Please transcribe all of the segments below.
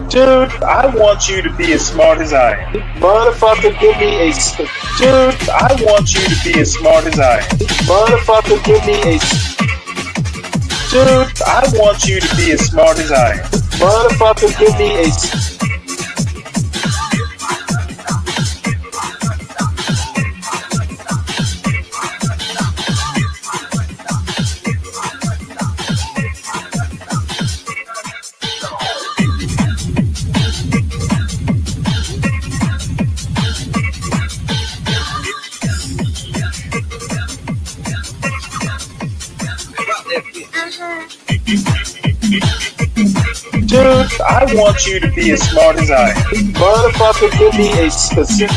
Dude, I want you to be as smart as I am. Motherfucker, give me a. Dude, I want you to be as smart as I am. Motherfucker, give me a. Dude, I want you to be as smart as I am. Motherfucker, give me a. Dude, I want you to be as smart as I am. Motherfucker, give me a specific.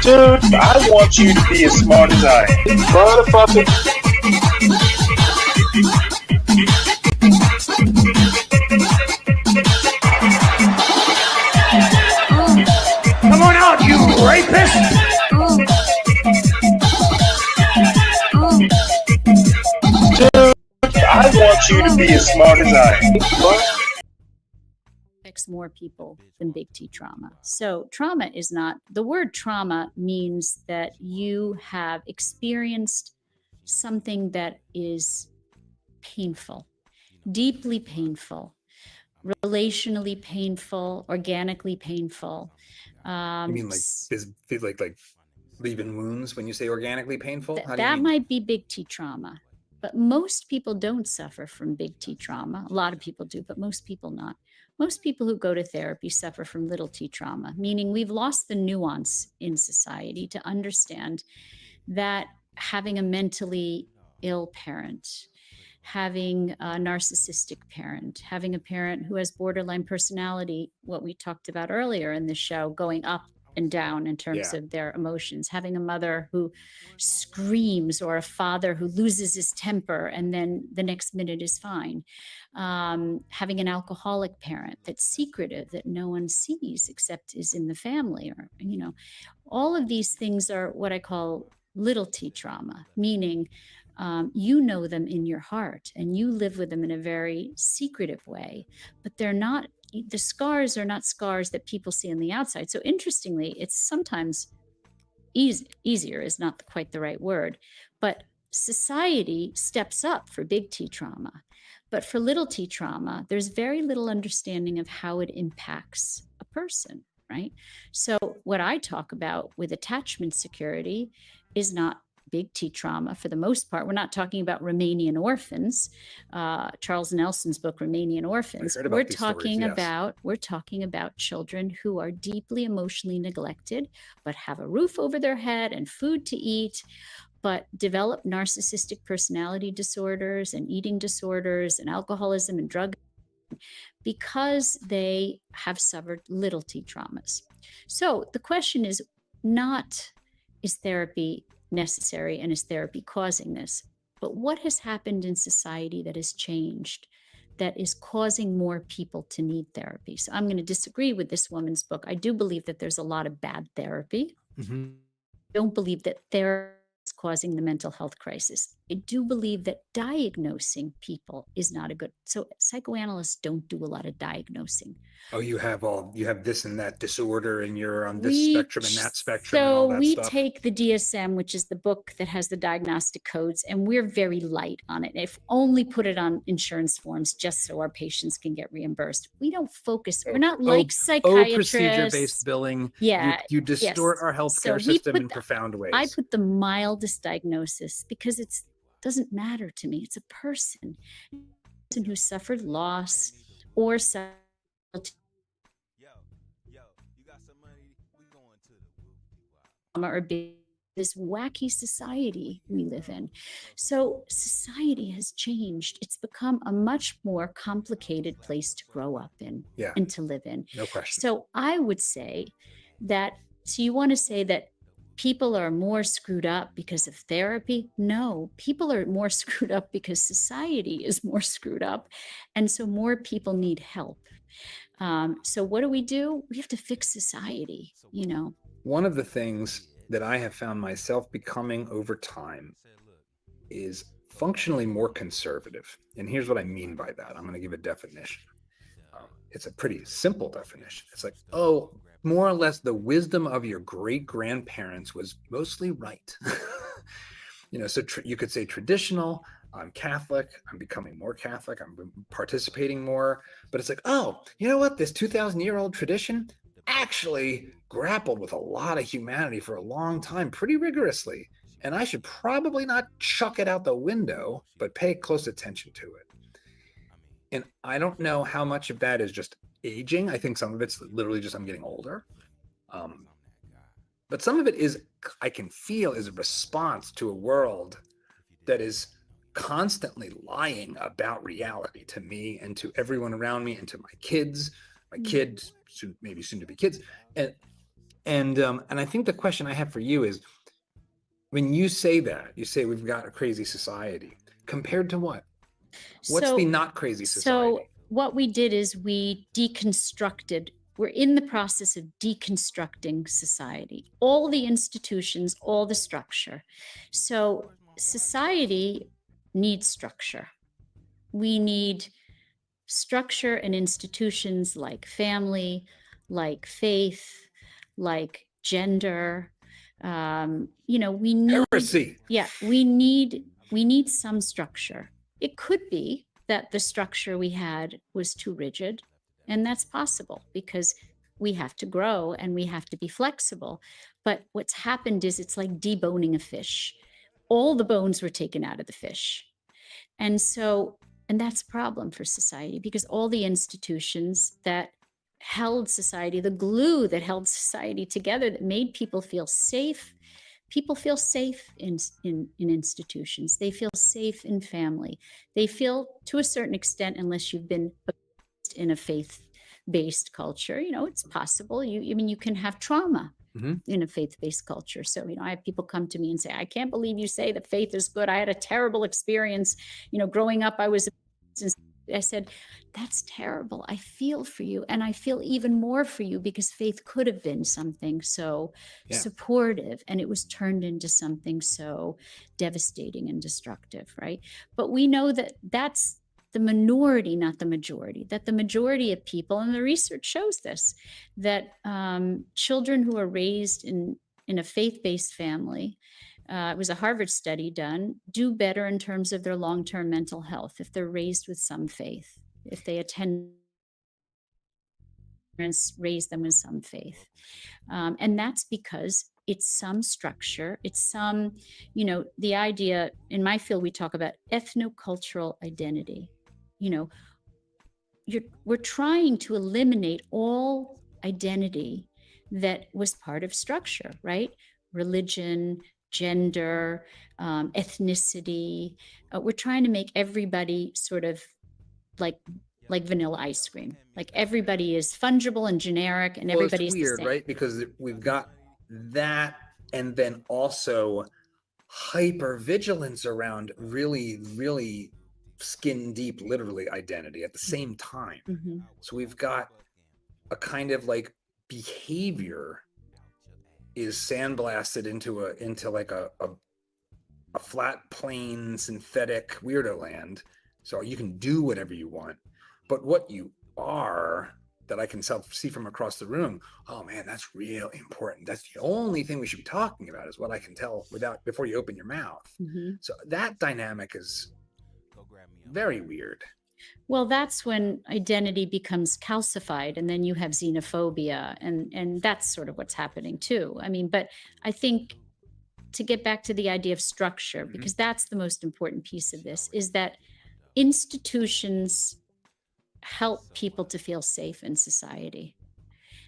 Dude, I want you to be as smart as I am. Motherfucker. Come on out, you rapist! I want you to be as smart as I am. Affects more people than big T trauma. So trauma is not, the word trauma means that you have experienced something that is painful, deeply painful, relationally painful, organically painful. You mean like leaving wounds when you say organically painful? That might be big T trauma. But most people don't suffer from big T trauma. A lot of people do, but most people not. Most people who go to therapy suffer from little t trauma, meaning we've lost the nuance in society to understand that having a mentally ill parent, having a narcissistic parent, having a parent who has borderline personality, what we talked about earlier in the show, going up and down in terms of their emotions, having a mother who screams or a father who loses his temper and then the next minute is fine, having an alcoholic parent that's secretive, that no one sees except is in the family, or all of these things are what I call little t trauma, meaning you know them in your heart and you live with them in a very secretive way, but the scars are not scars that people see on the outside. So interestingly, it's sometimes easier is not quite the right word, but society steps up for big T trauma. But for little t trauma, there's very little understanding of how it impacts a person, right? So what I talk about with attachment security is not big T trauma for the most part. We're not talking about Romanian orphans, Charles Nelson's book, Romanian Orphans. We're talking about children who are deeply emotionally neglected, but have a roof over their head and food to eat, but develop narcissistic personality disorders and eating disorders and alcoholism and drug because they have suffered little t traumas. So the question is not, is therapy necessary and is therapy causing this? But what has happened in society that has changed, that is causing more people to need therapy? So I'm going to disagree with this woman's book. I do believe that there's a lot of bad therapy. I don't believe that therapy is causing the mental health crisis. I do believe that diagnosing people is not a good. So psychoanalysts don't do a lot of diagnosing. Oh, you have this and that disorder, and you're on this spectrum and that spectrum. So and all that we stuff. take the DSM, which is the book that has the diagnostic codes, and we're very light on it. If only put it on insurance forms just so our patients can get reimbursed. We don't focus. We're not like psychiatrists. Procedure-based billing. Yeah, you distort our healthcare system in profound ways. I put the mildest diagnosis because it doesn't matter to me. It's a person who suffered loss or or this wacky society we live in. So society has changed. It's become a much more complicated place to grow up in and to live in. No question. So I would say that, so you want to say that people are more screwed up because of therapy? No, people are more screwed up because society is more screwed up. And so more people need help. So what do? We have to fix society, one of the things that I have found myself becoming over time is functionally more conservative. And here's what I mean by that. I'm going to give a definition. It's a pretty simple definition. It's like, oh, more or less the wisdom of your great grandparents was mostly right. So you could say traditional. I'm Catholic. I'm becoming more Catholic. I'm participating more. But it's like, oh, you know what? This 2,000-year-old tradition actually grappled with a lot of humanity for a long time, pretty rigorously. And I should probably not chuck it out the window, but pay close attention to it. And I don't know how much of that is just aging. I think some of it's literally just I'm getting older. But some of it is, I can feel, is a response to a world that is constantly lying about reality to me and to everyone around me and to my kids, maybe soon to be kids. And I think the question I have for you is, when you say that, you say we've got a crazy society, compared to what? What's the not crazy society? So what we did is we're in the process of deconstructing society, all the institutions, all the structure. So society needs structure. We need structure and institutions like family, like faith, like gender. We need Heresy. Yeah, we need some structure. It could be that the structure we had was too rigid, and that's possible because we have to grow and we have to be flexible. But what's happened is it's like deboning a fish. All the bones were taken out of the fish. And that's a problem for society, because all the institutions that held society, the glue that held society together, that made people feel safe. People feel safe in institutions. They feel safe in family. They feel, to a certain extent, unless you've been in a faith-based culture, it's possible. You can have trauma in a faith-based culture. So, I have people come to me and say, I can't believe you say that faith is good. I had a terrible experience. Growing up, I said, that's terrible. I feel for you. And I feel even more for you because faith could have been something so supportive, and it was turned into something so devastating and destructive, right? But we know that that's the minority, not the majority, that the majority of people, and the research shows this, that children who are raised in a faith-based family, it was a Harvard study done, do better in terms of their long-term mental health if they're raised with some faith, if they attend, parents raise them with some faith. And that's because it's some structure, it's some, the idea, in my field, we talk about ethnocultural identity. We're trying to eliminate all identity that was part of structure, right? Religion, gender, ethnicity. We're trying to make everybody sort of like vanilla ice cream. Like everybody is fungible and generic, and everybody's weird, the same. right? Because we've got that, and then also hypervigilance around really, really skin deep, literally, identity at the same time. Mm-hmm. So we've got a kind of like behavior is sandblasted into like a flat, plain, synthetic weirdo land. So you can do whatever you want, but what you are, that I can see from across the room, oh man, that's really important. That's the only thing we should be talking about, is what I can tell before you open your mouth. Mm-hmm. So that dynamic is very weird. Well, that's when identity becomes calcified, and then you have xenophobia, and that's sort of what's happening too. I mean, but I think, to get back to the idea of structure, because that's the most important piece of this, is that institutions help people to feel safe in society.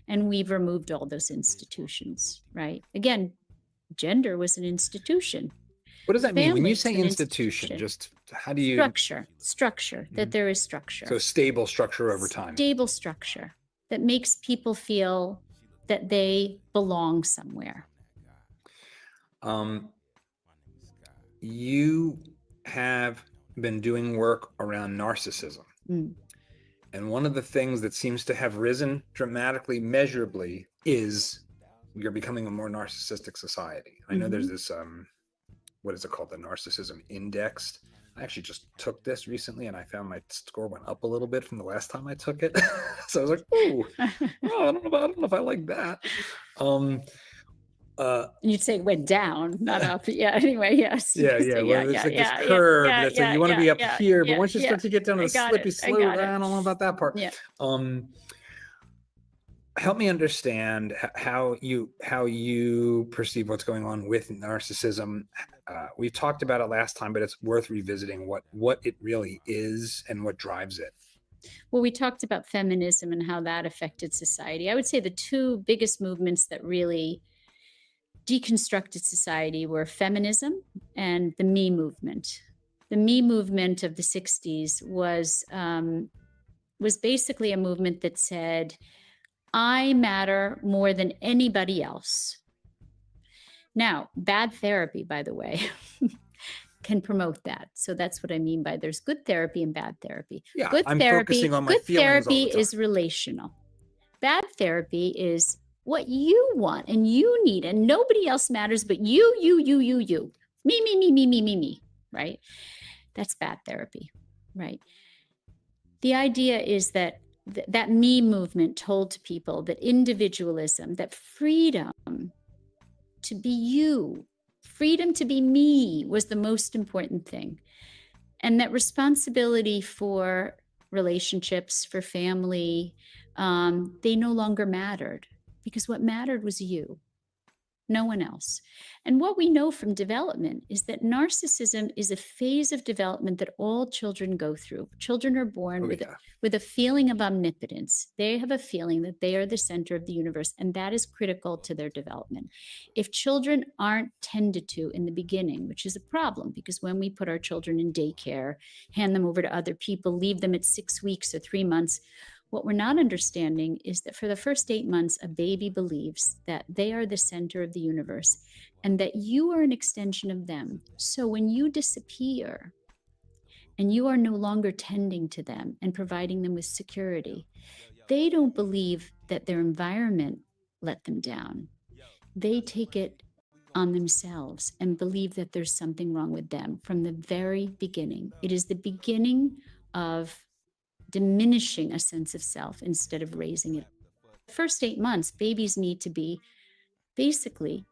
And we've removed all those institutions, right? Again, gender was an institution. What does that mean when you say institution? Just how do you structure that there is structure. So stable structure over time. Stable structure that makes people feel that they belong somewhere. You have been doing work around narcissism. And one of the things that seems to have risen dramatically, measurably, is we are becoming a more narcissistic society. I know there's this what is it called, the narcissism index. I actually just took this recently, and I found my score went up a little bit from the last time I took it. So I was like, oh, I don't know if I like that. You'd say it went down, not up. Yeah. Anyway, yes. Yeah. Well, it's like this curve that's like you want to be up here, but once you start to get down to the slippy slope, I don't know about that part. Yeah. Help me understand how you perceive what's going on with narcissism. We talked about it last time, but it's worth revisiting what it really is and what drives it. Well, we talked about feminism and how that affected society. I would say the two biggest movements that really deconstructed society were feminism and the Me movement. The Me movement of the 60s was basically a movement that said, I matter more than anybody else. Now, bad therapy, by the way, can promote that. So that's what I mean by there's good therapy and bad therapy. Yeah, good I'm therapy, focusing on my good feelings therapy all the time. is relational. Bad therapy is what you want and you need, and nobody else matters but you. Me, right? That's bad therapy, right? The idea is that that Me movement told people that individualism, that freedom to be you, freedom to be me was the most important thing. And that responsibility for relationships, for family, they no longer mattered, because what mattered was you, no one else. And what we know from development is that narcissism is a phase of development that all children go through. Children are born with a feeling of omnipotence. They have a feeling that they are the center of the universe, and that is critical to their development. If children aren't tended to in the beginning, which is a problem, because when we put our children in daycare, hand them over to other people, leave them at 6 weeks or 3 months, what we're not understanding is that for the first 8 months, a baby believes that they are the center of the universe and that you are an extension of them. So when you disappear and you are no longer tending to them and providing them with security, they don't believe that their environment let them down. They take it on themselves and believe that there's something wrong with them from the very beginning. It is the beginning of diminishing a sense of self instead of raising it. The first 8 months, babies need to be basically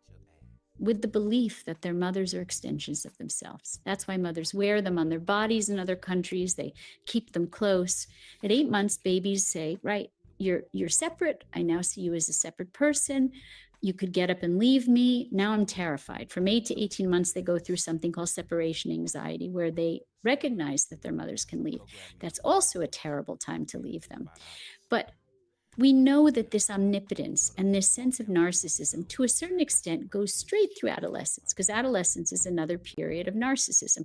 with the belief that their mothers are extensions of themselves. That's why mothers wear them on their bodies in other countries. They keep them close. At 8 months, babies say, right, you're separate. I now see you as a separate person. You could get up and leave me. Now I'm terrified. From 8 to 18 months, they go through something called separation anxiety, where they recognize that their mothers can leave. That's also a terrible time to leave them. But we know that this omnipotence and this sense of narcissism, to a certain extent, goes straight through adolescence, because adolescence is another period of narcissism.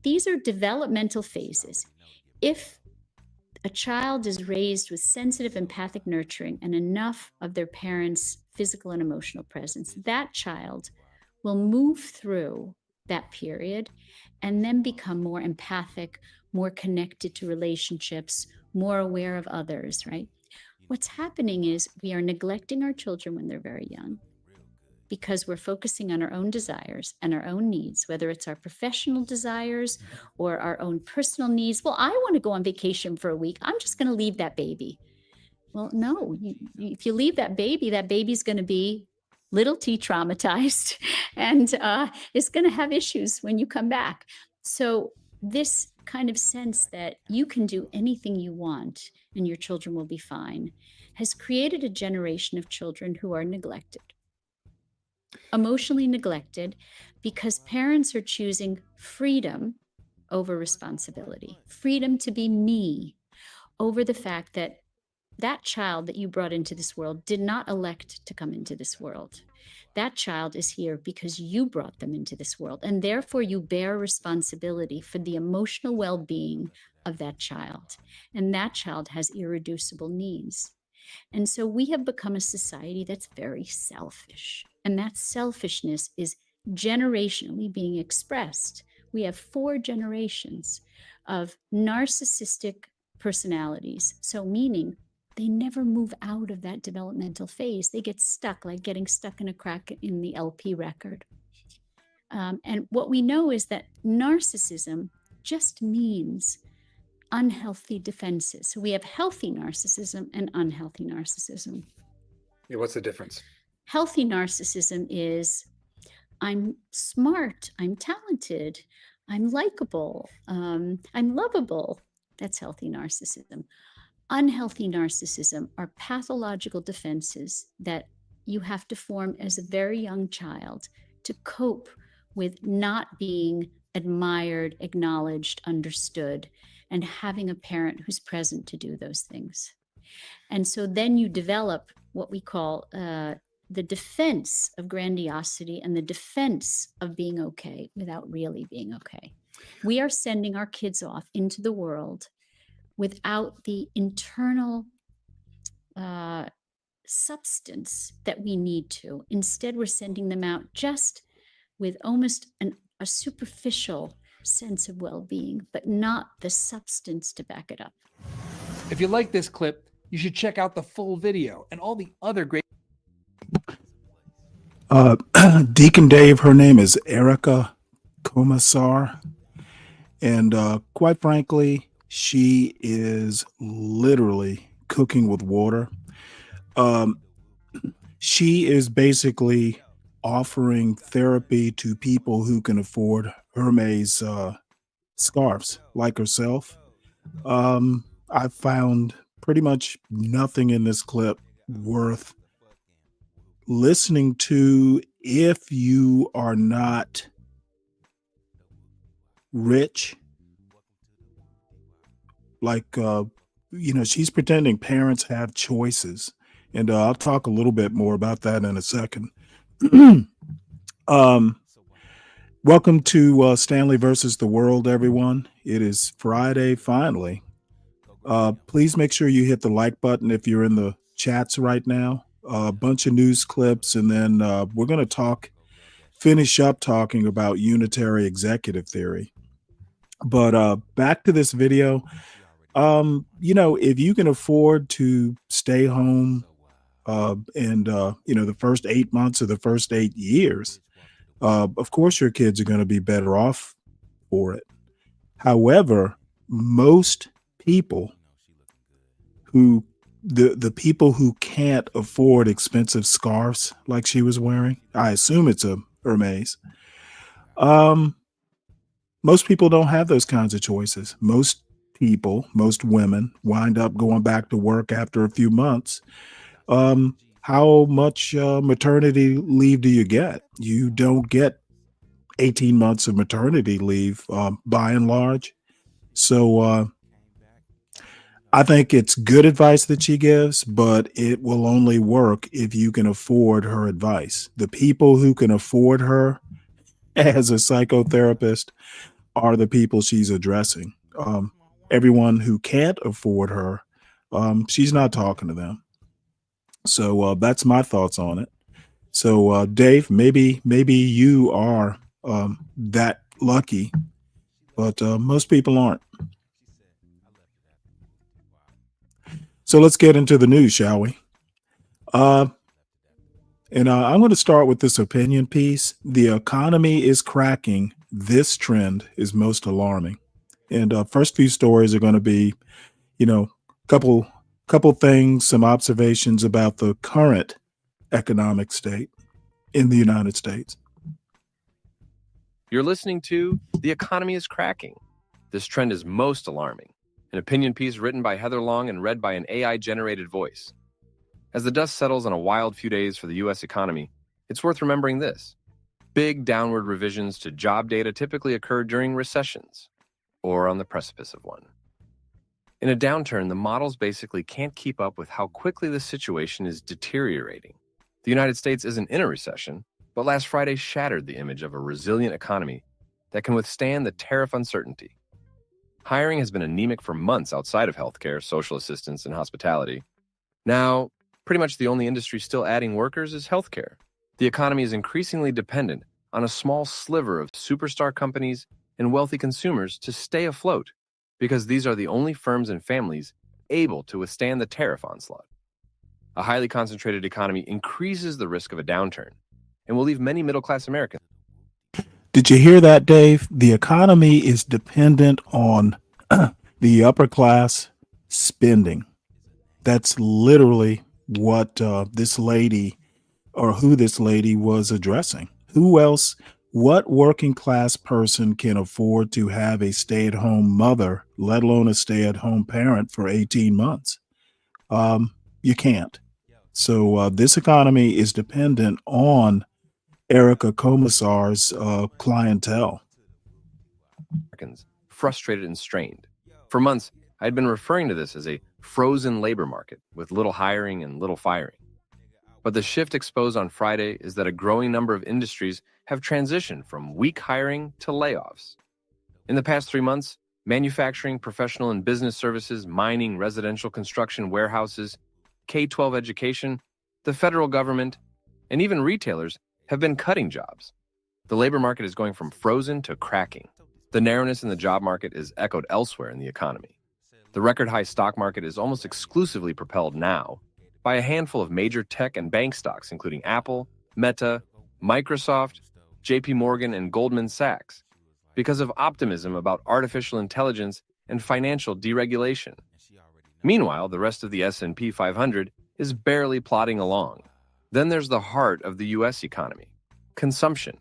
These are developmental phases. If a child is raised with sensitive, empathic nurturing and enough of their parents' physical and emotional presence, that child will move through that period and then become more empathic, more connected to relationships, more aware of others, right? What's happening is we are neglecting our children when they're very young because we're focusing on our own desires and our own needs, whether it's our professional desires or our own personal needs. Well, I want to go on vacation for a week. I'm just going to leave that baby. Well, no, if you leave that baby's going to be little t traumatized and is going to have issues when you come back. So this kind of sense that you can do anything you want and your children will be fine has created a generation of children who are neglected, emotionally neglected, because parents are choosing freedom over responsibility, freedom to be me over the fact that that child that you brought into this world did not elect to come into this world. That child is here because you brought them into this world, and therefore you bear responsibility for the emotional well-being of that child. And that child has irreducible needs. And so we have become a society that's very selfish. And that selfishness is generationally being expressed. We have 4 generations of narcissistic personalities. So meaning they never move out of that developmental phase. They get stuck, like getting stuck in a crack in the LP record. And what we know is that narcissism just means unhealthy defenses. So we have healthy narcissism and unhealthy narcissism. Yeah, what's the difference? Healthy narcissism is, I'm smart, I'm talented, I'm likable, I'm lovable. That's healthy narcissism. Unhealthy narcissism are pathological defenses that you have to form as a very young child to cope with not being admired, acknowledged, understood, and having a parent who's present to do those things. And so then you develop what we call the defense of grandiosity and the defense of being okay without really being okay. We are sending our kids off into the world without the internal substance that we need to. Instead, we're sending them out just with almost a superficial sense of well-being, but not the substance to back it up. If you like this clip, you should check out the full video and all the other great. Deacon Dave, her name is Erica Commissar. And quite frankly, she is literally cooking with water. She is basically offering therapy to people who can afford Hermes scarves like herself. I found pretty much nothing in this clip worth listening to if you are not rich. Like, she's pretending parents have choices. And I'll talk a little bit more about that in a second. Welcome to Stanley versus the World, everyone. It is Friday, finally. Please make sure you hit the like button if you're in the chats right now. A bunch of news clips, and then we're going to finish up talking about unitary executive theory. But back to this video. If you can afford to stay home and the first 8 months or the first 8 years, of course your kids are going to be better off for it. However, most people the people who can't afford expensive scarves like she was wearing, I assume it's a Hermes. Most people don't have those kinds of choices. Most women wind up going back to work after a few months. How much maternity leave do you get? You don't get 18 months of maternity leave by and large. So I think it's good advice that she gives, but it will only work if you can afford her advice. The people who can afford her as a psychotherapist are the people she's addressing. Everyone who can't afford her, she's not talking to them. So that's my thoughts on it. So Dave, maybe you are that lucky, but most people aren't. So let's get into the news, shall we? I'm going to start with this opinion piece. The economy is cracking. This trend is most alarming. And first few stories are going to be, couple things, some observations about the current economic state in the United States. You're listening to The Economy is Cracking. This trend is most alarming. An opinion piece written by Heather Long and read by an AI-generated voice. As the dust settles on a wild few days for the U.S. economy, it's worth remembering this. Big downward revisions to job data typically occur during recessions, or on the precipice of one. In a downturn, the models basically can't keep up with how quickly the situation is deteriorating. The United States isn't in a recession, but last Friday shattered the image of a resilient economy that can withstand the tariff uncertainty. Hiring has been anemic for months outside of healthcare, social assistance, and hospitality. Now, pretty much the only industry still adding workers is healthcare. The economy is increasingly dependent on a small sliver of superstar companies and wealthy consumers to stay afloat, because these are the only firms and families able to withstand the tariff onslaught. A highly concentrated economy increases the risk of a downturn and will leave many middle-class Americans. Did you hear that, Dave? The economy is dependent on the upper class spending. That's literally what this lady, or who this lady was addressing. Who else, what working class person can afford to have a stay-at-home mother, let alone a stay-at-home parent for 18 months? You can't. So this economy is dependent on Erica Komisar's clientele. Americans frustrated and strained. For months, I had been referring to this as a frozen labor market with little hiring and little firing. But the shift exposed on Friday is that a growing number of industries have transitioned from weak hiring to layoffs. In the past 3 months, manufacturing, professional and business services, mining, residential construction, warehouses, K-12 education, the federal government, and even retailers have been cutting jobs. The labor market is going from frozen to cracking. The narrowness in the job market is echoed elsewhere in the economy. The record-high stock market is almost exclusively propelled now by a handful of major tech and bank stocks, including Apple, Meta, Microsoft, JP Morgan, and Goldman Sachs, because of optimism about artificial intelligence and financial deregulation. Meanwhile, the rest of the S&P 500 is barely plodding along. Then there's the heart of the U.S. economy, consumption.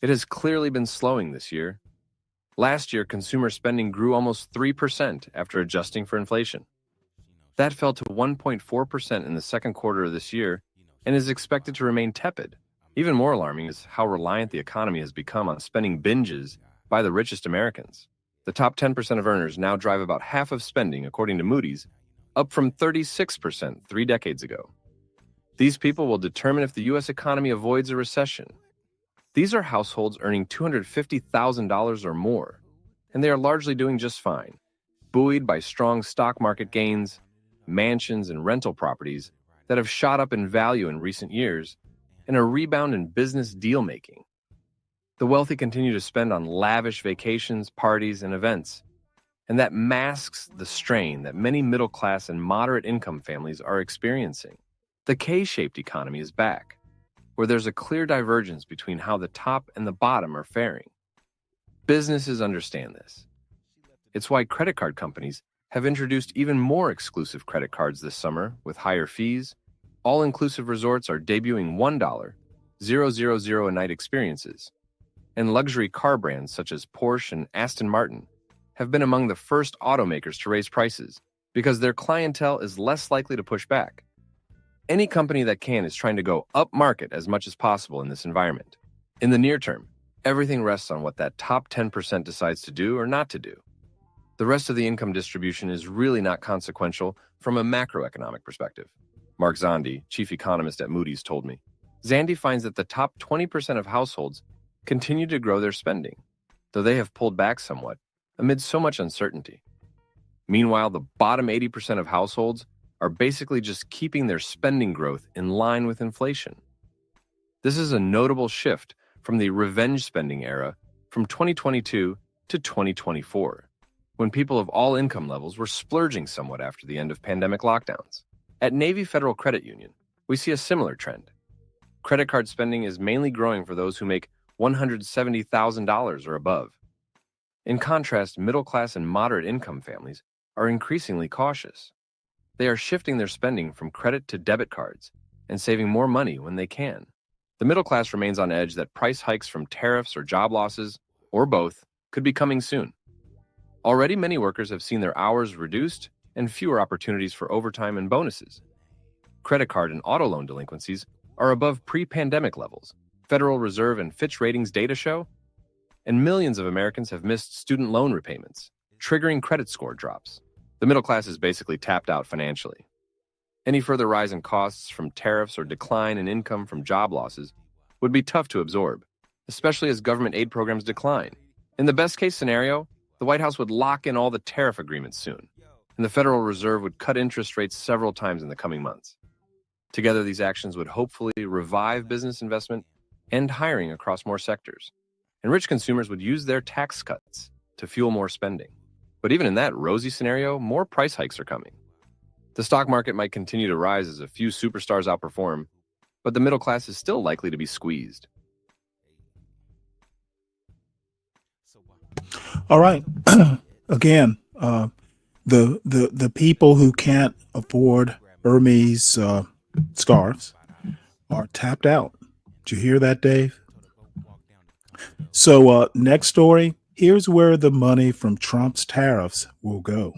It has clearly been slowing this year. Last year, consumer spending grew almost 3% after adjusting for inflation. That fell to 1.4% in the second quarter of this year and is expected to remain tepid. Even more alarming is how reliant the economy has become on spending binges by the richest Americans. The top 10% of earners now drive about half of spending, according to Moody's, up from 36% 3 decades ago. These people will determine if the U.S. economy avoids a recession. These are households earning $250,000 or more, and they are largely doing just fine, buoyed by strong stock market gains, mansions and rental properties that have shot up in value in recent years, and a rebound in business deal-making. The wealthy continue to spend on lavish vacations, parties, and events, and that masks the strain that many middle-class and moderate-income families are experiencing. The K-shaped economy is back, where there's a clear divergence between how the top and the bottom are faring. Businesses understand this. It's why credit card companies have introduced even more exclusive credit cards this summer with higher fees. All-inclusive resorts are debuting $1,000 a night experiences, and luxury car brands such as Porsche and Aston Martin have been among the first automakers to raise prices because their clientele is less likely to push back. Any company that can is trying to go upmarket as much as possible in this environment. In the near term, everything rests on what that top 10% decides to do or not to do. The rest of the income distribution is really not consequential from a macroeconomic perspective. Mark Zandi, chief economist at Moody's, told me. Zandi finds that the top 20% of households continue to grow their spending, though they have pulled back somewhat amid so much uncertainty. Meanwhile, the bottom 80% of households are basically just keeping their spending growth in line with inflation. This is a notable shift from the revenge spending era from 2022 to 2024, when people of all income levels were splurging somewhat after the end of pandemic lockdowns. At Navy Federal Credit Union, we see a similar trend. Credit card spending is mainly growing for those who make $170,000 or above. In contrast, middle-class and moderate-income families are increasingly cautious. They are shifting their spending from credit to debit cards and saving more money when they can. The middle class remains on edge that price hikes from tariffs or job losses, or both, could be coming soon. Already, many workers have seen their hours reduced and fewer opportunities for overtime and bonuses. Credit card and auto loan delinquencies are above pre-pandemic levels, Federal Reserve and Fitch Ratings data show, and millions of Americans have missed student loan repayments, triggering credit score drops. The middle class is basically tapped out financially. Any further rise in costs from tariffs or decline in income from job losses would be tough to absorb, especially as government aid programs decline. In the best-case scenario, the White House would lock in all the tariff agreements soon, and the Federal Reserve would cut interest rates several times in the coming months. Together, these actions would hopefully revive business investment and hiring across more sectors, and rich consumers would use their tax cuts to fuel more spending. But even in that rosy scenario, more price hikes are coming. The stock market might continue to rise as a few superstars outperform, but the middle class is still likely to be squeezed. All right. Again, the people who can't afford Hermes scarves are tapped out. Did you hear that, Dave? So next story. Here's where the money from Trump's tariffs will go.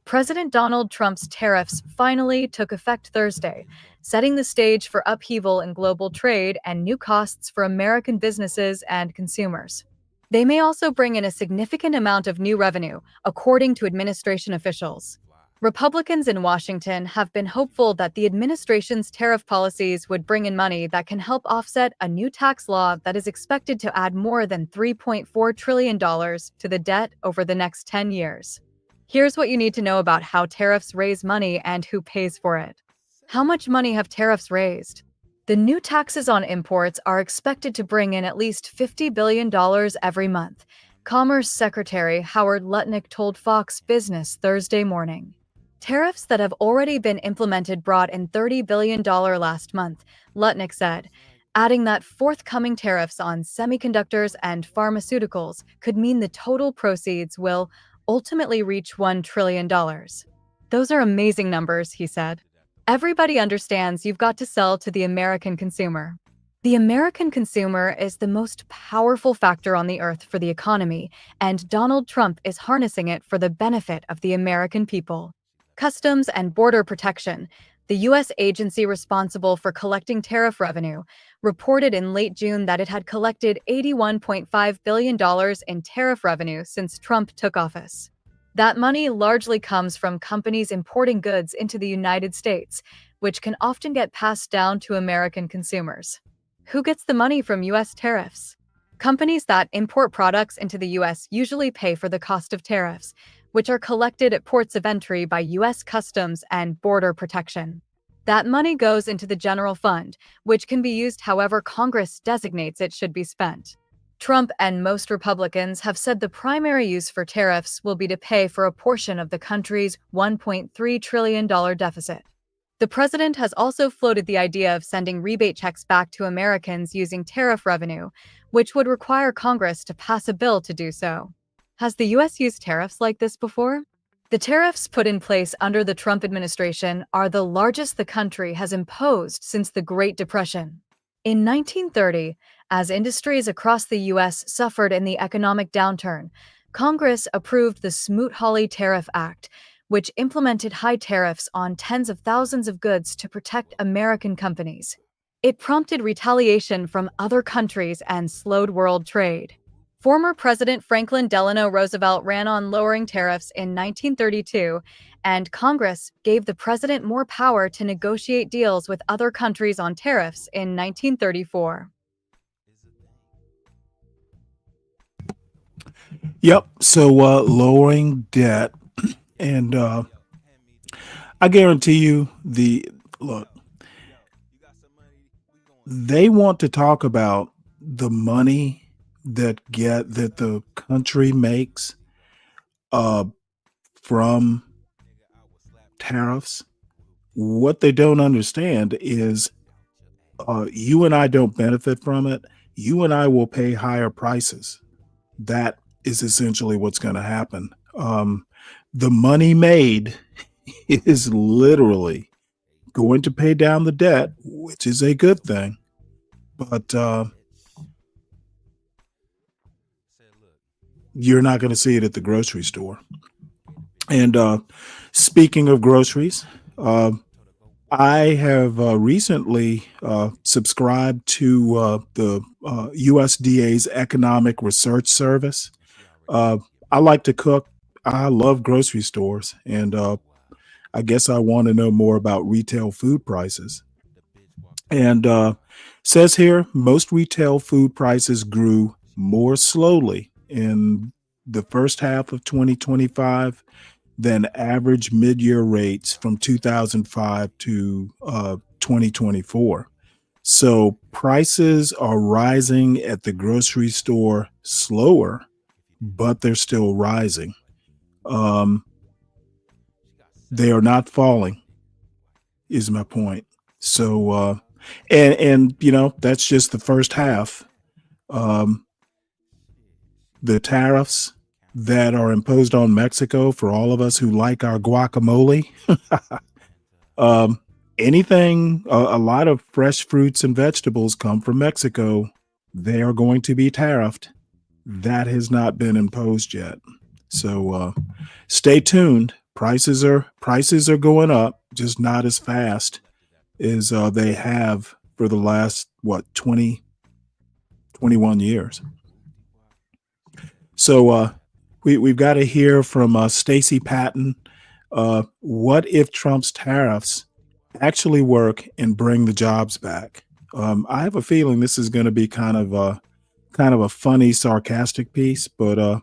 President Donald Trump's tariffs finally took effect Thursday, setting the stage for upheaval in global trade and new costs for American businesses and consumers. They may also bring in a significant amount of new revenue, according to administration officials. Republicans in Washington have been hopeful that the administration's tariff policies would bring in money that can help offset a new tax law that is expected to add more than $3.4 trillion to the debt over the next 10 years. Here's what you need to know about how tariffs raise money and who pays for it. How much money have tariffs raised? The new taxes on imports are expected to bring in at least $50 billion every month, Commerce Secretary Howard Lutnick told Fox Business Thursday morning. Tariffs that have already been implemented brought in $30 billion last month, Lutnick said, adding that forthcoming tariffs on semiconductors and pharmaceuticals could mean the total proceeds will ultimately reach $1 trillion. Those are amazing numbers, he said. Everybody understands you've got to sell to the American consumer. The American consumer is the most powerful factor on the earth for the economy, and Donald Trump is harnessing it for the benefit of the American people. Customs and Border Protection, the U.S. agency responsible for collecting tariff revenue, reported in late June that it had collected $81.5 billion in tariff revenue since Trump took office. That money largely comes from companies importing goods into the United States, which can often get passed down to American consumers. Who gets the money from U.S. tariffs? Companies that import products into the U.S. usually pay for the cost of tariffs, which are collected at ports of entry by U.S. Customs and Border Protection. That money goes into the general fund, which can be used however Congress designates it should be spent. Trump and most Republicans have said the primary use for tariffs will be to pay for a portion of the country's $1.3 trillion deficit. The president has also floated the idea of sending rebate checks back to Americans using tariff revenue, which would require Congress to pass a bill to do so. Has the U.S. used tariffs like this before? The tariffs put in place under the Trump administration are the largest the country has imposed since the Great Depression. In 1930, as industries across the U.S. suffered in the economic downturn, Congress approved the Smoot-Hawley Tariff Act, which implemented high tariffs on tens of thousands of goods to protect American companies. It prompted retaliation from other countries and slowed world trade. Former President Franklin Delano Roosevelt ran on lowering tariffs in 1932, and Congress gave the president more power to negotiate deals with other countries on tariffs in 1934. Yep. So lowering debt, and I guarantee you, they want to talk about the money that the country makes from tariffs. What they don't understand is you and I don't benefit from it. You and I will pay higher prices. That is essentially what's going to happen. The money made is literally going to pay down the debt, which is a good thing. But you're not going to see it at the grocery store. And speaking of groceries, I have recently subscribed to the USDA's Economic Research Service. I like to cook. I love grocery stores, and I guess I want to know more about retail food prices. And says here, most retail food prices grew more slowly in the first half of 2025 than average mid-year rates from 2005 to 2024. So prices are rising at the grocery store slower, but they're still rising. They are not falling, is my point. So, and that's just the first half. The tariffs that are imposed on Mexico for all of us who like our guacamole. Anything, a lot of fresh fruits and vegetables come from Mexico. They are going to be tariffed. That has not been imposed yet. So stay tuned. Prices are going up, just not as fast as they have for the last 21 years. So we've got to hear from Stacey Patton. What if Trump's tariffs actually work and bring the jobs back? I have a feeling this is going to be kind of a funny, sarcastic piece, but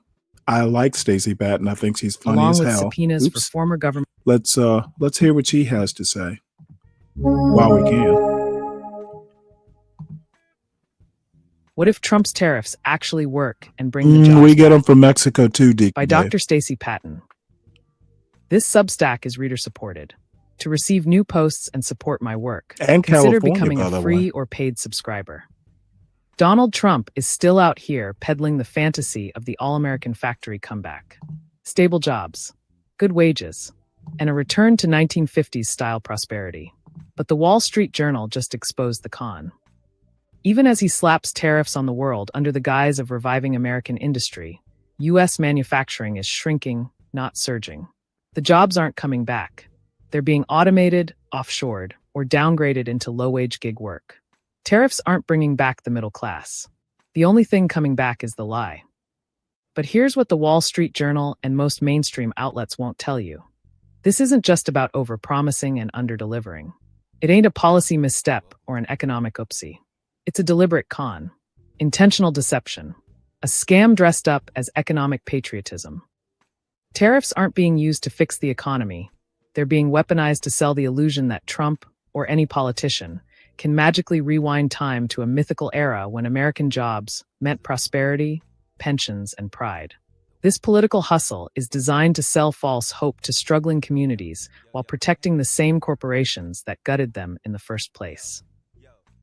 I like Stacey Patton. I think she's funny along as with hell. subpoenas for former government. Let's hear what she has to say while we can. What if Trump's tariffs actually work and bring the jobs We get back? them from Mexico too, Deacon By Dave. Dr. Stacey Patton. This Substack is reader supported. To receive new posts and support my work, And consider California, becoming by a the free way. or paid subscriber. Donald Trump is still out here peddling the fantasy of the all-American factory comeback. Stable jobs, good wages, and a return to 1950s style prosperity. But the Wall Street Journal just exposed the con. Even as he slaps tariffs on the world under the guise of reviving American industry, U.S. manufacturing is shrinking, not surging. The jobs aren't coming back. They're being automated, offshored, or downgraded into low-wage gig work. Tariffs aren't bringing back the middle class. The only thing coming back is the lie. But here's what the Wall Street Journal and most mainstream outlets won't tell you. This isn't just about overpromising and underdelivering. It ain't a policy misstep or an economic oopsie. It's a deliberate con, intentional deception, a scam dressed up as economic patriotism. Tariffs aren't being used to fix the economy. They're being weaponized to sell the illusion that Trump, or any politician, can magically rewind time to a mythical era when American jobs meant prosperity, pensions, and pride. This political hustle is designed to sell false hope to struggling communities while protecting the same corporations that gutted them in the first place.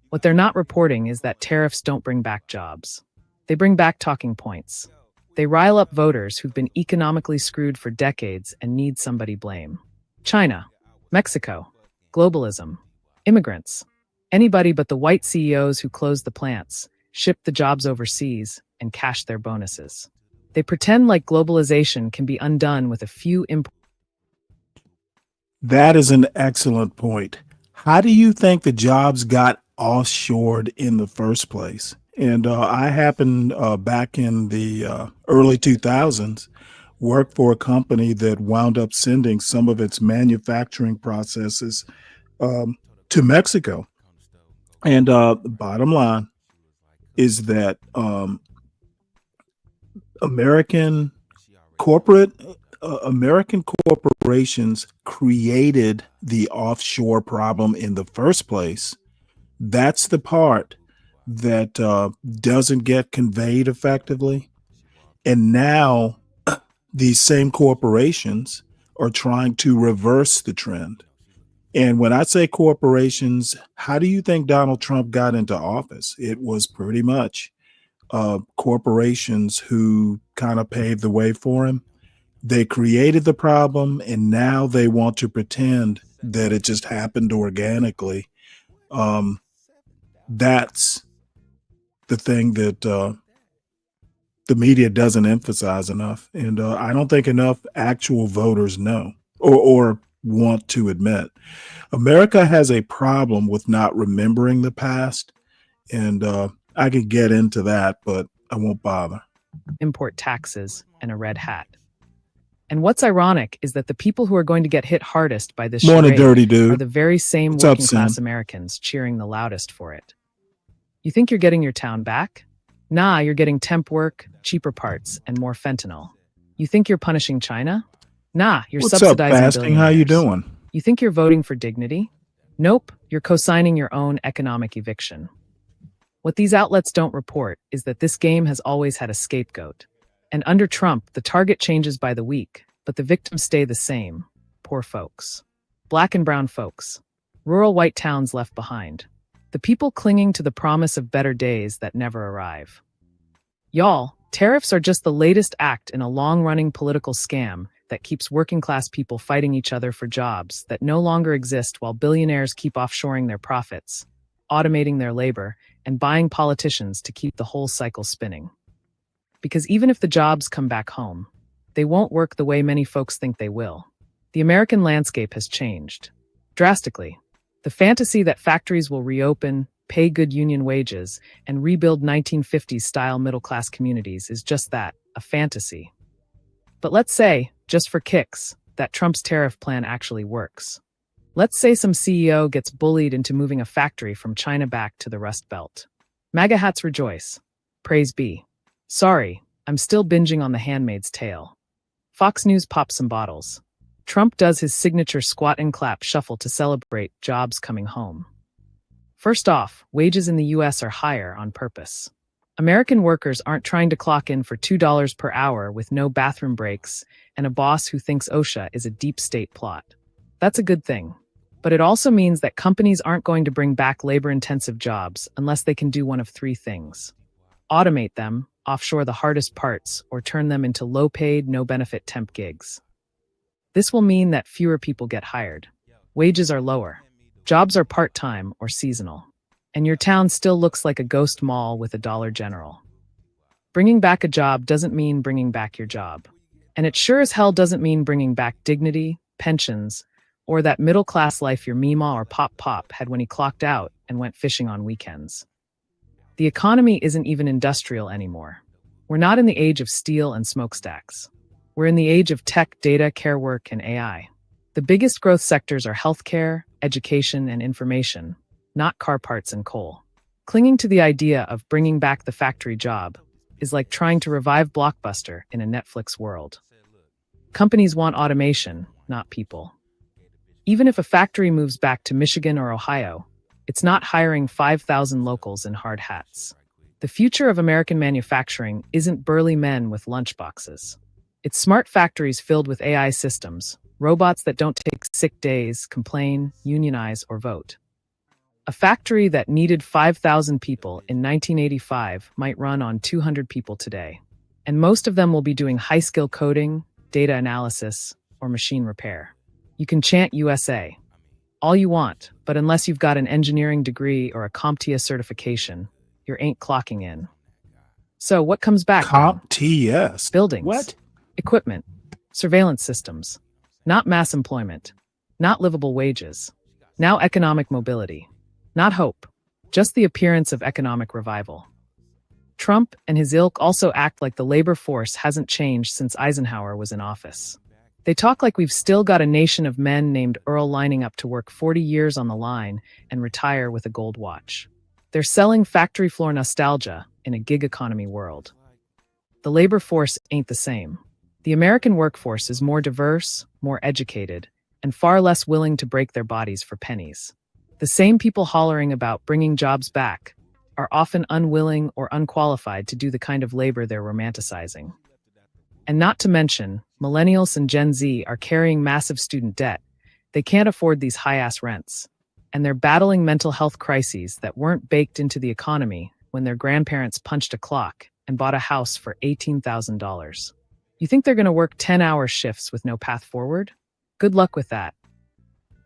What they're not reporting is that tariffs don't bring back jobs. They bring back talking points. They rile up voters who've been economically screwed for decades and need somebody blame. China, Mexico, globalism, immigrants, anybody but the white CEOs who closed the plants, shipped the jobs overseas, and cashed their bonuses. They pretend like globalization can be undone with a few That is an excellent point. How do you think the jobs got offshored in the first place? And I happened back in the early 2000s, worked for a company that wound up sending some of its manufacturing processes to Mexico. And the bottom line is that American corporations created the offshore problem in the first place. That's the part that doesn't get conveyed effectively. And now these same corporations are trying to reverse the trend. And when I say corporations, how do you think Donald Trump got into office? It was pretty much corporations who kind of paved the way for him. They created the problem, and now they want to pretend that it just happened organically. That's the thing that the media doesn't emphasize enough. And I don't think enough actual voters know or want to admit. America has a problem with not remembering the past. And I could get into that, but I won't bother. import taxes and a red hat. And what's ironic is that the people who are going to get hit hardest by this Morning, charade dirty dude. are the very same What's up, working class Sam? Americans cheering the loudest for it. You think you're getting your town back? Nah, you're getting temp work, cheaper parts, and more fentanyl. You think you're punishing China? Nah, you're What's up, subsidizing fasting? How you billionaires. doing? You think you're voting for dignity? Nope, You're co-signing your own economic eviction. What these outlets don't report is that this game has always had a scapegoat. And under Trump, the target changes by the week, but the victims stay the same. Poor folks. Black and brown folks. Rural white towns left behind. The people clinging to the promise of better days that never arrive. Y'all, tariffs are just the latest act in a long-running political scam that keeps working-class people fighting each other for jobs that no longer exist while billionaires keep offshoring their profits, automating their labor, and buying politicians to keep the whole cycle spinning. Because even if the jobs come back home, they won't work the way many folks think they will. The American landscape has changed. Drastically. The fantasy that factories will reopen, pay good union wages, and rebuild 1950s-style middle-class communities is just that, a fantasy. But let's say, just for kicks, that Trump's tariff plan actually works. Let's say some CEO gets bullied into moving a factory from China back to the Rust Belt. MAGA hats rejoice. Praise be. Sorry, I'm still binging on The Handmaid's Tale. Fox News pops some bottles. Trump does his signature squat and clap shuffle to celebrate jobs coming home. First off, wages in the US are higher on purpose. American workers aren't trying to clock in for $2 per hour with no bathroom breaks and a boss who thinks OSHA is a deep state plot. That's a good thing. But it also means that companies aren't going to bring back labor-intensive jobs unless they can do one of three things. Automate them, offshore the hardest parts, or turn them into low-paid, no-benefit temp gigs. This will mean that fewer people get hired. Wages are lower. Jobs are part-time or seasonal. And your town still looks like a ghost mall with a Dollar General. Bringing back a job doesn't mean bringing back your job. And it sure as hell doesn't mean bringing back dignity, pensions, or that middle-class life your Meemaw or Pop had when he clocked out and went fishing on weekends. The economy isn't even industrial anymore. We're not in the age of steel and smokestacks. We're in the age of tech, data, care work, and AI. The biggest growth sectors are healthcare, education, and information, not car parts and coal. Clinging to the idea of bringing back the factory job is like trying to revive Blockbuster in a Netflix world. Companies want automation, not people. Even if a factory moves back to Michigan or Ohio, it's not hiring 5,000 locals in hard hats. The future of American manufacturing isn't burly men with lunchboxes. It's smart factories filled with AI systems, robots that don't take sick days, complain, unionize, or vote. A factory that needed 5,000 people in 1985 might run on 200 people today. And most of them will be doing high-skill coding, data analysis, or machine repair. You can chant USA all you want, but unless you've got an engineering degree or a CompTIA certification, you ain't clocking in. So what comes back? CompTIA. Buildings. What? Equipment. Surveillance systems. Not mass employment. Not livable wages. Now economic mobility. Not hope. Just the appearance of economic revival. Trump and his ilk also act like the labor force hasn't changed since Eisenhower was in office. They talk like we've still got a nation of men named Earl lining up to work 40 years on the line and retire with a gold watch. They're selling factory floor nostalgia in a gig economy world. The labor force ain't the same. The American workforce is more diverse, more educated, and far less willing to break their bodies for pennies. The same people hollering about bringing jobs back are often unwilling or unqualified to do the kind of labor they're romanticizing. And not to mention, millennials and Gen Z are carrying massive student debt. They can't afford these high-ass rents. And they're battling mental health crises that weren't baked into the economy when their grandparents punched a clock and bought a house for $18,000. You think they're going to work 10-hour shifts with no path forward? Good luck with that.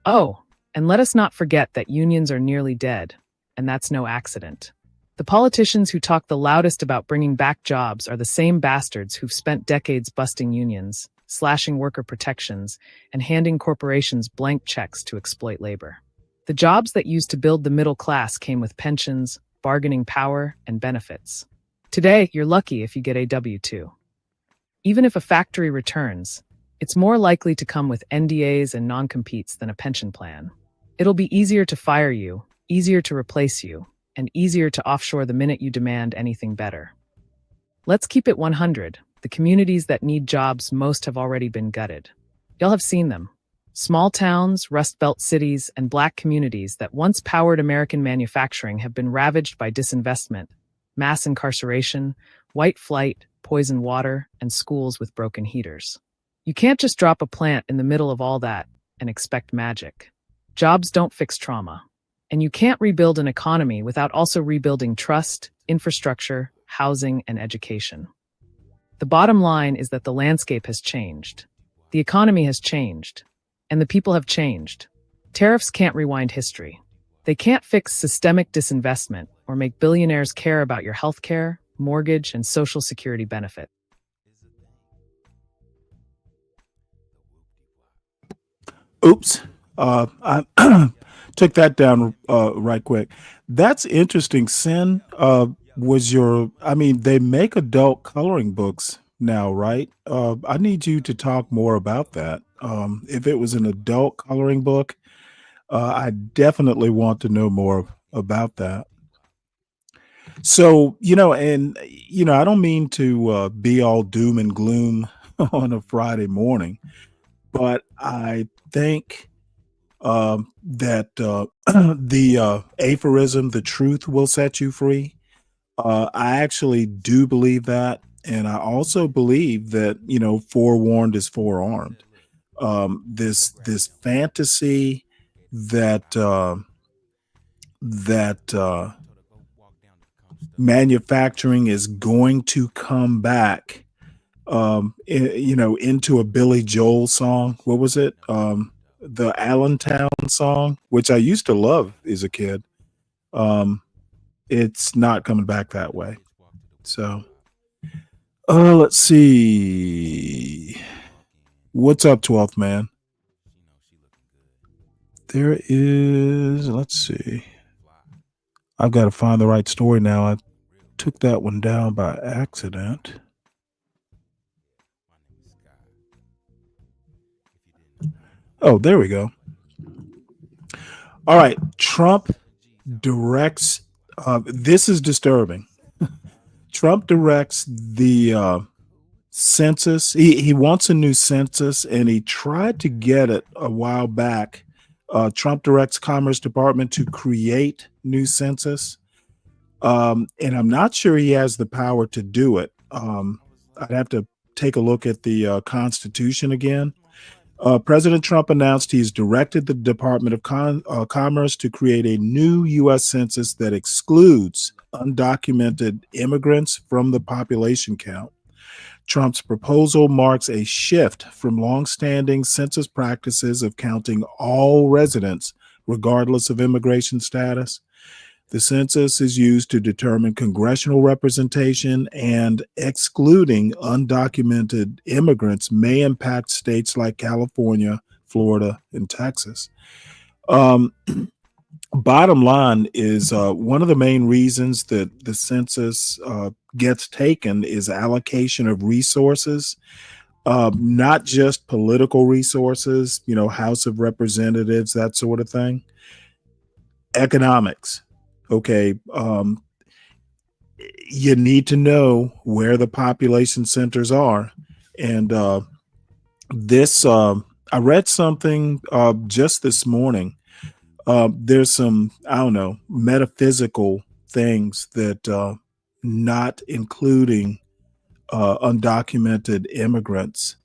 Oh, and let us not forget that unions are nearly dead, and that's no accident. The politicians who talk the loudest about bringing back jobs are the same bastards who've spent decades busting unions, slashing worker protections, and handing corporations blank checks to exploit labor. The jobs that used to build the middle class came with pensions, bargaining power, and benefits. Today, you're lucky if you get a W-2. Even if a factory returns, it's more likely to come with NDAs and non-competes than a pension plan. It'll be easier to fire you, easier to replace you, and easier to offshore the minute you demand anything better. Let's keep it 100. The communities that need jobs most have already been gutted. Y'all have seen them. Small towns, Rust Belt cities, and Black communities that once powered American manufacturing have been ravaged by disinvestment, mass incarceration, white flight, poisoned water, and schools with broken heaters. You can't just drop a plant in the middle of all that and expect magic. Jobs don't fix trauma. And you can't rebuild an economy without also rebuilding trust, infrastructure, housing, and education. The bottom line is that the landscape has changed. The economy has changed. And the people have changed. Tariffs can't rewind history. They can't fix systemic disinvestment or make billionaires care about your healthcare, mortgage, and social security benefit. Oops. I took that down right quick. That's interesting. Sin was they make adult coloring books now, right? I need you to talk more about that. If it was an adult coloring book, I definitely want to know more about that. So, I don't mean to be all doom and gloom on a Friday morning, but I think that the aphorism, the truth will set you free. I actually do believe that. And I also believe that, forewarned is forearmed. This fantasy that manufacturing is going to come back into a Billy Joel song. What was it? The Allentown song, which I used to love as a kid. It's not coming back that way. So, let's see. What's up, 12th man? There is, let's see. I've got to find the right story now. I took that one down by accident. Oh, there we go. All right. Trump directs, this is disturbing. Trump directs the census. He wants a new census, and he tried to get it a while back. Trump directs Commerce Department to create new census. And I'm not sure he has the power to do it. I'd have to take a look at the Constitution again. President Trump announced he's directed the Department of Commerce to create a new U.S. census that excludes undocumented immigrants from the population count. Trump's proposal marks a shift from longstanding census practices of counting all residents, regardless of immigration status. The census is used to determine congressional representation, and excluding undocumented immigrants may impact states like California, Florida, and Texas. Bottom line is one of the main reasons that the census gets taken is allocation of resources, not just political resources, House of Representatives, that sort of thing. Economics. Okay. You need to know where the population centers are. And I read something just this morning. There's some, I don't know, metaphysical things that not including undocumented immigrants.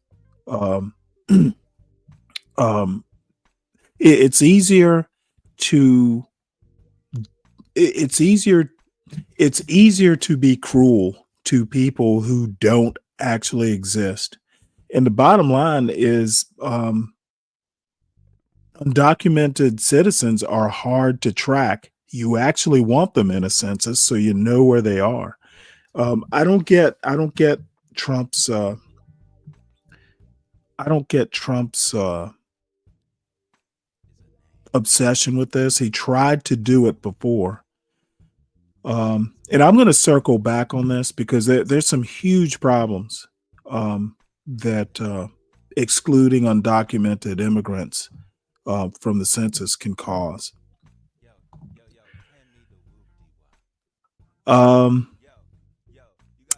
It's easier to be cruel to people who don't actually exist. And the bottom line is undocumented citizens are hard to track. You actually want them in a census so you know where they are. I don't get Trump's obsession with this. He tried to do it before. And I'm going to circle back on this because there's some huge problems that excluding undocumented immigrants from the census can cause.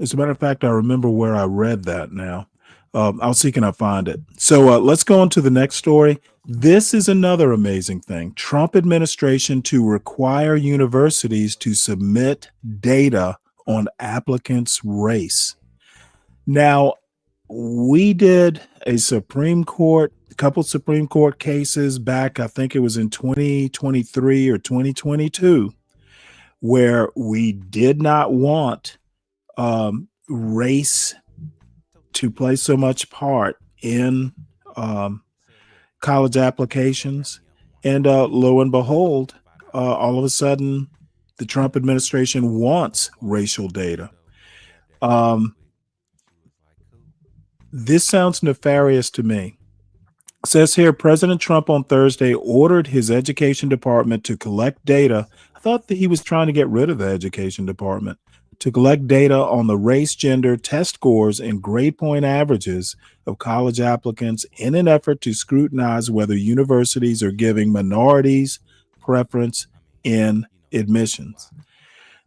As a matter of fact, I remember where I read that now. I'll seek and I'll find it. So let's go on to the next story. This is another amazing thing. Trump administration to require universities to submit data on applicants' race. Now, we did a couple Supreme Court cases back, I think it was in 2023 or 2022, where we did not want race to play so much part in college applications. And lo and behold, all of a sudden, the Trump administration wants racial data. This sounds nefarious to me. It says here, President Trump on Thursday ordered his education department to collect data. I thought that he was trying to get rid of the education department to collect data on the race, gender, test scores, and grade point averages of college applicants in an effort to scrutinize whether universities are giving minorities preference in admissions.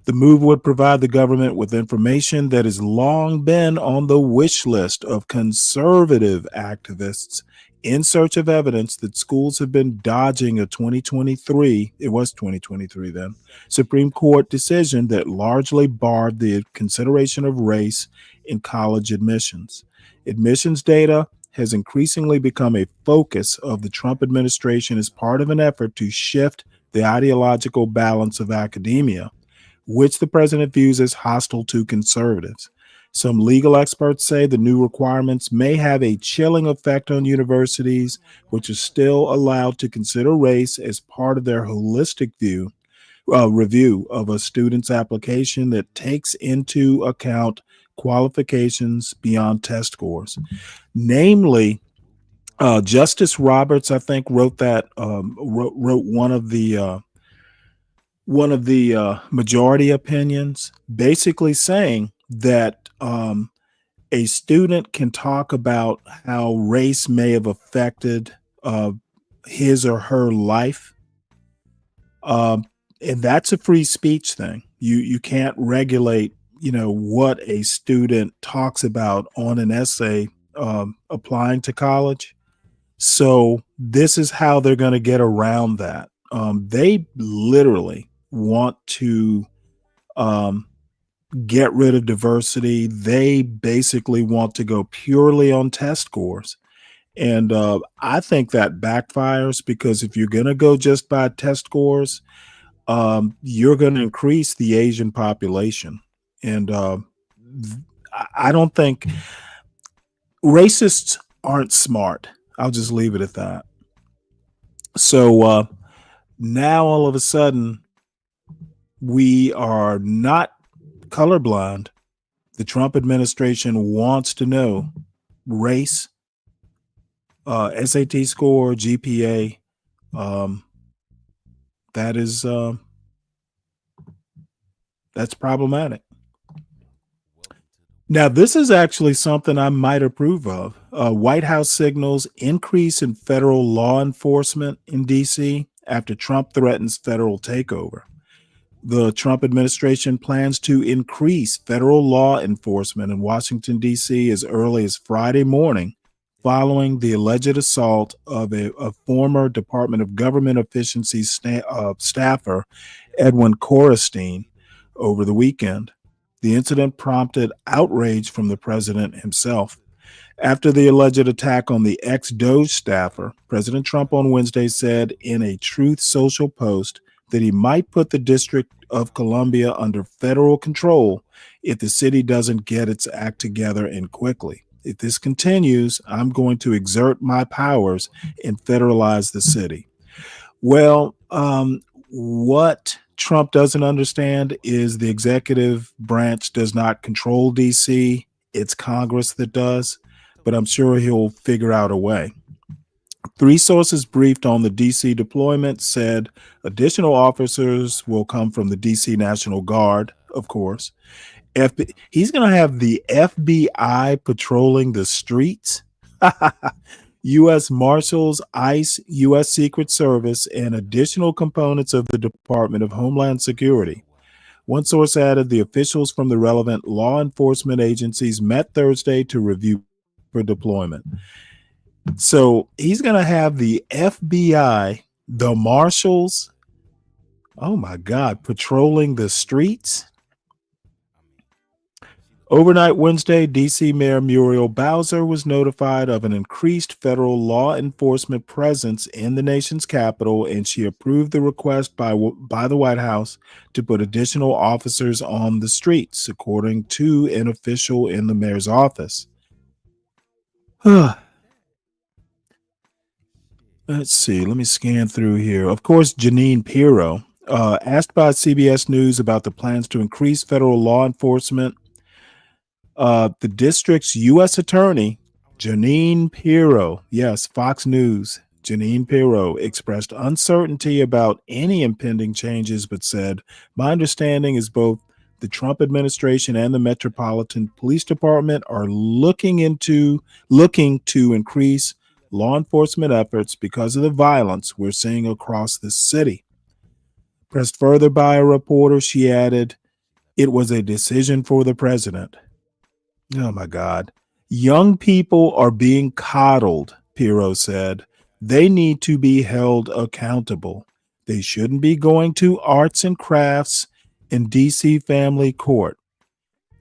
The move would provide the government with information that has long been on the wish list of conservative activists in search of evidence that schools have been dodging a 2023, it was 2023 then, Supreme Court decision that largely barred the consideration of race in college admissions. Admissions data has increasingly become a focus of the Trump administration as part of an effort to shift the ideological balance of academia, which the president views as hostile to conservatives. Some legal experts say the new requirements may have a chilling effect on universities, which are still allowed to consider race as part of their holistic review of a student's application that takes into account qualifications beyond test scores. Namely, Justice Roberts, I think, wrote one of the majority opinions, basically saying that a student can talk about how race may have affected his or her life, and that's a free speech thing. You can't regulate, what a student talks about on an essay applying to college. So this is how they're going to get around that. They literally want to get rid of diversity. They basically want to go purely on test scores. And I think that backfires, because if you're going to go just by test scores, you're going to increase the Asian population. And I don't think racists aren't smart. I'll just leave it at that. So now all of a sudden, we are not colorblind. The Trump administration wants to know race, SAT score, GPA. That's problematic. Now, this is actually something I might approve of. White House signals increase in federal law enforcement in D.C. after Trump threatens federal takeover. The Trump administration plans to increase federal law enforcement in Washington, D.C. as early as Friday morning, following the alleged assault of a former Department of Government Efficiency staffer, Edwin Korestein, over the weekend. The incident prompted outrage from the president himself. After the alleged attack on the ex-Doge staffer, President Trump on Wednesday said in a Truth Social post that he might put the District of Columbia under federal control if the city doesn't get its act together and quickly. If this continues, I'm going to exert my powers and federalize the city. Well, what Trump doesn't understand is the executive branch does not control DC. It's Congress that does, but I'm sure he'll figure out a way. 3 sources briefed on the DC deployment said additional officers will come from the DC National Guard, of course. He's going to have the FBI patrolling the streets, U.S. Marshals, ICE, U.S. Secret Service, and additional components of the Department of Homeland Security. One source added the officials from the relevant law enforcement agencies met Thursday to review for deployment. So he's going to have the FBI, the marshals, oh my God, patrolling the streets. Overnight Wednesday, D.C. Mayor Muriel Bowser was notified of an increased federal law enforcement presence in the nation's capital, and she approved the request by the White House to put additional officers on the streets, according to an official in the mayor's office. Let's see. Let me scan through here. Of course, Janine Pirro, asked by CBS News about the plans to increase federal law enforcement, the district's U.S. attorney, Janine Pirro, yes, Fox News, Janine Pirro expressed uncertainty about any impending changes, but said, "My understanding is both the Trump administration and the Metropolitan Police Department are looking to increase law enforcement efforts because of the violence we're seeing across the city." Pressed further by a reporter, she added, "It was a decision for the president." Oh my God. Young people are being coddled, Pirro said. They need to be held accountable. They shouldn't be going to arts and crafts in D.C. family court.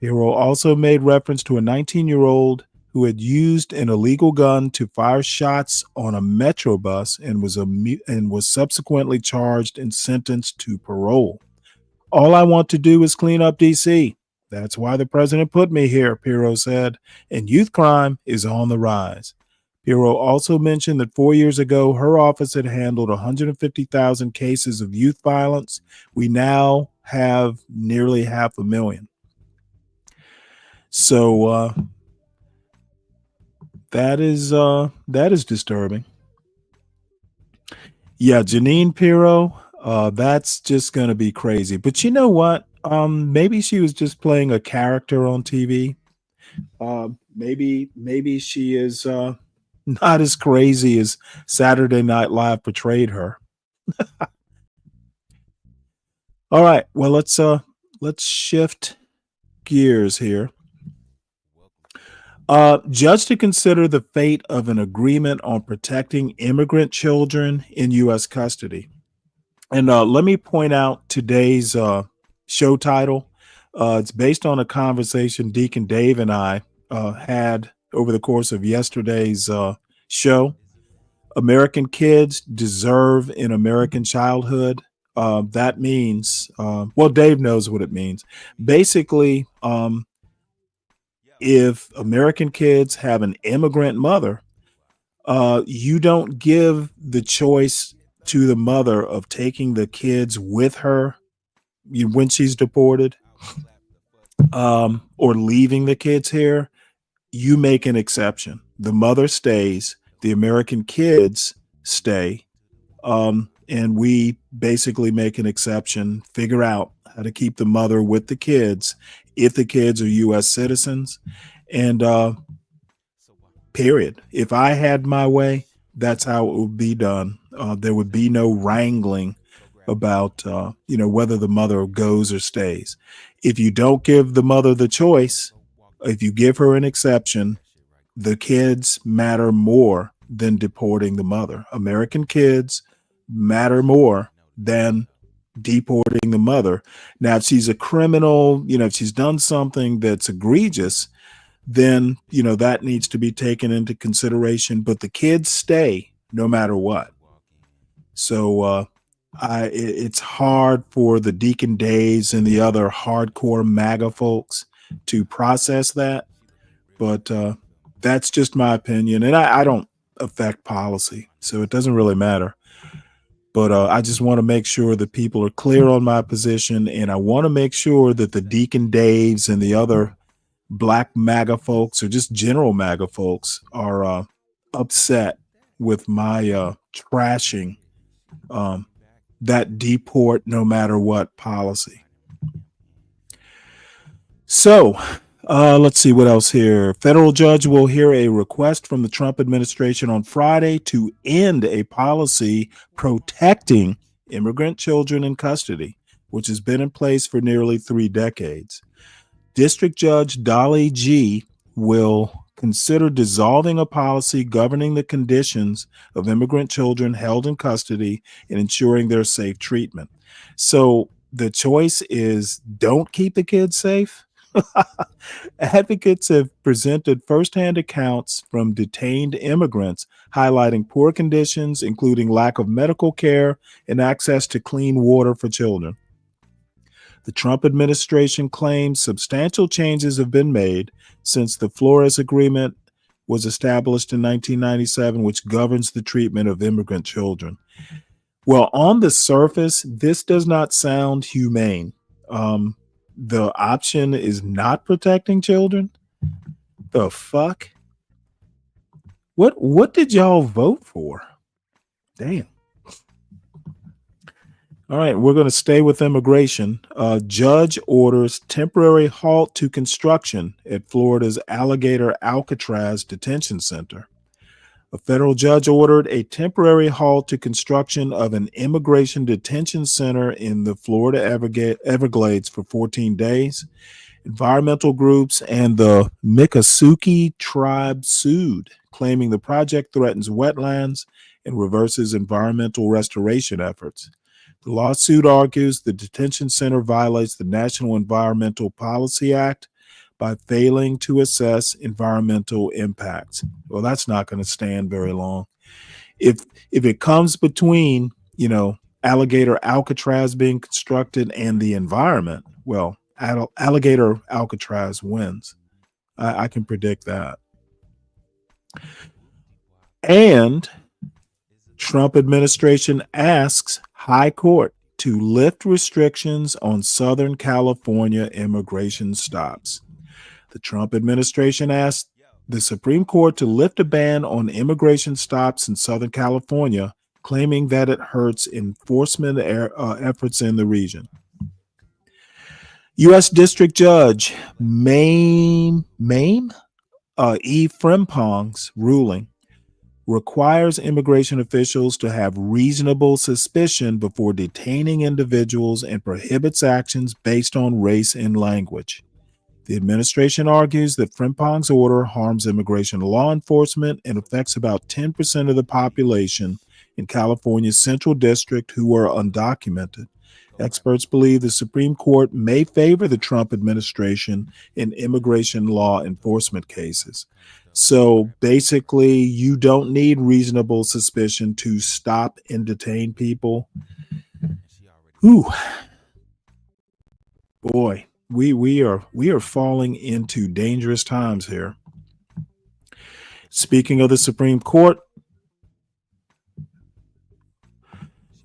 Pirro also made reference to a 19-year-old who had used an illegal gun to fire shots on a Metro bus and was subsequently charged and sentenced to parole. "All I want to do is clean up D.C. That's why the president put me here," Pirro said, "and youth crime is on the rise." Pirro also mentioned that 4 years ago, her office had handled 150,000 cases of youth violence. We now have nearly 500,000. So that is disturbing. Yeah, Janine Pirro, that's just going to be crazy. But you know what? Maybe she was just playing a character on TV. Maybe she is not as crazy as Saturday Night Live portrayed her. All right, well let's shift gears here. Judge to consider the fate of an agreement on protecting immigrant children in U.S. custody. And let me point out today's show title. It's based on a conversation Deacon Dave and I had over the course of yesterday's show. American kids deserve an American childhood. That means, well, Dave knows what it means. Basically, if American kids have an immigrant mother, you don't give the choice to the mother of taking the kids with her when she's deported, or leaving the kids here. You make an exception. The mother stays, the American kids stay, and we basically make an exception, figure out how to keep the mother with the kids if the kids are U.S. citizens, and period. If I had my way, that's how it would be done. There would be no wrangling about whether the mother goes or stays. If you don't give the mother the choice, if you give her an exception, the kids matter more than deporting the mother. American kids matter more than deporting the mother. Now, if she's a criminal, if she's done something that's egregious, then, that needs to be taken into consideration. But the kids stay no matter what. So it's hard for the Deacon Days and the other hardcore MAGA folks to process that. But that's just my opinion. And I don't affect policy, so it doesn't really matter. But I just want to make sure that people are clear on my position. And I want to make sure that the Deacon Daves and the other Black MAGA folks, or just general MAGA folks, are upset with my trashing that deport no matter what policy. So let's see what else here. Federal judge will hear a request from the Trump administration on Friday to end a policy protecting immigrant children in custody, which has been in place for nearly 3 decades. District Judge Dolly G will consider dissolving a policy governing the conditions of immigrant children held in custody and ensuring their safe treatment. So the choice is don't keep the kids safe. Advocates have presented firsthand accounts from detained immigrants highlighting poor conditions, including lack of medical care and access to clean water for children. The Trump administration claims substantial changes have been made since the Flores Agreement was established in 1997, which governs the treatment of immigrant children. Well, on the surface, this does not sound humane. The option is not protecting children. The fuck? What did y'all vote for? Damn. All right, we're going to stay with immigration. Judge orders temporary halt to construction at Florida's Alligator Alcatraz Detention Center. A federal judge ordered a temporary halt to construction of an immigration detention center in the Florida Everglades for 14 days. Environmental groups and the Miccosukee tribe sued, claiming the project threatens wetlands and reverses environmental restoration efforts. The lawsuit argues the detention center violates the National Environmental Policy Act by failing to assess environmental impacts. Well, that's not going to stand very long. If it comes between, Alligator Alcatraz being constructed and the environment, well, Alligator Alcatraz wins. I can predict that. And Trump administration asks High Court to lift restrictions on Southern California immigration stops. The Trump administration asked the Supreme Court to lift a ban on immigration stops in Southern California, claiming that it hurts enforcement efforts in the region. U.S. District Judge E. Frimpong's ruling requires immigration officials to have reasonable suspicion before detaining individuals and prohibits actions based on race and language. The administration argues that Frimpong's order harms immigration law enforcement and affects about 10% of the population in California's Central District who are undocumented. Experts believe the Supreme Court may favor the Trump administration in immigration law enforcement cases. So basically, you don't need reasonable suspicion to stop and detain people. Ooh, boy, we are falling into dangerous times here. Speaking of the Supreme Court,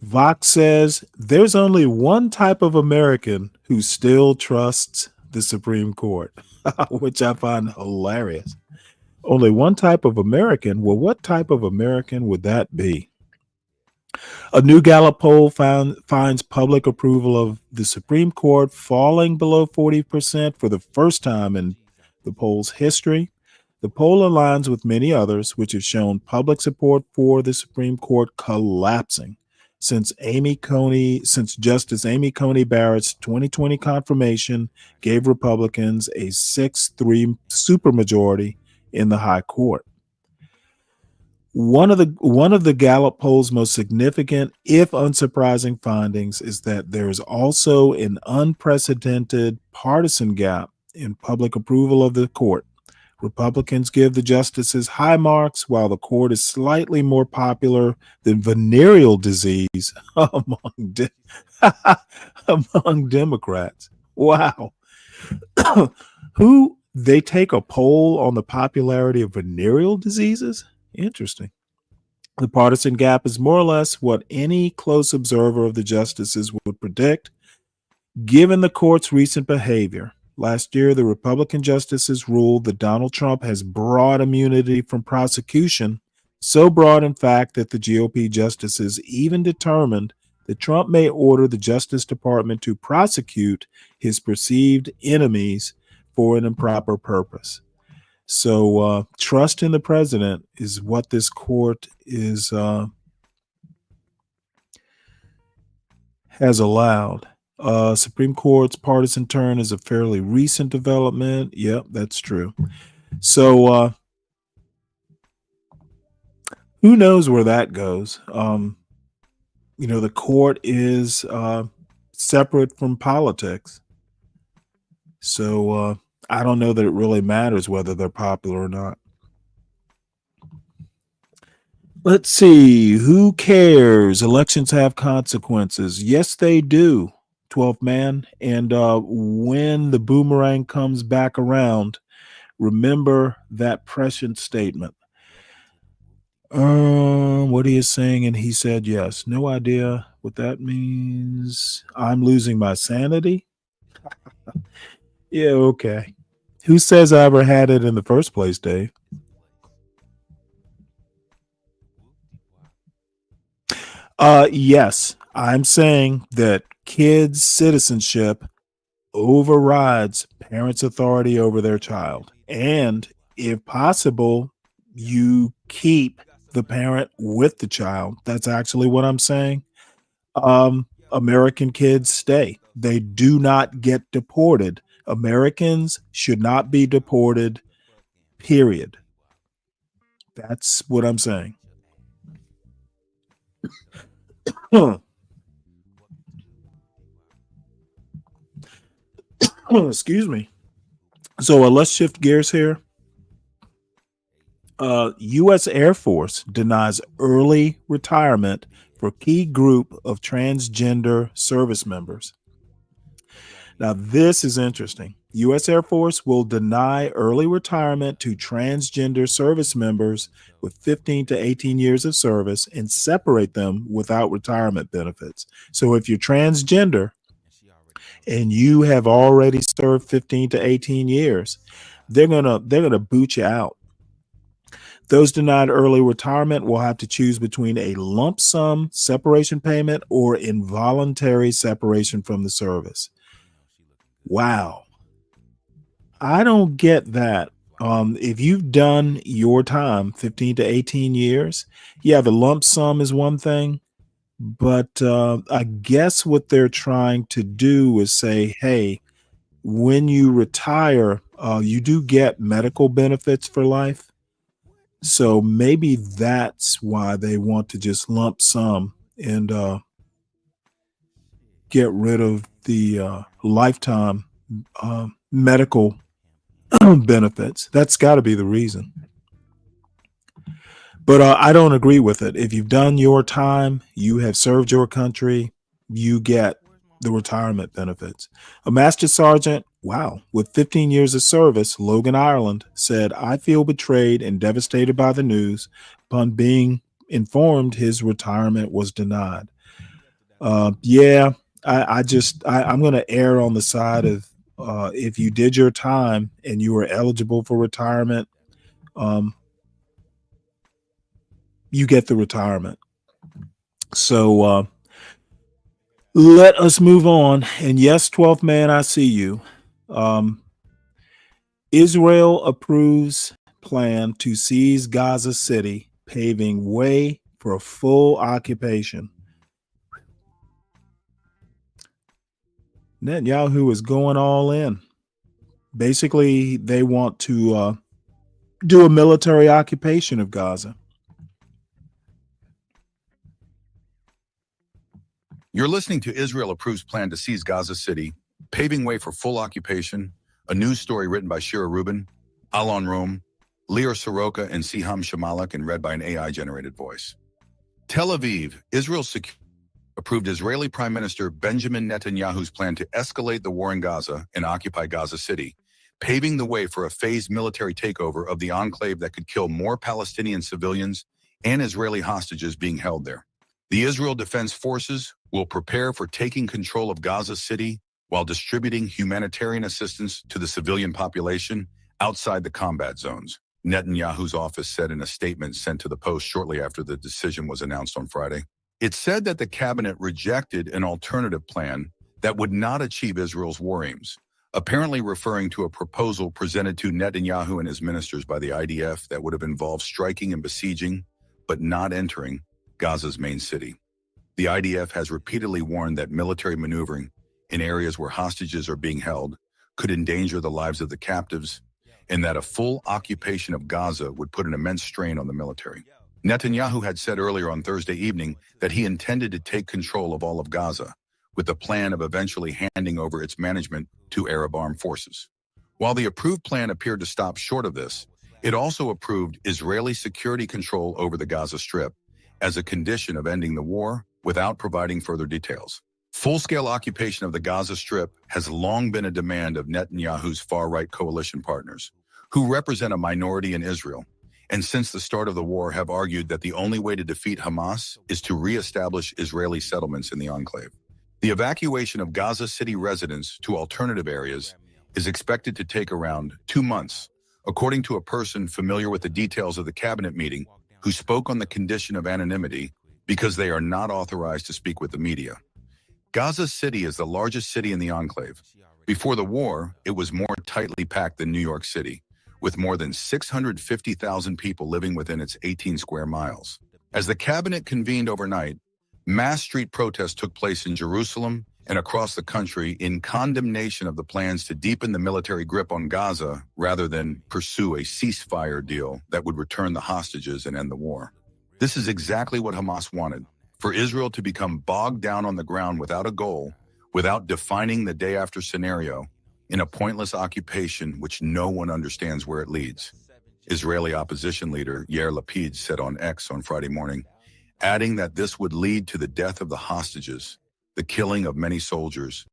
Vox says there's only one type of American who still trusts the Supreme Court, which I find hilarious. Only one type of American? Well, what type of American would that be? A new Gallup poll finds public approval of the Supreme Court falling below 40% for the first time in the poll's history. The poll aligns with many others, which have shown public support for the Supreme Court collapsing since Justice Amy Coney Barrett's 2020 confirmation gave Republicans a 6-3 supermajority in the High Court. One of the Gallup poll's most significant, if unsurprising, findings is that there is also an unprecedented partisan gap in public approval of the court. Republicans give the justices high marks, while the court is slightly more popular than venereal disease among Democrats. Wow. They take a poll on the popularity of venereal diseases? Interesting. The partisan gap is more or less what any close observer of the justices would predict, given the court's recent behavior. Last year, the Republican justices ruled that Donald Trump has broad immunity from prosecution, so broad, in fact, that the GOP justices even determined that Trump may order the Justice Department to prosecute his perceived enemies for an improper purpose. So trust in the president is what this court has allowed. Supreme Court's partisan turn is a fairly recent development. Yep, that's true. So who knows where that goes? The court is separate from politics. So I don't know that it really matters whether they're popular or not. Let's see. Who cares? Elections have consequences. Yes, they do, 12th man. And when the boomerang comes back around, remember that prescient statement. What he is saying, and he said yes. No idea what that means. I'm losing my sanity. Yeah, okay. Who says I ever had it in the first place, Dave? Yes, I'm saying that kids' citizenship overrides parents' authority over their child. And if possible, you keep the parent with the child. That's actually what I'm saying. American kids stay. They do not get deported. Americans should not be deported, period. That's what I'm saying. Excuse me. So let's shift gears here. U.S. Air Force denies early retirement for key group of transgender service members. Now, this is interesting. U.S. Air Force will deny early retirement to transgender service members with 15 to 18 years of service and separate them without retirement benefits. So if you're transgender and you have already served 15 to 18 years, they're gonna boot you out. Those denied early retirement will have to choose between a lump sum separation payment or involuntary separation from the service. Wow. I don't get that. If you've done your time, 15 to 18 years, yeah, the lump sum is one thing, but I guess what they're trying to do is say, hey, when you retire, you do get medical benefits for life. So maybe that's why they want to just lump sum and get rid of the lifetime medical benefits. That's got to be the reason. But I don't agree with it. If you've done your time, you have served your country, you get the retirement benefits. A master sergeant, wow, with 15 years of service, Logan, Ireland, said, I feel betrayed and devastated by the news. Upon being informed his retirement was denied. I'm going to err on the side of if you did your time and you were eligible for retirement, you get the retirement. So let us move on. And yes, 12th man, I see you. Israel approves plan to seize Gaza City, paving way for a full occupation. Netanyahu is going all in. Basically, they want to do a military occupation of Gaza. You're listening to Israel approves plan to seize Gaza City, paving way for full occupation, a news story written by Shira Rubin, Alon Rome, Lear Soroka, and Siham Shamalek, and read by an AI-generated voice. Tel Aviv, Israel's approved Israeli Prime Minister Benjamin Netanyahu's plan to escalate the war in Gaza and occupy Gaza City, paving the way for a phased military takeover of the enclave that could kill more Palestinian civilians and Israeli hostages being held there. The Israel Defense Forces will prepare for taking control of Gaza City while distributing humanitarian assistance to the civilian population outside the combat zones, Netanyahu's office said in a statement sent to the Post shortly after the decision was announced on Friday. It said that the cabinet rejected an alternative plan that would not achieve Israel's war aims, apparently referring to a proposal presented to Netanyahu and his ministers by the IDF that would have involved striking and besieging, but not entering Gaza's main city. The IDF has repeatedly warned that military maneuvering in areas where hostages are being held could endanger the lives of the captives, and that a full occupation of Gaza would put an immense strain on the military. Netanyahu had said earlier on Thursday evening that he intended to take control of all of Gaza, with the plan of eventually handing over its management to Arab armed forces. While the approved plan appeared to stop short of this, it also approved Israeli security control over the Gaza Strip as a condition of ending the war without providing further details. Full-scale occupation of the Gaza Strip has long been a demand of Netanyahu's far-right coalition partners, who represent a minority in Israel, and since the start of the war have argued that the only way to defeat Hamas is to re-establish Israeli settlements in the enclave. The evacuation of Gaza City residents to alternative areas is expected to take around 2 months, according to a person familiar with the details of the cabinet meeting who spoke on the condition of anonymity because they are not authorized to speak with the media. Gaza City is the largest city in the enclave. Before the war, it was more tightly packed than New York City, with more than 650,000 people living within its 18 square miles. As the cabinet convened overnight, mass street protests took place in Jerusalem and across the country in condemnation of the plans to deepen the military grip on Gaza rather than pursue a ceasefire deal that would return the hostages and end the war. This is exactly what Hamas wanted, for Israel to become bogged down on the ground without a goal, without defining the day-after scenario, in a pointless occupation which no one understands where it leads. Israeli opposition leader Yair Lapid said on X on Friday morning, adding that this would lead to the death of the hostages, the killing of many soldiers,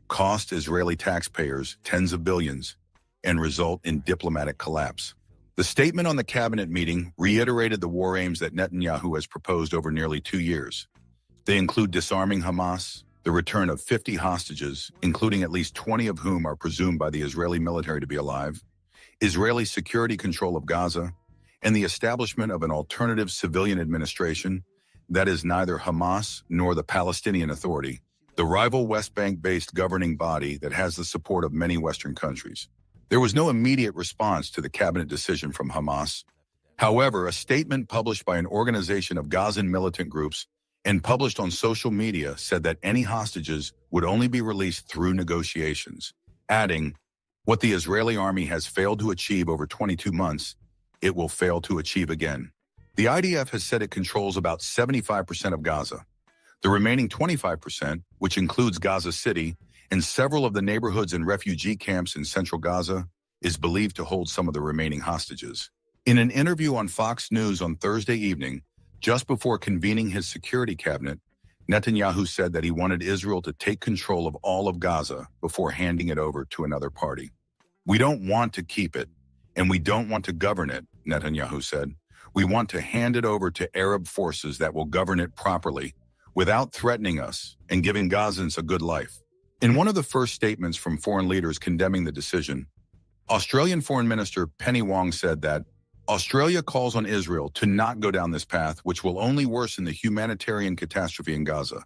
cost Israeli taxpayers tens of billions, and result in diplomatic collapse. The statement on the cabinet meeting reiterated the war aims that Netanyahu has proposed over nearly 2 years. They include disarming Hamas, the return of 50 hostages, including at least 20 of whom are presumed by the Israeli military to be alive, Israeli security control of Gaza, and the establishment of an alternative civilian administration that is neither Hamas nor the Palestinian Authority, the rival West Bank-based governing body that has the support of many Western countries. There was no immediate response to the cabinet decision from Hamas. However, a statement published by an organization of Gazan militant groups and published on social media said that any hostages would only be released through negotiations, adding, "What the Israeli army has failed to achieve over 22 months, it will fail to achieve again." The IDF has said it controls about 75% of Gaza. The remaining 25%, which includes Gaza City and several of the neighborhoods and refugee camps in central Gaza, is believed to hold some of the remaining hostages. In an interview on Fox News on Thursday evening, just before convening his security cabinet, Netanyahu said that he wanted Israel to take control of all of Gaza before handing it over to another party. "We don't want to keep it, and we don't want to govern it," Netanyahu said. "We want to hand it over to Arab forces that will govern it properly, without threatening us and giving Gazans a good life." In one of the first statements from foreign leaders condemning the decision, Australian Foreign Minister Penny Wong said that Australia calls on Israel to not go down this path, which will only worsen the humanitarian catastrophe in Gaza.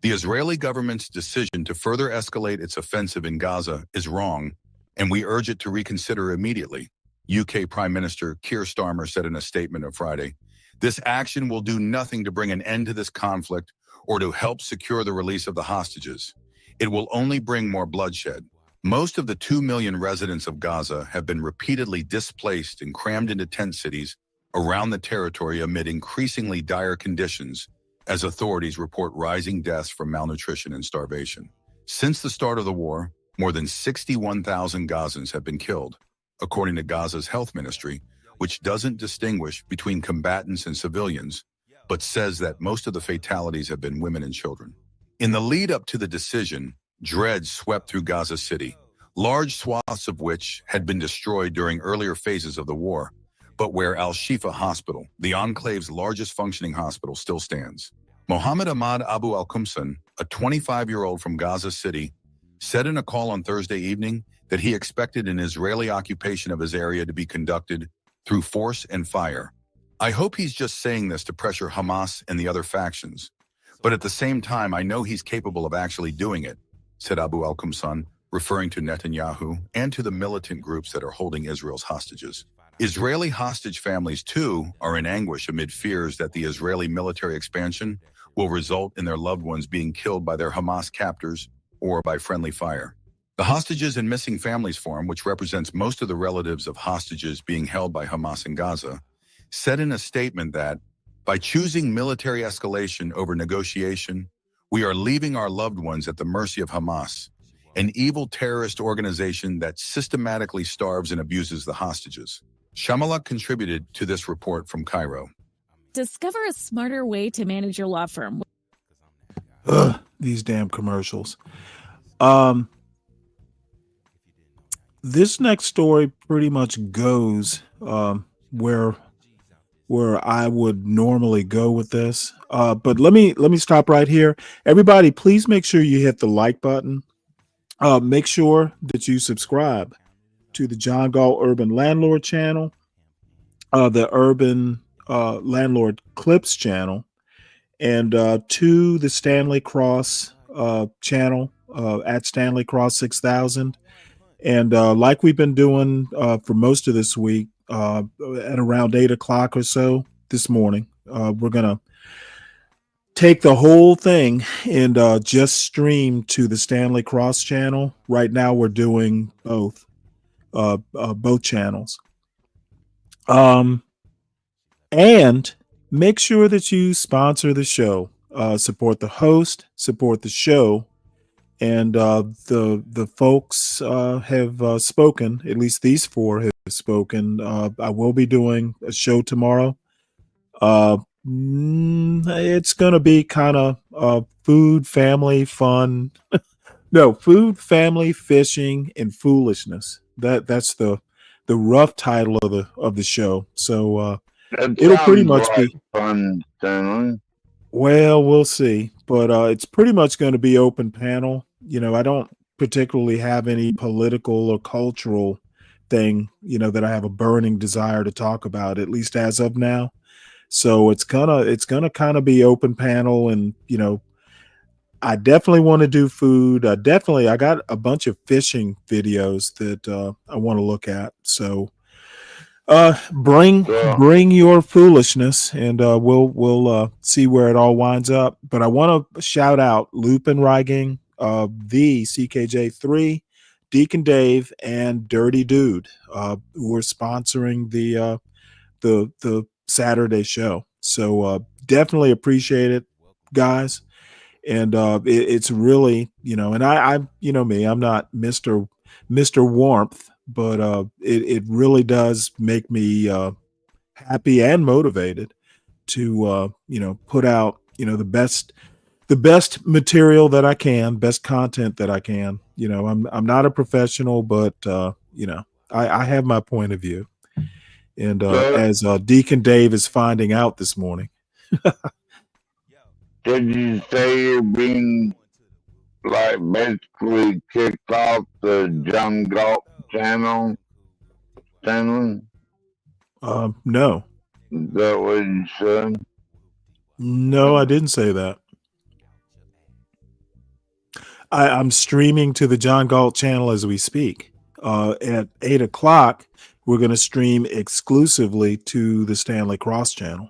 The Israeli government's decision to further escalate its offensive in Gaza is wrong, and we urge it to reconsider immediately, UK Prime Minister Keir Starmer said in a statement on Friday. "This action will do nothing to bring an end to this conflict or to help secure the release of the hostages. It will only bring more bloodshed." Most of the 2 million residents of Gaza have been repeatedly displaced and crammed into tent cities around the territory amid increasingly dire conditions, as authorities report rising deaths from malnutrition and starvation. Since the start of the war, more than 61,000 Gazans have been killed, according to Gaza's health ministry, which doesn't distinguish between combatants and civilians, but says that most of the fatalities have been women and children. In the lead up to the decision, dread swept through Gaza City, large swaths of which had been destroyed during earlier phases of the war, but where Al-Shifa Hospital, the enclave's largest functioning hospital, still stands. Mohammed Ahmad Abu Al-Qumsan, a 25-year-old from Gaza City, said in a call on Thursday evening that he expected an Israeli occupation of his area to be conducted through force and fire. "I hope he's just saying this to pressure Hamas and the other factions, but at the same time, I know he's capable of actually doing it," said Abu Al-Qumsan, referring to Netanyahu and to the militant groups that are holding Israel's hostages. Israeli hostage families, too, are in anguish amid fears that the Israeli military expansion will result in their loved ones being killed by their Hamas captors or by friendly fire. The Hostages and Missing Families Forum, which represents most of the relatives of hostages being held by Hamas in Gaza, said in a statement that By choosing military escalation over negotiation, we are leaving our loved ones at the mercy of Hamas, an evil terrorist organization that systematically starves and abuses the hostages. Shamala contributed to this report from Cairo. Discover a smarter way to manage your law firm. Ugh, these damn commercials. This next story pretty much goes where I would normally go with this. But let me stop right here. Everybody, please make sure you hit the like button. Make sure that you subscribe to the John Gall Urban Landlord channel, the Urban Landlord Clips channel, and to the Stanley Cross channel at Stanley Cross 6000. And like we've been doing for most of this week, at around 8 o'clock or so this morning, we're going to take the whole thing and just stream to the Stanley Cross channel. Right now we're doing both channels. And make sure that you sponsor the show, support the host, support the show. And the folks have spoken, at least these four have spoken. I will be doing a show tomorrow. It's going to be kind of food, family, fun. No, food, family, fishing, and foolishness. That's the rough title of the show. So it'll pretty much be fun, Stanley. Well, we'll see, but it's pretty much going to be open panel. You know, I don't particularly have any political or cultural thing, you know, that I have a burning desire to talk about, at least as of now. So it's gonna kind of be open panel, and you know, I definitely want to do food. I got a bunch of fishing videos that I want to look at. So bring your foolishness, and we'll see where it all winds up. But I want to shout out Lupin Reigang, the CKJ3, Deacon Dave, and Dirty Dude, who are sponsoring the Saturday show. So definitely appreciate it, guys. And it's really, you know, and I you know me, I'm not Mr. Warmth, but it really does make me happy and motivated to you know, put out, you know, the best material that I can, best content that I can. You know, I'm not a professional, but you know, I have my point of view. And as Deacon Dave is finding out this morning. Did you say you're being like basically kicked off the John Galt channel, Stanley? No. Is that what you said? No, I didn't say that. I'm streaming to the John Galt channel as we speak. At 8 o'clock, we're going to stream exclusively to the Stanley Cross channel.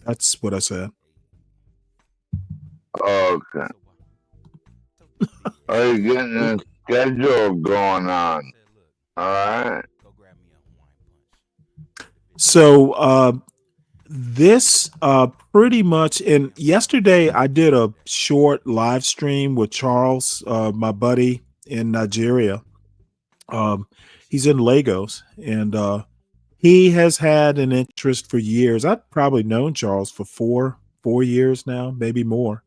That's what I said. Okay. Are you getting a schedule going on? All right. So this pretty much, and yesterday I did a short live stream with Charles, my buddy in Nigeria. He's in Lagos, and he has had an interest for years. I've probably known Charles for four years now, maybe more.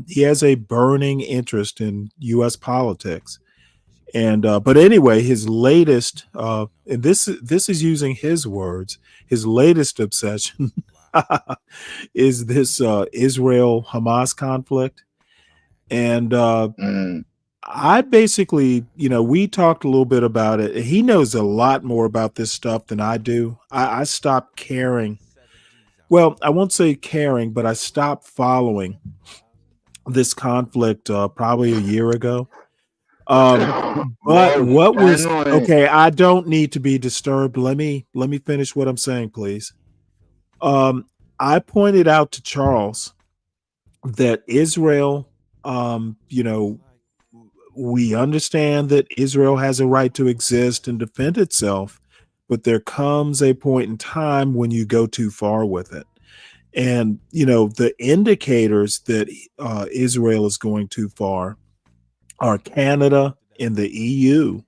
He has a burning interest in U.S. politics. And but anyway, his latest, and this is using his words, his latest obsession is this Israel-Hamas conflict. And I basically, you know, we talked a little bit about it. He knows a lot more about this stuff than I do. I stopped caring. Well, I won't say caring, but I stopped following this conflict probably a year ago. But what was okay? I don't need to be disturbed. Let me finish what I'm saying, please. I pointed out to Charles that Israel, you know, we understand that Israel has a right to exist and defend itself, but there comes a point in time when you go too far with it. And, the indicators that Israel is going too far are Canada and the EU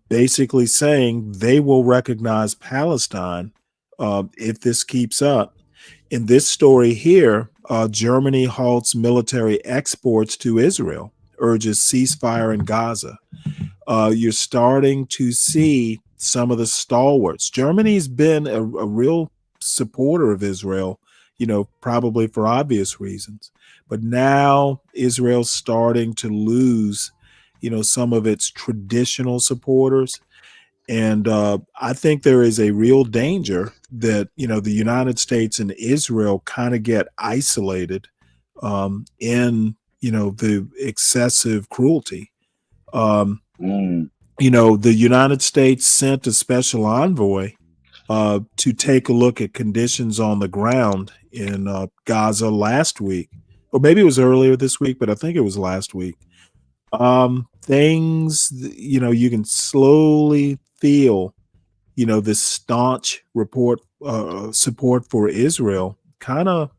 basically saying they will recognize Palestine if this keeps up. In this story here, Germany halts military exports to Israel, urges ceasefire in Gaza. You're starting to see some of the stalwarts. Germany's been a real supporter of Israel, probably for obvious reasons. But now Israel's starting to lose, some of its traditional supporters. And I think there is a real danger that, the United States and Israel kind of get isolated in, the excessive cruelty. The United States sent a special envoy to take a look at conditions on the ground in Gaza last week, or maybe it was earlier this week, but I think it was last week. Things, you can slowly feel, this staunch support for Israel kind of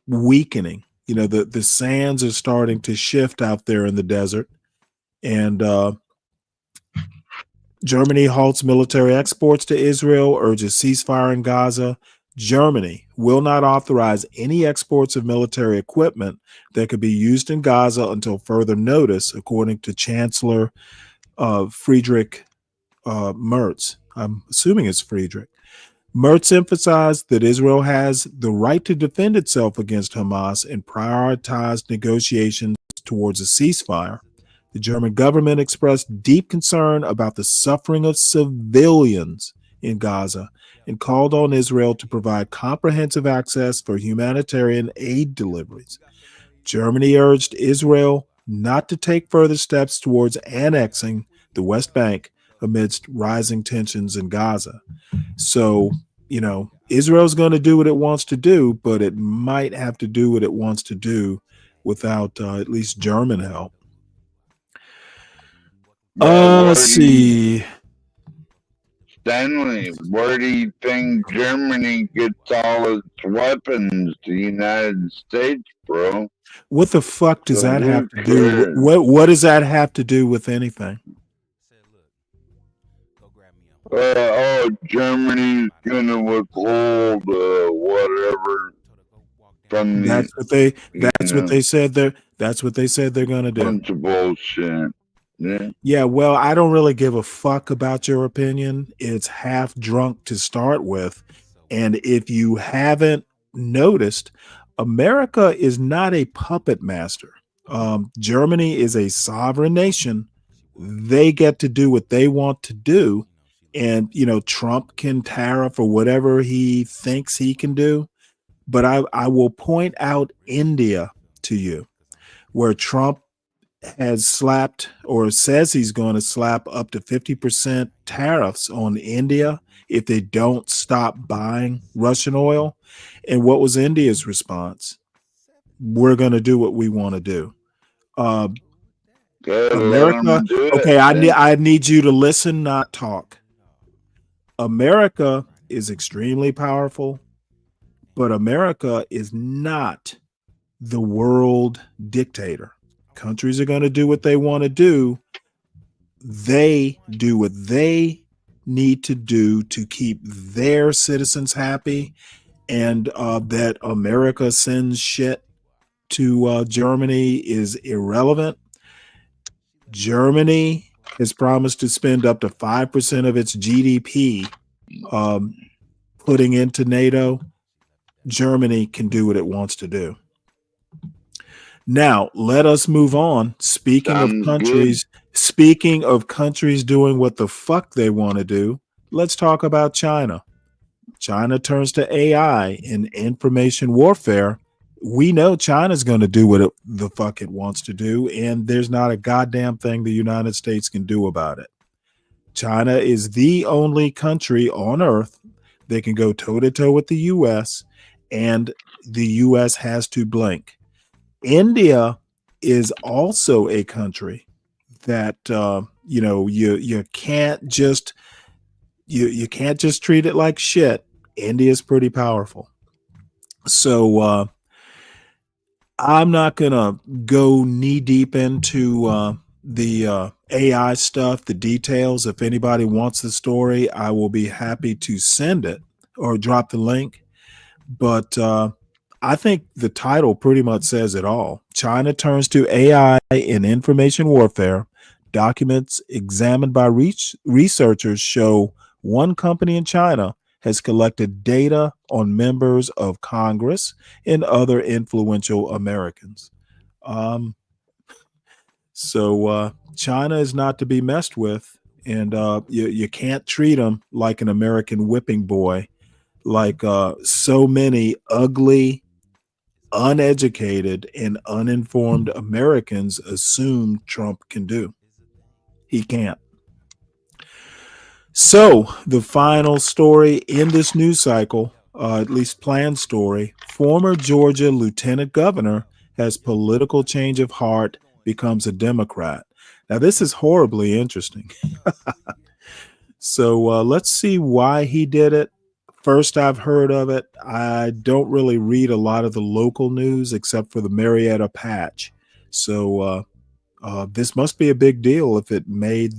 weakening. The sands are starting to shift out there in the desert, and Germany halts military exports to Israel, urges ceasefire in Gaza. Germany will not authorize any exports of military equipment that could be used in Gaza until further notice, according to Chancellor Friedrich Merz. I'm assuming it's Friedrich. Merz emphasized that Israel has the right to defend itself against Hamas and prioritized negotiations towards a ceasefire. The German government expressed deep concern about the suffering of civilians in Gaza and called on Israel to provide comprehensive access for humanitarian aid deliveries. Germany urged Israel not to take further steps towards annexing the West Bank amidst rising tensions in Gaza. So, Israel's going to do what it wants to do, but it might have to do what it wants to do without at least German help. Let's see. Stanley, where do you think Germany gets all its weapons? The United States, bro. What the fuck does that have to do? What does that have to do with anything? Germany's gonna withhold whatever from That's what they said they're gonna do. Bunch of bullshit. Yeah, well, I don't really give a fuck about your opinion. It's half drunk to start with. And if you haven't noticed, America is not a puppet master. Germany is a sovereign nation. They get to do what they want to do. And, Trump can tariff or whatever he thinks he can do. But I will point out India to you, where Trump has slapped or says he's going to slap up to 50% tariffs on India if they don't stop buying Russian oil. And what was India's response? We're going to do what we want to do. America, okay, I need you to listen, not talk. America is extremely powerful, but America is not the world dictator. Countries are going to do what they want to do. They do what they need to do to keep their citizens happy. And that America sends shit to Germany is irrelevant. Germany has promised to spend up to 5% of its GDP putting into NATO. Germany can do what it wants to do. Now, let us move on. Speaking of countries doing what the fuck they want to do, let's talk about China. China turns to AI in information warfare. We know China's going to do what the fuck it wants to do, and there's not a goddamn thing the United States can do about it. China is the only country on earth that can go toe-to-toe with the U.S., and the U.S. has to blink. India is also a country that you can't just treat it like shit India's pretty powerful. So I'm not going to go knee deep into the AI stuff, the details. If anybody wants the story, I will be happy to send it or drop the link. But I think the title pretty much says it all. China turns to AI in information warfare. Documents examined by researchers show one company in China has collected data on members of Congress and other influential Americans. So China is not to be messed with, and you can't treat them like an American whipping boy, like so many ugly, uneducated, and uninformed Americans assume Trump can do. He can't. So the final story in this news cycle, at least planned story, former Georgia lieutenant governor has political change of heart, becomes a Democrat. Now, this is horribly interesting. So let's see why he did it. First I've heard of it. I don't really read a lot of the local news except for the Marietta Patch. So this must be a big deal if it made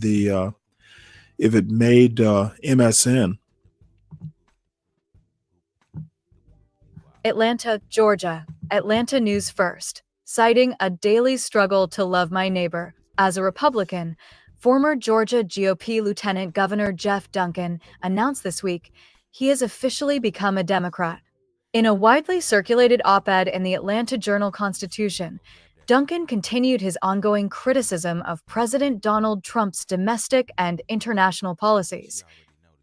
MSN. Atlanta, Georgia. Atlanta News First. Citing a daily struggle to love my neighbor. As a Republican, former Georgia GOP Lieutenant Governor Jeff Duncan announced this week he has officially become a Democrat. In a widely circulated op-ed in the Atlanta Journal-Constitution, Duncan continued his ongoing criticism of President Donald Trump's domestic and international policies,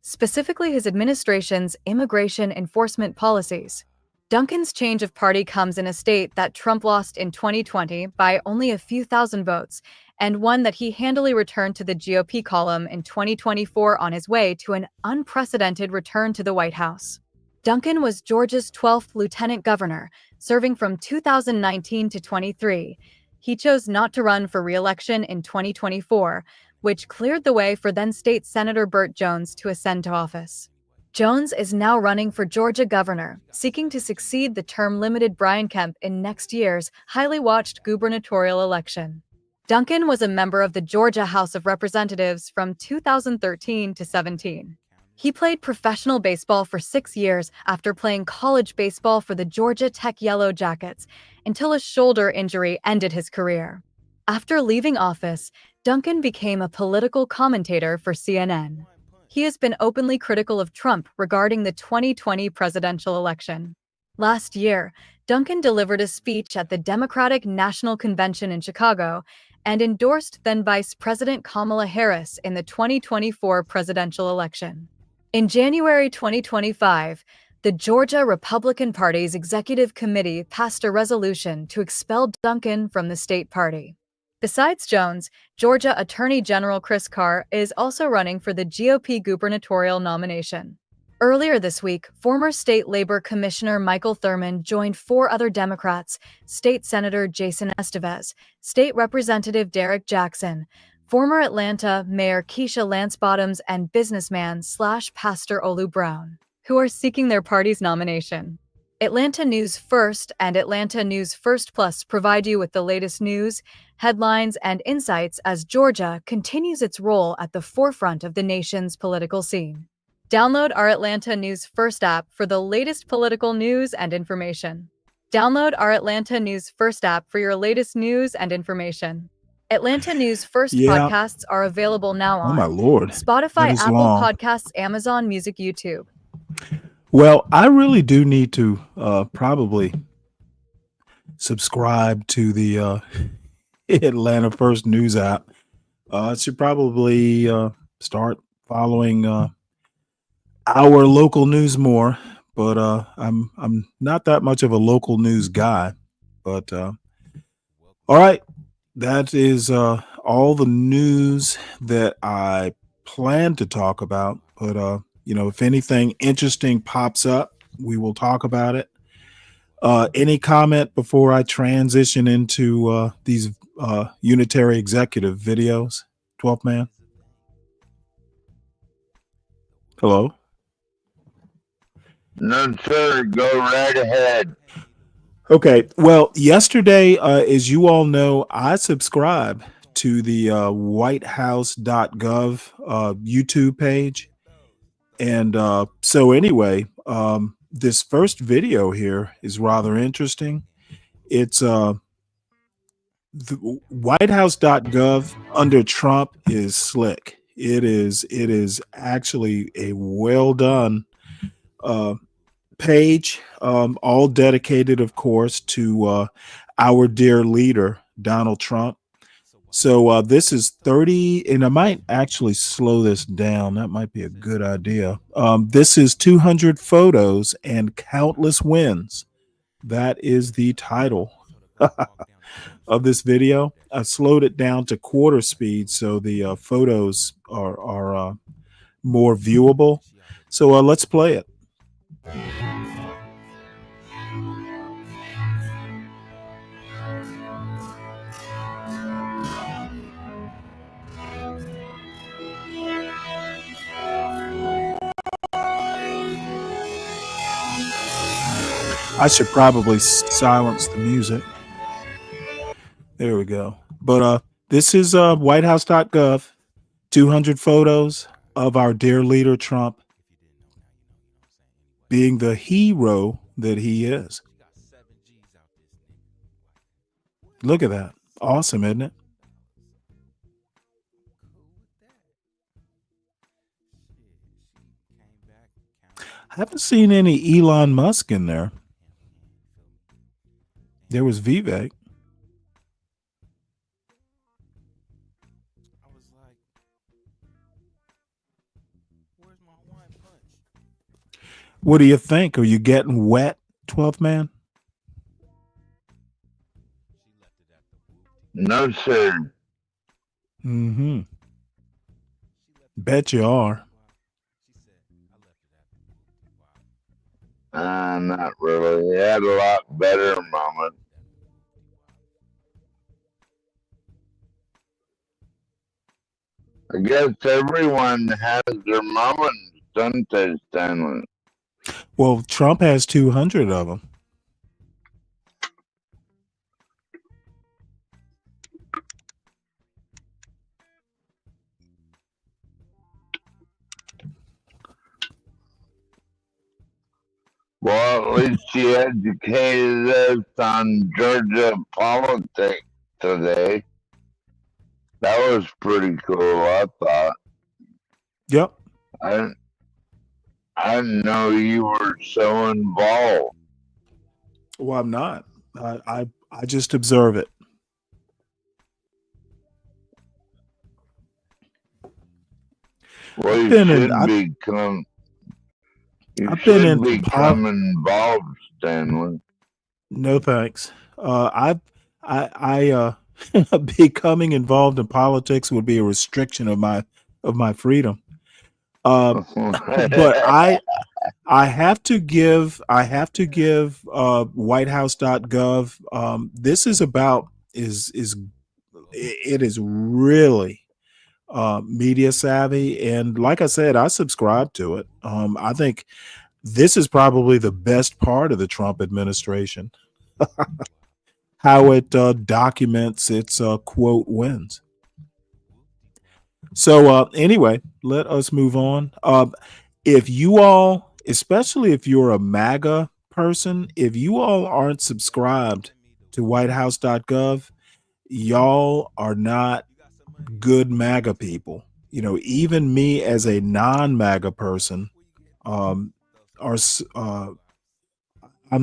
specifically his administration's immigration enforcement policies. Duncan's change of party comes in a state that Trump lost in 2020 by only a few thousand votes, and one that he handily returned to the GOP column in 2024 on his way to an unprecedented return to the White House. Duncan was Georgia's 12th lieutenant governor, serving from 2019 to 23. He chose not to run for re-election in 2024, which cleared the way for then-state Senator Burt Jones to ascend to office. Jones is now running for Georgia governor, seeking to succeed the term-limited Brian Kemp in next year's highly watched gubernatorial election. Duncan was a member of the Georgia House of Representatives from 2013 to 17. He played professional baseball for 6 years after playing college baseball for the Georgia Tech Yellow Jackets until a shoulder injury ended his career. After leaving office, Duncan became a political commentator for CNN. He has been openly critical of Trump regarding the 2020 presidential election. Last year, Duncan delivered a speech at the Democratic National Convention in Chicago and endorsed then Vice President Kamala Harris in the 2024 presidential election. In January 2025, the Georgia Republican Party's executive committee passed a resolution to expel Duncan from the state party. Besides Jones, Georgia Attorney General Chris Carr is also running for the GOP gubernatorial nomination. Earlier this week, former State Labor Commissioner Michael Thurmond joined 4 other Democrats, State Senator Jason Estevez, State Representative Derek Jackson, former Atlanta Mayor Keisha Lance Bottoms, and businessman/Pastor Olu Brown, who are seeking their party's nomination. Atlanta News First and Atlanta News First Plus provide you with the latest news, headlines, and insights as Georgia continues its role at the forefront of the nation's political scene. Download our Atlanta News First app for the latest political news and information. Download our Atlanta News First app for your latest news and information. Atlanta News First podcasts are available now on my Lord. Spotify, Apple long. Podcasts, Amazon Music, YouTube. Well, I really do need to probably subscribe to the Atlanta First News app. I should probably start following our local news more, but I'm not that much of a local news guy. But all right, that is all the news that I plan to talk about. But if anything interesting pops up, we will talk about it. Any comment before I transition into these unitary executive videos? 12th man. Hello. No, sir. Go right ahead. Okay. Well, yesterday, as you all know, I subscribe to the whitehouse.gov YouTube page. And so, anyway, this first video here is rather interesting. It's the whitehouse.gov under Trump is slick. It is actually a well done uh, page, all dedicated, of course, to our dear leader, Donald Trump. So this is 30, and I might actually slow this down. That might be a good idea. This is 200 photos and countless wins. That is the title of this video. I slowed it down to quarter speed so the photos are more viewable. So let's play it. I should probably silence the music. There we go. But this is whitehouse.gov, 200 photos of our dear leader Trump being the hero that he is. Look at that. Awesome, isn't it? I haven't seen any Elon Musk in there. There was Vivek. What do you think? Are you getting wet, 12th man? No, sir. Mm-hmm. Bet you are. Not really. He had a lot better moment. I guess everyone has their moments, don't they, Stanley? Well, Trump has 200 of them. Well, at least she educated us on Georgia politics today. That was pretty cool, I thought. Yep. I didn't know you were so involved. Well, I'm not. I just observe it. Well, I've you been in. should I've, become. You I've been should in. become involved, Stanley. No thanks. Becoming involved in politics would be a restriction of my freedom. But I have to give whitehouse.gov. This is about it is really media savvy, and like I said, I subscribe to it. I think this is probably the best part of the Trump administration. How it documents its quote wins. So anyway, let us move on. If you all, especially if you're a MAGA person, if you all aren't subscribed to whitehouse.gov, y'all are not good MAGA people. You know, even me as a non-MAGA person, I'm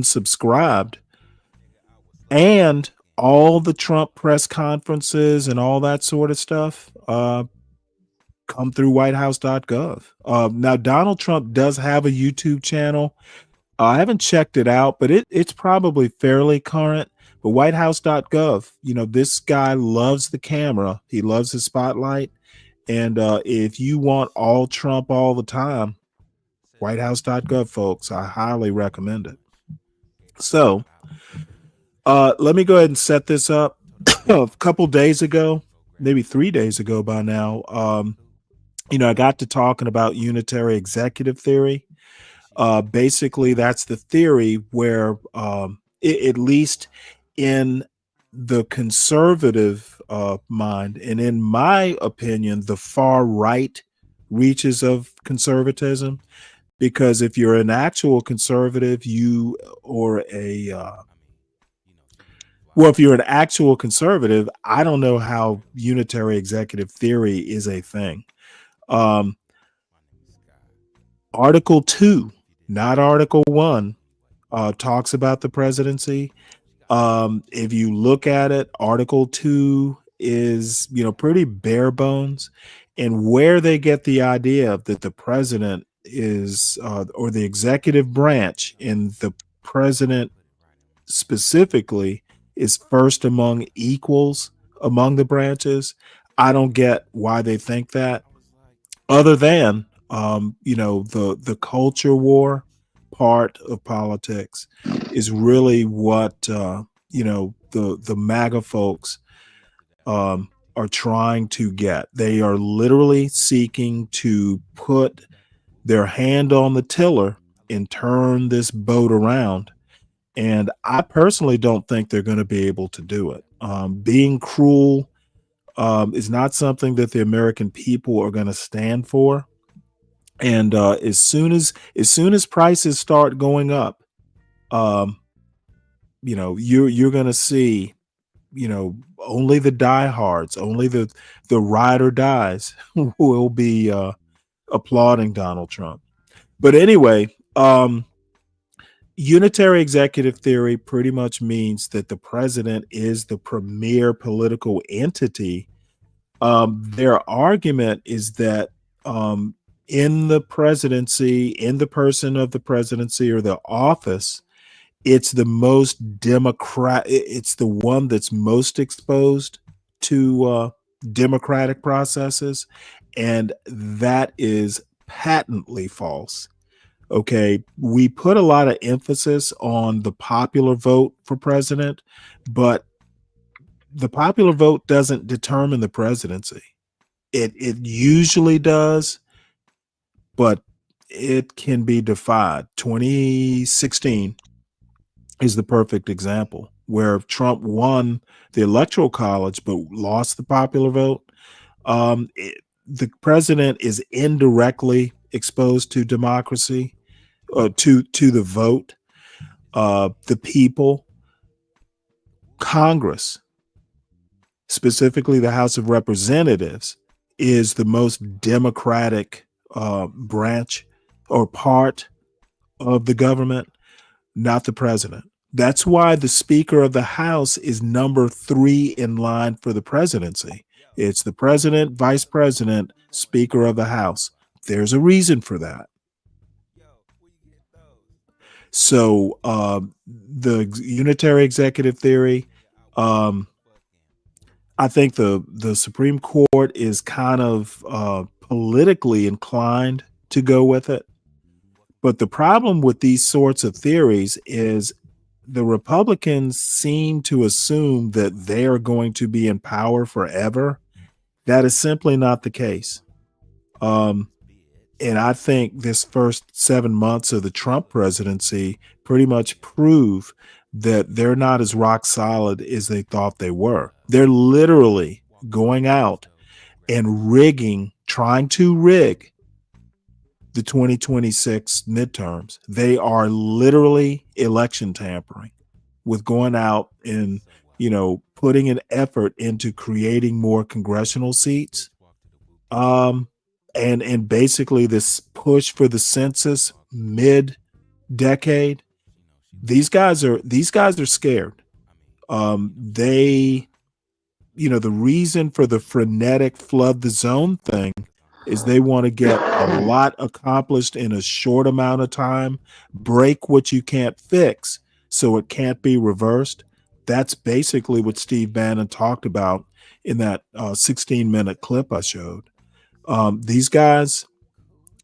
subscribed, and all the Trump press conferences and all that sort of stuff come through whitehouse.gov. Now, Donald Trump does have a YouTube channel. I haven't checked it out, but it's probably fairly current. But whitehouse.gov, you know, this guy loves the camera. He loves the spotlight. And if you want all Trump all the time, whitehouse.gov, folks, I highly recommend it. So let me go ahead and set this up. A couple days ago, maybe 3 days ago by now, you know, I got to talking about unitary executive theory. Basically, that's the theory where, at least in the conservative mind, and in my opinion, the far right reaches of conservatism. Because if you're an actual conservative, if you're an actual conservative, I don't know how unitary executive theory is a thing. Um, Article 2, not Article 1, talks about the presidency. If you look at it, Article 2 is, pretty bare bones. And where they get the idea that the president is, or the executive branch, and the president specifically is first among equals among the branches, I don't get why they think that, other than the culture war part of politics is really what the MAGA folks are trying to get. They are literally seeking to put their hand on the tiller and turn this boat around. And I personally don't think they're going to be able to do it. Being cruel is not something that the American people are going to stand for. And as soon as prices start going up, you're going to see, only the diehards, only the ride or dies will be applauding Donald Trump. But anyway, unitary executive theory pretty much means that the president is the premier political entity. Their argument is that in the presidency, in the person of the presidency or the office, it's the most it's the one that's most exposed to democratic processes. And that is patently false. Okay. We put a lot of emphasis on the popular vote for president, but the popular vote doesn't determine the presidency. It usually does, but it can be defied. 2016 is the perfect example where Trump won the electoral college but lost the popular vote. The president is indirectly exposed to democracy, to the vote. The people, Congress, specifically the House of Representatives, is the most democratic branch or part of the government, not the president. That's why the Speaker of the House is number 3 in line for the presidency. It's the president, vice president, Speaker of the House. There's a reason for that. So the unitary executive theory, I think the Supreme Court is kind of politically inclined to go with it. But the problem with these sorts of theories is the Republicans seem to assume that they are going to be in power forever. That is simply not the case. And I think this first 7 months of the Trump presidency pretty much prove that they're not as rock solid as they thought they were. They're literally going out and trying to rig the 2026 midterms. They are literally election tampering with going out and, putting an effort into creating more congressional seats. And basically this push for the census mid-decade. These guys are scared. The reason for the frenetic flood the zone thing is they want to get a lot accomplished in a short amount of time, break what you can't fix so it can't be reversed. That's basically what Steve Bannon talked about in that 16-minute clip I showed. These guys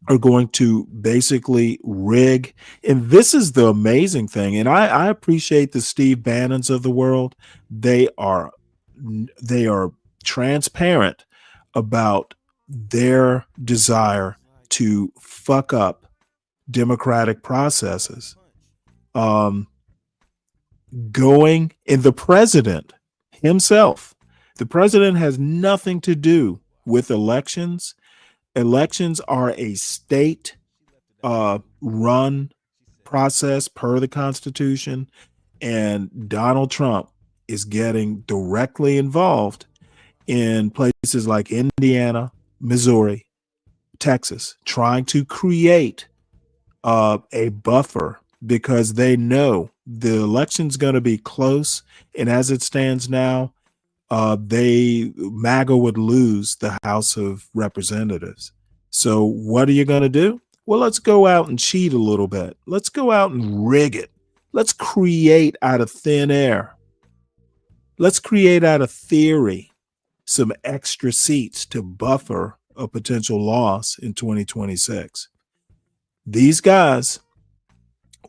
are going to basically rig. And this is the amazing thing. And I appreciate the Steve Bannons of the world. They are transparent about their desire to fuck up democratic processes. Going in the president himself. The president has nothing to do with elections. Elections are a state run process per the Constitution, and Donald Trump is getting directly involved in places like Indiana, Missouri, Texas, trying to create a buffer because they know the election's going to be close, and as it stands now, MAGA would lose the House of Representatives. So what are you going to do? Well, let's go out and cheat a little bit. Let's go out and rig it. Let's create out of thin air. Let's create out of theory some extra seats to buffer a potential loss in 2026. These guys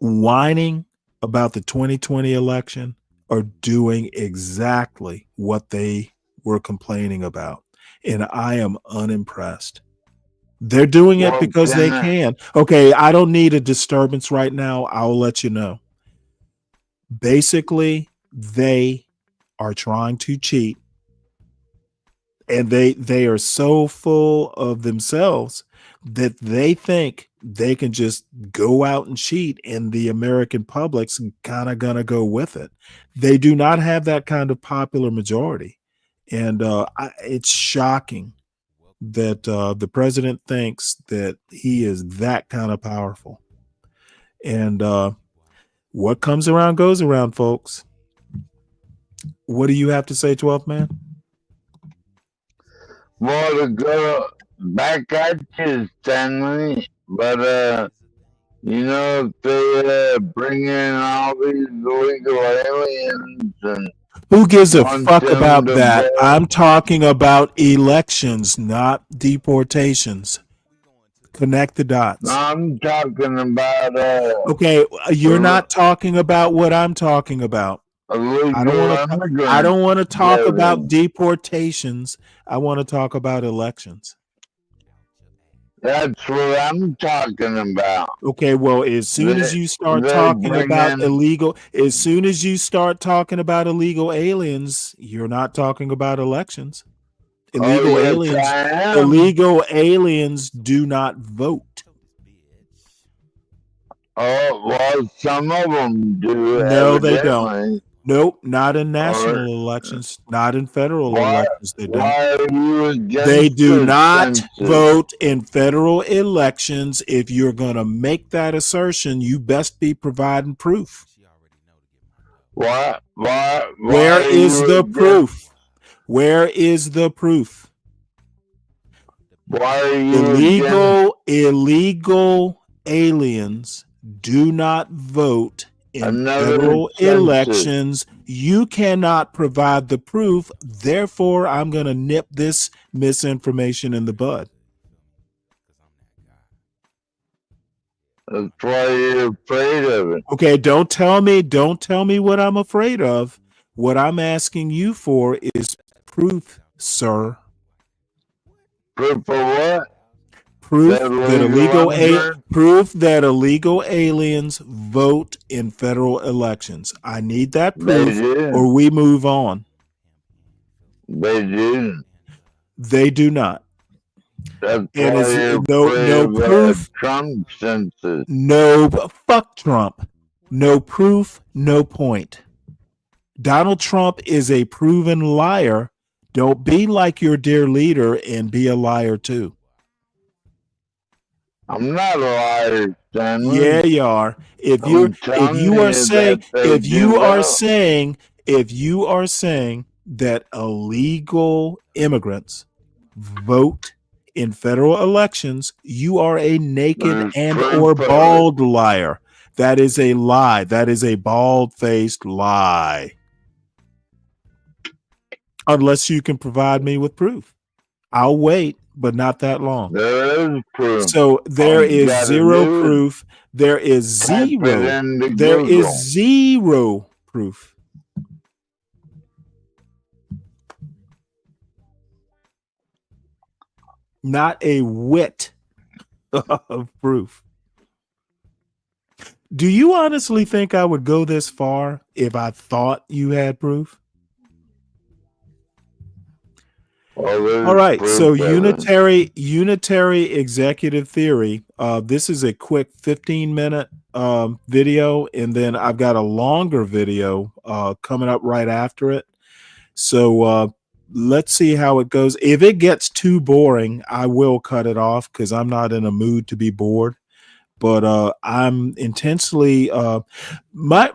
whining about the 2020 election are doing exactly what they were complaining about. And I am unimpressed. They're doing it because they can. Okay, I don't need a disturbance right now. I'll let you know. Basically, they are trying to cheat. And they are so full of themselves that they think they can just go out and cheat, and the American public's kind of gonna go with it. They do not have that kind of popular majority, and it's shocking that the president thinks that he is that kind of powerful. And what comes around goes around, folks. What do you have to say, 12th man? Well, to go back at you, Stanley, but if they bring in all these illegal aliens and who gives a fuck about that? I'm talking about elections, not deportations. Connect the dots. No, I'm talking about okay, you're not talking about what I'm talking about. I don't want to talk about deportations. I want to talk about elections. That's what I'm talking about. Okay, well, as soon as you start talking about illegal aliens, you're not talking about elections. Illegal aliens do not vote. Oh, well, some of them do. No, they don't. Nope, not in national elections, not in federal elections. They don't. They do not vote in federal elections. If you're going to make that assertion, you best be providing proof. Where is the proof? Where is the proof? Why are you illegal aliens do not vote in federal elections. You cannot provide the proof. Therefore, I'm going to nip this misinformation in the bud. That's why you're afraid of it. Okay, don't tell me what I'm afraid of. What I'm asking you for is proof, sir. Proof of what? Proof that illegal aliens vote in federal elections. I need that proof, or we move on. They do. They do not. That's why no proof. Trump census. No, fuck Trump. No proof, no point. Donald Trump is a proven liar. Don't be like your dear leader and be a liar too. I'm not a liar, Stanley. Yeah, you are. If you are saying that illegal immigrants vote in federal elections, you are a naked and or bald liar. That is a lie. That is a bald-faced lie. Unless you can provide me with proof. I'll wait, but not that long. There is proof. So there is zero proof. There is zero proof. Not a whit of proof. Do you honestly think I would go this far if I thought you had proof? All right, so unitary executive theory. This is a quick 15-minute video, and then I've got a longer video coming up right after it. So let's see how it goes. If it gets too boring, I will cut it off because I'm not in a mood to be bored. But I'm intensely my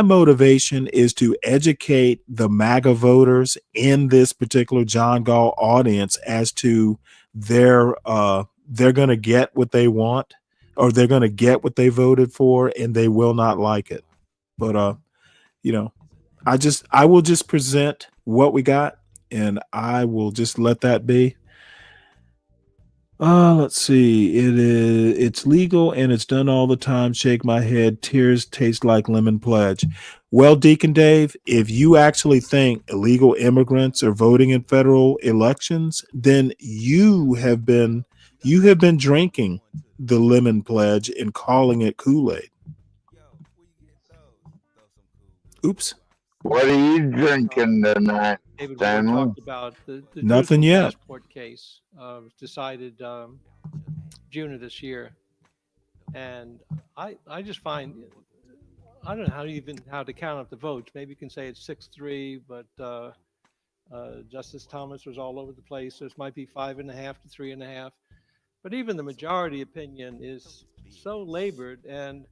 motivation is to educate the MAGA voters in this particular John Gall audience as to they're going to get what they want, or they're going to get what they voted for, and they will not like it. But you know, I will just present what we got, and I will just let that be. Let's see. It's legal and it's done all the time. Shake my head. Tears taste like lemon pledge. Well, Deacon Dave, if you actually think illegal immigrants are voting in federal elections, then you have been drinking the lemon pledge and calling it Kool-Aid. Oops. What are you drinking tonight, David Stanley? Ward talked about the Nothing Jerusalem yet. passport case was decided June of this year, and I just find, I don't know how to count up the votes. Maybe you can say it's 6-3, but Justice Thomas was all over the place. So it might be 5.5 to 3.5, but even the majority opinion is so labored, and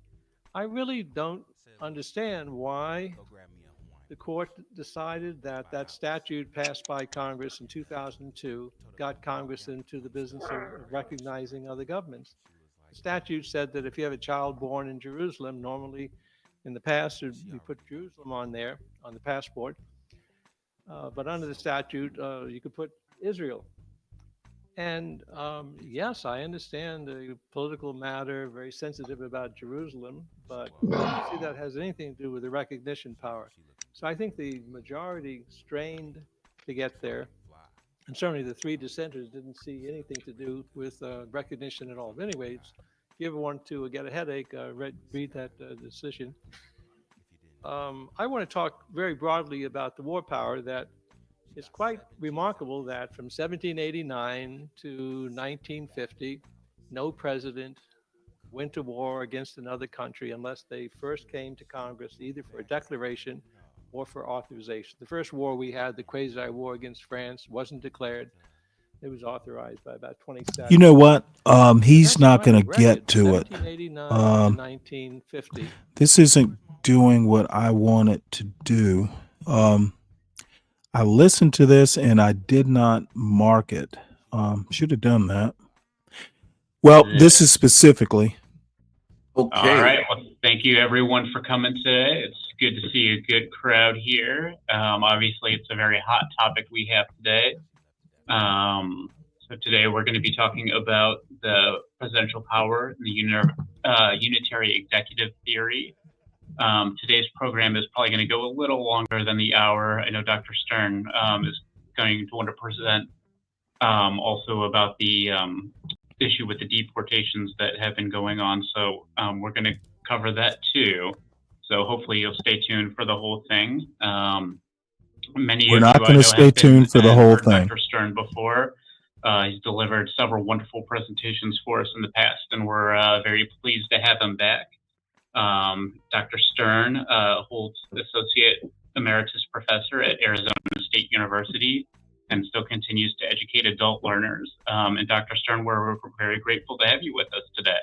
I really don't understand why the court decided that that statute passed by Congress in 2002 got Congress into the business of recognizing other governments. The statute said that if you have a child born in Jerusalem, normally in the past you put Jerusalem on there on the passport, but under the statute you could put Israel. And yes, I understand the political matter, very sensitive about Jerusalem, but I don't see that has anything to do with the recognition power. So I think the majority strained to get there, and certainly the three dissenters didn't see anything to do with recognition at all. But anyways, if you ever want to get a headache, read that decision. I want to talk very broadly about the war power. That it's quite remarkable that from 1789 to 1950, no president went to war against another country unless they first came to Congress either for a declaration or for authorization. The first war we had, the quasi-war against France, wasn't declared. It was authorized by about 20 statutes. You know what? He's not going to get to it. 1789 to 1950. This isn't doing what I want it to do. I listened to this and I did not mark it. Should have done that. Well, this is specifically. Okay. All right. Well, thank you everyone for coming today. It's good to see a good crowd here. Obviously, it's a very hot topic we have today. So today we're going to be talking about the presidential power and the unitary executive theory. Today's program is probably going to go a little longer than the hour. I know Dr. Stern is going to want to present also about the issue with the deportations that have been going on. So we're going to cover that too. So hopefully you'll stay tuned for the whole thing. We're not going to stay tuned for the whole thing. Dr. Stern before. He's delivered several wonderful presentations for us in the past, and we're very pleased to have him back. Dr. Stern holds Associate Emeritus Professor at Arizona State University and still continues to educate adult learners. And Dr. Stern, we're very grateful to have you with us today.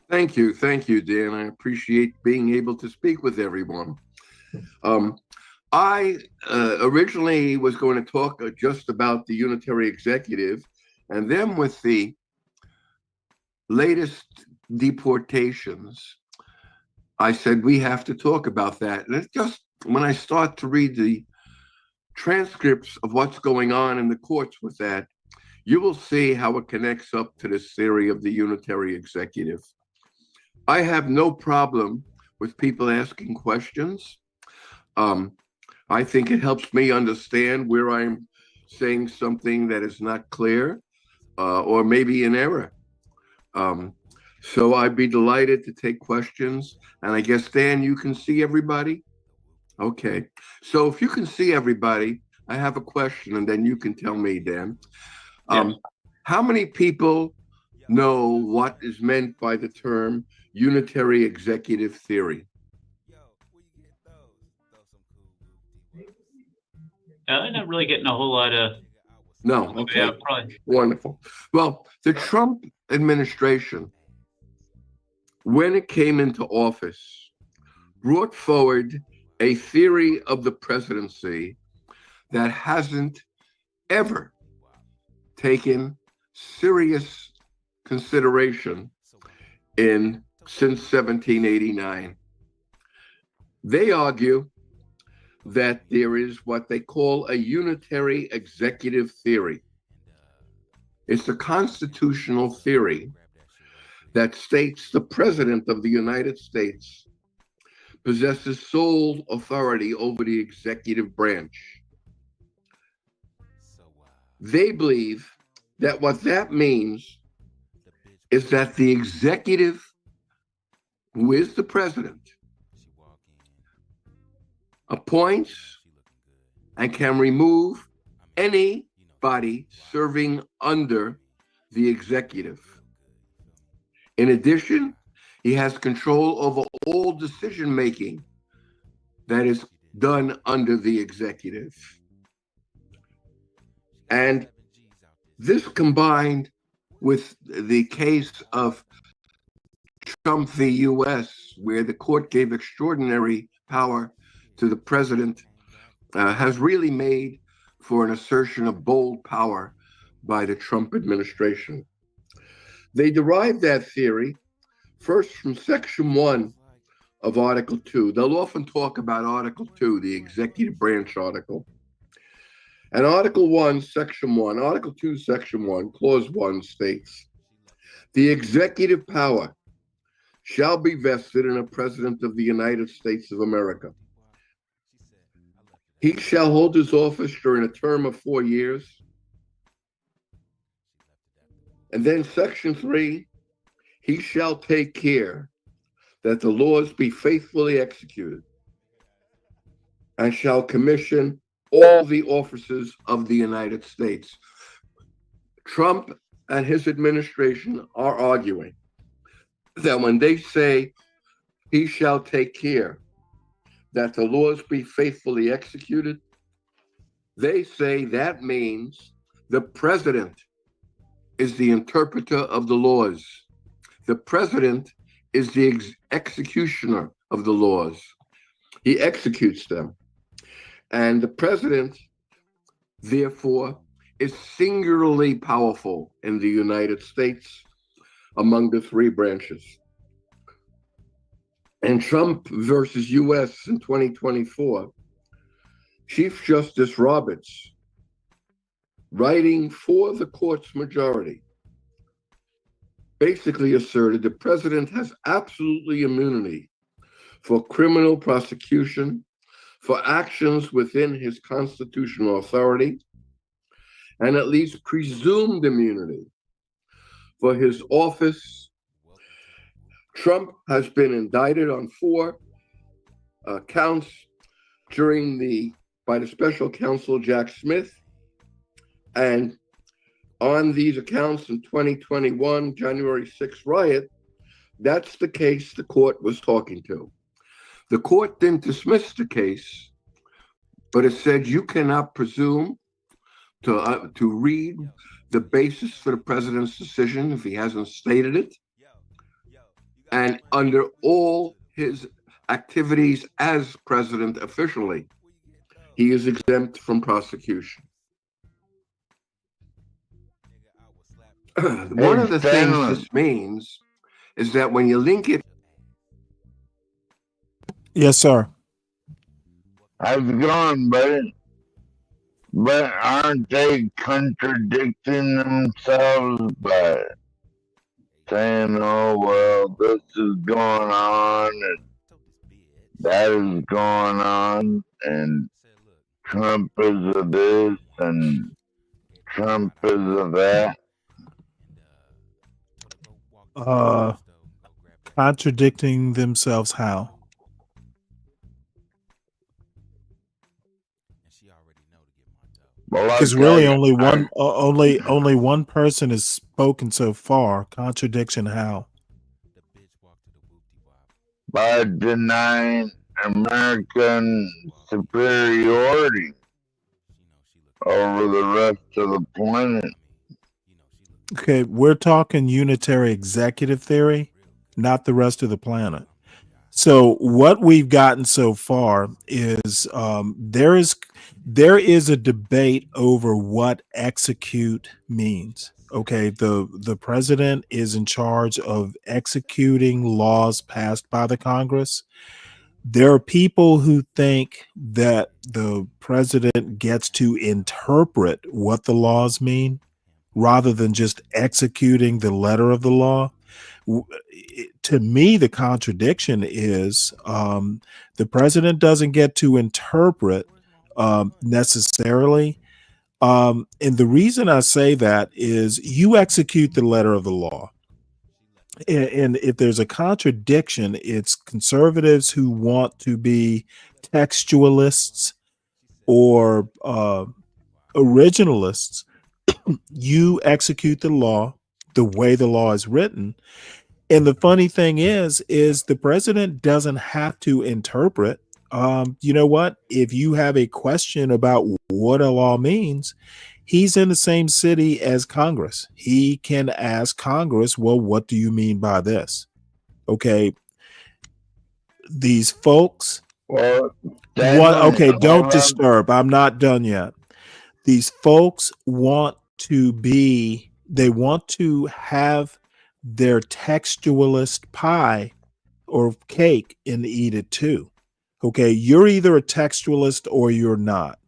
Thank you, Dan. I appreciate being able to speak with everyone. I originally was going to talk just about the unitary executive, and then with the latest deportations, I said we have to talk about that. And it's just when I start to read the transcripts of what's going on in the courts with that, you will see how it connects up to this theory of the unitary executive. I have no problem with people asking questions. I think it helps me understand where I'm saying something that is not clear or maybe an error. So I'd be delighted to take questions. And I guess, Dan, you can see everybody? Okay. So if you can see everybody, I have a question, and then you can tell me, Dan. Yes. How many people know what is meant by the term unitary executive theory? Not really getting a whole lot of. No. Okay. Yeah, probably. Wonderful. Well, the Trump administration, when it came into office, brought forward a theory of the presidency that hasn't ever taken serious consideration since 1789. They argue that there is what they call a unitary executive theory. It's a constitutional theory that states the president of the United States possesses sole authority over the executive branch. They believe that what that means is that the executive, who is the president, appoints and can remove anybody serving under the executive. In addition, he has control over all decision-making that is done under the executive. And this combined with the case of Trump v. U.S., where the court gave extraordinary power to the president, has really made for an assertion of bold power by the Trump administration. They derived that theory first from Section 1 of Article 2. They'll often talk about Article 2, the executive branch article. And Article 1, Section 1, Article 2, Section 1, Clause 1 states, the executive power shall be vested in a president of the United States of America. He shall hold his office during a term of 4 years. And then Section 3, he shall take care that the laws be faithfully executed and shall commission all the offices of the United States. Trump and his administration are arguing that when they say he shall take care that the laws be faithfully executed, they say that means the president is the interpreter of the laws. The president is the executioner of the laws. He executes them. And the president, therefore, is singularly powerful in the United States among the three branches. In Trump versus U.S. in 2024, Chief Justice Roberts, writing for the court's majority, basically asserted the president has absolutely immunity for criminal prosecution, for actions within his constitutional authority, and at least presumed immunity for his office. Trump has been indicted on 4 counts by the special counsel Jack Smith, and on these accounts in 2021 January 6th riot, that's the case the court was talking to. The court didn't dismiss the case, but it said you cannot presume to read the basis for the president's decision if he hasn't stated it. And under all his activities as president officially, he is exempt from prosecution. One of the things this means is that when you link it. Yes, sir. How's it going, buddy? But aren't they contradicting themselves by saying, oh, well, this is going on and that is going on and Trump is a this and Trump is a that? Contradicting themselves how? Well, Because really okay, only one person has spoken so far. Contradiction how? by denying American superiority over the rest of the planet. Okay, we're talking unitary executive theory, not the rest of the planet. So what we've gotten so far is there is a debate over what execute means. Okay, the president is in charge of executing laws passed by the Congress. There are people who think that the president gets to interpret what the laws mean rather than just executing the letter of the law. To me, the contradiction is the president doesn't get to interpret necessarily. And the reason I say that is you execute the letter of the law. And if there's a contradiction, it's conservatives who want to be textualists or originalists. You execute the law the way the law is written. And the funny thing is the president doesn't have to interpret. You know what? If you have a question about what a law means, he's in the same city as Congress. He can ask Congress, well, what do you mean by this? Okay. These folks Well, don't disturb. I'm not done yet. These folks want to have their textualist pie or cake and eat it too. Okay, you're either a textualist or you're not.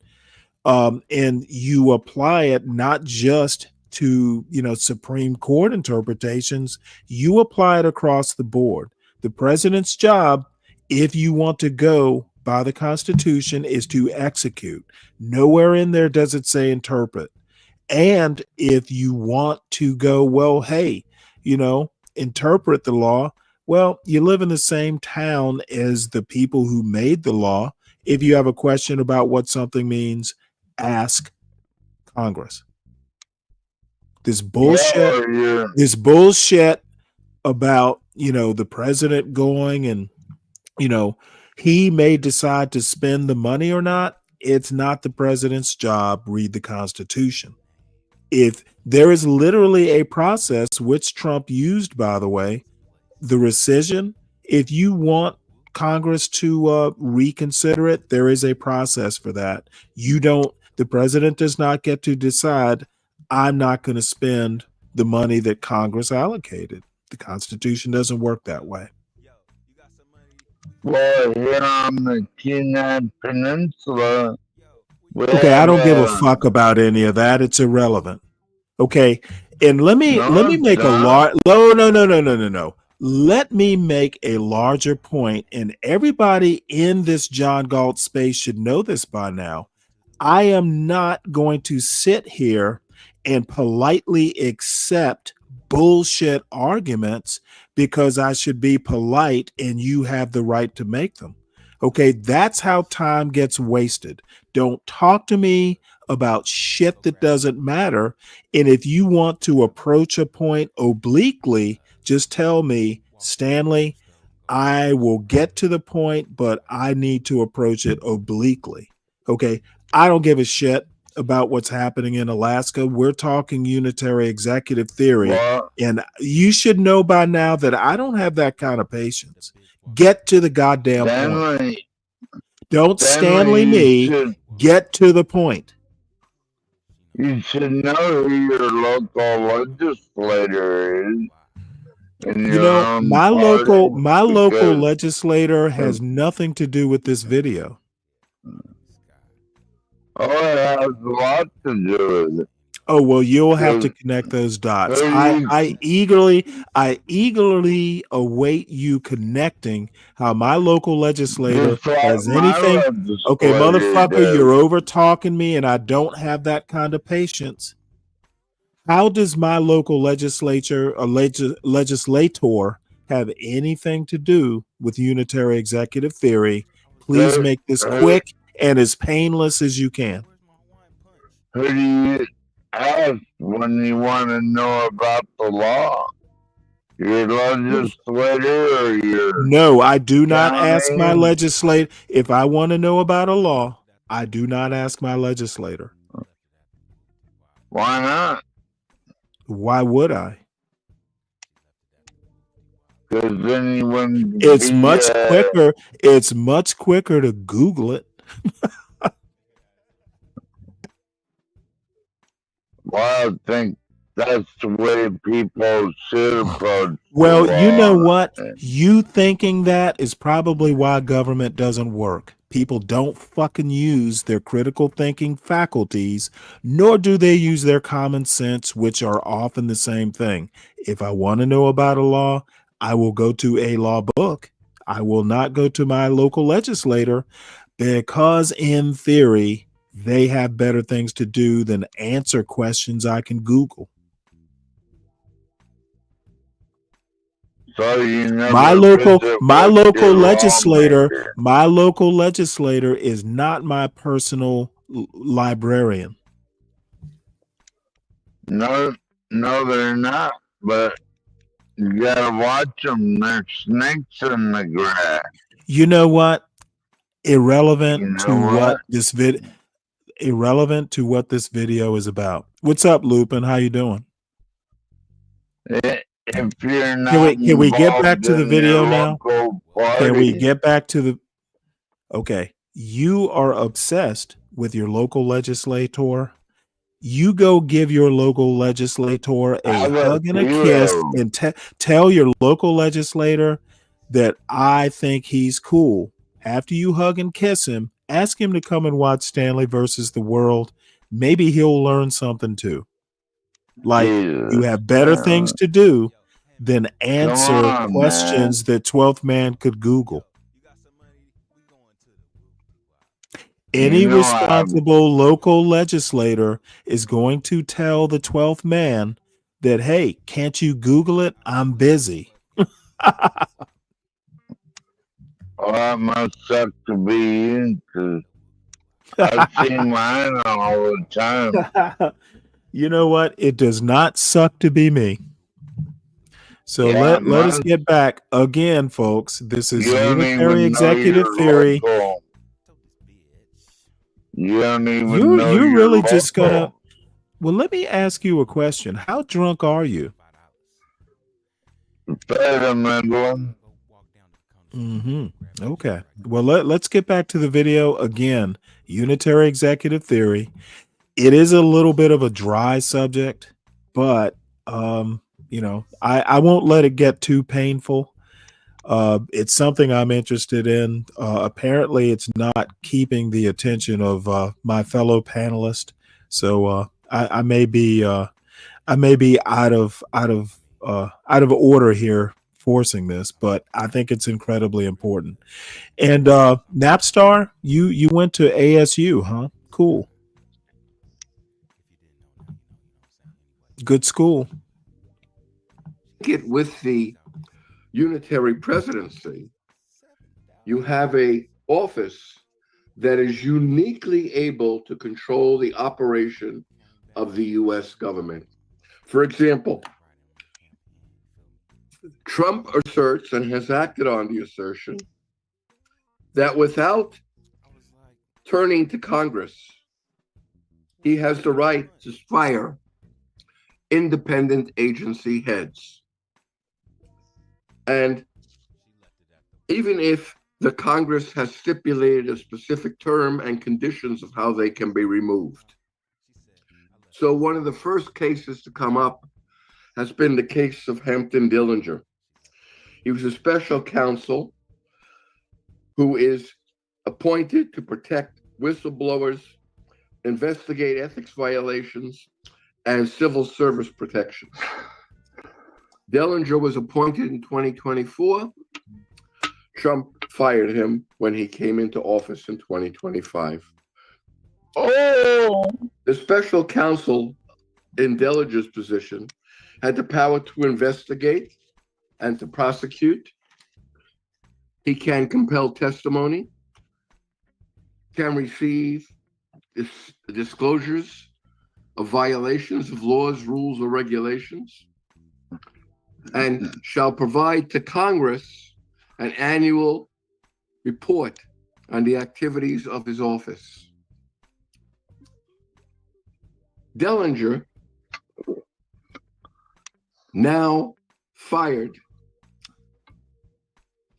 And you apply it not just to, Supreme Court interpretations, you apply it across the board. The president's job, if you want to go by the Constitution, is to execute. Nowhere in there does it say interpret. And if you want to go, well, hey, interpret the law, well, you live in the same town as the people who made the law. If you have a question about what something means, ask Congress. This bullshit about, the president going and, he may decide to spend the money or not. It's not the president's job. Read the Constitution. If there is literally a process, which Trump used, by the way, the rescission, if you want Congress to reconsider it, there is a process for that. The president does not get to decide, I'm not going to spend the money that Congress allocated. The Constitution doesn't work that way. Well, here on the Kenai Peninsula, okay, I don't give a fuck about any of that. It's irrelevant. Okay, and let me make a large no. Let me make a larger point, and everybody in this John Galt space should know this by now. I am not going to sit here and politely accept bullshit arguments because I should be polite and you have the right to make them. Okay, that's how time gets wasted. Don't talk to me about shit that doesn't matter. And if you want to approach a point obliquely, just tell me, Stanley, I will get to the point, but I need to approach it obliquely. Okay, I don't give a shit about what's happening in Alaska. We're talking unitary executive theory. And you should know by now that I don't have that kind of patience. Get to the goddamn point. Don't Stanley me. Get to the point. You should know who your local legislator is. My local legislator has nothing to do with this video. Oh, it has a lot to do with it. Oh, well, you'll have to connect those dots. I eagerly await you connecting how my local legislator has anything. Okay, motherfucker, you're over talking me and I don't have that kind of patience. How does my local legislator have anything to do with unitary executive theory. Please make this quick and as painless as you can. Who do you ask when you want to know about the law? Your legislator or your No, I do not ask my county? legislator. If I want to know about a law, I do not ask my legislator. Why not? Why would I? Because then you wouldn't It's be, much quicker. It's much quicker to Google it. well, I think that's the way people should approach Well, the you know law. what? You thinking that is probably why government doesn't work. People don't fucking use their critical thinking faculties, nor do they use their common sense, which are often the same thing. If I want to know about a law, I will go to a law book. I will not go to my local legislator because, in theory, they have better things to do than answer questions I can Google. So you never My local visit with your legislator, my local legislator is not my personal librarian. No, they're not. But you gotta watch them. There's snakes in the grass. You know what? Irrelevant You know to what? irrelevant to what this video is about. What's up, Lupin? How you doing? If you're not Can we get back involved to the in video your now? local Can we party, get back to the Okay. You are obsessed with your local legislator. You go give your local legislator a how about hug and a kiss you? and tell your local legislator that I think he's cool. After you hug and kiss him, ask him to come and watch Stanley versus the World. Maybe he'll learn something too. Like you have better things to do than answer on, questions that 12th man could Google. Any You know responsible local legislator is going to tell the 12th man that, hey, can't you Google it? I'm busy. Well, that must suck to be you, 'cause I see mine all the time. You know what? It does not suck to be me. So Yeah, let us get back again, folks. This is you don't unitary even know executive your theory. local. You don't even know You're your really local. just gonna. Well, let me ask you a question. How drunk are you? Better Midland. Okay. Well, let's get back to the video again. Unitary executive theory. It is a little bit of a dry subject, but you know, I won't let it get too painful. It's something I'm interested in. Apparently, it's not keeping the attention of my fellow panelist, so I may be out of order here forcing this, but I think it's incredibly important. And Napstar, you went to ASU, huh? Cool. Good school. Get with the unitary presidency, you have a office that is uniquely able to control the operation of the U.S. government. For example, Trump asserts and has acted on the assertion that without turning to Congress, he has the right to fire independent agency heads. And even if the Congress has stipulated a specific term and conditions of how they can be removed. So one of the first cases to come up has been the case of Hampton Dillinger. He was a special counsel who is appointed to protect whistleblowers, investigate ethics violations, and civil service protections. Dillinger was appointed in 2024. Trump fired him when he came into office in 2025. Oh! The special counsel in Dillinger's position had the power to investigate, and to prosecute. He can compel testimony, can receive disclosures of violations of laws, rules, or regulations, and shall provide to Congress an annual report on the activities of his office. Dellinger, now fired,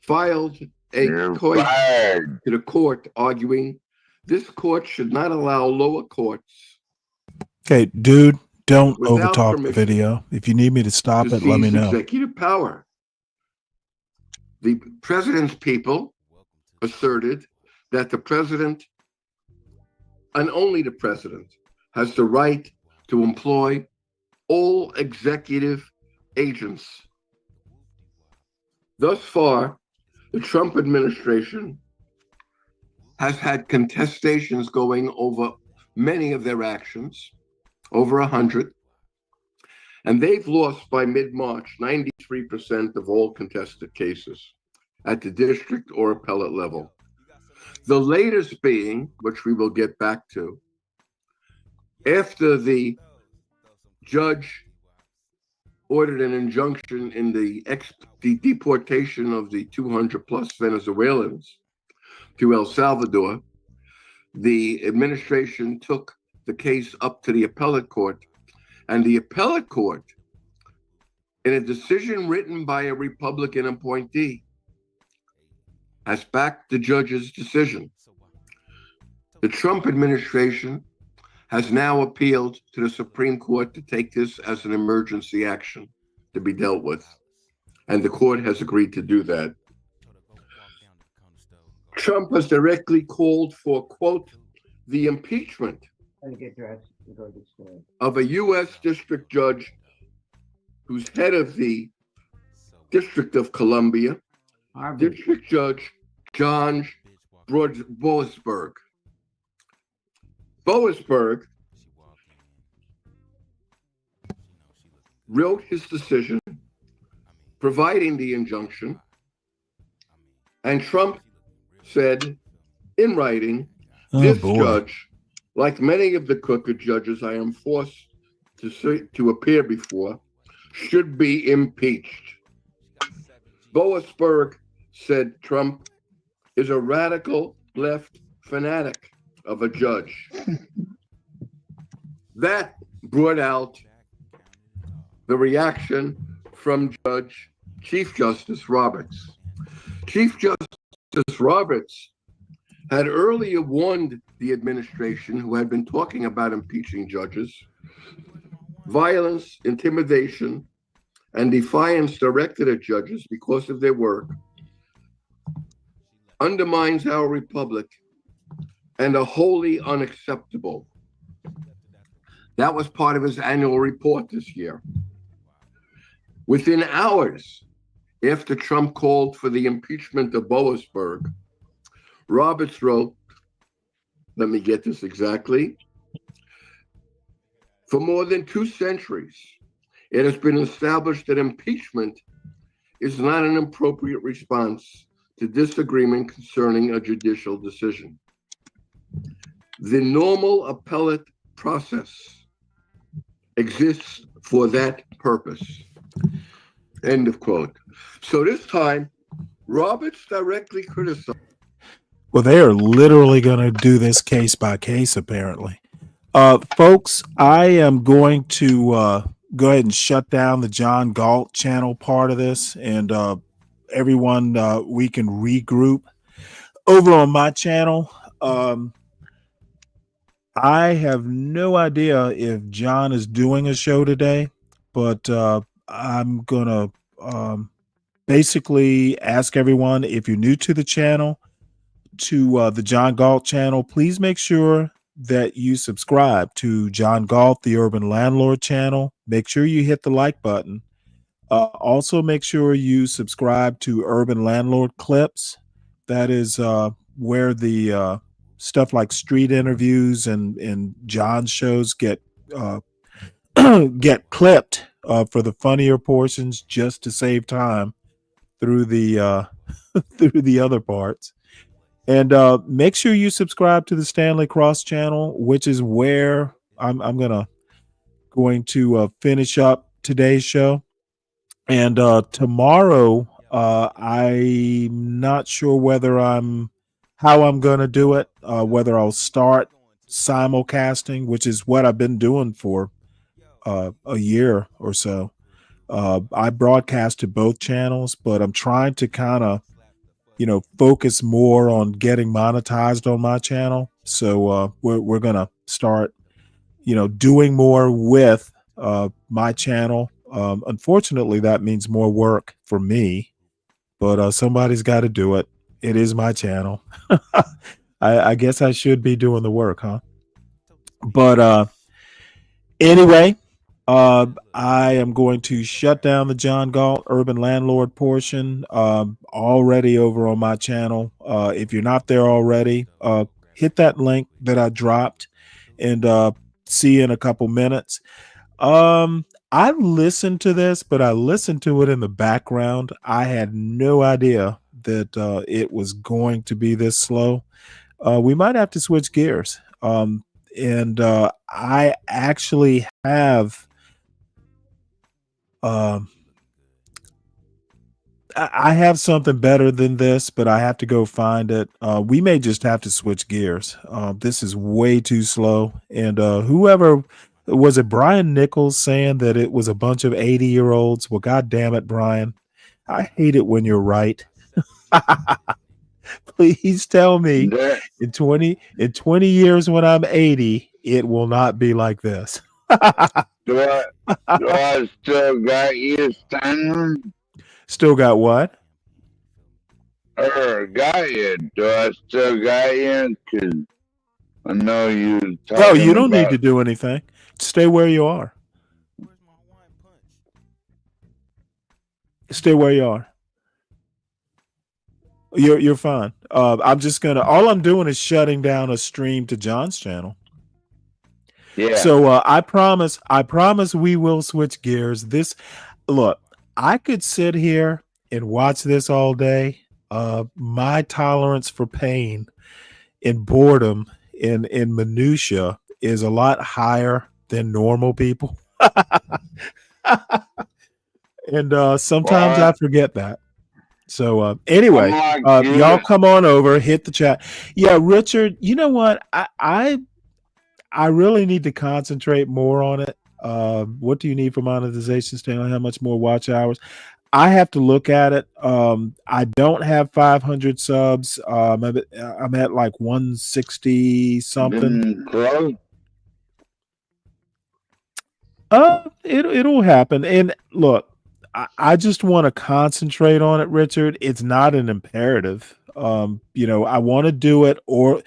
filed a COID to the court arguing this court should not allow lower courts. Okay, dude, don't Without overtalk the permission video. If you need me to stop to it, let me seize know. executive power. The president's people asserted that the president, and only the president, has the right to employ all executive agents. Thus far, the Trump administration has had contestations going over many of their actions, over 100, and they've lost by mid-March 93% of all contested cases at the district or appellate level. The latest being, which we will get back to, after the judge ordered an injunction in the deportation of the 200 plus Venezuelans to El Salvador, the administration took the case up to the appellate court, and the appellate court, in a decision written by a Republican appointee, has backed the judge's decision. The Trump administration has now appealed to the Supreme Court to take this as an emergency action to be dealt with, and the court has agreed to do that. Trump has directly called for, quote, the impeachment of a U.S. district judge who's head of the District of Columbia, District Judge John Boasberg. Boasberg wrote his decision providing the injunction, and Trump said in writing, this judge, like many of the crooked judges I am forced to appear before, should be impeached. Boasberg said Trump is a radical left fanatic of a judge. That brought out the reaction from Chief Justice Roberts. Chief Justice Roberts had earlier warned the administration, who had been talking about impeaching judges, violence, intimidation, and defiance directed at judges because of their work undermines our republic and are wholly unacceptable. That was part of his annual report this year. Within hours after Trump called for the impeachment of Boasberg, Roberts wrote, let me get this exactly, for more than 2 centuries, it has been established that impeachment is not an appropriate response to disagreement concerning a judicial decision. The normal appellate process exists for that purpose. End of quote. So this time, Roberts directly criticized. Well, they are literally going to do this case by case, apparently. Folks, I am going to go ahead and shut down the John Galt channel part of this, and everyone, we can regroup over on my channel. I have no idea if John is doing a show today, but I'm going to basically ask everyone, if you're new to the channel, to the John Galt channel, please make sure that you subscribe to John Galt, the Urban Landlord channel. Make sure you hit the like button. Also, make sure you subscribe to Urban Landlord Clips. That is where the stuff like street interviews and John's shows get get clipped for the funnier portions just to save time through the through the other parts. And make sure you subscribe to the Stanley Cross channel, which is where I'm going to finish up today's show. And tomorrow, I'm not sure how I'm going to do it. Whether I'll start simulcasting, which is what I've been doing for a year or so. I broadcast to both channels, but I'm trying to kind of focus more on getting monetized on my channel. So we're gonna start doing more with my channel. Unfortunately, that means more work for me, but somebody's got to do it. It is my channel. I guess I should be doing the work, huh? But anyway, I am going to shut down the John Galt Urban Landlord portion already over on my channel. If you're not there already, hit that link that I dropped and see you in a couple minutes. I listened to this, but I listened to it in the background. I had no idea that it was going to be this slow. We might have to switch gears. And I actually have I have something better than this, but I have to go find it. We may just have to switch gears. This is way too slow. And whoever was it, Brian Nichols, saying that it was a bunch of 80-year-olds? Well, God damn it, Brian. I hate it when you're right. Please tell me in 20 years when I'm 80, it will not be like this. Do I still got you, Stanley? Still got what? Got you. Do I still got you? Because I know you. Oh, you don't need to do anything. Stay where you are. Stay where you are. You're fine. I'm just gonna. All I'm doing is shutting down a stream to John's channel. Yeah. So I promise we will switch gears. Look, I could sit here and watch this all day. My tolerance for pain and boredom in minutia is a lot higher than normal people. And sometimes I forget that. So anyway, y'all come on over, hit the chat. Yeah, Richard, you know what? I really need to concentrate more on it. What do you need for monetization, Stanley? How much more watch hours? I have to look at it. I don't have 500 subs. I'm at like 160 something. It'll happen. And look, I just want to concentrate on it, Richard. It's not an imperative. I want to do it, or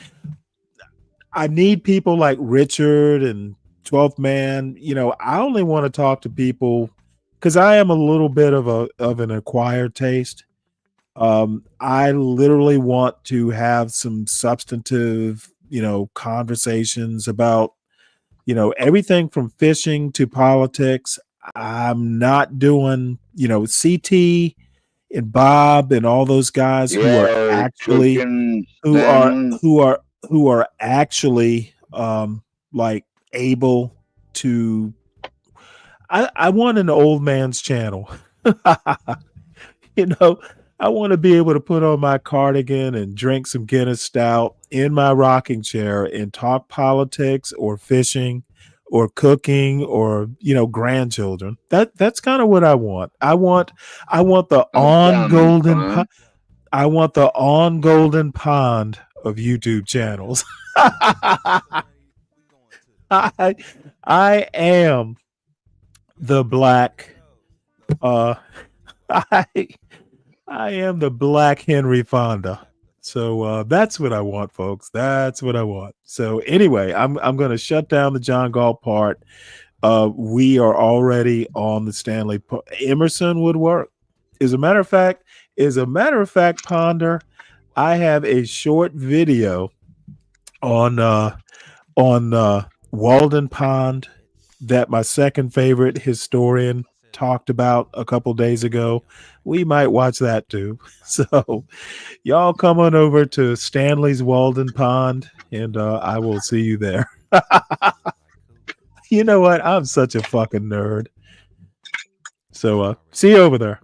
I need people like Richard and 12th Man. I only want to talk to people because I am a little bit of an acquired taste. I literally want to have some substantive, conversations about, everything from fishing to politics. I'm not doing, CT and Bob and all those guys who are actually like able to. I want an old man's channel. I want to be able to put on my cardigan and drink some Guinness Stout in my rocking chair and talk politics or fishing or cooking or grandchildren. That's kind of what I want. I want the on golden pond of YouTube channels. I am the black I am the black Henry Fonda. So that's what I want, folks. That's what I want. So anyway, I'm going to shut down the John Galt part. We are already on the Stanley. Emerson would work. As a matter of fact, Ponder, I have a short video on Walden Pond that my second favorite historian talked about a couple days ago. We might watch that too. So y'all come on over to Stanley's Walden Pond, and I will see you there. You know what? I'm such a fucking nerd. So see you over there.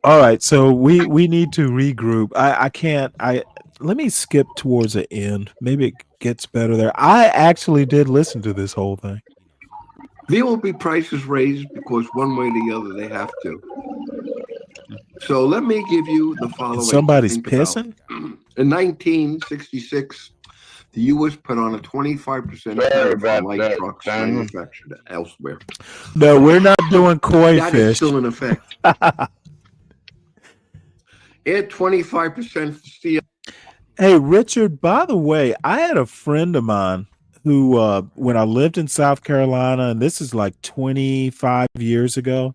All right, so we need to regroup. I can't. I Let me skip towards the end. Maybe it gets better there. I actually did listen to this whole thing. There will be prices raised because one way or the other they have to. So let me give you the following. Somebody's pissing? In 1966, the U.S. put on a 25% tariff on light trucks manufactured elsewhere. No, we're not doing koi That fish. is still in effect. Add 25% for steel. Hey, Richard, by the way, I had a friend of mine who, when I lived in South Carolina, and this is like 25 years ago,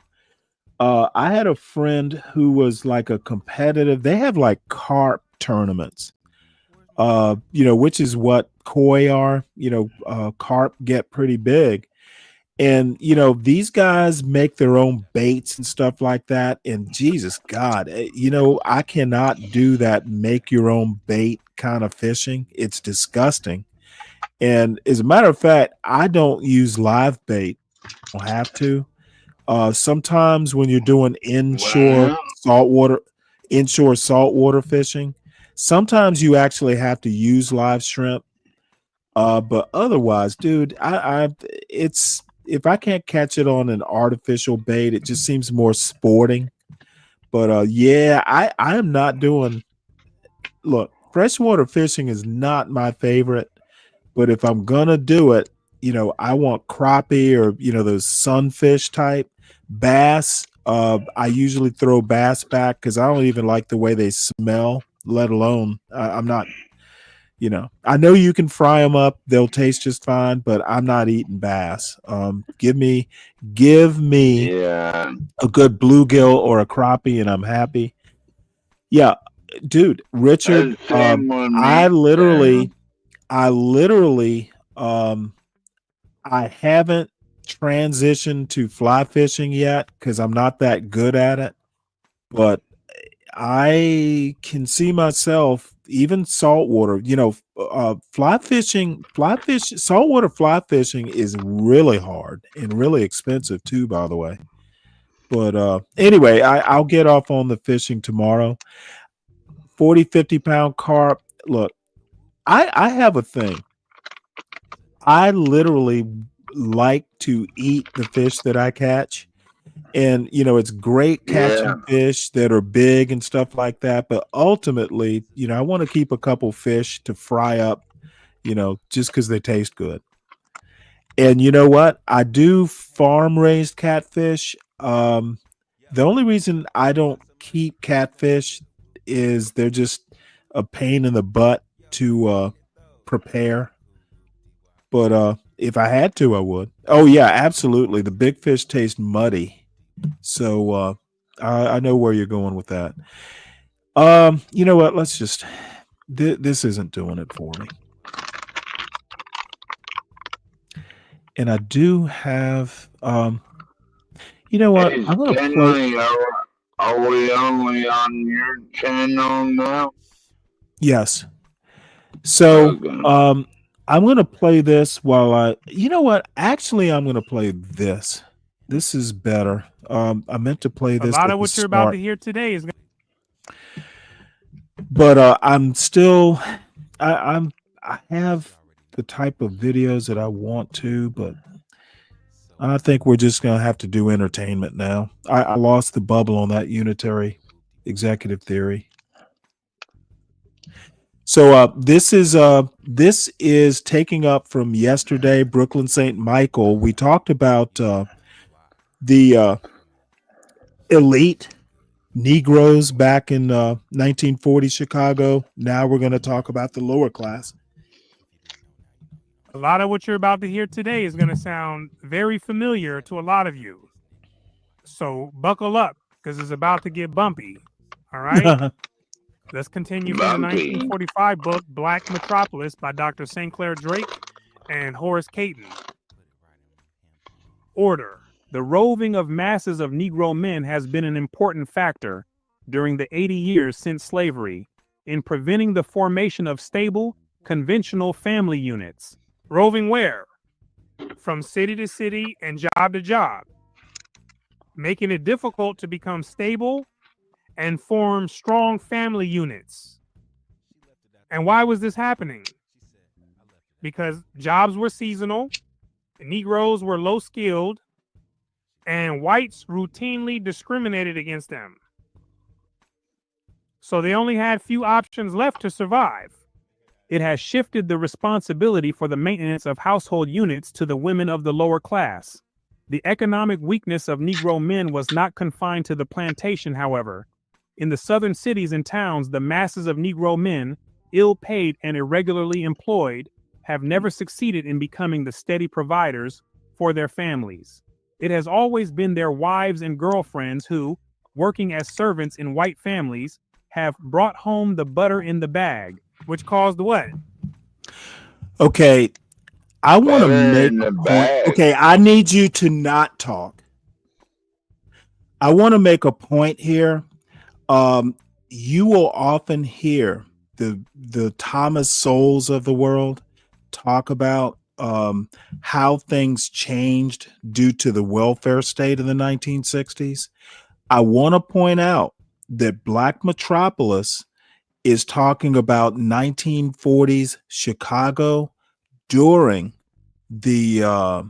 I had a friend who was like a competitive, they have like carp tournaments, which is what koi are, carp get pretty big. And, these guys make their own baits and stuff like that. And Jesus God, I cannot do that make your own bait kind of fishing. It's disgusting. And as a matter of fact, I don't use live bait. I don't have to. Sometimes when you're doing inshore saltwater fishing, sometimes you actually have to use live shrimp. But otherwise, dude, it's if I can't catch it on an artificial bait, it just seems more sporting. But yeah, I am not doing. Look, freshwater fishing is not my favorite, but if I'm gonna do it, I want crappie or those sunfish type bass. I usually throw bass back because I don't even like the way they smell. Let alone I'm not. I know you can fry them up; they'll taste just fine. But I'm not eating bass. Give me a good bluegill or a crappie, and I'm happy. Yeah, dude, Richard. I literally, I haven't transitioned to fly fishing yet because I'm not that good at it. But I can see myself even saltwater, saltwater fly fishing is really hard and really expensive too, by the way. But anyway, I'll get off on the fishing tomorrow. 40, 50-pound carp. Look, I have a thing. I literally like to eat the fish that I catch. And it's great catching fish that are big and stuff like that. But ultimately, I want to keep a couple fish to fry up, just because they taste good. And you know what? I do farm raised catfish. The only reason I don't keep catfish is they're just a pain in the butt to prepare. But if I had to, I would. Oh yeah, absolutely. The big fish taste muddy. So I know where you're going with that. You know what? Let's just this isn't doing it for me. And I do have you know what? Hey, I'm gonna Stanley, are we only on your channel now? Yes. So I'm gonna play this while you know what? Actually, I'm gonna play this. This is better. I meant to play this. A lot of what you're about to hear today is. But I'm still. I have the type of videos that I want to, but I think we're just gonna have to do entertainment now. I lost the bubble on that unitary executive theory. So this is taking up from yesterday, Brooklyn St. Michael. We talked about the elite Negroes back in 1940 Chicago. Now we're going to talk about the lower class. A lot of what you're about to hear today is going to sound very familiar to a lot of you. So buckle up because it's about to get bumpy. All right. Let's continue from the 1945 book Black Metropolis by Dr. St. Clair Drake and Horace Caton. Order. The roving of masses of Negro men has been an important factor during the 80 years since slavery in preventing the formation of stable, conventional family units. Roving where? From city to city and job to job, making it difficult to become stable and form strong family units. And why was this happening? Because jobs were seasonal, Negroes were low skilled, and whites routinely discriminated against them. So they only had few options left to survive. It has shifted the responsibility for the maintenance of household units to the women of the lower class. The economic weakness of Negro men was not confined to the plantation, however. In the southern cities and towns, the masses of Negro men, ill-paid and irregularly employed, have never succeeded in becoming the steady providers for their families. It has always been their wives and girlfriends who, working as servants in white families, have brought home the butter in the bag, which caused what? Okay, I want to make in a the point. bag. Okay, I need you to not talk. I want to make a point here. You will often hear the Thomas Sowells of the world talk about how things changed due to the welfare state in the 1960s. I want to point out that Black Metropolis is talking about 1940s Chicago during the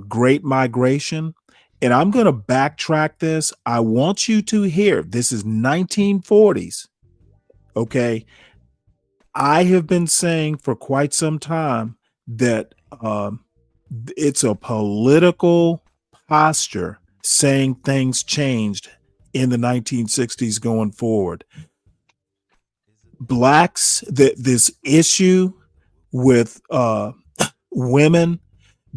Great Migration. And I'm going to backtrack this. I want you to hear this is 1940s. Okay. I have been saying for quite some time that it's a political posture saying things changed in the 1960s going forward. Blacks, this issue with women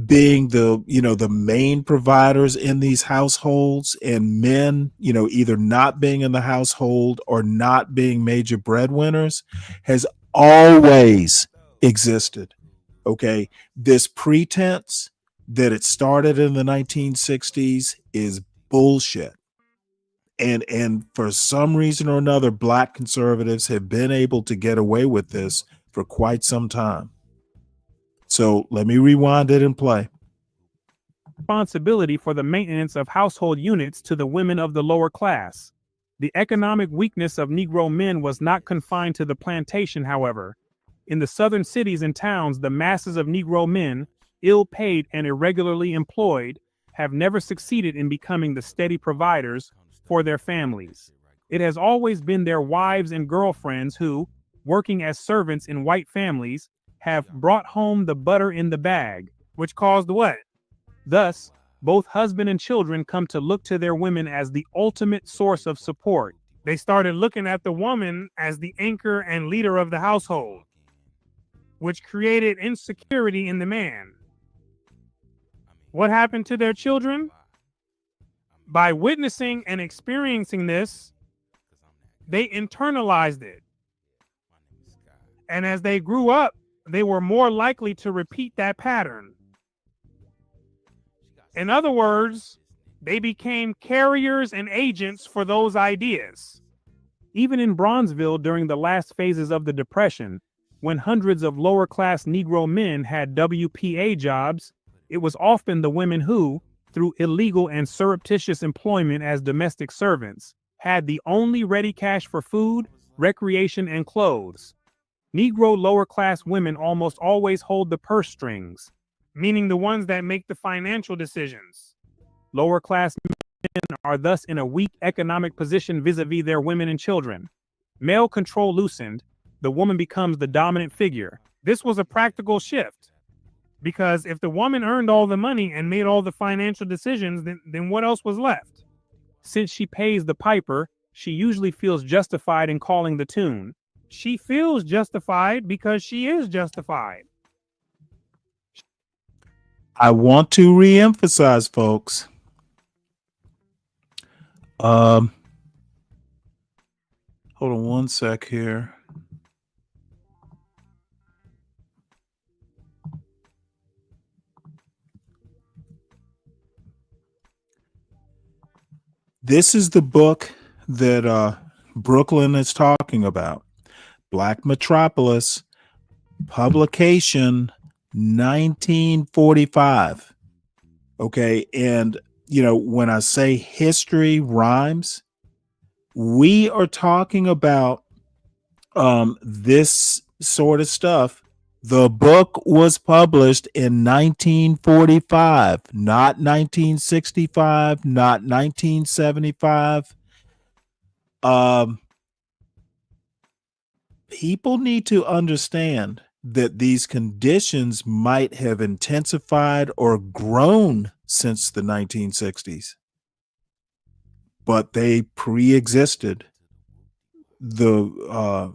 being the main providers in these households and men, either not being in the household or not being major breadwinners has always existed. Okay. This pretense that it started in the 1960s is bullshit. And for some reason or another, Black conservatives have been able to get away with this for quite some time. So let me rewind it and play. Responsibility for the maintenance of household units to the women of the lower class. The economic weakness of Negro men was not confined to the plantation, however. In the southern cities and towns, the masses of Negro men, ill-paid and irregularly employed, have never succeeded in becoming the steady providers for their families. It has always been their wives and girlfriends who, working as servants in white families, have brought home the butter in the bag, which caused what? Thus, both husband and children come to look to their women as the ultimate source of support. They started looking at the woman as the anchor and leader of the household, which created insecurity in the man. What happened to their children? By witnessing and experiencing this, they internalized it. And as they grew up, they were more likely to repeat that pattern. In other words, they became carriers and agents for those ideas. Even in Bronzeville during the last phases of the Depression, when hundreds of lower-class Negro men had WPA jobs, it was often the women who, through illegal and surreptitious employment as domestic servants, had the only ready cash for food, recreation, and clothes. Negro lower-class women almost always hold the purse strings, meaning the ones that make the financial decisions. Lower-class men are thus in a weak economic position vis-a-vis their women and children. Male control loosened, the woman becomes the dominant figure. This was a practical shift, because if the woman earned all the money and made all the financial decisions, then what else was left? Since she pays the piper, she usually feels justified in calling the tune. She feels justified because she is justified. I want to reemphasize, folks. Hold on one sec here. This is the book that Brooklyn is talking about. Black Metropolis, publication 1945. Okay. And, when I say history rhymes, we are talking about this sort of stuff. The book was published in 1945, not 1965, not 1975. People need to understand that these conditions might have intensified or grown since the 1960s, but they pre-existed the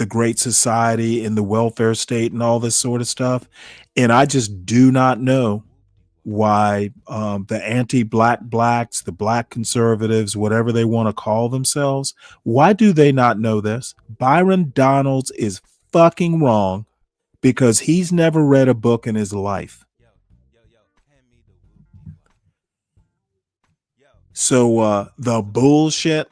Great Society and the welfare state and all this sort of stuff. And I just do not know why the anti-black blacks, the black conservatives, whatever they want to call themselves, why do they not know this? Byron Donalds is fucking wrong because he's never read a book in his life. So the bullshit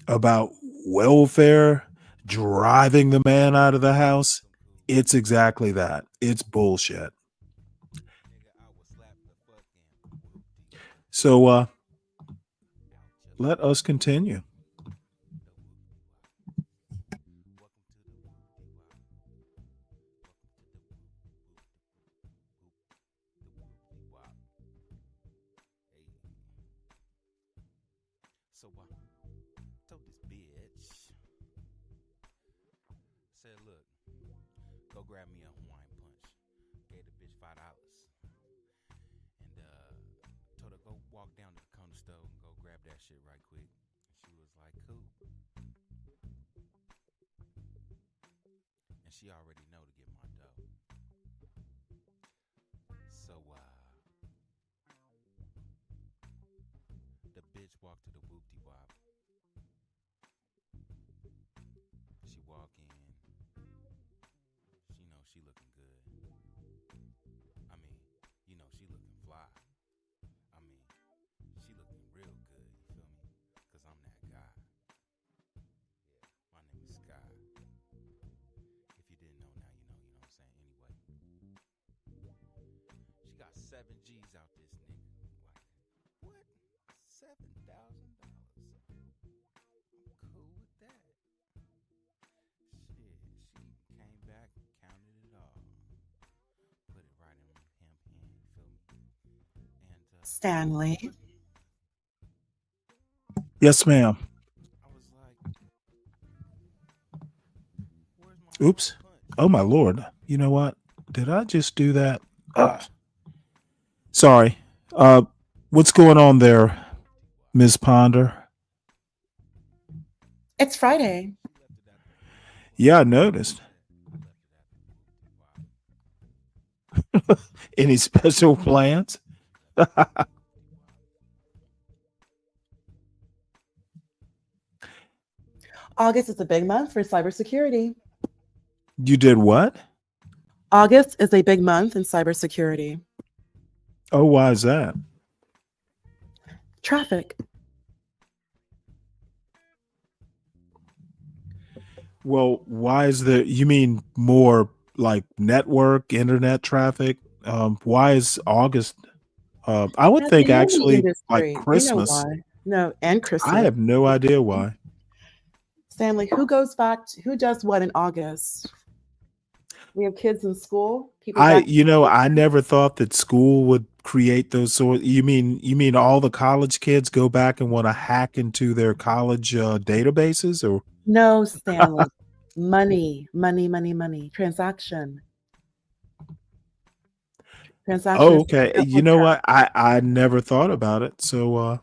about welfare driving the man out of the house, it's exactly that. It's bullshit. So let us continue. Stanley. Yes, ma'am. Oops. Oh, my Lord. You know what? Did I just do that? Sorry. What's going on there, Ms. Ponder? It's Friday. Yeah, I noticed. Any special plans? August is a big month for cybersecurity. You did what? August is a big month in cybersecurity. Oh, why is that? Traffic. Well, why is there, you mean more like network, internet traffic? Why is August? I would That's the think movie actually like industry. You know Christmas. why. No, and I Christmas. have no idea why. Stanley, who does what in August? We have kids in school. People back. I never thought that school would create those sort. You mean all the college kids go back and want to hack into their college databases, or? No, Stanley. Money. Transaction. Oh, okay. You know what? I never thought about it. So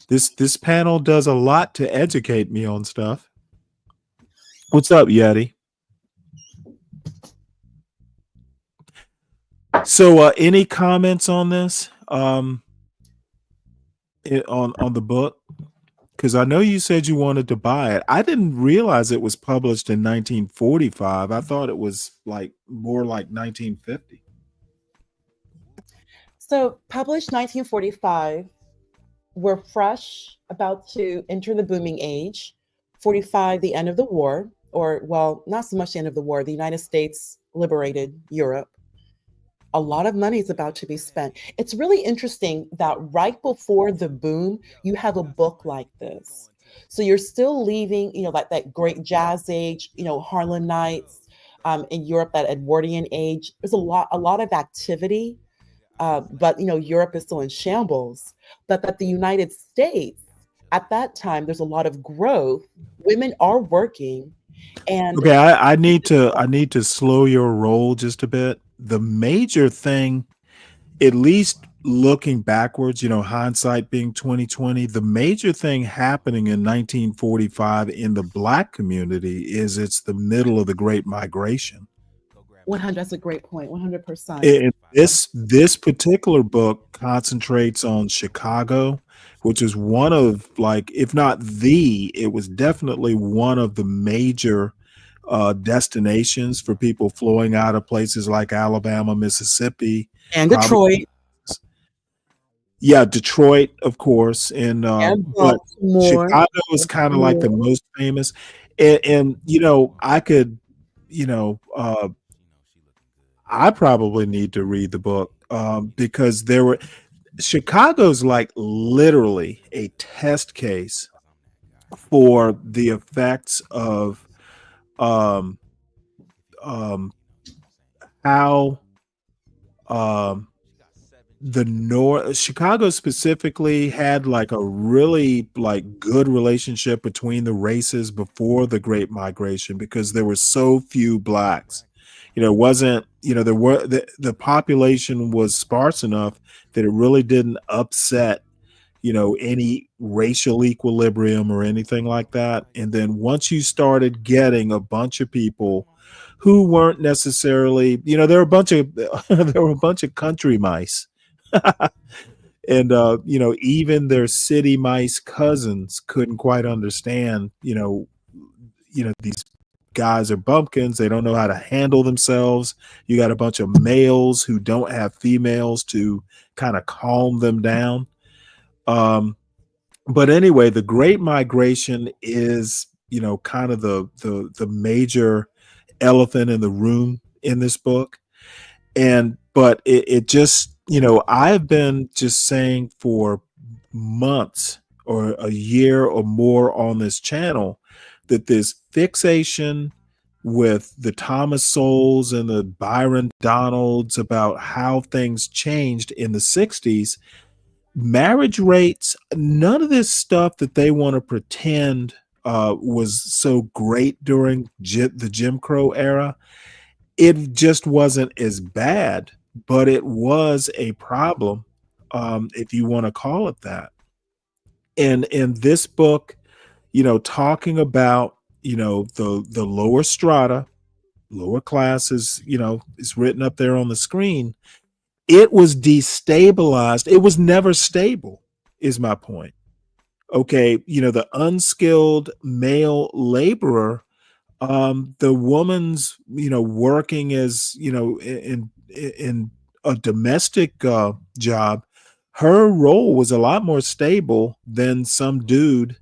this panel does a lot to educate me on stuff. What's up, Yeti? So any comments on this? on the book? Because I know you said you wanted to buy it. I didn't realize it was published in 1945. I thought it was like more like 1950. So, published 1945. We're fresh, about to enter the booming age. 45, the end of the war, or, well, not so much the end of the war. The United States liberated Europe. A lot of money is about to be spent. It's really interesting that right before the boom, you have a book like this. So you're still leaving, like that great jazz age, Harlem Nights, in Europe, that Edwardian age. There's a lot of activity, but Europe is still in shambles. But that the United States, at that time, there's a lot of growth. Women are working, and Okay, I need to slow your roll just a bit. The major thing, at least looking backwards, hindsight being 2020, the major thing happening in 1945 in the Black community is it's the middle of the Great Migration. 100. That's a great point. 100%. And this particular book concentrates on Chicago, which is one of, like, if not it was definitely one of the major destinations for people flowing out of places like Alabama, Mississippi, And probably. Detroit. Yeah, Detroit, of course, and And but Baltimore. Chicago is kind of like the most famous. And I could, I probably need to read the book because Chicago's like literally a test case for the effects of how the North, Chicago specifically, had like a really like good relationship between the races before the Great Migration because there were so few blacks. It wasn't, there were the population was sparse enough that it really didn't upset, any racial equilibrium or anything like that. And then once you started getting a bunch of people who weren't necessarily, there were a bunch of country mice. And even their city mice cousins couldn't quite understand, these guys are bumpkins. They don't know how to handle themselves. You got a bunch of males who don't have females to kind of calm them down. But anyway, the Great Migration is, kind of the major elephant in the room in this book. But it just, I've been just saying for months or a year or more on this channel that this fixation with the Thomas Sowells and the Byron Donalds about how things changed in the 60s, marriage rates, none of this stuff that they want to pretend was so great during the Jim Crow era. It just wasn't as bad, but it was a problem, if you want to call it that. And in this book, talking about, the lower strata, lower classes, is written up there on the screen. It was destabilized. It was never stable, is my point. Okay, the unskilled male laborer, the woman's, working as, in a domestic job, her role was a lot more stable than some dude,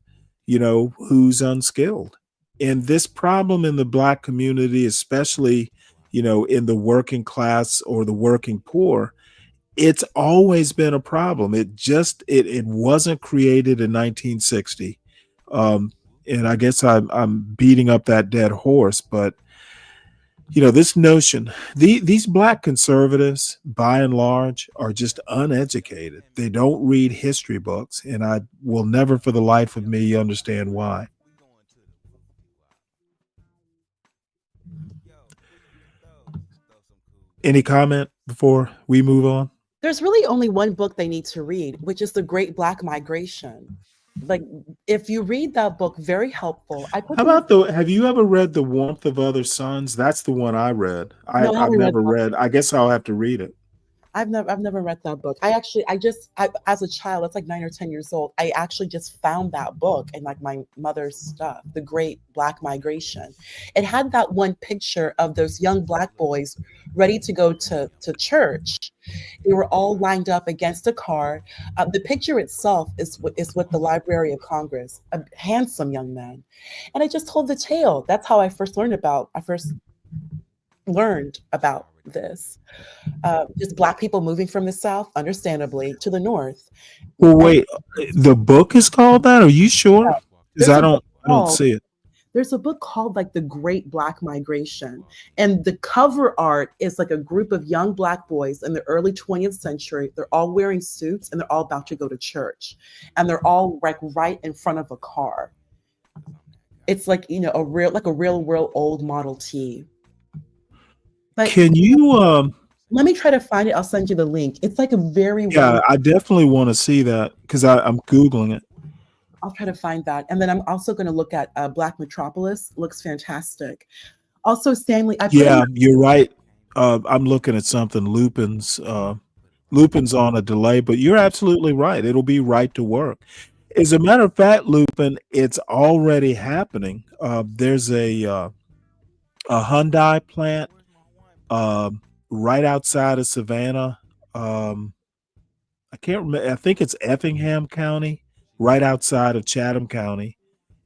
who's unskilled. And this problem in the Black community, especially, in the working class or the working poor, it's always been a problem. It wasn't created in 1960. And I guess I'm beating up that dead horse, but this notion, these Black conservatives, by and large, are just uneducated. They don't read history books, and I will never for the life of me understand why. Any comment before we move on? There's really only one book they need to read, which is The Great Black Migration. Like, if you read that book, very helpful. How about have you ever read The Warmth of Other Suns? That's the one I read. No, I I've haven't read never that. read. I guess I'll have to read it. I've never read that book. As a child, that's like 9 or 10 years old. I actually just found that book in like my mother's stuff, The Great Black Migration. It had that one picture of those young Black boys ready to go to church. They were all lined up against a car. The picture itself is with the Library of Congress, a handsome young man. And I just told the tale. That's how I first learned about this. Just Black people moving from the South, understandably, to the North. Well, wait, the book is called that? Are you sure? Because There's I a book don't called see it. there's a book called like The Great Black Migration. And the cover art is like a group of young Black boys in the early 20th century. They're all wearing suits and they're all about to go to church. And they're all like right in front of a car. It's like, a real old Model T. But Can you let me try to find it. I'll send you the link. It's like a very yeah, I definitely want to see that because I'm Googling it. I'll try to find that. And then I'm also going to look at Black Metropolis. Looks fantastic. Also, Stanley, Yeah, you're right. I'm looking at something. Lupin's on a delay, but you're absolutely right. It'll be right to work. As a matter of fact, Lupin, it's already happening. There's a Hyundai plant right outside of Savannah. I can't remember. I think it's Effingham County, right outside of Chatham County.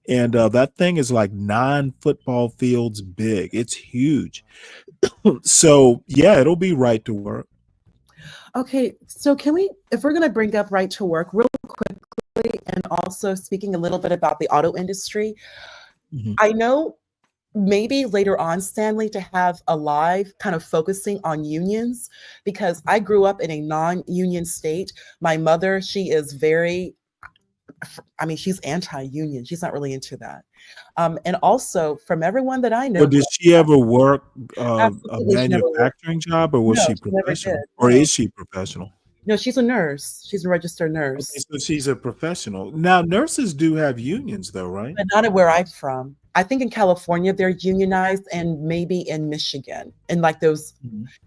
And that thing is like 9 football fields big. It's huge. So, yeah, it'll be right to work. Okay, so if we're going to bring up right to work real quickly, and also speaking a little bit about the auto industry, I know maybe later on, Stanley, to have a live kind of focusing on unions, because I grew up in a non-union state. My mother, she is she's anti-union. She's not really into that. And also from everyone that I know. Well, did she ever work a Absolutely, she never worked. manufacturing job, or was No, she she never professional? did. Or No. is she professional? No, she's a nurse. She's a registered nurse. Okay, so she's a professional. Now, nurses do have unions, though, right? But not where I'm from. I think in California they're unionized, and maybe in Michigan, and like those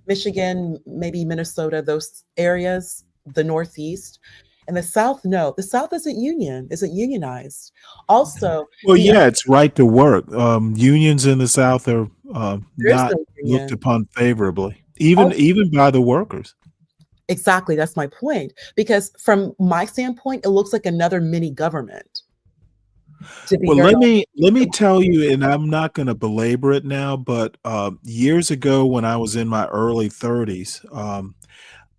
Michigan, maybe Minnesota, those areas, the Northeast. And the South, no, the South isn't unionized. Also, Well, yeah, it's right to work. Unions in the South are There's not no union. looked upon favorably, even by the workers. Exactly, that's my point. Because from my standpoint, it looks like another mini government. Well, let me tell you, and I'm not going to belabor it now, but years ago when I was in my early 30s,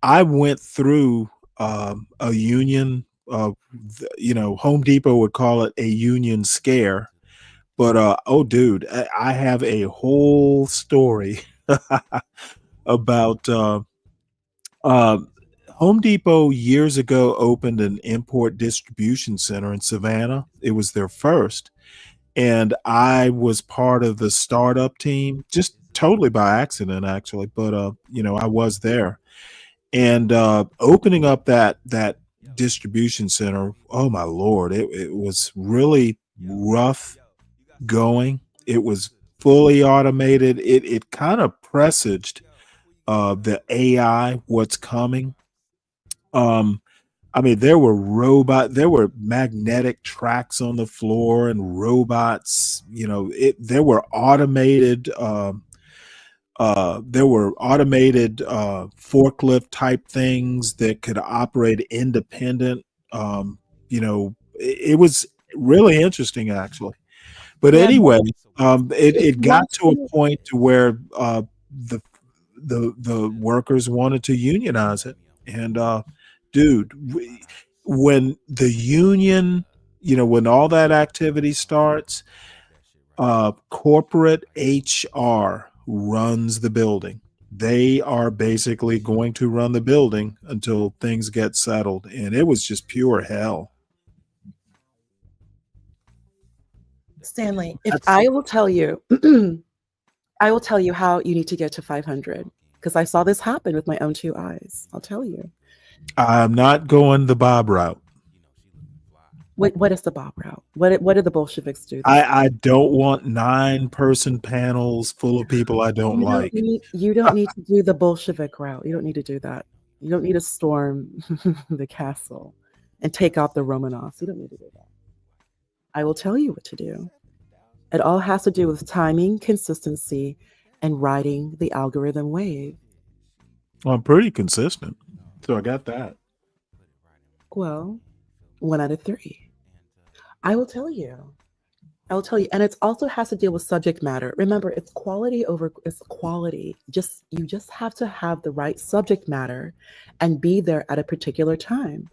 I went through a union. Home Depot would call it a union scare, but oh, dude, I have a whole story about Home Depot years ago opened an import distribution center in Savannah. It was their first. And I was part of the startup team, just totally by accident, actually. But I was there. And opening up that distribution center, oh my Lord, it was really rough going. It was fully automated. It kind of presaged the AI, what's coming. There were magnetic tracks on the floor and robots. There were automated forklift type things that could operate independent. It was really interesting, actually. But anyway, it got to a point to where the workers wanted to unionize it. And dude, when the union, when all that activity starts, corporate HR runs the building. They are basically going to run the building until things get settled. And it was just pure hell. Stanley, I will tell you how you need to get to 500, because I saw this happen with my own 2 eyes. I'll tell you. I'm not going the Bob route. What is the Bob route? What did the Bolsheviks do? I don't want 9-person panels full of people I don't like. You don't need to do the Bolshevik route. You don't need to do that. You don't need to storm the castle and take out the Romanovs. You don't need to do that. I will tell you what to do. It all has to do with timing, consistency, and riding the algorithm wave. Well, I'm pretty consistent. So I got that. Well, 1 out of 3. I will tell you. I will tell you. And it also has to deal with subject matter. Remember, it's quality over it's quality. You just have to have the right subject matter and be there at a particular time.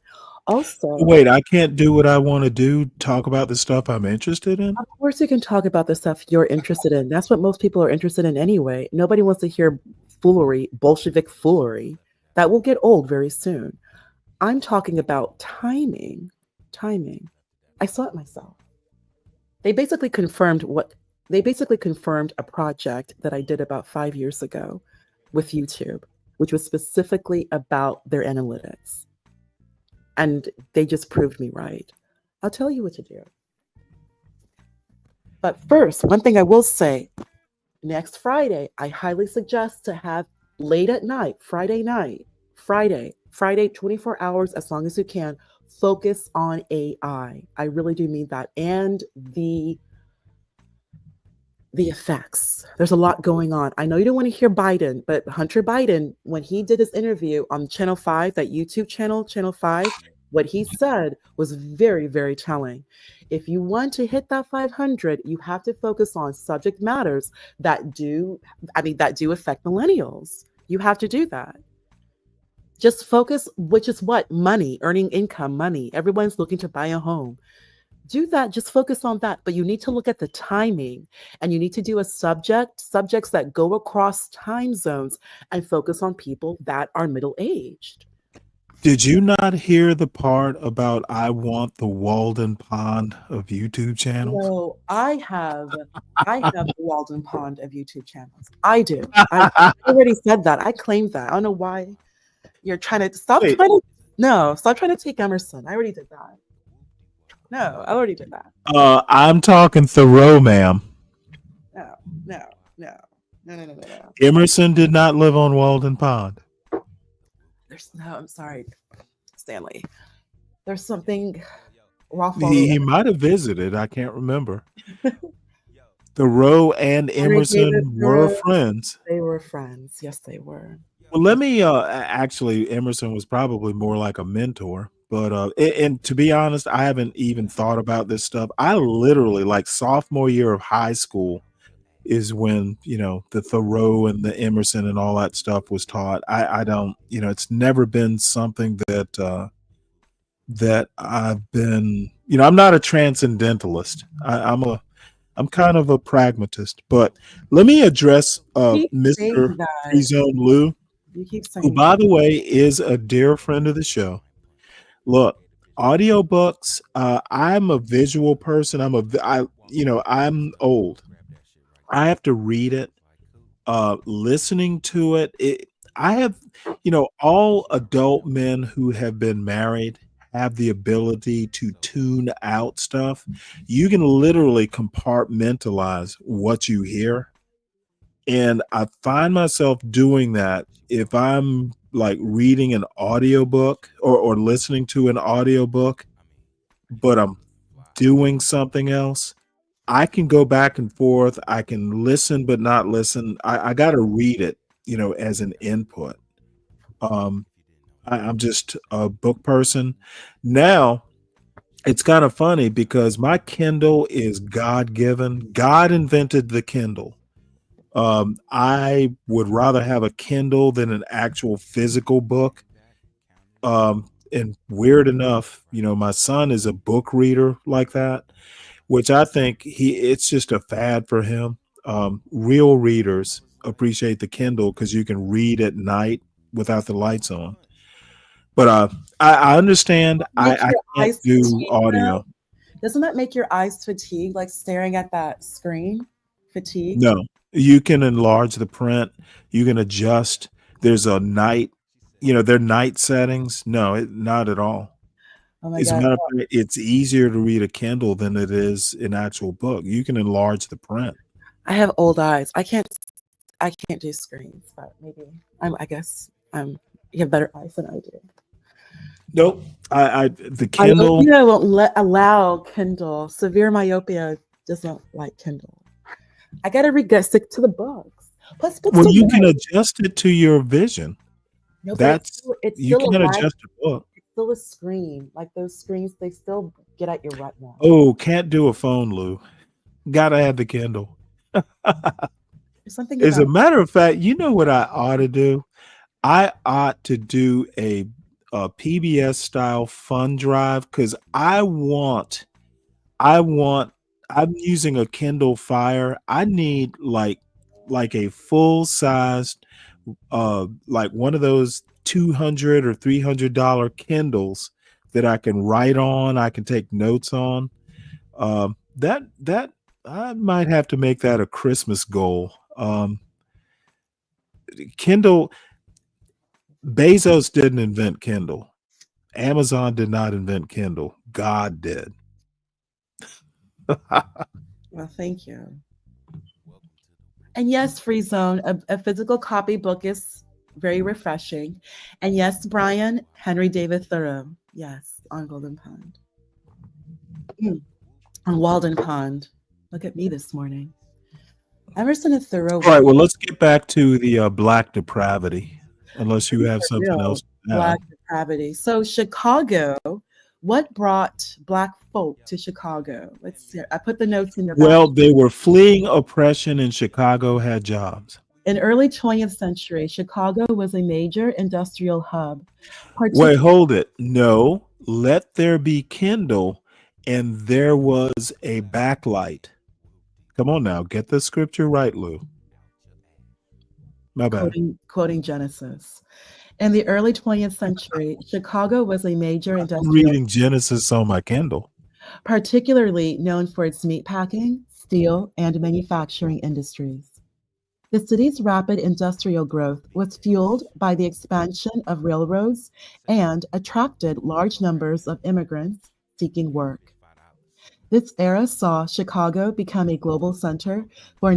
Also, Wait, I can't do what I want to do, talk about the stuff I'm interested in? of course you can talk about the stuff you're interested in. That's what most people are interested in anyway. Nobody wants to hear foolery, Bolshevik foolery. That will get old very soon. I'm talking about timing. Timing. I saw it myself. They basically confirmed a project that I did about 5 years ago with YouTube, which was specifically about their analytics. And they just proved me right. I'll tell you what to do. But first, one thing I will say, next Friday, I highly suggest to have late at night, Friday, 24 hours, as long as you can, focus on AI. I really do mean that. And the effects. There's a lot going on. I know you don't want to hear Biden, but Hunter Biden, when he did his interview on Channel 5, that YouTube channel, Channel 5, what he said was very, very telling. If you want to hit that 500, you have to focus on subject matters that do affect millennials. You have to do that. Just focus, which is what? Money, earning income, money. Everyone's looking to buy a home. Do that, just focus on that. But you need to look at the timing, and you need to do subjects that go across time zones, and focus on people that are middle-aged. Did you not hear the part about I want the Walden Pond of YouTube channels? No, I have the Walden Pond of YouTube channels. I do. I already said that. I claimed that. I don't know why you're trying to stop trying to take Emerson. I already did that. No, I already did that. I'm talking Thoreau, ma'am. No. Emerson did not live on Walden Pond. I'm sorry, Stanley. There's something wrong. He might have visited. I can't remember. Thoreau and Emerson were friends. They were friends. Yes, they were. Well, let me actually, Emerson was probably more like a mentor. But and to be honest, I haven't even thought about this stuff. I literally, like, sophomore year of high school is when, the Thoreau and the Emerson and all that stuff was taught. I don't, it's never been something that I've been, I'm not a transcendentalist. I'm kind of a pragmatist. But let me address Mr. Free-Zone Lou, who, by the way, is a dear friend of the show. Look, audiobooks, I'm a visual person. I'm old. I have to read it. Listening to it, I have, all adult men who have been married have the ability to tune out stuff. You can literally compartmentalize what you hear. And I find myself doing that if I'm like reading an audiobook or listening to an audiobook, but I'm doing something else. I can go back and forth. I can listen, but not listen. I got to read it, as an input. I'm just a book person. Now, it's kind of funny because my Kindle is God-given. God invented the Kindle. I would rather have a Kindle than an actual physical book. And weird enough, my son is a book reader like that, which I think it's just a fad for him. Real readers appreciate the Kindle because you can read at night without the lights on. But I understand. I can't do audio. Doesn't that make your eyes fatigue, like staring at that screen? Fatigue? No, you can enlarge the print. You can adjust. There's a night, their night settings. No, not at all. Oh my As a God. matter of fact, it's easier to read a Kindle than it is an actual book. You can enlarge the print. I have old eyes. I can't do screens, but maybe I guess I'm You have better eyes than I do. Nope. The Kindle. Myopia won't allow Kindle. Severe myopia doesn't like Kindle. I gotta stick to the books. Plus, books Well, are you can light. adjust it to your vision. No, but That's it's you still a can light. adjust a book. It's still a screen. Like those screens, they still get at your retina. Oh, can't do a phone, Lou. Gotta have the Kindle. There's something As a about matter of fact, you know what I ought to do? I ought to do a PBS style fun drive because I'm using a Kindle Fire. I need like a full sized like one of those $200 or $300 Kindles that I can write on, I can take notes on. That I might have to make that a Christmas goal. Kindle, Bezos didn't invent Kindle. Amazon did not invent Kindle. God did. Well, thank you. And yes, Free Zone, a physical copy book is very refreshing. And yes, Brian, Henry David Thoreau. Yes, on Golden Pond. On Walden Pond. Look at me this morning. Emerson and Thoreau. All right, well, let's get back to the Black depravity, unless you have something else. Black depravity. So Chicago, what brought Black folk to Chicago? Let's see. I put the notes in your back. Well, they were fleeing oppression and Chicago had jobs. In early 20th century, Chicago was a major industrial hub. Wait, hold it. No, let there be Kindle, and there was a backlight. Come on now, get the scripture right, Lou. My bad. Quoting Genesis. In the early 20th century, Chicago was a major industrial. I'm reading Genesis on my Kindle. Particularly known for its meatpacking, steel, and manufacturing industries. The city's rapid industrial growth was fueled by the expansion of railroads and attracted large numbers of immigrants seeking work. This era saw Chicago become a global center for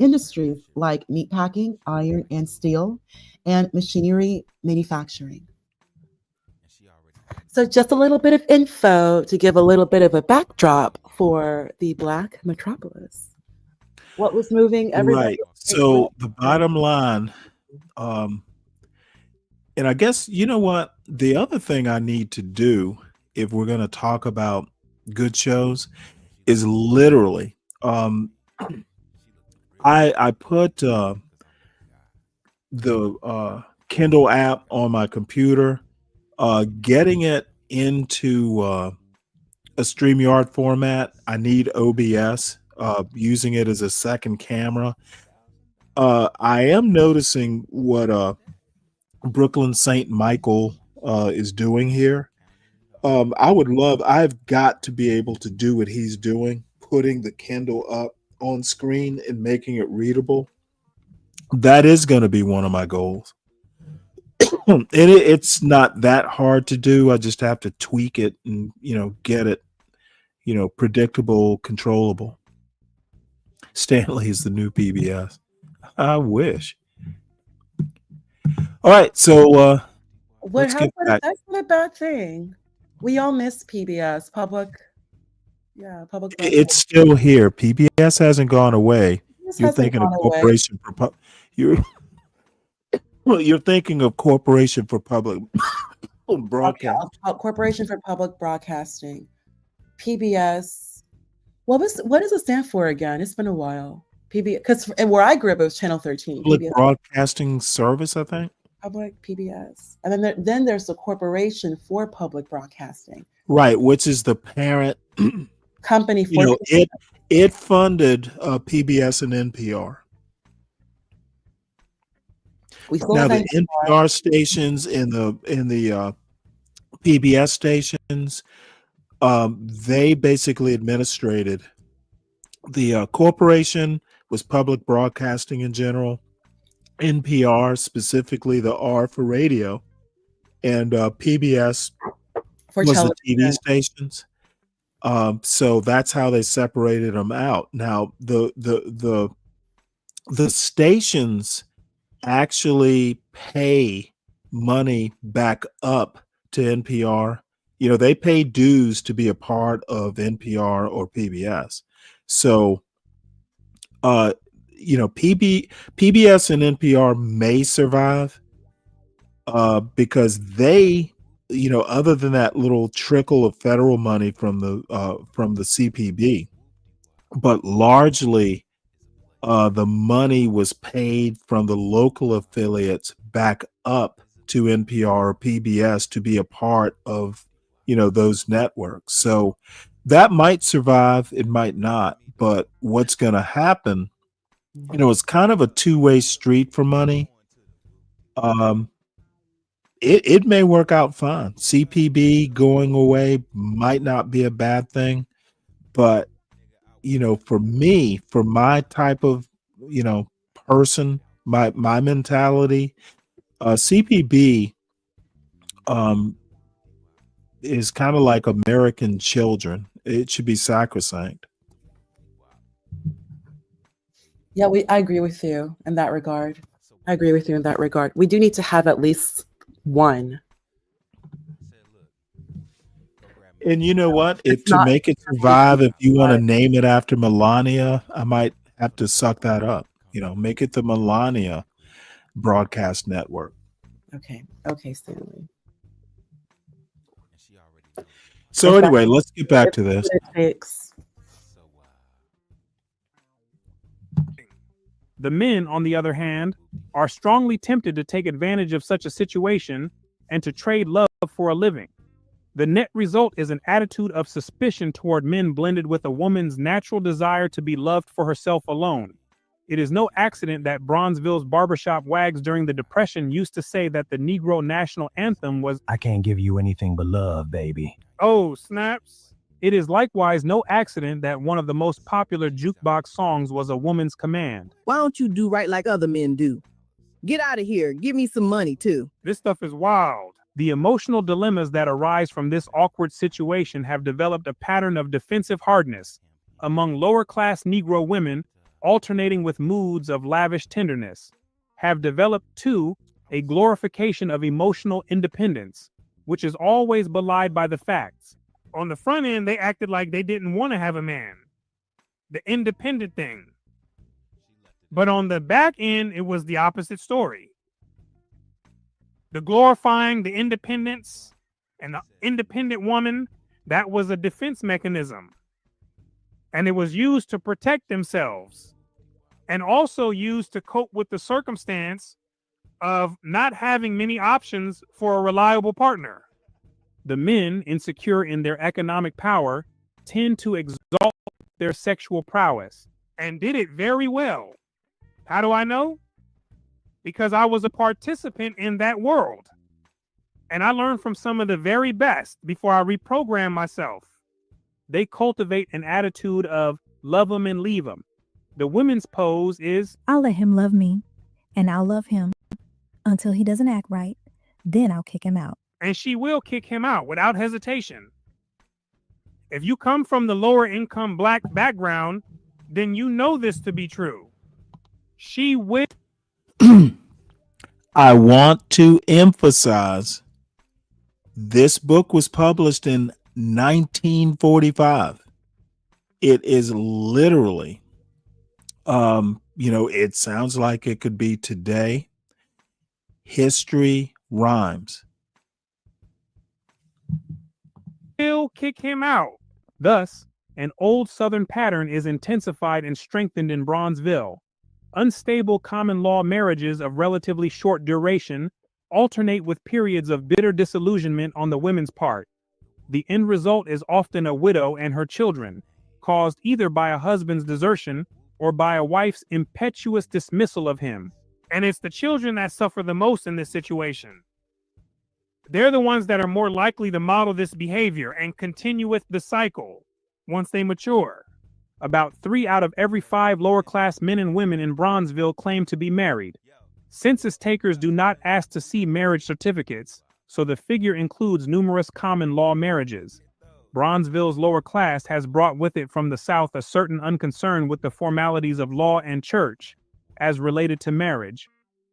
industries like meatpacking, iron and steel, and machinery manufacturing. So just a little bit of info to give a little bit of a backdrop for the Black metropolis. What was moving everybody? Right. So the bottom line, and I guess, you know what? The other thing I need to do if we're going to talk about good shows is literally, I put the Kindle app on my computer, getting it into a StreamYard format. I need OBS, using it as a second camera. I am noticing what Brooklyn St. Michael is doing here. I've got to be able to do what he's doing, putting the Kindle up on screen and making it readable. That is going to be one of my goals. It's not that hard to do. I just have to tweak it and, get it, predictable, controllable. Stanley is the new PBS. I wish. All right, so let's get back. That's not a bad thing. We all miss PBS, public. It's still here. PBS hasn't gone away. You're thinking of Corporation for you're thinking of Corporation for Public Broadcasting. Corporation for Public Broadcasting. PBS. What does it stand for again? It's been a while. PBS, because where I grew up, it was Channel 13. Public PBS. Broadcasting Service, I think. Public PBS, and then there's the Corporation for Public Broadcasting. Right, which is the parent company for it funded PBS and NPR. Now the NPR stations and the PBS stations, they basically administrated. The corporation was public broadcasting in general. NPR, specifically the R for radio, and PBS was the TV stations. So that's how they separated them out. Now the stations actually pay money back up to NPR. You know, they pay dues to be a part of NPR or PBS. So, you know, PBS and NPR may survive because they, you know, other than that little trickle of federal money from the CPB, but largely the money was paid from the local affiliates back up to NPR or PBS to be a part of, you know, those networks. So that might survive, it might not. But what's going to happen, you know, it's kind of a two-way street for money. It may work out fine. CPB going away might not be a bad thing, but you know, for me, for my type of, you know, person, my mentality, CPB is kind of like American children. It should be sacrosanct. Yeah, I agree with you in that regard. I agree with you in that regard. We do need to have at least one. And you know what? To make it survive, if you want to name it after Melania, I might have to suck that up. You know, make it the Melania Broadcast Network. Okay. Okay, Stanley. So anyway, let's get back to this. The men, on the other hand, are strongly tempted to take advantage of such a situation and to trade love for a living. The net result is an attitude of suspicion toward men blended with a woman's natural desire to be loved for herself alone. It is no accident that Bronzeville's barbershop wags during the Depression used to say that the Negro national anthem was, "I can't give you anything but love, baby." Oh, snaps. It is likewise no accident that one of the most popular jukebox songs was a woman's command. Why don't you do right like other men do? Get out of here. Give me some money, too. This stuff is wild. The emotional dilemmas that arise from this awkward situation have developed a pattern of defensive hardness among lower-class Negro women, alternating with moods of lavish tenderness, have developed, too, a glorification of emotional independence, which is always belied by the facts. On the front end, they acted like they didn't want to have a man. The independent thing. But on the back end, it was the opposite story. The glorifying the independence and the independent woman, that was a defense mechanism. And it was used to protect themselves and also used to cope with the circumstance of not having many options for a reliable partner. The men, insecure in their economic power, tend to exalt their sexual prowess and did it very well. How do I know? Because I was a participant in that world. And I learned from some of the very best before I reprogrammed myself. They cultivate an attitude of love them and leave them. The women's pose is, I'll let him love me, and I'll love him until he doesn't act right. Then I'll kick him out. And she will kick him out without hesitation. If you come from the lower income black background, then you know this to be true. She will. I want to emphasize this book was published in 1945. It is literally, you know, it sounds like it could be today. History rhymes. Will kick him out. Thus, an old Southern pattern is intensified and strengthened in Bronzeville. Unstable common law marriages of relatively short duration alternate with periods of bitter disillusionment on the women's part. The end result is often a widow and her children, caused either by a husband's desertion or by a wife's impetuous dismissal of him. And it's the children that suffer the most in this situation. They're the ones that are more likely to model this behavior and continue with the cycle once they mature. About 3 out of every 5 lower-class men and women in Bronzeville claim to be married. Census takers do not ask to see marriage certificates, so the figure includes numerous common law marriages. Bronzeville's lower class has brought with it from the South a certain unconcern with the formalities of law and church, as related to marriage,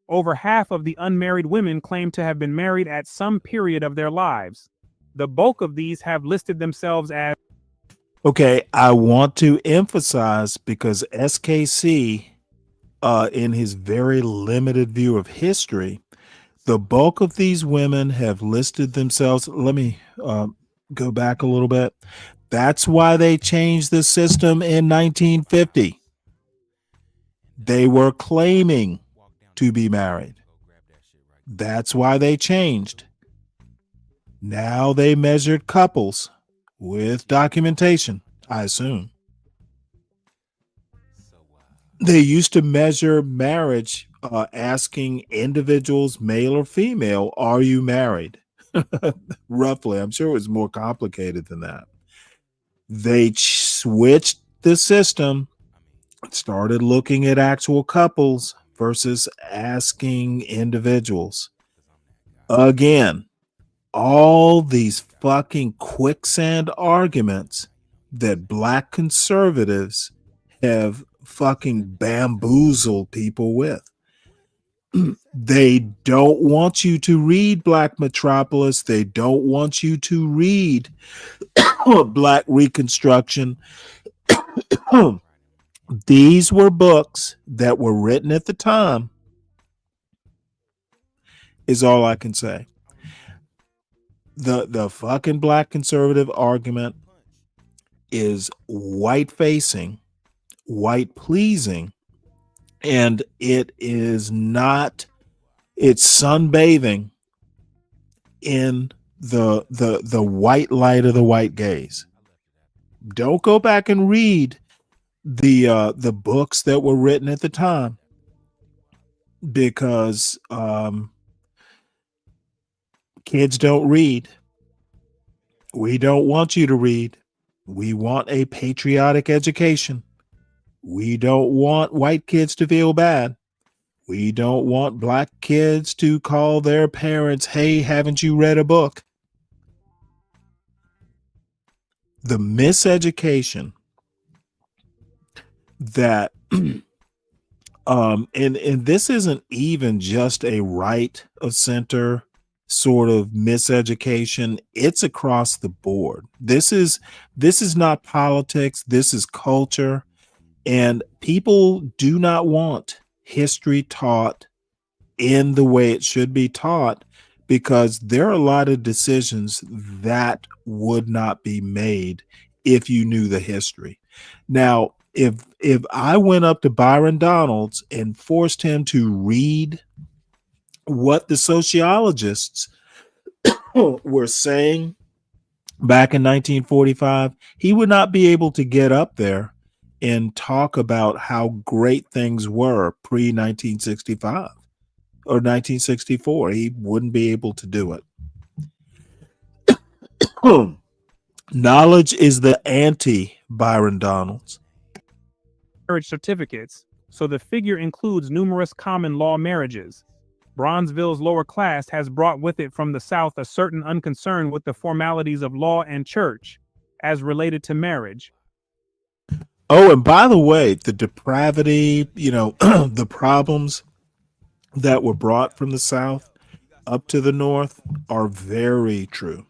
Over half of the unmarried women claim to have been married at some period of their lives. The bulk of these have listed themselves as. Okay, I want to emphasize because SKC, in his very limited view of history, the bulk of these women have listed themselves. Let me go back a little bit. That's why they changed the system in 1950. They were claiming to be married. That's why they changed. Now they measured couples with documentation, I assume. They used to measure marriage asking individuals, male or female, are you married? Roughly. I'm sure it was more complicated than that. They switched the system, started looking at actual couples versus asking individuals. Again, all these fucking quicksand arguments that black conservatives have fucking bamboozled people with. They don't want you to read Black Metropolis. They don't want you to read Black Reconstruction. These were books that were written at the time, is all I can say. The fucking black conservative argument is white facing, white pleasing, and it is not, it's sunbathing in the white light of the white gaze. Don't go back and read the books that were written at the time, because kids don't read. We don't want you to read. We want a patriotic education. We don't want white kids to feel bad. We don't want black kids to call their parents, hey, haven't you read a book? The miseducation that and this isn't even just a right of center sort of miseducation. It's across the board. This is not politics. This is culture. And people do not want history taught in the way it should be taught, because there are a lot of decisions that would not be made if you knew the history. Now, if I went up to Byron Donalds and forced him to read what the sociologists were saying back in 1945, he would not be able to get up there and talk about how great things were pre-1965 or 1964. He wouldn't be able to do it. Knowledge is the anti-Byron Donalds. Marriage certificates, so the figure includes numerous common law marriages. Bronzeville's lower class has brought with it from the South a certain unconcern with the formalities of law and church as related to marriage. Oh, and by the way, the depravity, the problems that were brought from the South up to the North are very true.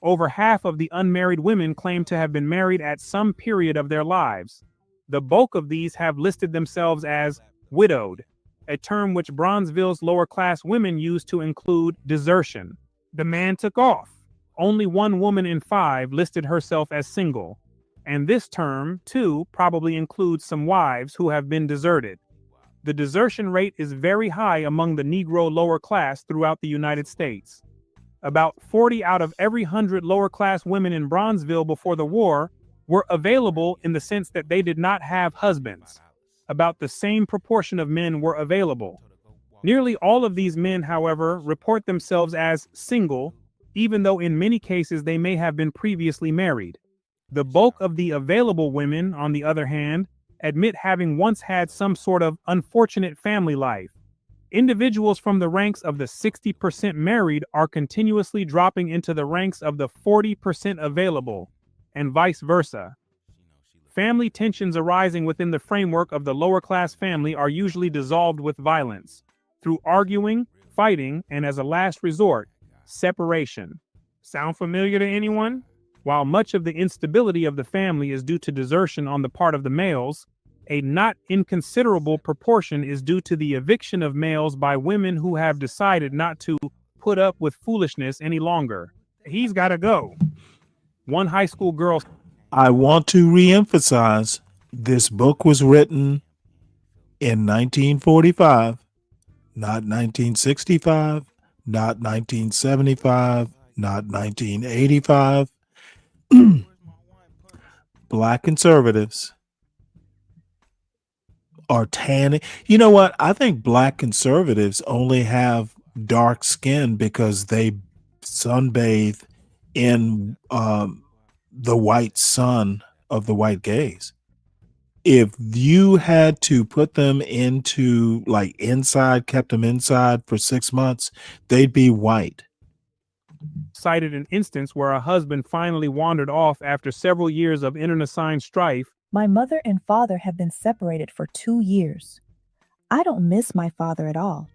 Over half of the unmarried women claim to have been married at some period of their lives. The bulk of these have listed themselves as widowed, a term which Bronzeville's lower class women used to include desertion. The man took off. Only one woman in 5 listed herself as single. And this term, too, probably includes some wives who have been deserted. The desertion rate is very high among the Negro lower class throughout the United States. About 40 out of every 100 lower class women in Bronzeville before the war were available in the sense that they did not have husbands. About the same proportion of men were available. Nearly all of these men, however, report themselves as single, even though in many cases they may have been previously married. The bulk of the available women, on the other hand, admit having once had some sort of unfortunate family life. Individuals from the ranks of the 60% married are continuously dropping into the ranks of the 40% available, and vice versa. Family tensions arising within the framework of the lower class family are usually dissolved with violence. through arguing, fighting, and as a last resort, separation. Sound familiar to anyone? While much of the instability of the family is due to desertion on the part of the males, a not inconsiderable proportion is due to the eviction of males by women who have decided not to put up with foolishness any longer. He's got to go. One high school girl. I want to reemphasize this book was written in 1945, not 1965, not 1975, not 1985. Black conservatives are tanning. You know what? I think black conservatives only have dark skin because they sunbathe in the white sun of the white gays. If you had to put them into like inside, kept them inside for 6 months, they'd be white. Cited an instance where a husband finally wandered off after several years of internecine strife. My mother and father have been separated for 2 years. I don't miss my father at all.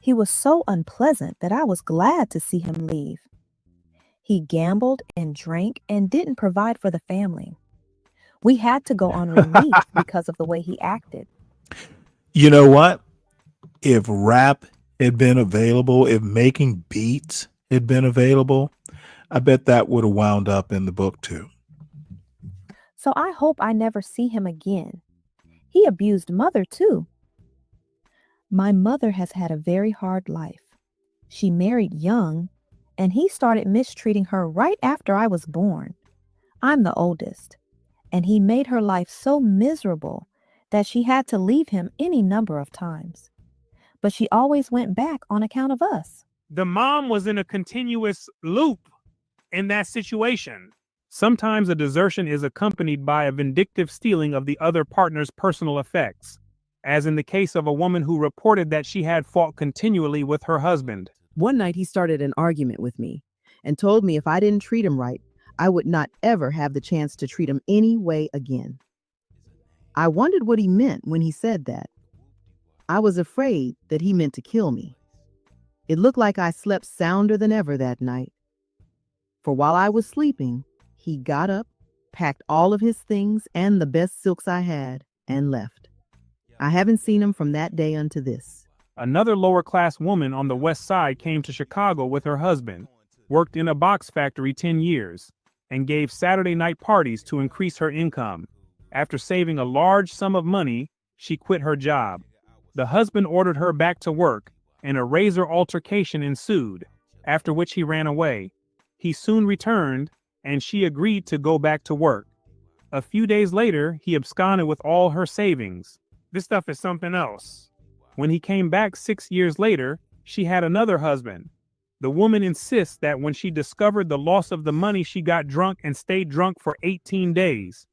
He was so unpleasant that I was glad to see him leave. He gambled and drank and didn't provide for the family. We had to go on relief because of the way he acted. You know what? If rap had been available, if making beats had been available, I bet that would have wound up in the book too. So I hope I never see him again. He abused mother too. My mother has had a very hard life. She married young, and he started mistreating her right after I was born. I'm the oldest, and he made her life so miserable that she had to leave him any number of times. But she always went back on account of us. The mom was in a continuous loop in that situation. Sometimes a desertion is accompanied by a vindictive stealing of the other partner's personal effects, as in the case of a woman who reported that she had fought continually with her husband. One night he started an argument with me and told me if I didn't treat him right, I would not ever have the chance to treat him any way again. I wondered what he meant when he said that. I was afraid that he meant to kill me. It looked like I slept sounder than ever that night. For while I was sleeping, he got up, packed all of his things and the best silks I had, and left. I haven't seen him from that day unto this. Another lower-class woman on the west side came to Chicago with her husband, worked in a box factory 10 years, and gave Saturday night parties to increase her income. After saving a large sum of money, she quit her job. The husband ordered her back to work, and a razor altercation ensued, after which he ran away. He soon returned, and she agreed to go back to work. A few days later, he absconded with all her savings. This stuff is something else. When he came back 6 years later, she had another husband. The woman insists that when she discovered the loss of the money, she got drunk and stayed drunk for 18 days.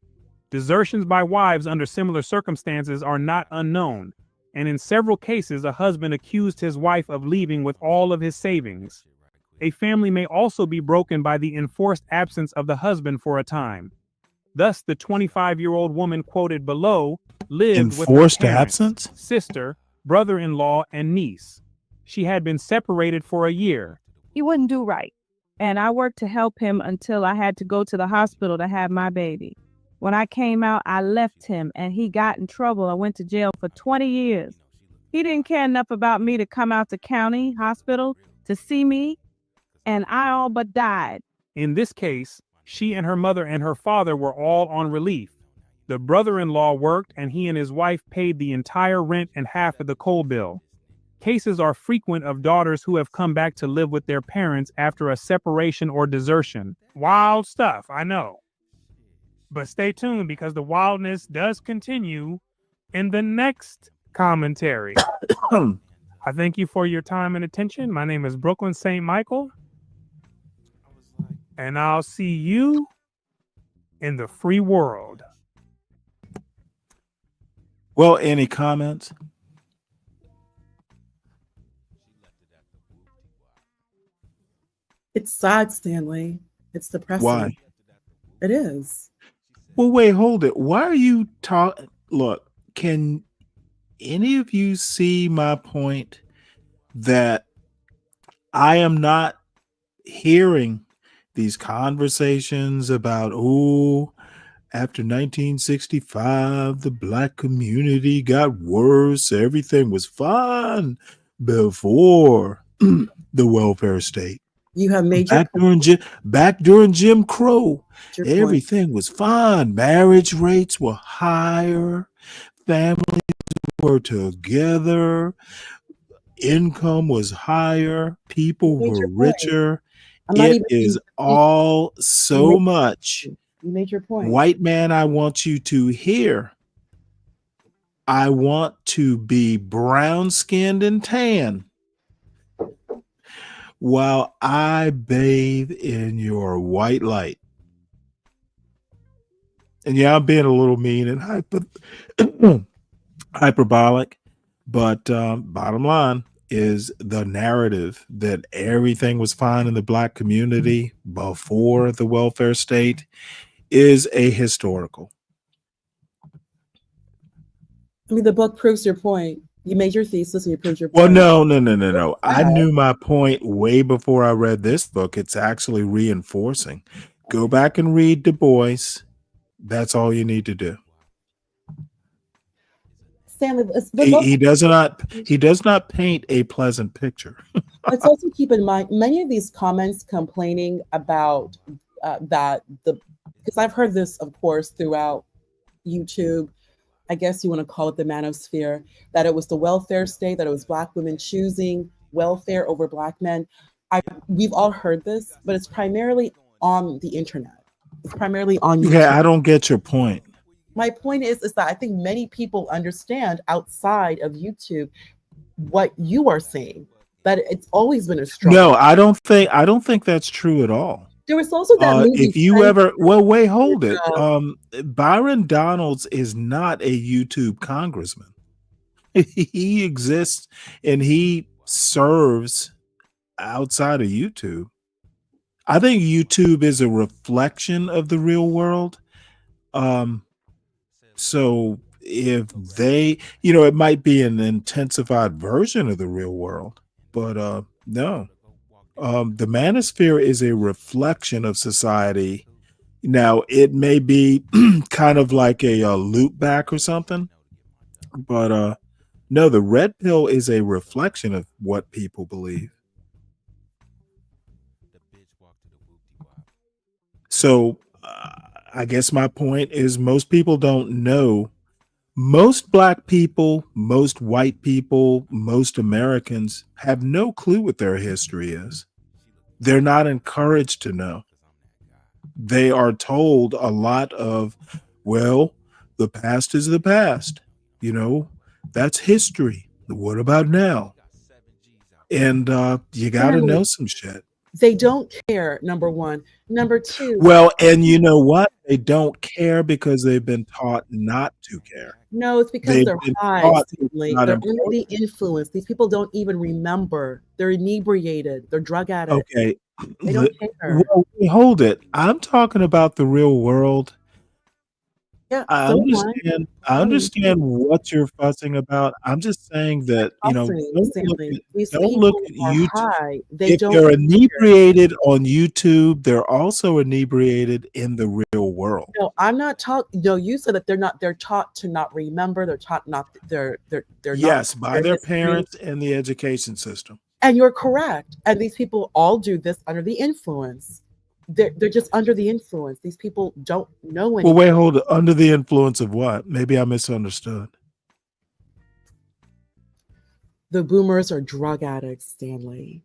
Desertions by wives under similar circumstances are not unknown, and in several cases, a husband accused his wife of leaving with all of his savings. A family may also be broken by the enforced absence of the husband for a time. Thus, the 25-year-old woman quoted below lived with her Enforced parents, absence? sister, brother-in-law, and niece. She had been separated for a year. He wouldn't do right, and I worked to help him until I had to go to the hospital to have my baby. When I came out, I left him, and he got in trouble. I went to jail for 20 years. He didn't care enough about me to come out to county hospital to see me, and I all but died. In this case, she and her mother and her father were all on relief. The brother-in-law worked, and he and his wife paid the entire rent and half of the coal bill. Cases are frequent of daughters who have come back to live with their parents after a separation or desertion. Wild stuff, I know. But stay tuned because the wildness does continue in the next commentary. I thank you for your time and attention. My name is Brooklyn St. Michael, and I'll see you in the free world. Well, any comments? It's sad, Stanley. It's depressing. Why? It is. Well, wait, hold it. Why are you talking? Look, can any of you see my point? that I am not hearing these conversations about, oh, after 1965, the black community got worse. Everything was fine before the welfare state. You have made your Back during Jim Crow, your point. everything was fine. Marriage rates were higher. Families were together. Income was higher. People You made were your point. richer. I'm not It even is being all You so made- much. You made your point. White man, I want you to hear. I want to be brown skinned and tan while I bathe in your white light. And yeah, I'm being a little mean and hyperbolic, but bottom line is the narrative that everything was fine in the black community before the welfare state is ahistorical. I mean, the book proves your point. You made your thesis and you proved your Well, point. no. I knew my point way before I read this book. It's actually reinforcing. Go back and read Du Bois. That's all you need to do. Stanley, He does not paint a pleasant picture. let's also keep in mind many of these comments complaining about because I've heard this, of course, throughout YouTube. I guess you want to call it the manosphere, that it was the welfare state, that it was black women choosing welfare over black men. We've all heard this, but it's primarily on the internet. It's primarily on YouTube. Okay, I don't get your point. My point is that I think many people understand outside of YouTube what you are saying, that it's always been a struggle. No, I don't think that's true at all. There was also that movie. If you ever, well, wait, hold it. Byron Donalds is not a YouTube congressman. He exists and he serves outside of YouTube. I think YouTube is a reflection of the real world. So if they, it might be an intensified version of the real world, but no. The manosphere is a reflection of society. Now, it may be kind of like a loop back or something, but no, the red pill is a reflection of what people believe. So I guess my point is most people don't know. Most black people, most white people, most Americans have no clue what their history is. They're not encouraged to know. They are told a lot of, well, the past is the past. That's history. What about now? And you got to know some shit. They don't care, number one. Number two. Well, and you know what? They don't care because they've been taught not to care. No, it's because they're high. They're under the influence. These people don't even remember. They're inebriated. They're drug addicts. Okay. They don't care. Well, hold it. I'm talking about the real world. Yeah, I understand what you're fussing about. I'm just saying that, don't look at YouTube. If they're inebriated on YouTube, they're also inebriated in the real world. No, I'm not talking. No, you said that they're taught to not remember. They're taught not. They're yes, not, by their parents and the education system. And you're correct. And these people all do this under the influence. They're just under the influence. These people don't know anything. Well, wait, hold it. Under the influence of what? Maybe I misunderstood. The boomers are drug addicts, Stanley.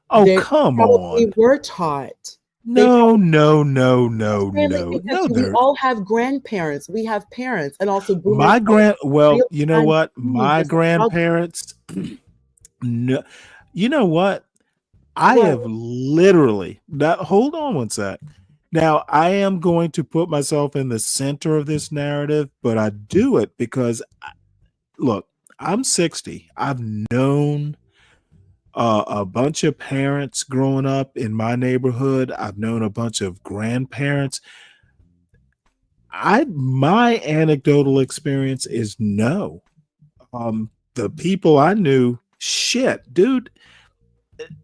Oh, come on. They were taught. No. We all have grandparents. We have parents, and also boomers. You know what? My grandparents. No, you know what? I have literally hold on one sec. Now, I am going to put myself in the center of this narrative, but I do it because, look, I'm 60. I've known a bunch of parents growing up in my neighborhood. I've known a bunch of grandparents. My anecdotal experience is no. The people I knew Shit, dude.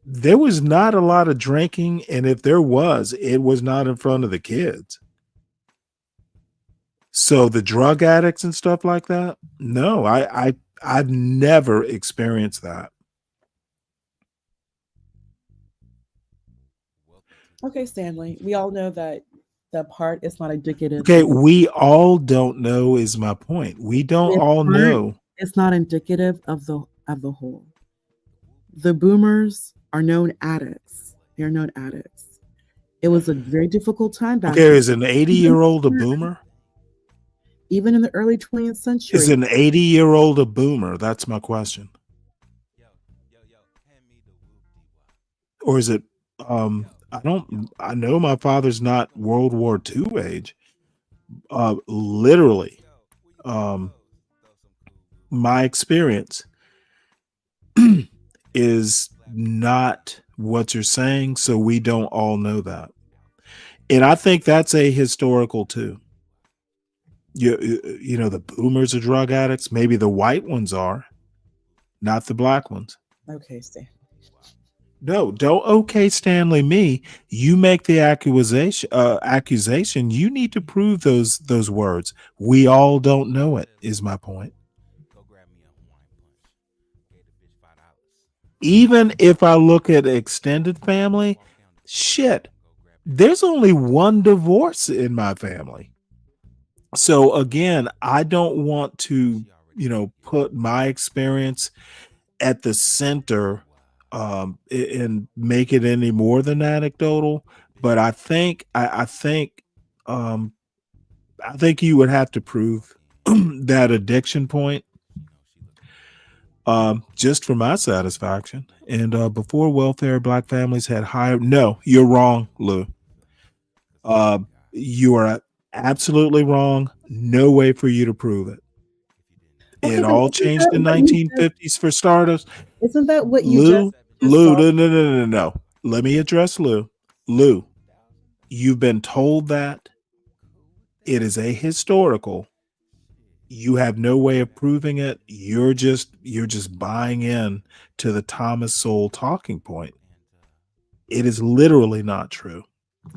There was not a lot of drinking, and if there was, it was not in front of the kids. So the drug addicts and stuff like that, no, I've never experienced that. Okay, Stanley, we all know that the part is not indicative. Okay, we all don't know is my point. We don't all know. It's not indicative of the whole. The boomers are known addicts. They're known addicts. It was a very difficult time back Okay, then. is an 80-year-old a boomer? Even in the early 20th century. Is an 80-year-old a boomer? That's my question. Or is it I know my father's not World War II age. Literally. My experience is not what you're saying, so we don't all know that. And I think that's a historical too. You know, the boomers are drug addicts. Maybe the white ones are, not the black ones. Okay, Stanley. No, don't okay Stanley me. You make the accusation. You need to prove those words. We all don't know it, is my point. Even if I look at extended family, shit, there's only one divorce in my family. So again, I don't want to, put my experience at the center and make it any more than anecdotal. But I think you would have to prove that addiction point just for my satisfaction. And before welfare, black families had higher. No, you're wrong, Lou. You are absolutely wrong. No way for you to prove it. It all changed in 1950s for starters. Isn't that what you Lou, just Lou, no. Let me address Lou. Lou, you've been told that it is ahistorical. You have no way of proving it. You're just buying in to the Thomas Sowell talking point. It is literally not true.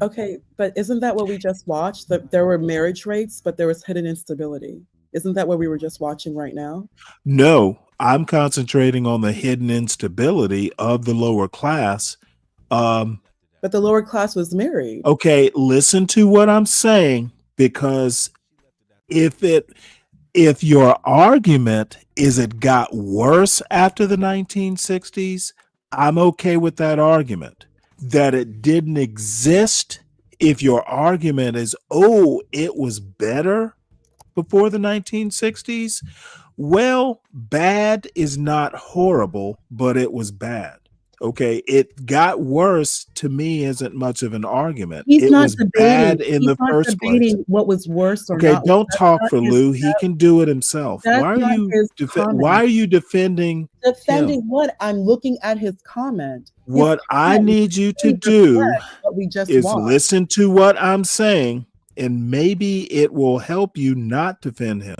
Okay, but isn't that what we just watched? That there were marriage rates, but there was hidden instability. Isn't that what we were just watching right now? No, I'm concentrating on the hidden instability of the lower class. But the lower class was married. Okay, listen to what I'm saying, because if your argument is it got worse after the 1960s, I'm okay with that argument. That it didn't exist, if your argument is, oh, it was better before the 1960s, well, bad is not horrible, but it was bad. Okay, it got worse to me isn't much of an argument. It was bad in the first place. What was worse or okay, not. don't talk for Lou. He can do it himself. Why are you defending him? What? I'm looking at his comment. What I need you to do is listen to what I'm saying, and maybe it will help you not defend him.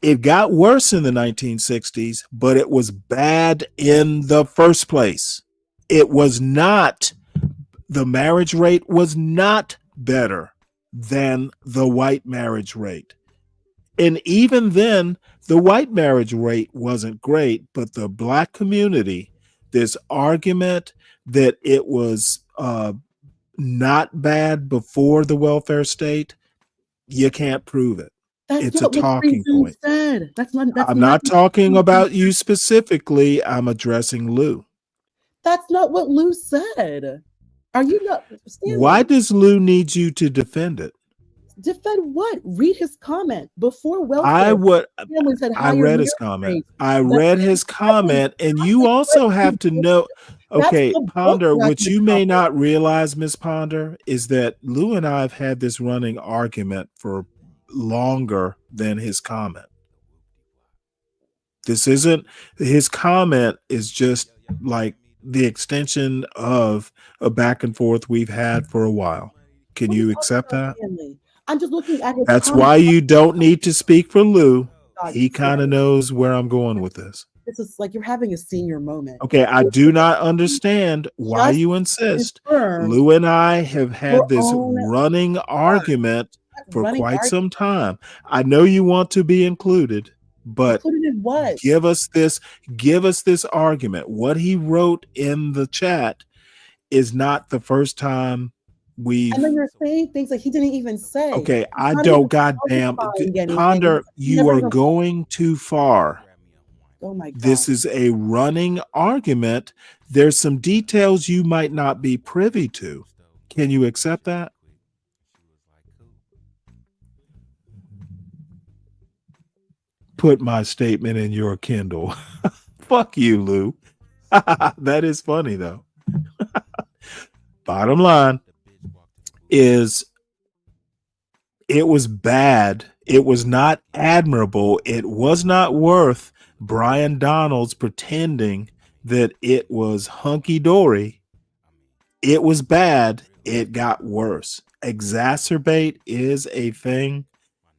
It got worse in the 1960s, but it was bad in the first place. It was not, the marriage rate was not better than the white marriage rate. And even then, the white marriage rate wasn't great, but the black community, this argument that it was not bad before the welfare state, you can't prove it. It's a talking point. I'm not talking about you specifically. I'm addressing Lou. That's not what Lou said. Are you not? Stanley, why does Lou need you to defend it? Defend what? Read his comment before welfare. I read his comment. I read his comment, and you also have to know. Okay, Ponder, what you may not realize, Miss Ponder, is that Lou and I have had this running argument for longer than his comment. This isn't, his comment is just like the extension of a back and forth we've had for a while. Can you accept that? I'm just looking at his That's comment. why you don't need to speak for Lou. He kind of knows where I'm going with this. This is like you're having a senior moment. Okay, I do not understand why Just you insist. confirm Lou and I have your had this own running argument for running quite some argument. time. I know you want to be included, but Included in what? give us this argument. What he wrote in the chat is not the first time we've. And then you're saying things that he didn't even say. Okay, He's I not don't even goddamn qualifying anything. Ponder. He's You never are even- going too far. Oh my God. This is a running argument. There's some details you might not be privy to. Can you accept that? Put my statement in your Kindle. Fuck you, Lou. That is funny, though. Bottom line is it was bad. It was not admirable. It was not worth Brian Donald's pretending that it was hunky-dory. It was bad. It got worse. Exacerbate is a thing.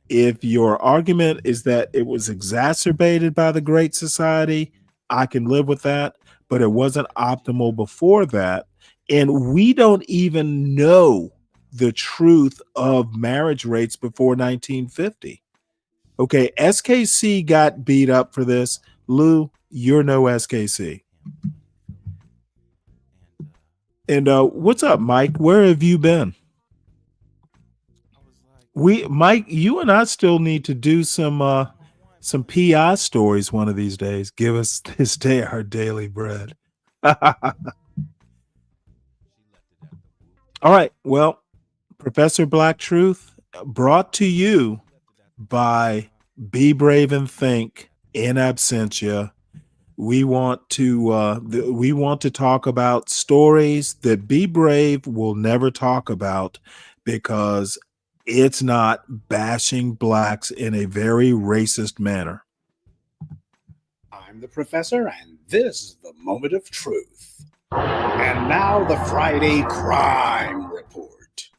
If your argument is that it was exacerbated by the Great Society, I can live with that, but it wasn't optimal before that. And we don't even know the truth of marriage rates before 1950. Okay, SKC got beat up for this. Lou, you're no SKC. And what's up, Mike? Where have you been? Mike, you and I still need to do some PI stories one of these days. Give us this day our daily bread. All right. Well, Professor Black Truth brought to you by Be Brave and Think in absentia. We want to talk about stories that Be Brave will never talk about because it's not bashing blacks in a very racist manner. I'm the professor, and this is the moment of truth. And now the Friday Crime Report.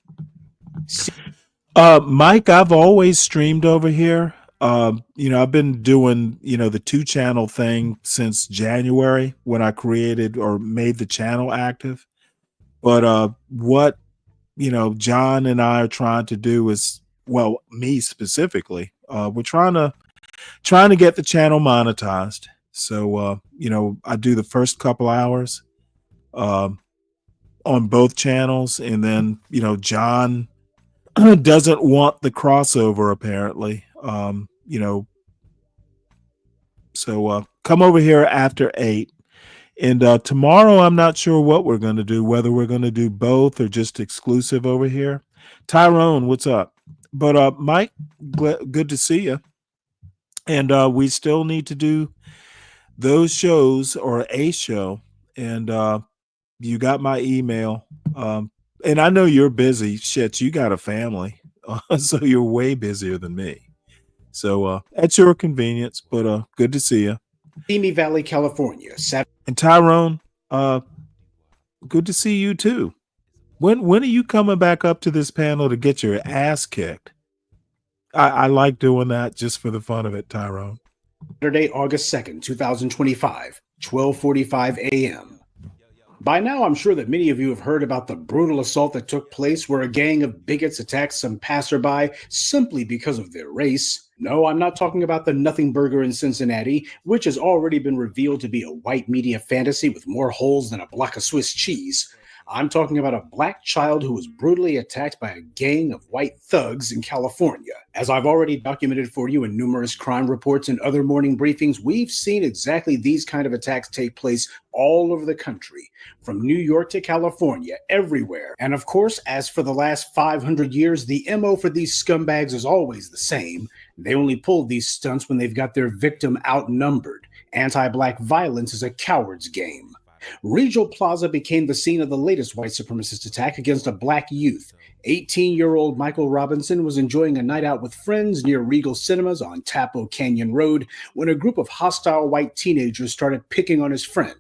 Mike, I've always streamed over here. I've been doing, the 2-channel thing since January when I created or made the channel active. But what, John and I are trying to do is, well, me specifically, we're trying to get the channel monetized. So, I do the first couple hours on both channels. And then, John doesn't want the crossover apparently. So come over here after 8. And tomorrow, I'm not sure what we're going to do, whether we're going to do both or just exclusive over here. Tyrone, what's up? But Mike, good to see you. And we still need to do those shows or a show. And you got my email. And I know you're busy. Shit, you got a family. So you're way busier than me. So at your convenience, but good to see you. Simi Valley, California. And Tyrone, good to see you too. When are you coming back up to this panel to get your ass kicked? I like doing that just for the fun of it, Tyrone. Saturday, August 2nd, 2025, 12:45 a.m. By now, I'm sure that many of you have heard about the brutal assault that took place where a gang of bigots attacked some passerby simply because of their race. No, I'm not talking about the Nothing Burger in Cincinnati, which has already been revealed to be a white media fantasy with more holes than a block of Swiss cheese. I'm talking about a black child who was brutally attacked by a gang of white thugs in California. As I've already documented for you in numerous crime reports and other morning briefings, we've seen exactly these kind of attacks take place all over the country, from New York to California, everywhere. And of course, as for the last 500 years, the MO for these scumbags is always the same. They only pull these stunts when they've got their victim outnumbered. Anti-black violence is a coward's game. Regal Plaza became the scene of the latest white supremacist attack against a black youth. 18-year-old Michael Robinson was enjoying a night out with friends near Regal Cinemas on Tapo Canyon Road when a group of hostile white teenagers started picking on his friend.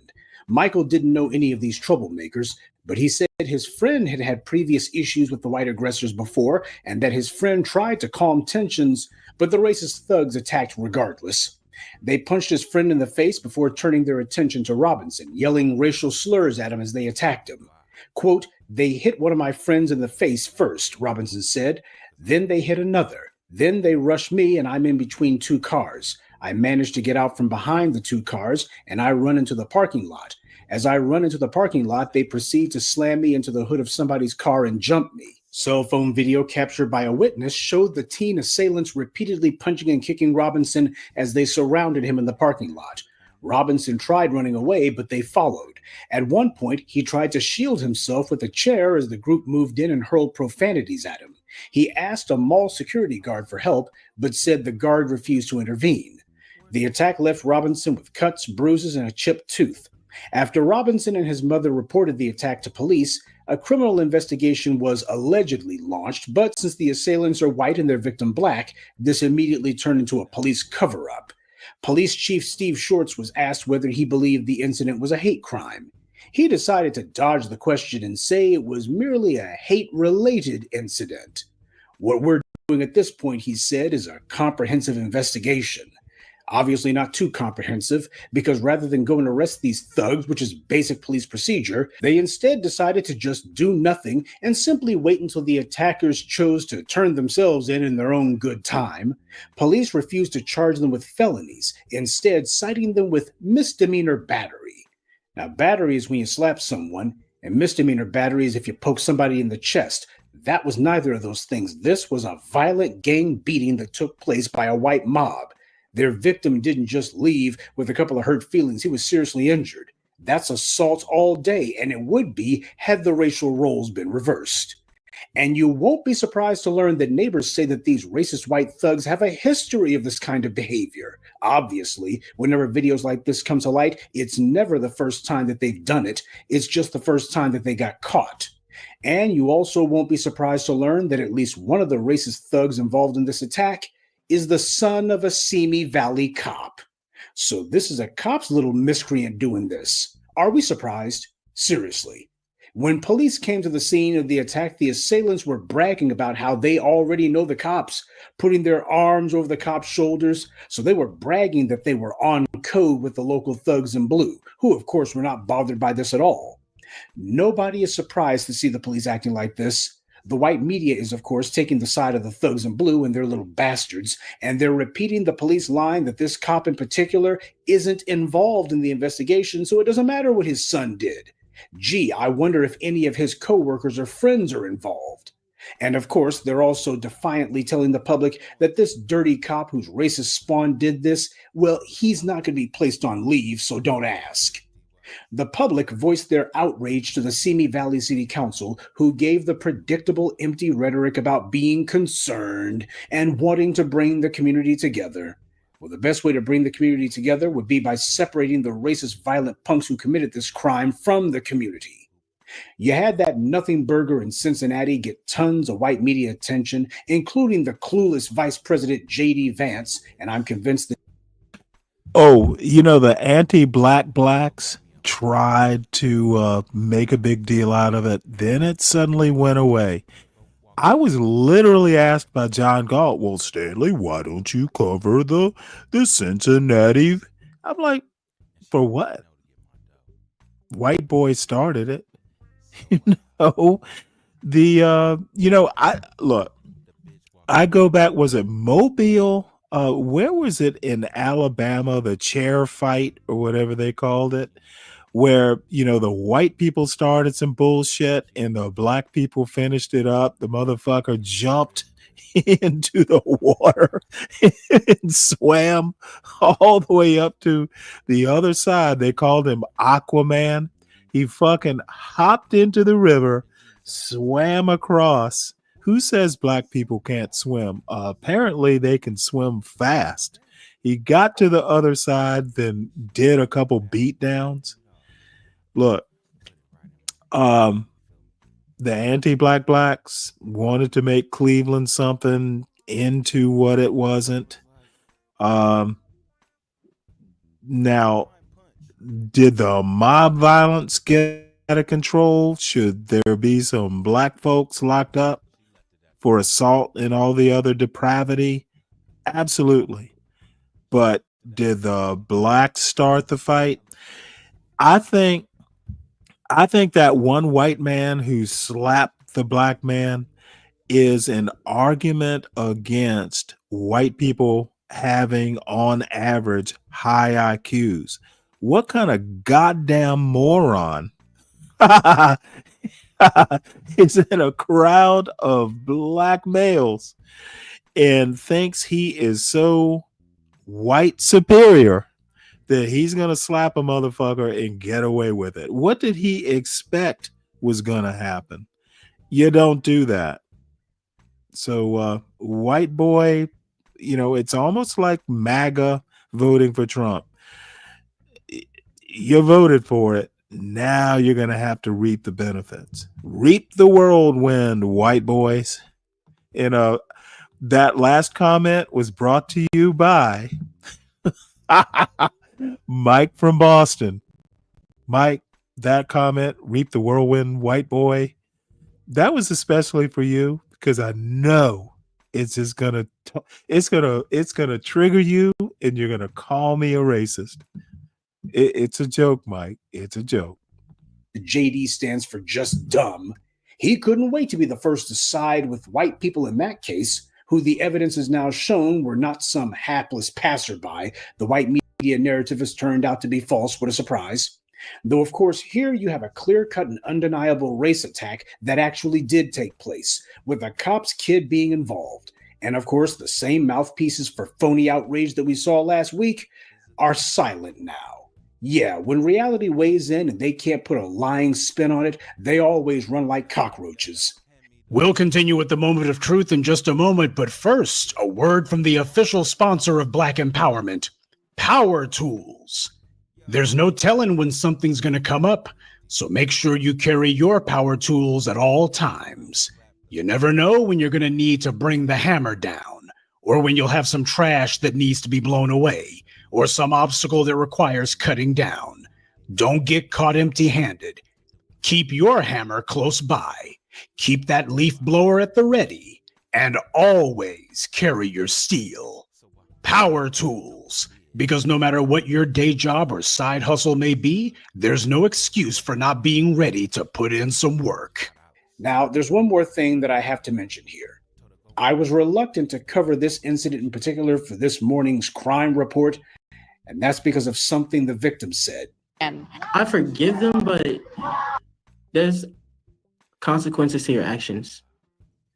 Michael didn't know any of these troublemakers, but he said his friend had had previous issues with the white aggressors before and that his friend tried to calm tensions, but the racist thugs attacked regardless. They punched his friend in the face before turning their attention to Robinson, yelling racial slurs at him as they attacked him. Quote, "They hit one of my friends in the face first," Robinson said. "Then they hit another. Then they rushed me and I'm in between two cars. I managed to get out from behind the two cars and I run into the parking lot. As I run into the parking lot, they proceed to slam me into the hood of somebody's car and jump me." Cell phone video captured by a witness showed the teen assailants repeatedly punching and kicking Robinson as they surrounded him in the parking lot. Robinson tried running away, but they followed. At one point, he tried to shield himself with a chair as the group moved in and hurled profanities at him. He asked a mall security guard for help, but said the guard refused to intervene. The attack left Robinson with cuts, bruises, and a chipped tooth. After Robinson and his mother reported the attack to police, a criminal investigation was allegedly launched, but since the assailants are white and their victim black, this immediately turned into a police cover-up. Police Chief Steve Shorts was asked whether he believed the incident was a hate crime. He decided to dodge the question and say it was merely a hate-related incident. "What we're doing at this point," he said, "is a comprehensive investigation." Obviously not too comprehensive, because rather than go and arrest these thugs, which is basic police procedure, they instead decided to just do nothing and simply wait until the attackers chose to turn themselves in their own good time. Police refused to charge them with felonies, instead citing them with misdemeanor battery. Now, battery is when you slap someone, and misdemeanor battery is if you poke somebody in the chest. That was neither of those things. This was a violent gang beating that took place by a white mob. Their victim didn't just leave with a couple of hurt feelings. He was seriously injured. That's assault all day, and it would be had the racial roles been reversed. And you won't be surprised to learn that neighbors say that these racist white thugs have a history of this kind of behavior. Obviously, whenever videos like this come to light, it's never the first time that they've done it. It's just the first time that they got caught. And you also won't be surprised to learn that at least one of the racist thugs involved in this attack is the son of a Simi Valley cop. So this is a cop's little miscreant doing this. Are we surprised? Seriously. When police came to the scene of the attack, the assailants were bragging about how they already know the cops, putting their arms over the cops' shoulders. So they were bragging that they were on code with the local thugs in blue, who of course were not bothered by this at all. Nobody is surprised to see the police acting like this. The white media is, of course, taking the side of the thugs in blue and their little bastards, and they're repeating the police line that this cop in particular isn't involved in the investigation, so it doesn't matter what his son did. Gee, I wonder if any of his coworkers or friends are involved. And of course, they're also defiantly telling the public that this dirty cop whose racist spawn did this, well, he's not going to be placed on leave, so don't ask. The public voiced their outrage to the Simi Valley City Council, who gave the predictable empty rhetoric about being concerned and wanting to bring the community together. Well, the best way to bring the community together would be by separating the racist, violent punks who committed this crime from the community. You had that nothing burger in Cincinnati get tons of white media attention, including the clueless Vice President J.D. Vance, and I'm convinced that... Oh, the anti-black blacks tried to make a big deal out of it. Then it suddenly went away. I was literally asked by John Galt, "Well, Stanley, why don't you cover the Cincinnati?" I'm like, for what? White boy started it. I go back, was it Mobile? Where was it in Alabama, the chair fight or whatever they called it? Where, the white people started some bullshit and the black people finished it up. The motherfucker jumped into the water and swam all the way up to the other side. They called him Aquaman. He fucking hopped into the river, swam across. Who says black people can't swim? Apparently they can swim fast. He got to the other side, then did a couple beat downs. Look, the anti-black blacks wanted to make Cleveland something into what it wasn't. Now, did the mob violence get out of control? Should there be some black folks locked up for assault and all the other depravity? Absolutely. But did the blacks start the fight? I think that one white man who slapped the black man is an argument against white people having, on average, high IQs. What kind of goddamn moron is in a crowd of black males and thinks he is so white superior that he's going to slap a motherfucker and get away with it? What did he expect was going to happen? You don't do that. So, white boy, it's almost like MAGA voting for Trump. You voted for it. Now you're going to have to reap the benefits. Reap the whirlwind, white boys. That last comment was brought to you by Mike from Boston. Mike, that comment, reap the whirlwind, white boy, that was especially for you because I know it's just gonna trigger you and you're gonna call me a racist. It's a joke, Mike. It's a joke. The JD stands for just dumb. He couldn't wait to be the first to side with white people in that case, who the evidence has now shown were not some hapless passerby. The white media narrative has turned out to be false. What a surprise. Though, of course, here you have a clear-cut and undeniable race attack that actually did take place, with a cop's kid being involved. And, of course, the same mouthpieces for phony outrage that we saw last week are silent now. Yeah, when reality weighs in and they can't put a lying spin on it, they always run like cockroaches. We'll continue with the moment of truth in just a moment, but first, a word from the official sponsor of Black Empowerment, Power Tools. There's no telling when something's going to come up, so make sure you carry your power tools at all times. You never know when you're going to need to bring the hammer down, or when you'll have some trash that needs to be blown away, or some obstacle that requires cutting down. Don't get caught empty-handed. Keep your hammer close by. Keep that leaf blower at the ready, and always carry your steel. Power Tools. Because no matter what your day job or side hustle may be, there's no excuse for not being ready to put in some work. Now, there's one more thing that I have to mention here. I was reluctant to cover this incident in particular for this morning's crime report, and that's because of something the victim said. And I forgive them, but there's consequences to your actions.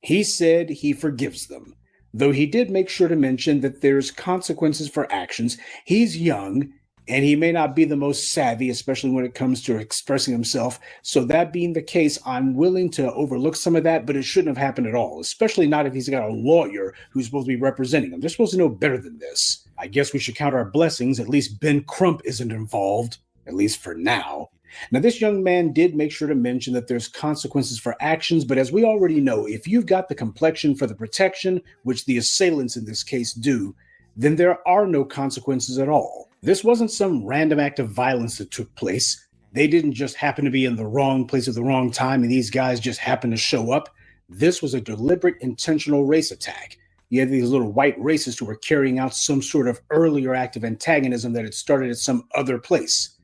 He said he forgives them. Though he did make sure to mention that there's consequences for actions. He's young, and he may not be the most savvy, especially when it comes to expressing himself. So that being the case, I'm willing to overlook some of that, but it shouldn't have happened at all, especially not if he's got a lawyer who's supposed to be representing him. They're supposed to know better than this. I guess we should count our blessings. At least Ben Crump isn't involved, at least for now. Now, this young man did make sure to mention that there's consequences for actions, but as we already know, if you've got the complexion for the protection, which the assailants in this case do, then there are no consequences at all. This wasn't some random act of violence that took place. They didn't just happen to be in the wrong place at the wrong time and these guys just happened to show up. This was a deliberate, intentional race attack. You had these little white racists who were carrying out some sort of earlier act of antagonism that had started at some other place.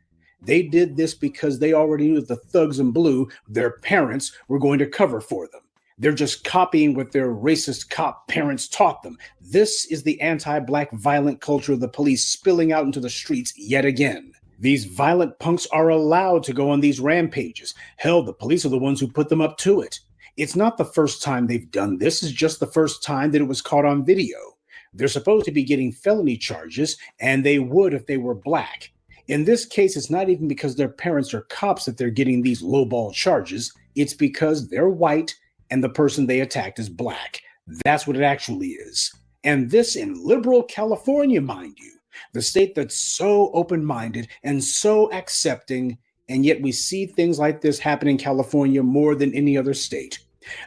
They did this because they already knew that the thugs in blue, their parents, were going to cover for them. They're just copying what their racist cop parents taught them. This is the anti-black violent culture of the police spilling out into the streets yet again. These violent punks are allowed to go on these rampages. Hell, the police are the ones who put them up to it. It's not the first time they've done this. It's just the first time that it was caught on video. They're supposed to be getting felony charges, and they would if they were black. In this case, it's not even because their parents are cops that they're getting these lowball charges. It's because they're white and the person they attacked is black. That's what it actually is. And this in liberal California, mind you, the state that's so open-minded and so accepting, and yet we see things like this happen in California more than any other state.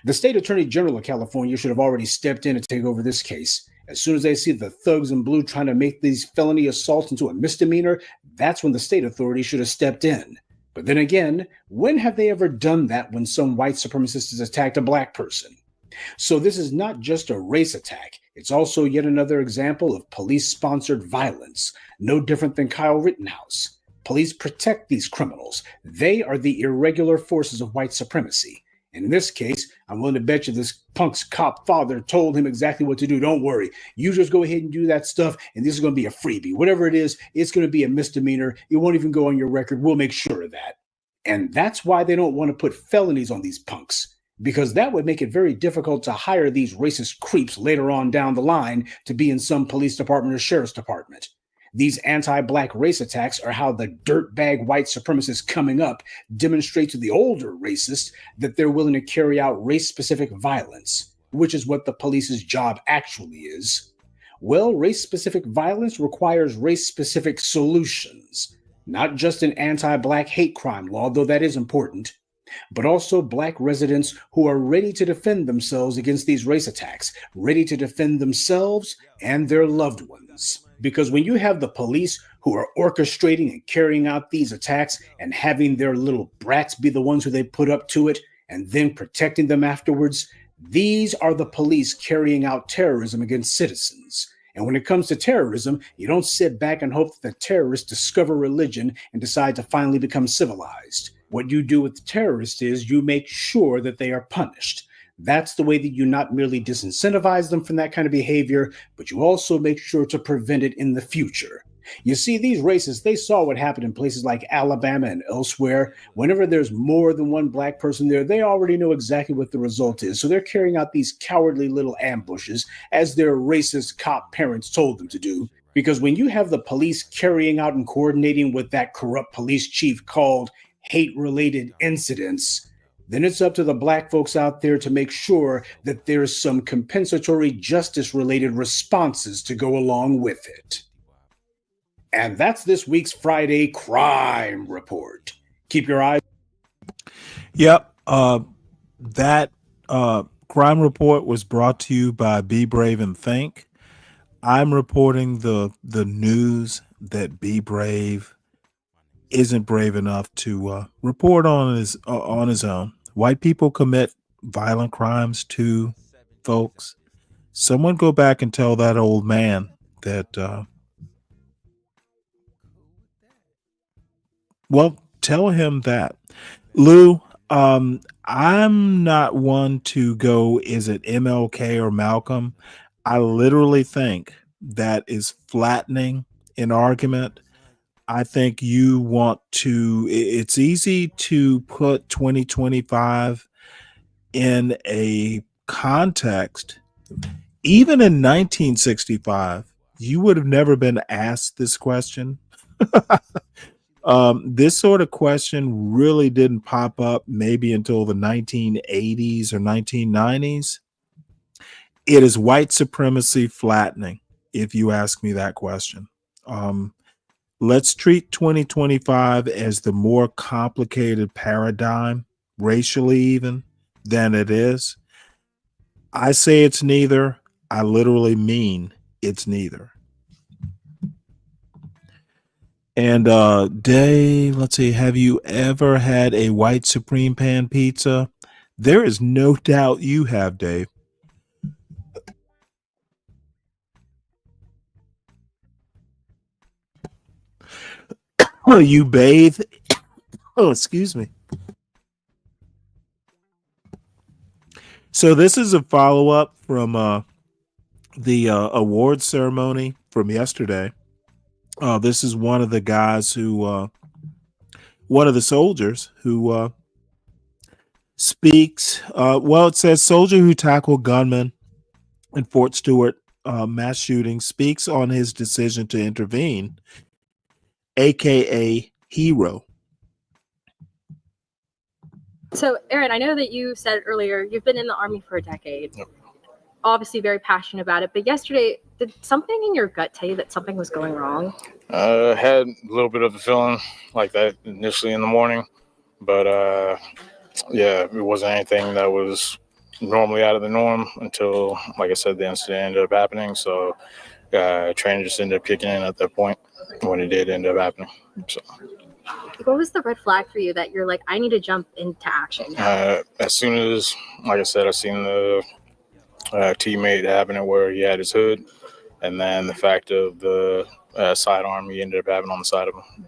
The state attorney general of California should have already stepped in to take over this case. As soon as they see the thugs in blue trying to make these felony assaults into a misdemeanor, that's when the state authorities should have stepped in. But then again, when have they ever done that when some white supremacist has attacked a black person? So this is not just a race attack. It's also yet another example of police-sponsored violence, no different than Kyle Rittenhouse. Police protect these criminals. They are the irregular forces of white supremacy. And in this case, I'm willing to bet you this punk's cop father told him exactly what to do. Don't worry. You just go ahead and do that stuff, and this is going to be a freebie. Whatever it is, it's going to be a misdemeanor. It won't even go on your record. We'll make sure of that. And that's why they don't want to put felonies on these punks, because that would make it very difficult to hire these racist creeps later on down the line to be in some police department or sheriff's department. These anti-black race attacks are how the dirtbag white supremacists coming up demonstrate to the older racists that they're willing to carry out race-specific violence, which is what the police's job actually is. Well, race-specific violence requires race-specific solutions, not just an anti-black hate crime law, though that is important, but also black residents who are ready to defend themselves against these race attacks, ready to defend themselves and their loved ones. Because when you have the police who are orchestrating and carrying out these attacks and having their little brats be the ones who they put up to it and then protecting them afterwards, these are the police carrying out terrorism against citizens. And when it comes to terrorism, you don't sit back and hope that the terrorists discover religion and decide to finally become civilized. What you do with the terrorists is you make sure that they are punished. That's the way that you not merely disincentivize them from that kind of behavior, but you also make sure to prevent it in the future. You see, these racists, they saw what happened in places like Alabama and elsewhere. Whenever there's more than one black person there, they already know exactly what the result is. So they're carrying out these cowardly little ambushes, as their racist cop parents told them to do. Because when you have the police carrying out and coordinating with that corrupt police chief called hate-related incidents, then it's up to the black folks out there to make sure that there's some compensatory justice-related responses to go along with it. And that's this week's Friday Crime Report. Keep your eyes. Yep. That crime report was brought to you by Be Brave and Think. I'm reporting the news that Be Brave isn't brave enough to report on his own. White people commit violent crimes too, folks. Someone go back and tell that old man that, well, tell him that. Lou, I'm not one to go, is it MLK or Malcolm? I literally think that is flattening an argument. I think you want to, it's easy to put 2025 in a context. Even in 1965, you would have never been asked this question. This sort of question really didn't pop up maybe until the 1980s or 1990s. It is white supremacy flattening, if you ask me that question. Let's treat 2025 as the more complicated paradigm, racially even, than it is. I say it's neither. I literally mean it's neither. And Dave, let's see, have you ever had a white supreme pan pizza? There is no doubt you have, Dave. Oh, you bathe? Oh, excuse me. So this is a follow-up from the award ceremony from yesterday. This is one of the guys who, one of the soldiers who speaks. Well, it says soldier who tackled gunman in Fort Stewart mass shooting speaks on his decision to intervene, aka hero. So, Aaron, I know that you said earlier you've been in the Army for a decade. Yep. Obviously very passionate about it. But yesterday, did something in your gut tell you that something was going wrong? I had a little bit of a feeling like that initially in the morning. But, yeah, it wasn't anything that was normally out of the norm until, like I said, the incident ended up happening. So training just ended up kicking in at that point when it did end up happening. So. What was the red flag for you that you're like, I need to jump into action now? As soon as, like I said, I seen the teammate having it where he had his hood, and then the fact of the sidearm he ended up having on the side of him.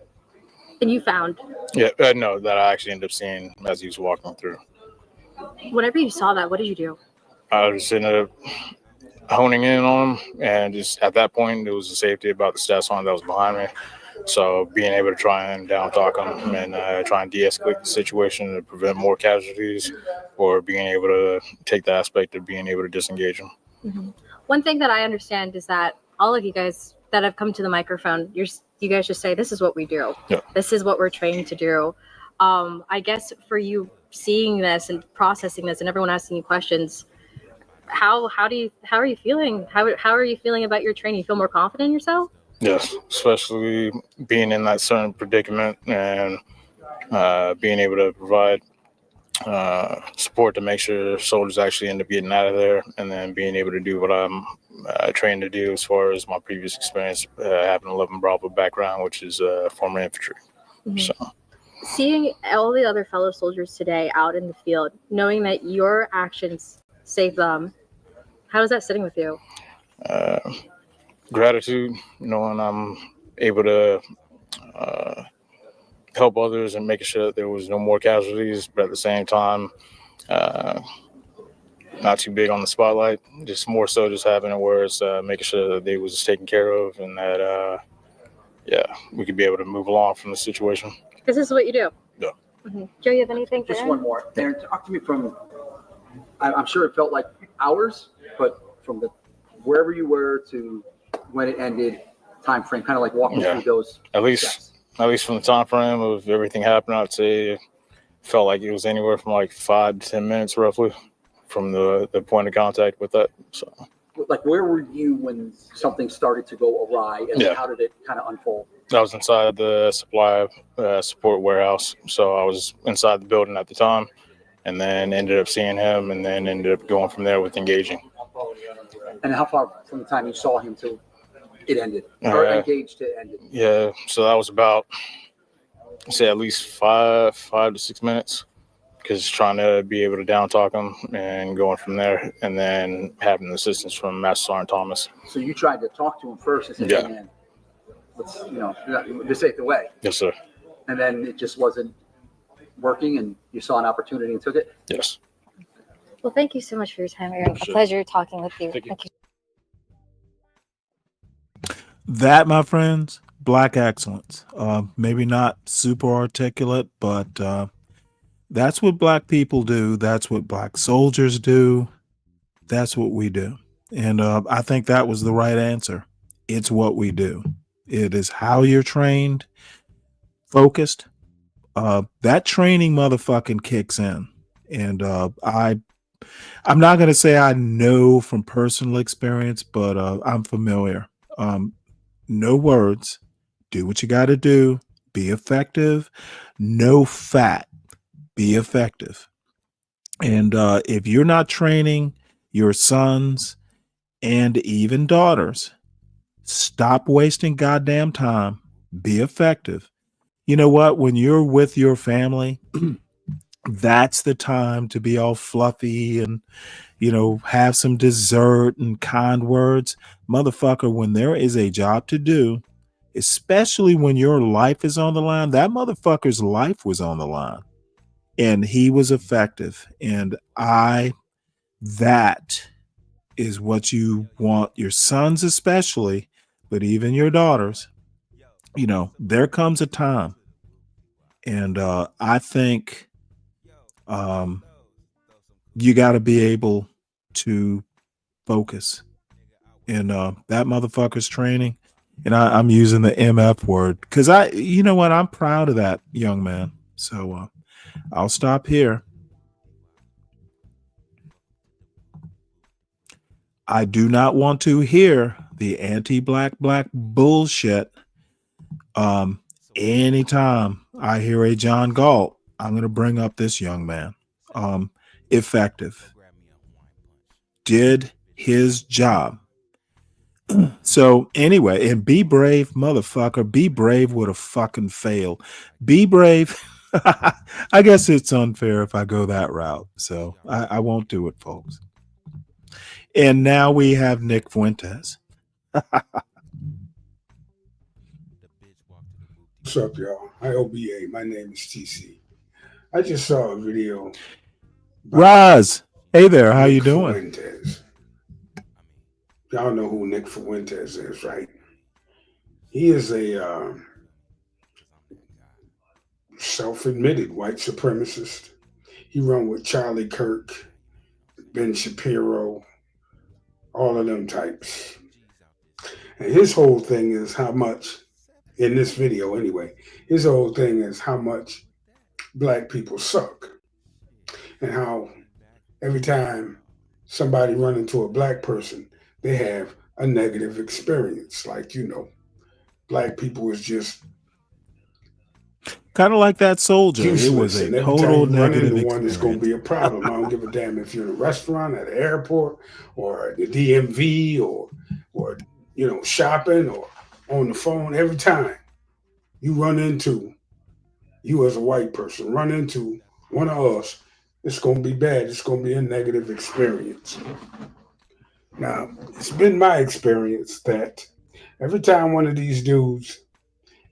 And you found? Yeah, no, that I actually ended up seeing as he was walking through. Whenever you saw that, what did you do? I just ended up honing in on him, and just at that point, it was the safety about the stats on that was behind me. So being able to try and down talk him and try and de-escalate the situation to prevent more casualties, or being able to take the aspect of being able to disengage him. Mm-hmm. One thing that I understand is that all of you guys that have come to the microphone, you guys just say, this is what we do. Yeah. This is what we're trained to do. I guess for you seeing this and processing this and everyone asking you questions, how are you feeling? How are you feeling about your training? You feel more confident in yourself? Yes, especially being in that certain predicament and being able to provide support to make sure soldiers actually end up getting out of there, and then being able to do what I'm trained to do as far as my previous experience, having 11 Bravo background, which is former infantry. Mm-hmm. So seeing all the other fellow soldiers today out in the field, knowing that your actions saved them, how is that sitting with you? Gratitude, knowing I'm able to help others and making sure that there was no more casualties, but at the same time, not too big on the spotlight, just more so just having it where it's making sure that they was taken care of, and that we could be able to move along from the situation. This is what you do. Yeah. Mm-hmm. Joe, you have anything? Just one more. Aaron, talk to me from. I'm sure it felt like hours, but from wherever you were to when it ended, time frame, kind of like walking through those. At least from the time frame of everything happening, I'd say it felt like it was anywhere from like 5 to 10 minutes roughly from the point of contact with that. So, like, where were you when something started to go awry, and how did it kind of unfold? I was inside the supply support warehouse, so I was inside the building at the time, and then ended up seeing him, and then ended up going from there with engaging. And how far from the time you saw him to it ended, or engaged to ended? Yeah, so that was about, say, at least 5 to 6 minutes, because trying to be able to down talk him and going from there, and then having assistance from Master Sergeant Thomas. So you tried to talk to him first and say, "Hey, man, let's, this ain't the way." Yes, sir. And then it just wasn't working, and you saw an opportunity and took it. Yes. Well, thank you so much for your time, Aaron. A pleasure talking with you. Thank you. That, my friends, Black excellence. Maybe not super articulate, but that's what Black people do. That's what Black soldiers do. That's what we do. And I think that was the right answer. It's what we do. It is how you're trained, focused. That training motherfucking kicks in. And I'm not going to say I know from personal experience, but I'm familiar. No words. Do what you got to do. Be effective. No fat. Be effective. And if you're not training your sons and even daughters, stop wasting goddamn time. Be effective. You know what? When you're with your family, that's the time to be all fluffy and, have some dessert and kind words. Motherfucker, when there is a job to do, especially when your life is on the line, that motherfucker's life was on the line. And he was effective. And that is what you want your sons especially, but even your daughters. There comes a time. And I think you got to be able to focus. And that motherfucker's training. And I'm using the MF word because I'm proud of that young man. So I'll stop here. I do not want to hear the anti-black bullshit. Anytime I hear a John Galt, I'm going to bring up this young man. Effective. Did his job. So anyway, and be brave, motherfucker. Be brave with a fucking fail. Be brave. I guess it's unfair if I go that route. So I won't do it, folks. And now we have Nick Fuentes. What's up, y'all? Hi, OBA. My name is TC. I just saw a video. Roz, hey there. How Nick you doing? Fuentes. Y'all know who Nick Fuentes is, right? He is a self-admitted white supremacist. He run with Charlie Kirk, Ben Shapiro, all of them types. And his whole thing is how much, in this video anyway, his whole thing is how much black people suck. And how every time somebody run into a black person, they have a negative experience. Like, black people is just Kind of like that soldier. It was useless. a And every total time you run negative into one, it's going to be a problem. I don't give a damn if you're in a restaurant, at an airport, or the DMV, or shopping, or on the phone. Every time you as a white person, run into one of us, it's going to be bad. It's going to be a negative experience. Now, it's been my experience that every time one of these dudes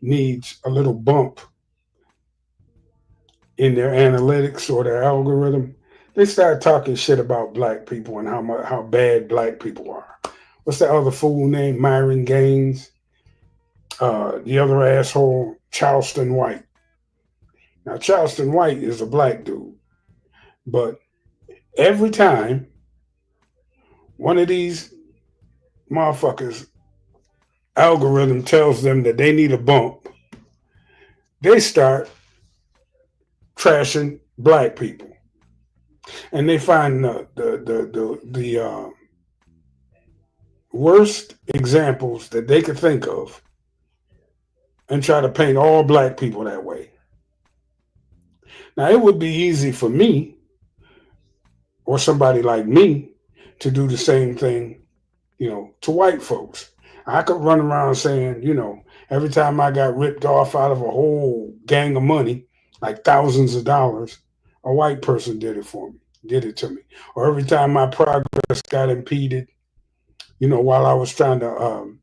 needs a little bump in their analytics or their algorithm, they start talking shit about black people and how bad black people are. What's the other fool named Myron Gaines? The other asshole, Charleston White. Now, Charleston White is a black dude, but every time one of these motherfuckers algorithm tells them that they need a bump, they start trashing black people, and they find the worst examples that they could think of and try to paint all black people that way. Now, it would be easy for me or somebody like me to do the same thing, to white folks. I could run around saying, every time I got ripped off out of a whole gang of money, like thousands of dollars, a white person did it to me. Or every time my progress got impeded, while I was trying to,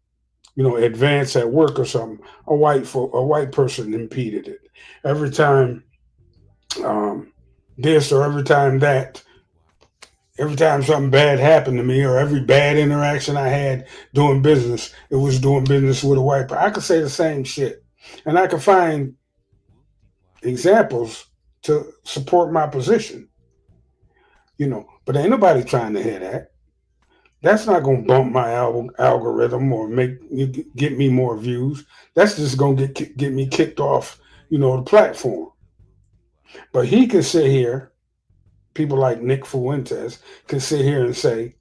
advance at work or something, a white person impeded it. Every time this or every time that, every time something bad happened to me, or every bad interaction I had doing business, it was doing business with a white person. I could say the same shit. And I could find examples to support my position. But ain't nobody trying to hear that. That's not going to bump my algorithm or get me more views. That's just going to get me kicked off, the platform. But he can sit here, people like Nick Fuentes can sit here and say,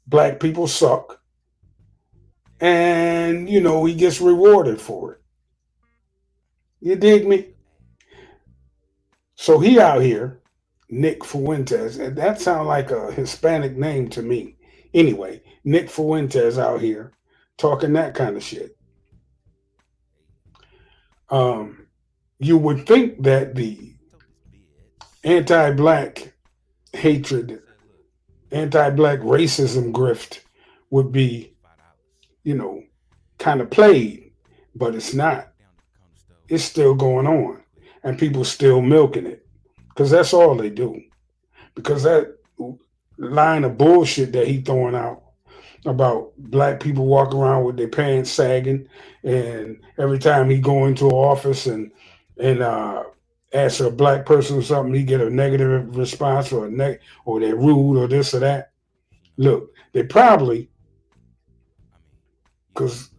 black people suck. And, he gets rewarded for it. You dig me? So he out here, Nick Fuentes, and that sounds like a Hispanic name to me. Anyway, Nick Fuentes out here talking that kind of shit. You would think that the anti-black hatred, anti-black racism grift would be, kind of played, but it's not. It's still going on, and people still milking it, because that's all they do. Because that line of bullshit that he throwing out about black people walking around with their pants sagging, and every time he go into an office and ask a black person something, he get a negative response or or they're rude or this or that. Look, they probably, because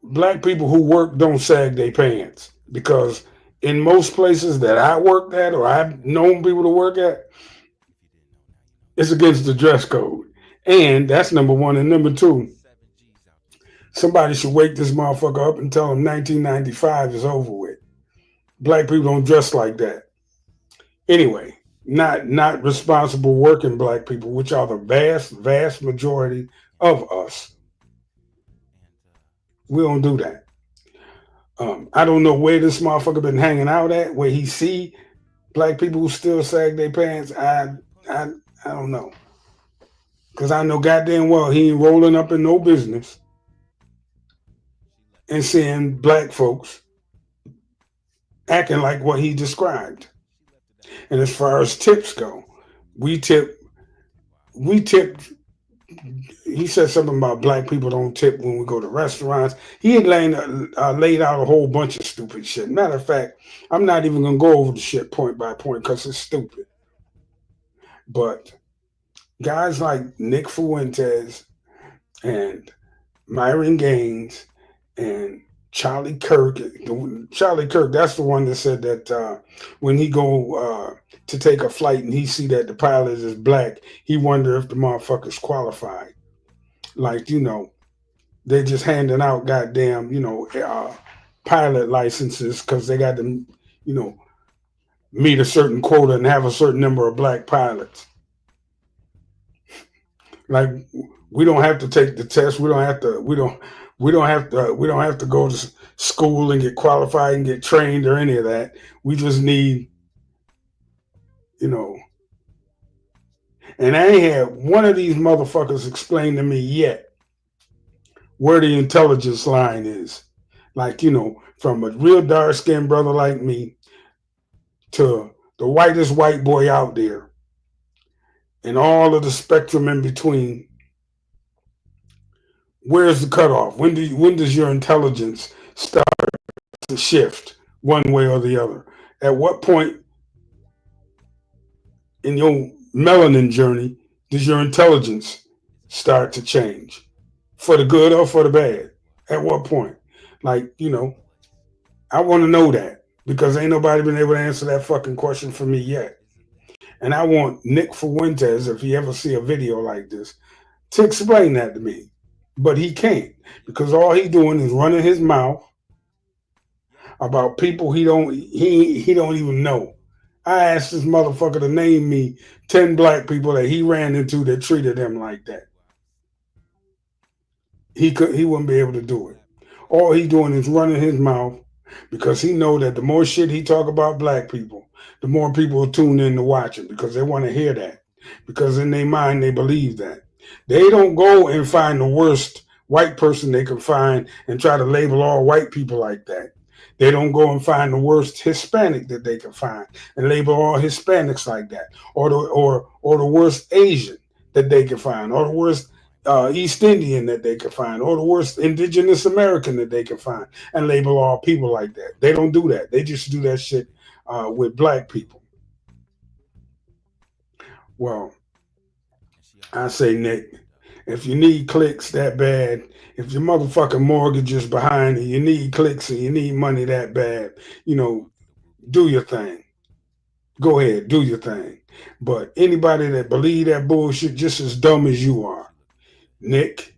black people who work don't sag their pants, because in most places that I worked at or I've known people to work at, it's against the dress code. And that's number one. And number two, somebody should wake this motherfucker up and tell him 1995 is over with. Black people don't dress like that. Anyway, not responsible working black people, which are the vast, vast majority of us. We don't do that. I don't know where this motherfucker been hanging out at, where he see black people who still sag their pants. I don't know. Because I know goddamn well he ain't rolling up in no business and seeing black folks acting like what he described. And as far as tips go, we tip. He said something about black people don't tip when we go to restaurants. He had laid out a whole bunch of stupid shit. Matter of fact, I'm not even gonna go over the shit point by point because it's stupid. But guys like Nick Fuentes and Myron Gaines and Charlie Kirk. Charlie Kirk, that's the one that said that when he go to take a flight and he see that the pilot is black, he wonder if the motherfucker's qualified. Like, they're just handing out goddamn, pilot licenses because they got to, meet a certain quota and have a certain number of black pilots. Like, we don't have to take the test. We don't have to go to school and get qualified and get trained or any of that. We just need, and I ain't had one of these motherfuckers explain to me yet where the intelligence line is. Like, from a real dark skinned brother like me to the whitest white boy out there and all of the spectrum in between. Where's the cutoff? When does your intelligence start to shift one way or the other? At what point in your melanin journey does your intelligence start to change? For the good or for the bad? At what point? Like, I want to know that because ain't nobody been able to answer that fucking question for me yet. And I want Nick Fuentes, if he ever see a video like this, to explain that to me. But he can't because all he doing is running his mouth about people he don't even know. I asked this motherfucker to name me 10 black people that he ran into that treated him like that. He wouldn't be able to do it. All he doing is running his mouth because he know that the more shit he talk about black people, the more people will tune in to watch it because they want to hear that. Because in their mind, they believe that. They don't go and find the worst white person they can find and try to label all white people like that. They don't go and find the worst Hispanic that they can find and label all Hispanics like that, or the worst Asian that they can find, or the worst East Indian that they can find, or the worst Indigenous American that they can find, and label all people like that. They don't do that. They just do that shit with black people. Well, I say, Nick, if you need clicks that bad, if your motherfucking mortgage is behind and you need clicks and you need money that bad, do your thing. Go ahead, do your thing. But anybody that believe that bullshit just as dumb as you are, Nick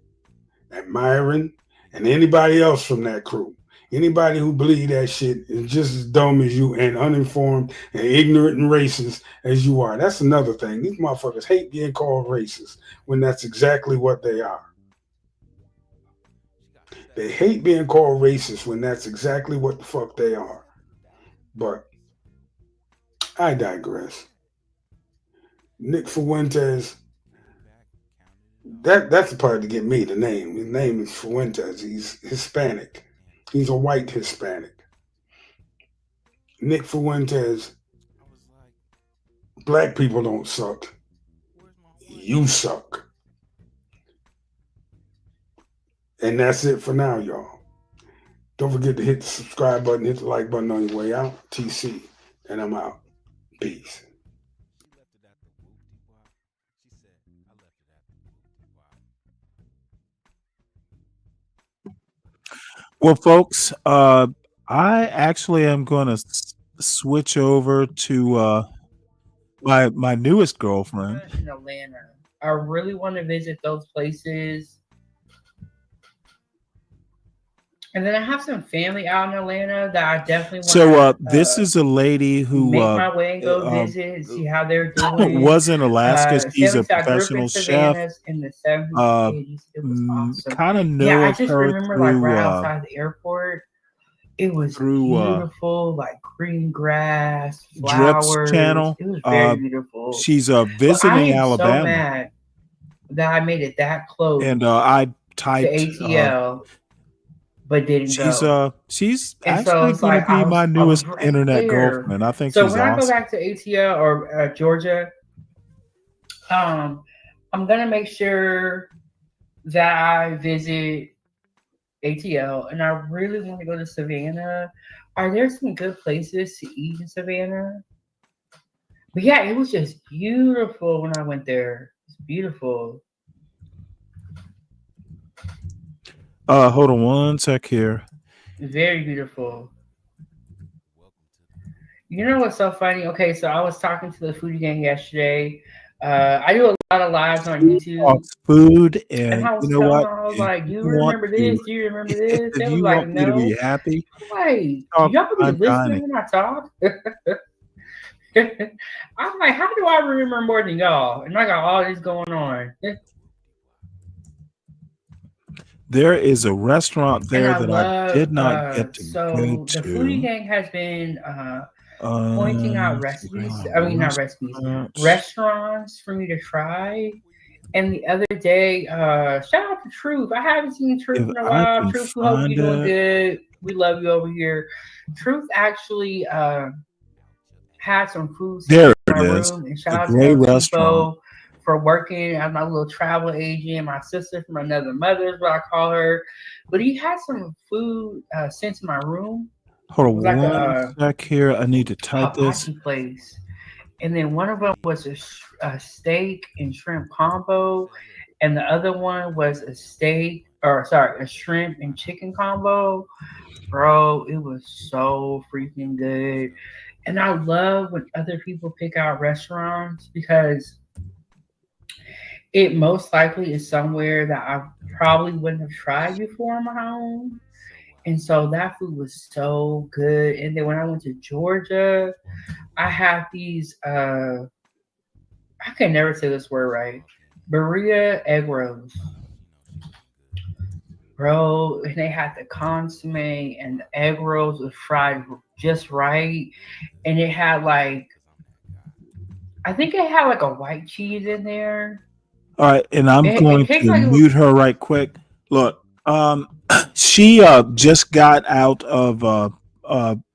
and Myron and anybody else from that crew, anybody who believe that shit is just as dumb as you and uninformed and ignorant and racist as you are. That's another thing. These motherfuckers hate being called racist when that's exactly what they are. They hate being called racist when that's exactly what the fuck they are. But I digress. Nick Fuentes, that's the part to get me, the name. His name is Fuentes. He's Hispanic. He's a white Hispanic. Nick Fuentes, black people don't suck. You suck. And that's it for now, y'all. Don't forget to hit the subscribe button, hit the like button on your way out. TC, and I'm out. Peace. Well, folks, I actually am going to switch over to my newest girlfriend. In Atlanta, I really want to visit those places And then I have some family out in Atlanta that I definitely So want this to is a lady who make my way and go visit and see how they're doing. was in Alaska. She's a 70s, I grew up in professional chef. Savannah in the 70s and 80s. It was awesome. Kind of Yeah, know I of just her remember like right through outside the airport. It was beautiful, like green grass, Drip's flowers. channel. It was very beautiful. She's But I visiting am so Alabama, mad that I made it that close and I to typed. ATL, but didn't go. She's And so actually it's going to like be my I was newest right internet there. girlfriend. I think So she's when I go awesome. back to ATL or Georgia, I'm gonna make sure that I visit ATL, and I really want to go to Savannah. Are there some good places to eat in Savannah? But yeah, it was just beautiful when I went there. It's beautiful. Hold on one sec here. Very beautiful. You know what's so funny? Okay, so I was talking to the foodie gang yesterday. I do a lot of lives on YouTube. Talks food, And and I you was know telling what? them, I was If like, do you you want remember to, this? Do you remember this? if They was you like, want me to no. be happy, I'm like, do talk y'all be fine listening dining. when I talk? I'm like, how do I remember more than y'all? And I got all this going on. There is a restaurant And there I that I did not love get to go so the foodie to. gang has been pointing out recipes. I mean, not recipes, restaurants for me to try. And the other day, shout out to Truth. I haven't seen Truth If in a I while. can Truth, we hope find you're doing it, good. We love you over here. Truth actually had some food sent there to it my is. room. And A shout out to great El restaurant. Cheapo for working as my little travel agent. My sister from another mother is what I call her. But he had some food sent to my room. Hold It on was like one sec here. I need to type this. hibachi place. And then one of them was a steak and shrimp combo, and the other one was a shrimp and chicken combo. Bro, it was so freaking good. And I love when other people pick out restaurants because it most likely is somewhere that I probably wouldn't have tried before on my own. And so that food was so good. And then when I went to Georgia, I have these I can never say this word right. Berea egg rolls. Bro, and they had the consomme and the egg rolls was fried just right. And it had like I think it had like a white cheese in there. All right, and I'm It going tastes to like it was mute her right quick. Look, she just got out of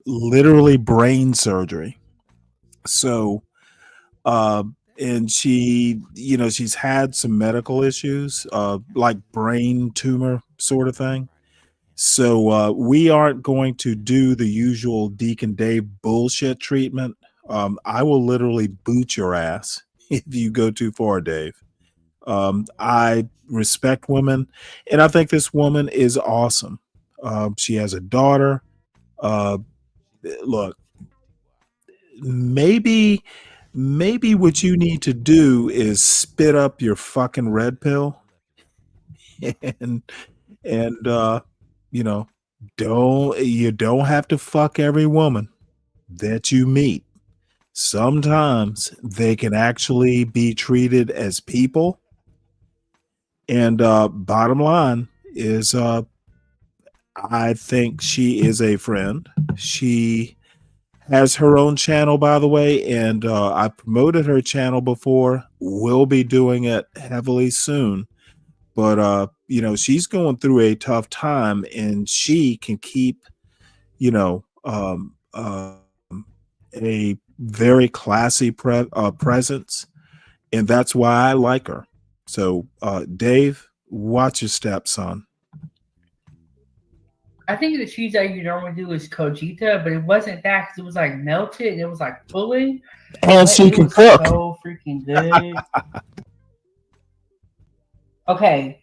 literally brain surgery. So and she, she's had some medical issues, like brain tumor sort of thing. So we aren't going to do the usual Deacon Dave bullshit treatment. I will literally boot your ass if you go too far, Dave. I respect women, and I think this woman is awesome. She has a daughter. Look, maybe what you need to do is spit up your fucking red pill, and you know, don't have to fuck every woman that you meet. Sometimes they can actually be treated as people. And bottom line is, I think she is a friend. She has her own channel, by the way, and I promoted her channel before. We'll be doing it heavily soon. But she's going through a tough time, and she can keep, a very classy presence, and that's why I like her. So, Dave, watch your step, son. I think the cheese that you normally do is cojita, but it wasn't that because it was like melted and it was like pulling. And she It can was cook. so freaking good. Okay,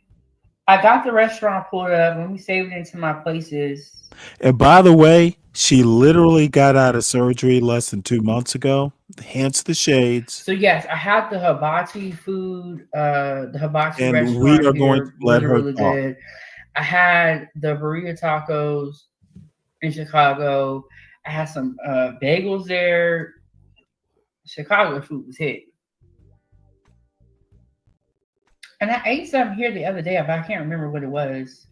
I got the restaurant pulled up. Let me save it into my places. And by the way, she literally got out of surgery less than 2 months ago. Hence the shades. So yes, I had the hibachi food. The hibachi And we restaurant are going to here, let really, her really talk. good. I had the burrito tacos in Chicago. I had some bagels there. Chicago food was hit. And I ate something here the other day, but I can't remember what it was.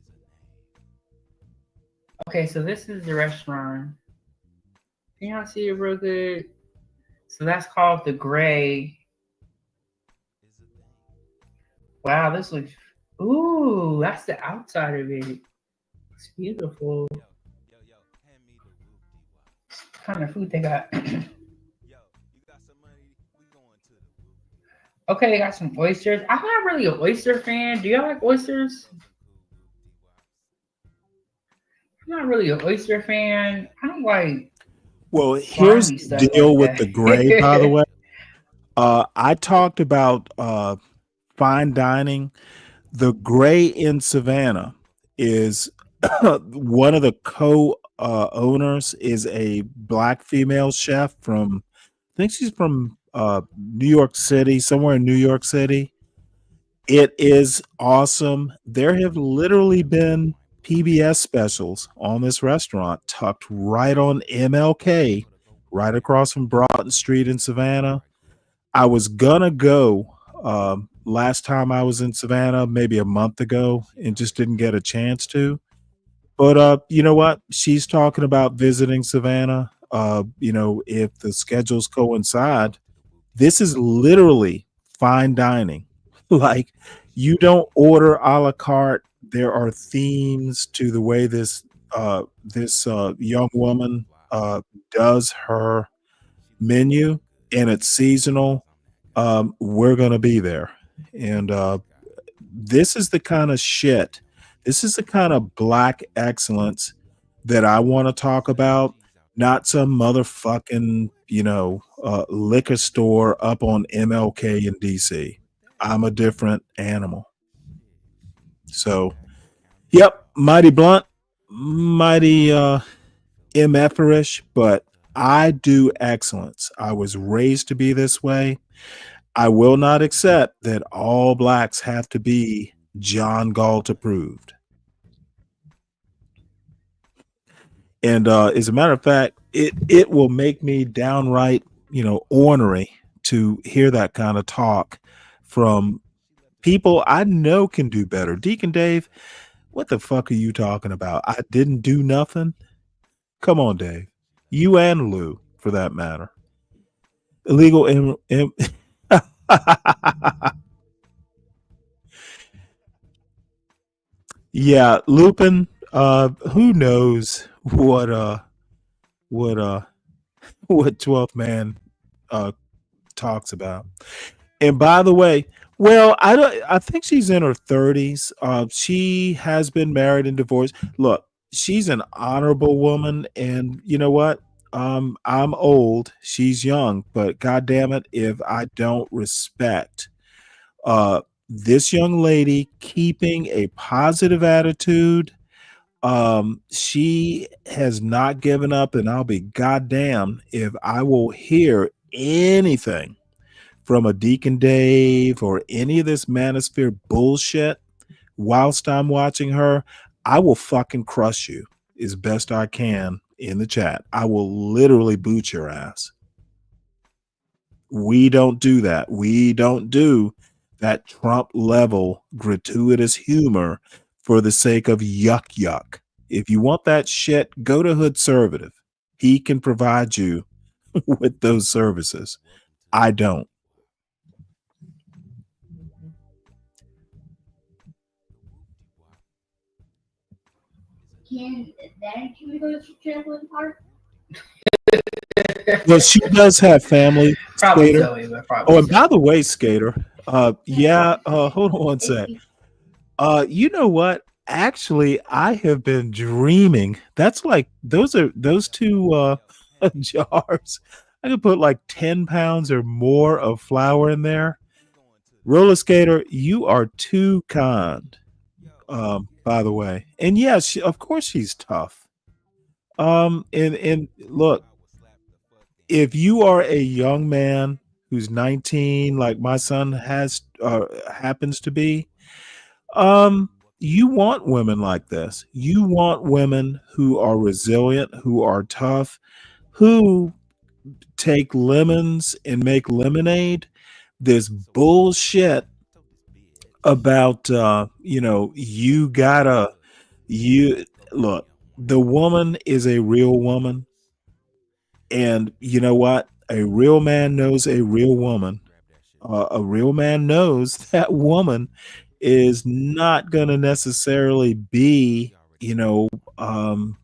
Okay, so this is the restaurant. Can y'all see it real good? So that's called the Gray. Wow, this looks. Ooh, that's the outside of it. It's beautiful. What kind of food they got? Okay, they got some oysters. I'm not really an oyster fan. Do y'all like oysters? I'm not really an oyster fan. I don't like. Well, here's the stuff deal like with that. the Gray, by the way. I talked about fine dining. The Gray in Savannah is one of the co-owners is a black female chef from, I think she's from New York City, somewhere in New York City. It is awesome. There have literally been PBS specials on this restaurant tucked right on MLK, right across from Broughton Street in Savannah. I was gonna go last time I was in Savannah, maybe a month ago, and just didn't get a chance to. But you know what? She's talking about visiting Savannah. If the schedules coincide, this is literally fine dining. Like, you don't order a la carte. There are themes to the way this young woman does her menu, and it's seasonal. We're gonna be there, and this is the kind of shit. This is the kind of black excellence that I want to talk about. Not some motherfucking liquor store up on MLK in DC. I'm a different animal. So, yep, mighty blunt, mighty MF-ish, but I do excellence. I was raised to be this way. I will not accept that all blacks have to be John Galt approved. And as a matter of fact, it will make me downright, ornery to hear that kind of talk from people I know can do better. Deacon Dave, what the fuck are you talking about? I didn't do nothing. Come on, Dave. You and Lou, for that matter. Illegal Yeah, Lupin, who knows what 12th man talks about. And by the way, well, I think she's in her 30s. She has been married and divorced. Look, she's an honorable woman, and you know what? I'm old, she's young, but god damn it, if I don't respect this young lady keeping a positive attitude. She has not given up, and I'll be goddamn if I will hear anything from a Deacon Dave or any of this manosphere bullshit whilst I'm watching her. I will fucking crush you as best I can in the chat. I will literally boot your ass. We don't do that. We don't do that Trump level gratuitous humor for the sake of yuck yuck. If you want that shit, go to Hood Conservative. He can provide you with those services. I don't. Can that go to Trampoline Park? Well, she does have family, Probably Skater. Zoe, but probably Oh, and by the way, Skater, hold on one sec. You know what? Actually, I have been dreaming. That's like those two jars. I could put like 10 pounds or more of flour in there. Roller Skater, you are too kind. By the way. And yeah, of course she's tough. And look, if you are a young man who's 19, like my son happens to be, You want women like this. You want women who are resilient, who are tough, who take lemons and make lemonade. This bullshit about you gotta you look, the woman is a real woman, and you know what? A real man knows a real woman. A real man knows that woman is not gonna necessarily be, um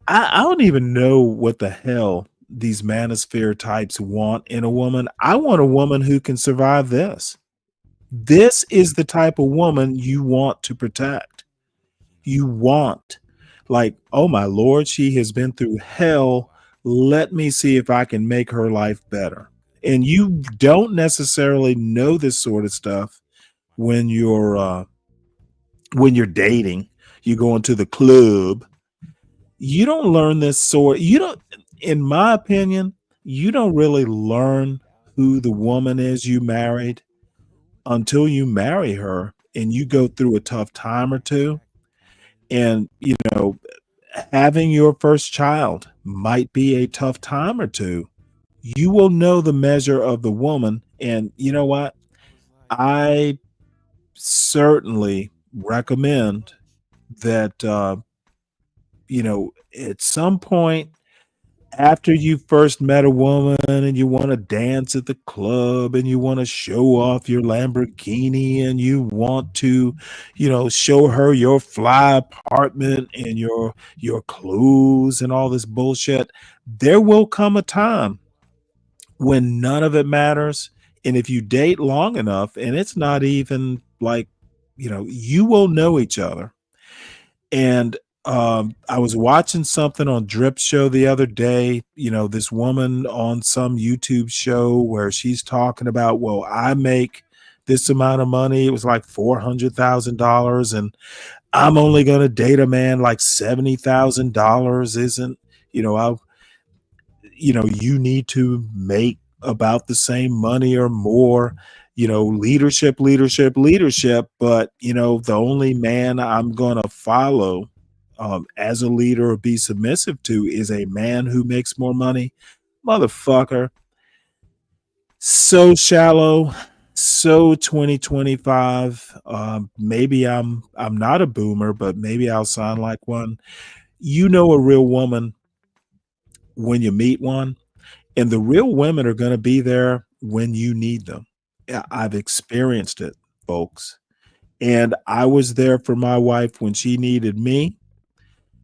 I don't even know what the hell these manosphere types want in a woman. I want a woman who can survive this. This is the type of woman you want to protect. You want, like, oh my Lord, she has been through hell. Let me see if I can make her life better. And you don't necessarily know this sort of stuff when you're dating. You go into the club. You don't learn this sort. You don't, in my opinion, you don't really learn who the woman is you married until you marry her and you go through a tough time or two. And, having your first child might be a tough time or two. You will know the measure of the woman. And you know what? I certainly recommend that, at some point after you first met a woman and you want to dance at the club and you want to show off your Lamborghini and you want to, show her your fly apartment and your clothes and all this bullshit, there will come a time when none of it matters. And if you date long enough, and it's not even like, you will know each other. And I was watching something on Drip Show the other day, this woman on some YouTube show where she's talking about, well, I make this amount of money. It was like $400,000, and I'm only going to date a man like $70,000. Isn't, you need to make about the same money or more, leadership. But, the only man I'm going to follow as a leader or be submissive to is a man who makes more money. Motherfucker. So shallow, so 2025. Maybe I'm not a boomer, but maybe I'll sound like one. A real woman when you meet one, and the real women are going to be there when you need them. I've experienced it, folks. And I was there for my wife when she needed me.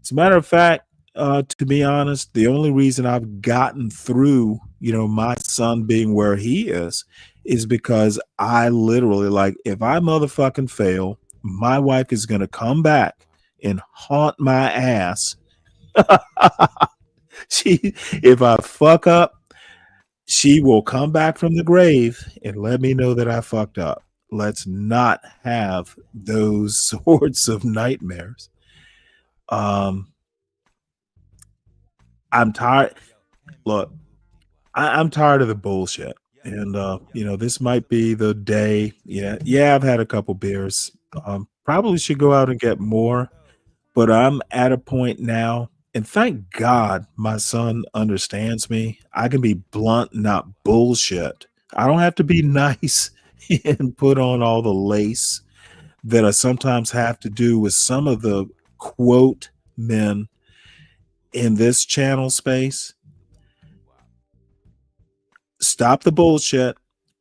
As a matter of fact, to be honest, the only reason I've gotten through, my son being where he is because I literally, like, if I motherfucking fail, my wife is going to come back and haunt my ass. If I fuck up, she will come back from the grave and let me know that I fucked up. Let's not have those sorts of nightmares. I'm tired. Look, I'm tired of the bullshit. And, this might be the day. Yeah, I've had a couple beers. Probably should go out and get more. But I'm at a point now, and thank God my son understands me. I can be blunt, not bullshit. I don't have to be nice and put on all the lace that I sometimes have to do with some of the quote men in this channel space. Stop the bullshit.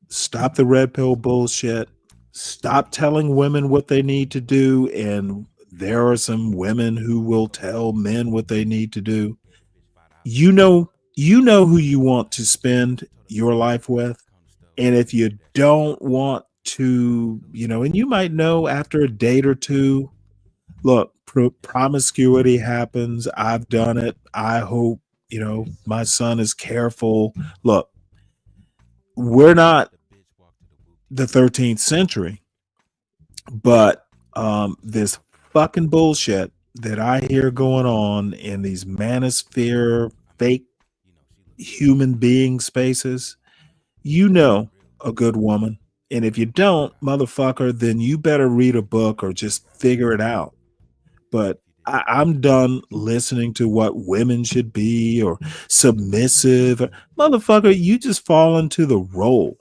Stop the red pill bullshit. Stop telling women what they need to do. And there are some women who will tell men what they need to do. You know who you want to spend your life with. And if you don't want to, and you might know after a date or two, look, promiscuity happens. I've done it. I hope, my son is careful. Look, we're not the 13th century, but this fucking bullshit that I hear going on in these manosphere fake human being spaces, a good woman, And if you don't, motherfucker, then you better read a book or just figure it out. But I'm done listening to what women should be or submissive. Motherfucker, you just fall into the role.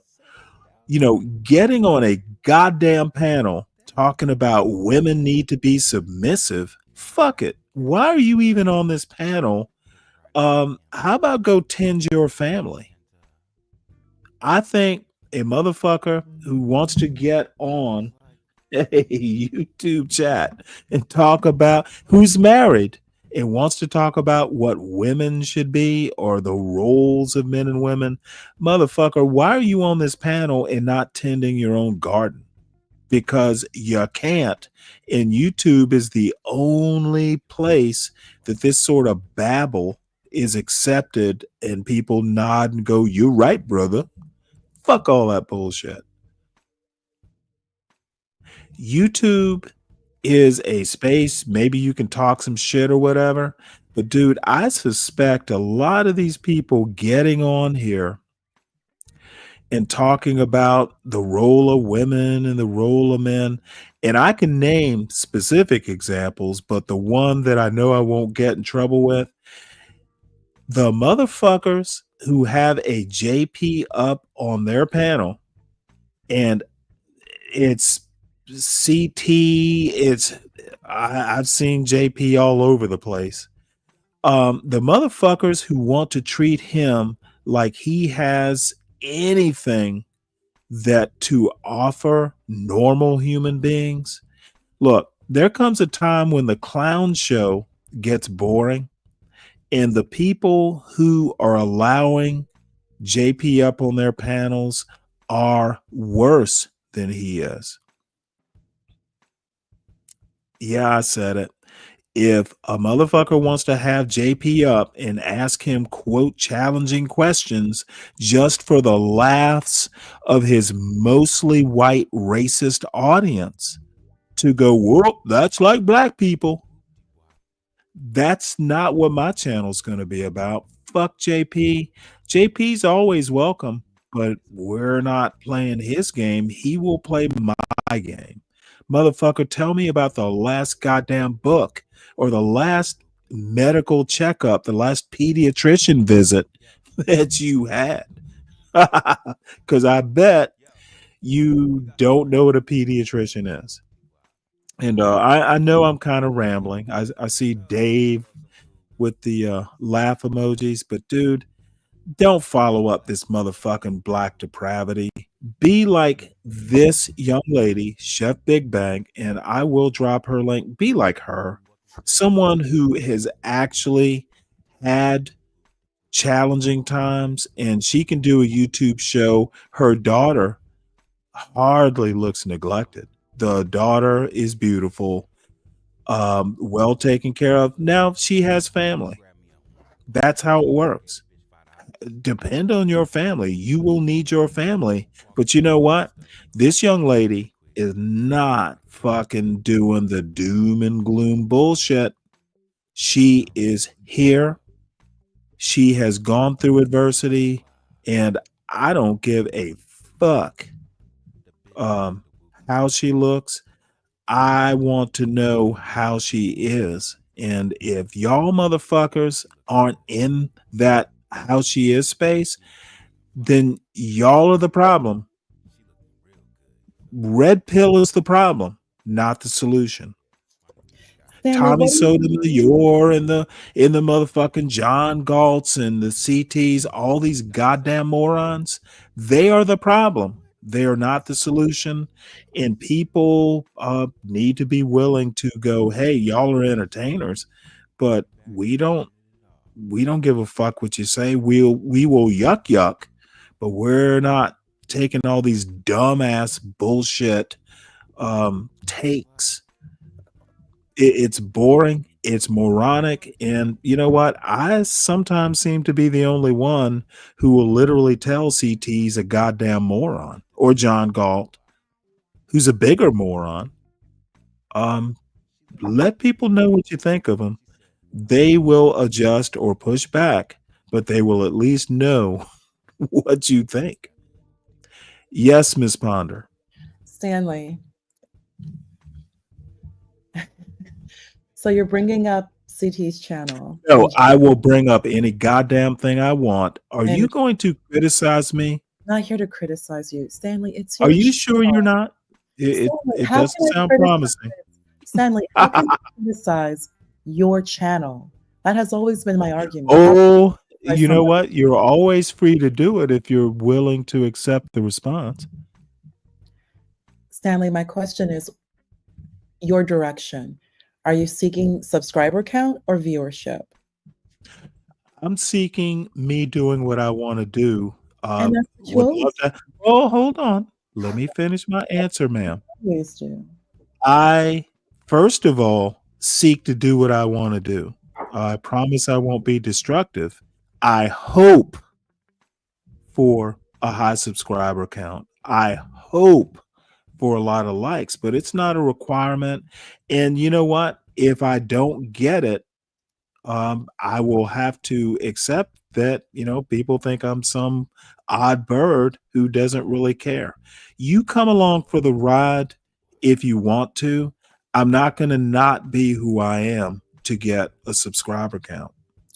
You know, getting on a goddamn panel talking about women need to be submissive. Fuck it. Why are you even on this panel? How about go tend your family? I think a motherfucker who wants to get on a YouTube chat and talk about who's married and wants to talk about what women should be or the roles of men and women, motherfucker, why are you on this panel and not tending your own garden? Because you can't. And YouTube is the only place that this sort of babble is accepted and people nod and go, "You're right, brother." Fuck all that bullshit. YouTube is a space, maybe you can talk some shit or whatever. But dude, I suspect a lot of these people getting on here and talking about the role of women and the role of men. And I can name specific examples, but the one that I know I won't get in trouble with, the motherfuckers who have a JP up on their panel and it's CT, I've seen JP all over the place. The motherfuckers who want to treat him like he has anything that to offer normal human beings. Look, there comes a time when the clown show gets boring, and the people who are allowing JP up on their panels are worse than he is. Yeah, I said it. If a motherfucker wants to have JP up and ask him, quote, challenging questions just for the laughs of his mostly white racist audience to go, well, that's like black people. That's not what my channel's going to be about. Fuck JP. JP's always welcome, but we're not playing his game. He will play my game. Motherfucker, tell me about the last goddamn book or the last medical checkup, the last pediatrician visit that you had. Because I bet you don't know what a pediatrician is. And I know I'm kind of rambling. I see Dave with the laugh emojis, but dude, don't follow up this motherfucking black depravity. Be like this young lady, Chef Big Bang, and I will drop her link. Be like her. Someone who has actually had challenging times, and she can do a YouTube show. Her daughter hardly looks neglected. The daughter is beautiful, well taken care of. Now she has family. That's how it works. Depend on your family. You will need your family. But you know what? This young lady is not fucking doing the doom and gloom bullshit. She is here. She has gone through adversity, and I don't give a fuck how she looks. I want to know how she is. And if y'all motherfuckers aren't in that how she is space, then y'all are the problem. Red pill is the problem, not the solution. Stanley, Tommy what do you Sotomayor and the motherfucking John Galtz and the CTs, all these goddamn morons, they are the problem. They are not the solution. And people need to be willing to go, hey, y'all are entertainers, but we don't give a fuck what you say. We will yuck, but we're not taking all these dumbass bullshit takes. It's boring, it's moronic, and you know what? I sometimes seem to be the only one who will literally tell CT's a goddamn moron, or John Galt, who's a bigger moron. Let people know what you think of them. They will adjust or push back, but they will at least know what you think. Yes, Miss Ponder. Stanley. So you're bringing up CT's channel. No, I will bring up any goddamn thing I want. Are And- you going to criticize me? Not here to criticize you, Stanley. It's Are your you sure you're not? It how doesn't can I sound criticize- promising. Stanley, how can I criticize your channel? That has always been my argument. Oh, How you know somebody- what? You're always free to do it if you're willing to accept the response. Stanley, my question is your direction. Are you seeking subscriber count or viewership? I'm seeking me doing what I want to do. And that's what you Would always love to. Oh, hold on. Let me finish my answer, ma'am. always do. I, first of all, seek to do what I want to do. I promise I won't be destructive. I hope for a high subscriber count. I hope for a lot of likes, but it's not a requirement. And you know what? If I don't get it, I will have to accept that, people think I'm some odd bird who doesn't really care. You come along for the ride if you want to. I'm not going to not be who I am to get a subscriber count.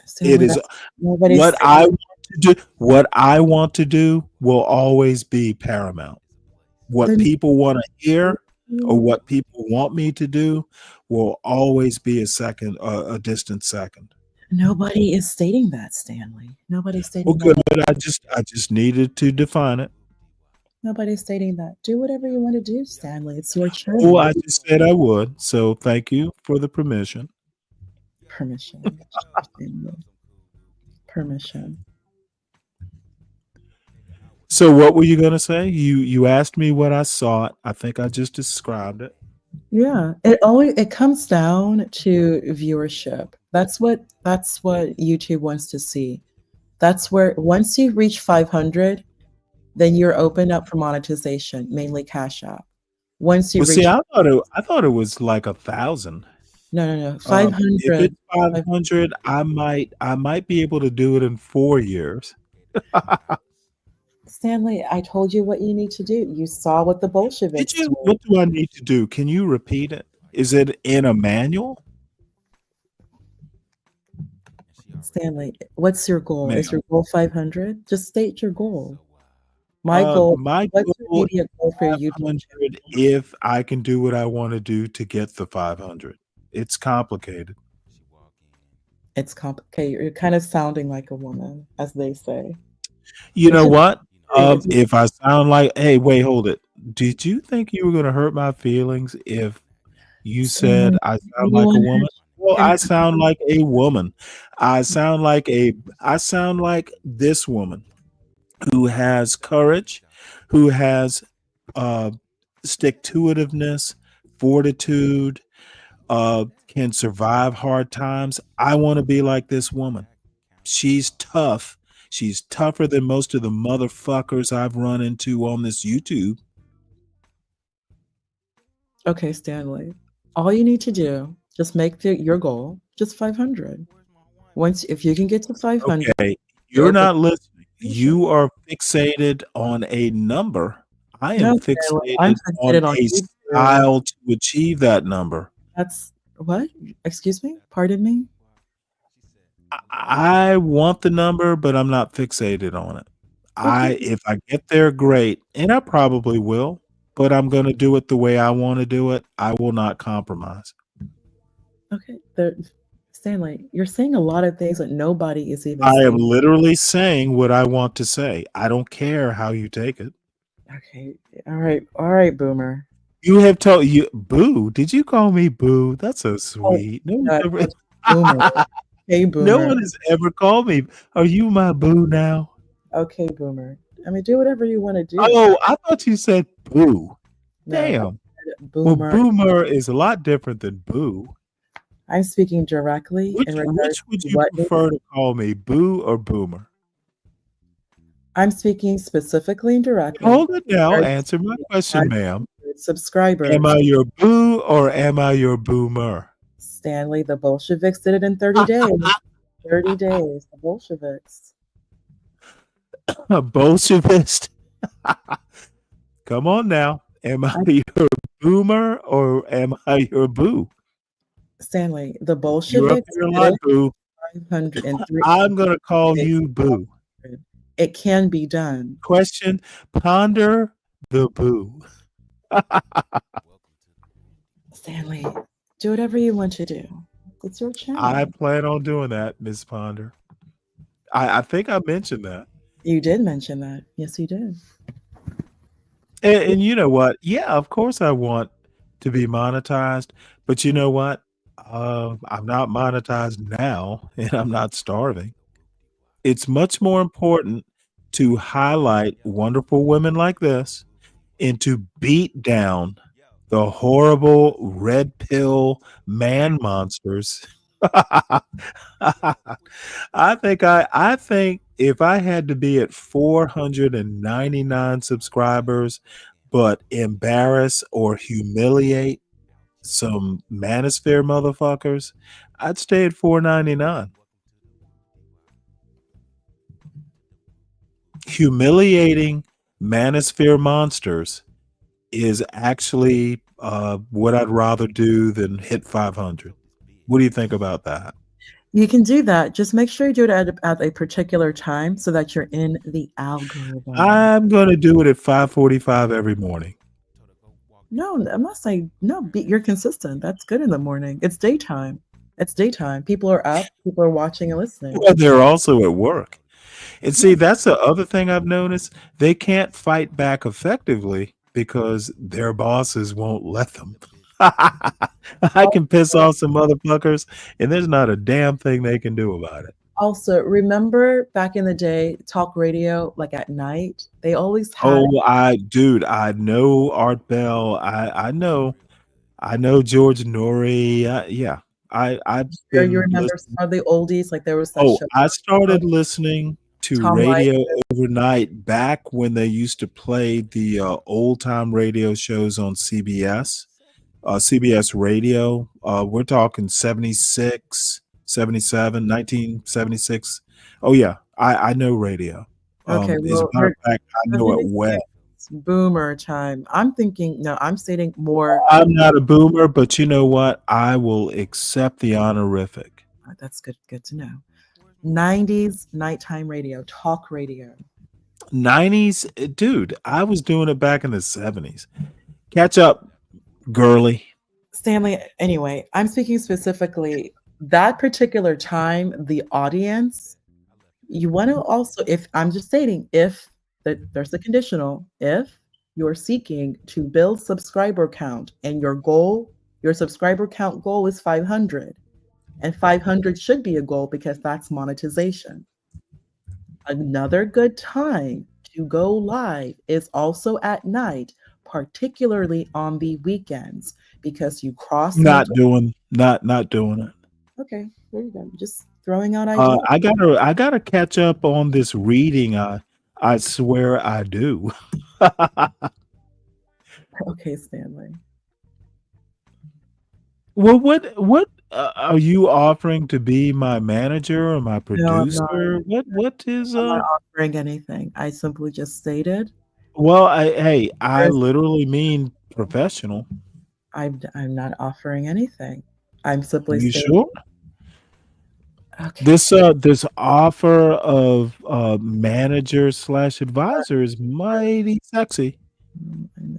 Stanley, It is nobody's what I want to do. What I want to do will always be paramount. What Then- people want to hear or what people want me to do will always be a distant second. Nobody is stating that, Stanley. Nobody's stating Well, good, that. but I just needed to define it. Nobody's stating that. Do whatever you want to do, Stanley. It's your Oh, channel. I just said I would. So thank you for the permission. Permission. Stanley. Permission. So what were you gonna say? You asked me what I saw. I think I just described it. Yeah, it comes down to viewership. That's what YouTube wants to see. That's where once you reach 500, then you're open up for monetization, mainly Cash App. Once you Well, reach see, I thought it was like 1,000. no, If 500. it's 500, I might be able to do it in 4 years. Stanley, I told you what you need to do. You saw what the Bolsheviks did. What do I need to do? Can you repeat it? Is it in a manual? Stanley, what's your goal? Ma'am. Is your goal 500? Just state your goal. My goal. My What's your goal immediate goal for your is YouTube? 500 if I can do what I want to do to get the 500. It's complicated. It's complicated. You're kind of sounding like a woman, as they say. You know what? It's- If I sound like, hey, wait, hold it. Did you think you were going to hurt my feelings if you said I sound like a woman? Well, I sound like a woman. I sound like this woman who has courage, who has stick-to-itiveness, fortitude, can survive hard times. I want to be like this woman. She's tough. She's tougher than most of the motherfuckers I've run into on this YouTube. Okay, Stanley. All you need to do, just make your goal just 500. If you can get to 500. Okay, you're not listening. You are fixated on a number. I am No, fixated Stanley, I'm fixated on a you. style to achieve that number. That's what? Excuse me? Pardon me? I want the number, but I'm not fixated on it. If I get there, great, and I probably will, but I'm going to do it the way I want to do it. I will not compromise. Okay, Stanley, you're saying a lot of things that nobody is even I am saying. literally saying what I want to say. I don't care how you take it. Okay, all right, Boomer. You have told you, Boo. Did you call me Boo? That's so sweet. No one ever, Boomer. Hey, Boomer. no one has ever called me. Are you my Boo now? Okay, Boomer. I mean, do whatever you want to do. Oh, I thought you said Boo. No, Damn. Boomer. Well, Boomer is a lot different than Boo. I'm speaking directly in regards Which would to you what prefer to call me, Boo or Boomer? I'm speaking specifically and directly. Hold it now. in Answer my question, ma'am. Subscribers. Am I your Boo or am I your Boomer? Stanley, the Bolsheviks did it in 30 days. 30 days, the Bolsheviks. A Bolshevist. Come on now. Am I your boomer or am I your boo? Stanley, the You're up Bolsheviks there a did lot, it boo. 503. I'm going to call you boo. It can be done. Question, ponder the boo. Stanley, do whatever you want to do. It's your channel. I plan on doing that, Miss Ponder. I think I mentioned that. You did mention that. Yes, you did. And you know what? Yeah, of course I want to be monetized, but you know what? I'm not monetized now, and I'm not starving. It's much more important to highlight wonderful women like this and to beat down the horrible red pill man monsters. I think if I had to be at 499 subscribers, but embarrass or humiliate some manosphere motherfuckers, I'd stay at 499. Humiliating manosphere monsters is actually what I'd rather do than hit 500. What do you think about that? You can do that. Just make sure you do it at a particular time so that you're in the algorithm. I'm going to do it at 5:45 every morning. No, I'm not saying no. You're consistent. That's good in the morning. It's daytime. It's daytime. People are up. People are watching and listening. Well, they're also at work. And see, that's the other thing I've noticed. They can't fight back effectively because their bosses won't let them. I can piss off some motherfuckers, and there's not a damn thing they can do about it. Also, remember back in the day, talk radio, like at night, they always had. Oh, I know Art Bell. I know George Norrie. I've Sure, you been remember listening. some of the oldies, like there was that Oh, show. I started listening to Tom radio Leitner. overnight back when they used to play the old time radio shows on CBS, CBS radio. We're talking 76, 77, 1976. Oh, yeah, I know radio. Okay, As a well, matter of fact, I know it well. it's boomer time. I'm thinking, no, I'm stating more. I'm not a boomer, but you know what? I will accept the honorific. That's good to know. 90s nighttime radio, talk radio. 90s, dude, I was doing it back in the 70s. Catch up, girly. Stanley, anyway, I'm speaking specifically that particular time, the audience, you want to also, if I'm just stating, if there's the conditional, if you're seeking to build subscriber count and your subscriber count goal is 500, and 500 should be a goal because that's monetization. Another good time to go live is also at night, particularly on the weekends, because you cross. Not doing it. Okay, there you go. Just throwing out ideas. I gotta catch up on this reading. I swear I do. Okay, Stanley. Well, what are you offering to be my manager or my No, I'm producer? not. What is I'm not offering anything. I simply just stated. Well, I literally mean professional. I'm not offering anything. I'm simply You stating. sure? Okay. This offer of manager / advisor is mighty sexy.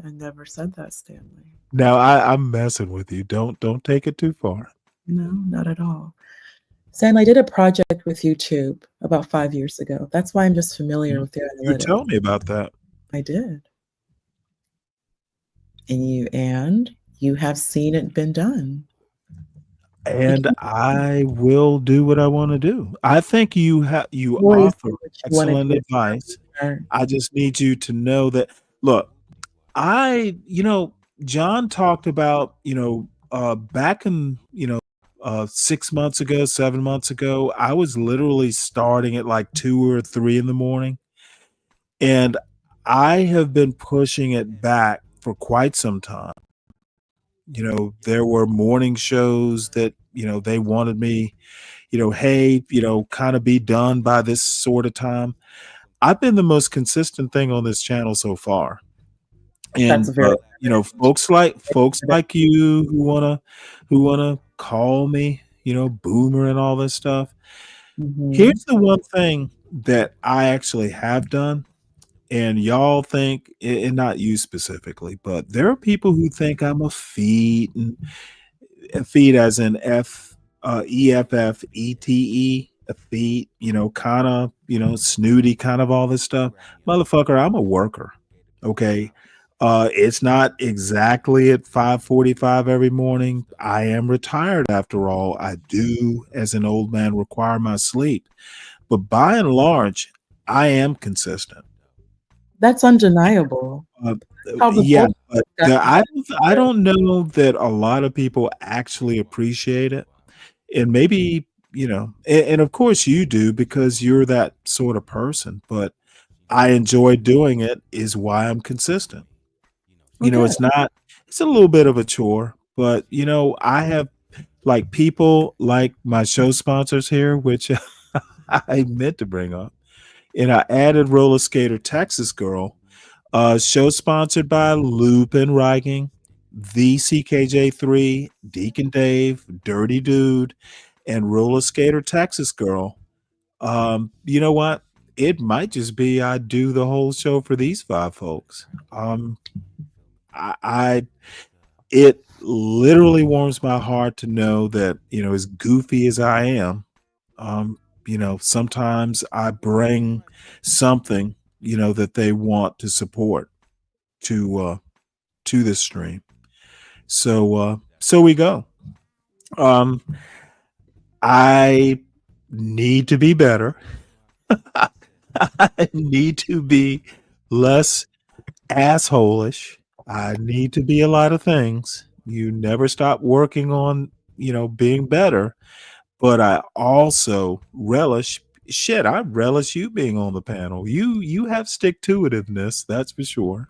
I never said that, Stanley. Now I'm messing with you. Don't take it too far. No, not at all. Stanley, I did a project with YouTube about 5 years ago. That's why I'm just familiar with their You analytics. tell me about that. I did. And you have seen it been done. And I will do what I want to do. I think you Always offer do what you wanna excellent do. advice. I just need you to know that. Look, John talked about, back in, 6 months ago, 7 months ago, I was literally starting at like 2 or 3 in the morning. And I have been pushing it back for quite some time. There were morning shows that, they wanted me, hey, kind of be done by this sort of time. I've been the most consistent thing on this channel so far. That's And very folks like you who wanna call me, boomer and all this stuff. Mhm. Here's the one thing that I actually have done, and y'all think, and not you specifically, but there are people who think I'm a feet, and feet as in EFFETE, a feet, kind of, snooty, kind of all this stuff. Motherfucker, I'm a worker. Okay. It's not exactly at 5:45 every morning. I am retired after all. I do, as an old man, require my sleep. But by and large, I am consistent. That's undeniable. Uh, How the yeah, both but got I don't know that a lot of people actually appreciate it. And maybe, and of course you do because you're that sort of person, but I enjoy doing it is why I'm consistent. Okay. It's a little bit of a chore, but I have like people like my show sponsors here, which I meant to bring up. And I added Roller Skater Texas Girl. Show sponsored by Lupin Riking, the CKJ3, Deacon Dave, Dirty Dude, and Roller Skater Texas Girl. You know what? It might just be I do the whole show for these five folks. I it literally warms my heart to know that, as goofy as I am, sometimes I bring something, that they want to support to this stream. So we go. Um I need to be better. I need to be less assholish. I need to be a lot of things. You never stop working on, being better. But I also relish shit. I relish you being on the panel. You have stick to itiveness, that's for sure.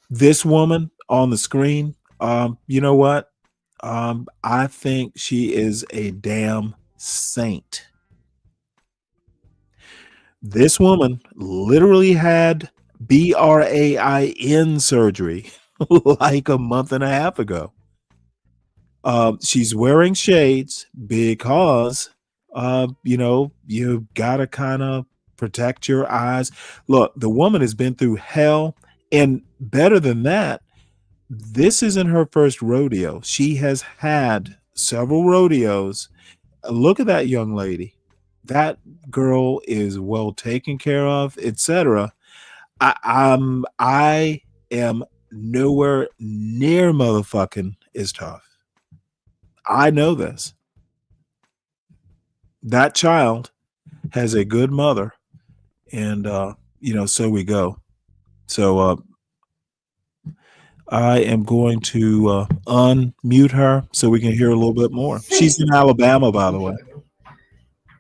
This woman on the screen, you know what? I think she is a damn saint. This woman literally had BRAIN surgery like a month and a half ago. She's wearing shades because, you gotta kind of protect your eyes. Look, the woman has been through hell, and better than that, this isn't her first rodeo. She has had several rodeos. Look at that young lady. That girl is well taken care of, etc. I am nowhere near motherfucking as tough. I know this. That child has a good mother, and so we go. So I am going to unmute her so we can hear a little bit more. She's in Alabama, by the way.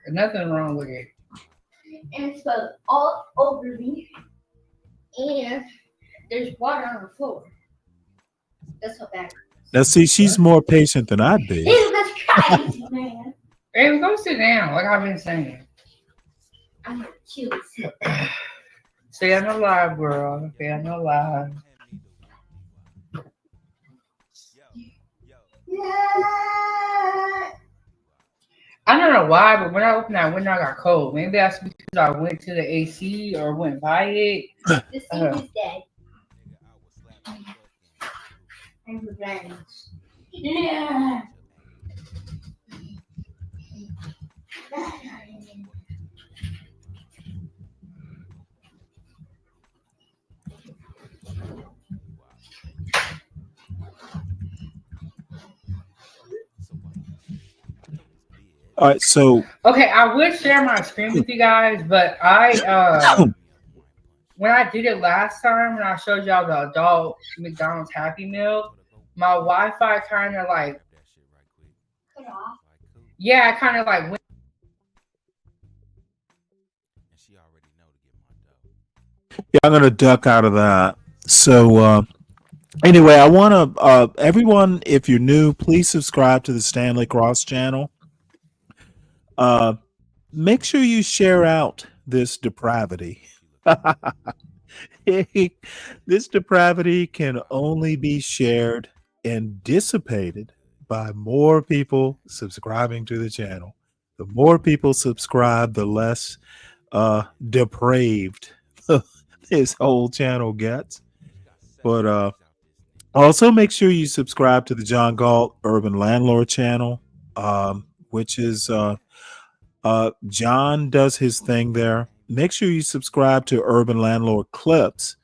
There's nothing wrong with it. And it's spilled all over me. And there's water on the floor. That's how bad. Now, see, she's more patient than I'd be. Ew, that's crazy, man. Hey, go sit down, like I've been saying. I'm cute. Stay on the live, girl. Stay on the live. Yeah. I don't know why, but when I opened that window, I got cold. Maybe that's because I went to the AC or went by it. The sink is dead. I'm revenge. Yeah. All right, so Okay, I would share my screen with you guys, but when I did it last time, when I showed y'all the adult McDonald's Happy Meal, my Wi-Fi kind of like, yeah, I kind of like went. yeah, I'm gonna duck out of that. So anyway, I want to everyone, if you're new, please subscribe to the Stanley Cross channel. Make sure you share out this depravity. This depravity can only be shared and dissipated by more people subscribing to the channel. The more people subscribe, the less depraved this whole channel gets. But also make sure you subscribe to the John Galt Urban Landlord channel, which is John does his thing there. Make sure you subscribe to Urban Landlord Clips,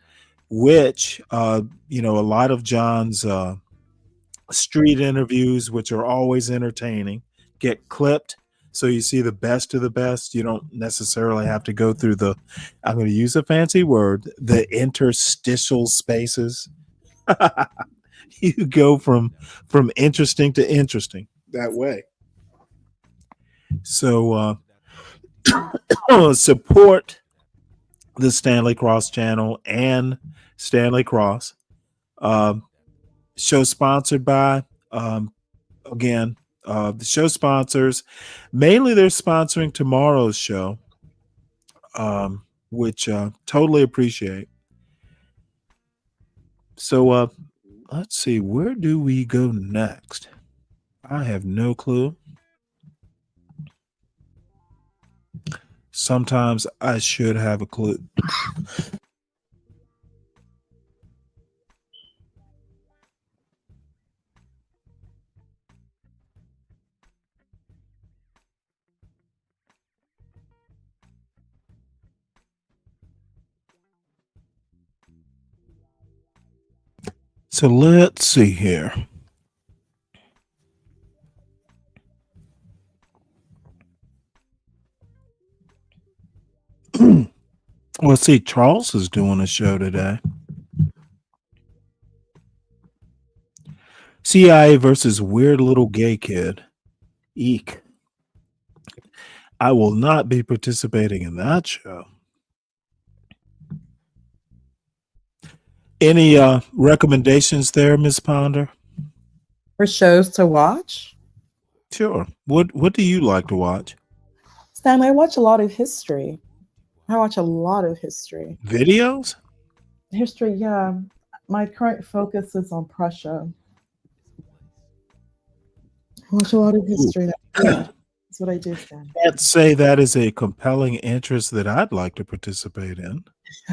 which a lot of John's street interviews, which are always entertaining, get clipped. So you see the best of the best. You don't necessarily have to go through I'm going to use a fancy word, the interstitial spaces. You go from interesting to interesting that way. So support the Stanley Cross channel and Stanley Cross. Show sponsored by again, the show sponsors, mainly they're sponsoring tomorrow's show, which totally appreciate. So let's see, where do we go next? I have no clue. Sometimes I should have a clue. So let's see here. Well, see, Charles is doing a show today. CIA versus weird little gay kid. Eek. I will not be participating in that show. Any recommendations there, Ms. Ponder? For shows to watch? Sure. What do you like to watch? Stanley, I watch a lot of history. Videos? History, yeah. My current focus is on Prussia. I watch a lot of history. That's what I do, Stanley. I'd say that is a compelling interest that I'd like to participate in.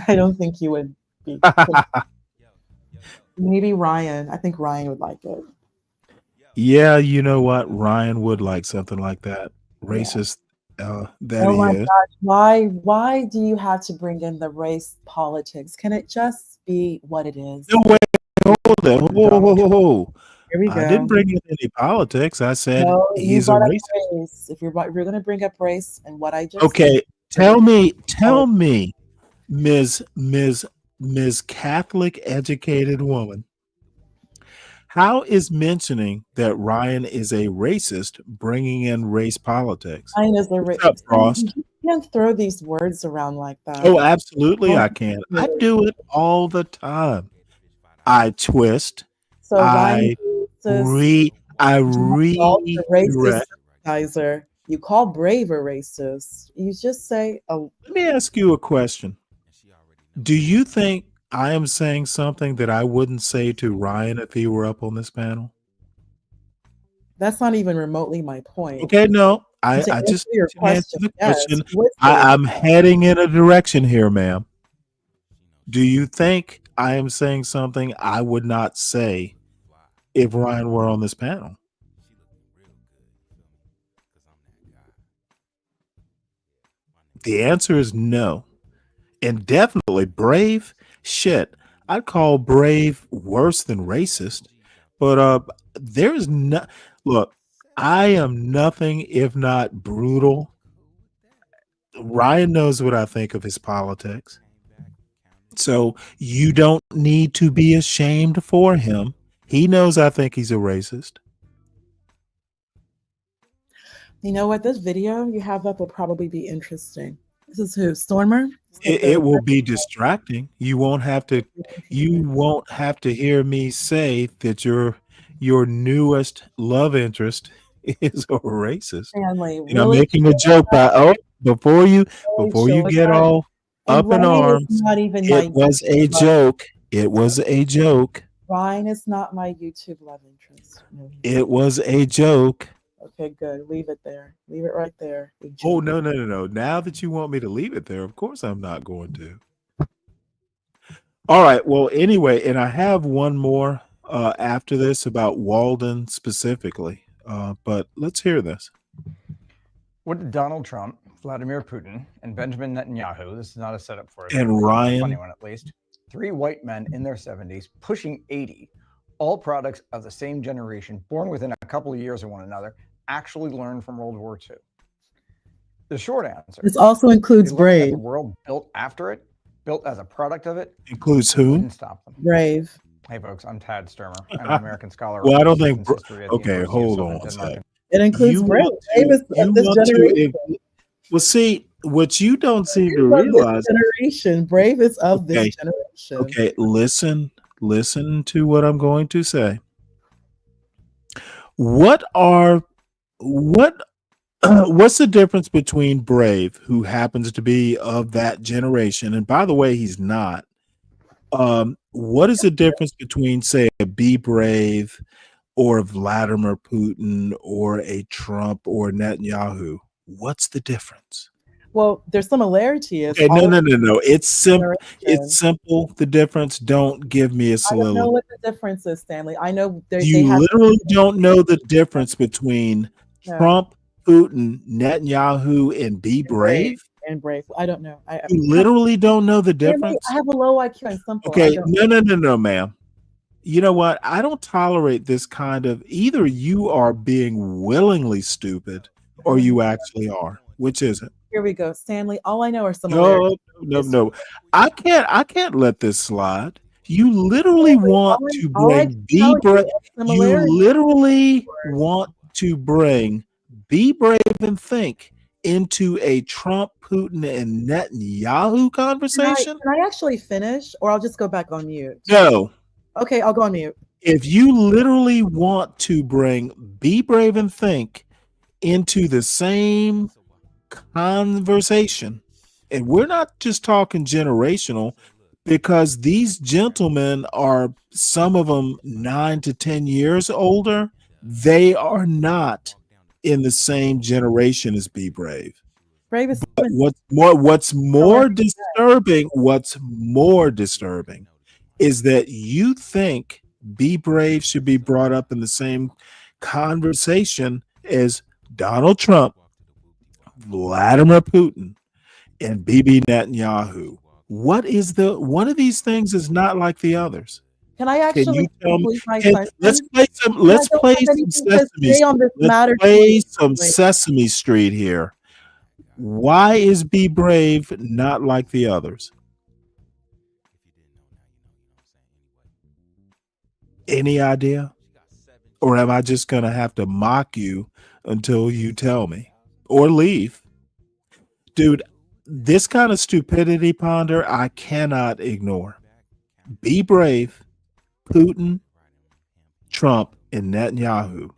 I don't think you would be. Maybe Ryan. I think Ryan would like it. Yeah, you know what? Ryan would like something like that. Racist that Oh he my is. gosh. Why do you have to bring in the race politics? Can it just be what it is? No, wait, hold it. Whoa. Here we I didn't go. bring in any politics. I said No, you he's a brought up racist. race. If you're going to bring up race and what I just Okay, said, tell me, Ms. Catholic educated woman, how is mentioning that Ryan is a racist bringing in race politics? Ryan is a What's up, Frost? You can't throw these words around like that. Oh, absolutely, I can. I do it all the time. I twist. So Ryan I the racist redirect. sympathizer. You call Brave a racist. You just say, oh, Let me ask you a question. Do you think I am saying something that I wouldn't say to Ryan if he were up on this panel? that's not even remotely my point. Okay, no. I To just answer your to answer question, the yes, question. you would say I'm heading in a direction here, ma'am. Do you think I am saying something I would not say if Ryan were on this panel? The answer is no. And definitely Brave, shit. I'd call Brave worse than racist. But there's no look, I am nothing if not brutal. Ryan knows what I think of his politics. So you don't need to be ashamed for him. He knows I think he's a racist. You know what? This video you have up will probably be interesting. This is who? Stormer? It will be distracting. You won't have to hear me say that your newest love interest is a racist. Stanley, And I'm really? making a joke before you get all Up in Ryan arms. is not even It my was a joke. It was a joke. Ryan is not my YouTube love interest. No. It was a joke. Okay, good. Leave it there. Leave it right there. A Oh, joke. no. Now that you want me to leave it there, of course I'm not going to. All right. Well, anyway, and I have one more after this about Walden specifically, but let's hear this. What did Donald Trump, Vladimir Putin, and Benjamin Netanyahu, this is not a setup for it, And but a Ryan. funny one at least, 3 white men in their 70s, pushing 80, all products of the same generation, born within a couple of years of one another, actually learned from World War II? The short answer. This also includes they learned that Brave. the world built after it, built as a product of it, Includes who? didn't stop them. Brave. Hey folks, I'm Tad Sturmer. I'm an American scholar. Well, of I don't resistance think. history at the Okay, University of hold Southern on a Denmark. second. It includes You Brave. want Brave is you of this want to generation. well, see, what you don't seem to Brave is of realize. this generation. Brave is of this Okay, generation. okay, listen to what I'm going to say. What's the difference between Brave, who happens to be of that generation, and by the way, he's not. What is the difference between, say, a Be Brave or a Vladimir Putin or a Trump or Netanyahu? What's the difference? Well, their similarity is Okay, all no. of It's simple. generation. It's simple. The difference. Don't give me a I don't know soliloquy. what the difference is, Stanley. I know they You have literally don't know the difference between No. Trump, Putin, Netanyahu, and Be Brave. and Brave. I don't know. You literally don't know the Stanley, difference. I have a low IQ and simple. I Okay, don't. no, ma'am. You know what? I don't tolerate this kind of. Either you are being willingly stupid, or you actually are. Which is it? Here we go, Stanley. All I know are similarities. No. I can't let this slide. You literally want to all I bring can Be tell you Brave. is You similarities. literally want to bring Be Brave and Think into a Trump, Putin, and Netanyahu conversation. Can I actually finish, or I'll just go back on mute? No. Okay, I'll go on mute. If you literally want to bring Be Brave and Think into the same conversation, and we're not just talking generational, because these gentlemen are, some of them 9 to 10 years older, they are not in the same generation as Be Brave. Brave is But what's more disturbing is that you think Be Brave should be brought up in the same conversation as Donald Trump, Vladimir Putin, and Bibi Netanyahu. What is one of these things is not like the others? Can I Can actually you tell me? complete my Let's sentence? play some. I Let's don't play have some anything to Sesame. say on this matter. Let's play some Sesame Street here. Why is Be Brave not like the others? Any idea? Or am I just going to have to mock you until you tell me or leave? Dude, this kind of stupidity, Ponder, I cannot ignore. Be Brave, Putin, Trump, and Netanyahu.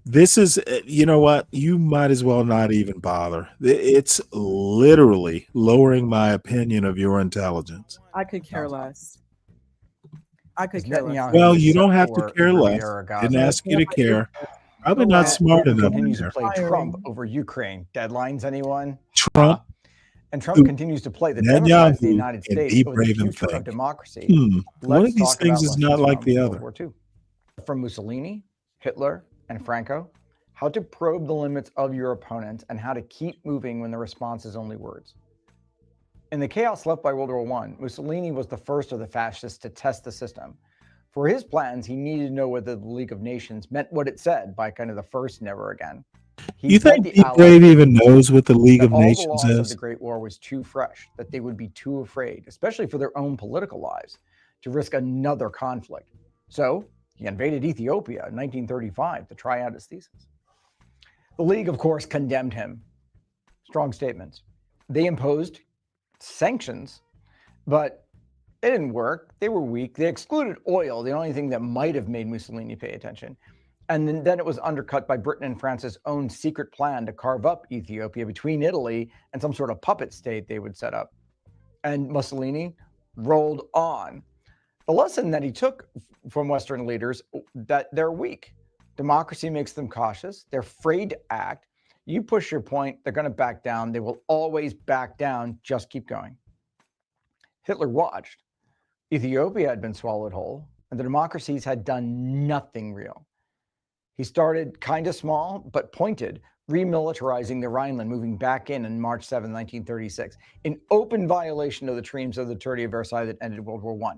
This is, you know what? You might as well not even bother. It's literally lowering my opinion of your intelligence. I could care less. I could care less. Well, you don't have to care less. Didn't ask you to care. Probably not smart enough. Continues to play Trump over Ukraine. Deadlines, anyone? Trump. And Trump continues to play the Democrats of the United States over the future of democracy. One of these Let's talk things about is not lessons like from the World other. War II. From Mussolini, Hitler, and Franco, how to probe the limits of your opponent and how to keep moving when the response is only words. In the chaos left by World War I, Mussolini was the first of the fascists to test the system. For his plans, he needed to know whether the League of Nations meant what it said by kind of the first never again. You think Be Brave even knows what the League of Nations all the loss of is? the Great War was too fresh, that they would be too afraid, especially for their own political lives, to risk another conflict. So he invaded Ethiopia in 1935 to try out his thesis. The League, of course, condemned him. Strong statements. They imposed sanctions, but it didn't work. They were weak. They excluded oil, the only thing that might have made Mussolini pay attention. And then it was undercut by Britain and France's own secret plan to carve up Ethiopia between Italy and some sort of puppet state they would set up. and Mussolini rolled on. The lesson that he took from Western leaders, that they're weak. Democracy makes them cautious. They're afraid to act. You push your point, they're going to back down. They will always back down. Just keep going. Hitler watched. Ethiopia had been swallowed whole, and the democracies had done nothing real. He started kind of small, but pointed, remilitarizing the Rhineland, moving back in March 7, 1936, in open violation of the terms of the Treaty of Versailles that ended World War I.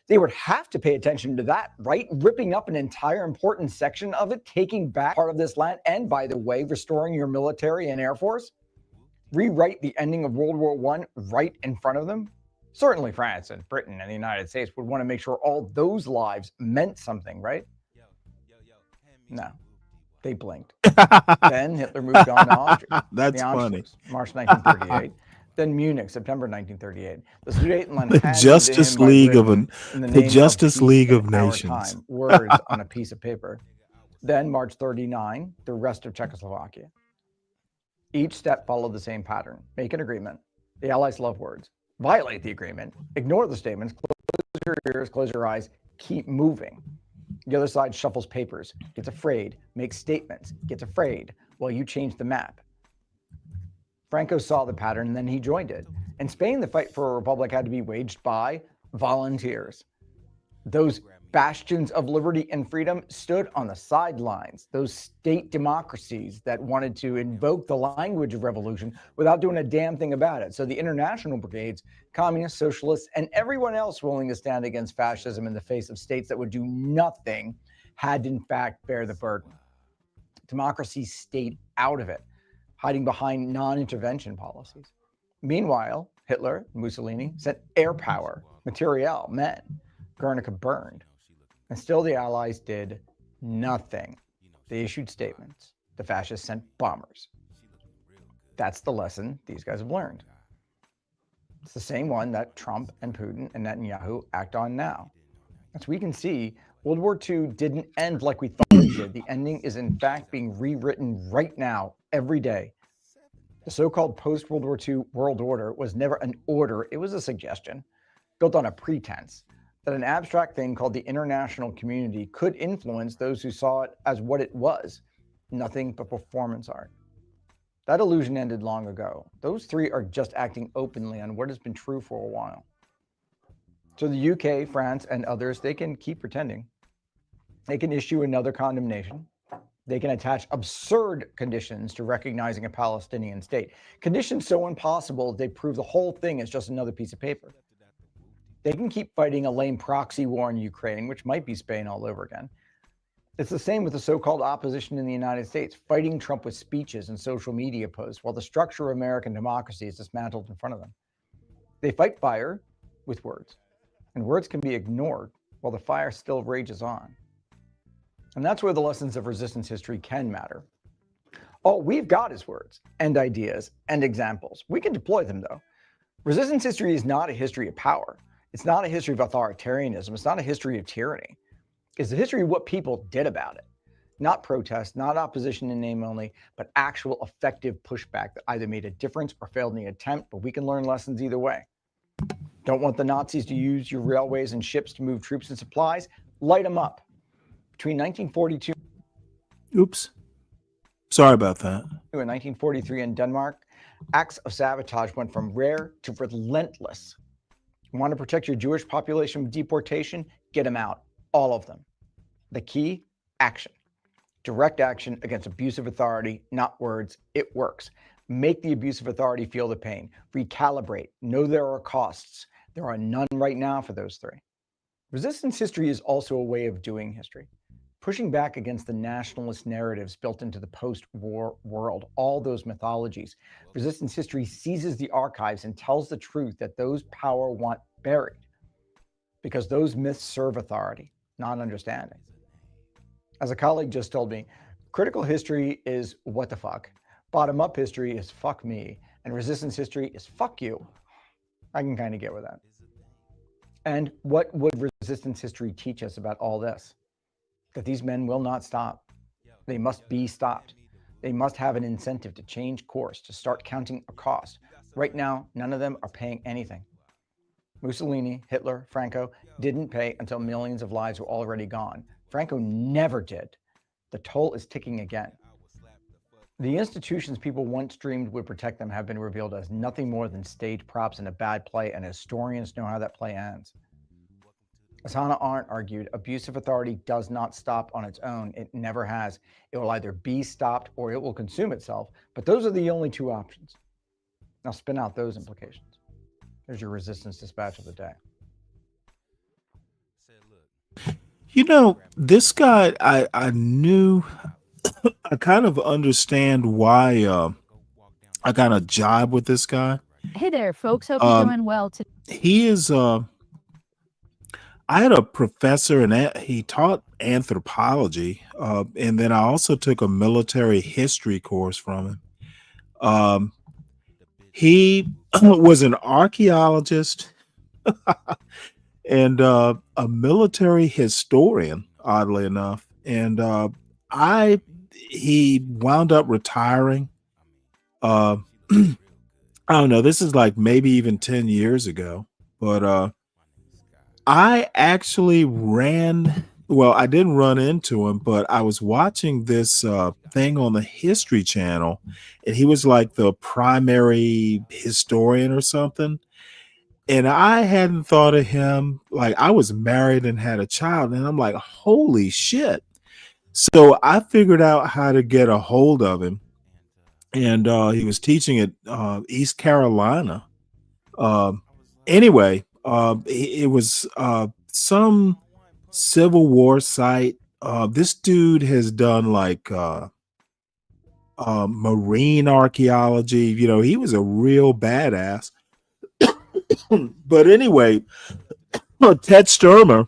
They would have to pay attention to that, right? Ripping up an entire important section of it, taking back part of this land, and by the way, restoring your military and air force? Rewrite the ending of World War I right in front of them? Certainly France and Britain and the United States would want to make sure all those lives meant something, right? No, they blinked. Then Hitler moved on to Austria. That's the funny. March 1938. Then Munich, September 1938. The Sudetenland The handed Justice to him by League of Britain an- in the the name Justice peace League in of our Nations. time, words on a piece of paper. Then March 39, the rest of Czechoslovakia. Each step followed the same pattern. Make an agreement. The Allies love words. Violate the agreement. Ignore the statements. Close your ears, close your eyes. Keep moving. The other side shuffles papers, gets afraid, makes statements, gets afraid, while you change the map. Franco saw the pattern, and then he joined it. In Spain, the fight for a republic had to be waged by volunteers. Those bastions of liberty and freedom stood on the sidelines. Those state democracies that wanted to invoke the language of revolution without doing a damn thing about it. So the international brigades, communists, socialists, and everyone else willing to stand against fascism in the face of states that would do nothing had, in fact, bear the burden. Democracy stayed out of it, hiding behind non-intervention policies. Meanwhile, Hitler, Mussolini, sent air power, materiel, men. Guernica burned. And still the Allies did nothing. They issued statements. The fascists sent bombers. That's the lesson these guys have learned. It's the same one that Trump and Putin and Netanyahu act on now. As we can see, World War II didn't end like we thought it did. The ending is in fact being rewritten right now, every day. The so-called post-World War II world order was never an order, it was a suggestion, built on a pretense that an abstract thing called the international community could influence those who saw it as what it was, nothing but performance art. That illusion ended long ago. Those three are just acting openly on what has been true for a while. So the UK, France, and others, they can keep pretending. They can issue another condemnation. They can attach absurd conditions to recognizing a Palestinian state. Conditions so impossible they prove the whole thing is just another piece of paper. They can keep fighting a lame proxy war in Ukraine, which might be Spain all over again. It's the same with the so-called opposition in the United States, fighting Trump with speeches and social media posts while the structure of American democracy is dismantled in front of them. They fight fire with words, and words can be ignored while the fire still rages on. And that's where the lessons of resistance history can matter. All we've got is words and ideas and examples. We can deploy them, though. Resistance history is not a history of power. It's not a history of authoritarianism. It's not a history of tyranny. It's a history of what people did about it. Not protest, not opposition in name only, but actual effective pushback that either made a difference or failed in the attempt, but we can learn lessons either way. Don't want the Nazis to use your railways and ships to move troops and supplies? Light them up. Between 1942 Oops. Sorry about that. and 1943 in Denmark, acts of sabotage went from rare to relentless. You want to protect your Jewish population from deportation? Get them out. All of them. The key? Action. Direct action against abusive authority, not words. It works. Make the abusive authority feel the pain. Recalibrate. Know there are costs. There are none right now for those three. Resistance history is also a way of doing history. Pushing back against the nationalist narratives built into the post-war world, all those mythologies. Resistance history seizes the archives and tells the truth that those power want buried. Because those myths serve authority, not understanding. As a colleague just told me, critical history is what the fuck. Bottom-up history is fuck me. And resistance history is fuck you. I can kind of get with that. And what would resistance history teach us about all this? That these men will not stop. They must be stopped. They must have an incentive to change course, to start counting a cost. Right now, none of them are paying anything. Mussolini, Hitler, Franco didn't pay until millions of lives were already gone. Franco never did. The toll is ticking again. The institutions people once dreamed would protect them have been revealed as nothing more than stage props in a bad play, and historians know how that play ends. As Hannah Arendt argued, abuse of authority does not stop on its own. It never has. It will either be stopped or it will consume itself, but those are the only two options. Now spin out those implications. Here's your resistance dispatch of the day. You know, this guy, I knew, I kind of understand why I kind of jibe with this guy. Hey there, folks. Hope you're doing well today. He is, I had a professor and he taught anthropology. And then I also took a military history course from him. He was an archaeologist and a military historian, oddly enough. And he wound up retiring. I don't know. This is like maybe even 10 years ago. But I actually I didn't run into him, but I was watching this thing on the History Channel, and he was like the primary historian or something. And I hadn't thought of him. Like, I was married and had a child, and I'm like, holy shit. So I figured out how to get a hold of him. And he was teaching at East Carolina. Anyway, it was some Civil War site. This dude has done like marine archaeology. You know, he was a real badass. But anyway, Ted Sturmer,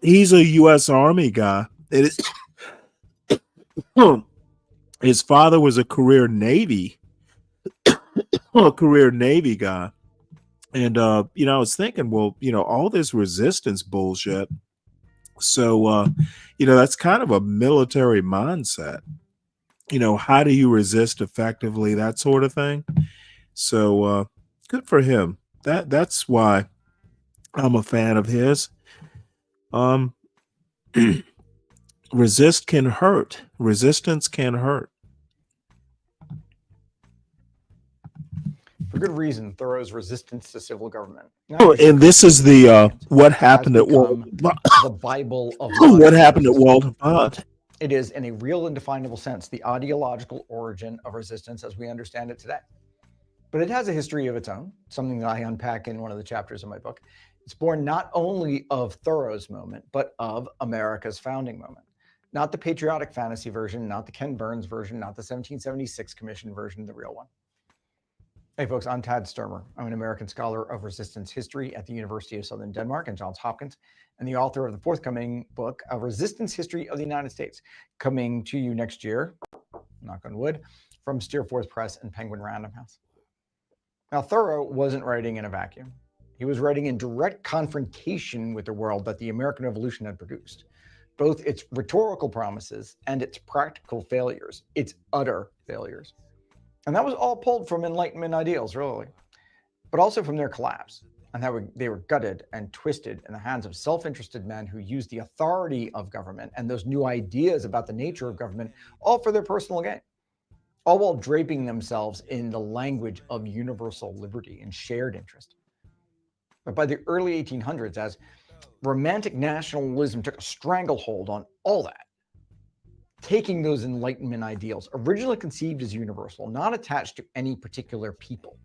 he's a U.S. Army guy. His father was a career Navy guy. And, you know, I was thinking, well, you know, all this resistance bullshit. So, you know, that's kind of a military mindset. You know, how do you resist effectively? That sort of thing. So, good for him. That's why I'm a fan of his. Resist can hurt. Resistance can hurt. For good reason, Thoreau's resistance to civil government. And this is the what happened at Walter. The Bible of what happened at Walter Pond. It is, in a real and definable sense, the ideological origin of resistance as we understand it today. But it has a history of its own, something that I unpack in one of the chapters of my book. It's born not only of Thoreau's moment, but of America's founding moment. Not the patriotic fantasy version, not the Ken Burns version, not the 1776 Commission version, the real one. Hey folks, I'm Tad Sturmer. I'm an American scholar of resistance history at the University of Southern Denmark and Johns Hopkins, and the author of the forthcoming book, A Resistance History of the United States, coming to you next year, knock on wood, from Steerforth Press and Penguin Random House. Now, Thoreau wasn't writing in a vacuum. He was writing in direct confrontation with the world that the American Revolution had produced, both its rhetorical promises and its practical failures, its utter failures. And that was all pulled from Enlightenment ideals, really, but also from their collapse, and how they were gutted and twisted in the hands of self-interested men who used the authority of government and those new ideas about the nature of government all for their personal gain, all while draping themselves in the language of universal liberty and shared interest. But by the early 1800s, as romantic nationalism took a stranglehold on all that, taking those Enlightenment ideals, originally conceived as universal, not attached to any particular people,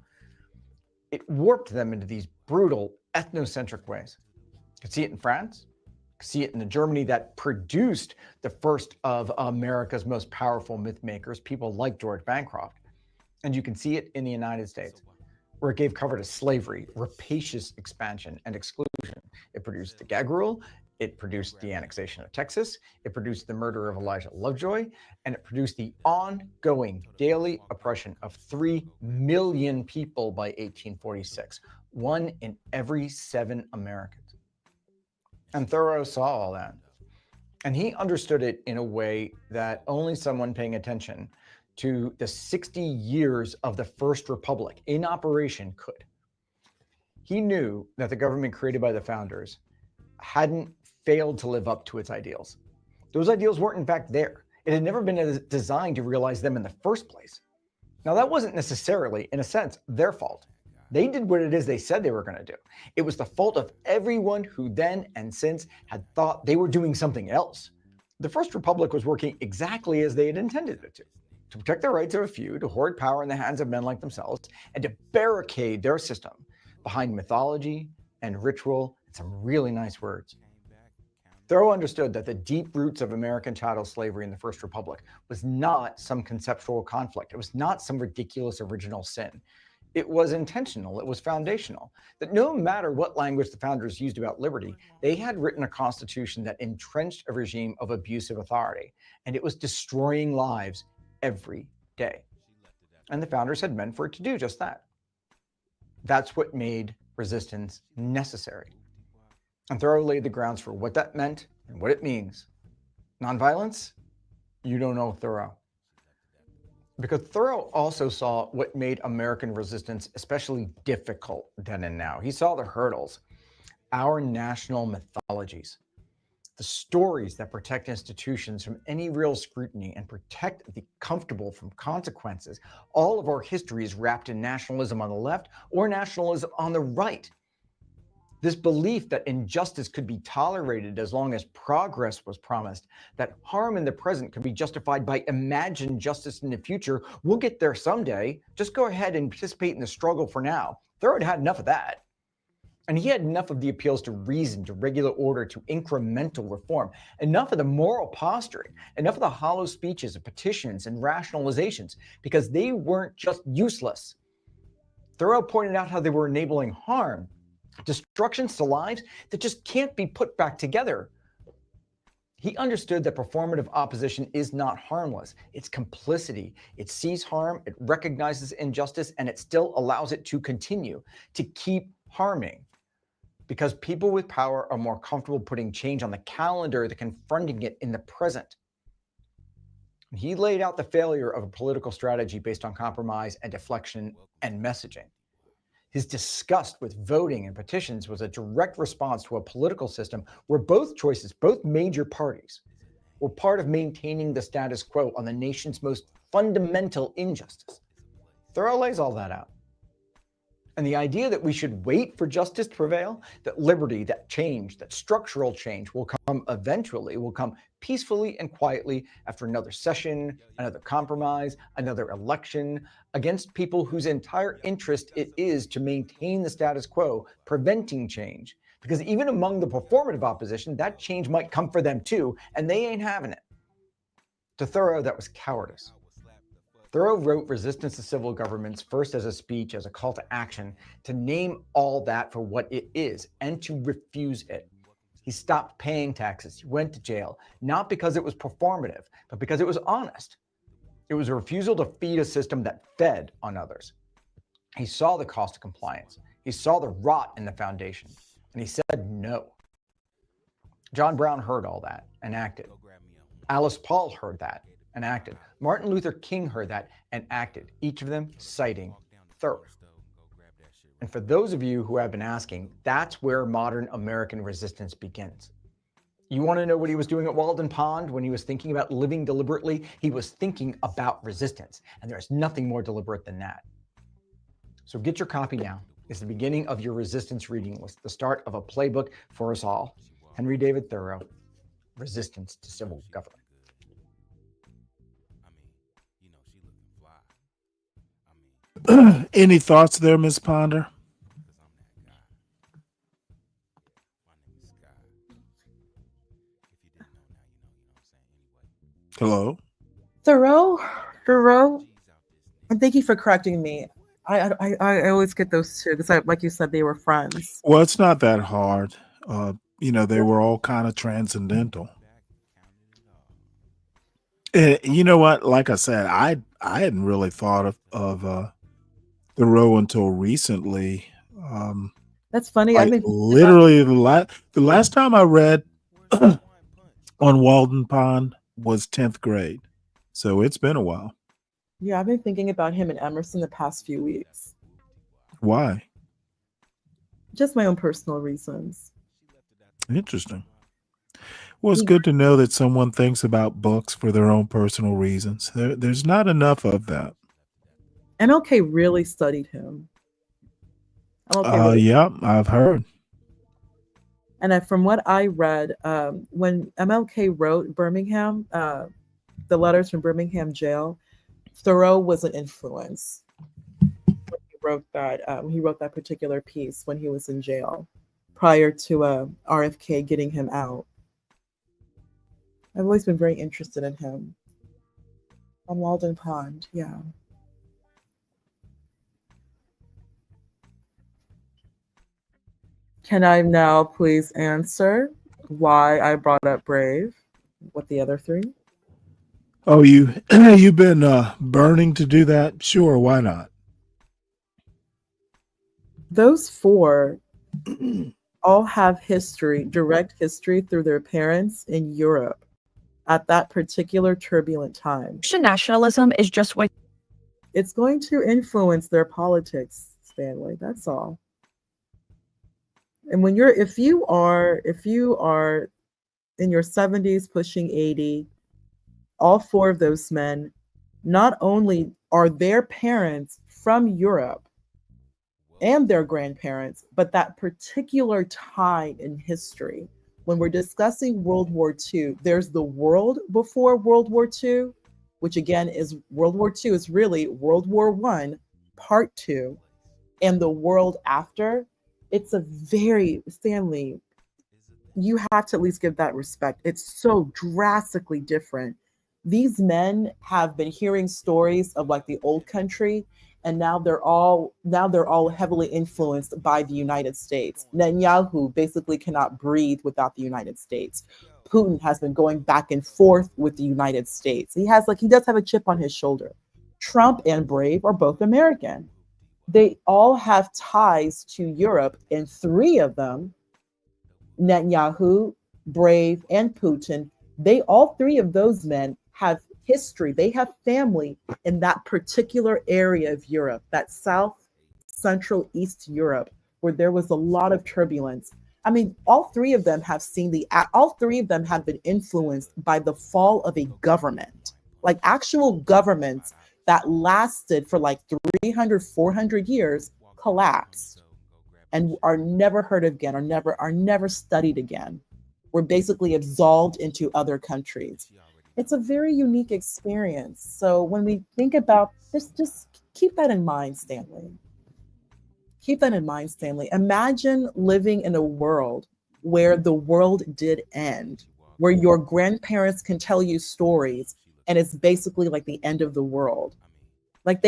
it warped them into these brutal ethnocentric ways. You could see it in France, you could see it in the Germany that produced the first of America's most powerful myth makers, people like George Bancroft. And you can see it in the United States, where it gave cover to slavery, rapacious expansion, and exclusion. It produced the gag rule, it produced the annexation of Texas, it produced the murder of Elijah Lovejoy, and it produced the ongoing daily oppression of 3 million people by 1846, 1 in every 7 Americans. And Thoreau saw all that. And he understood it in a way that only someone paying attention to the 60 years of the First Republic in operation could. He knew that the government created by the founders hadn't failed to live up to its ideals. Those ideals weren't in fact there. It had never been designed to realize them in the first place. Now, that wasn't necessarily, in a sense, their fault. They did what it is they said they were going to do. It was the fault of everyone who then and since had thought they were doing something else. The First Republic was working exactly as they had intended it to protect the rights of a few, to hoard power in the hands of men like themselves, and to barricade their system behind mythology and ritual and some really nice words. Thoreau understood that the deep roots of American chattel slavery in the First Republic was not some conceptual conflict. It was not some ridiculous original sin. It was intentional. It was foundational. That no matter what language the founders used about liberty, they had written a constitution that entrenched a regime of abusive authority, and it was destroying lives every day. And the founders had meant for it to do just that. That's what made resistance necessary. And Thoreau laid the grounds for what that meant and what it means. Nonviolence? You don't know Thoreau. Because Thoreau also saw what made American resistance especially difficult then and now. He saw the hurdles, our national mythologies, the stories that protect institutions from any real scrutiny and protect the comfortable from consequences. All of our history is wrapped in nationalism on the left or nationalism on the right. This belief that injustice could be tolerated as long as progress was promised, that harm in the present could be justified by imagined justice in the future. We'll get there someday. Just go ahead and participate in the struggle for now. Thoreau had enough of that. And he had enough of the appeals to reason, to regular order, to incremental reform, enough of the moral posturing, enough of the hollow speeches and petitions and rationalizations, because they weren't just useless. Thoreau pointed out how they were enabling harm, destructions to lives that just can't be put back together. He understood that performative opposition is not harmless. It's complicity. It sees harm, it recognizes injustice, and it still allows it to continue, to keep harming. Because people with power are more comfortable putting change on the calendar than confronting it in the present. He laid out the failure of a political strategy based on compromise and deflection and messaging. His disgust with voting and petitions was a direct response to a political system where both choices, both major parties, were part of maintaining the status quo on the nation's most fundamental injustice. Thoreau lays all that out. And the idea that we should wait for justice to prevail, that liberty, that change, that structural change will come eventually, will come peacefully and quietly after another session, another compromise, another election, against people whose entire interest it is to maintain the status quo, preventing change. Because even among the performative opposition, that change might come for them too, and they ain't having it. To Thoreau, that was cowardice. Thoreau wrote Resistance to Civil Governments first as a speech, as a call to action, to name all that for what it is and to refuse it. He stopped paying taxes. He went to jail, not because it was performative, but because it was honest. It was a refusal to feed a system that fed on others. He saw the cost of compliance. He saw the rot in the foundation, and he said no. John Brown heard all that and acted. Alice Paul heard that and acted. Martin Luther King heard that and acted, each of them citing Thoreau. And for those of you who have been asking, that's where modern American resistance begins. You want to know what he was doing at Walden Pond when he was thinking about living deliberately? He was thinking about resistance, and there's nothing more deliberate than that. So get your copy now. It's the beginning of your resistance reading list, the start of a playbook for us all. Henry David Thoreau, Resistance to Civil Government. Any thoughts there, Ms. Ponder? Hello? Thoreau, and thank you for correcting me. I always get those two because, like you said, they were friends. Well, it's not that hard. They were all kind of transcendental. And you know what? Like I said, I hadn't really thought of Thoreau until recently. That's funny. Like literally the last time I read on Walden Pond was 10th grade. So it's been a while. Yeah, I've been thinking about him and Emerson the past few weeks. Why? Just my own personal reasons. Interesting. Well, it's good to know that someone thinks about books for their own personal reasons. There's not enough of that. MLK really studied him. MLK really, Yeah, I've heard. and from what I read, when MLK wrote Birmingham, the letters from Birmingham jail, Thoreau was an influence when he wrote that particular piece when he was in jail, prior to RFK getting him out. I've always been very interested in him. On Walden Pond, yeah. Can I now please answer why I brought up Brave with the other three? Oh, you've been burning to do that? Sure, why not? Those four all have history, direct history through their parents in Europe at that particular turbulent time. Nationalism is just what it's going to influence their politics, Stanley. That's all. And when if you are in your 70s pushing 80, all four of those men, not only are their parents from Europe and their grandparents, but that particular time in history, when we're discussing World War II, there's the world before World War II, which again is World War II is really World War I, Part 2, and the world after. It's a very, Stanley, you have to at least give that respect. It's so drastically different. These men have been hearing stories of like the old country, and now they're all heavily influenced by the United States. Netanyahu basically cannot breathe without the United States. Putin has been going back and forth with the United States. He does have a chip on his shoulder. Trump and Brave are both American. They all have ties to Europe, and three of them, Netanyahu, Brave, and Putin, all three of those men have history. They have family in that particular area of Europe, that South, Central, East Europe, where there was a lot of turbulence. I mean, all three of them have been influenced by the fall of a government, like actual governments that lasted for like 300, 400 years, collapsed and are never heard of again, are never studied again. We're basically absolved into other countries. It's a very unique experience. So when we think about this, just keep that in mind, Stanley. Keep that in mind, Stanley. Imagine living in a world where the world did end, where your grandparents can tell you stories and it's basically like the end of the world. Like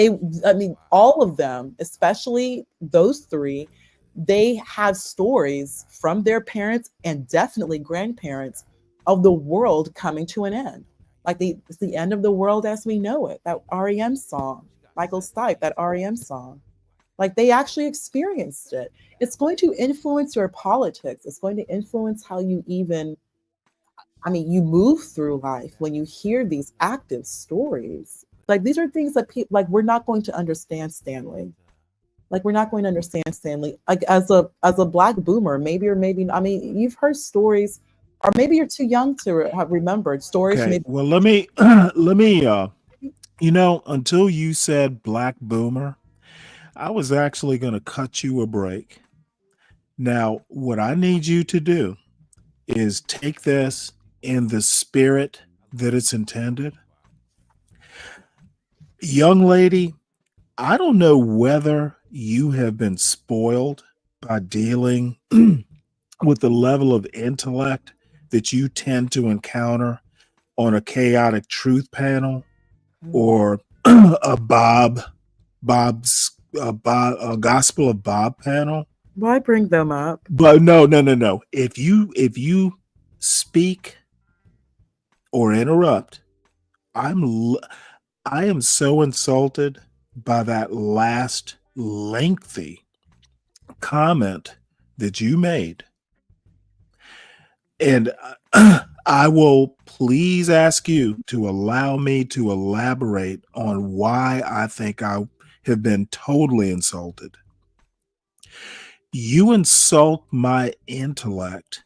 all of them, especially those three, they have stories from their parents and definitely grandparents of the world coming to an end. Like it's the end of the world as we know it, that REM song, Michael Stipe, that REM song. Like they actually experienced it. It's going to influence your politics. It's going to influence how you you move through life when you hear these active stories. Like these are things that we're not going to understand, Stanley. Like we're not going to understand, Stanley. Like as a Black boomer, maybe or maybe not. I mean, you've heard stories, or maybe you're too young to have remembered stories. Okay. Maybe- Well, let me until you said Black boomer, I was actually going to cut you a break. Now, what I need you to do is take this in the spirit that it's intended. Young lady, I don't know whether you have been spoiled by dealing with the level of intellect that you tend to encounter on a chaotic truth panel or a Gospel of Bob panel. Why bring them up? But no. If you speak or interrupt, I am so insulted by that last lengthy comment that you made. And I will please ask you to allow me to elaborate on why I think I have been totally insulted. You insult my intellect,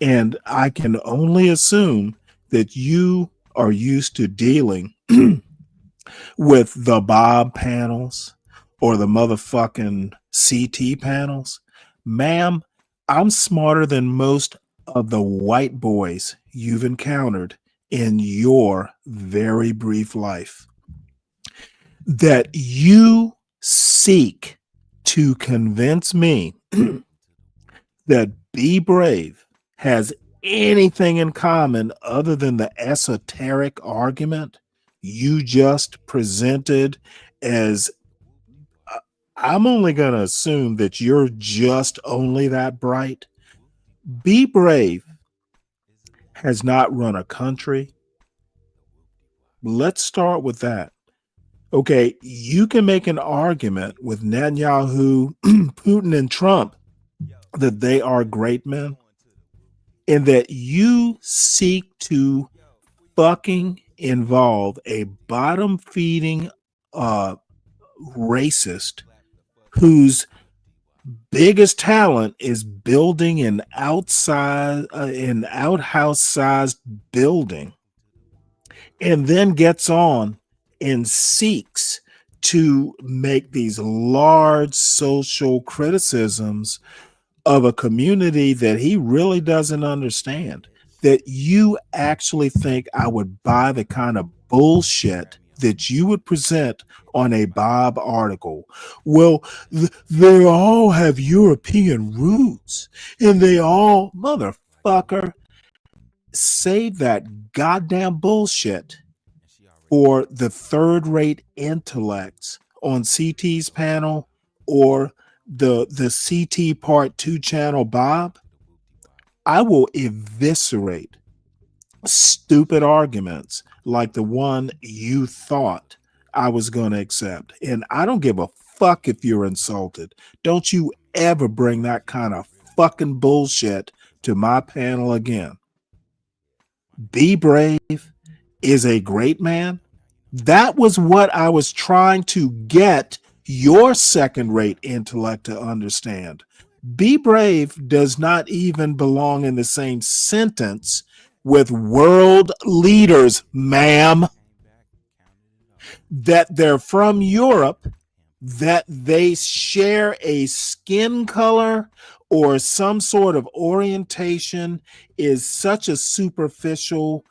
and I can only assume that you are used to dealing with the Bob panels or the motherfucking CT panels. Ma'am, I'm smarter than most of the white boys you've encountered in your very brief life. That you seek to convince me that Be Brave has anything in common other than the esoteric argument you just presented as I'm only going to assume that you're just only that bright. Be Brave has not run a country. Let's start with that. Okay, you can make an argument with Netanyahu, Putin, and Trump that they are great men and that you seek to fucking involve a bottom feeding racist whose biggest talent is building an outhouse sized building and then gets on and seeks to make these large social criticisms of a community that he really doesn't understand. That you actually think I would buy the kind of bullshit that you would present on a Bob article. Well, they all have European roots and they all, motherfucker, save that goddamn bullshit for the third-rate intellects on CT's panel or the CT Part 2 channel, Bob. I will eviscerate stupid arguments like the one you thought I was going to accept. And I don't give a fuck if you're insulted. Don't you ever bring that kind of fucking bullshit to my panel again. Be Brave is a great man. That was what I was trying to get your second-rate intellect to understand. Be Brave does not even belong in the same sentence with world leaders, ma'am. That they're from Europe, that they share a skin color or some sort of orientation is such a superficial,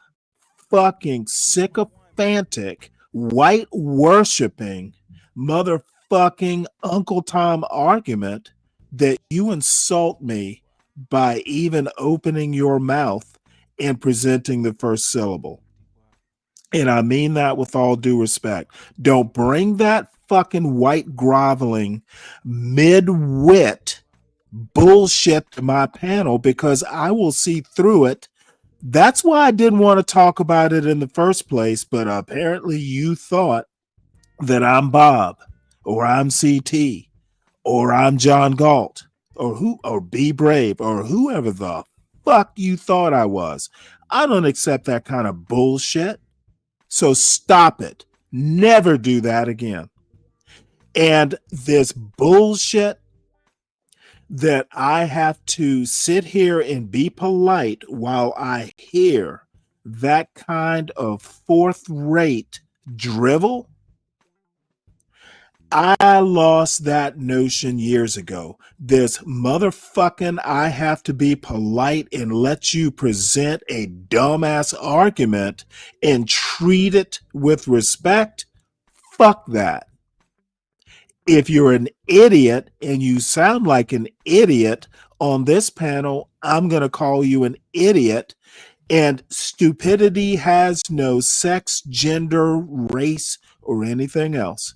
fucking sycophantic, white worshiping, motherfucking Uncle Tom argument that you insult me by even opening your mouth and presenting the first syllable. And I mean that with all due respect. Don't bring that fucking white groveling mid-wit bullshit to my panel because I will see through it. That's why I didn't want to talk about it in the first place, but apparently you thought that I'm Bob or I'm CT or I'm John Galt or Be Brave or whoever the fuck you thought I was. I don't accept that kind of bullshit. So stop it. Never do that again. And this bullshit that I have to sit here and be polite while I hear that kind of fourth-rate drivel, I lost that notion years ago. This motherfucking I have to be polite and let you present a dumbass argument and treat it with respect. Fuck that. If you're an idiot and you sound like an idiot on this panel, I'm going to call you an idiot. And stupidity has no sex, gender, race, or anything else.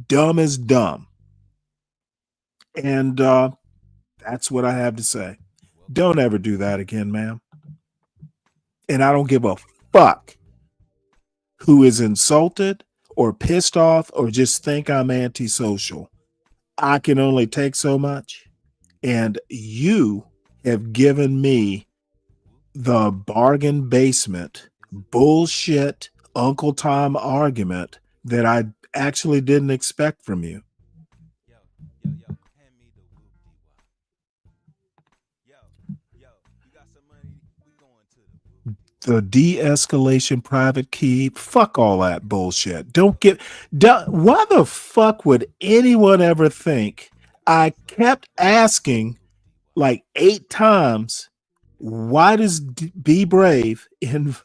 Dumb is dumb. And that's what I have to say. Don't ever do that again, ma'am. And I don't give a fuck who is insulted or pissed off or just think I'm antisocial. I can only take so much. And you have given me the bargain basement bullshit Uncle Tom argument that I actually didn't expect from you. the de-escalation private key. Fuck all that bullshit. Why the fuck would anyone ever think? I kept asking like 8 times, why does Be Brave in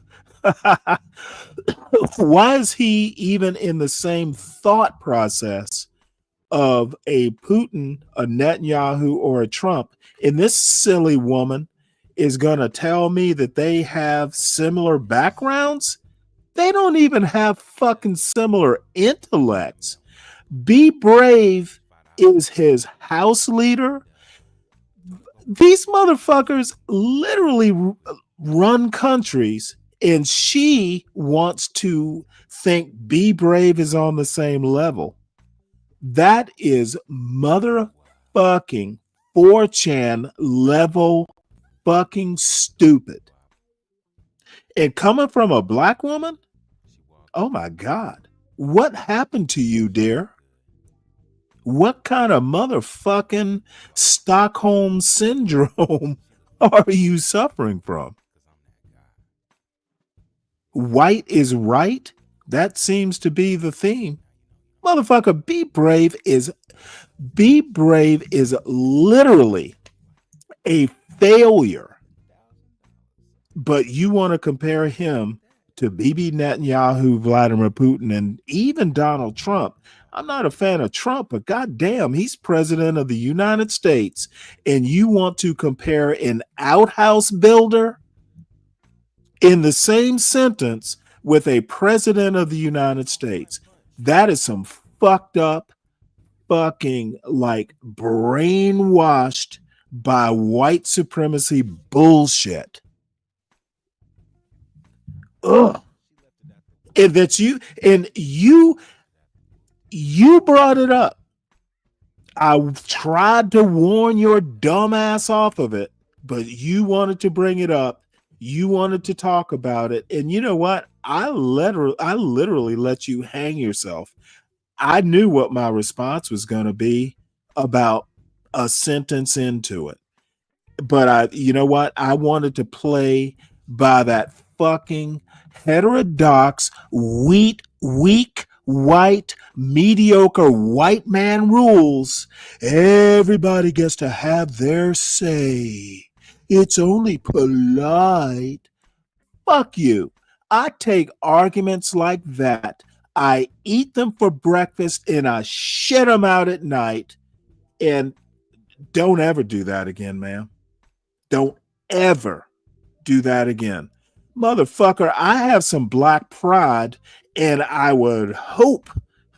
why is he even in the same thought process of a Putin, a Netanyahu, or a Trump? And this silly woman is going to tell me that they have similar backgrounds? They don't even have fucking similar intellects. Be Brave is his house leader. These motherfuckers literally run countries, and she wants to think Be Brave is on the same level. That is motherfucking 4chan level fucking stupid. And coming from a black woman, oh my God, what happened to you, dear? What kind of motherfucking Stockholm syndrome are you suffering from? White is right? That seems to be the theme. Motherfucker, Be Brave is literally a failure. But you want to compare him to Bibi Netanyahu, Vladimir Putin, and even Donald Trump. I'm not a fan of Trump, but goddamn, he's president of the United States. And you want to compare an outhouse builder in the same sentence with a president of the United States. That is some fucked up, fucking like brainwashed by white supremacy bullshit. Ugh. And that you brought it up. I tried to warn your dumb ass off of it, but you wanted to bring it up. You wanted to talk about it. And you know what? I literally let you hang yourself. I knew what my response was going to be about a sentence into it. But you know what? I wanted to play by that fucking heterodox, weak, white, mediocre white man rules. Everybody gets to have their say. It's only polite. Fuck you. I take arguments like that. I eat them for breakfast and I shit them out at night. And don't ever do that again, man. Don't ever do that again. Motherfucker, I have some black pride, and I would hope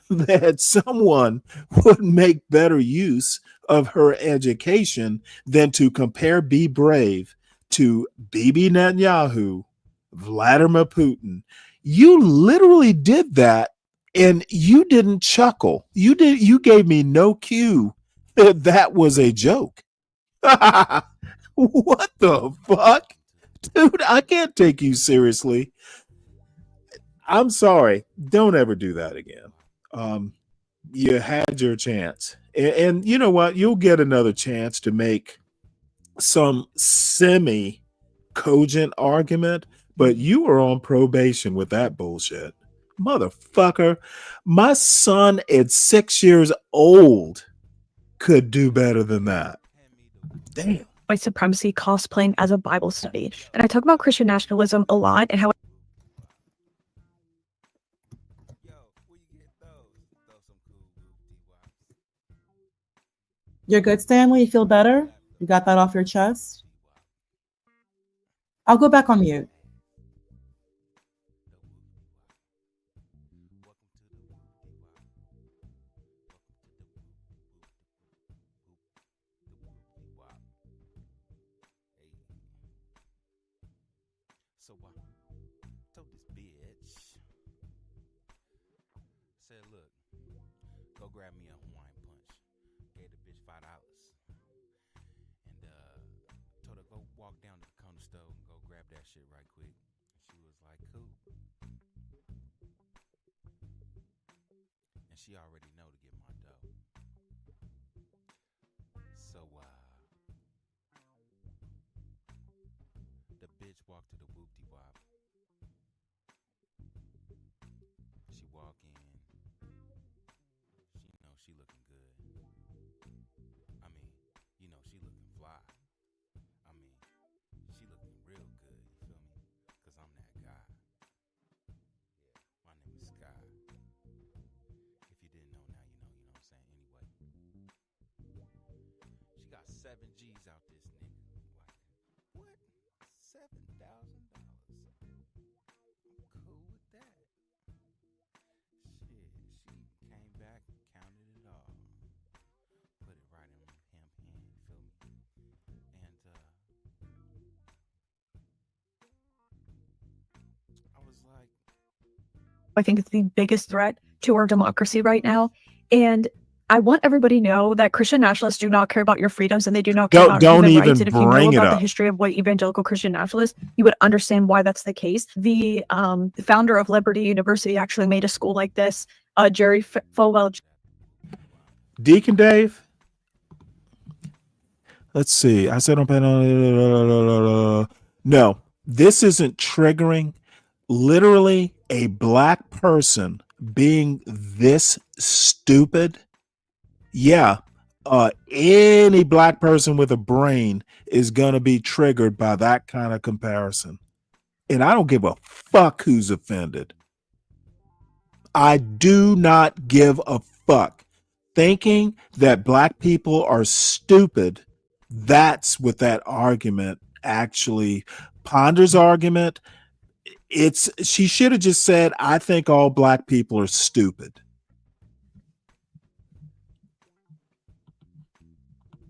that someone would make better use of her education than to compare Be Brave to Bibi Netanyahu, Vladimir Putin. You literally did that, and you didn't chuckle. You gave me no cue that was a joke. What the fuck? Dude, I can't take you seriously. I'm sorry. Don't ever do that again. You had your chance. And you know what? You'll get another chance to make some semi-cogent argument, but you were on probation with that bullshit. Motherfucker, my son at 6 years old could do better than that. Damn. White supremacy cosplaying as a Bible study. And I talk about Christian nationalism a lot and how You're good, Stanley? You feel better? You got that off your chest? I'll go back on mute. She already know to get my dough. So the bitch walked to the whoop-de-wop she looking good. I mean, you know, she looking fly. I mean, she looking real good, you feel me? Because I'm that guy. Yeah, my name is Sky. If you didn't know, now you know, you know what I'm saying? Anyway, she got 7 G's out this nigga. Like, what? $7,000? I'm cool with that. Shit, she came back and counted it all. Put it right in him hand, you feel me? And I was like, I think it's the biggest threat to our democracy right now. And I want everybody to know that Christian nationalists do not care about your freedoms and they do not care about Don't human even rights. And if you know bring it about the up. history of white evangelical Christian nationalists, you would understand why that's the case. The founder of Liberty University actually made a school like this. Jerry Falwell. Deacon Dave. Let's see. I said no, this isn't triggering. Literally, a black person being this stupid. Yeah, any black person with a brain is gonna be triggered by that kind of comparison. And I don't give a fuck who's offended. I do not give a fuck. Thinking that black people are stupid, that's what that argument actually, Ponder's argument, she should have just said, I think all black people are stupid.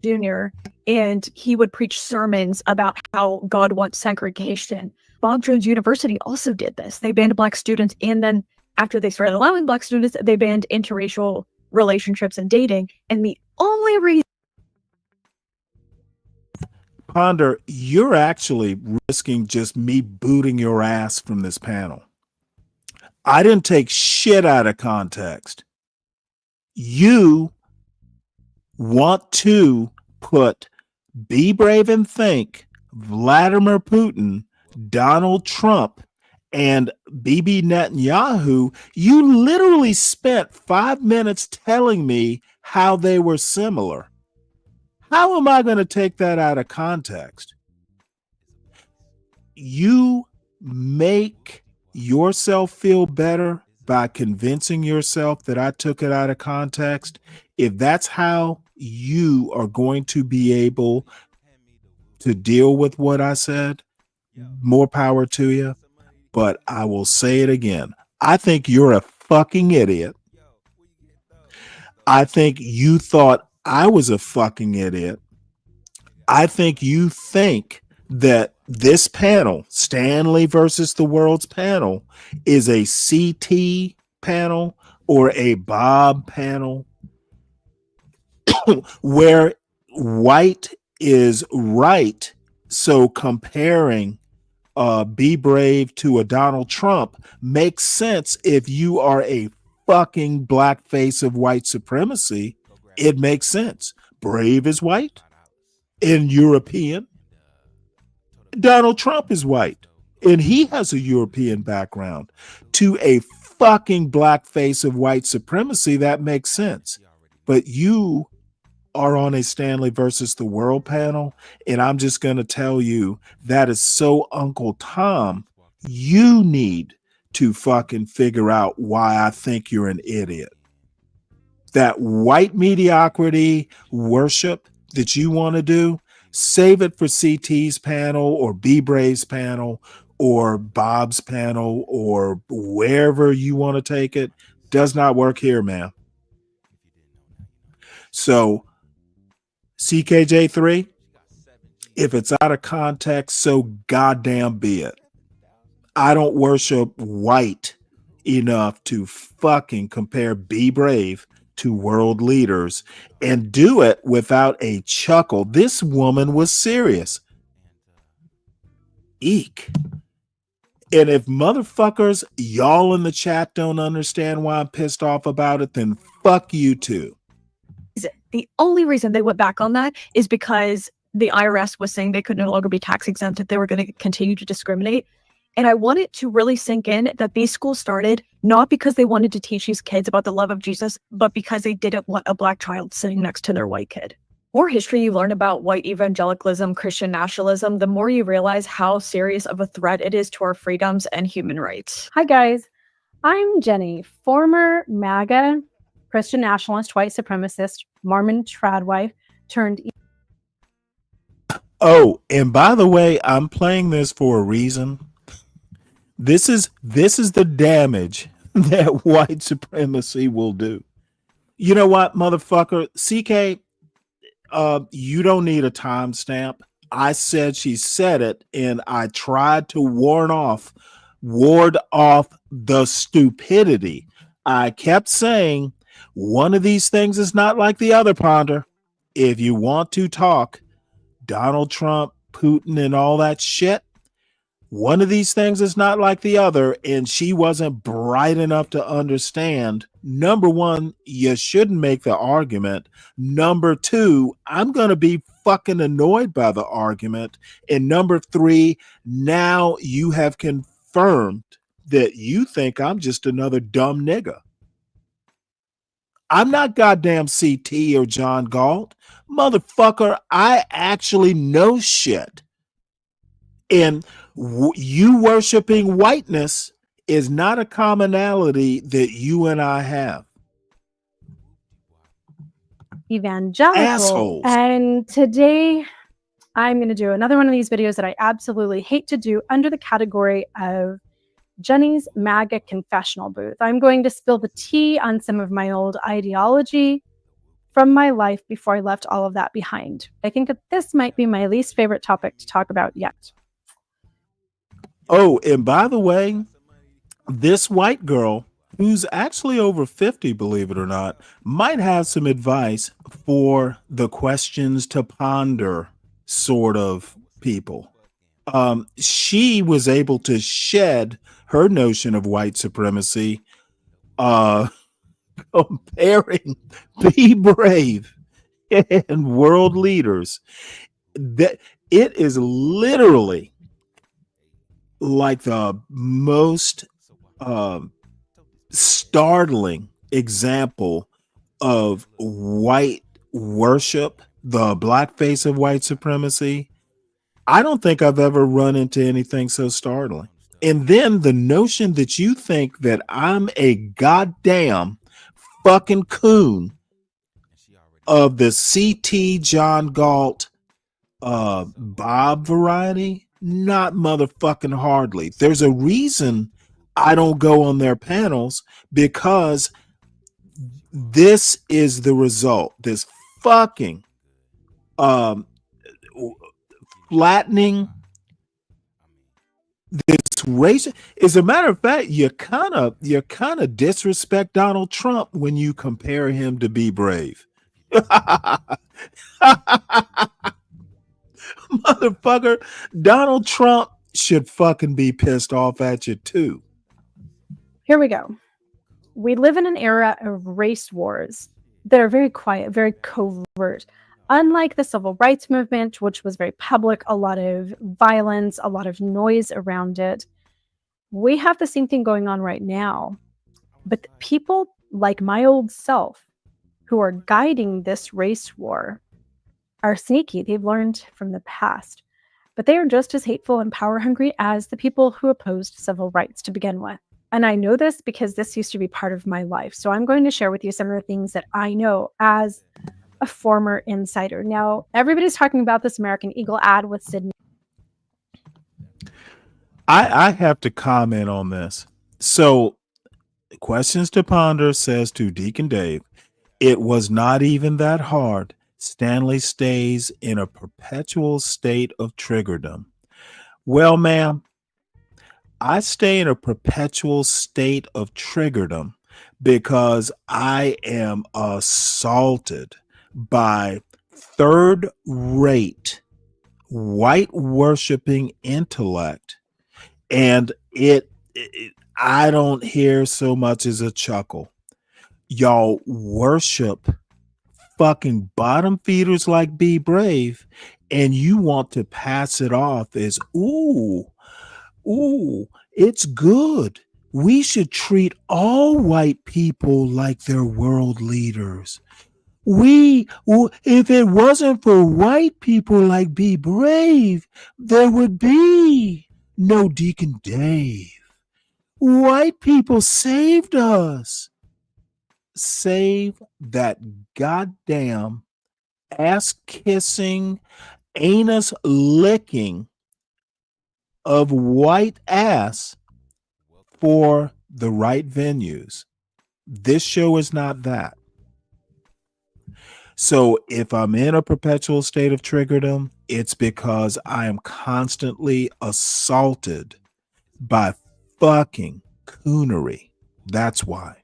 Jr. and he would preach sermons about how God wants segregation. Bob Jones University also did this. They banned black students, and then after they started allowing black students, they banned interracial relationships and dating. And the only reason Ponder, you're actually risking just me booting your ass from this panel. I didn't take shit out of context. You want to put Be Brave and Think, Vladimir Putin, Donald Trump, and Bibi Netanyahu. You literally spent 5 minutes telling me how they were similar. How am I going to take that out of context? You make yourself feel better by convincing yourself that I took it out of context. If that's how you are going to be able to deal with what I said, more power to you. But I will say it again. I think you're a fucking idiot. I think you thought I was a fucking idiot. I think you think that this panel, Stanley versus the World's panel, is a CT panel or a Bob panel where white is right. So comparing Be Brave to a Donald Trump makes sense if you are a fucking black face of white supremacy. It makes sense. Brave is white and European. Donald Trump is white and he has a European background. To a fucking black face of white supremacy, that makes sense. But you are on a Stanley versus the World panel, and I'm just going to tell you that is so Uncle Tom. You need to fucking figure out why I think you're an idiot. That white mediocrity worship that you want to do, save it for CT's panel or B Brave's panel or Bob's panel or wherever you want to take it. Does not work here, man. So CKJ3, if it's out of context, so goddamn be it. I don't worship white enough to fucking compare Be Brave to world leaders and do it without a chuckle. This woman was serious. Eek. And if motherfuckers, y'all in the chat don't understand why I'm pissed off about it, then fuck you too. the only reason they went back on that is because the IRS was saying they could no longer be tax exempt if they were going to continue to discriminate. And I want it to really sink in that these schools started not because they wanted to teach these kids about the love of Jesus, but because they didn't want a black child sitting next to their white kid. The more history you learn about white evangelicalism, Christian nationalism, the more you realize how serious of a threat it is to our freedoms and human rights. Hi, guys. I'm Jenny, former MAGA, Christian nationalist, white supremacist, Mormon tradwife turned. Oh, and by the way, I'm playing this for a reason. This is the damage that white supremacy will do. You know what, motherfucker? CK, you don't need a timestamp. I said she said it, and I tried to ward off the stupidity. I kept saying one of these things is not like the other, Ponder. If you want to talk Donald Trump, Putin, and all that shit, one of these things is not like the other, and she wasn't bright enough to understand. Number one, you shouldn't make the argument. Number two, I'm going to be fucking annoyed by the argument. And number three, now you have confirmed that you think I'm just another dumb nigga. I'm not goddamn CT or John Galt. Motherfucker, I actually know shit. And you worshiping whiteness is not a commonality that you and I have. Evangelical. Assholes. And today I'm going to do another one of these videos that I absolutely hate to do under the category of Jenny's MAGA confessional booth. I'm going to spill the tea on some of my old ideology from my life before I left all of that behind. I think that this might be my least favorite topic to talk about yet. Oh, and by the way, this white girl, who's actually over 50, believe it or not, might have some advice for the questions to ponder sort of people. She was able to shed her notion of white supremacy, comparing Be Brave and world leaders. That it is literally like the most startling example of white worship, the blackface of white supremacy. I don't think I've ever run into anything so startling. And then the notion that you think that I'm a goddamn fucking coon of the CT John Galt Bob variety, not motherfucking hardly. There's a reason I don't go on their panels, because this is the result. This fucking flattening, this race. As a matter of fact, you kind of disrespect Donald Trump when you compare him to Be Brave. Motherfucker, Donald Trump should fucking be pissed off at you too. Here we go. We live in an era of race wars that are very quiet, very covert. Unlike the civil rights movement, which was very public, a lot of violence, a lot of noise around it, we have the same thing going on right now. But people like my old self who are guiding this race war are sneaky. They've learned from the past. But they are just as hateful and power hungry as the people who opposed civil rights to begin with. And I know this because this used to be part of my life. So I'm going to share with you some of the things that I know as a former insider. Now, everybody's talking about this American Eagle ad with Sydney. I have to comment on this. So, Questions to Ponder says to Deacon Dave, it was not even that hard. Stanley stays in a perpetual state of triggerdom. Well, ma'am, I stay in a perpetual state of triggerdom because I am assaulted by third-rate white worshiping intellect, and I don't hear so much as a chuckle. Y'all worship fucking bottom feeders like Be Brave, and you want to pass it off as, ooh, Ooh, it's good. We should treat all white people like they're world leaders. If it wasn't for white people like Be Brave, there would be no Deacon Dave. White people saved us. Save that goddamn ass kissing, anus licking of white ass for the right venues. This show is not that. So if I'm in a perpetual state of triggerdom, it's because I am constantly assaulted by fucking coonery. That's why.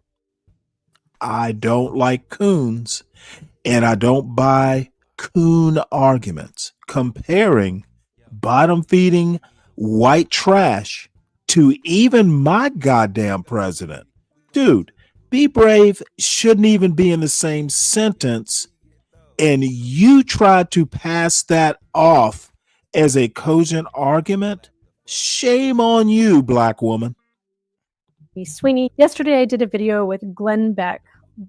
I don't like coons, and I don't buy coon arguments comparing bottom feeding white trash to even my goddamn president. Dude, Be Brave shouldn't even be in the same sentence, and you tried to pass that off as a cogent argument. Shame on you, black woman. Sweeney. Yesterday, I did a video with Glenn Beck,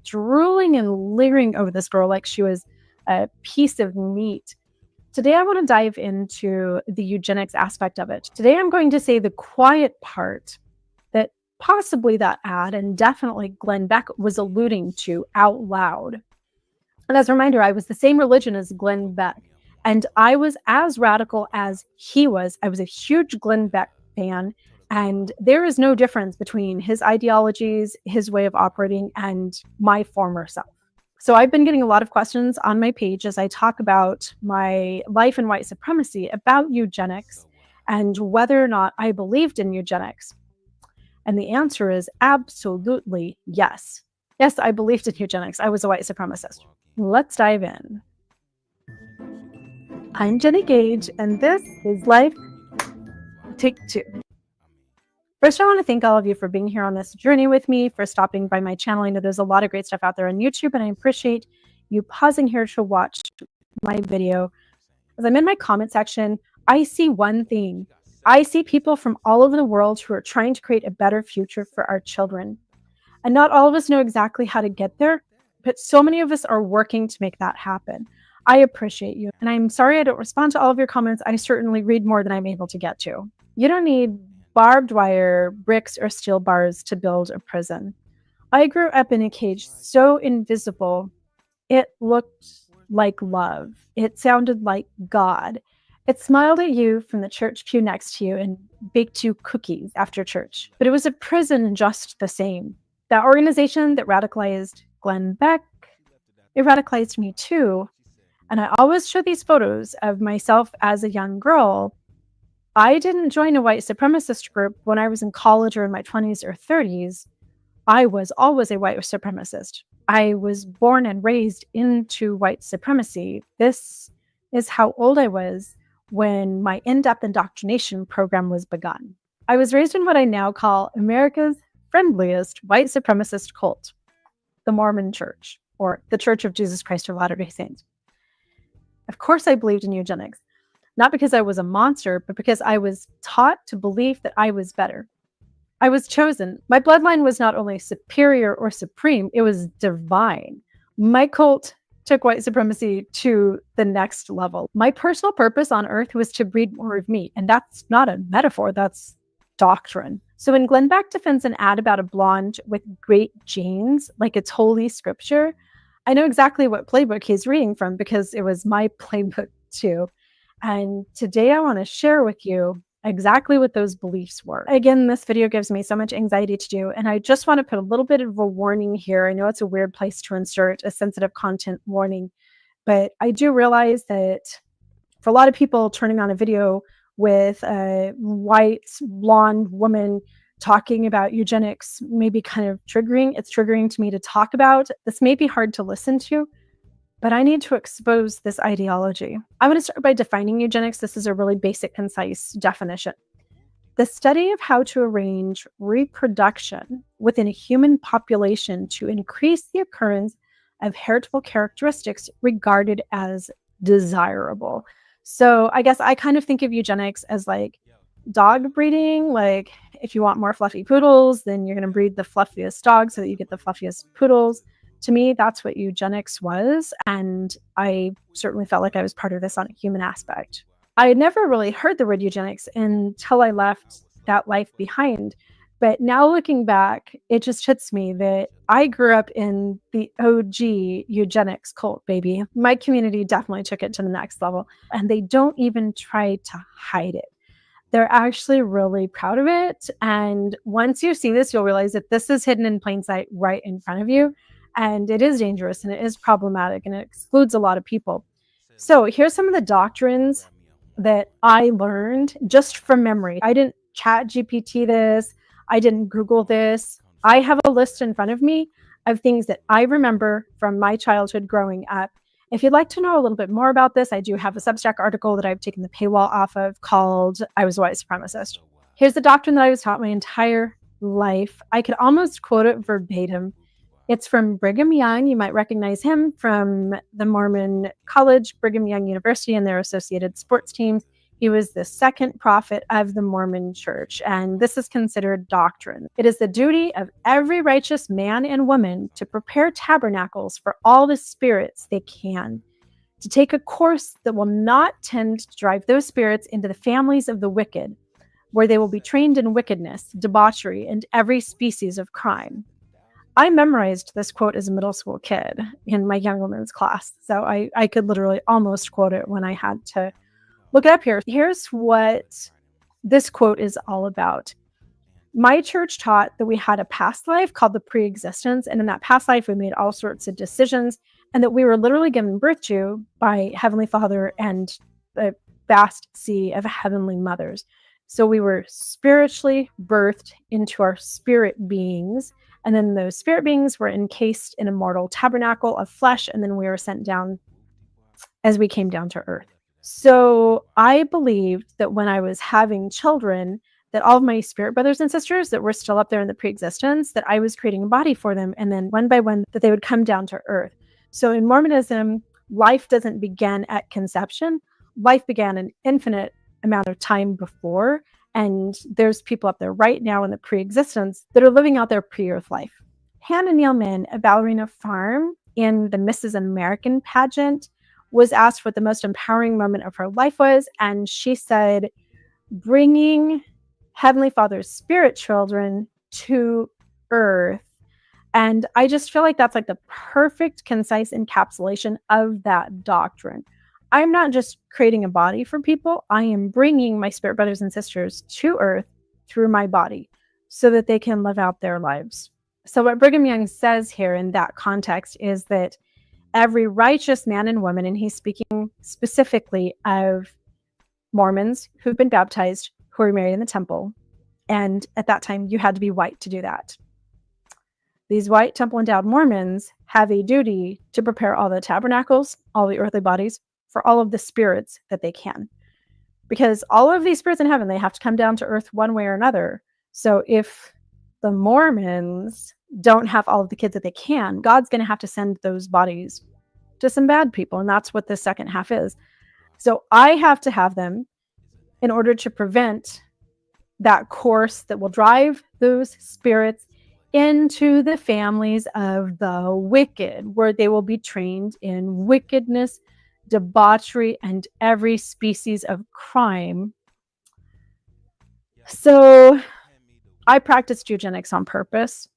drooling and leering over this girl like she was a piece of meat. Today, I want to dive into the eugenics aspect of it. Today, I'm going to say the quiet part that possibly that ad and definitely Glenn Beck was alluding to out loud. And as a reminder, I was the same religion as Glenn Beck, and I was as radical as he was. I was a huge Glenn Beck fan, and there is no difference between his ideologies, his way of operating, and my former self. So I've been getting a lot of questions on my page as I talk about my life in white supremacy, about eugenics, and whether or not I believed in eugenics. And the answer is absolutely yes. Yes, I believed in eugenics. I was a white supremacist. Let's dive in. I'm Jenny Gage, and this is Life Take 2. First, I want to thank all of you for being here on this journey with me, for stopping by my channel. I know there's a lot of great stuff out there on YouTube, and I appreciate you pausing here to watch my video. As I'm in my comment section, I see one thing. I see people from all over the world who are trying to create a better future for our children. And not all of us know exactly how to get there, but so many of us are working to make that happen. I appreciate you. And I'm sorry I don't respond to all of your comments. I certainly read more than I'm able to get to. You don't need barbed wire, bricks, or steel bars to build a prison. I grew up in a cage so invisible, it looked like love. It sounded like God. It smiled at you from the church pew next to you and baked you cookies after church. But it was a prison just the same. That organization that radicalized Glenn Beck, it radicalized me too. And I always show these photos of myself as a young girl. I didn't join a white supremacist group when I was in college or in my 20s or 30s. I was always a white supremacist. I was born and raised into white supremacy. This is how old I was when my in-depth indoctrination program was begun. I was raised in what I now call America's friendliest white supremacist cult, the Mormon Church, or the Church of Jesus Christ of Latter-day Saints. Of course, I believed in eugenics, not because I was a monster, but because I was taught to believe that I was better. I was chosen. My bloodline was not only superior or supreme, it was divine. My cult took white supremacy to the next level. My personal purpose on earth was to breed more of me, and that's not a metaphor, that's doctrine. So when Glenn Beck defends an ad about a blonde with great genes, like it's holy scripture, I know exactly what playbook he's reading from because it was my playbook too. And today I want to share with you exactly what those beliefs were. Again, this video gives me so much anxiety to do, and I just want to put a little bit of a warning here. I know it's a weird place to insert a sensitive content warning, but I do realize that for a lot of people, turning on a video with a white blonde woman talking about eugenics may be kind of triggering. It's triggering to me to talk about. This may be hard to listen to, but I need to expose this ideology. I want to start by defining eugenics. This is a really basic, concise definition. The study of how to arrange reproduction within a human population to increase the occurrence of heritable characteristics regarded as desirable. So I guess I kind of think of eugenics as like dog breeding. Like, if you want more fluffy poodles, then you're going to breed the fluffiest dog so that you get the fluffiest poodles. To me, that's what eugenics was. And I certainly felt like I was part of this on a human aspect. I had never really heard the word eugenics until I left that life behind. But now looking back, it just hits me that I grew up in the OG eugenics cult, baby. My community definitely took it to the next level, and they don't even try to hide it. They're actually really proud of it. And once you see this, you'll realize that this is hidden in plain sight right in front of you. And it is dangerous and it is problematic and it excludes a lot of people. So here's some of the doctrines that I learned just from memory. I didn't chat GPT this. I didn't Google this. I have a list in front of me of things that I remember from my childhood growing up. If you'd like to know a little bit more about this, I do have a Substack article that I've taken the paywall off of called I Was a White Supremacist. Here's the doctrine that I was taught my entire life. I could almost quote it verbatim. It's from Brigham Young. You might recognize him from the Mormon College, Brigham Young University, and their associated sports teams. He was the second prophet of the Mormon Church, and this is considered doctrine. It is the duty of every righteous man and woman to prepare tabernacles for all the spirits they can, to take a course that will not tend to drive those spirits into the families of the wicked, where they will be trained in wickedness, debauchery, and every species of crime. I memorized this quote as a middle school kid in my young women's class, so I could literally almost quote it when I had to look it up here. Here's what this quote is all about. My church taught that we had a past life called the pre-existence, and in that past life we made all sorts of decisions, and that we were literally given birth to by Heavenly Father and the vast sea of heavenly mothers. So we were spiritually birthed into our spirit beings, and then those spirit beings were encased in a mortal tabernacle of flesh, and then we were sent down as we came down to earth. So I believed that when I was having children, that all of my spirit brothers and sisters that were still up there in the pre-existence, that I was creating a body for them, and then one by one that they would come down to earth. So in Mormonism, life doesn't begin at conception. Life began an infinite amount of time before, and there's people up there right now in the pre-existence that are living out their pre-earth life. Hannah Nealman, a ballerina farm in the Mrs. American pageant, was asked what the most empowering moment of her life was, and she said, bringing Heavenly Father's spirit children to earth. And I just feel like that's like the perfect, concise encapsulation of that doctrine. I'm not just creating a body for people. I am bringing my spirit brothers and sisters to earth through my body so that they can live out their lives. So what Brigham Young says here in that context is that every righteous man and woman, and he's speaking specifically of Mormons who've been baptized, who are married in the temple. And at that time, you had to be white to do that. These white temple endowed Mormons have a duty to prepare all the tabernacles, all the earthly bodies, for all of the spirits that they can. Because all of these spirits in heaven, they have to come down to earth one way or another. So if the Mormons don't have all of the kids that they can, God's going to have to send those bodies to some bad people. And that's what the second half is. So I have to have them in order to prevent that course that will drive those spirits into the families of the wicked, where they will be trained in wickedness, debauchery, and every species of crime. So I practiced eugenics on purpose.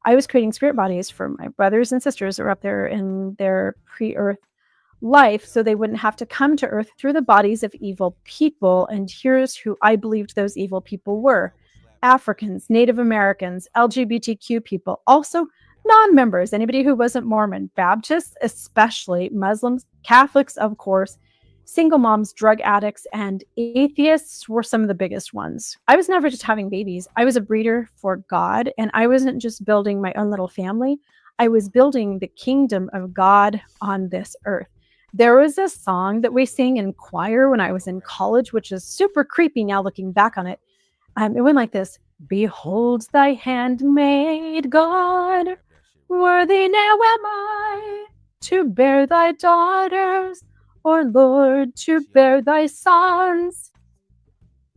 I was creating spirit bodies for my brothers and sisters that were up there in their pre-earth life so they wouldn't have to come to earth through the bodies of evil people. And here's who I believed those evil people were: Africans, Native Americans, LGBTQ people, also non-members, anybody who wasn't Mormon, Baptists, especially Muslims, Catholics, of course, single moms, drug addicts, and atheists were some of the biggest ones. I was never just having babies. I was a breeder for God, and I wasn't just building my own little family. I was building the kingdom of God on this earth. There was a song that we sang in choir when I was in college, which is super creepy now looking back on it. It went like this: behold thy handmaid God, worthy now am I to bear thy daughters, or Lord, to bear thy sons.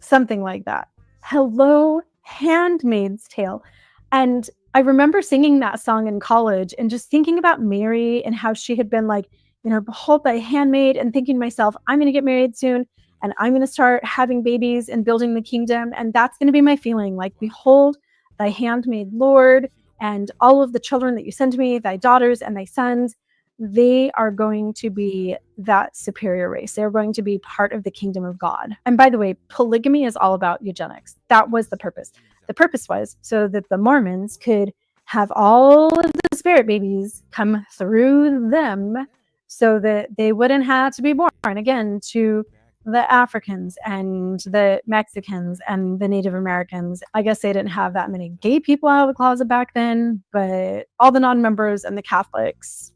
something like that. Hello, Handmaid's Tale. And I remember singing that song in college and just thinking about Mary and how she had been like, behold thy handmaid, and thinking to myself, I'm going to get married soon and I'm going to start having babies and building the kingdom. And that's going to be my feeling, like, behold thy handmaid, Lord, and all of the children that you send to me, thy daughters and thy sons, they are going to be that superior race. They're going to be part of the kingdom of God. And by the way, polygamy is all about eugenics. That was the purpose. The purpose was so that the Mormons could have all of the spirit babies come through them so that they wouldn't have to be born again to the Africans and the Mexicans and the Native Americans. I guess they didn't have that many gay people out of the closet back then, but all the non-members and the Catholics,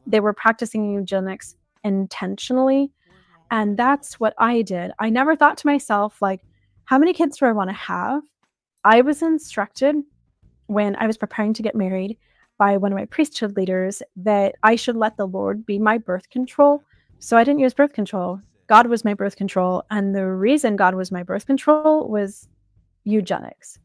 they were practicing eugenics intentionally. And that's what I did. I never thought to myself, like, how many kids do I want to have? I was instructed when I was preparing to get married by one of my priesthood leaders that I should let the Lord be my birth control. So I didn't use birth control. God was my birth control. And the reason God was my birth control was eugenics.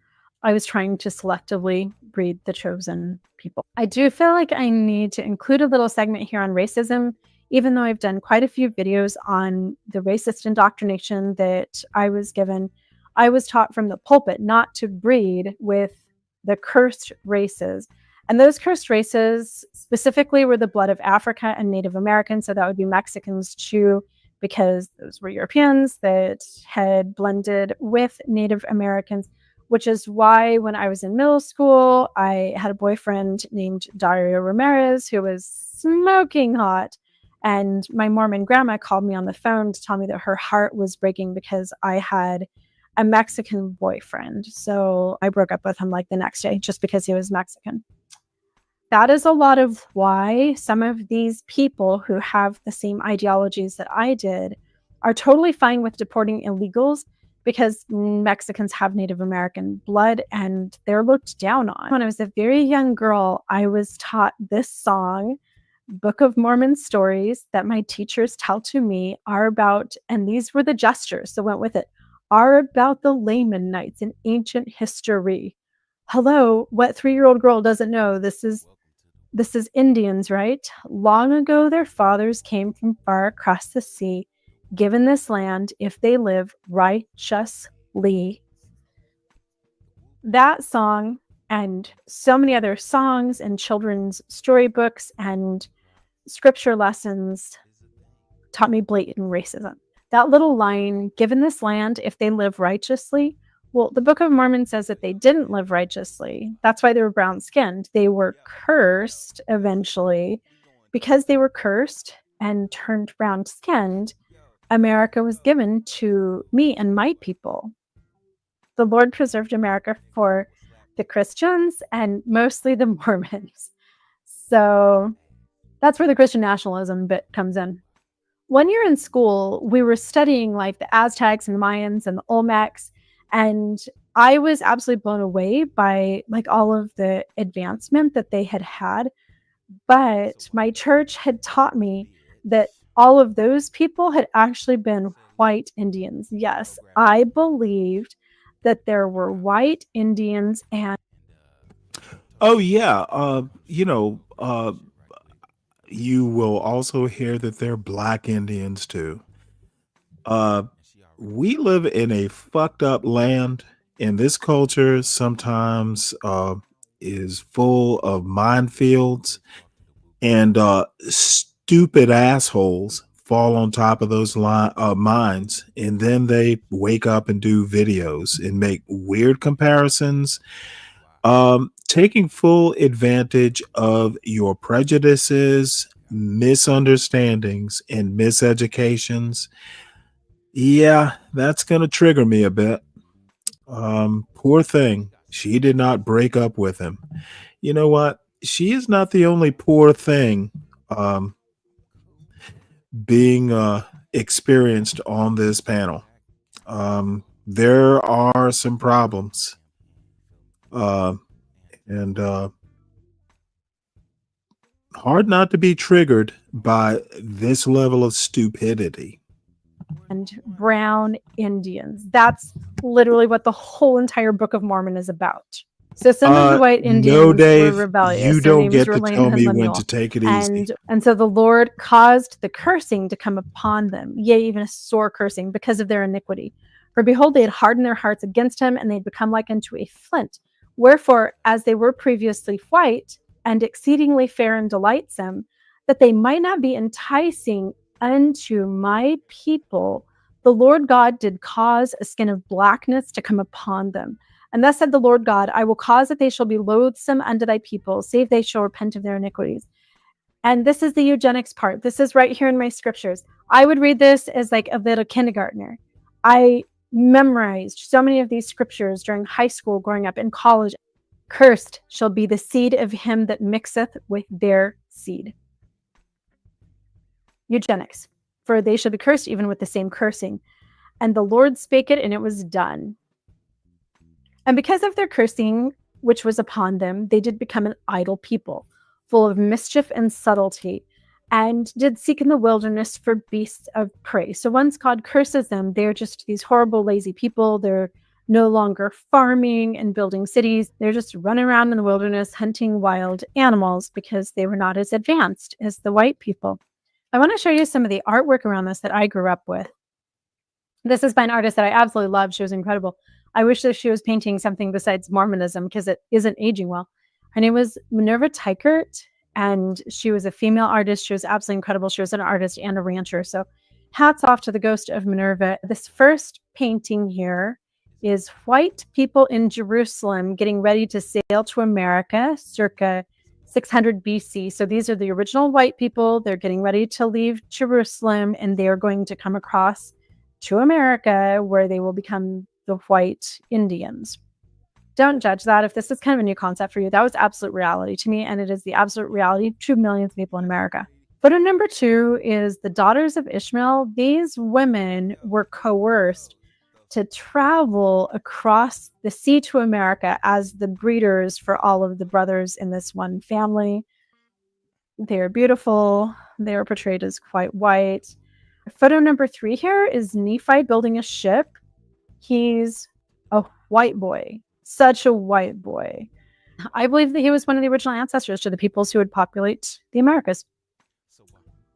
I was trying to selectively breed the chosen people. I do feel like I need to include a little segment here on racism, even though I've done quite a few videos on the racist indoctrination that I was given. I was taught from the pulpit not to breed with the cursed races. And those cursed races specifically were the blood of Africa and Native Americans. So that would be Mexicans too, because those were Europeans that had blended with Native Americans, which is why when I was in middle school, I had a boyfriend named Dario Ramirez who was smoking hot. And my Mormon grandma called me on the phone to tell me that her heart was breaking because I had a Mexican boyfriend. So I broke up with him like the next day just because he was Mexican. That is a lot of why some of these people who have the same ideologies that I did are totally fine with deporting illegals, because Mexicans have Native American blood and they're looked down on. When I was a very young girl, I was taught this song, Book of Mormon stories that my teachers tell to me are about, and these were the gestures that went with it, are about the Lamanites in ancient history. Hello, what 3-year-old girl doesn't know this is Indians, right? Long ago, their fathers came from far across the sea, given this land if they live righteously. That song and so many other songs and children's storybooks and scripture lessons taught me blatant racism. That little line, given this land if they live righteously, well, the Book of Mormon says that they didn't live righteously. That's why they were brown-skinned. They were cursed eventually. Because they were cursed and turned brown-skinned, America was given to me and my people. The Lord preserved America for the Christians and mostly the Mormons. So that's where the Christian nationalism bit comes in. One year in school, we were studying like the Aztecs and the Mayans and the Olmecs, and I was absolutely blown away by like all of the advancement that they had. But my church had taught me that all of those people had actually been white Indians. Yes, I believed that there were white Indians and Oh yeah, you will also hear that they're black Indians too. We live in a fucked up land, and this culture sometimes is full of minefields, and stupid assholes fall on top of those mines, and then they wake up and do videos and make weird comparisons, taking full advantage of your prejudices, misunderstandings, and miseducations. Yeah, that's going to trigger me a bit. Poor thing. She did not break up with him. You know what? She is not the only poor thing being experienced on this panel. There are some problems. And hard not to be triggered by this level of stupidity. brown Indians. That's literally what the whole entire Book of Mormon is about. So some of the white Indians No, Dave, were rebellious. you Their don't names get were to Lame tell and me when Lemuel. to take it easy. And so the Lord caused the cursing to come upon them, yea, even a sore cursing, because of their iniquity. For behold, they had hardened their hearts against him, and they had become like unto a flint. Wherefore, as they were previously white, and exceedingly fair and delightsome, that they might not be enticing unto my people, the Lord God did cause a skin of blackness to come upon them. And thus said the Lord God, I will cause that they shall be loathsome unto thy people, save they shall repent of their iniquities. And this is the eugenics part. This is right here in my scriptures. I would read this as like a little kindergartner. I memorized so many of these scriptures during high school, growing up, in college. Cursed shall be the seed of him that mixeth with their seed. Eugenics. For they shall be cursed even with the same cursing. And the Lord spake it, and it was done. And because of their cursing, which was upon them, they did become an idle people, full of mischief and subtlety, and did seek in the wilderness for beasts of prey. So once God curses them, they're just these horrible, lazy people. They're no longer farming and building cities. They're just running around in the wilderness hunting wild animals because they were not as advanced as the white people. I want to show you some of the artwork around this that I grew up with. This is by an artist that I absolutely love. She was incredible. I wish that she was painting something besides Mormonism because it isn't aging well. Her name was Minerva Teichert, and she was a female artist. She was absolutely incredible. She was an artist and a rancher. So hats off to the ghost of Minerva. This first painting here is white people in Jerusalem getting ready to sail to America circa 600 BC. So these are the original white people. They're getting ready to leave Jerusalem, and they are going to come across to America, where they will become the white Indians. Don't judge that. If this is kind of a new concept for you, that was absolute reality to me, and it is the absolute reality to millions of people in America. Photo number 2 is the daughters of Ishmael. These women were coerced to travel across the sea to America as the breeders for all of the brothers in this one family. They're beautiful. They are portrayed as quite white. Photo number 3 here is Nephi building a ship. He's a white boy, such a white boy. I believe that he was one of the original ancestors to the peoples who would populate the Americas.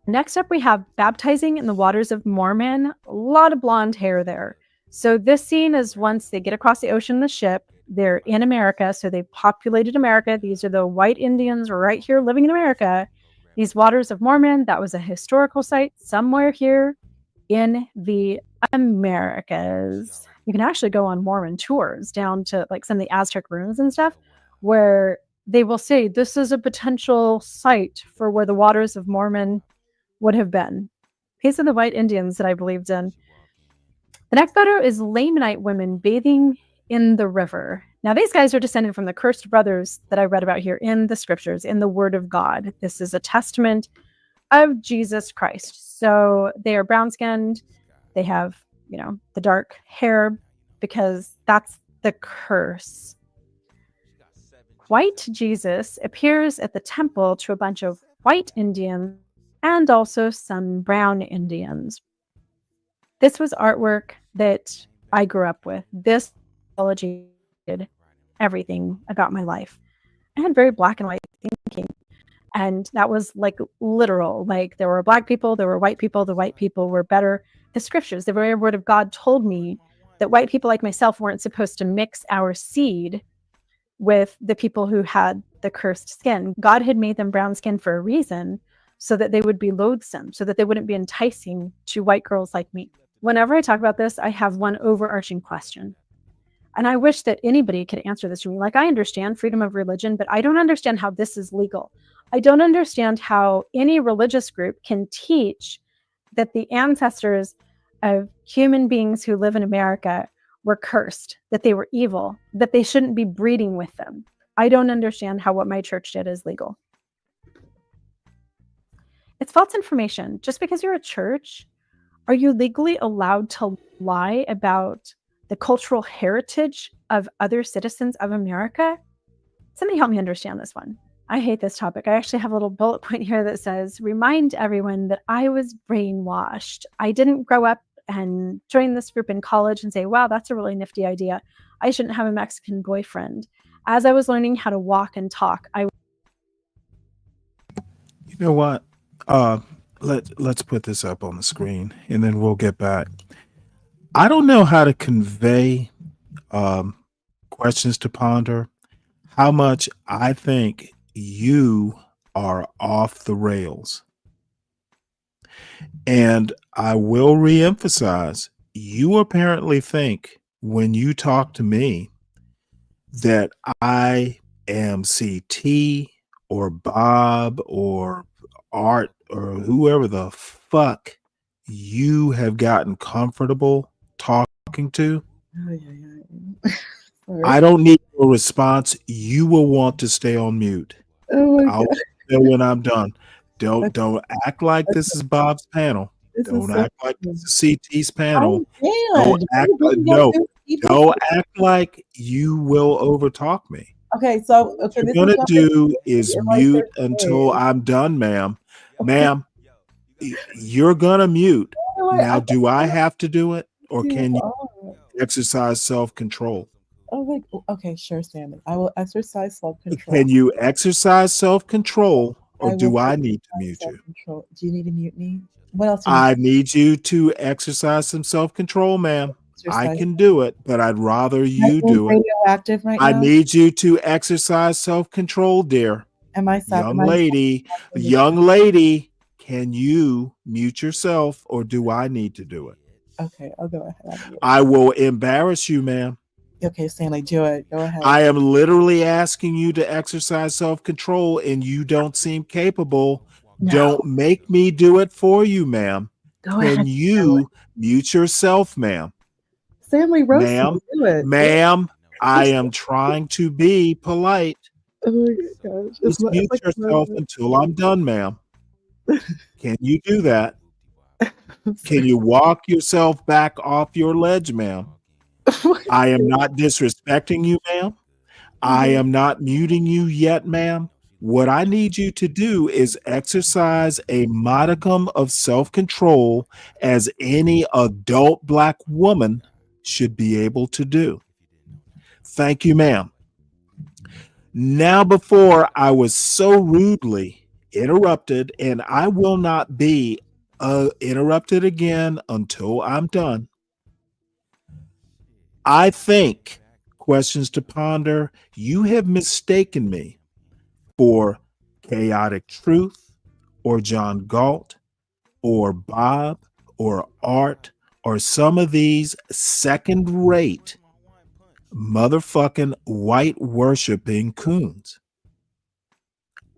Next up, we have baptizing in the waters of Mormon. A lot of blonde hair there. So this scene is once they get across the ocean in the ship, they're in America, so they populated America. These are the white Indians right here living in America. These waters of Mormon, that was a historical site somewhere here in the Americas. You can actually go on Mormon tours down to like some of the Aztec ruins and stuff, where they will say this is a potential site for where the waters of Mormon would have been. These are the white Indians that I believed in. The next photo is Lamanite women bathing in the river. Now, these guys are descended from the cursed brothers that I read about here in the scriptures, in the Word of God. This is a testament of Jesus Christ. So they are brown-skinned. They have, the dark hair because that's the curse. White Jesus appears at the temple to a bunch of white Indians and also some brown Indians. This was artwork that I grew up with. This mythology did everything about my life. I had very black and white thinking. And that was like literal. Like there were black people, there were white people, the white people were better. The scriptures, the very word of God told me that white people like myself weren't supposed to mix our seed with the people who had the cursed skin. God had made them brown skin for a reason, so that they would be loathsome, so that they wouldn't be enticing to white girls like me. Whenever I talk about this, I have one overarching question. And I wish that anybody could answer this to me. Like, I understand freedom of religion, but I don't understand how this is legal. I don't understand how any religious group can teach that the ancestors of human beings who live in America were cursed, that they were evil, that they shouldn't be breeding with them. I don't understand how what my church did is legal. It's false information. Just because you're a church, are you legally allowed to lie about the cultural heritage of other citizens of America? Somebody help me understand this one. I hate this topic. I actually have a little bullet point here that says, remind everyone that I was brainwashed. I didn't grow up and join this group in college and say, wow, that's a really nifty idea. I shouldn't have a Mexican boyfriend. As I was learning how to walk and talk, You know what? Let's put this up on the screen and then we'll get back. I don't know how to convey questions to ponder, how much I think you are off the rails. And I will reemphasize, you apparently think when you talk to me that I am CT or Bob or Art or whoever the fuck you have gotten comfortable talking to. I don't need a response. You will want to stay on mute. Oh my I'll God. know when I'm done. Don't act like this is Bob's panel. This is Don't so act like this is CT's panel. I'm Don't good. act What like are you gonna no. do? People Don't say- act like you will overtalk me. Okay, so What this you're is gonna what do is like mute they're until saying. I'm done, ma'am. Ma'am, you're gonna mute. Now, do I have to do it, or can you exercise self-control? Oh, like, okay, sure, Stanley. I will exercise self-control. Can you exercise self-control, or I do will I need to mute you? self-control. Do you need to mute me? What else do you need? I need you to exercise some self-control, ma'am. I Exercise. can do it, but I'd rather Am I you being do it. radioactive right I now? need you to exercise self-control, dear. Am I Young lady, can you mute yourself, or do I need to do it? Okay, I'll go ahead. I will embarrass you, ma'am. Okay, Stanley, do it. Go ahead. I am literally asking you to exercise self-control, and you don't seem capable. No. Don't make me do it for you, ma'am. Go Can ahead, you mute yourself, ma'am? Stanley, roast me. Ma'am, Do it. ma'am, I am trying to be polite. Oh my gosh. Just mute yourself until I'm done, ma'am. Can you do that? Can you walk yourself back off your ledge, ma'am? I am not disrespecting you, ma'am. I am not muting you yet, ma'am. What I need you to do is exercise a modicum of self-control as any adult Black woman should be able to do. Thank you, ma'am. Now, before I was so rudely interrupted, and I will not be interrupted again until I'm done. I think, questions to ponder, you have mistaken me for Chaotic Truth or John Galt or Bob or Art or some of these second-rate motherfucking white worshiping coons.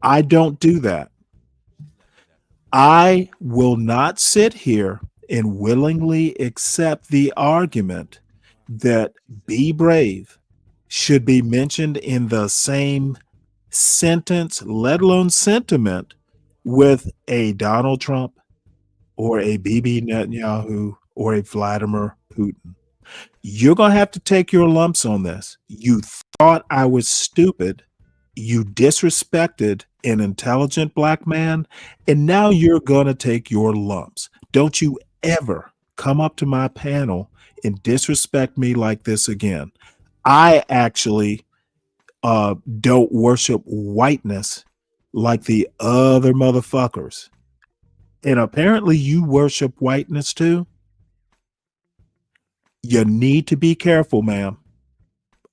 I don't do that. I will not sit here and willingly accept the argument that Be Brave should be mentioned in the same sentence, let alone sentiment, with a Donald Trump or a Bibi Netanyahu or a Vladimir Putin. You're going to have to take your lumps on this. You thought I was stupid. You disrespected an intelligent Black man, and now you're going to take your lumps. Don't you ever come up to my panel and disrespect me like this again. I actually don't worship whiteness like the other motherfuckers. And apparently you worship whiteness too. You need to be careful, ma'am.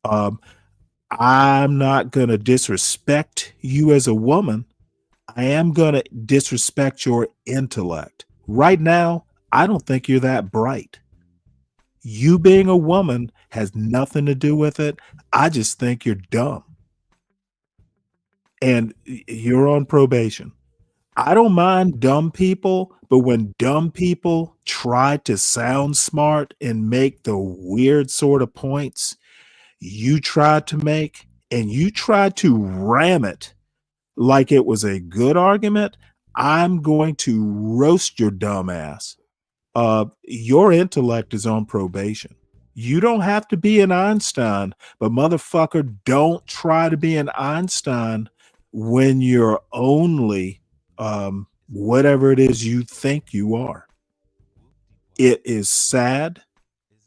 I'm not going to disrespect you as a woman. I am going to disrespect your intellect. Right now, I don't think you're that bright. You being a woman has nothing to do with it. I just think you're dumb. And you're on probation. I don't mind dumb people, but when dumb people try to sound smart and make the weird sort of points you tried to make, and you tried to ram it like it was a good argument, I'm going to roast your dumb ass. Your intellect is on probation. You don't have to be an Einstein, but motherfucker, don't try to be an Einstein when you're only whatever it is you think you are. It is sad,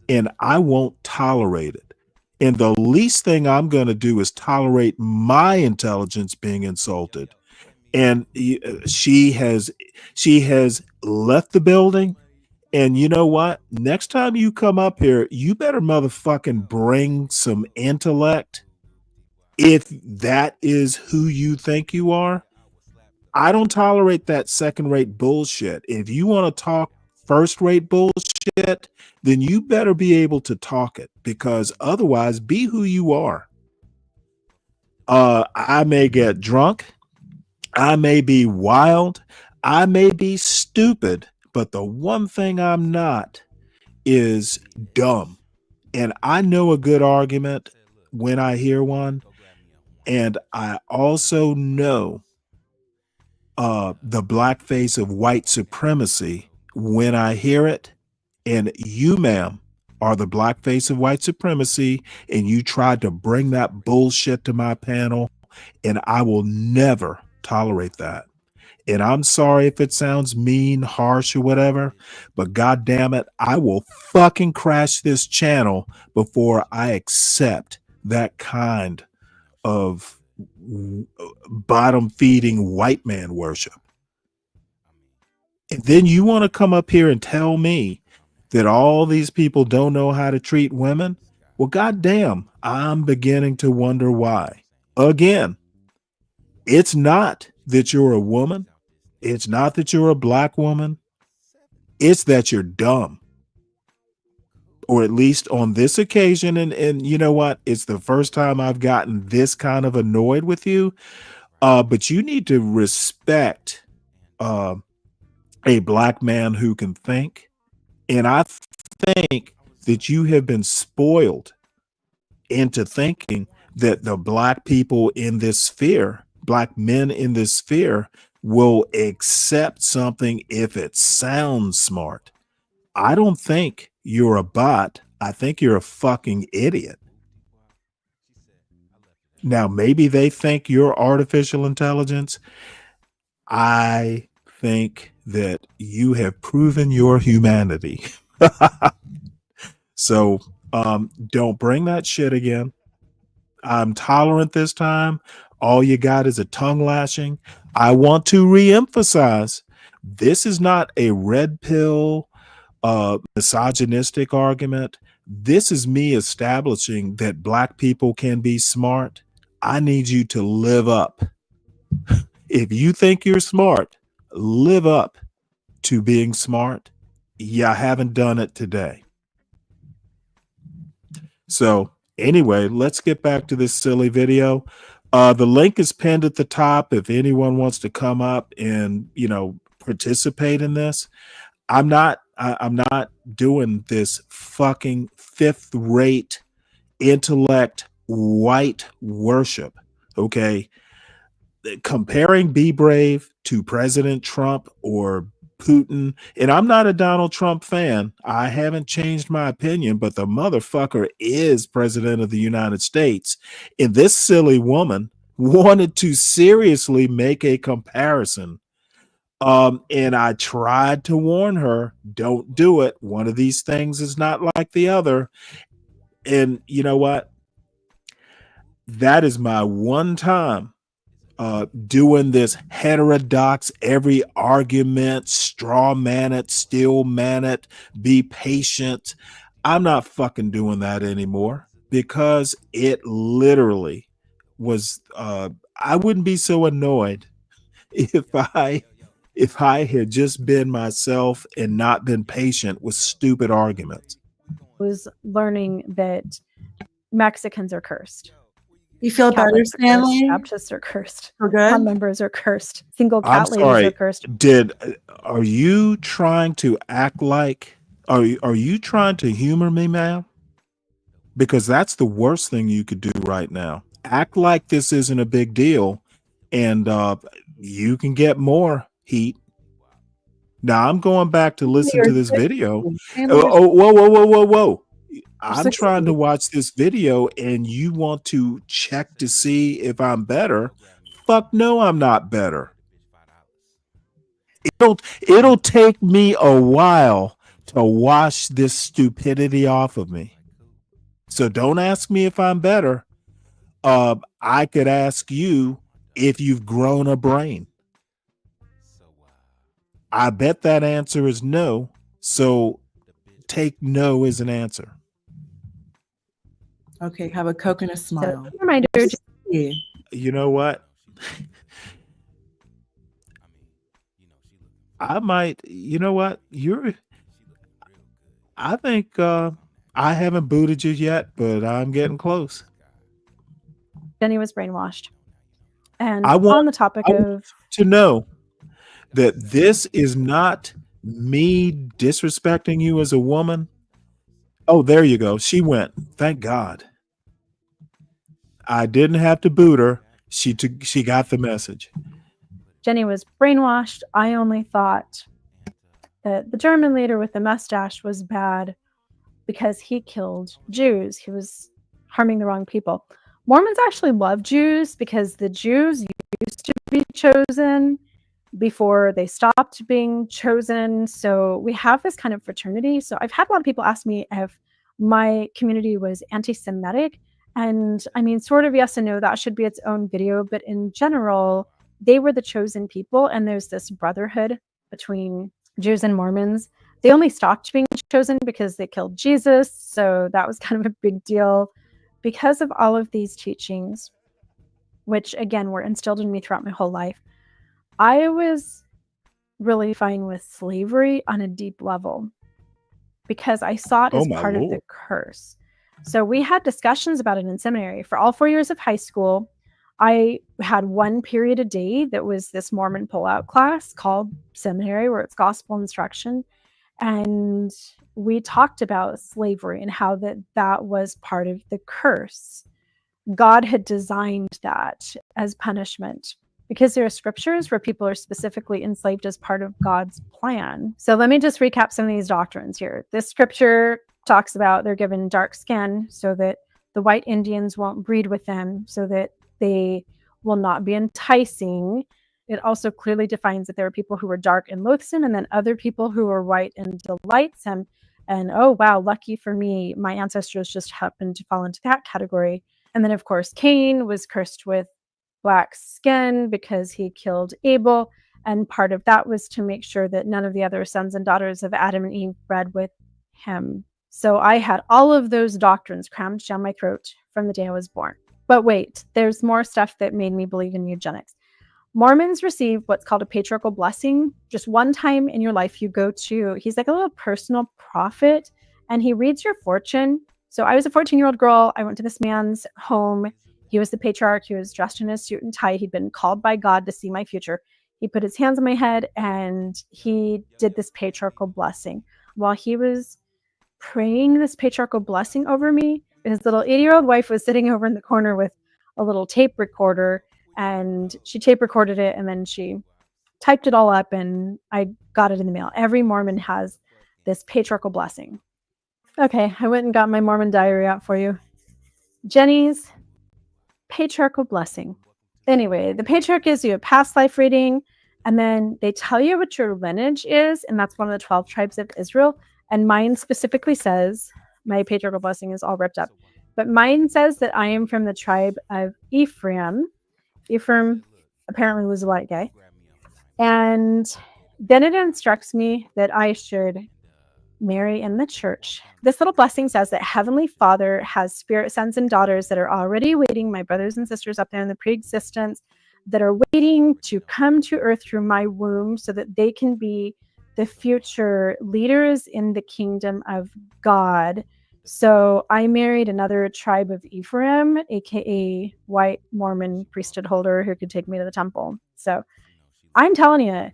and I won't tolerate it. And the least thing I'm going to do is tolerate my intelligence being insulted. And she has left the building. And you know what? Next time you come up here, you better motherfucking bring some intellect. If that is who you think you are, I don't tolerate that second-rate bullshit. If you want to talk first-rate bullshit, then you better be able to talk it, because otherwise, be who you are. I may get drunk, I may be wild, I may be stupid, but the one thing I'm not is dumb. And I know a good argument when I hear one, and I also know the blackface of white supremacy when I hear it. And you, ma'am, are the blackface of white supremacy, and you tried to bring that bullshit to my panel, and I will never tolerate that. And I'm sorry if it sounds mean, harsh, or whatever, but God damn it, I will fucking crash this channel before I accept that kind of bottom feeding white man worship. And then you want to come up here and tell me that all these people don't know how to treat women? Well, goddamn, I'm beginning to wonder why. Again, it's not that you're a woman. It's not that you're a black woman. It's that you're dumb. Or at least on this occasion, and you know what? It's the first time I've gotten this kind of annoyed with you. But you need to respect a black man who can think. And I think that you have been spoiled into thinking that the black people in this sphere, black men in this sphere, will accept something if it sounds smart. I don't think you're a bot. I think you're a fucking idiot. Now, maybe they think you're artificial intelligence. I think that you have proven your humanity. So don't bring that shit again. I'm tolerant this time. All you got is a tongue lashing. I want to reemphasize, this is not a red pill, misogynistic argument. This is me establishing that black people can be smart. I need you to live up. If you think you're smart, live up to being smart. You haven't done it today. So anyway, let's get back to this silly video. The link is pinned at the top if anyone wants to come up and, participate in this. I'm not doing this fucking fifth-rate intellect white worship. Okay. Comparing Be Brave to President Trump or Putin, and I'm not a Donald Trump fan. I haven't changed my opinion, but the motherfucker is president of the United States. And this silly woman wanted to seriously make a comparison. And I tried to warn her, don't do it. One of these things is not like the other. And you know what? That is my one time doing this heterodox, every argument, straw man it, steel man it, be patient. I'm not fucking doing that anymore, because it literally was, I wouldn't be so annoyed if I had just been myself and not been patient with stupid arguments. Was learning that Mexicans are cursed. You feel better, Catholics are cursed, Stanley? Baptists are cursed. We're good? Club members are cursed. Single I'm cat ladies sorry. are cursed. Are you trying to act like, are you trying to humor me, ma'am? Because that's the worst thing you could do right now. Act like this isn't a big deal, and you can get more heat. Now I'm going back to listen to this video. Whoa. I'm trying to watch this video and you want to check to see if I'm better. Fuck no, I'm not better. It'll take me a while to wash this stupidity off of me. So don't ask me if I'm better. I could ask you if you've grown a brain. I bet that answer is no. So take no as an answer. Okay, have a Coke and a smile. Reminder. Yeah. You know what? I might, you know what? I think I haven't booted you yet, but I'm getting close. Jenny was brainwashed. And I on want the topic I of want you to know that this is not me disrespecting you as a woman. Oh, there you go. She went. Thank God. I didn't have to boot her. She got the message. Jenny was brainwashed, I only thought that the German leader with the mustache was bad because he killed Jews. He was harming the wrong people. Mormons actually love Jews because the Jews used to be chosen before they stopped being chosen. So we have this kind of fraternity. So I've had a lot of people ask me if my community was anti-Semitic. And I mean, sort of yes and no, that should be its own video. But in general, they were the chosen people. And there's this brotherhood between Jews and Mormons. They only stopped being chosen because they killed Jesus. So that was kind of a big deal. Because of all of these teachings, which again were instilled in me throughout my whole life, I was really fine with slavery on a deep level because I saw it Oh as my part of the Lord. curse. So we had discussions about it in seminary. For all 4 years of high school, I had one period a day that was this Mormon pullout class called seminary, where it's gospel instruction. And we talked about slavery and how that was part of the curse. God had designed that as punishment because there are scriptures where people are specifically enslaved as part of God's plan. So let me just recap some of these doctrines here. This scripture talks about they're given dark skin so that the white Indians won't breed with them, so that they will not be enticing. It also clearly defines that there are people who are dark and loathsome, and then other people who are white and delightsome. And oh, wow, lucky for me, my ancestors just happened to fall into that category. And then, of course, Cain was cursed with black skin because he killed Abel. And part of that was to make sure that none of the other sons and daughters of Adam and Eve bred with him. So I had all of those doctrines crammed down my throat from the day I was born. But wait, there's more stuff that made me believe in eugenics. Mormons receive what's called a patriarchal blessing. Just one time in your life, you go to, he's like a little personal prophet, and he reads your fortune. So I was a 14-year-old girl. I went to this man's home. He was the patriarch. He was dressed in a suit and tie. He'd been called by God to see my future. He put his hands on my head and he did this patriarchal blessing. While he was praying this patriarchal blessing over me, his little 80-year-old wife was sitting over in the corner with a little tape recorder, and she tape recorded it and then she typed it all up and I got it in the mail. Every Mormon has this patriarchal blessing. Okay, I went and got my Mormon diary out for you. Jenny's patriarchal blessing. Anyway, the patriarch gives you a past life reading, and then they tell you what your lineage is, and that's one of the 12 tribes of Israel. And mine specifically says, my patriarchal blessing is all ripped up, but mine says that I am from the tribe of Ephraim. Ephraim apparently was a white guy. And then it instructs me that I should marry in the church. This little blessing says that Heavenly Father has spirit sons and daughters that are already waiting, my brothers and sisters up there in the pre-existence, that are waiting to come to earth through my womb so that they can be the future leaders in the kingdom of God. So I married another tribe of Ephraim, aka white Mormon priesthood holder who could take me to the temple. So I'm telling you,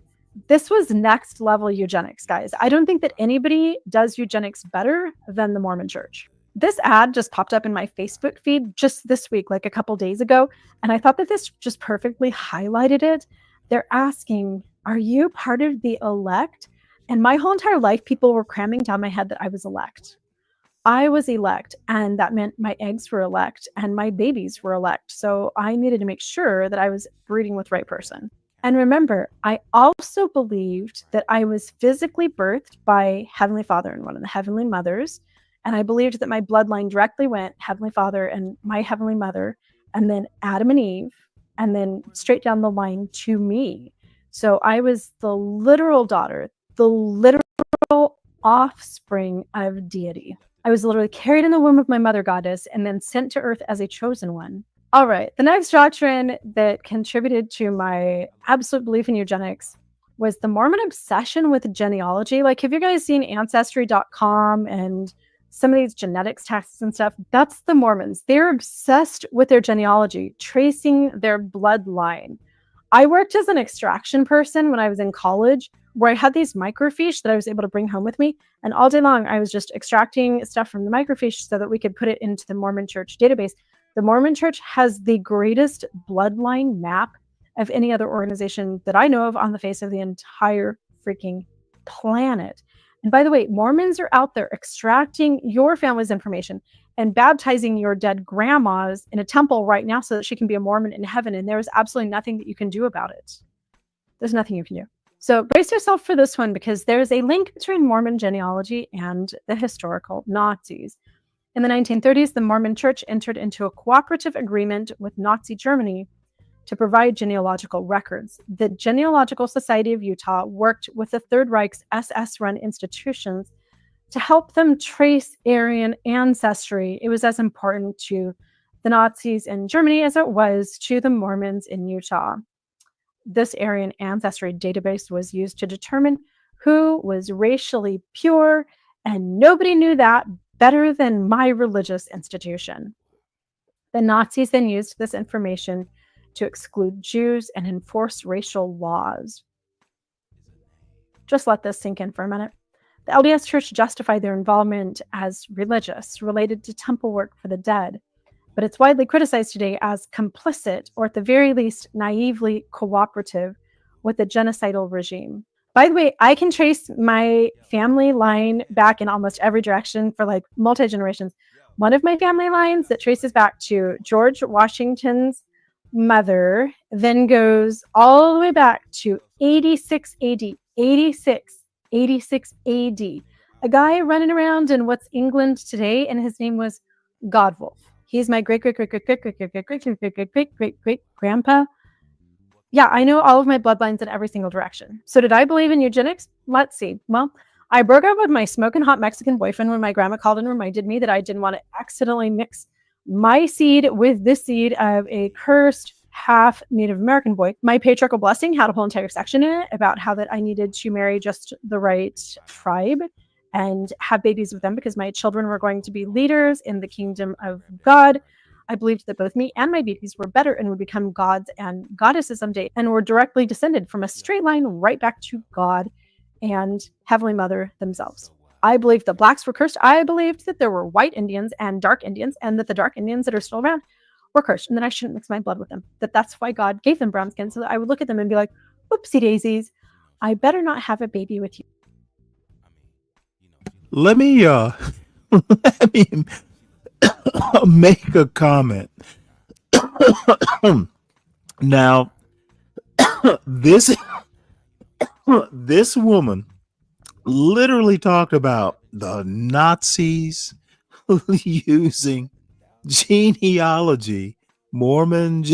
this was next level eugenics, guys. I don't think that anybody does eugenics better than the Mormon Church. This ad just popped up in my Facebook feed just this week, like a couple days ago, and I thought that this just perfectly highlighted it. They're asking, are you part of the elect? And my whole entire life, people were cramming down my head that I was elect. I was elect, and that meant my eggs were elect and my babies were elect. So I needed to make sure that I was breeding with the right person. And remember, I also believed that I was physically birthed by Heavenly Father and one of the Heavenly Mothers. And I believed that my bloodline directly went Heavenly Father and my Heavenly Mother, and then Adam and Eve, and then straight down the line to me. So I was the literal daughter, the literal offspring of deity. I was literally carried in the womb of my mother goddess and then sent to earth as a chosen one. All right, the next doctrine that contributed to my absolute belief in eugenics was the Mormon obsession with genealogy. Like, have you guys seen Ancestry.com and some of these genetics texts and stuff? That's the Mormons. They're obsessed with their genealogy, tracing their bloodline. I worked as an extraction person when I was in college, where I had these microfiche that I was able to bring home with me. And all day long, I was just extracting stuff from the microfiche so that we could put it into the Mormon Church database. The Mormon Church has the greatest bloodline map of any other organization that I know of on the face of the entire freaking planet. And by the way, Mormons are out there extracting your family's information and baptizing your dead grandmas in a temple right now so that she can be a Mormon in heaven. And there is absolutely nothing that you can do about it. There's nothing you can do. So brace yourself for this one, because there's a link between Mormon genealogy and the historical Nazis. In the 1930s, the Mormon Church entered into a cooperative agreement with Nazi Germany to provide genealogical records. The Genealogical Society of Utah worked with the Third Reich's SS-run institutions to help them trace Aryan ancestry. It was as important to the Nazis in Germany as it was to the Mormons in Utah. This Aryan ancestry database was used to determine who was racially pure, and nobody knew that better than my religious institution. The Nazis then used this information to exclude Jews and enforce racial laws. Just let this sink in for a minute. The LDS Church justified their involvement as religious, related to temple work for the dead, but it's widely criticized today as complicit, or at the very least, naively cooperative with the genocidal regime. By the way, I can trace my family line back in almost every direction for like multi-generations. One of my family lines that traces back to George Washington's mother then goes all the way back to 86 AD, 86 AD. A guy running around in what's England today, and his name was Godwulf. He's my great grandpa. Yeah, I know all of my bloodlines in every single direction. So did I believe in eugenics? Let's see. Well, I broke up with my smoking hot Mexican boyfriend when my grandma called and reminded me that I didn't want to accidentally mix my seed with the seed of a cursed half Native American boy. My patriarchal blessing had a whole entire section in it about how that I needed to marry just the right tribe and have babies with them because my children were going to be leaders in the kingdom of God. I believed that both me and my babies were better and would become gods and goddesses someday, and were directly descended from a straight line right back to God and Heavenly Mother themselves. I believed that blacks were cursed. I believed that there were white Indians and dark Indians, and that the dark Indians that are still around were cursed, and that I shouldn't mix my blood with them. That's why God gave them brown skin, so that I would look at them and be like, oopsie daisies, I better not have a baby with you. Let me make a comment. Now, this woman literally talked about the Nazis using genealogy, Mormon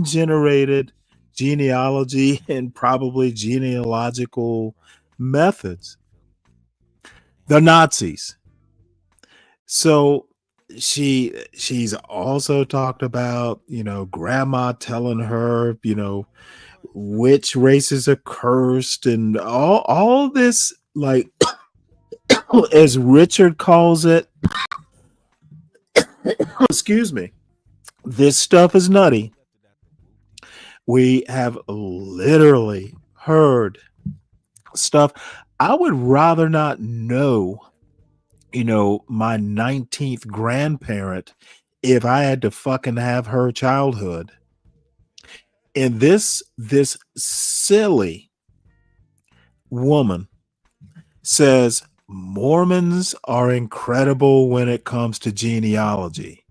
generated genealogy, and probably genealogical methods. The Nazis. So she's also talked about, grandma telling her, which races are cursed, and all this, like, as Richard calls it, excuse me, this stuff is nutty. We have literally heard stuff. I would rather not know, my 19th grandparent if I had to fucking have her childhood. And this silly woman says Mormons are incredible when it comes to genealogy.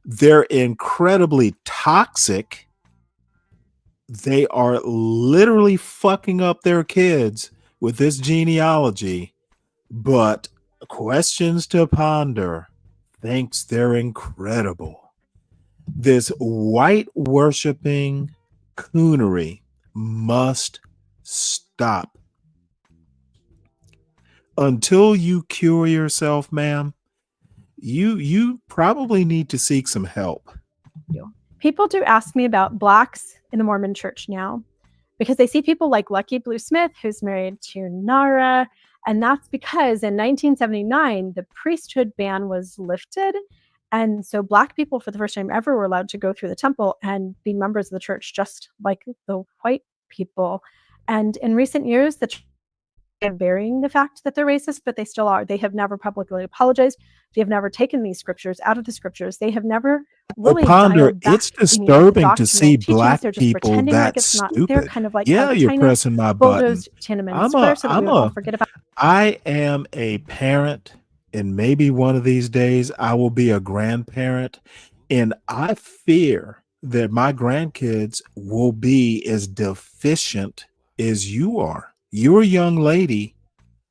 They're incredibly toxic they are literally fucking up their kids with this genealogy, but questions to ponder thinks they're incredible. This white worshiping coonery must stop. Until you cure yourself, ma'am, you probably need to seek some help. People do ask me about blacks in the Mormon church now because they see people like Lucky Blue Smith, who's married to Nara. And that's because in 1979, the priesthood ban was lifted. And so black people, for the first time ever, were allowed to go through the temple and be members of the church, just like the white people. And in recent years, the church is varying the fact that they're racist, but they still are. They have never publicly apologized. They have never taken these scriptures out of the scriptures. They have never really Ponder, dialed back it's any of the disturbing to see doctrinal teachings. black They're just people pretending like that it's not. They're stupid. kind of like Yeah, how you're China pressing my button. bulldozed Tiananmen Square so that we would all forget about. I am a parent, and maybe one of these days I will be a grandparent, and I fear that my grandkids will be as deficient as you are. You're a young lady.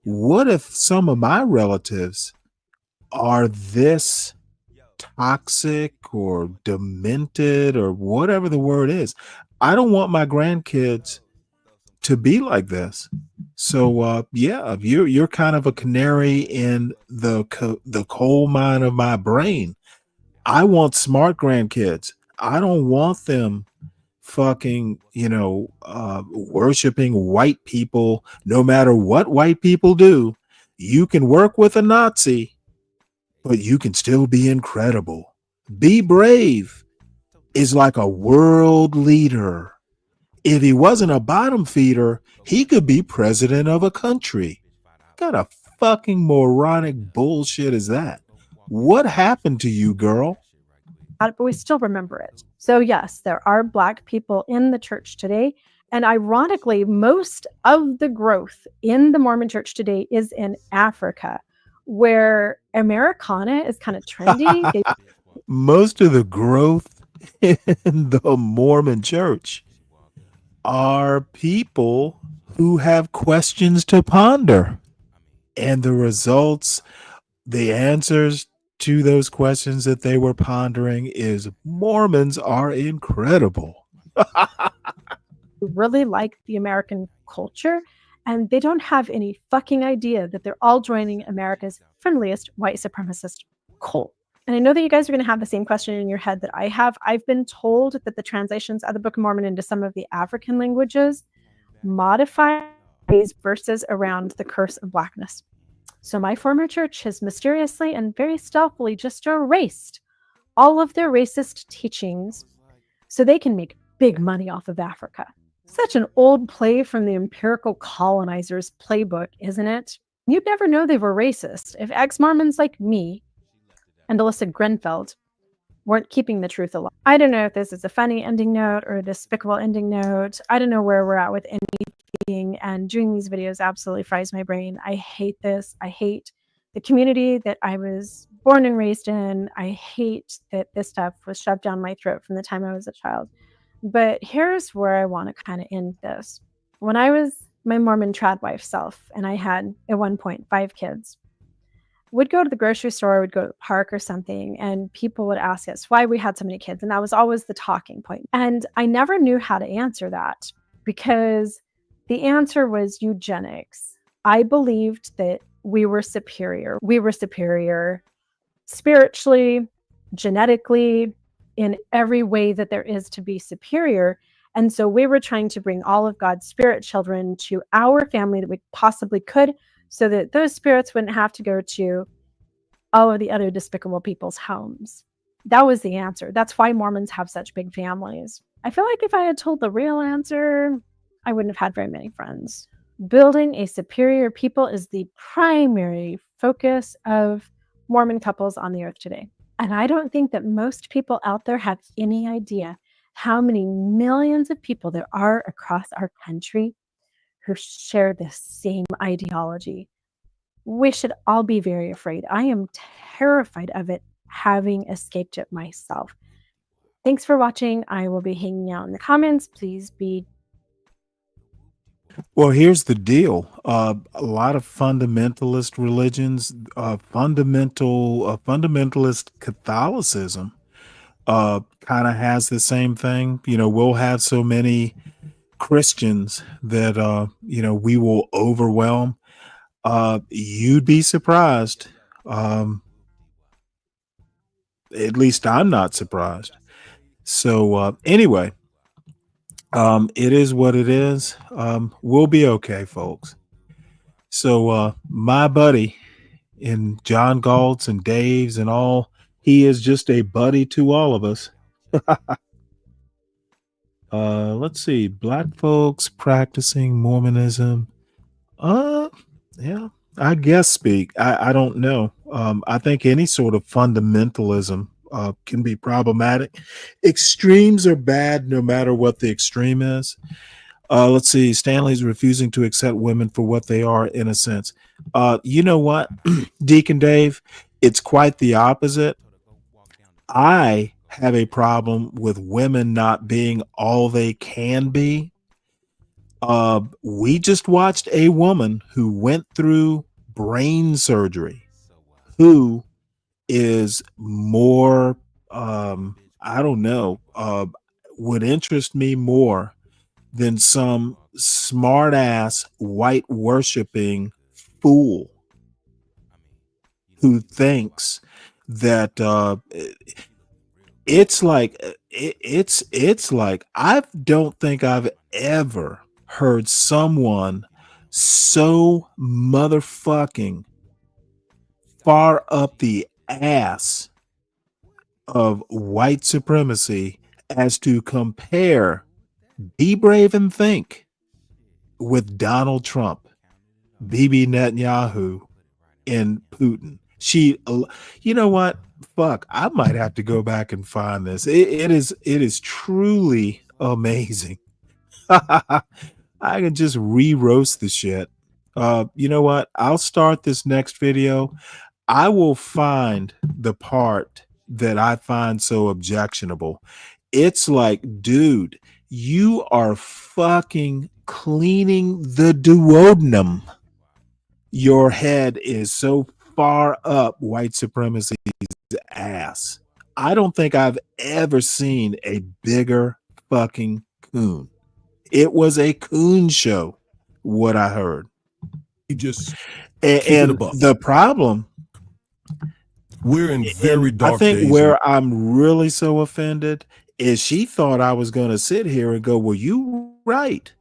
What if some of my relatives are this toxic or demented or whatever the word is? I don't want my grandkids to be like this. So yeah, you're kind of a canary in the coal mine of my brain. I want smart grandkids. I don't want them fucking, worshiping white people. No matter what white people do, you can work with a Nazi, but you can still be incredible. Be brave is like a world leader. If he wasn't a bottom feeder, he could be president of a country. What kind of fucking moronic bullshit is that? What happened to you, girl? But we still remember it. So yes, there are black people in the church today. And ironically, most of the growth in the Mormon church today is in Africa, where Americana is kind of trendy. Most of the growth in the Mormon church are people who have questions to ponder. And the results, the answers to those questions that they were pondering is Mormons are incredible. Really like the American culture, and they don't have any fucking idea that they're all joining America's friendliest white supremacist cult. And I know that you guys are going to have the same question in your head that I have. I've been told that the translations of the Book of Mormon into some of the African languages modify these verses around the curse of blackness. So my former church has mysteriously and very stealthily just erased all of their racist teachings so they can make big money off of Africa. Such an old play from the empirical colonizers' playbook, isn't it? You'd never know they were racist if ex-Mormons like me and Alyssa Grenfeld weren't keeping the truth alive. I don't know if this is a funny ending note or a despicable ending note. I don't know where we're at with anything, and doing these videos absolutely fries my brain. I hate this. I hate the community that I was born and raised in. I hate that this stuff was shoved down my throat from the time I was a child. But here's where I want to kind of end this. When I was my Mormon trad wife self, and I had at one point 5 kids, would go to the grocery store, would go to the park or something, and people would ask us why we had so many kids. And that was always the talking point. And I never knew how to answer that because the answer was eugenics. I believed that we were superior. We were superior spiritually, genetically, in every way that there is to be superior. And so we were trying to bring all of God's spirit children to our family that we possibly could, so that those spirits wouldn't have to go to all of the other despicable people's homes. That was the answer. That's why Mormons have such big families. I feel like if I had told the real answer, I wouldn't have had very many friends. Building a superior people is the primary focus of Mormon couples on the earth today. And I don't think that most people out there have any idea how many millions of people there are across our country who share the same ideology. We should all be very afraid. I am terrified of it, having escaped it myself. Thanks for watching. I will be hanging out in the comments. Please be. Well, here's the deal. A lot of fundamentalist religions, fundamentalist Catholicism, kind of has the same thing. You know, we'll have so many Christians that we will overwhelm. You'd be surprised. At least I'm not surprised. So anyway, it is what it is. We'll be okay, folks. So my buddy and John Galt's and Dave's and all, he is just a buddy to all of us. Let's see. Black folks practicing Mormonism. Yeah, I guess speak. I don't know. I think any sort of fundamentalism can be problematic. Extremes are bad no matter what the extreme is. Let's see. Stanley's refusing to accept women for what they are, in a sense. You know what, Deacon Dave? It's quite the opposite. I have a problem with women not being all they can be. We just watched a woman who went through brain surgery, who is more, I don't know, would interest me more than some smart ass white worshiping fool who thinks that it's like I don't think I've ever heard someone so motherfucking far up the ass of white supremacy as to compare Be Brave and Think with Donald Trump, Bibi Netanyahu, and Putin. You know what? Fuck, I might have to go back and find this. It is truly amazing. I can just re-roast the shit. You know what? I'll start this next video. I will find the part that I find so objectionable. It's like, dude, you are fucking cleaning the duodenum. Your head is so far up white supremacy's ass. I don't think I've ever seen a bigger fucking coon. It was a coon show, what I heard. You just and the problem, we're in very dark I think days. where I'm really so offended is she thought I was going to sit here and go, well, you right.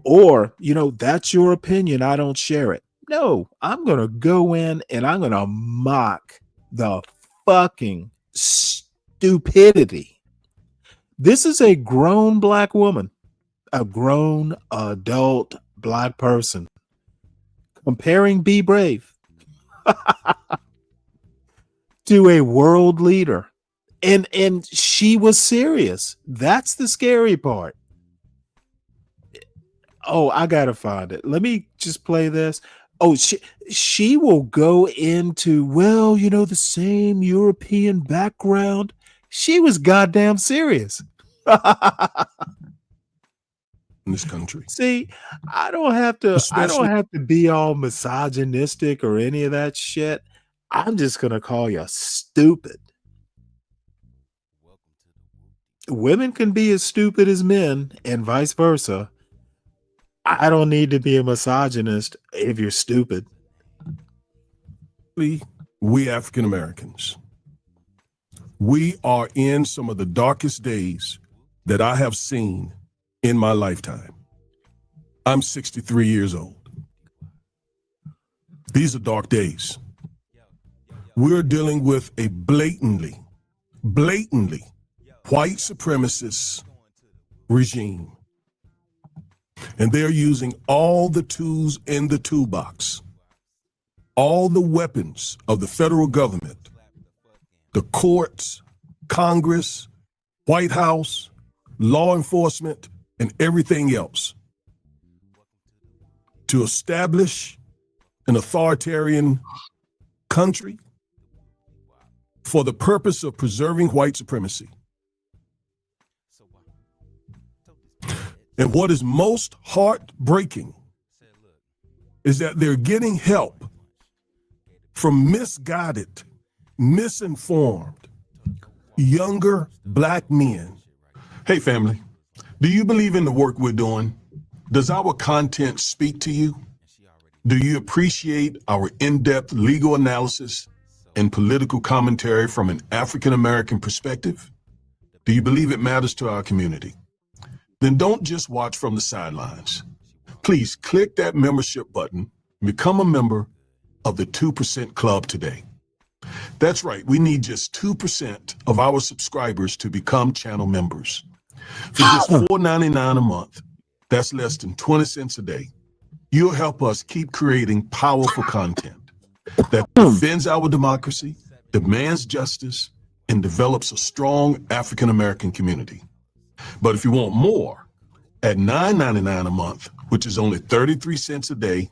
Or, that's your opinion. I don't share it. No, I'm going to go in and I'm going to mock the fucking stupidity. This is a grown black woman, a grown adult black person comparing Be Brave to a world leader. And she was serious. That's the scary part. Oh, I gotta find it. Let me just play this. Oh, she will go into, the same European background. She was goddamn serious. In this country. See, I don't have to be all misogynistic or any of that shit. I'm just gonna call you stupid. Women can be as stupid as men and vice versa. I don't need to be a misogynist if you're stupid. We African Americans, we are in some of the darkest days that I have seen in my lifetime. I'm 63 years old. These are dark days. We're dealing with a blatantly white supremacist regime. And they're using all the tools in the toolbox, all the weapons of the federal government, the courts, Congress, White House, law enforcement, and everything else to establish an authoritarian country for the purpose of preserving white supremacy. And what is most heartbreaking is that they're getting help from misguided, misinformed, younger black men. Hey, family, do you believe in the work we're doing? Does our content speak to you? Do you appreciate our in-depth legal analysis and political commentary from an African-American perspective? Do you believe it matters to our community? Then don't just watch from the sidelines. Please click that membership button and become a member of the 2% Club today. That's right, we need just 2% of our subscribers to become channel members. For just $4.99 a month, that's less than 20 cents a day, you'll help us keep creating powerful content that defends our democracy, demands justice, and develops a strong African-American community. But if you want more, at $9.99 a month, which is only 33 cents a day,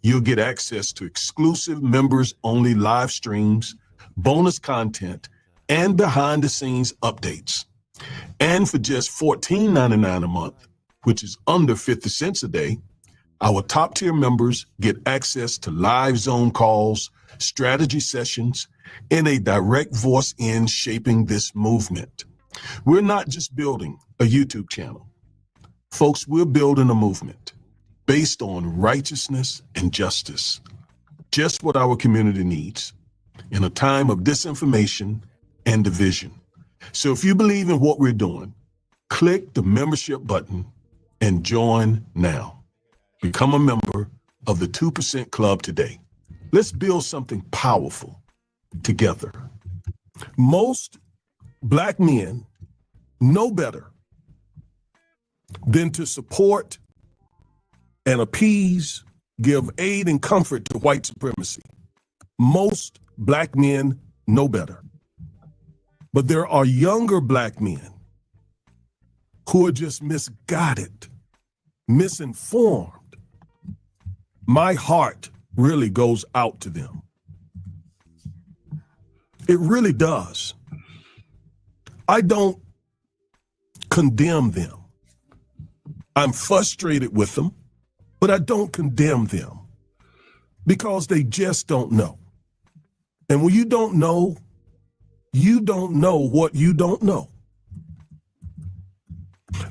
you'll get access to exclusive members-only live streams, bonus content, and behind-the-scenes updates. And for just $14.99 a month, which is under 50 cents a day, our top-tier members get access to live Zone calls, strategy sessions, and a direct voice in shaping this movement. We're not just building a YouTube channel. Folks, we're building a movement based on righteousness and justice, just what our community needs in a time of disinformation and division. So if you believe in what we're doing, click the membership button and join now. Become a member of the 2% Club today. Let's build something powerful together. Most black men know better than to support and appease, give aid and comfort to white supremacy. Most black men know better. But there are younger black men who are just misguided, misinformed. My heart really goes out to them. It really does. I don't condemn them. I'm frustrated with them, but I don't condemn them because they just don't know. And when you don't know what you don't know.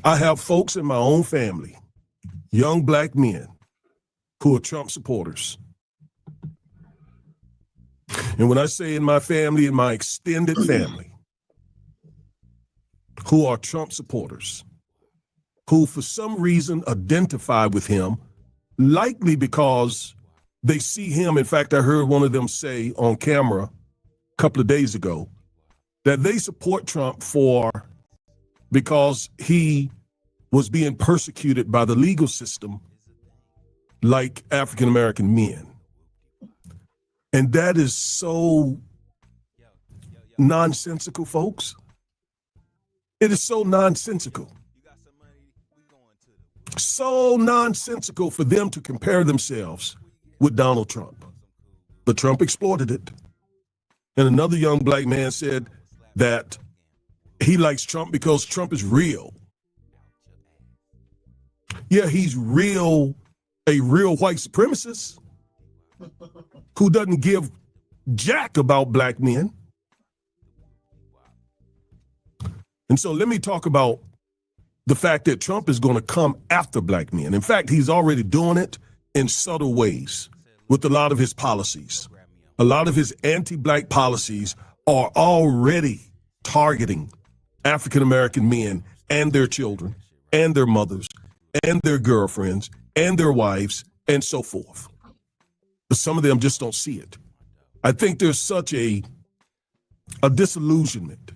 I have folks in my own family, young black men, who are Trump supporters. And when I say in my family, in my extended family, who are Trump supporters, who for some reason identify with him, likely because they see him. In fact, I heard one of them say on camera a couple of days ago that they support Trump because he was being persecuted by the legal system like African-American men. And that is so nonsensical, folks. It is so nonsensical. So nonsensical for them to compare themselves with Donald Trump. But Trump exploited it. And another young black man said that he likes Trump because Trump is real. Yeah, he's real, a real white supremacist who doesn't give jack about black men. And so let me talk about the fact that Trump is going to come after black men. In fact, he's already doing it in subtle ways with a lot of his policies. A lot of his anti-black policies are already targeting African-American men and their children and their mothers and their girlfriends and their wives and so forth. But some of them just don't see it. I think there's such a disillusionment,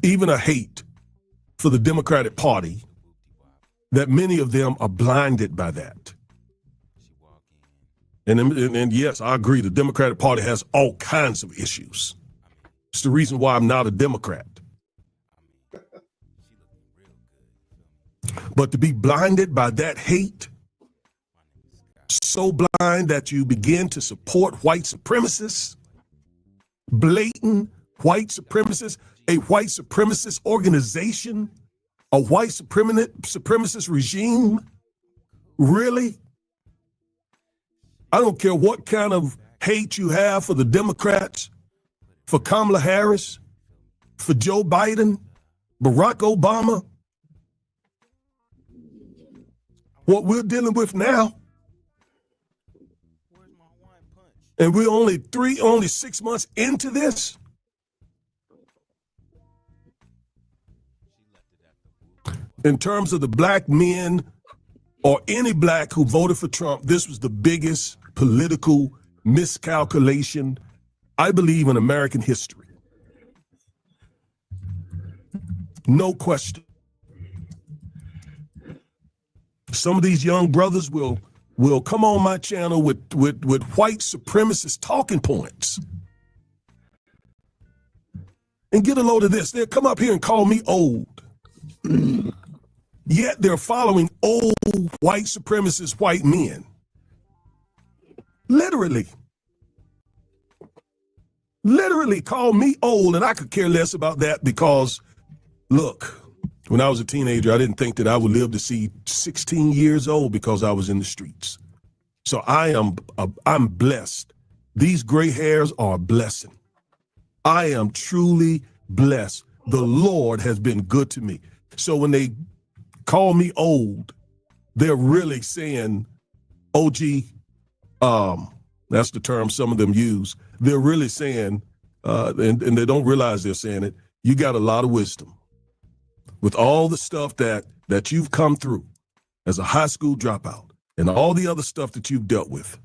even a hate for the Democratic Party, that many of them are blinded by that. And yes, I agree, the Democratic Party has all kinds of issues. It's the reason why I'm not a Democrat. But to be blinded by that hate, so blind that you begin to support white supremacists, blatant white supremacists, a white supremacist organization A white supremacist regime? Really? I don't care what kind of hate you have for the Democrats, for Kamala Harris, for Joe Biden, Barack Obama. What we're dealing with now, and we're only 6 months into this. In terms of the black men or any black who voted for Trump, this was the biggest political miscalculation, I believe, in American history. No question. Some of these young brothers will come on my channel with white supremacist talking points and get a load of this. They'll come up here and call me old. Yet they're following old white supremacist white men. Literally call me old, and I could care less about that because, look, when I was a teenager, I didn't think that I would live to see 16 years old because I was in the streets. So I'm blessed. These gray hairs are a blessing. I am truly blessed. The Lord has been good to me. So when they call me old, they're really saying, OG, that's the term some of them use. They're really saying, and they don't realize they're saying it, you got a lot of wisdom. With all the stuff that you've come through as a high school dropout and all the other stuff that you've dealt with,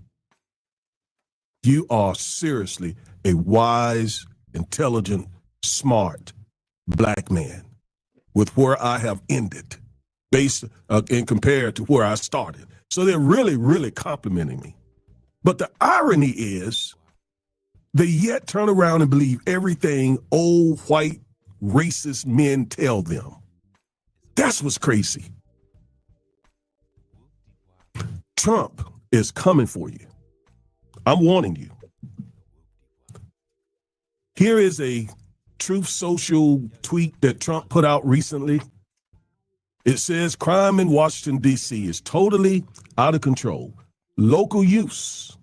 you are seriously a wise, intelligent, smart black man with where I have ended based and compared to where I started. So they're really, really complimenting me. But the irony is they yet turn around and believe everything old white racist men tell them. That's what's crazy. Trump is coming for you. I'm warning you. Here is a Truth Social tweet that Trump put out recently. It says crime in Washington, D.C. is totally out of control. Local use,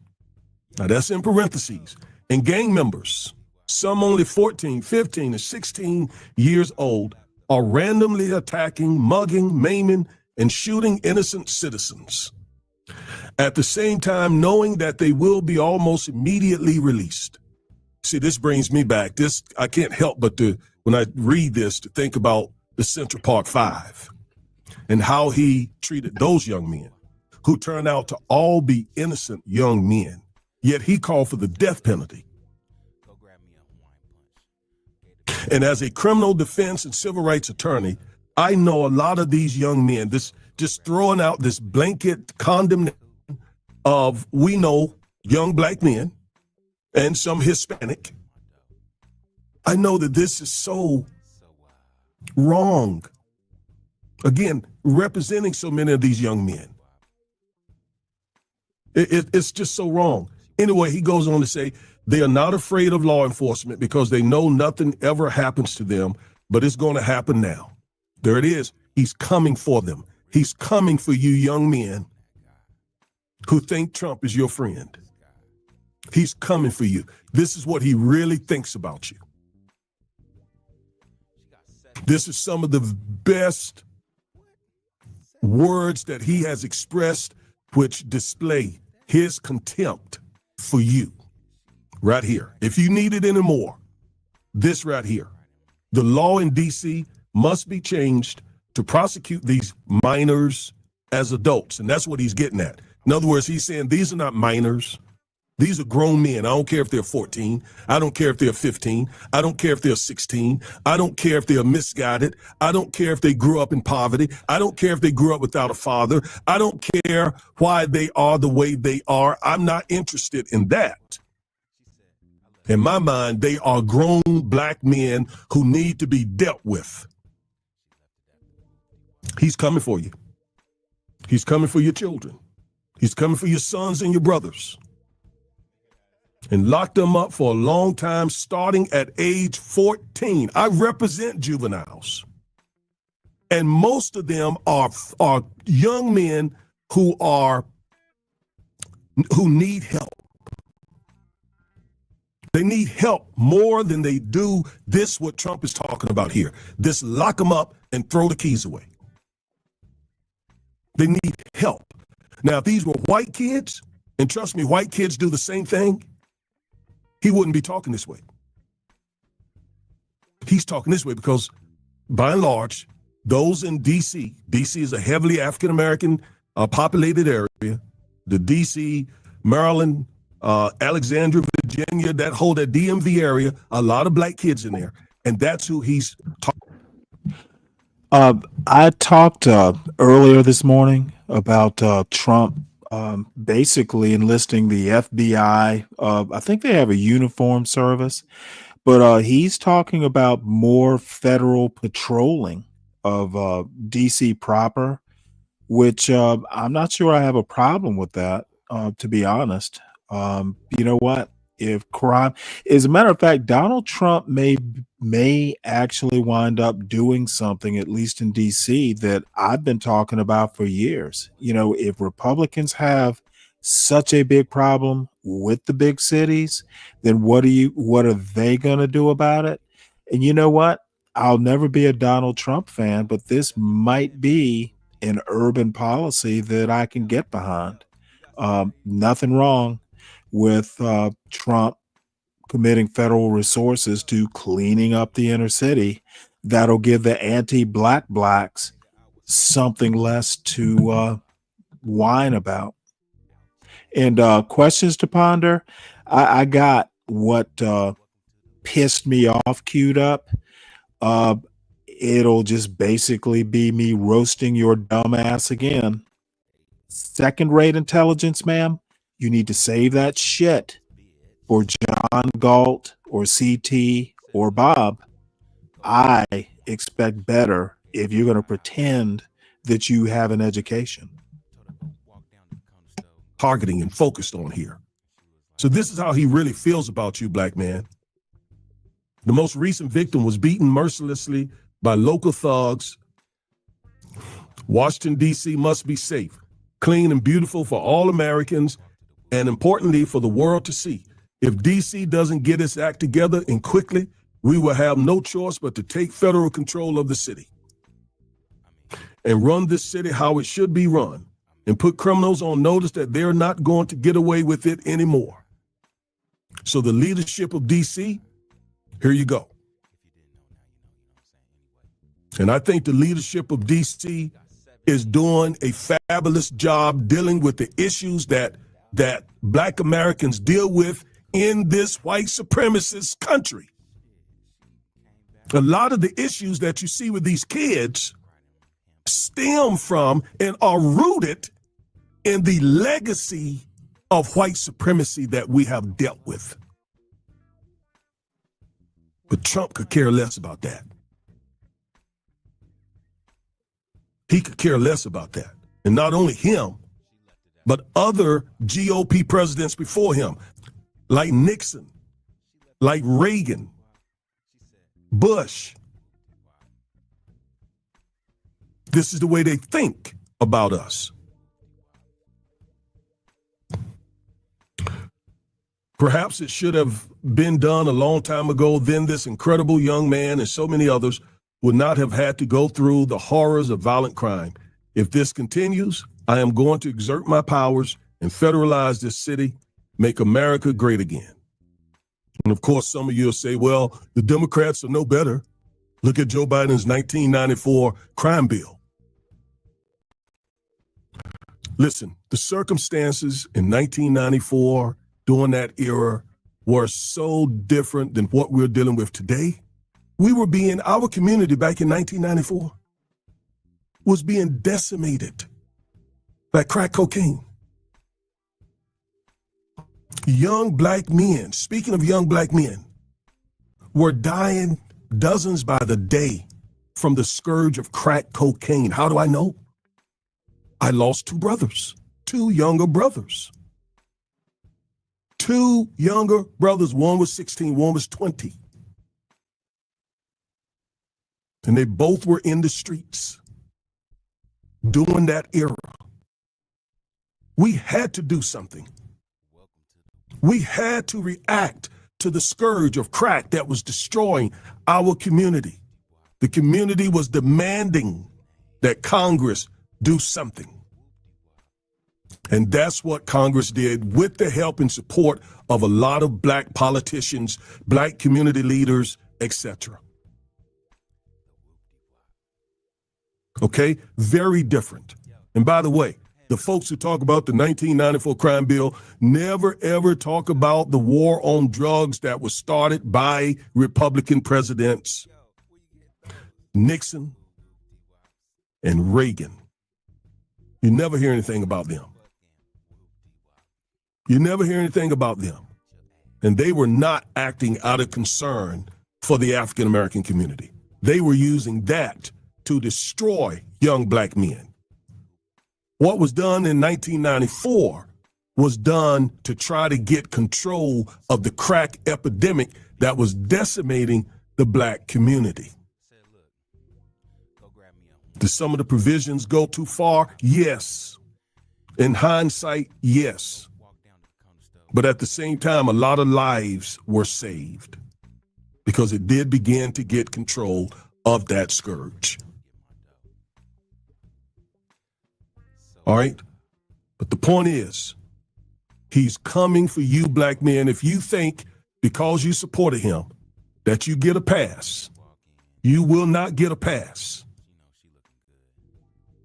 now that's in parentheses, and gang members, some only 14, 15, and 16 years old, are randomly attacking, mugging, maiming, and shooting innocent citizens. At the same time, knowing that they will be almost immediately released. See, this brings me back. I can't help but when I read this, to think about the Central Park Five and how he treated those young men who turned out to all be innocent young men. Yet he called for the death penalty. And as a criminal defense and civil rights attorney, I know a lot of these young men, just throwing out this blanket condemnation of, we know, young black men and some Hispanic. I know that this is so wrong. Again, representing so many of these young men. It's just so wrong. Anyway, he goes on to say, they are not afraid of law enforcement because they know nothing ever happens to them, but it's going to happen now. There it is. He's coming for them. He's coming for you young men who think Trump is your friend. He's coming for you. This is what he really thinks about you. This is some of the best words that he has expressed, which display his contempt for you. Right here. If you need it anymore, this right here. The law in D.C. must be changed to prosecute these minors as adults. And that's what he's getting at. In other words, he's saying these are not minors. These are grown men. I don't care if they're 14. I don't care if they're 15. I don't care if they're 16. I don't care if they're misguided. I don't care if they grew up in poverty. I don't care if they grew up without a father. I don't care why they are the way they are. I'm not interested in that. In my mind, they are grown black men who need to be dealt with. He's coming for you. He's coming for your children. He's coming for your sons and your brothers. And lock them up for a long time, starting at age 14. I represent juveniles. And most of them are young men who need help. They need help more than they do this, what Trump is talking about here. This lock them up and throw the keys away. They need help. Now, if these were white kids, and trust me, white kids do the same thing, he wouldn't be talking this way. He's talking this way because, by and large, those in D.C. is a heavily African-American populated area. The D.C., Maryland, Alexandria, Virginia, that DMV area, a lot of black kids in there. And that's who he's talking. I talked earlier this morning about Trump basically enlisting the FBI. I think they have a uniform service, but he's talking about more federal patrolling of DC proper, which I'm not sure I have a problem with that, to be honest. You know what? If crime, as a matter of fact, Donald Trump may actually wind up doing something, at least in DC, that I've been talking about for years. You know, if Republicans have such a big problem with the big cities, then what are they going to do about it? And you know what? I'll never be a Donald Trump fan, but this might be an urban policy that I can get behind. Nothing wrong with Trump committing federal resources to cleaning up the inner city. That'll give the anti-black blacks something less to whine about. And questions to ponder. I got what pissed me off queued up. It'll just basically be me roasting your dumb ass again. Second-rate intelligence, ma'am. You need to save that shit for John Galt or CT or Bob. I expect better if you're going to pretend that you have an education. Targeting and focused on here. So this is how he really feels about you, black man. The most recent victim was beaten mercilessly by local thugs. Washington, D.C. must be safe, clean, and beautiful for all Americans, and importantly, for the world to see. If D.C. doesn't get its act together and quickly, we will have no choice but to take federal control of the city and run this city how it should be run and put criminals on notice that they're not going to get away with it anymore. So the leadership of D.C., here you go. And I think the leadership of D.C. is doing a fabulous job dealing with the issues that black Americans deal with in this white supremacist country. A lot of the issues that you see with these kids stem from and are rooted in the legacy of white supremacy that we have dealt with. But Trump could care less about that. He could care less about that. And not only him, but other GOP presidents before him, like Nixon, like Reagan, Bush. This is the way they think about us. Perhaps it should have been done a long time ago. Then this incredible young man and so many others would not have had to go through the horrors of violent crime. If this continues, I am going to exert my powers and federalize this city, make America great again. And of course, some of you will say, well, the Democrats are no better. Look at Joe Biden's 1994 crime bill. Listen, the circumstances in 1994 during that era were so different than what we're dealing with today. Our community back in 1994 was being decimated by crack cocaine. Young black men, speaking of young black men, were dying dozens by the day from the scourge of crack cocaine. How do I know? I lost two younger brothers. Two younger brothers, one was 16, one was 20. And they both were in the streets. during that era. We had to do something. We had to react to the scourge of crack that was destroying our community. The community was demanding that Congress do something. And that's what Congress did with the help and support of a lot of black politicians, black community leaders, etc. Okay? Very different. And by the way, the folks who talk about the 1994 crime bill never ever talk about the war on drugs that was started by Republican presidents Nixon and Reagan. You never hear anything about them. You never hear anything about them. And they were not acting out of concern for the African American community. They were using that to destroy young black men. What was done in 1994 was done to try to get control of the crack epidemic that was decimating the black community. Did some of the provisions go too far? Yes. In hindsight, yes. But at the same time, a lot of lives were saved because it did begin to get control of that scourge. All right? But the point is, he's coming for you black men. If you think because you supported him that you get a pass, you will not get a pass.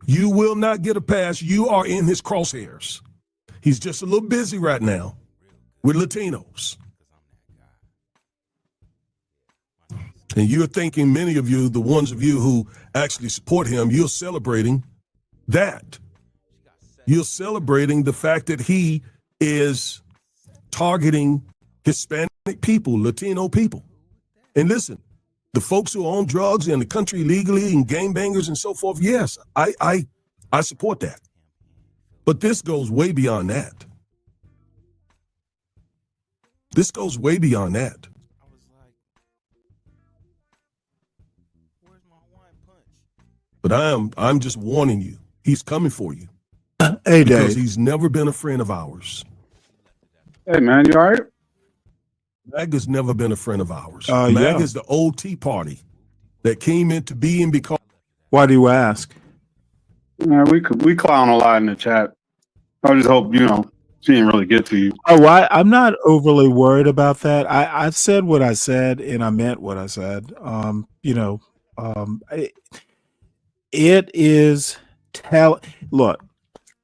You will not get a pass. You are in his crosshairs. He's just a little busy right now with Latinos. And you're thinking, many of you, the ones of you who actually support him, you're celebrating that. You're celebrating the fact that he is targeting Hispanic people, Latino people. And listen, the folks who own drugs in the country legally and gangbangers and so forth, yes, I support that. But this goes way beyond that. This goes way beyond that. But I'm just warning you. He's coming for you. Hey, because Dave. he's never been a friend of ours. Hey, man, you all right? MAGA's never been a friend of ours. Yeah. MAGA's the old Tea Party that came into being because... Why do you ask? Yeah, we clown a lot in the chat. I just hope, she didn't really get to you. Oh, I'm not overly worried about that. I've said what I said, and I meant what I said. It is look,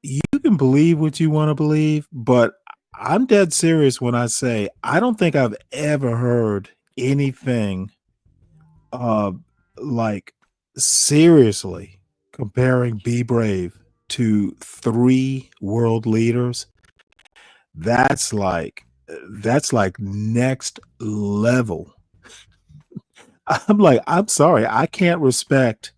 you can believe what you want to believe, but I'm dead serious when I say I don't think I've ever heard anything like seriously comparing Be Brave to 3 world leaders. That's like next level. I'm sorry, I can't respect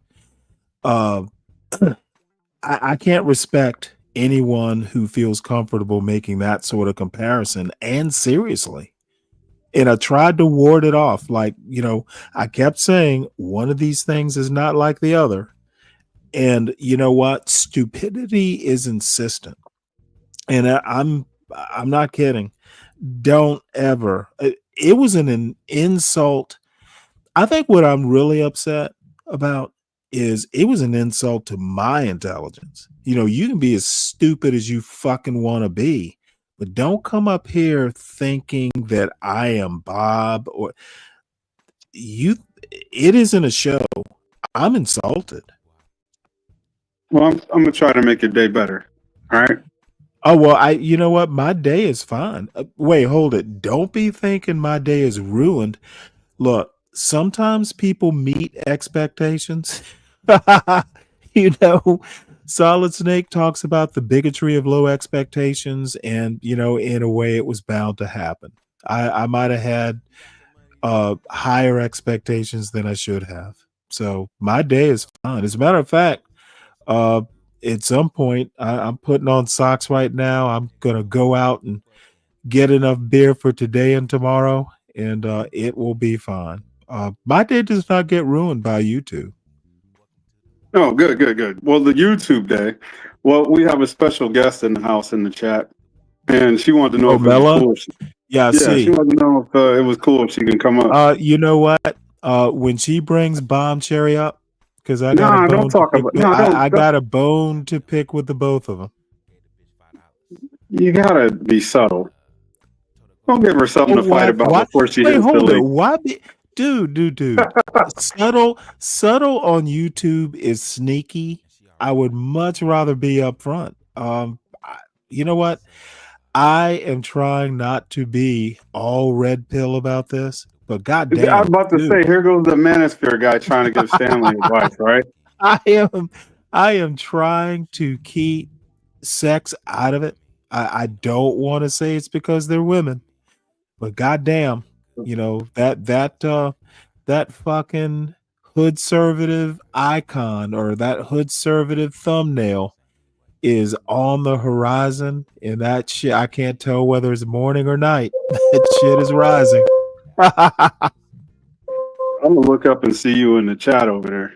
I can't respect anyone who feels comfortable making that sort of comparison, and seriously. And I tried to ward it off. I kept saying one of these things is not like the other. And you know what? Stupidity is insistent. And I'm not kidding. Don't ever. It was an insult. I think what I'm really upset about is it was an insult to my intelligence. You can be as stupid as you fucking want to be, but don't come up here thinking that I am Bob or you. It isn't a show. I'm insulted. Well, I'm going to try to make your day better. All right? Oh, well, you know what? My day is fine. Wait, hold it. Don't be thinking my day is ruined. Look, sometimes people meet expectations. Solid Snake talks about the bigotry of low expectations, and in a way it was bound to happen. I might have had higher expectations than I should have. So my day is fine. As a matter of fact, at some point I'm putting on socks right now. I'm gonna go out and get enough beer for today and tomorrow, and it will be fine. My day does not get ruined by you two. Oh, good, good, good. Well, the YouTube day. Well, we have a special guest in the house in the chat, and she wanted to know Oh, if it was Mela? cool. Yeah, I Yeah, she see. wanted to know if it was cool if she can come up. You know what? When she brings Bomb Cherry up, because I got a No, don't bone to talk pick about. with, No, I don't. got a bone to pick with the both of them. You gotta be subtle. Don't give her something Oh, to fight why? about Why? before she Wait, hits hold it. delete. Why? Dude. Subtle on YouTube is sneaky. I would much rather be up front. You know what? I am trying not to be all red pill about this, but I was goddamn, about to say, dude. here goes the manosphere guy trying to give Stanley advice, right? I am trying to keep sex out of it. I don't want to say it's because they're women, but goddamn, that fucking hood conservative icon or that hood conservative thumbnail is on the horizon, and that shit I can't tell whether it's morning or night. That shit is rising. I'm gonna look up and see you in the chat over there.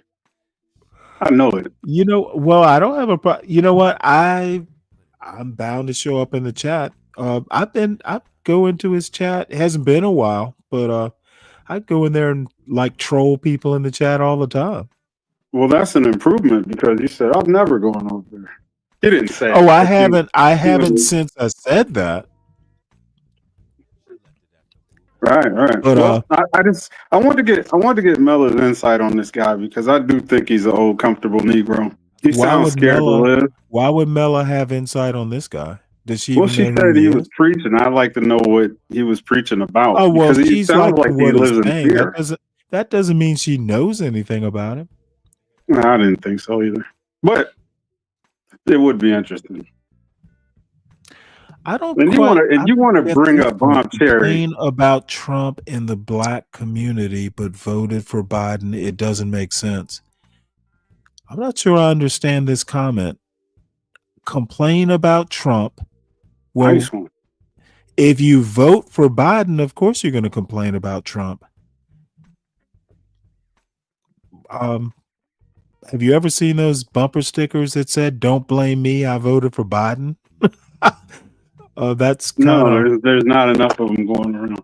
I know it. Well, I don't have a problem. You know what? I'm bound to show up in the chat. I go into his chat. It hasn't been a while, but I go in there and like troll people in the chat all the time. Well, that's an improvement because you said I'm never going over there. You didn't say. Oh, it, I but haven't since I said that. Right. But Well, I want to get Mella's insight on this guy because I do think he's an old comfortable Negro. He sounds scared to live. Why would Mela have insight on this guy? Does she Well, even she know who said he he is? was preaching. I'd like to know what he was preaching about Oh well, because he she's sounds like liking he what he's lives in saying. fear. That doesn't mean she knows anything about him. No, I didn't think so either, but it would be interesting. I don't. And you want to bring up Bomb Cherry complain about Trump in the black community, but voted for Biden. It doesn't make sense. I'm not sure I understand this comment. Complain about Trump. Well, Nice one. if you vote for Biden, of course you're going to complain about Trump. Have you ever seen those bumper stickers that said "Don't blame me, I voted for Biden"? That's kind of there's not enough of them going around.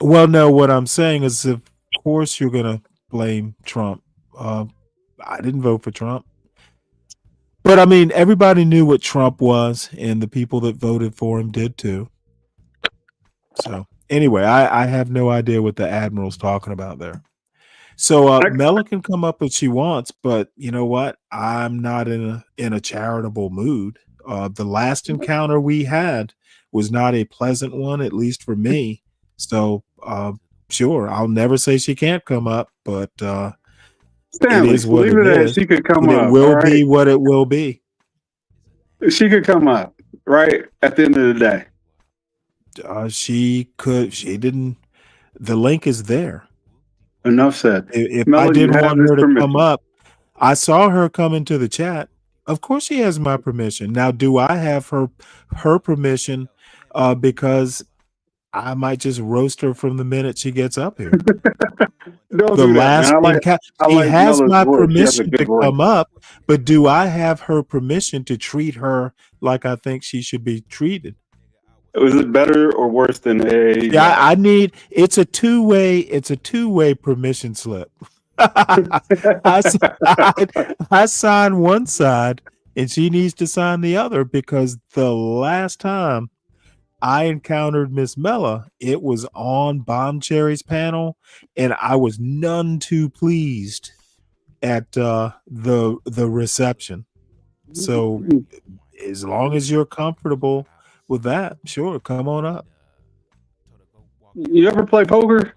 Well, no, what I'm saying is, of course, you're going to blame Trump. I didn't vote for Trump. But I mean, everybody knew what Trump was, and the people that voted for him did too. So anyway, I have no idea what the Admiral's talking about there. So Mela can come up if she wants, but you know what? I'm not in a charitable mood. The last encounter we had was not a pleasant one, at least for me. So sure, I'll never say she can't come up, but Stanley, it is what leave it it at is. she could come And it up. will all right? be what it will be. She could come up, right? At the end of the day. She didn't. The link is there. Enough said. If Mela, I you didn't have want this her to come permission. up, I saw her come into the chat. Of course she has my permission. Now, do I have her permission because I might just roast her from the minute she gets up here? Don't The do that, man. last encounter, I she like has Mela's my voice. She has a permission good to voice. come up, but do I have her permission to treat her like I think she should be treated? Was it better or worse than a? Yeah, I need. It's a two-way permission slip. I sign one side, and she needs to sign the other because the last time I encountered Miss Mela, it was on Bomb Cherry's panel, and I was none too pleased at the reception. So, as long as you're comfortable with that, sure, come on up. You ever play poker?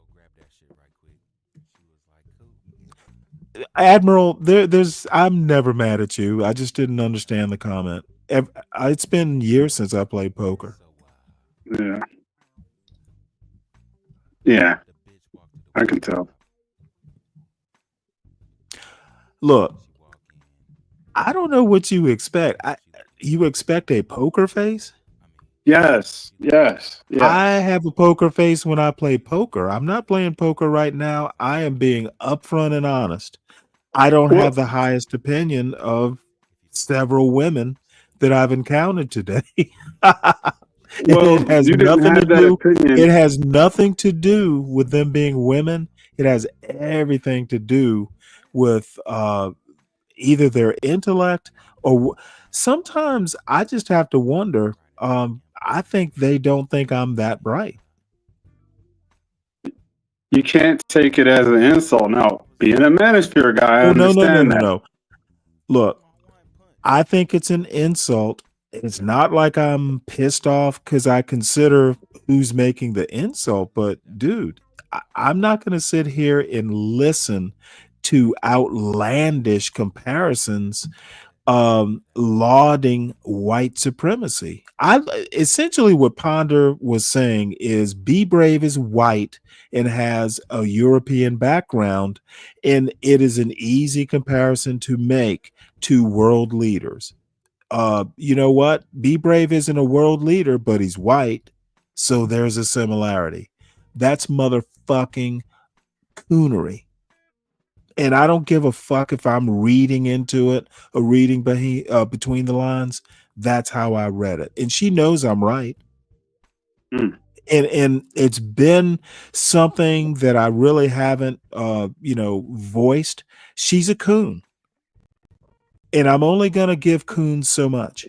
Admiral, I'm never mad at you. I just didn't understand the comment. It's been years since I played poker. Yeah, I can tell. Look, I don't know what you expect. You expect a poker face? Yes. I have a poker face when I play poker. I'm not playing poker right now. I am being upfront and honest. I don't Well, have the highest opinion of several women that I've encountered today. And well, it has you didn't nothing to have that do. It opinion. has nothing to do with them being women. It has everything to do with either their intellect or sometimes I just have to wonder. I think they don't think I'm that bright. You can't take it as an insult. Now, being a manosphere guy, I Oh no, no, no, understand no, that. no. Look, I think it's an insult. It's not like I'm pissed off because I consider who's making the insult, but dude, I'm not going to sit here and listen to outlandish comparisons lauding white supremacy. I essentially what Ponder was saying is Be Brave is white and has a European background, and it is an easy comparison to make to world leaders. You know what? Be Brave isn't a world leader, but he's white, so there's a similarity. That's motherfucking coonery. And I don't give a fuck if I'm reading into it or reading between the lines. That's how I read it, and she knows I'm right. And it's been something that I really haven't, voiced. She's a coon, and I'm only gonna give coons so much.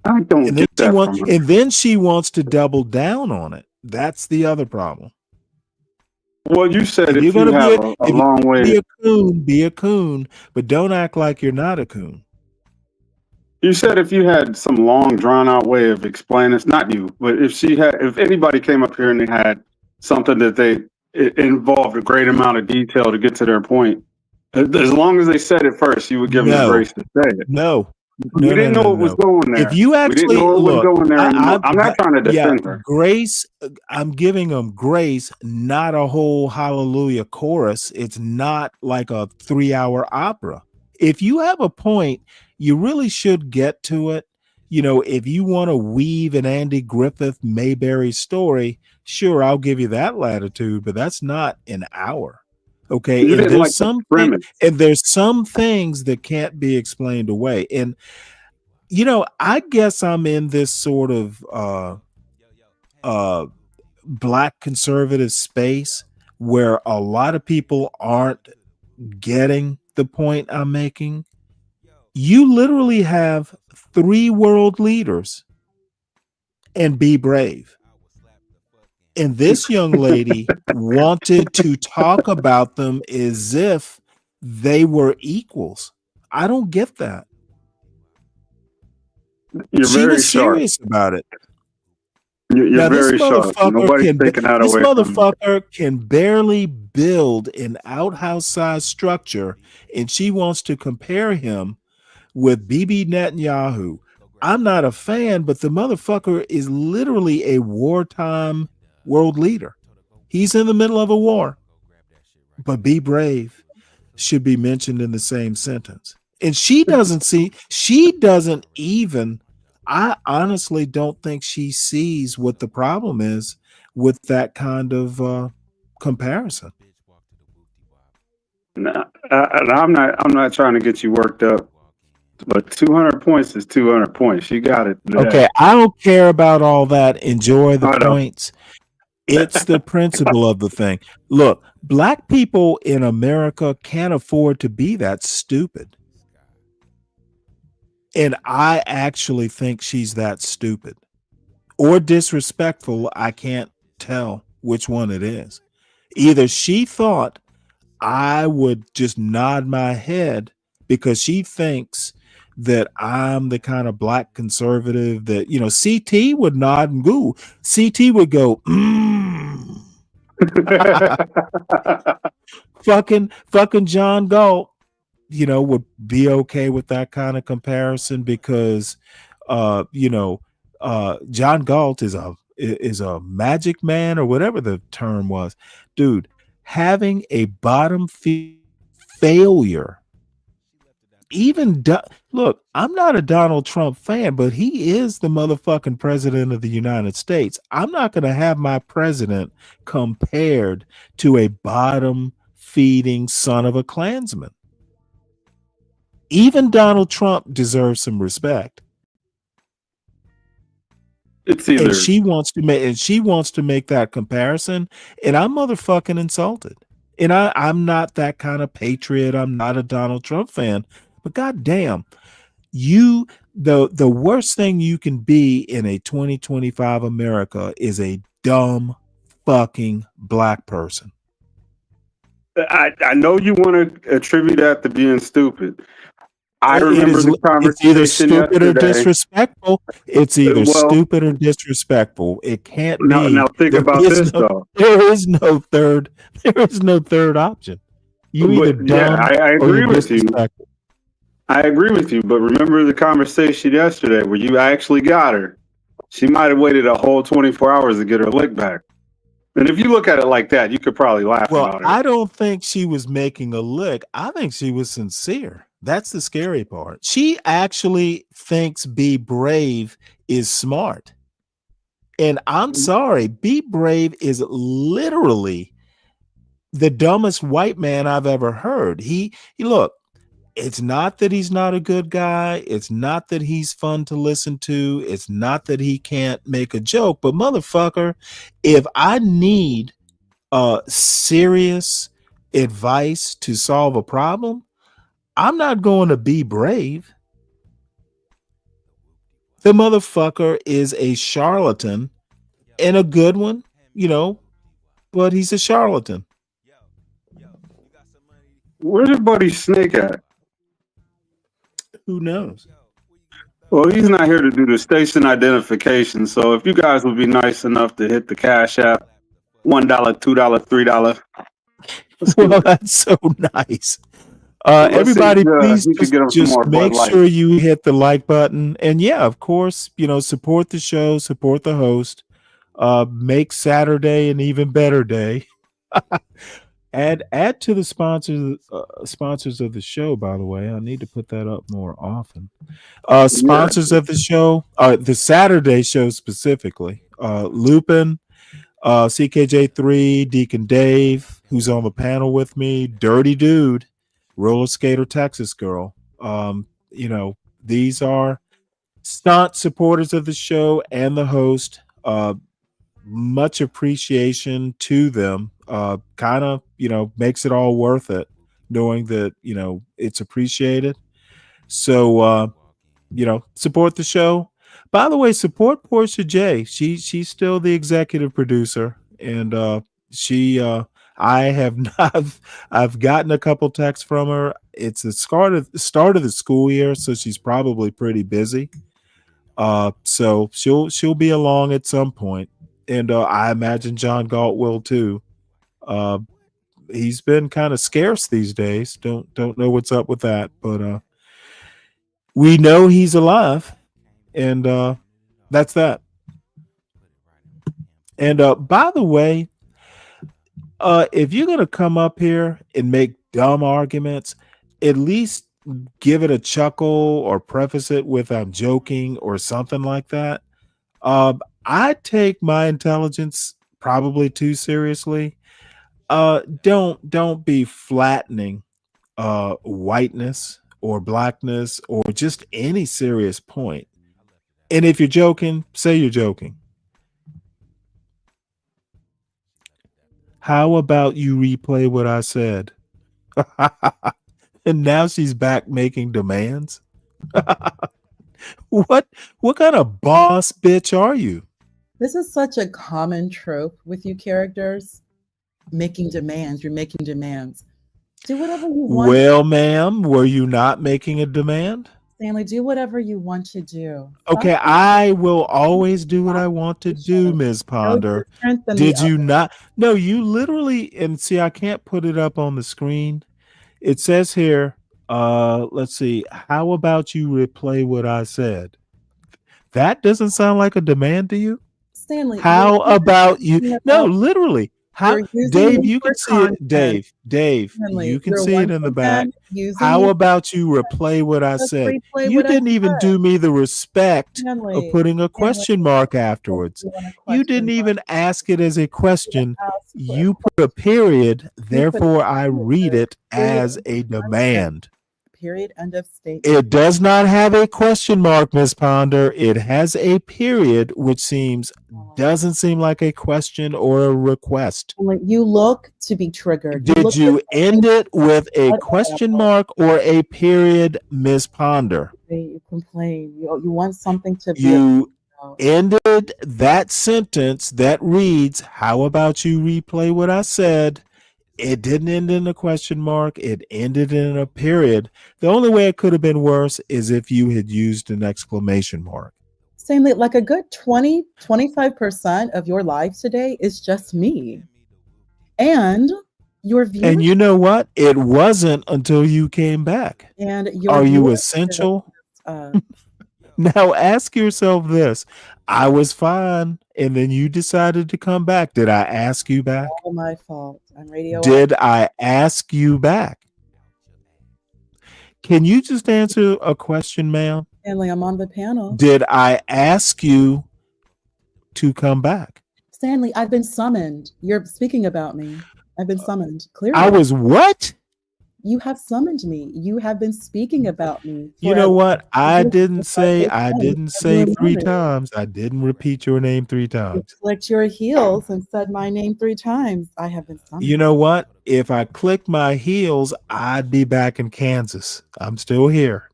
I don't get that from her. And then she wants to double down on it. That's the other problem. Well, you said If if you're you gonna be have a long way. be a coon, but don't act like you're not a coon. You said if you had some long, drawn out way of explaining, it's not you, but if anybody came up here and they had something that it involved a great amount of detail to get to their point, as long as they said it first, you would give them the grace to say it. No. We didn't know it was going there. If you actually we didn't know it was going there anymore. I'm not trying to defend her. Grace, I'm giving them grace, not a whole hallelujah chorus. It's not like a 3-hour opera. If you have a point, you really should get to it. You know, if you want to weave an Andy Griffith Mayberry story, sure, I'll give you that latitude, but that's not an hour. Okay. You And didn't like the premise. there's some things that can't be explained away. And I guess I'm in this sort of black conservative space where a lot of people aren't getting the point I'm making. You literally have 3 world leaders and Be Brave. And this young lady wanted to talk about them as if they were equals. I don't get that. She was serious about it. You're very sharp. Nobody's taking that This away from you. motherfucker can barely build an outhouse-sized structure, and she wants to compare him with Bibi Netanyahu. I'm not a fan, but the motherfucker is literally a wartime world leader. He's in the middle of a war. But Be Brave should be mentioned in the same sentence. And she doesn't even, I honestly don't think she sees what the problem is with that kind of comparison. No, I'm not trying to get you worked up, but 200 points is 200 points. You got it. Okay, I don't care about all that. Enjoy the points. It's the principle of the thing. Look, black people in America can't afford to be that stupid. And I actually think she's that stupid or disrespectful. I can't tell which one it is. Either she thought I would just nod my head because she thinks that I'm the kind of black conservative that, CT would nod and go. CT would go, fucking John Galt, would be okay with that kind of comparison because, John Galt is a magic man or whatever the term was. Dude, having a bottom failure. Look, I'm not a Donald Trump fan, but he is the motherfucking president of the United States. I'm not going to have my president compared to a bottom feeding son of a Klansman. Even Donald Trump deserves some respect. It's either And she wants to make that comparison, and I'm motherfucking insulted. And I'm not that kind of patriot. I'm not a Donald Trump fan. But goddamn, the worst thing you can be in a 2025 America is a dumb fucking black person. I know you want to attribute that to being stupid. I remember the It's conversation either stupid or yesterday. disrespectful. It's either Well, stupid or disrespectful. It can't now be. think about this though. There is no third. There is no third option. You either But yeah, dumb I or agree you're with you. disrespectful. I agree with you, but remember the conversation yesterday where you actually got her. She might have waited a whole 24 hours to get her lick back. And if you look at it like that, you could probably laugh Well, about it. I don't think she was making a lick. I think she was sincere. That's the scary part. She actually thinks Be Brave is smart. And I'm sorry, Be Brave is literally the dumbest white man I've ever heard. He look, it's not that he's not a good guy. It's not that he's fun to listen to. It's not that he can't make a joke. But motherfucker, if I need serious advice to solve a problem, I'm not going to Be Brave. The motherfucker is a charlatan and a good one, but he's a charlatan. Where's your buddy Snake at? Who knows? Well, he's not here to do the station identification. So if you guys would be nice enough to hit the Cash App, $1, $2, $3. Well, that's so nice. Everybody, please just make sure you hit the like button. And yeah, of course, support the show, support the host, make Saturday an even better day. Add to the sponsors of the show, by the way. I need to put that up more often. Sponsors of the show, the Saturday show specifically, Lupin, CKJ3, Deacon Dave, who's on the panel with me, Dirty Dude, Roller Skater Texas Girl. These are staunch supporters of the show and the host. Much appreciation to them. Kind of, makes it all worth it, knowing that, it's appreciated. So, support the show. By the way, support Portia J. She's still the executive producer, and I've gotten a couple texts from her. It's the start of the school year, so she's probably pretty busy. So she'll be along at some point, and I imagine John Galt will too. He's been kind of scarce these days. Don't know what's up with that, but we know he's alive, and that's that. And by the way, if you're gonna come up here and make dumb arguments, at least give it a chuckle or preface it with "I'm joking" or something like that. I take my intelligence probably too seriously. Don't be flattening whiteness or blackness or just any serious point. And if you're joking, say you're joking. How about you replay what I said? And now she's back making demands. What kind of boss bitch are you? This is such a common trope with you characters. Making demands. You're making demands. Do whatever you want. Well, ma'am, were you not making a demand? Stanley, do whatever you want to do. Okay, I will always do what I want to do, Ms. Ponder. Did you not? No, you literally, and see, I can't put it up on the screen. It says here, let's see, how about you replay what I said? That doesn't sound like a demand to you? Stanley, How about you? No, literally, How, You're using Dave? me You for can see it, content. Dave. Stanley, You can you're see it once in the back. again using How me for about you replay what I just said? replay You what I didn't even said. do me the respect of Stanley, putting a Stanley, question mark you afterwards. want a You question didn't mark. even ask it as a question. Ask for a You put a period. You put Therefore, I read it period, as a content, demand. period, end of statement. It does not have a question mark, Miss Ponder. It has a period, which doesn't seem like a question or a request. You look to be triggered. Did you end it with a question mark or a period, Miss Ponder? You complain. You want something to be. You ended that sentence that reads, how about you replay what I said? It didn't end in a question mark. It ended in a period. The only way it could have been worse is if you had used an exclamation mark. Stanley, like a good 25% of your life today is just me. And your viewers. And you know what? It wasn't until you came back. And your Are you viewers, essential? Now ask yourself this. I was fine, and then you decided to come back. Did I ask you back? All my fault. I'm radioactive. Did I ask you back? Can you just answer a question, ma'am? Stanley, I'm on the panel. Did I ask you to come back? Stanley, I've been summoned. You're speaking about me. I've been summoned. Clearly. I was what? You have summoned me. You have been speaking about me. You know what? I didn't say 3 times. I didn't repeat your name 3 You times. clicked your heels and said my name 3 times. I have been summoned. You know what? If I clicked my heels, I'd be back in Kansas. I'm still here.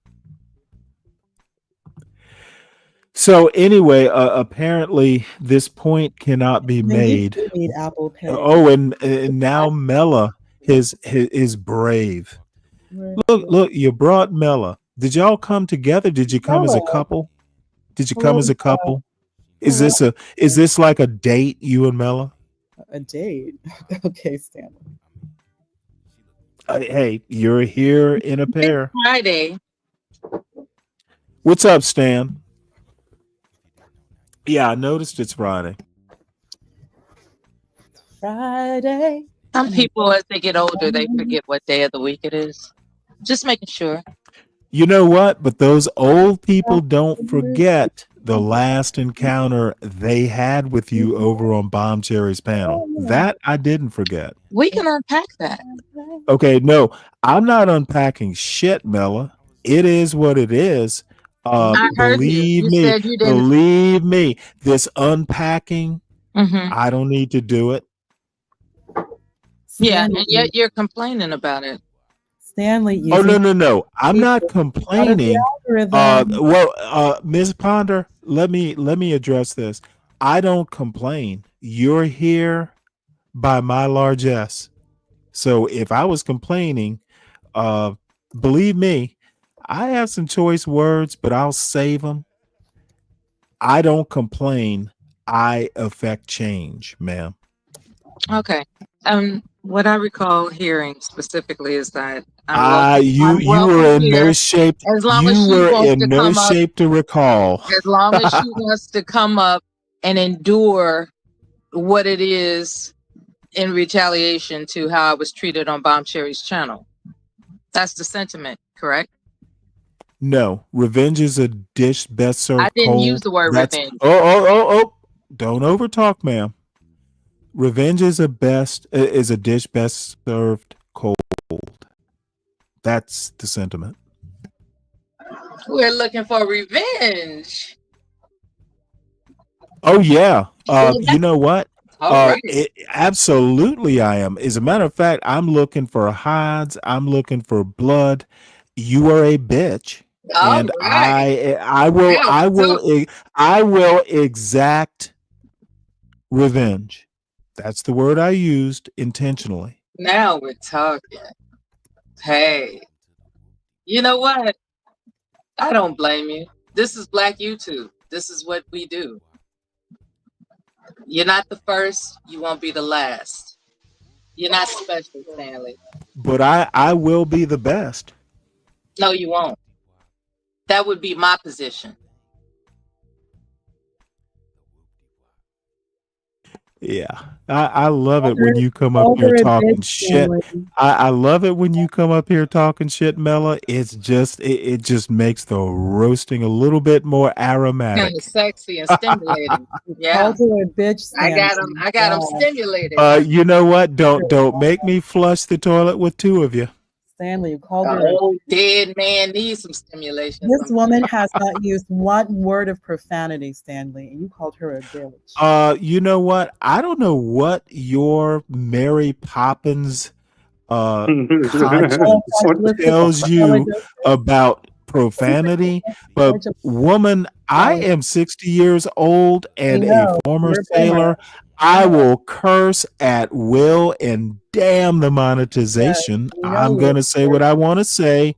So anyway, apparently this point cannot be made. You need Apple Pay. Oh, and now Mela is brave. Look, you brought Mela. Did y'all come together? Did you come as a couple? Did you come as a couple? Is this like a date, you and Mela? A date? Okay, Stanley. Hey, you're here in a pair. Friday. What's up, Stan? Yeah, I noticed it's Friday. Friday. Some people, as they get older, they forget what day of the week it is. Just making sure. You know what? But those old people don't forget the last encounter they had with you over on Bomb Cherry's panel. That I didn't forget. We can unpack that. Okay, no, I'm not unpacking shit, Mela. It is what it is. I heard Believe you. me, Said you didn't. believe me. This unpacking, Mm-hmm. I don't need to do it. Yeah, and yet you're complaining about it. Stanley, Oh no! I'm not complaining. Ms. Ponder, let me address this. I don't complain. You're here by my largesse. So if I was complaining, believe me, I have some choice words, but I'll save them. I don't complain. I affect change, ma'am. Okay. What I recall hearing specifically is that you were in no shape. As long You as she were wants in to no come up, shape to recall. as long as she wants to come up and endure what it is in retaliation to how I was treated on Bomb Cherry's channel. That's the sentiment, correct? No, revenge is a dish best served I didn't cold. use the word revenge. Oh! Don't overtalk, ma'am. Revenge is a dish best served cold. That's the sentiment. We're looking for revenge. Oh yeah. You know what? All right. Absolutely, I am. As a matter of fact, I'm looking for hides. I'm looking for blood. You are a bitch, and right. I will exact revenge. That's the word I used intentionally. Now we're talking. Hey, you know what? I don't blame you. This is Black YouTube. This is what we do. You're not the first. You won't be the last. You're not special, Stanley. But I will be the best. No, you won't. That would be my position. Yeah. I love it Called her, when you come up called here her a talking bitch, shit. Stanley. I love it when you come up here talking shit, Mela. It's just it just makes the roasting a little bit more Kind of aromatic. sexy and stimulating. Yeah, Called her a bitch, Stanley. I got him Yeah. stimulated. You know what? Don't make me flush the toilet with two of you. Stanley, you called The her. old dead man needs some stimulation. This woman has not used one word of profanity, Stanley, and you called her a bitch. You know what? I don't know what your Mary Poppins conscience tells you about profanity, but woman, I am 60 years old and a former sailor. I will curse at will and damn the monetization. I'm going to say what I want to say.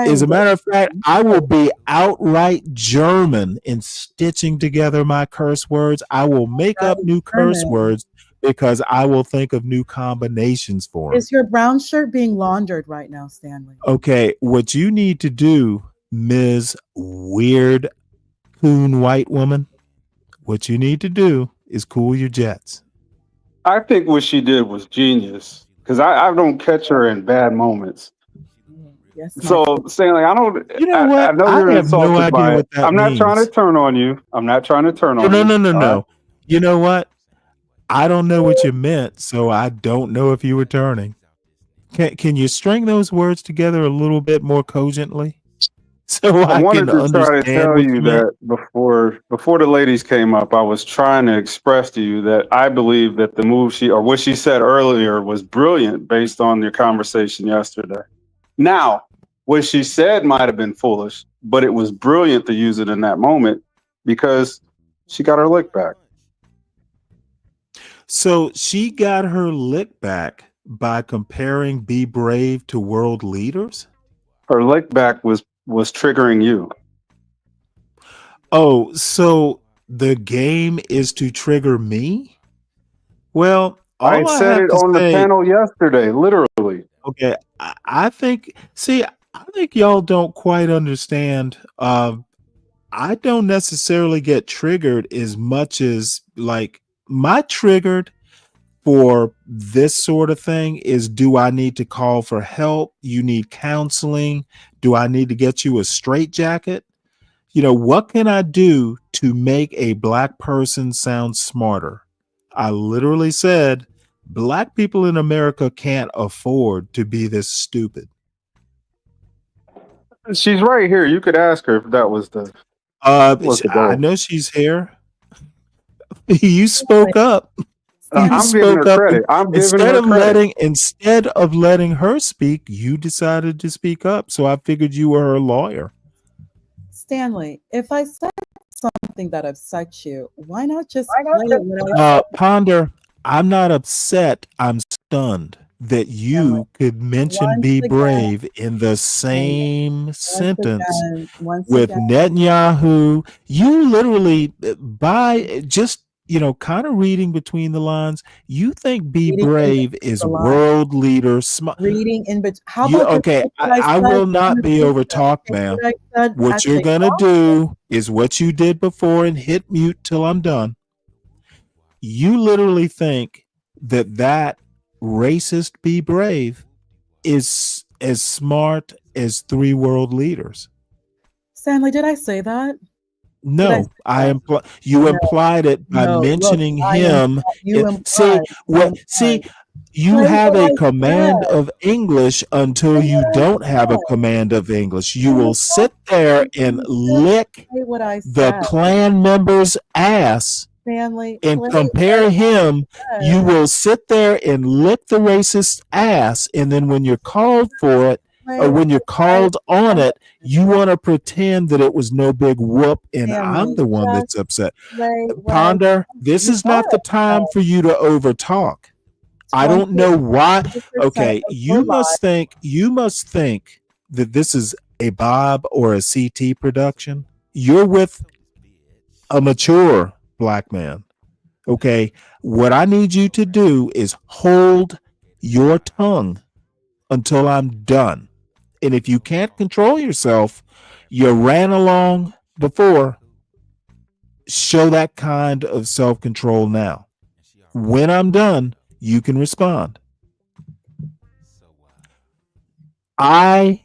As a matter of fact, I will be outright German in stitching together my curse words. I will make up new curse words because I will think of new combinations for them. Is your brown shirt being laundered right now, Stanley? Okay, what you need to do, Ms. Weird Coon White Woman, what you need to do is cool your jets. I think what she did was genius because I don't catch her in bad moments. Yes, So Stanley, I don't. You know what? I know I you're have no insulted idea by what it. that I'm not trying to means. turn on you. I'm not trying to turn on No. you. No. All right? You know what? I don't know what you meant, so I don't know if you were turning. Can you string those words together a little bit more cogently? So I I wanted can to try to understand tell what you you meant. that before the ladies came up, I was trying to express to you that I believe that the move what she said earlier was brilliant based on your conversation yesterday. Now, what she said might have been foolish, but it was brilliant to use it in that moment because she got her lick back. So she got her lick back by comparing Be Brave to world leaders? Her lick back was triggering you. Oh, so the game is to trigger me? Well, I all I said have it to on the say, panel yesterday, literally. okay, I think, see, I think y'all don't quite understand. I don't necessarily get triggered as much as like my triggered for this sort of thing is, do I need to call for help? You need counseling? Do I need to get you a straitjacket? You know, what can I do to make a black person sound smarter? I literally said, black people in America can't afford to be this stupid. She's right here. You could ask her if that was the I goal. know she's here. You spoke up. You I'm giving her spoke up. credit. I'm giving her credit. Instead of letting her speak, you decided to speak up. So I figured you were her lawyer. Stanley, if I said something that upset you, why not just play it when I Ponder, I'm not upset. I'm stunned that you could mention Once Be again, Brave in the same sentence once with again, Netanyahu. You literally, by just, you know, kind of reading between the lines, you think Be Reading in Brave between is the lines. world leader. reading in between. How You about okay? just what I said? will not be Take over talked, what ma'am. I said What as you're a gonna compliment. do is what you did before and hit mute till I'm done. You literally think that racist Be Brave is as smart as three world leaders. Stanley, did I say that? No, you implied it by No, look, mentioning him. you See implied. you Play have what a I command said. of English until you don't have a command of English. You will sit there and lick Play what I the said. Klan member's ass Stanley, and play compare what I him. said. You will sit there and lick the racist ass, and then when you're called for it, or when you're called on it, you want to pretend that it was no big whoop, and I'm the one that's upset. Ponder, this is not the time for you to overtalk. I don't know why. Okay, you must think that this is a Bob or a CT production. You're with a mature black man. Okay, what I need you to do is hold your tongue until I'm done. And if you can't control yourself, you ran along before, show that kind of self-control now. When I'm done, you can respond. And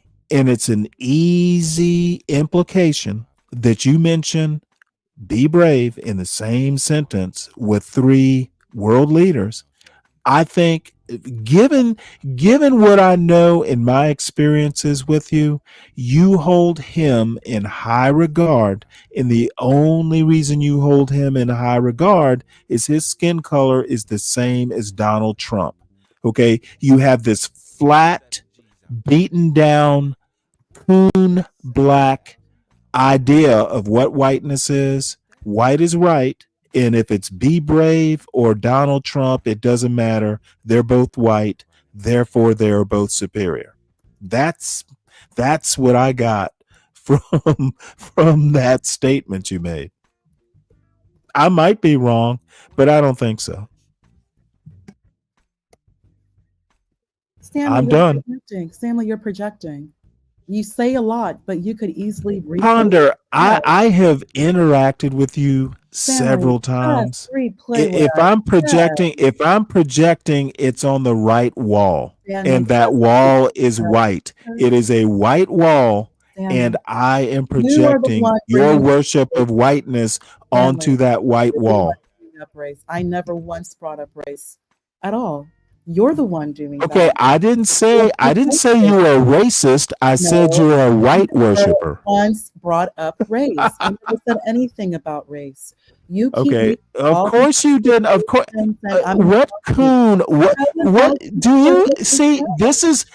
it's an easy implication that you mention be brave in the same sentence with 3 world leaders. I think given what I know in my experiences with you, you hold him in high regard. And the only reason you hold him in high regard is his skin color is the same as Donald Trump. Okay. You have this flat, beaten down, coon black idea of what whiteness is. White is right. And if it's Be Brave or Donald Trump, it doesn't matter. They're both white. Therefore, they're both superior. That's what I got from that statement you made. I might be wrong, but I don't think so. Stanley, I'm you're done. projecting. Stanley, you're projecting. You say a lot, but you could easily Ponder, I have interacted with you several times. replay what If I I'm said. projecting, it's on the right wall. Stanley, And that wall is white. It is a white wall. Stanley, And I am you are the projecting one your bringing worship of whiteness onto that white you're the one wall. bringing up race. I never once brought up race at all. You're the one doing Okay, that. I didn't say you're a racist. I said you're a white I never worshiper. once brought up race. I never said anything about race. You keep Okay, making of all course these you didn't. Of course, what coon? What do you see? This is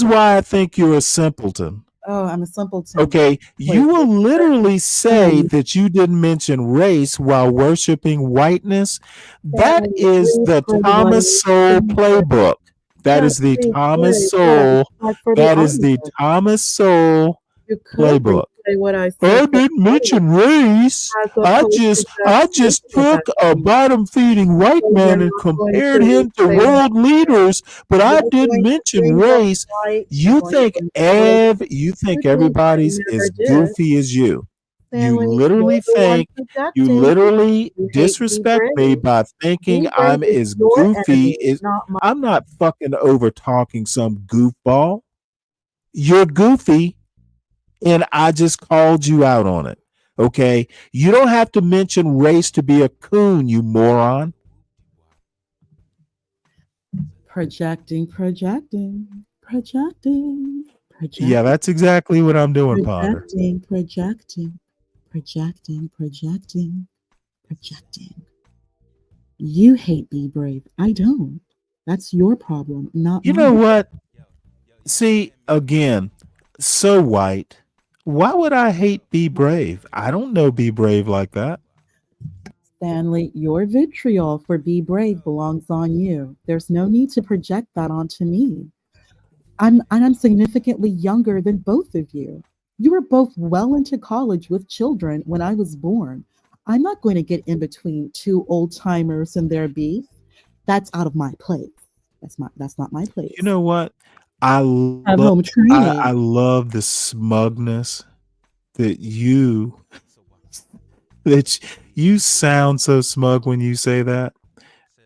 why I think you're a simpleton. Oh, I'm a simpleton. Okay, you will literally say that you didn't mention race while worshiping whiteness. That is the Thomas Sowell playbook. That is the Thomas Sowell. That is the Thomas Sowell You could playbook. replay what I I said. didn't mention race. I just took a bottom feeding white man and compared him to world leaders, but I didn't mention race. You think everybody's as goofy as you. You literally disrespect me by thinking I'm as goofy as I'm not fucking over talking some goofball. You're goofy. And I just called you out on it. Okay. You don't have to mention race to be a coon, you moron. Projecting. Yeah, that's exactly what I'm doing, Ponder. Projecting. You hate Be Brave. I don't. That's your problem, not You mine. know what? See, again, so white. Why would I hate Be Brave? I don't know Be Brave like that. Stanley, your vitriol for Be Brave belongs on you. There's no need to project that onto me. I'm significantly younger than both of you. You were both well into college with children when I was born. I'm not going to get in between 2 old timers and their beef. That's out of my place. That's not my place. You know what? I love the smugness that you sound so smug when you say that.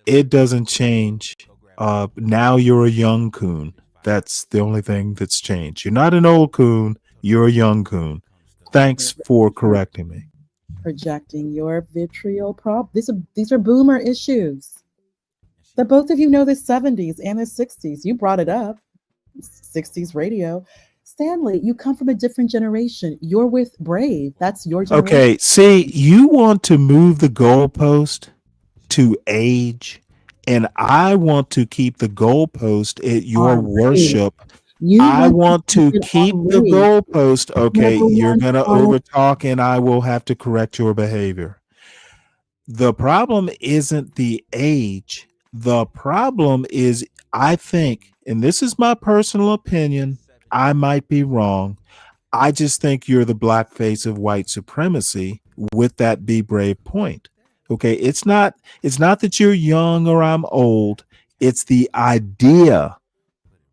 It doesn't change. Now you're a young coon. That's the only thing that's changed. You're not an old coon. You're a young coon. Thanks for correcting me. Projecting your vitriol these are boomer issues. The both of you know the 70s and the 60s. You brought it up. 60s radio. Stanley, you come from a different generation. You're with Brave. That's your generation. Okay, see, you want to move the goalpost to age, and I want to keep the goalpost at your worship. I want to keep the goalpost. Okay, you're going to overtalk, and I will have to correct your behavior. The problem isn't the age. The problem is, I think, and this is my personal opinion, I might be wrong. I just think you're the black face of white supremacy with that Be Brave point. Okay, it's not that you're young or I'm old. It's the idea.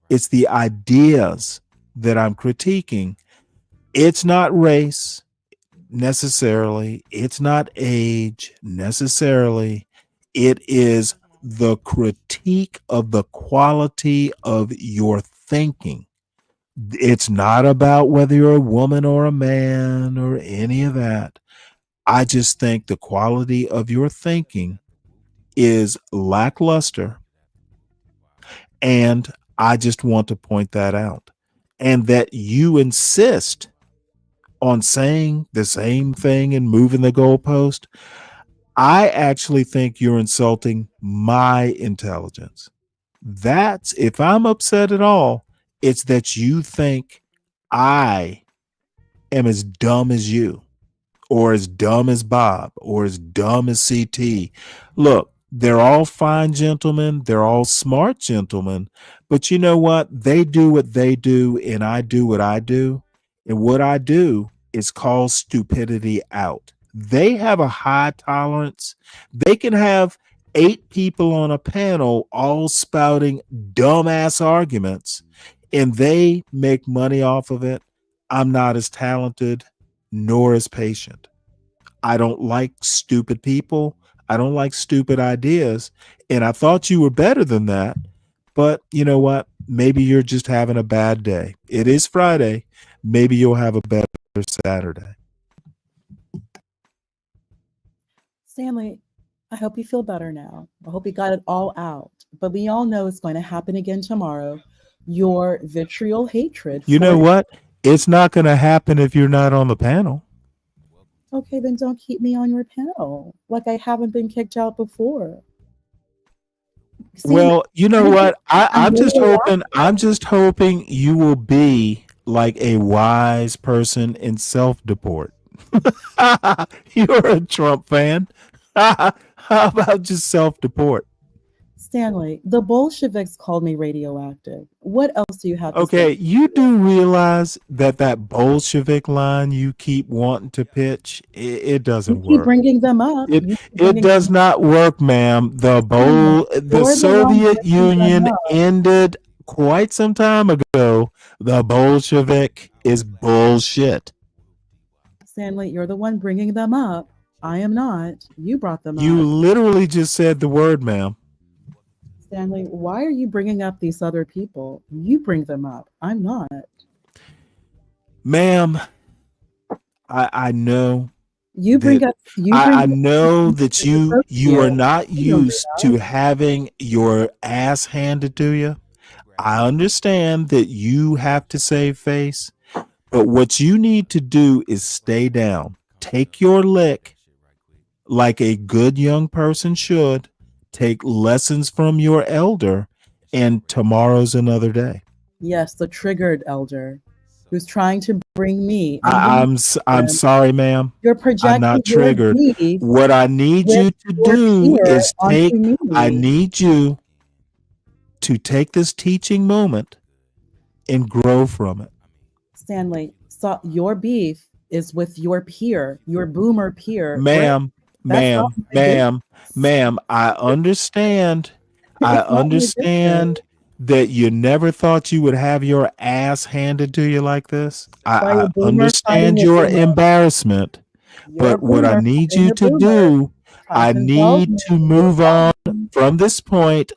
It's the ideas that I'm critiquing. It's not race necessarily. It's not age necessarily. It is the critique of the quality of your thinking. It's not about whether you're a woman or a man or any of that. I just think the quality of your thinking is lackluster. And I just want to point that out. And that you insist on saying the same thing and moving the goalpost. I actually think you're insulting my intelligence. That's, if I'm upset at all, it's that you think I am as dumb as you, or as dumb as Bob, or as dumb as CT. Look, they're all fine gentlemen. They're all smart gentlemen. But you know what? They do what they do, and I do what I do. And what I do is call stupidity out. They have a high tolerance. They can have 8 people on a panel all spouting dumbass arguments, and they make money off of it. I'm not as talented nor as patient. I don't like stupid people. I don't like stupid ideas. And I thought you were better than that. But you know what? Maybe you're just having a bad day. It is Friday. Maybe you'll have a better Saturday. Stanley, I hope you feel better now. I hope you got it all out. But we all know it's going to happen again tomorrow. Your vitriol hatred. You know what? It's not going to happen if you're not on the panel. Okay, then don't keep me on your panel. Like I haven't been kicked out before. See, well, you know what? I'm just hoping you will be like a wise person and self-deport. You're a Trump fan. How about just self-deport? Stanley, the Bolsheviks called me radioactive. What else do you have to say? Okay, you do realize that Bolshevik line you keep wanting to pitch, it doesn't You keep work. bringing them up. It does not work, ma'am. The Soviet Union ended quite some time ago. The Bolshevik is bullshit. Stanley, you're the one bringing them up. I am not. You brought them You up. literally just said the word, ma'am. Stanley, why are you bringing up these other people? You bring them up. I'm not. Ma'am, I know. You bring up. I know that you are not used to having your ass handed to you. I understand that you have to save face, but what you need to do is stay down. Take your lick like a good young person should. Take lessons from your elder, and tomorrow's another day. Yes, the triggered elder who's trying to bring me. I'm sorry, ma'am. You're projecting. I'm not triggered. What I need you to do is I need you to take this teaching moment and grow from it. Stanley, so your beef is with your peer, your boomer peer. Ma'am, I understand. I understand that you never thought you would have your ass handed to you like this. I understand your embarrassment, but what I need you to do, I need to move on from this point.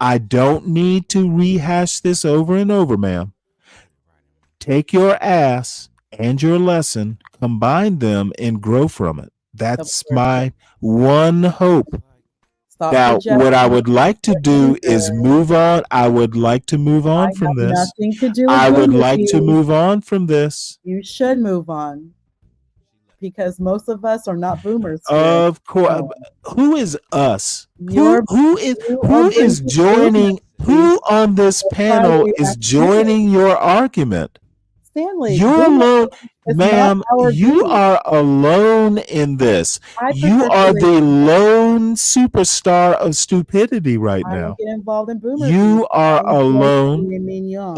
I don't need to rehash this over and over, ma'am. Take your ass and your lesson, combine them, and grow from it. That's my one hope. Now, what I would like to do is move on. I would like to move on from this. I would like to move on from this. You should move on because most of us are not boomers. Of course. Who is us? Who is joining? Who on this panel is joining your argument? Stanley, you're alone, ma'am. You are alone in this. You are the lone superstar of stupidity right now. I don't get involved in boomer. You are alone.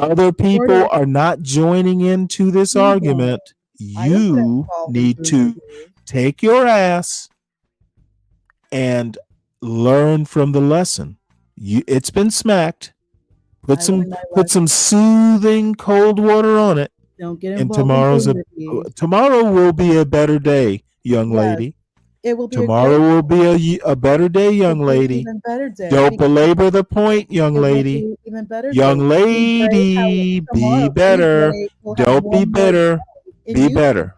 Other people are not joining into this argument. You need to take your ass and learn from the lesson. It's been smacked. Put some soothing cold water on it. Don't get and involved. Tomorrow will be a better day, young lady. It will be Tomorrow will be a better day, young lady. even better day. Don't belabor the point, young lady. Even better Young day. lady, be better. Don't be bitter. Be better.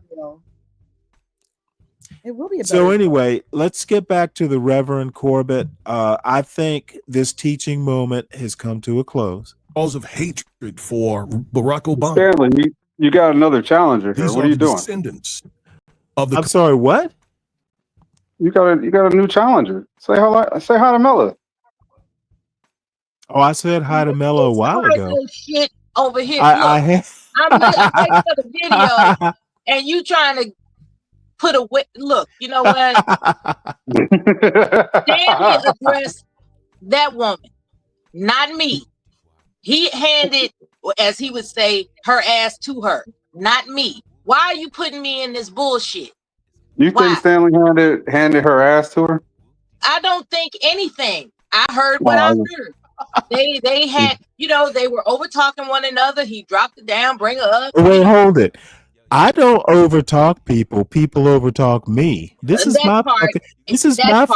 It will be a better So day. anyway, let's get back to the Reverend Corbett. I think this teaching moment has come to a close. Cause of hatred for Barack Obama. Stanley, you got another challenger here. These What are are you the doing? descendants of the. I'm sorry, what? You got a new challenger. Say hi to Mella. Oh, I said hi to Mello a while ago. Little shit over here. I I'm waiting for the video, and you trying to put a look. You know what? Stanley addressed that woman, not me. He handed, as he would say, her ass to her, not me. Why are you putting me in this bullshit? You think Stanley handed her ass to her? I don't think anything. I heard what I heard. They had, they were over talking one another. He dropped it down, bring her up. Wait, hold it. I don't overtalk people. People overtalk me. This is my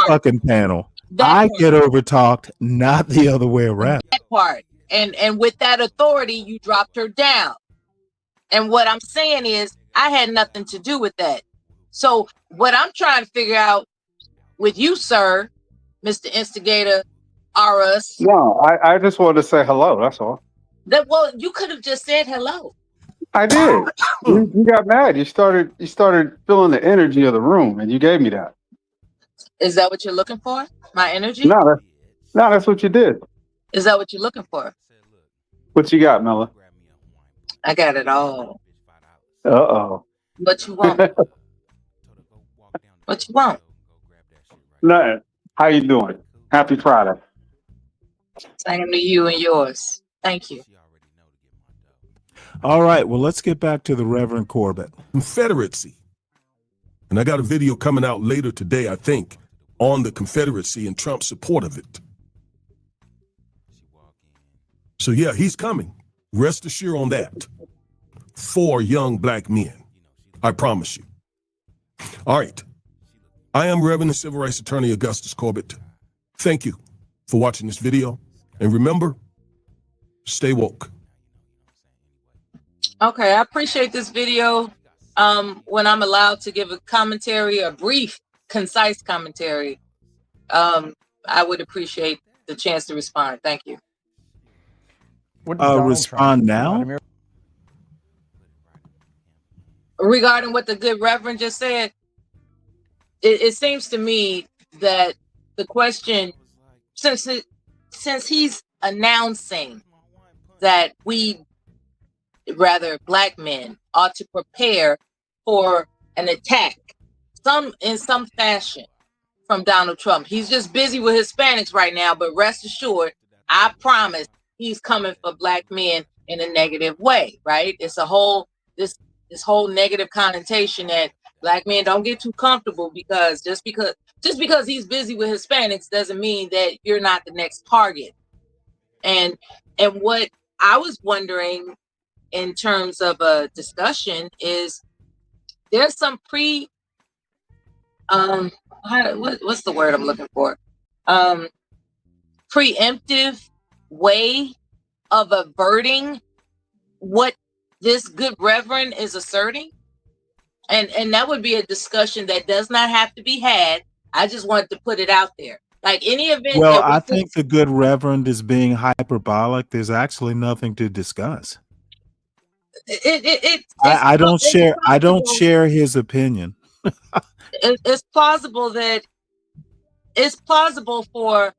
fucking panel. I get overtalked, not the other way around. That part. And with that authority, you dropped her down. And what I'm saying is, I had nothing to do with that. So what I'm trying to figure out with you, sir, Mr. Instigator, us. No, I just wanted to say hello. That's all. Well, you could have just said hello. I did. You got mad. You started feeling the energy of the room, and you gave me that. Is that what you're looking for? My energy? No, that's what you did. Is that what you're looking for? What you got, Mella? I got it all. Uh-oh. What you want? What you want? Nothing. How you doing? Happy Friday. Same to you and yours. Thank you. All right. Well, let's get back to the Reverend Corbett. Confederacy. And I got a video coming out later today, I think, on the Confederacy and Trump's support of it. So yeah, he's coming. Rest assured on that. 4 young black men. I promise you. All right. I am Reverend Civil Rights Attorney Augustus Corbett. Thank you for watching this video. And remember, stay woke. Okay, I appreciate this video. When I'm allowed to give a commentary, a brief, concise commentary, I would appreciate the chance to respond. Thank you. Respond now? Regarding what the good Reverend just said, it seems to me that the question, since he's announcing that black men ought to prepare for an attack, in some fashion, from Donald Trump. He's just busy with Hispanics right now, but rest assured, I promise he's coming for black men in a negative way, right? It's a whole this whole negative connotation that black men don't get too comfortable because just because he's busy with Hispanics doesn't mean that you're not the next target. And what I was wondering in terms of a discussion is there's some what's the word I'm looking for? Preemptive way of averting what this good Reverend is asserting. And that would be a discussion that does not have to be had. I just wanted to put it out there. Like any event. Well, I think the good Reverend is being hyperbolic. There's actually nothing to discuss. I don't share his opinion. It's plausible for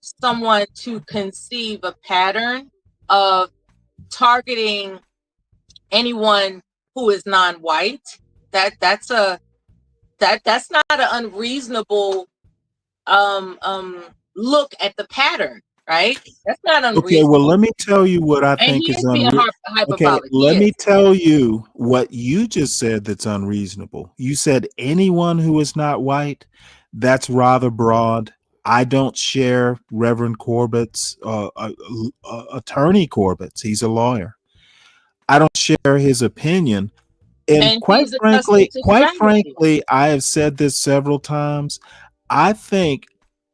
someone to conceive a pattern of targeting anyone who is non-white. That's not an unreasonable look at the pattern, right? That's not unreasonable. Okay, well, let me tell you what I think is unreasonable. Okay, let me tell you what you just said that's unreasonable. You said anyone who is not white. That's rather broad. I don't share Reverend Corbett's, Attorney Corbett's. He's a lawyer. I don't share his opinion. And And he's accustomed to quite strategy. frankly, I have said this several times. I think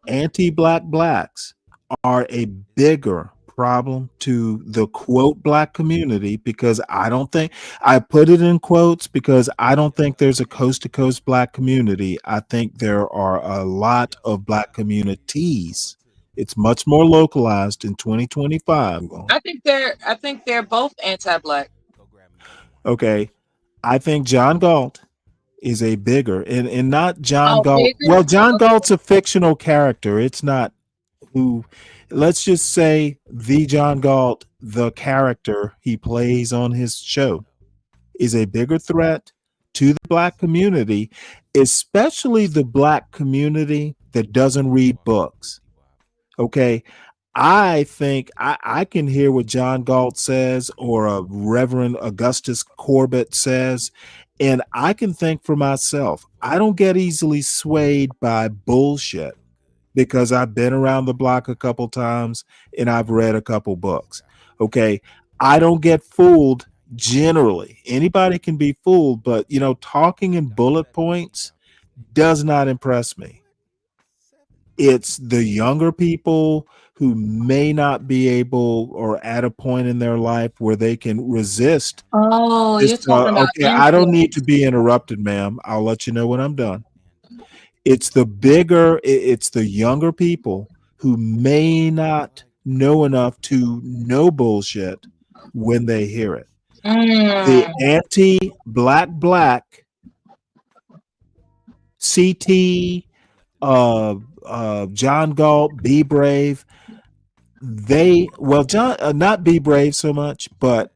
anti-black blacks are a bigger problem to the quote black community, because I don't think, I put it in quotes because I don't think there's a coast to coast black community. I think there are a lot of black communities. It's much more localized in 2025. I think they're both anti-black. Okay. I think John Galt is a bigger, and not John Oh, Galt. bigger? Well, John Galt's a fictional character. It's not who, let's just say the John Galt, the character he plays on his show, is a bigger threat to the black community, especially the black community that doesn't read books. Okay. I think I can hear what John Galt says or a Reverend Augustus Corbett says, and I can think for myself. I don't get easily swayed by bullshit because I've been around the block a couple times and I've read a couple books. Okay. I don't get fooled generally. Anybody can be fooled, but talking in bullet points does not impress me. It's the younger people who may not be able or at a point in their life where they can resist. Oh, you're talking about Okay, I don't need to be interrupted, ma'am. I'll let you know when I'm done. It's it's the younger people who may not know enough to know bullshit when they hear it. The anti-black CT, John Galt, Be Brave, not Be Brave so much, but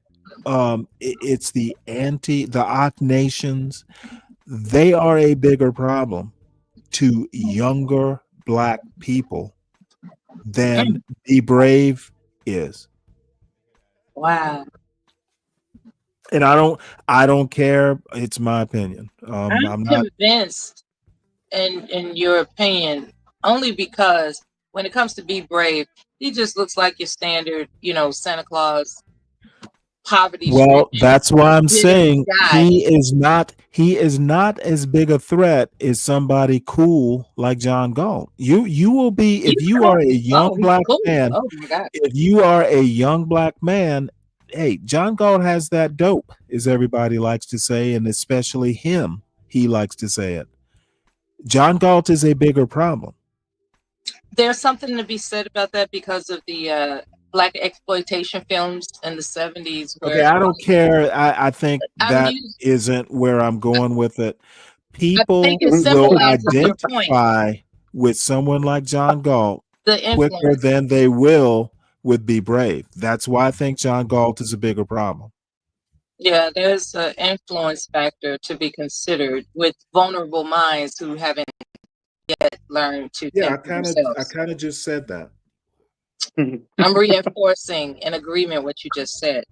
it's the Ock Nations. They are a bigger problem to younger black people than Be Brave is. Wow. And I don't care. It's my opinion. I'm not convinced in your opinion, only because when it comes to Be Brave, he just looks like your standard, Santa Claus, poverty. Well, that's why I'm saying guy. he is not as big a threat as somebody cool like John Galt. You will be, if you are a young black man. Oh my God. If you are a young black man, hey, John Galt has that dope, as everybody likes to say, and especially him, he likes to say it. John Galt is a bigger problem. There's something to be said about that because of the black exploitation films in the 70s. Okay, I don't care. I think that isn't where I'm going with it. People will identify with someone like John Galt quicker than they will with Be Brave. That's why I think John Galt is a bigger problem. Yeah, there's an influence factor to be considered with vulnerable minds who haven't yet learned to think for themselves. I kind of just said that. I'm reinforcing in agreement what you just said.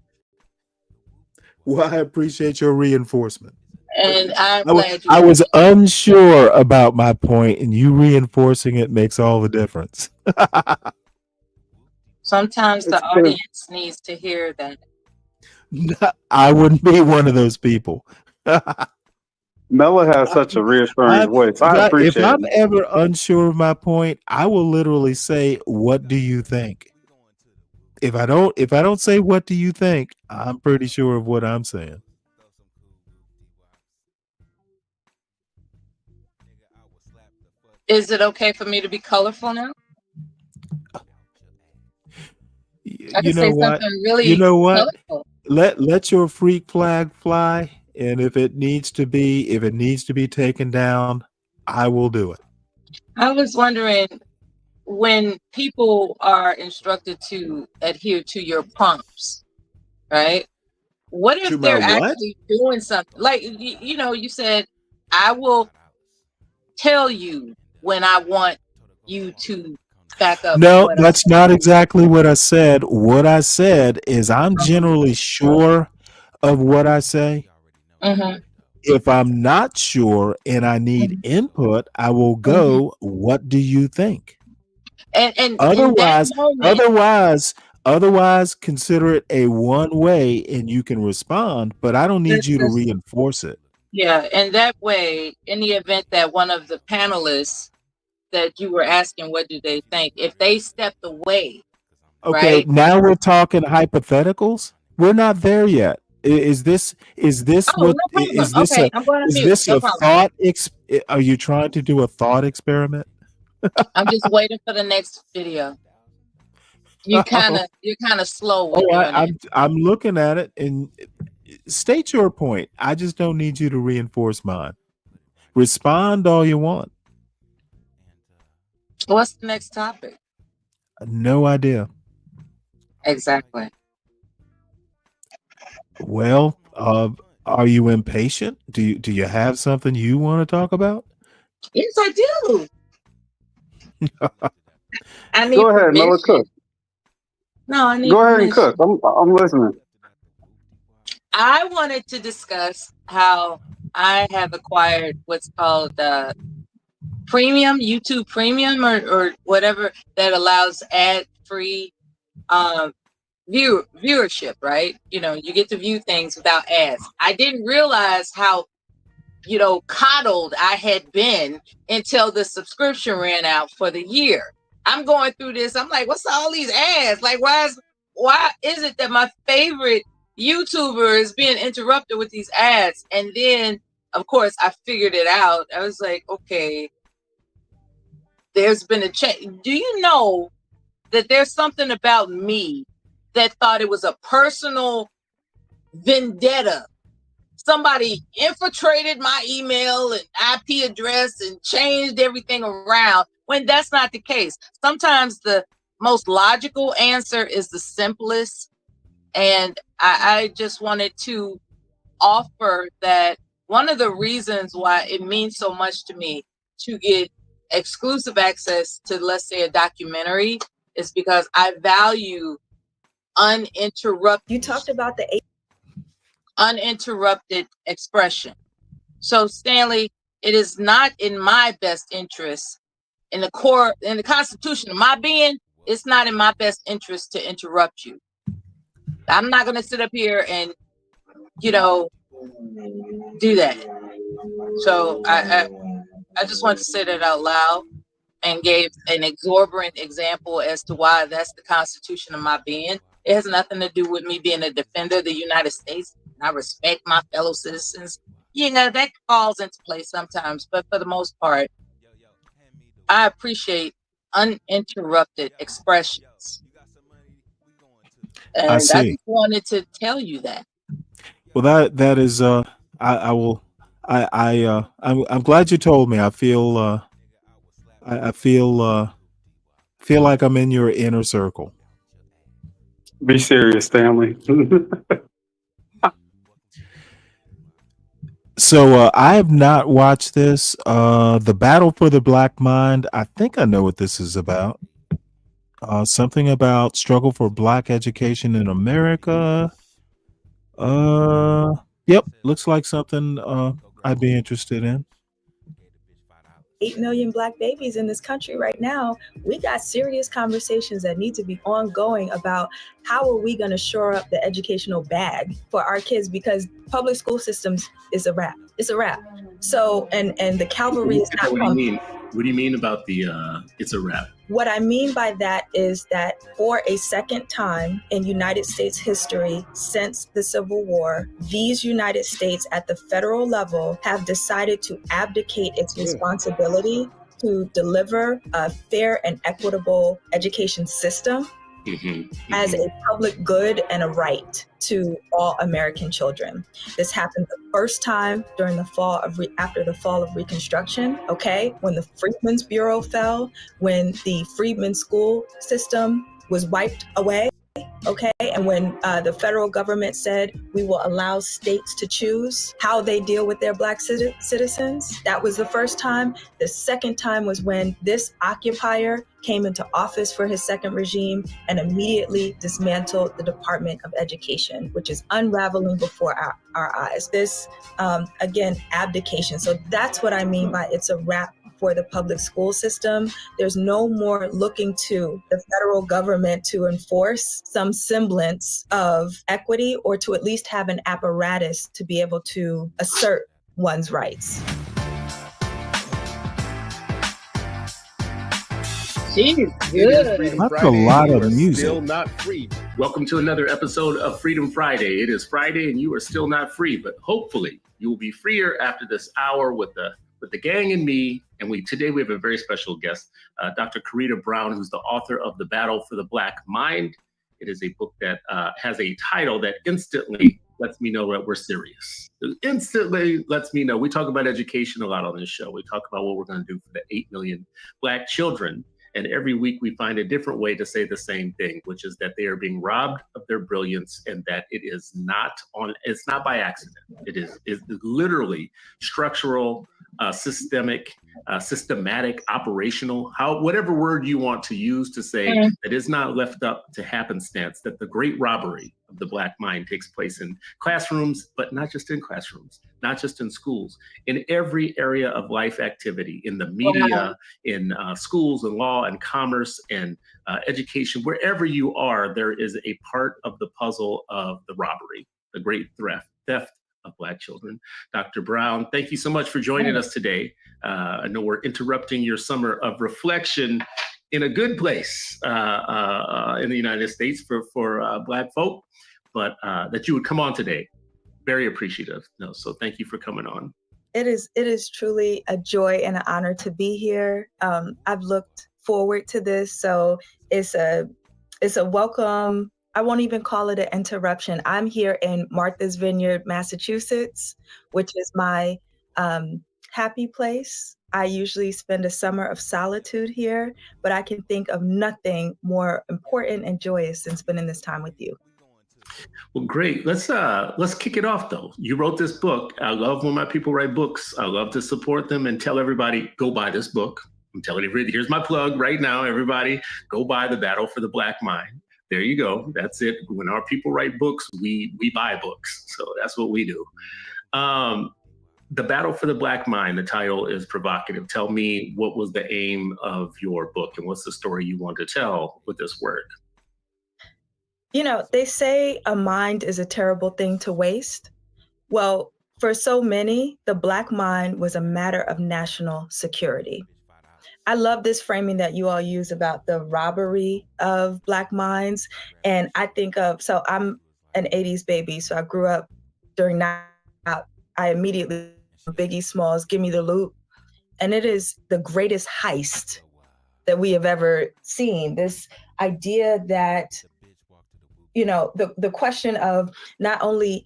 Well, I appreciate your reinforcement. And I'm glad I was unsure about my point, and you reinforcing it makes all the difference. Sometimes the audience needs to hear that. I wouldn't be one of those people. Mella has such a reassuring voice. I appreciate it. If I'm ever unsure of my point, I will literally say, "What do you think?" If I don't say "What do you think," I'm pretty sure of what I'm saying. Is it okay for me to be colorful now? You know what? Colorful. Let your freak flag fly, and if it needs to be taken down, I will do it. I was wondering, when people are instructed to adhere to your prompts, right? What if they're actually doing something? Like you said, I will tell you when I want you to back up. No, that's not exactly what I said. What I said is I'm generally sure of what I say. Mm-hmm. If I'm not sure and I need input, I will go, what do you think? And otherwise, Otherwise, consider it a one way and you can respond, but I don't need you to reinforce it. Yeah, and that way, in the event that one of the panelists that you were asking, what do they think? If they stepped away, Okay, right? now we're talking hypotheticals. We're not there yet. Is this Oh, what no problem. is this Okay, I'm going to is mute. this No a problem. thought are you trying to do a thought experiment? I'm just waiting for the next video. You're kind of slow with doing it. I'm looking at it and state your point. I just don't need you to reinforce mine. Respond all you want. What's the next topic? No idea. Exactly. Well, are you impatient? Do you have something you want to talk about? Yes, I do. I need Go ahead, Miller, permission. cook. No, I need Go ahead and permission. cook. I'm listening. I wanted to discuss how I have acquired what's called premium, YouTube Premium, or whatever, that allows ad-free viewership, right? You know, you get to view things without ads. I didn't realize how, coddled I had been until the subscription ran out for the year. I'm going through this. I'm like, what's all these ads? Like, why is it that my favorite YouTuber is being interrupted with these ads? And then, of course, I figured it out. I was like, okay, there's been a change. Do you know that there's something about me that thought it was a personal vendetta? Somebody infiltrated my email and IP address and changed everything around, when that's not the case. Sometimes the most logical answer is the simplest. And I just wanted to offer that one of the reasons why it means so much to me to get exclusive access to, let's say, a documentary, is because I value uninterrupted. You talked about the uninterrupted expression. So, Stanley, it is not in my best interest, in the Constitution of my being, it's not in my best interest to interrupt you. I'm not going to sit up here and, do that. So I just wanted to say that out loud and gave an exorbitant example as to why that's the Constitution of my being. It has nothing to do with me being a defender of the United States. I respect my fellow citizens. That falls into place sometimes, but for the most part, I appreciate uninterrupted expressions. And I see. just wanted to tell you that. Well, that is I'm glad you told me. I feel I feel like I'm in your inner circle. Be serious, Stanley. So I have not watched this. The Battle for the Black Mind. I think I know what this is about. Something about struggle for Black education in America. Yep, looks like something I'd be interested in. 8 million Black babies in this country right now. We got serious conversations that need to be ongoing about how are we going to shore up the educational bag for our kids, because public school systems is a wrap. It's a wrap. So, and the cavalry is not coming. What do you mean about the it's a wrap? What I mean by that is that for a second time in United States history since the Civil War, these United States at the federal level have decided to abdicate its responsibility to deliver a fair and equitable education system as a public good and a right to all American children. This happened the first time during the fall of after the fall of Reconstruction, okay? When the Freedmen's Bureau fell, when the Freedmen school system was wiped away, okay? And when the federal government said we will allow states to choose how they deal with their Black citizens, that was the first time. The second time was when this occupier came into office for his second regime and immediately dismantled the Department of Education, which is unraveling before our eyes. This, again, abdication. So that's what I mean by it's a wrap for the public school system. There's no more looking to the federal government to enforce some semblance of equity or to at least have an apparatus to be able to assert one's rights. She's It is good. Freedom That's a Friday, lot and you of are music. still not free. Welcome to another episode of Freedom Friday. It is Friday, and you are still not free, but hopefully you will be freer after this hour with the gang and me. And today we have a very special guest, Dr. Karita Brown, who's the author of The Battle for the Black Mind. It is a book that has a title that instantly lets me know that we're serious. It instantly lets me know. We talk about education a lot on this show. We talk about what we're going to do for the 8 million Black children. And every week we find a different way to say the same thing, which is that they are being robbed of their brilliance and that it's not by accident. It is literally structural, systemic, systematic, operational, whatever word you want to use to say that is not left up to happenstance, that the great robbery of the Black mind takes place in classrooms, but not just in classrooms, not just in schools, in every area of life activity, in the media, in schools and law and commerce and education, wherever you are, there is a part of the puzzle of the robbery, the great theft of Black children. Dr. Brown, thank you so much for joining us today. I know we're interrupting your summer of reflection in a good place in the United States for Black folk, but that you would come on today. Very appreciative. So thank you for coming on. It is truly a joy and an honor to be here. I've looked forward to this, so it's a welcome. I won't even call it an interruption. I'm here in Martha's Vineyard, Massachusetts, which is my happy place. I usually spend a summer of solitude here, but I can think of nothing more important and joyous than spending this time with you. Well, great. Let's kick it off, though. You wrote this book. I love when my people write books. I love to support them and tell everybody, go buy this book. I'm telling everybody, here's my plug right now. Everybody, go buy The Battle for the Black Mind. There you go. That's it. When our people write books, we buy books. So that's what we do. The Battle for the Black Mind, the title is provocative. Tell me, what was the aim of your book and what's the story you want to tell with this work? You know, they say a mind is a terrible thing to waste. Well, for so many, the Black mind was a matter of national security. I love this framing that you all use about the robbery of Black minds. And I think so I'm an 80s baby, so I grew up during that. I immediately, Biggie Smalls, Give Me the Loot. And it is the greatest heist that we have ever seen. This idea that, you know, the question of not only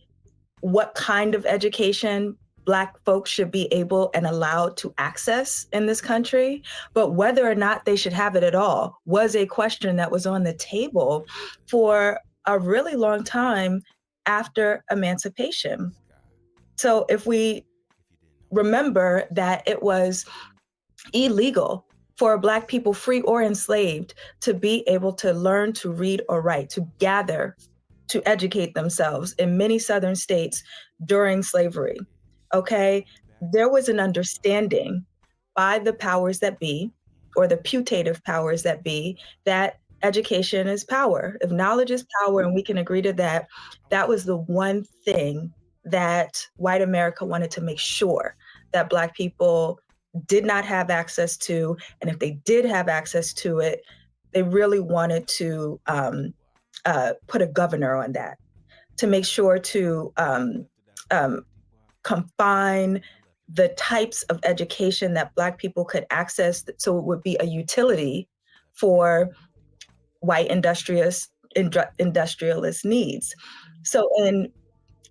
what kind of education Black folks should be able and allowed to access in this country, but whether or not they should have it at all was a question that was on the table for a really long time after emancipation. So if we remember that it was illegal for Black people, free or enslaved, to be able to learn to read or write, to gather, to educate themselves in many Southern states during slavery. Okay, there was an understanding by the powers that be, or the putative powers that be, that education is power. If knowledge is power, and we can agree to that, that was the one thing that white America wanted to make sure that Black people did not have access to. And if they did have access to it, they really wanted to put a governor on that, to make sure to confine the types of education that Black people could access, so it would be a utility for white industrialist needs. So in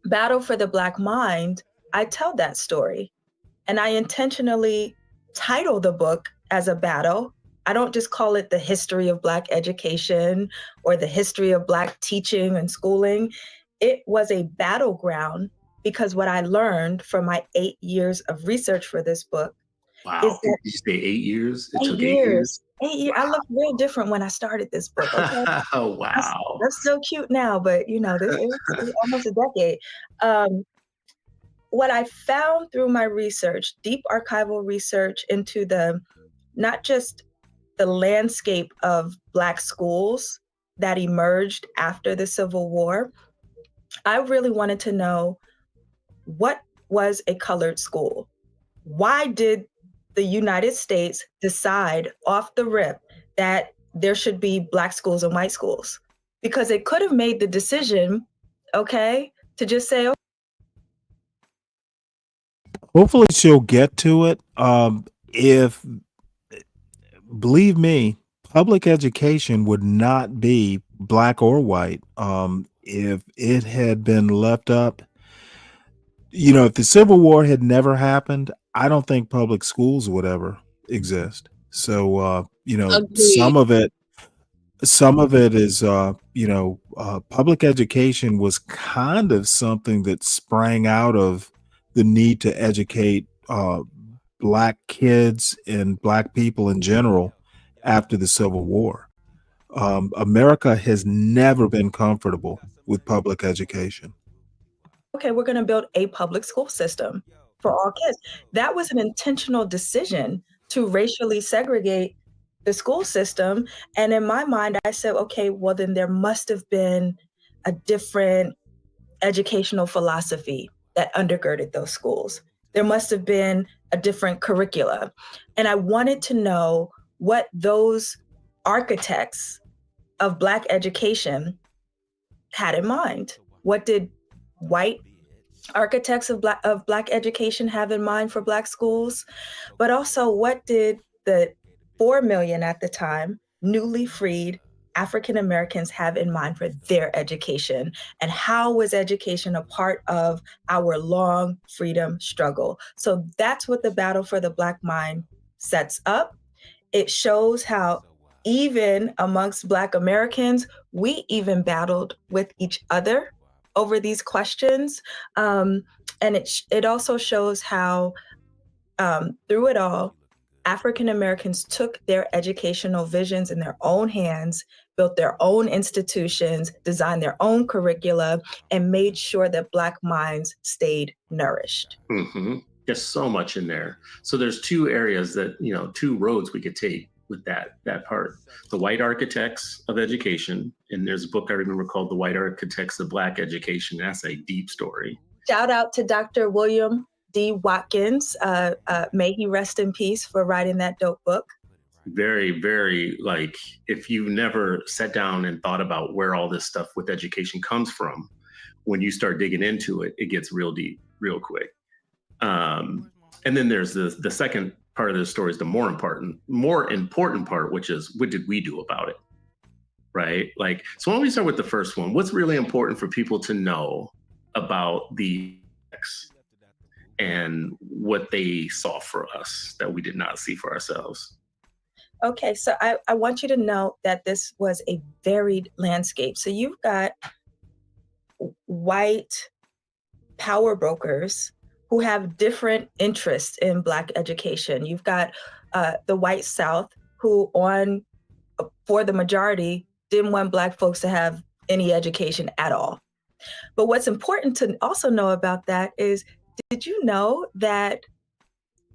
Battle for the Black Mind, I tell that story. And I intentionally title the book as a battle. I don't just call it the history of Black education or the history of Black teaching and schooling. It was a battleground because what I learned from my 8 years of research for this book. Wow, is that did you say 8 years? It 8 took 8 years. years? 8 years. I looked real different when I started this book. Okay? Oh, wow. That's so cute now, but you know, it's almost a decade. what I found through my research, deep archival research into not just the landscape of Black schools that emerged after the Civil War, I really wanted to know, what was a colored school? Why did the United States decide off the rip that there should be Black schools and white schools? Because they could have made the decision, okay, to just say, okay. Hopefully she'll get to it. If believe me, public education would not be black or white if it had been left up. You know, if the Civil War had never happened, I don't think public schools would ever exist. So, you know, Agreed. some of it is, public education was kind of something that sprang out of the need to educate Black kids and Black people in general after the Civil War. America has never been comfortable with public education. Okay, we're going to build a public school system for all kids. That was an intentional decision to racially segregate the school system. And in my mind, I said, okay, well, then there must have been a different educational philosophy that undergirded those schools. There must have been a different curricula. And I wanted to know what those architects of Black education had in mind. What did white architects of Black education have in mind for Black schools? But also, what did the 4 million at the time newly freed African Americans have in mind for their education? And how was education a part of our long freedom struggle? So that's what the Battle for the Black Mind sets up. It shows how even amongst Black Americans, we even battled with each other over these questions. And it also shows how through it all, African Americans took their educational visions in their own hands, built their own institutions, designed their own curricula, and made sure that Black minds stayed nourished. Mm-hmm. There's so much in there. So there's two areas that, two roads we could take with that part. The white architects of education, and there's a book I remember called The White Architects of Black Education. That's a deep story. Shout out to Dr. William D. Watkins. May he rest in peace, for writing that dope book. Very, very, if you've never sat down and thought about where all this stuff with education comes from, when you start digging into it, it gets real deep, real quick. And then there's the second part of the story is the more important part, which is, what did we do about it? Right? So why don't we start with the first one? What's really important for people to know about the X and what they saw for us that we did not see for ourselves? Okay, so I want you to know that this was a varied landscape. So you've got white power brokers who have different interests in Black education. You've got the white South, who for the majority, didn't want Black folks to have any education at all. But what's important to also know about that is, did you know that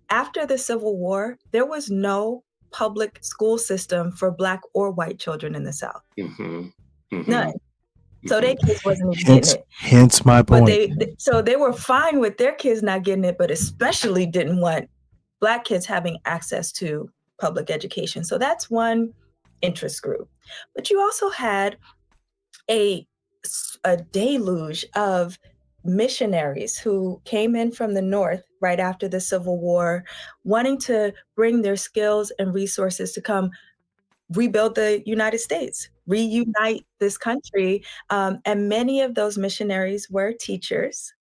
after the Civil War, there was no public school system for Black or white children in the South? Mm-hmm. Mm-hmm. None. So their kids wasn't even getting it. Hence my point. But so they were fine with their kids not getting it, but especially didn't want Black kids having access to public education. So that's one interest group. But you also had a deluge of missionaries who came in from the North right after the Civil War, wanting to bring their skills and resources to come rebuild the United States, reunite this country. And many of those missionaries were teachers.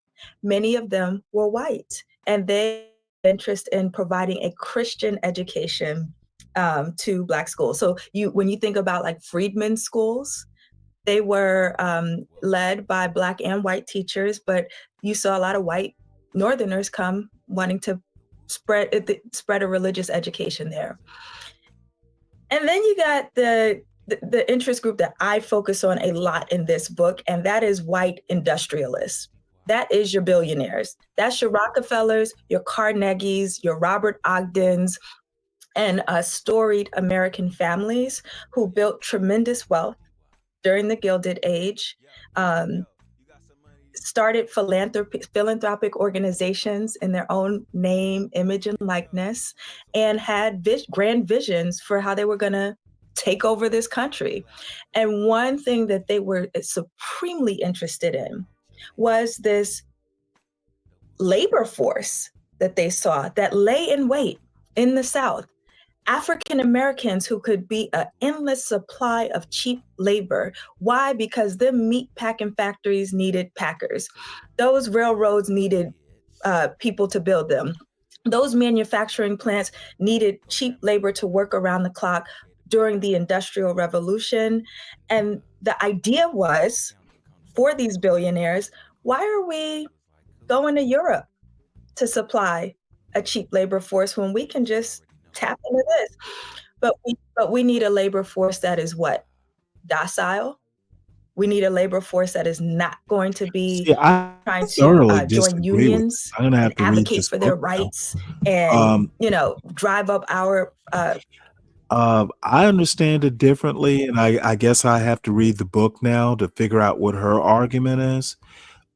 Many of them were white, and they had interest in providing a Christian education to Black schools. So when you think about freedmen's schools, they were led by Black and white teachers, but you saw a lot of white Northerners come wanting to spread a religious education there. And then you got the interest group that I focus on a lot in this book, and that is white industrialists. That is your billionaires. That's your Rockefellers, your Carnegies, your Robert Ogdens, and storied American families who built tremendous wealth during the Gilded Age, started philanthropic organizations in their own name, image, and likeness, and had grand visions for how they were going to take over this country. And one thing that they were supremely interested in was this labor force that they saw that lay in wait in the South. African Americans who could be an endless supply of cheap labor. Why? Because the meat packing factories needed packers. Those railroads needed people to build them. Those manufacturing plants needed cheap labor to work around the clock during the Industrial Revolution. And the idea was, for these billionaires, why are we going to Europe to supply a cheap labor force when we can just tap into this? But we need a labor force that is what? Docile. We need a labor force that is not going to be trying to join unions and advocate for their rights and drive up our I understand it differently, and I guess I have to read the book now to figure out what her argument is.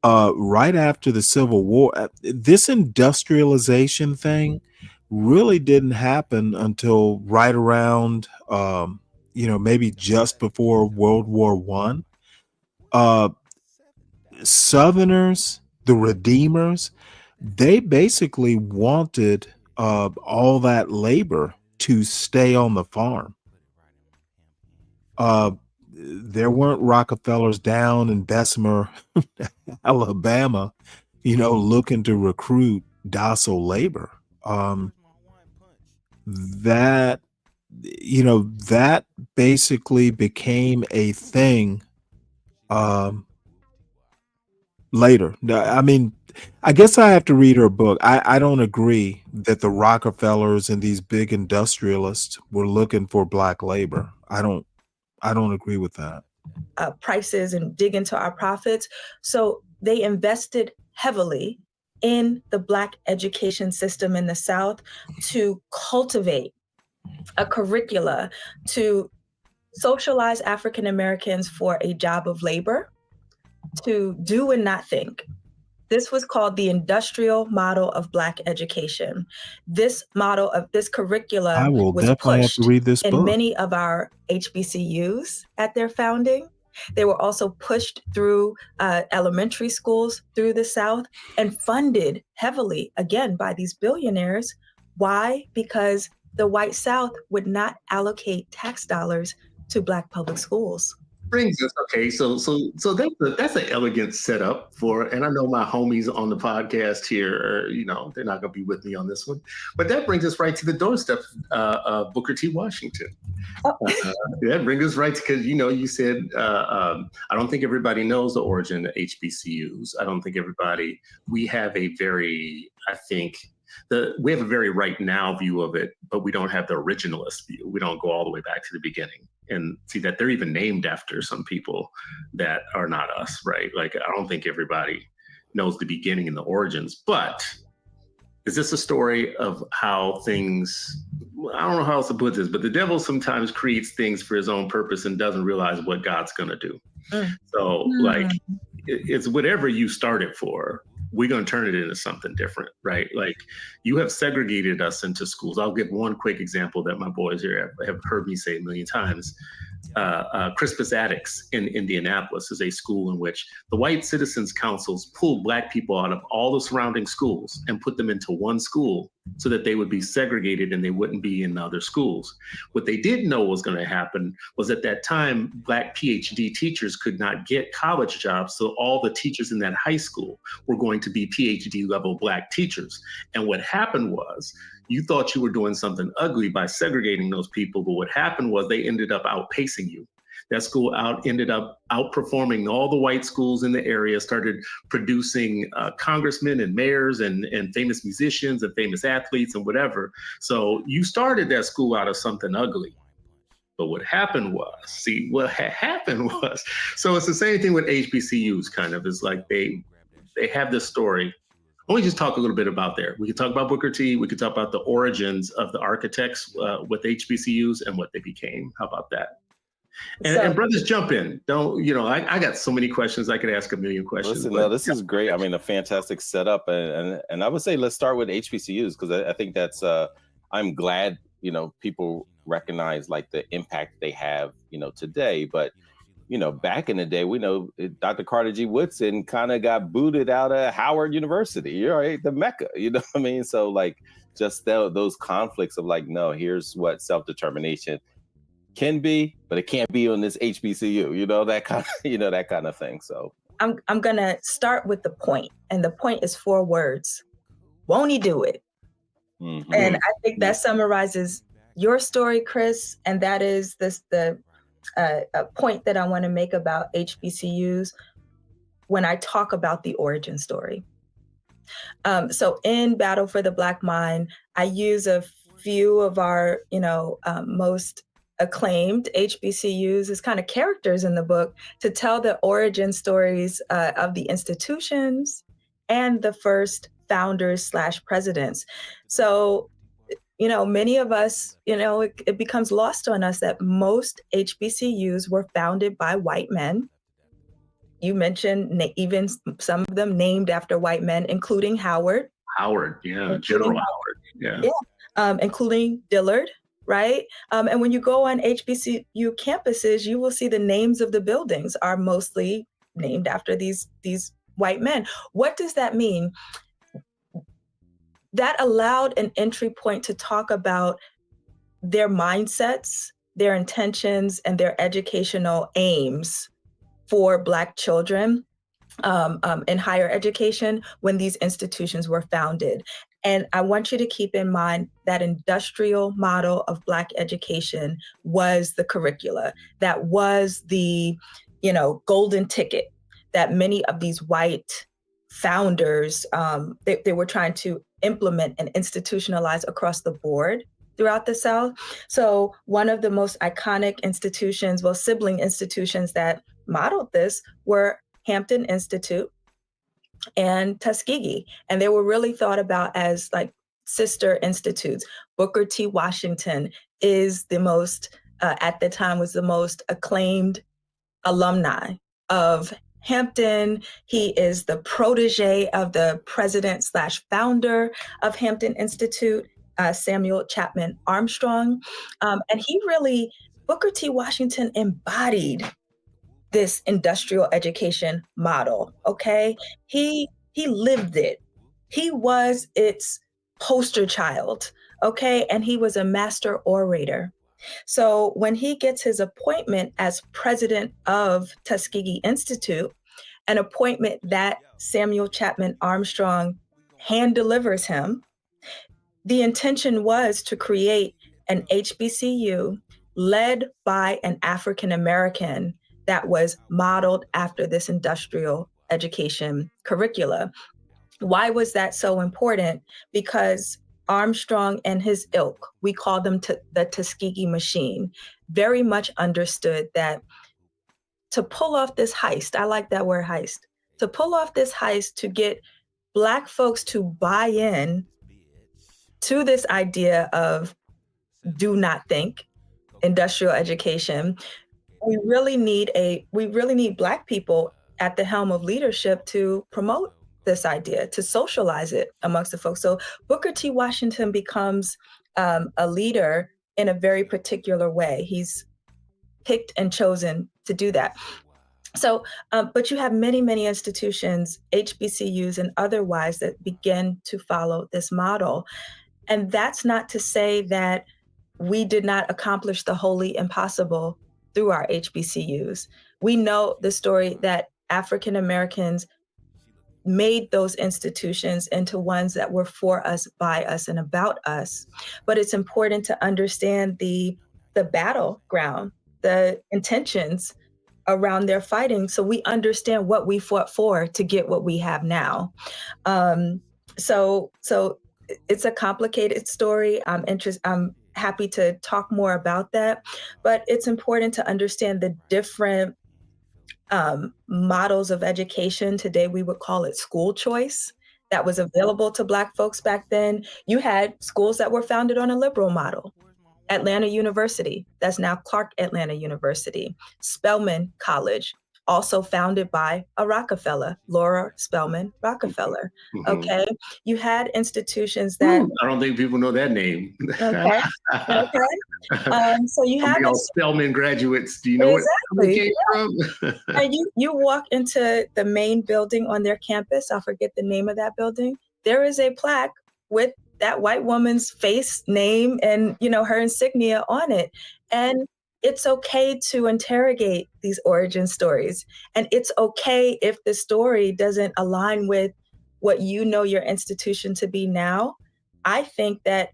Right after the Civil War, this industrialization thing really didn't happen until right around, maybe just before World War One. Southerners, the Redeemers, they basically wanted all that labor to stay on the farm. There weren't Rockefellers down in Bessemer, Alabama, looking to recruit docile labor. That basically became a thing later. I mean, I guess I have to read her book. I don't agree that the Rockefellers and these big industrialists were looking for black labor. I don't agree with that. Prices and dig into our profits. So they invested heavily in the Black education system in the South to cultivate a curricula to socialize African Americans for a job of labor, to do and not think. This was called the industrial model of Black education. This model of this curricula was pushed in many of our HBCUs at their founding. They were also pushed through elementary schools through the South and funded heavily, again, by these billionaires. Why? Because the white South would not allocate tax dollars to Black public schools. Brings us so that's an elegant setup for, and I know my homies on the podcast here are, they're not going to be with me on this one, but that brings us right to the doorstep of Booker T. Washington. That brings us right to, because you said I don't think everybody knows the origin of HBCUs. I don't think we have a very right now view of it, but we don't have the originalist view. We don't go all the way back to the beginning and see that they're even named after some people that are not us, right? Like, I don't think everybody knows the beginning and the origins, but is this a story of how things, I don't know how else to put this, but the devil sometimes creates things for his own purpose and doesn't realize what God's going to do. So like, it's whatever you started for, we're going to turn it into something different, right? Like, you have segregated us into schools. I'll give one quick example that my boys here have heard me say a million times. Crispus Attucks in Indianapolis is a school in which the white citizens councils pulled Black people out of all the surrounding schools and put them into one school so that they would be segregated and they wouldn't be in other schools. What they didn't know was going to happen was at that time, Black PhD teachers could not get college jobs. So all the teachers in that high school were going to be PhD level Black teachers. And what happened was, you thought you were doing something ugly by segregating those people, but what happened was they ended up outpacing you. That school ended up outperforming all the white schools in the area, started producing congressmen and mayors and famous musicians and famous athletes and whatever. So you started that school out of something ugly. But what happened was, so it's the same thing with HBCUs kind of. It's like they have this story. Let me just talk a little bit about there. We could talk about Booker T. We could talk about the origins of the architects with HBCUs and what they became. How about that? And brothers, jump in. Don't, I got so many questions. I could ask a million questions. Listen, no, this is great. I mean, a fantastic setup. And I would say let's start with HBCUs, because I think that's, I'm glad, people recognize like the impact they have, today. But, back in the day, we know Dr. Carter G. Woodson kind of got booted out of Howard University, right? The Mecca, you know what I mean? So like just those conflicts of like, no, here's what self-determination can be, but it can't be on this HBCU, that kind of thing. So I'm gonna start with the point, and the point is 4 words. Won't he do it? Mm-hmm. And I think that summarizes your story, Chris, and that is the point that I want to make about HBCUs when I talk about the origin story. So in Battle for the Black Mind, I use a few of our, most acclaimed HBCUs as kind of characters in the book to tell the origin stories of the institutions and the first founders / presidents. So, many of us, it becomes lost on us that most HBCUs were founded by white men. You mentioned even some of them named after white men, including Howard. Howard, yeah, General Howard, yeah. Including Dillard. Right. And when you go on HBCU campuses, you will see the names of the buildings are mostly named after these white men. What does that mean? That allowed an entry point to talk about their mindsets, their intentions, and their educational aims for Black children in higher education when these institutions were founded. And I want you to keep in mind that industrial model of Black education was the curricula. That was the, golden ticket that many of these white founders, they were trying to implement and institutionalize across the board throughout the South. So one of the most iconic institutions, sibling institutions that modeled this were Hampton Institute and Tuskegee. And they were really thought about as like sister institutes. Booker T. Washington is the most, at the time, was the most acclaimed alumni of Hampton. He is the protege of the president / founder of Hampton Institute, Samuel Chapman Armstrong. And Booker T. Washington embodied this industrial education model, okay? He lived it. He was its poster child, okay? And he was a master orator. So when he gets his appointment as president of Tuskegee Institute, an appointment that Samuel Chapman Armstrong hand delivers him, the intention was to create an HBCU led by an African American that was modeled after this industrial education curricula. Why was that so important? Because Armstrong and his ilk, we call them the Tuskegee machine, very much understood that to pull off this heist, I like that word heist, to pull off this heist to get Black folks to buy in to this idea of do not think, industrial education, we really need Black people at the helm of leadership to promote this idea, to socialize it amongst the folks. So Booker T. Washington becomes a leader in a very particular way. He's picked and chosen to do that. So, but you have many, many institutions, HBCUs and otherwise, that begin to follow this model. And that's not to say that we did not accomplish the wholly impossible through our HBCUs. We know the story that African Americans made those institutions into ones that were for us, by us, and about us. But it's important to understand the battleground, the intentions around their fighting, so we understand what we fought for to get what we have now. So it's a complicated story. I'm happy to talk more about that, but it's important to understand the different models of education. Today, we would call it school choice that was available to Black folks back then. You had schools that were founded on a liberal model. Atlanta University, that's now Clark Atlanta University. Spelman College, also founded by a Rockefeller, Laura Spelman Rockefeller. Okay, you had institutions that I don't think people know that name. okay. So you have all Spelman graduates. Do you know where it came from? And you walk into the main building on their campus. I forget the name of that building. There is a plaque with that white woman's face, name, and her insignia on it. And it's okay to interrogate these origin stories. And it's okay if the story doesn't align with what you know your institution to be now. I think that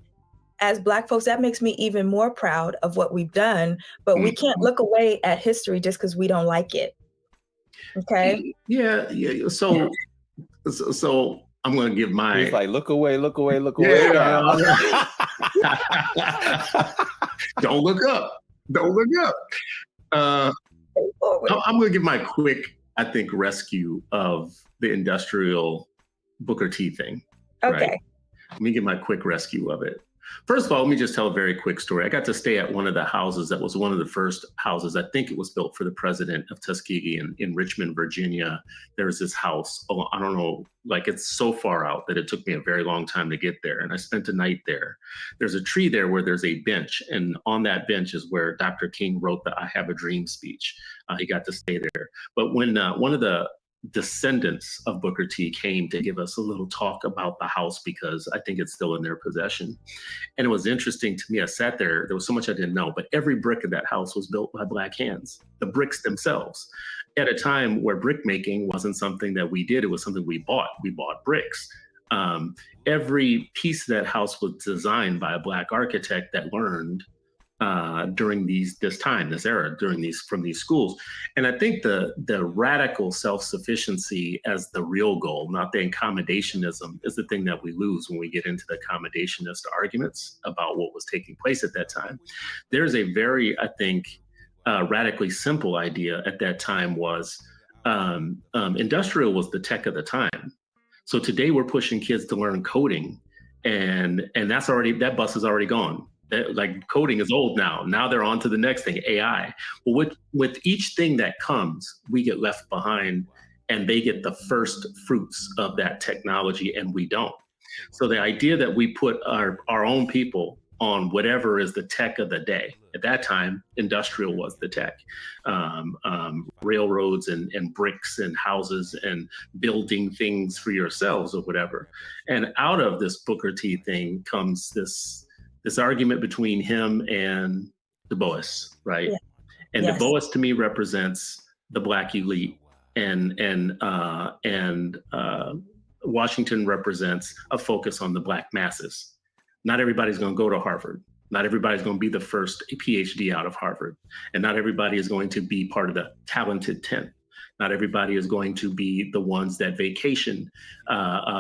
as Black folks, that makes me even more proud of what we've done, but we can't look away at history just because we don't like it. Okay? Yeah. So I'm going to give my... He's like, look away, look away, look away. Yeah. Don't look up. Don't look up. I'm going to give my quick, I think, rescue of the industrial Booker T thing. Okay. Right? Let me give my quick rescue of it. First of all, let me just tell a very quick story. I got to stay at one of the houses that was one of the first houses. I think it was built for the president of Tuskegee in Richmond, Virginia. There's this house. Oh, I don't know, like it's so far out that it took me a very long time to get there. And I spent a night there. There's a tree there where there's a bench. And on that bench is where Dr. King wrote the I Have a Dream speech. He got to stay there. But when one of the descendants of Booker T came to give us a little talk about the house, because I think it's still in their possession. And it was interesting to me. I sat there was so much I didn't know, but every brick of that house was built by Black hands, the bricks themselves, at a time where brick making wasn't something that we did. It was something we bought. We bought bricks. Every piece of that house was designed by a Black architect that learned during this era, from these schools. And I think the radical self-sufficiency as the real goal, not the accommodationism, is the thing that we lose when we get into the accommodationist arguments about what was taking place at that time. There's a very, I think, radically simple idea at that time was industrial was the tech of the time. So today we're pushing kids to learn coding, and that bus is already gone. Like coding is old now. Now they're on to the next thing, AI. Well, with each thing that comes, we get left behind, and they get the first fruits of that technology, and we don't. So the idea that we put our own people on whatever is the tech of the day. At that time, industrial was the tech. Railroads and bricks and houses and building things for yourselves or whatever. And out of this Booker T thing comes this argument between him and Du Bois, right? Yeah. And yes. Du Bois to me represents the Black elite, and Washington represents a focus on the Black masses. Not everybody's going to go to Harvard. Not everybody's going to be the first PhD out of Harvard. And not everybody is going to be part of the talented 10. Not everybody is going to be the ones that vacation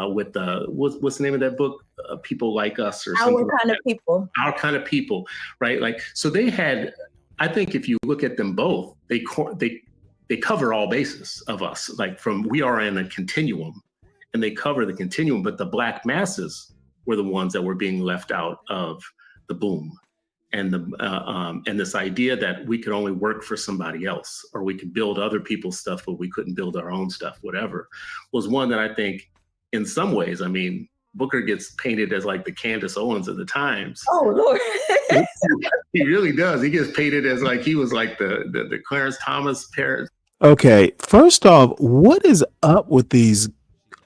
with the, what's the name of that book? People Like Us or something. Our Kind of People. Our Kind of People, right? Like, so they had, I think if you look at them both, they cover all bases of us. Like we are in a continuum, and they cover the continuum, but the Black masses were the ones that were being left out of the boom. And and this idea that we could only work for somebody else, or we could build other people's stuff, but we couldn't build our own stuff, whatever, was one that I think in some ways, I mean, Booker gets painted as like the Candace Owens of the times. Oh, Lord. He really does. He gets painted as like he was like the Clarence Thomas parent. Okay, first off, what is up with these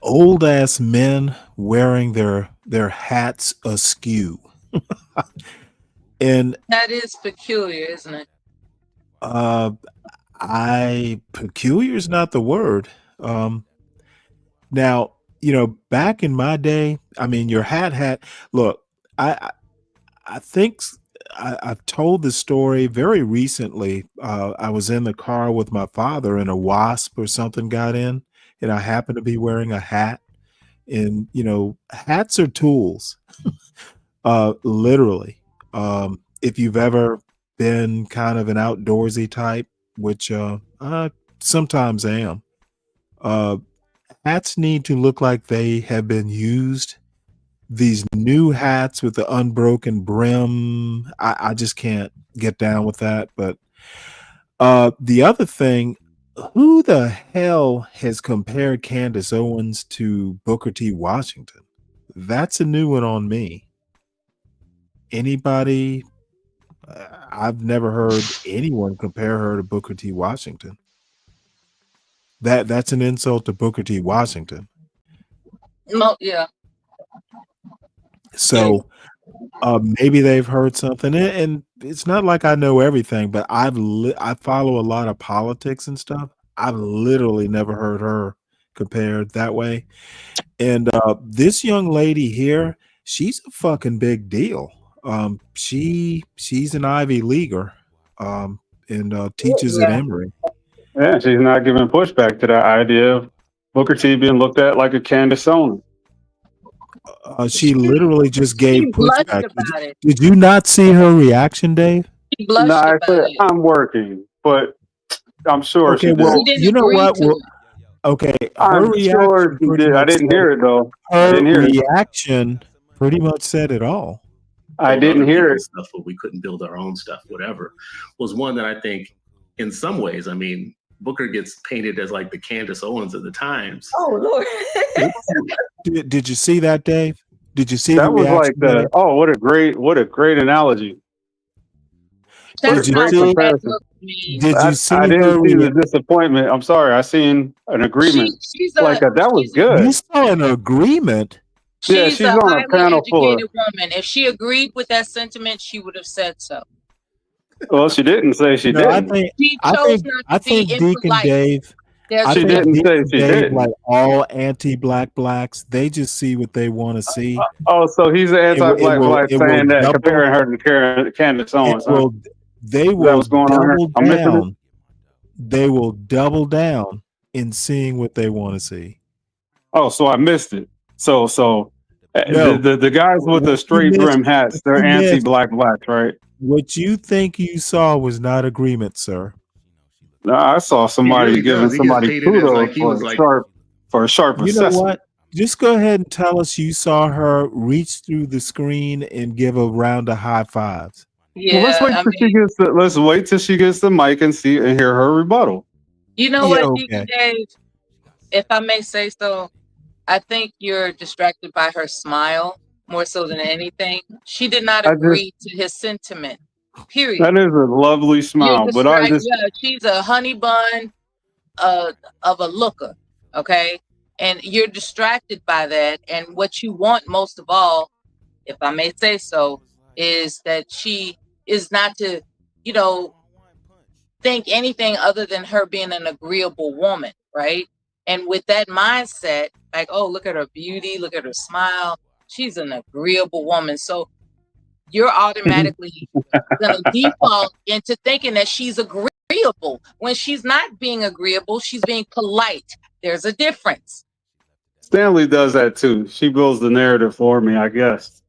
old ass men wearing their hats askew? And that is peculiar, isn't it? Peculiar is not the word. Now, back in my day, I mean, your hat. Look, I think I've told this story very recently. I was in the car with my father, and a wasp or something got in, and I happened to be wearing a hat. And hats are tools, literally. If you've ever been kind of an outdoorsy type, which sometimes am. Hats need to look like they have been used. These new hats with the unbroken brim, I just can't get down with that. But the other thing, who the hell has compared Candace Owens to Booker T. Washington? That's a new one on me. Anybody? I've never heard anyone compare her to Booker T. Washington. That's an insult to Booker T. Washington. No, yeah. So maybe they've heard something, and it's not like I know everything, but I follow a lot of politics and stuff. I've literally never heard her compared that way. And this young lady here, she's a fucking big deal. She's an Ivy Leaguer, and teaches at Emory. Yeah, she's not giving pushback to that idea of Booker T being looked at like a Candace Owens. She literally just gave She blushed pushback. about it. Did you not see her reaction, Dave? She blushed No, I about said, it. I'm working, but I'm sure Okay, she did. well, She didn't you know agree what? to Well, it. okay, her I'm reaction sure she pretty did. I much didn't said hear it. it though. I Her didn't hear it. reaction pretty much said it all. I Build didn't other hear people's it. stuff, but we couldn't build our own stuff. Whatever was one that I think, in some ways, I mean, Booker gets painted as like the Candace Owens of the times. Oh Lord. Did you see that, Dave? Did you see the That was like reaction, Dave? what a great analogy. What a That's Did you not great what see? that comparison. looked mean. Did you see I her didn't see the reaction? disappointment. I'm sorry. I seen an agreement. She's Like a that was she's good. You saw an agreement. Yeah, she's she's a on a highly panel full of. educated woman. If she agreed with that sentiment, she would have said so. Well, she didn't say she No, didn't. She chose not to be Deacon impolite. Dave. There's I She a think didn't say Deacon she Dave, didn't. like all anti-black blacks, they just see what they want to see. Oh, so he's an anti-black black It will saying that, double. comparing her to Candace It Owens, huh? will. They Is that will what's going on here? double I'm missing it. down. They will double down in seeing what they want to see. Oh, so I missed it. So No, the guys with the what you straight missed, brim hats, what they're you missed, anti-black blacks, right? what you think you saw was not agreement, sir. No, I saw He somebody really giving does. He gets somebody painted as like kudos he was like. for a sharp You know assessment. what? Just go ahead and tell us you saw her reach through the screen and give a round of high fives. Well, let's Yeah, wait I till she mean, gets let's wait till she gets the mic and see and hear her rebuttal. you know Yeah, what, Deacon okay. Dave, if I may say so, I think you're distracted by her smile more so than anything. She did not I just agree to his sentiment. Period. that is a lovely You're smile, but I'm distracted. just Yeah, she's a honey bun of a looker, okay? And you're distracted by that. And what you want most of all, if I may say so, is that she is not to, you know, think anything other than her being an agreeable woman, right? And with that mindset, like, oh, look at her beauty, look at her smile. She's an agreeable woman. So you're automatically going to default into thinking that she's agreeable when she's not being agreeable. She's being polite. There's a difference. Stanley does that too. She builds the narrative for me, I guess.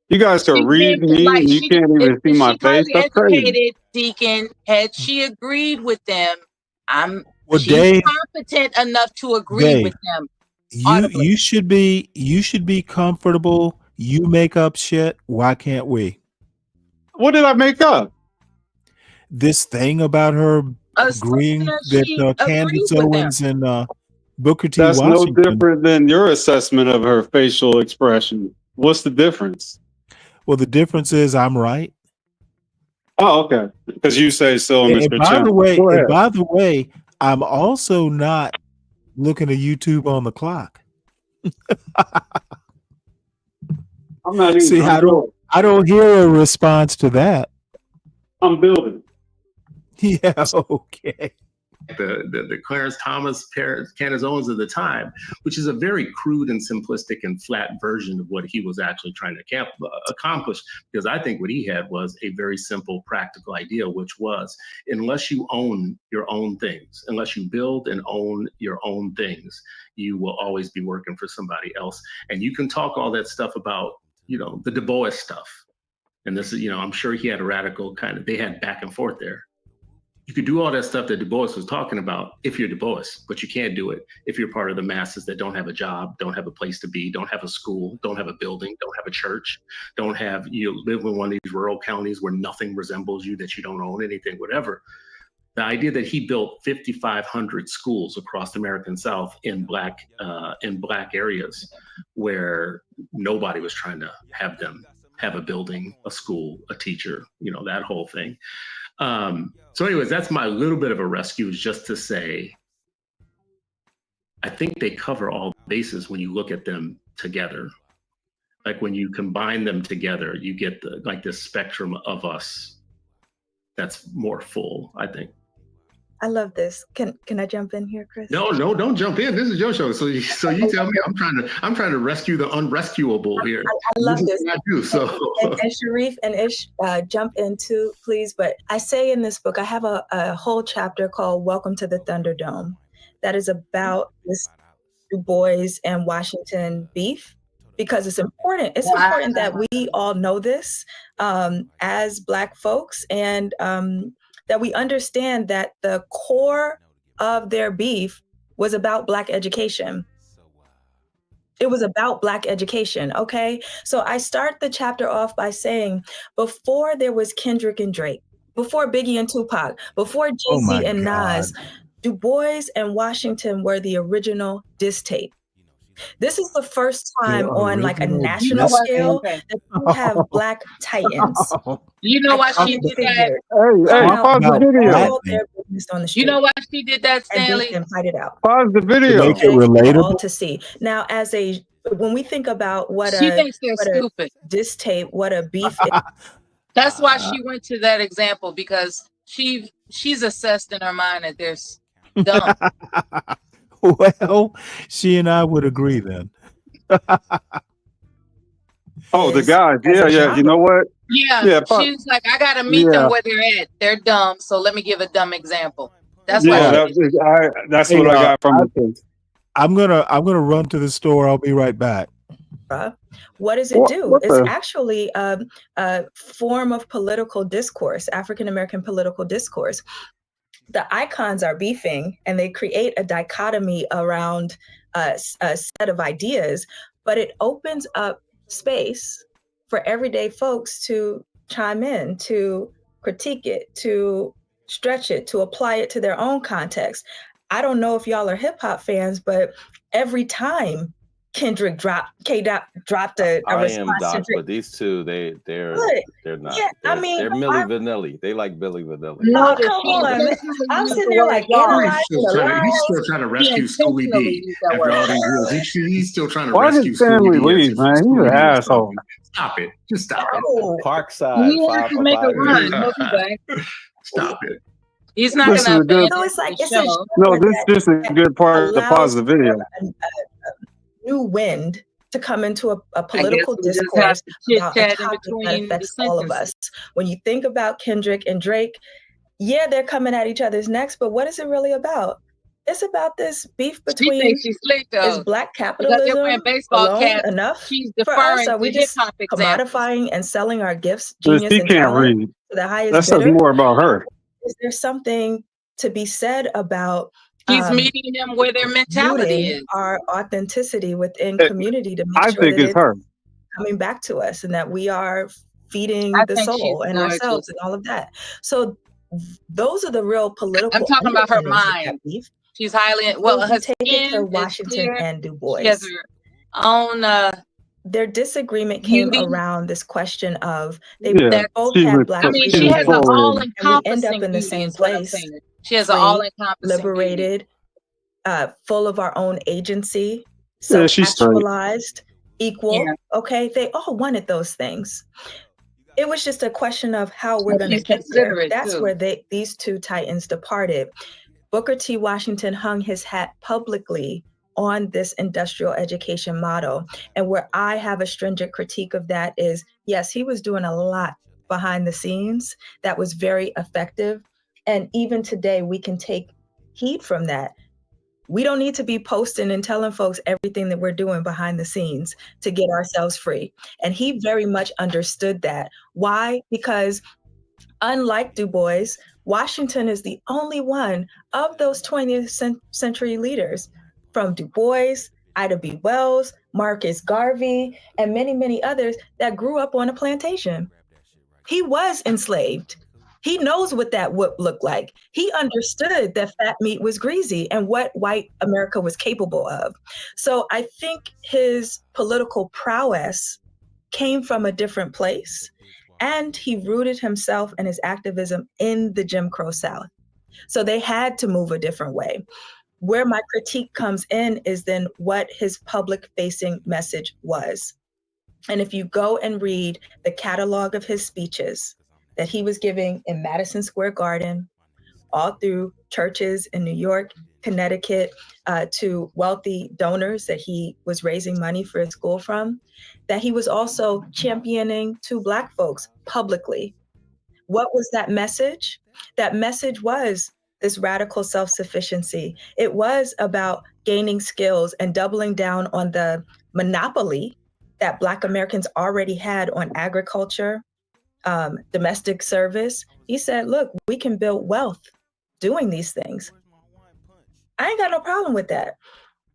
You guys can She's read being me polite. and you can't even see If my she's face. highly That's crazy. educated, Deacon, had she agreed with them, Well, she's Dave, competent enough to agree with them. you should be comfortable. You make up shit. Why can't we? What did I make up? This thing about her agreeing that Candace Owens and Booker T. That's no Washington. different than your assessment of her facial expression. What's the difference? Well, the difference is I'm right. Oh, okay. Because you say so, And Mr. by Chen. the way, Go ahead. I'm also not looking at YouTube on the clock. I'm not even. See, I don't hear a response to that. I'm building. Yeah, okay. The Clarence Thomas, Candace Owens of the time, which is a very crude and simplistic and flat version of what he was actually trying to accomplish. Because I think what he had was a very simple, practical idea, which was, unless you own your own things, unless you build and own your own things, you will always be working for somebody else. And you can talk all that stuff about, the Du Bois stuff. And this is, I'm sure he had a radical they had back and forth there. You could do all that stuff that Du Bois was talking about if you're Du Bois, but you can't do it if you're part of the masses that don't have a job, don't have a place to be, don't have a school, don't have a building, don't have a church, don't have, you live in one of these rural counties where nothing resembles you, that you don't own anything, whatever. The idea that he built 5,500 schools across the American South in black areas where nobody was trying to have them have a building, a school, a teacher, that whole thing. So anyways, that's my little bit of a rescue, is just to say, I think they cover all bases when you look at them together. Like when you combine them together, you get this spectrum of us that's more full, I think. I love this. Can I jump in here, Chris? No, don't jump in. This is your show. So you tell me. I'm trying to rescue the unrescuable here. I love this. I do, so. And Sharif and Ish, jump in too, please. But I say in this book, I have a whole chapter called Welcome to the Thunderdome that is about this Du Bois and Washington beef, because it's important. It's important that we all know this as Black folks, and that we understand that the core of their beef was about Black education. It was about Black education, okay? So I start the chapter off by saying, before there was Kendrick and Drake, before Biggie and Tupac, before Jay-Z and Nas, Du Bois and Washington were the original diss tape. This is the first time on like a national scale that you have Black titans. You know why she did that? Pause the video. You know why she did that, Stanley? And fight it out. Pause the video. Make it relatable. All to see. Now, when we think about what She thinks they're stupid. Diss tape, what a beef. That's why she went to that example, because she's assessed in her mind that they're dumb. Well, she and I would agree then. Oh, the guys. Yeah. You know what? Yeah. She's like, I gotta meet them where they're at. They're dumb, so let me give a dumb example. That's why. That's what I got from the. I'm gonna run to the store. I'll be right back. What does it do? It's actually a form of political discourse, African American political discourse. The icons are beefing, and they create a dichotomy around a set of ideas, but it opens up space for everyday folks to chime in, to critique it, to stretch it, to apply it to their own context. I don't know if y'all are hip hop fans, but every time Kendrick dropped a I response am to Doc, Drake. but these two, they're not. Yeah, They're Milli Vanilli. They like Billy Vanilli. No, come on. I'm sitting there like analyzing He's still trying to rescue Schoolie D after all these years. He's still trying to Why rescue did Stanley leave, man? He's an asshole. Stop it. Just stop it. Parkside. He has to make a run. He'll be back. Stop it. He's not This gonna is good. abandon So it's like the it's a show. No, this is a good part to pause the video. new wind to come into a political we just discourse have to about a chit-chat in topic that between the affects all of sentences. us. When you think about Kendrick and Drake, yeah, they're coming at each other's necks, but what is it really about? It's about this beef She between thinks she's slick is though. Black Because they're capitalism wearing baseball alone caps. enough She's for us? deferring Are we to hip just hop examples. commodifying and selling our gifts, But genius, she and can't talent read. to the highest That says bidder? more about her. Is there something to be said about She's meeting them where their mentality rooting is. our authenticity within It- community to make I sure think that it's it's her. coming back to us and that we are feeding I the think she's soul and gorgeous. ourselves and all of that. So those are the real political I'm talking about her underpinnings of that mind. beef. She's highly So well. if Her you take it to skin is Washington clear. and Du Bois, She has her own their disagreement came beauty. around this question of they Yeah, both she had was. Black I mean, She she freedom was has an dreams, tolerated. and we end up all-encompassing in the beauty. same Is what I'm place, saying. She has an free, all-encompassing beauty. liberated, full of our own agency, Yeah, she's straight. self-actualized, equal. Yeah. Okay, they all wanted those things. It was just a question of how we're So going to she's get there. considerate That's too. where these two titans departed. Booker T. Washington hung his hat publicly on this industrial education model. And where I have a stringent critique of that is, yes, he was doing a lot behind the scenes that was very effective. And even today, we can take heed from that. We don't need to be posting and telling folks everything that we're doing behind the scenes to get ourselves free. And he very much understood that. Why? Because unlike Du Bois, Washington is the only one of those 20th century leaders, from Du Bois, Ida B. Wells, Marcus Garvey, and many, many others, that grew up on a plantation. He was enslaved. He knows what that would look like. He understood that fat meat was greasy and what white America was capable of. So I think his political prowess came from a different place, and he rooted himself and his activism in the Jim Crow South. So they had to move a different way. Where my critique comes in is then what his public-facing message was. And if you go and read the catalog of his speeches that he was giving in Madison Square Garden, all through churches in New York, Connecticut, to wealthy donors that he was raising money for his school from, that he was also championing to Black folks publicly. What was that message? That message was this radical self-sufficiency. It was about gaining skills and doubling down on the monopoly that Black Americans already had on agriculture, domestic service. He said, look, we can build wealth doing these things. I ain't got no problem with that.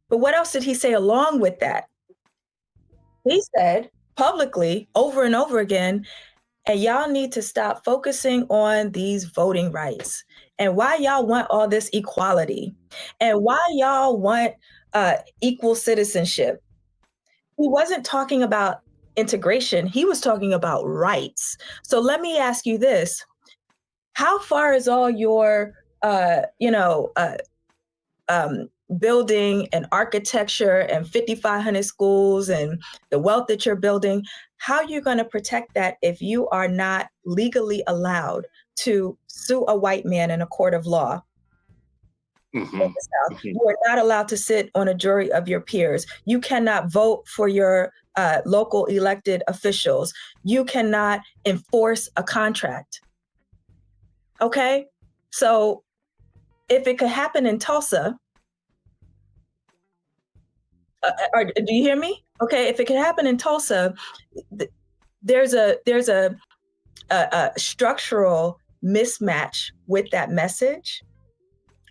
But what else did he say along with that? He said publicly over and over again, and y'all need to stop focusing on these voting rights and why y'all want all this equality and why y'all want equal citizenship. He wasn't talking about integration. He was talking about rights. So let me ask you this. How far is all your, building and architecture and 5,500 schools and the wealth that you're building, how are you going to protect that if you are not legally allowed to sue a white man in a court of law? You are not allowed to sit on a jury of your peers. You cannot vote for your local elected officials. You cannot enforce a contract. Okay? So if it could happen in Tulsa, do you hear me? Okay, if it could happen in Tulsa, there's a structural mismatch with that message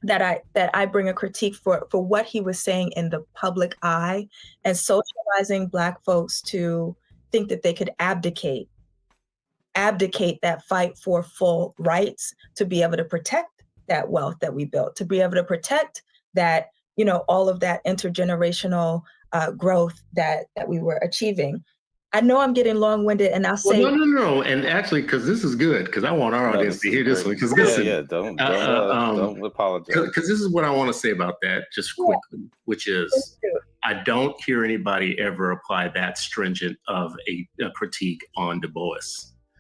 that I bring a critique for what he was saying in the public eye and socializing Black folks to think that they could abdicate that fight for full rights to be able to protect that wealth that we built, to be able to protect that, all of that intergenerational growth that we were achieving. I know I'm getting long-winded, and I'll say no. And actually, because this is good, because I want our audience to hear this one. Because don't apologize. Because this is what I want to say about that, just quickly, which is I don't hear anybody ever apply that stringent of a critique on Du Bois,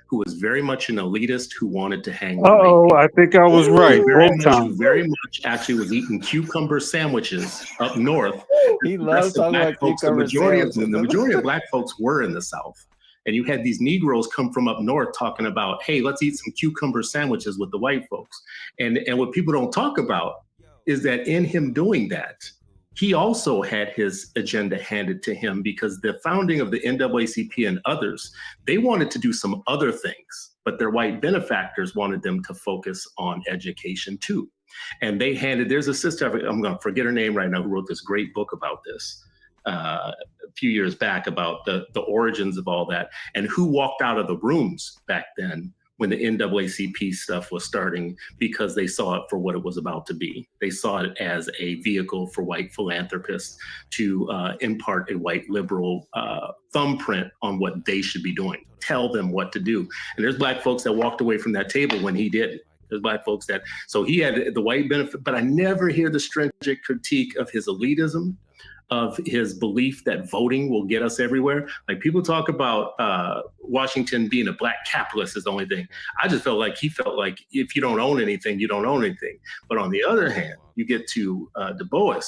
who was very much an elitist who wanted to hang with I think I was right. Very much actually was eating cucumber sandwiches up north. He loves talking about cucumber sandwiches. The majority of Black folks were in the South. And you had these Negroes come from up north talking about, hey, let's eat some cucumber sandwiches with the white folks. And what people don't talk about is that in him doing that, he also had his agenda handed to him, because the founding of the NAACP and others, they wanted to do some other things, but their white benefactors wanted them to focus on education too. And they there's a sister, I'm going to forget her name right now, who wrote this great book about this a few years back, about the origins of all that and who walked out of the rooms back then when the NAACP stuff was starting, because they saw it for what it was about to be. They saw it as a vehicle for white philanthropists to impart a white liberal thumbprint on what they should be doing, tell them what to do. And there's Black folks that walked away from that table when he did it. There's Black folks so he had the white benefit, but I never hear the stringent critique of his elitism, of his belief that voting will get us everywhere. Like, people talk about Washington being a Black capitalist is the only thing. I just felt like he felt like if you don't own anything, you don't own anything. But on the other hand, you get to Du Bois,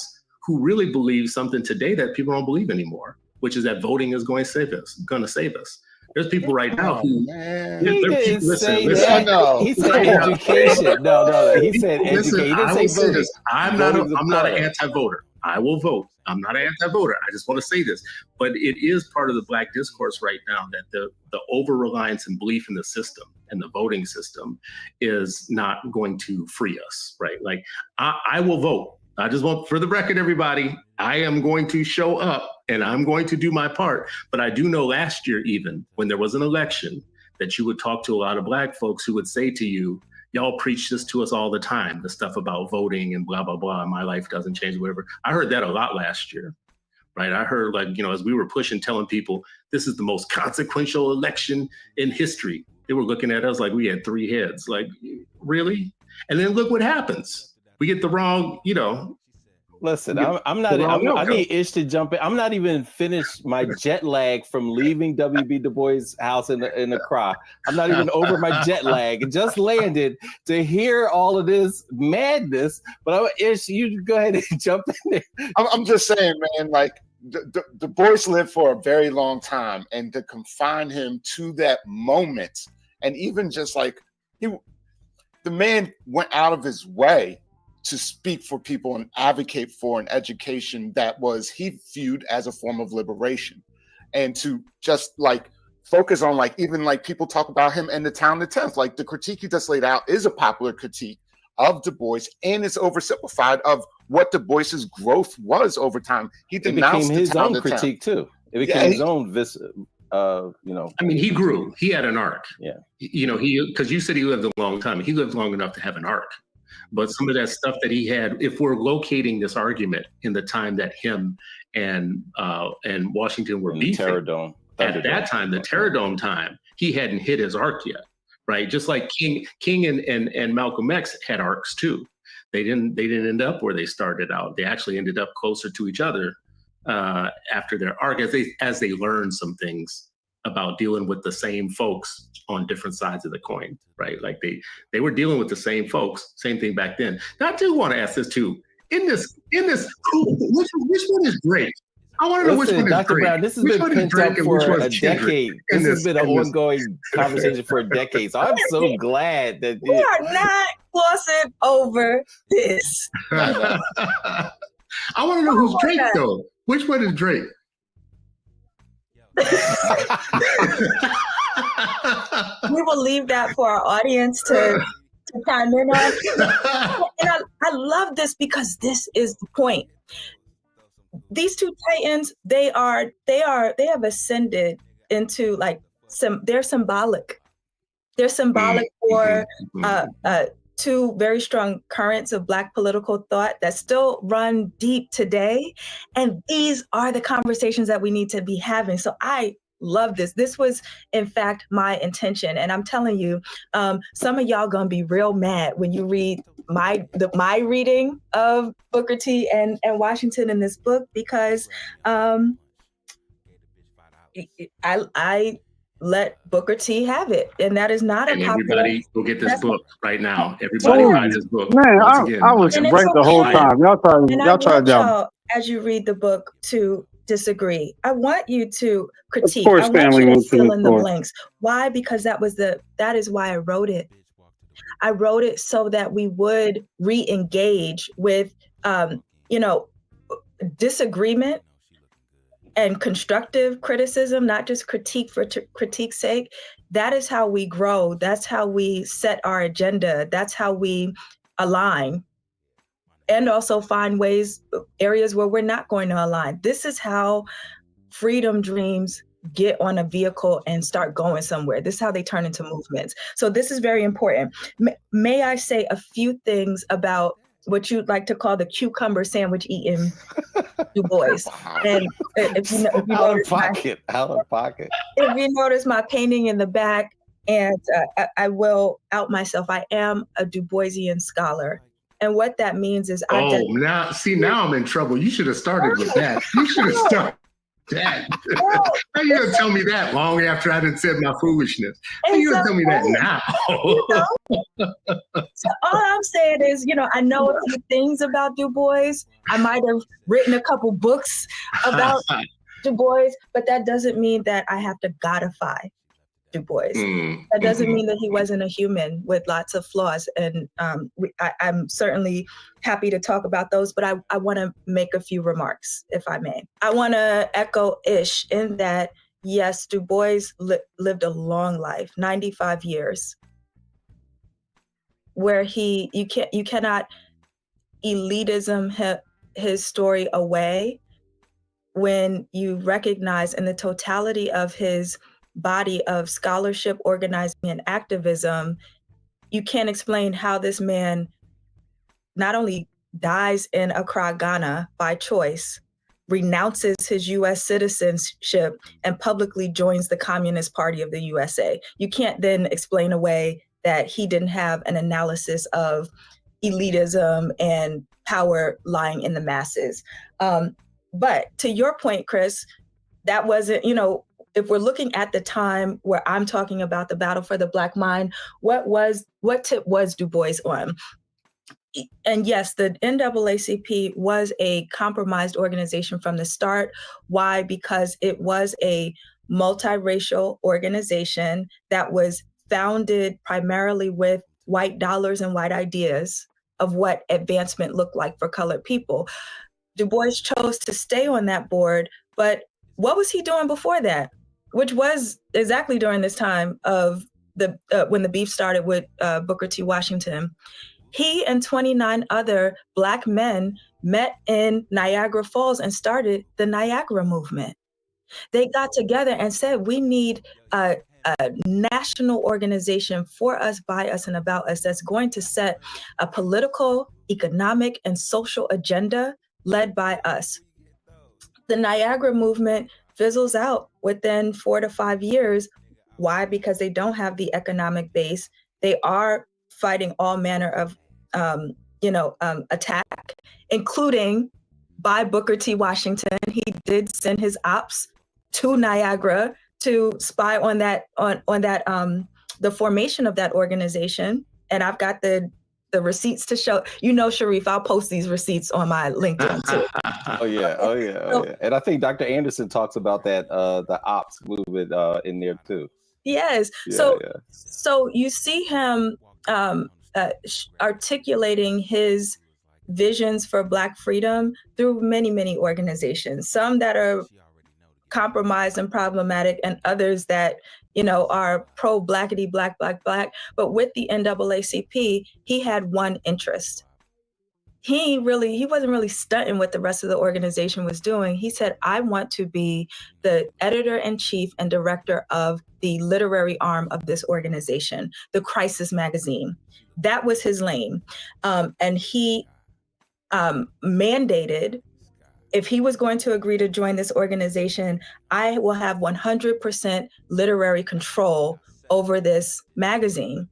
who really believes something today that people don't believe anymore, which is that voting is going to save us. There's people right now who he didn't say that. No. He said education. No. He said education. He didn't say voting. I'm not an anti-voter. I will vote. I'm not an anti-voter. I just want to say this. But it is part of the Black discourse right now that the over-reliance and belief in the system and the voting system is not going to free us, right? Like, I will vote. I just want, for the record, everybody, I am going to show up and I'm going to do my part. But I do know last year, even when there was an election, that you would talk to a lot of Black folks who would say to you, y'all preach this to us all the time, the stuff about voting and blah, blah, blah, my life doesn't change, whatever. I heard that a lot last year, right? I heard, like, you know, as we were pushing, telling people, this is the most consequential election in history. They were looking at us like we had 3 heads. Like, really? And then look what happens. We get the wrong, you know. Listen, I need Ish to jump in. I'm not even finished my jet lag from leaving W.B. Du Bois' house in Accra. I'm not even over my jet lag. It just landed to hear all of this madness. But Ish, you go ahead and jump in there. I'm just saying, man, like, Du Bois lived for a very long time, and to confine him to that moment, and even just like the man went out of his way to speak for people and advocate for an education that he viewed as a form of liberation, and to just like focus on, like, even like people talk about him in the Town the 10th, like the critique you just laid out is a popular critique of Du Bois, and it's oversimplified of what Du Bois's growth was over time. He denounced became his own critique too. It became his own you know. I mean, he grew. He had an arc. Yeah. You know, because you said he lived a long time. He lived long enough to have an arc. But some of that stuff that he had, if we're locating this argument in the time that him and Washington were beefing, at that time, the Terror Dome time, he hadn't hit his arc yet, right? Just like King and Malcolm X had arcs too. They didn't end up where they started out. They actually ended up closer to each other after their arc, as they learned some things about dealing with the same folks on different sides of the coin, right? Like they were dealing with the same folks, same thing back then. Now, I do want to ask this too. In this, which one is great? I want to know which one is Dr. great. Brown, this has been pent up for a decade. This has been an ongoing conversation for a decade. So I'm so glad that we are not glossing over this. I want to know who's Drake though. Which one is Drake? We will leave that for our audience to chime in on. And I love this because this is the point. These two titans, they have ascended into like they're symbolic. They're symbolic for two very strong currents of Black political thought that still run deep today. And these are the conversations that we need to be having. So I love this. This was, in fact, my intention. And I'm telling you, some of y'all gonna be real mad when you read my reading of Booker T and Washington in this book, because I let Booker T have it, and that is not and a popular. Everybody go get this book right now. Everybody buy this book. Man, I was right the whole time. Y'all try to jump. As you read the book, to disagree. I want you to critique. Of course, I want Stanley you to went to fill the in the court. blanks. Why? Because that is why I wrote it. I wrote it so that we would re-engage with, disagreement and constructive criticism, not just critique for critique's sake. That is how we grow. That's how we set our agenda. That's how we align, and also find areas where we're not going to align. This is how freedom dreams get on a vehicle and start going somewhere. This is how they turn into movements. So this is very important. May I say a few things about what you'd like to call the cucumber sandwich eating Du Bois? And if you out of pocket. If you notice my painting in the back, and I will out myself, I am a Du Boisian scholar. And what that means is now I'm in trouble. You should have started with that. You should have started that. How you gonna tell me that long after I done said my foolishness? How you gonna tell me that now? So all I'm saying is, I know a few things about Du Bois. I might have written a couple books about Du Bois, but that doesn't mean that I have to godify Du Bois. That doesn't mean that he wasn't a human with lots of flaws. And I'm certainly happy to talk about those, but I want to make a few remarks, if I may. I want to echo Ish in that yes, Du Bois lived a long life, 95 years, where you cannot elitism his story away when you recognize in the totality of his body of scholarship, organizing, and activism, you can't explain how this man not only dies in Accra, Ghana by choice, renounces his US citizenship, and publicly joins the Communist Party of the USA. You can't then explain away that he didn't have an analysis of elitism and power lying in the masses. But to your point, Chris, that wasn't, if we're looking at the time where I'm talking about the battle for the Black mind, what tip was Du Bois on? And yes, the NAACP was a compromised organization from the start. Why? Because it was a multiracial organization that was founded primarily with white dollars and white ideas of what advancement looked like for colored people. Du Bois chose to stay on that board, but what was he doing before that? Which was exactly during this time of when the beef started with Booker T. Washington. He and 29 other Black men met in Niagara Falls and started the Niagara movement. They got together and said, we need a national organization for us, by us, and about us that's going to set a political, economic, and social agenda led by us. The Niagara movement fizzles out within 4 to 5 years. Why? Because they don't have the economic base. They are fighting all manner of attack, including by Booker T. Washington. He did send his ops to Niagara to spy on the formation of that organization. And I've got the receipts to show. Sharif, I'll post these receipts on my LinkedIn too. Oh yeah. And I think Dr. Anderson talks about that the ops movement in there too. Yes. So you see him articulating his visions for Black freedom through many, many organizations, some that are compromised and problematic, and others that, are pro-Blackity, Black. But with the NAACP, he had one interest. He wasn't really stunting what the rest of the organization was doing. He said, I want to be the editor-in-chief and director of the literary arm of this organization, the Crisis magazine. That was his lane. And he mandated, if he was going to agree to join this organization, I will have 100% literary control over this magazine.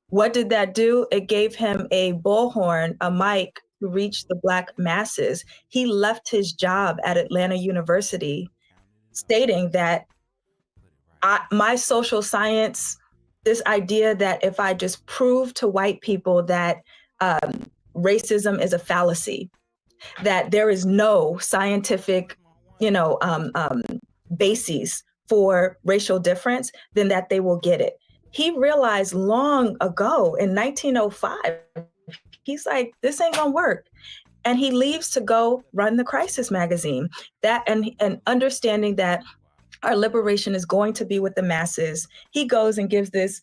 What did that do? It gave him a bullhorn, a mic to reach the Black masses. He left his job at Atlanta University stating that my social science, this idea that if I just prove to white people that racism is a fallacy, that there is no scientific, bases for racial difference, then that they will get it. He realized long ago in 1905, he's like, this ain't gonna work. And he leaves to go run the Crisis magazine. That and understanding that our liberation is going to be with the masses. He goes and gives this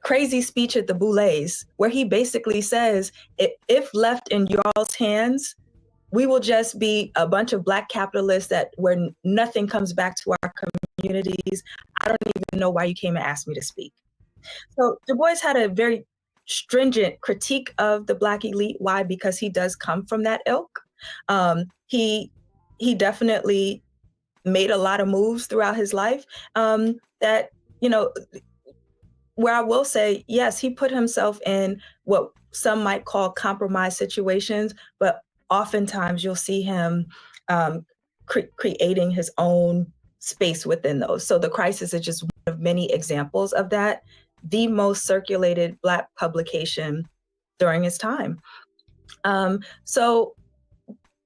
crazy speech at the Boulets, where he basically says, if left in y'all's hands, we will just be a bunch of Black capitalists where nothing comes back to our communities. I don't even know why you came and asked me to speak. So Du Bois had a very stringent critique of the Black elite. Why? Because he does come from that ilk. He definitely made a lot of moves throughout his life that, where I will say, yes, he put himself in what some might call compromised situations, but oftentimes you'll see him creating his own space within those. So the Crisis is just one of many examples of that. The most circulated Black publication during his time. So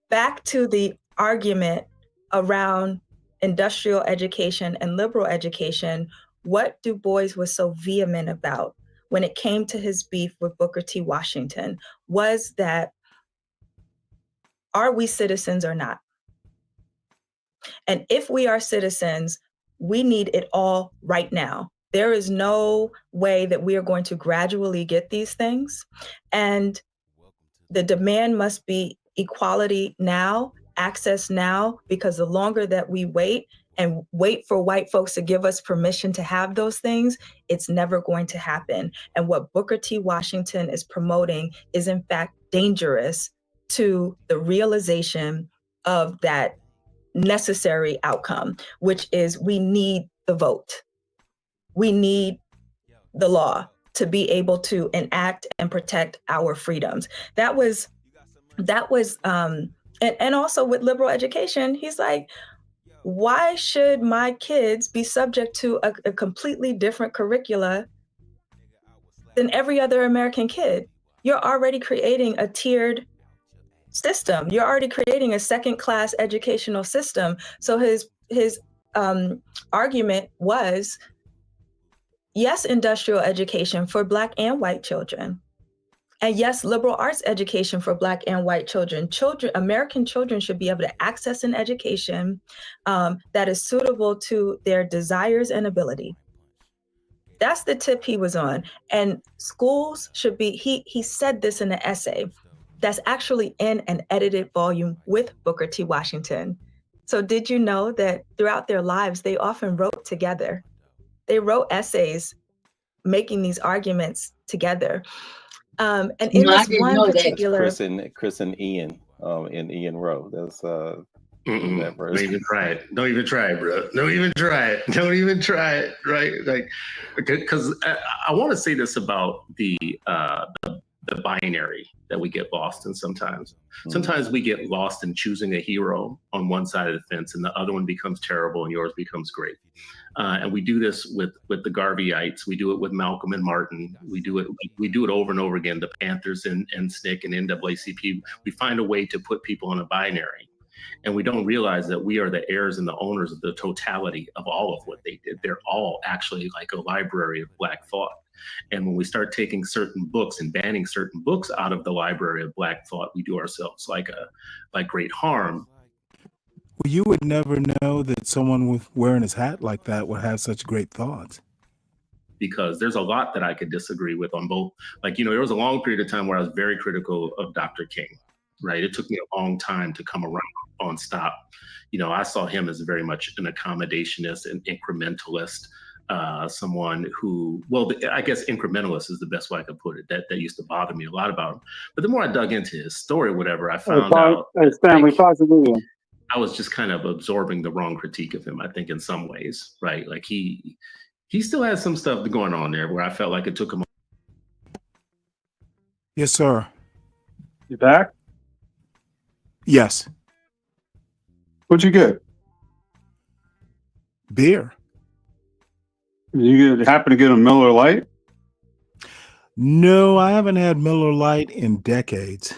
back to the argument around industrial education and liberal education, what Du Bois was so vehement about when it came to his beef with Booker T. Washington was that, are we citizens or not? And if we are citizens, we need it all right now. There is no way that we are going to gradually get these things. And the demand must be equality now, access now, because the longer that we wait and wait for white folks to give us permission to have those things, it's never going to happen. And what Booker T. Washington is promoting is in fact dangerous to the realization of that necessary outcome, which is we need the vote. We need the law to be able to enact and protect our freedoms. That was, and also with liberal education, he's like, why should my kids be subject to a completely different curricula than every other American kid? You're already creating a tiered system. You're already creating a second-class educational system. So his argument was, yes, industrial education for Black and white children. And yes, liberal arts education for Black and white children. American children should be able to access an education that is suitable to their desires and ability. That's the tip he was on. And schools should be, he said this in an essay that's actually in an edited volume with Booker T. Washington. So did you know that throughout their lives, they often wrote together? They wrote essays making these arguments together. And in this one particular, Chris and Ian, in Ian Rowe. That's that don't even try it. Don't even try it, bro. Don't even try it. Don't even try it. Right? Like, because I want to say this about the binary that we get lost in sometimes. Sometimes we get lost in choosing a hero on one side of the fence and the other one becomes terrible and yours becomes great. And we do this with the Garveyites. We do it with Malcolm and Martin. We do it over and over again. The Panthers and SNCC and NAACP. We find a way to put people in a binary. And we don't realize that we are the heirs and the owners of the totality of all of what they did. They're all actually like a library of Black thought. And when we start taking certain books and banning certain books out of the library of Black thought, we do ourselves like great harm. Well, you would never know that someone with wearing his hat like that would have such great thoughts. Because there's a lot that I could disagree with on both. Like, there was a long period of time where I was very critical of Dr. King, right? It took me a long time to come around on stop. I saw him as very much an accommodationist and incrementalist. Someone who, I guess incrementalist is the best way I could put it. That used to bother me a lot about him. But the more I dug into his story, whatever, I found out. Stanley, possibly. I was just kind of absorbing the wrong critique of him, I think, in some ways, right? Like he still has some stuff going on there where I felt like it took him. Yes, sir. You back? Yes. What'd you get? Beer. You happen to get a Miller Lite? No, I haven't had Miller Lite in decades.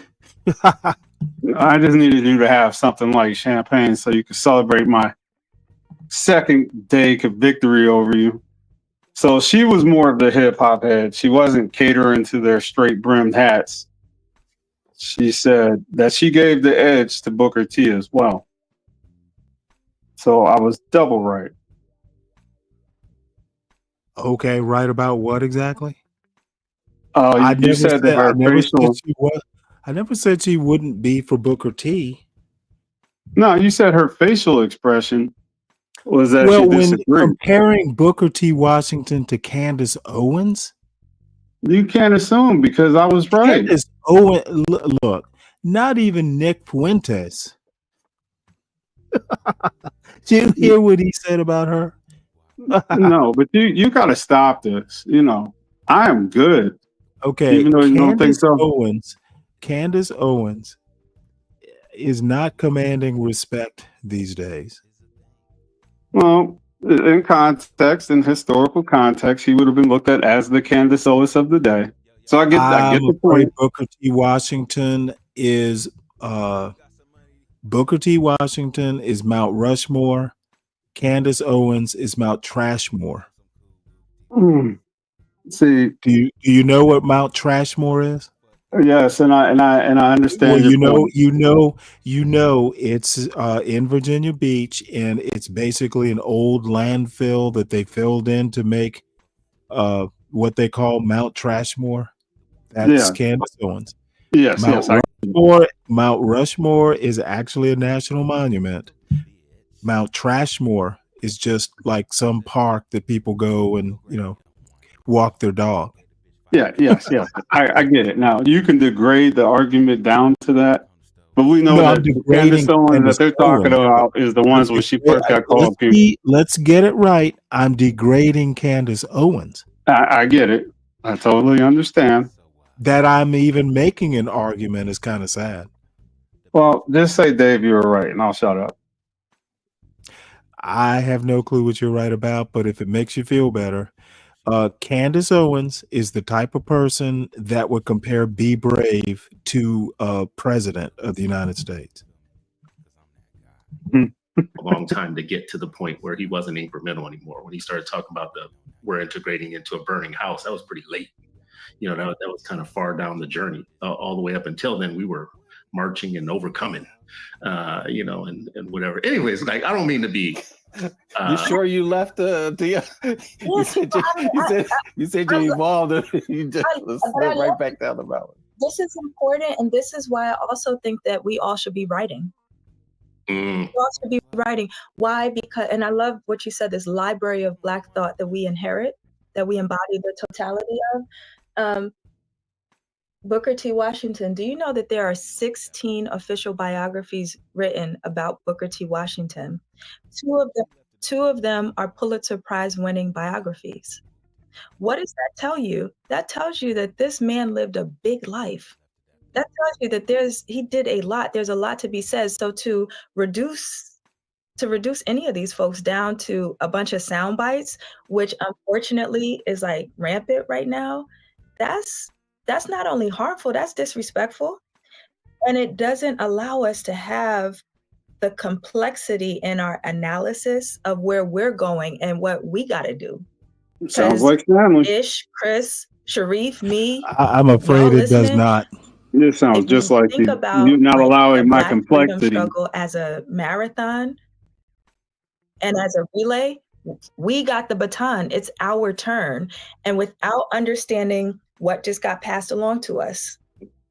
I just needed you to have something like champagne so you could celebrate my second day of victory over you. So she was more of the hip hop head. She wasn't catering to their straight brimmed hats. She said that she gave the edge to Booker T as well. So I was double right. Okay, right about what exactly? You said that her facial. I never said she wouldn't be for Booker T. No, you said her facial expression was that well, she when disagreed. comparing Booker T. Washington to Candace Owens, you can't assume because I was right. Candace Owens, look, not even Nick Fuentes. Did you hear what he said about her? No, but you got to stop this. I am good. Okay, even though you don't think so. Candace Owens is not commanding respect these days. Well, in context, in historical context, he would have been looked at as the Candace Owens of the day. So I get the point. Booker T. Washington is Mount Rushmore. Candace Owens is Mount Trashmore. See, do you know what Mount Trashmore is? Yes, and I Well, understand your point. it's in Virginia Beach, and it's basically an old landfill that they filled in to make what they call Mount Trashmore. That's Yeah. Candace Owens. Yes, Mount yes. Rushmore is actually a national monument. Mount Trashmore is just like some park that people go and walk their dog. Yeah, yes. I get it. Now you can degrade the argument down to that, but we know No, I'm that the Candace degrading Owens that Candace they're talking Owens. about is the ones when she first got called puke. Let's get it right. I'm degrading Candace Owens. I get it. I totally understand. That I'm even making an argument is kind of sad. Well, just say, Dave, you were right, and I'll shut up. I have no clue what you're right about, but if it makes you feel better, Candace Owens is the type of person that would compare Be Brave to a president of the United States. A long time to get to the point where he wasn't incremental anymore. When he started talking about we're integrating into a burning house, that was pretty late. That was kind of far down the journey. All the way up until then, we were marching and overcoming, and whatever. Anyways, like, I don't mean to be. You sure you left you said you evolved and you just went right back down the mountain. This is important, and this is why I also think that we all should be writing. We all should be writing. Why? Because, and I love what you said, this library of Black thought that we inherit, that we embody the totality of. Booker T. Washington, do you know that there are 16 official biographies written about Booker T. Washington? Two of them are Pulitzer Prize winning biographies. What does that tell you? That tells you that this man lived a big life. That tells you that he did a lot. There's a lot to be said. So to reduce any of these folks down to a bunch of sound bites, which unfortunately is like rampant right now, that's not only harmful, that's disrespectful. And it doesn't allow us to have the complexity in our analysis of where we're going and what we got to do. Sounds like Stanley. Ish, Chris, Sharif, me. I'm afraid it does not. It sounds just like Think about you're not allowing my Black freedom complexity. struggle as a marathon and as a relay. We got the baton. It's our turn. And without understanding what just got passed along to us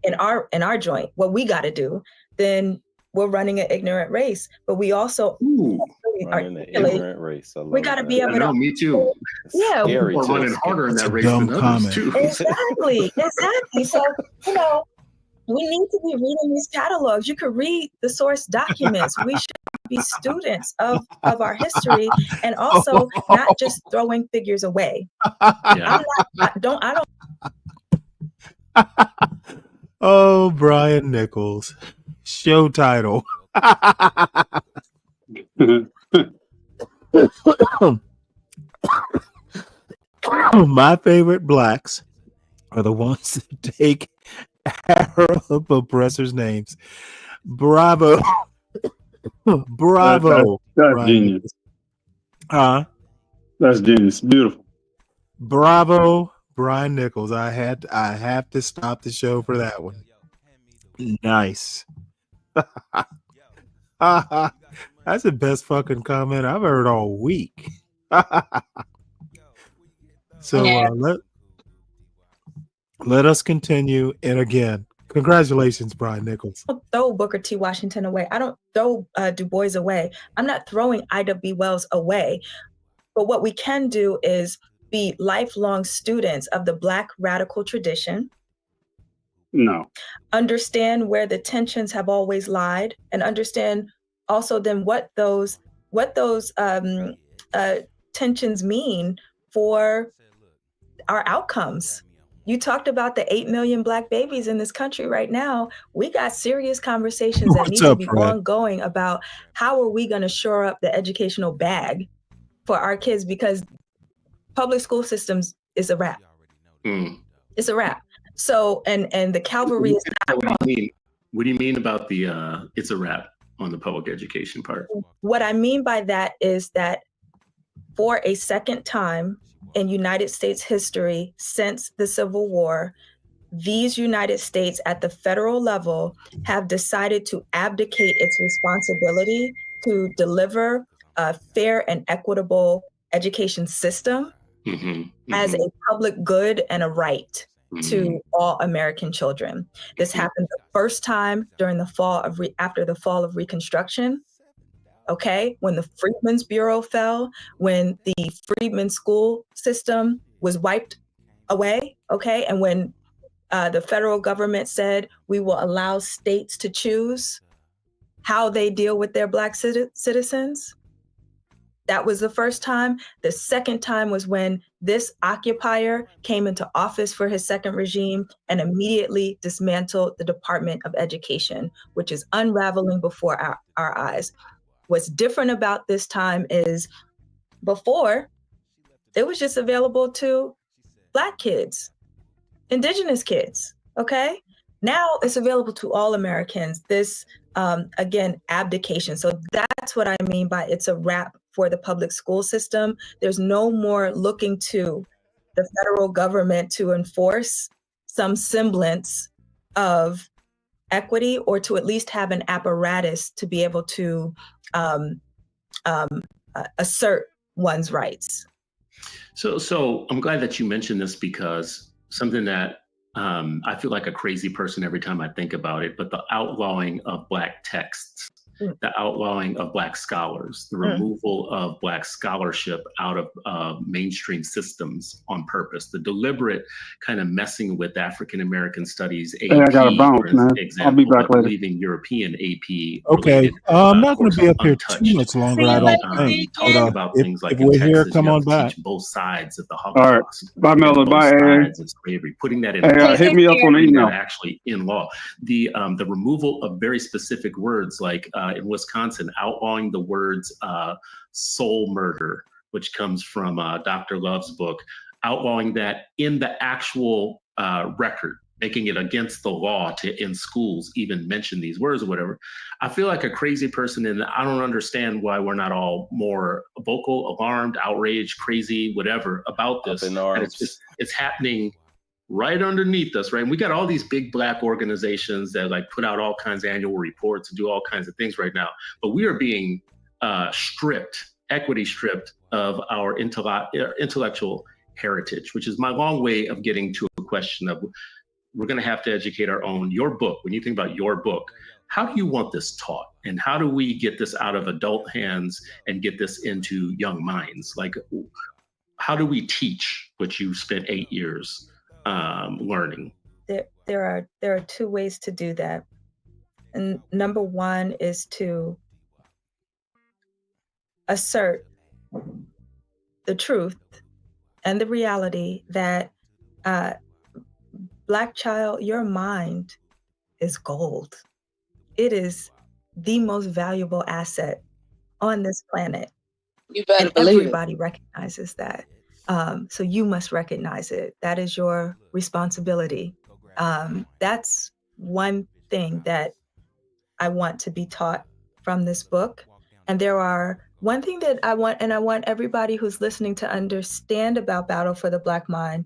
in our joint, what we got to do, then we're running an ignorant race. But we also running an ignorant race. We got to be able to. Me too. Yeah, we're running harder in that race than others too. Exactly. So we need to be reading these catalogs. You could read the source documents. We should be students of our history, and also not just throwing figures away. Yeah. I don't. Oh, Brian Nichols. Show title. My favorite Blacks are the ones that take Arab oppressors' names. Bravo. Bravo. That's genius. That's genius. Beautiful. Bravo, Brian Nichols. I have to stop the show for that one. Nice. That's the best fucking comment I've heard all week. So let us continue. And again, congratulations, Brian Nichols. I don't throw Booker T. Washington away. I don't throw Du Bois away. I'm not throwing Ida B. Wells away. But what we can do is be lifelong students of the Black radical tradition. No. Understand where the tensions have always lied, and understand also then what those tensions mean for our outcomes. You talked about the 8 million Black babies in this country right now. We got serious conversations that need to be ongoing about how are we going to shore up the educational bag for our kids, because public school systems is a wrap. It's a wrap. So, and the cavalry is not. What do you mean about the it's a wrap on the public education part? What I mean by that is that for a second time in United States history since the Civil War, these United States at the federal level have decided to abdicate its responsibility to deliver a fair and equitable education system as a public good and a right to all American children. This happened the first time during the fall of after the fall of Reconstruction. Okay, when the Freedmen's Bureau fell, when the Freedmen school system was wiped away, okay, and when the federal government said we will allow states to choose how they deal with their Black citizens. That was the first time. The second time was when this occupier came into office for his second regime and immediately dismantled the Department of Education, which is unraveling before our eyes. What's different about this time is before, it was just available to Black kids, Indigenous kids, okay? Now it's available to all Americans. This, again, abdication. So that's what I mean by it's a wrap for the public school system. There's no more looking to the federal government to enforce some semblance of equity or to at least have an apparatus to be able to assert one's rights. So I'm glad that you mentioned this, because something that I feel like a crazy person every time I think about it, but the outlawing of Black texts, the outlawing of Black scholars, the removal of Black scholarship out of mainstream systems on purpose, the deliberate kind of messing with African-American studies, AP, I gotta bounce, man. example, I'll be back later. leaving European AP. Okay, I'm not going to be up here untouched. too much longer, I don't think. But, Talking about things like if in we're Texas, here, come you have on to back. teach both sides of the All right. Holocaust. Bye, Miller. Both Bye, sides of slavery. Putting that in hit me up on email. actually in law. The removal of very specific words, like in Wisconsin, outlawing the words soul murder, which comes from Dr. Love's book, outlawing that in the actual record, making it against the law to in schools even mention these words or whatever. I feel like a crazy person, and I don't understand why we're not all more vocal, alarmed, outraged, crazy, whatever about this. And it's happening right underneath us, right? And we got all these big Black organizations that like put out all kinds of annual reports and do all kinds of things right now. But we are being equity stripped of our intellectual heritage, which is my long way of getting to a question of we're going to have to educate our own. Your book, when you think about your book, how do you want this taught? And how do we get this out of adult hands and get this into young minds? Like, how do we teach what you spent 8 years learning? There are two ways to do that. And number one is to assert the truth and the reality that Black child, your mind is gold. It is the most valuable asset on this planet. You better and believe everybody recognizes that. So you must recognize it. That is your responsibility. That's one thing that I want to be taught from this book. And one thing that I want everybody who's listening to understand about Battle for the Black Mind.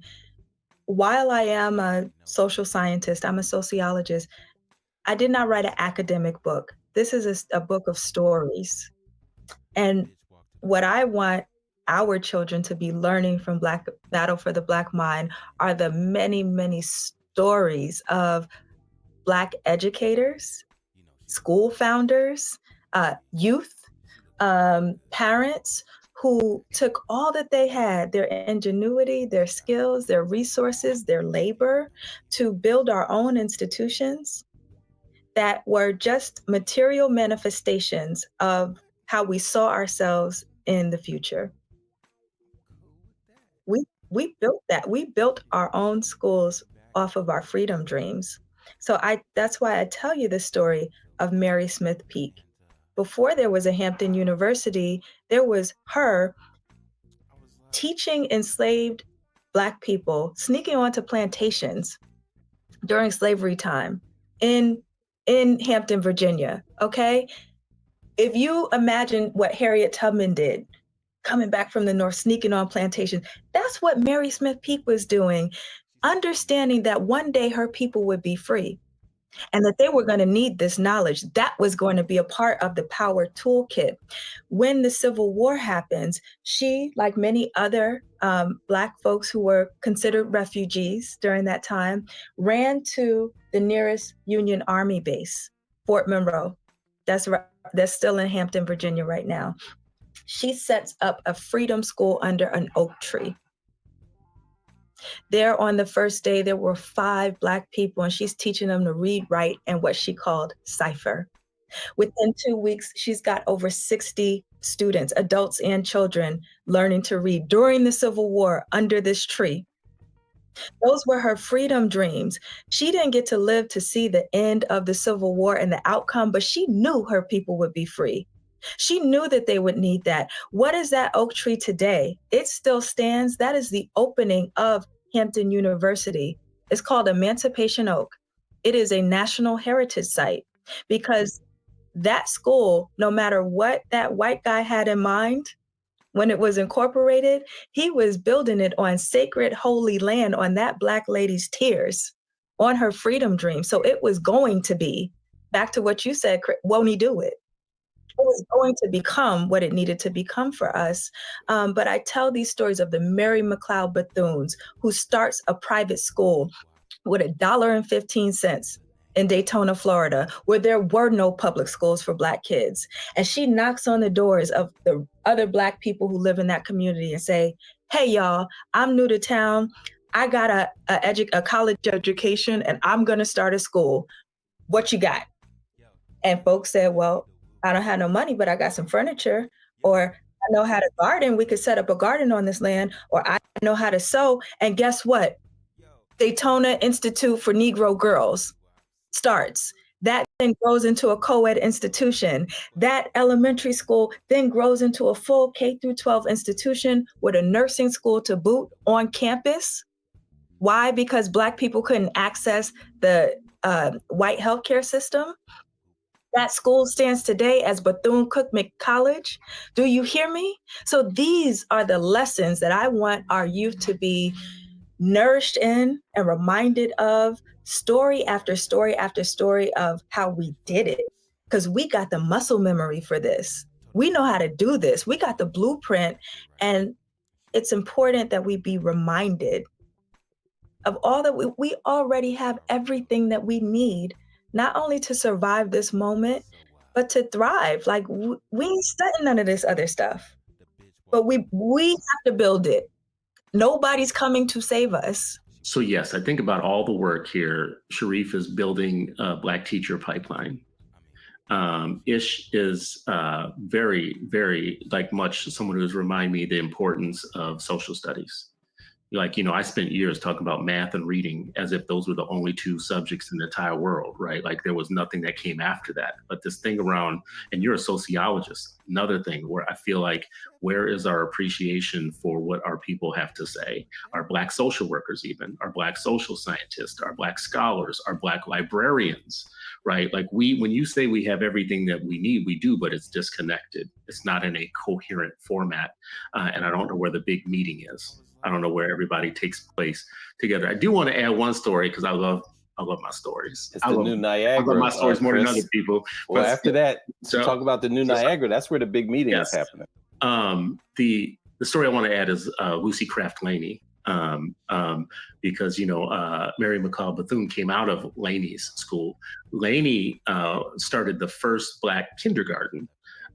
While I am a social scientist, I'm a sociologist, I did not write an academic book. This is a book of stories. And what I want our children to be learning from Battle for the Black Mind are the many, many stories of Black educators, school founders, youth, parents who took all that they had, their ingenuity, their skills, their resources, their labor, to build our own institutions that were just material manifestations of how we saw ourselves in the future. We built that. We built our own schools off of our freedom dreams. So that's why I tell you the story of Mary Smith Peak. Before there was a Hampton University, there was her teaching enslaved Black people, sneaking onto plantations during slavery time in Hampton, Virginia, okay? If you imagine what Harriet Tubman did, coming back from the North, sneaking on plantations, that's what Mary Smith Peak was doing. understanding that one day her people would be free and that they were going to need this knowledge. That was going to be a part of the power toolkit. When the Civil War happens, she, like many other Black folks who were considered refugees during that time, ran to the nearest Union Army base, Fort Monroe. That's still in Hampton, Virginia right now. She sets up a freedom school under an oak tree. There on the first day, there were 5 Black people, and she's teaching them to read, write, and what she called cipher. Within 2 weeks, she's got over 60 students, adults and children, learning to read during the Civil War under this tree. Those were her freedom dreams. She didn't get to live to see the end of the Civil War and the outcome, but she knew her people would be free. She knew that they would need that. What is that oak tree today? It still stands. That is the opening of Hampton University. It's called Emancipation Oak. It is a national heritage site because that school, no matter what that white guy had in mind, when it was incorporated, he was building it on sacred, holy land, on that Black lady's tears, on her freedom dream. So it was going to be, back to what you said, won't he do it? It was going to become what it needed to become for us. But I tell these stories of the Mary McLeod Bethunes, who starts a private school with $1.15 in Daytona, Florida, where there were no public schools for Black kids. And she knocks on the doors of the other Black people who live in that community and say, hey, y'all, I'm new to town. I got a college education and I'm going to start a school. What you got? And folks said, well, I don't have no money, but I got some furniture, or I know how to garden. We could set up a garden on this land, or I know how to sew. And guess what? Daytona Institute for Negro Girls starts. That then grows into a co-ed institution. That elementary school then grows into a full K-12 institution with a nursing school to boot on campus. Why? Because Black people couldn't access the white healthcare system. That school stands today as Bethune-Cookman College. Do you hear me? So these are the lessons that I want our youth to be nourished in and reminded of, story after story after story of how we did it. Because we got the muscle memory for this. We know how to do this. We got the blueprint. And it's important that we be reminded of all that we already have, everything that we need, not only to survive this moment, but to thrive. Like we ain't studying none of this other stuff, but we have to build it. Nobody's coming to save us. So yes, I think about all the work here. Sharif is building a Black teacher pipeline. Ish is very, very like much someone who's reminded me the importance of social studies. Like, I spent years talking about math and reading as if those were the only 2 subjects in the entire world, right? Like there was nothing that came after that. But this thing around, and you're a sociologist, another thing where I feel like, where is our appreciation for what our people have to say? Our Black social workers even, our Black social scientists, our Black scholars, our Black librarians, right? Like when you say we have everything that we need, we do, but it's disconnected. It's not in a coherent format. And I don't know where the big meeting is. I don't know where everybody takes place together. I do want to add one story because I love my stories. It's the new Niagara. I love my stories more than other people. Well, after that, so talk about the new Niagara. That's where the big meeting is happening. The story I want to add is Lucy Craft Laney, because Mary McLeod Bethune came out of Laney's school. Laney started the first Black kindergarten.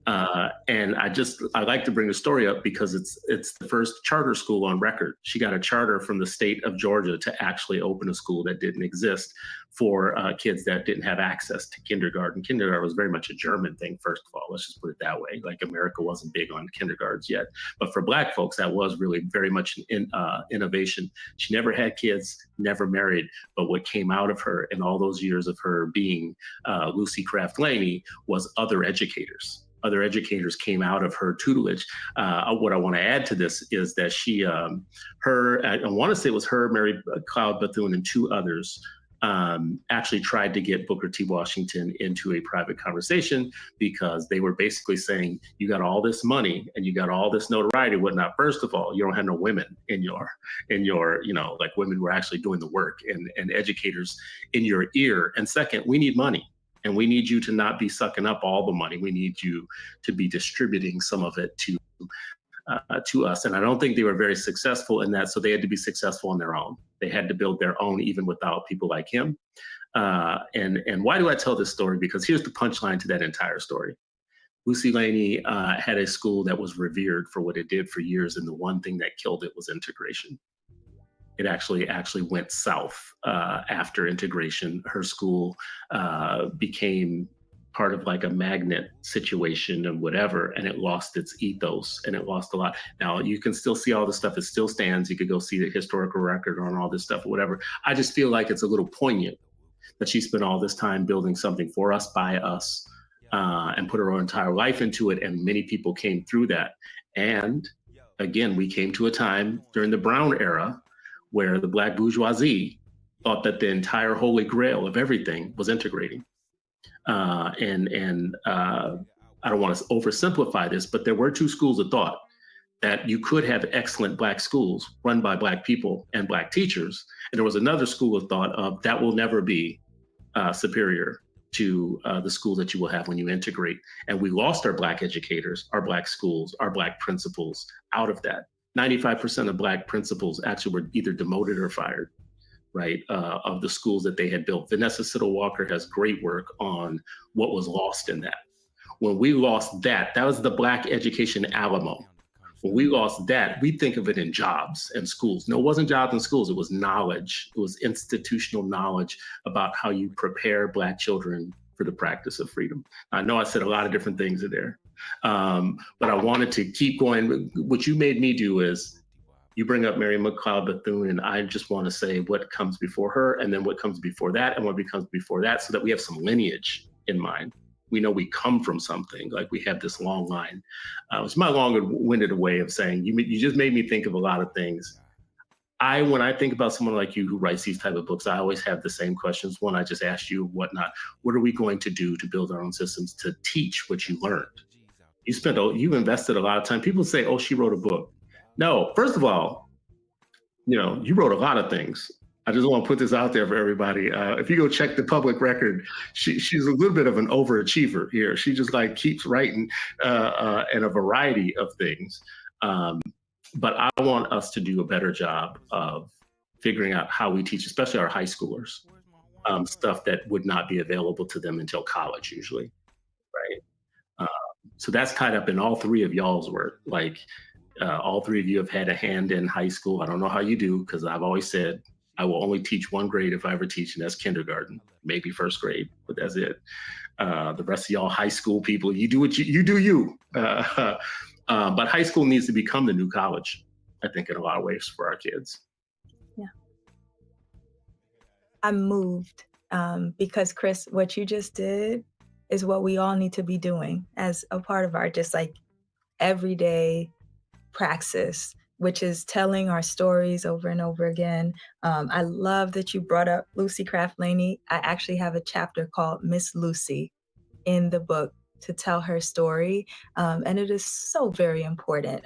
And I like to bring the story up because it's the first charter school on record. She got a charter from the state of Georgia to actually open a school that didn't exist for kids that didn't have access to kindergarten. Kindergarten was very much a German thing, first of all. Let's just put it that way. Like America wasn't big on kindergartens yet. But for Black folks, that was really very much an innovation. She never had kids, never married. But what came out of her in all those years of her being Lucy Craft Laney was other educators. Other educators came out of her tutelage. What I want to add to this is that I want to say it was her, Mary McLeod Bethune, and 2 others actually tried to get Booker T. Washington into a private conversation because they were basically saying, you got all this money and you got all this notoriety, whatnot. First of all, you don't have no women in your, like women who are actually doing the work and educators in your ear. And second, we need money. And we need you to not be sucking up all the money. We need you to be distributing some of it to us. And I don't think they were very successful in that. So they had to be successful on their own. They had to build their own, even without people like him. And why do I tell this story? Because here's the punchline to that entire story. Lucy Laney had a school that was revered for what it did for years. And the one thing that killed it was integration. It actually went south after integration. Her school became part of like a magnet situation and whatever, and it lost its ethos and it lost a lot. Now you can still see all the stuff, it still stands. You could go see the historical record on all this stuff or whatever. I just feel like it's a little poignant that she spent all this time building something for us, by us, and put her entire life into it. And many people came through that. And again, we came to a time during the Brown era where the Black bourgeoisie thought that the entire holy grail of everything was integrating. I don't want to oversimplify this, but there were two schools of thought: that you could have excellent Black schools run by Black people and Black teachers. And there was another school of thought of that will never be superior to the school that you will have when you integrate. And we lost our Black educators, our Black schools, our Black principals out of that. 95% of Black principals actually were either demoted or fired, right, of the schools that they had built. Vanessa Siddle Walker has great work on what was lost in that. When we lost that, that was the Black education Alamo. When we lost that, we think of it in jobs and schools. No, it wasn't jobs and schools, it was knowledge. It was institutional knowledge about how you prepare Black children for the practice of freedom. I know I said a lot of different things in there, but I wanted to keep going. What you made me do is, you bring up Mary McLeod Bethune, and I just want to say what comes before her, and then what comes before that, and what comes before that, so that we have some lineage in mind. We know we come from something, like we have this long line. It's my long-winded way of saying, you just made me think of a lot of things. When I think about someone like you who writes these type of books, I always have the same questions. One, I just asked you, whatnot. What are we going to do to build our own systems to teach what you learned? You invested a lot of time. People say, oh, she wrote a book. No, first of all, you wrote a lot of things. I just want to put this out there for everybody. If you go check the public record, she's a little bit of an overachiever here. She just like keeps writing and a variety of things. But I want us to do a better job of figuring out how we teach, especially our high schoolers, stuff that would not be available to them until college usually, right? So that's tied up in all three of y'all's work. Like, all three of you have had a hand in high school. I don't know how you do, because I've always said I will only teach one grade if I ever teach, and that's kindergarten, maybe first grade, but that's it. The rest of y'all high school people, you do what you do you. But high school needs to become the new college, I think, in a lot of ways for our kids. Yeah. I'm moved because, Chris, what you just did is what we all need to be doing as a part of our just like everyday praxis, which is telling our stories over and over again. I love that you brought up Lucy Craft Laney. I actually have a chapter called Miss Lucy in the book to tell her story. And it is so very important.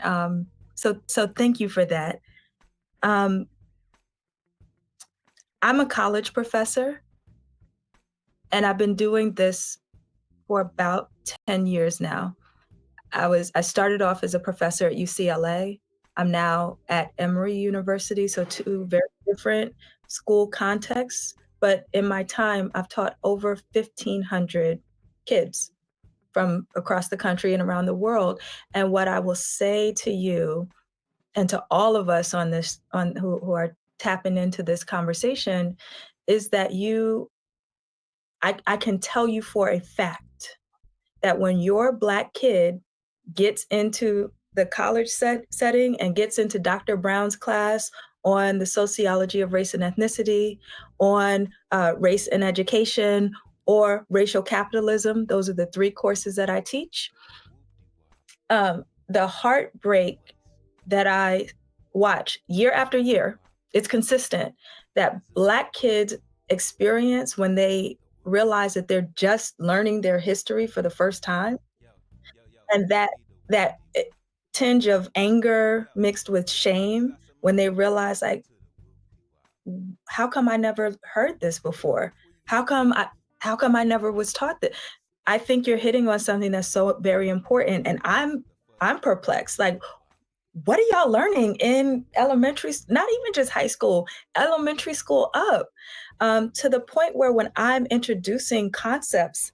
So thank you for that. I'm a college professor, and I've been doing this for about 10 years now. I started off as a professor at UCLA. I'm now at Emory University, so two very different school contexts. But in my time, I've taught over 1,500 kids from across the country and around the world. And what I will say to you and to all of us on this, who are tapping into this conversation, is that I can tell you for a fact that when your Black kid gets into the college setting and gets into Dr. Brown's class on the sociology of race and ethnicity, on race and education, or racial capitalism, those are the three courses that I teach. The heartbreak that I watch year after year, it's consistent, that Black kids experience when they realize that they're just learning their history for the first time, and that tinge of anger mixed with shame when they realize, like, how come I never heard this before? How come I never was taught that? I think you're hitting on something that's so very important, and I'm perplexed. Like, what are y'all learning in elementary, not even just high school, elementary school up, to the point where when I'm introducing concepts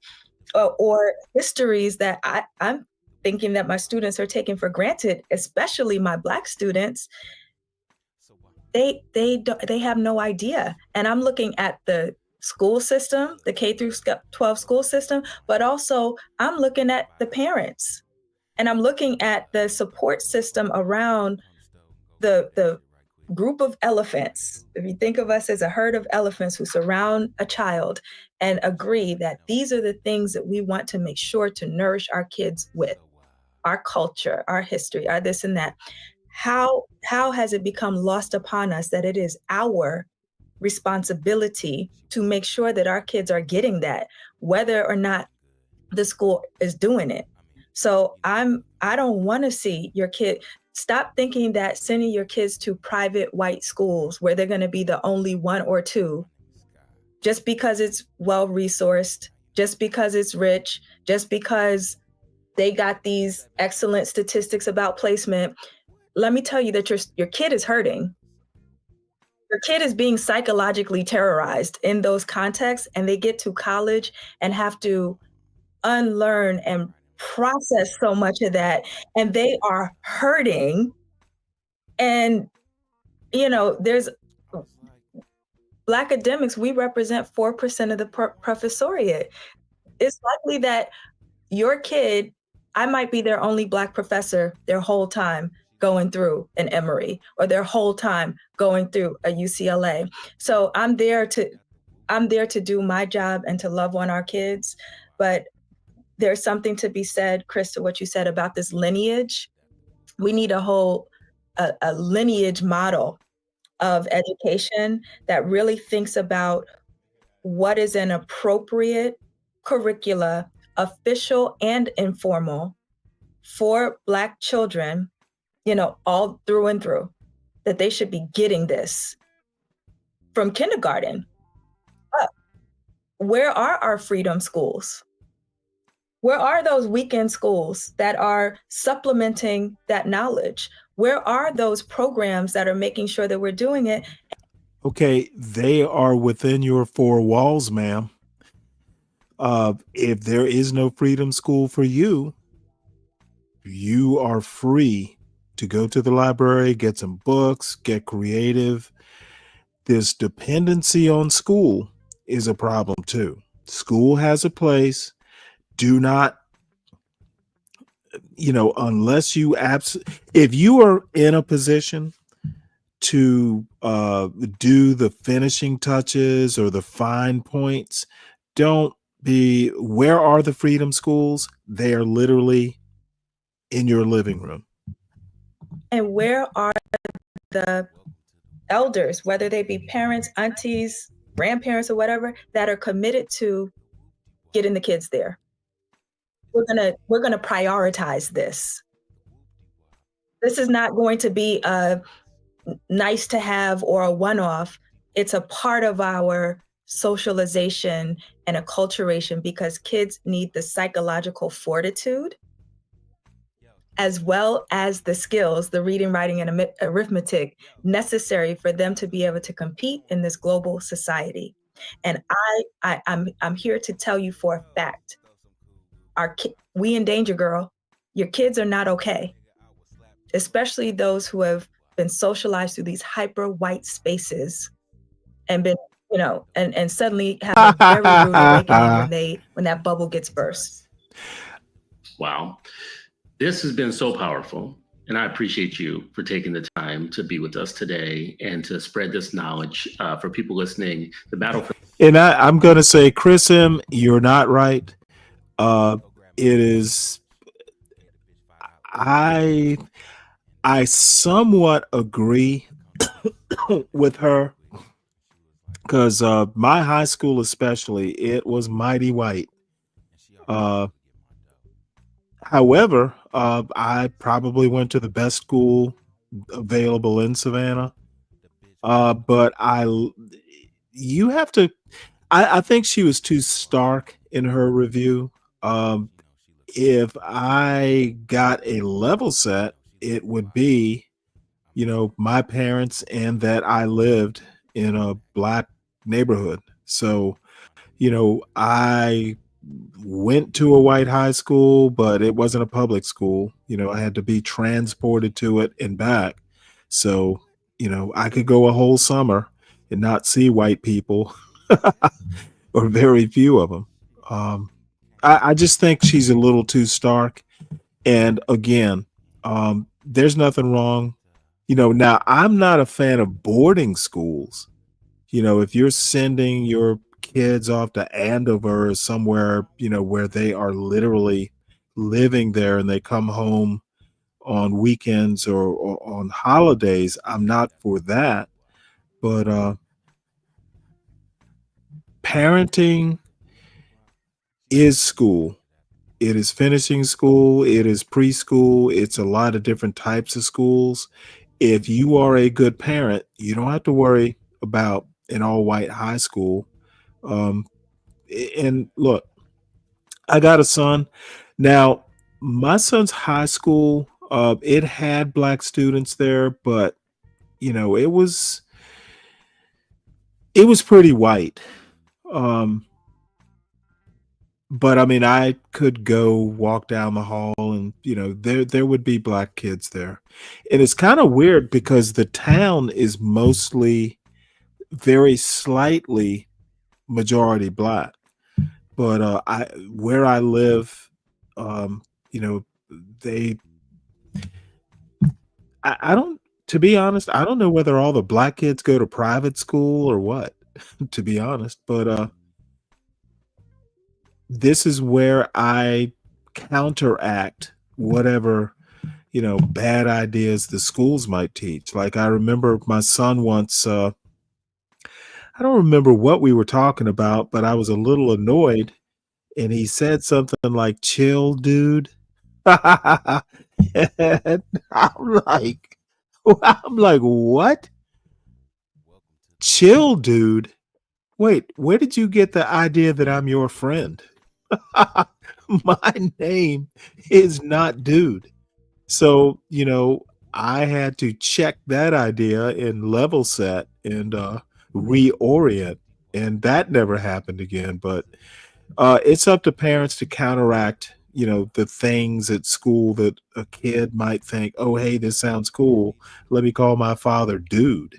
or histories that I'm thinking that my students are taking for granted, especially my Black students, they have no idea. And I'm looking at the school system, the K through 12 school system, but also I'm looking at the parents, and I'm looking at the support system around the group of elephants. If you think of us as a herd of elephants who surround a child and agree that these are the things that we want to make sure to nourish our kids with, our culture, our history, our this and that. How has it become lost upon us that it is our responsibility to make sure that our kids are getting that, whether or not the school is doing it? So I don't want to see your kid. Stop thinking that sending your kids to private white schools where they're going to be the only one or two, just because it's well resourced, just because it's rich, just because they got these excellent statistics about placement. Let me tell you that your kid is hurting. Your kid is being psychologically terrorized in those contexts, and they get to college and have to unlearn and process so much of that, and they are hurting. And there's Black academics, we represent 4% of the professoriate. It's likely that your kid, I might be their only Black professor their whole time going through an Emory, or their whole time going through a UCLA. So I'm there to do my job and to love on our kids. But there's something to be said, Chris, to what you said about this lineage. We need a lineage model of education that really thinks about what is an appropriate curricula, official and informal, for Black children, all through and through, that they should be getting this from kindergarten up. Where are our freedom schools? Where are those weekend schools that are supplementing that knowledge? Where are those programs that are making sure that we're doing it? Okay, they are within your four walls, ma'am. If there is no freedom school for you, you are free to go to the library, get some books, get creative. This dependency on school is a problem too. School has a place. Do not, unless you if you are in a position to do the finishing touches or the fine points, where are the freedom schools? They are literally in your living room. And where are the elders, whether they be parents, aunties, grandparents, or whatever, that are committed to getting the kids there? We're gonna prioritize this. This is not going to be a nice to have or a one-off. It's a part of our socialization and acculturation, because kids need the psychological fortitude as well as the skills, the reading, writing, and arithmetic necessary for them to be able to compete in this global society. And I'm here to tell you for a fact, we in danger, girl. Your kids are not okay, especially those who have been socialized through these hyper white spaces and been, and suddenly have a very rude awakening when that bubble gets burst. Wow. This has been so powerful, and I appreciate you for taking the time to be with us today and to spread this knowledge for people listening. The battle for— And I'm going to say, Chris M., you're not right. It is, I somewhat agree with her, because my high school, especially, it was mighty white. Uh, However, I probably went to the best school available in Savannah. But you have to. I think she was too stark in her review. Um, if I got a level set, it would be, my parents and that I lived in a black neighborhood. So, I went to a white high school, but it wasn't a public school. I had to be transported to it and back. So, I could go a whole summer and not see white people or very few of them. Um, I just think she's a little too stark. And again, there's nothing wrong. Now I'm not a fan of boarding schools. If you're sending your kids off to Andover or somewhere, where they are literally living there and they come home on weekends or on holidays, I'm not for that. But parenting is school. It is finishing school. It is preschool. It's a lot of different types of schools. If you are a good parent, you don't have to worry about an all white high school. Um, and look, I got a son. Now, my son's high school, it had black students there, but it was pretty white. Um, but I mean, I could go walk down the hall and, there would be black kids there. And it's kind of weird because the town is mostly very slightly majority black. But where I live, you know, they I don't to be honest, I don't know whether all the black kids go to private school or what, to be honest. But this is where I counteract whatever, bad ideas the schools might teach. Like I remember my son once, I don't remember what we were talking about, but I was a little annoyed and he said something like chill dude. And I'm like, what? Chill dude? Wait, where did you get the idea that I'm your friend? My name is not dude. So, I had to check that idea and level set and reorient. And that never happened again. But it's up to parents to counteract, the things at school that a kid might think, oh, hey, this sounds cool. Let me call my father dude.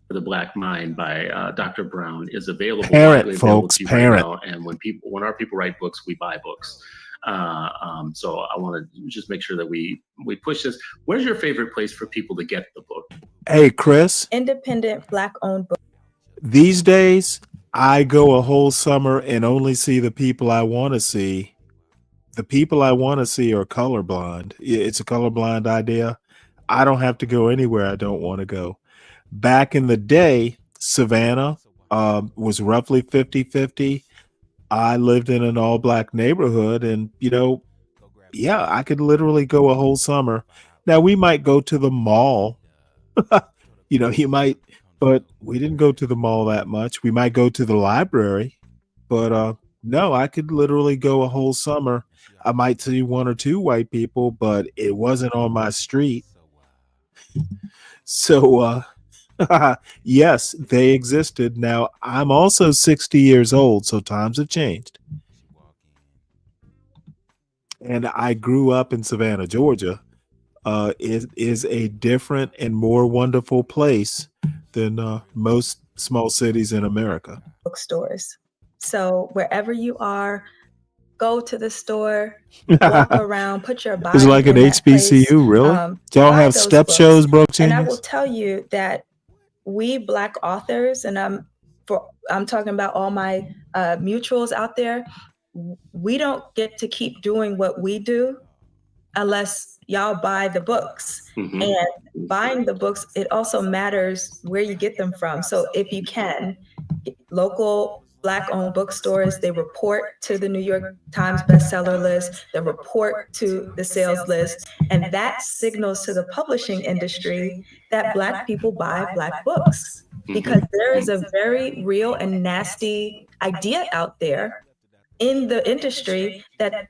The Black Mind by Dr. Brown is available, Parent, widely available folks, to you parent. right now. And when our people write books, we buy books. So I want to just make sure that we push this. Where's your favorite place for people to get the book? Hey, Chris. Independent Black-owned book. These days, I go a whole summer and only see the people I want to see. The people I want to see are colorblind. It's a colorblind idea. I don't have to go anywhere I don't want to go. Back in the day, Savannah was roughly 50-50. I lived in an all-black neighborhood and, yeah, I could literally go a whole summer. Now, we might go to the mall. You might, but we didn't go to the mall that much. We might go to the library, but no, I could literally go a whole summer. I might see one or two white people, but it wasn't on my street. So, yes, they existed. Now, I'm also 60 years old, so times have changed. And I grew up in Savannah, Georgia. It is a different and more wonderful place than most small cities in America. Bookstores. So wherever you are, go to the store, walk around, put your body It's like an in that place. HBCU, really? Do y'all Buy have those step books. shows, bro? And I will Genius? tell you that we Black authors, and I'm talking about all my mutuals out there, we don't get to keep doing what we do unless y'all buy the books. Mhm. And buying the books, it also matters where you get them from. So if you can, local Black-owned bookstores, they report to the New York Times bestseller list, they report to the sales list, and that signals to the publishing industry that Black people buy Black books. Because there is a very real and nasty idea out there in the industry that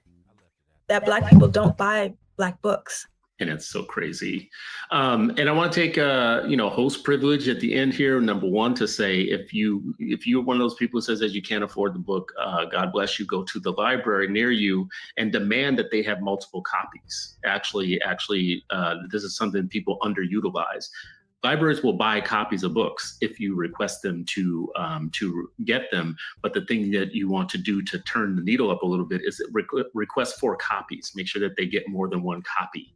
Black people don't buy Black books. And it's so crazy. And I want to take host privilege at the end here. Number one, to say if you're one of those people who says that you can't afford the book, God bless you. Go to the library near you and demand that they have multiple copies. Actually, this is something people underutilize. Libraries will buy copies of books if you request them to get them. But the thing that you want to do to turn the needle up a little bit is request 4 copies. Make sure that they get more than 1 copy,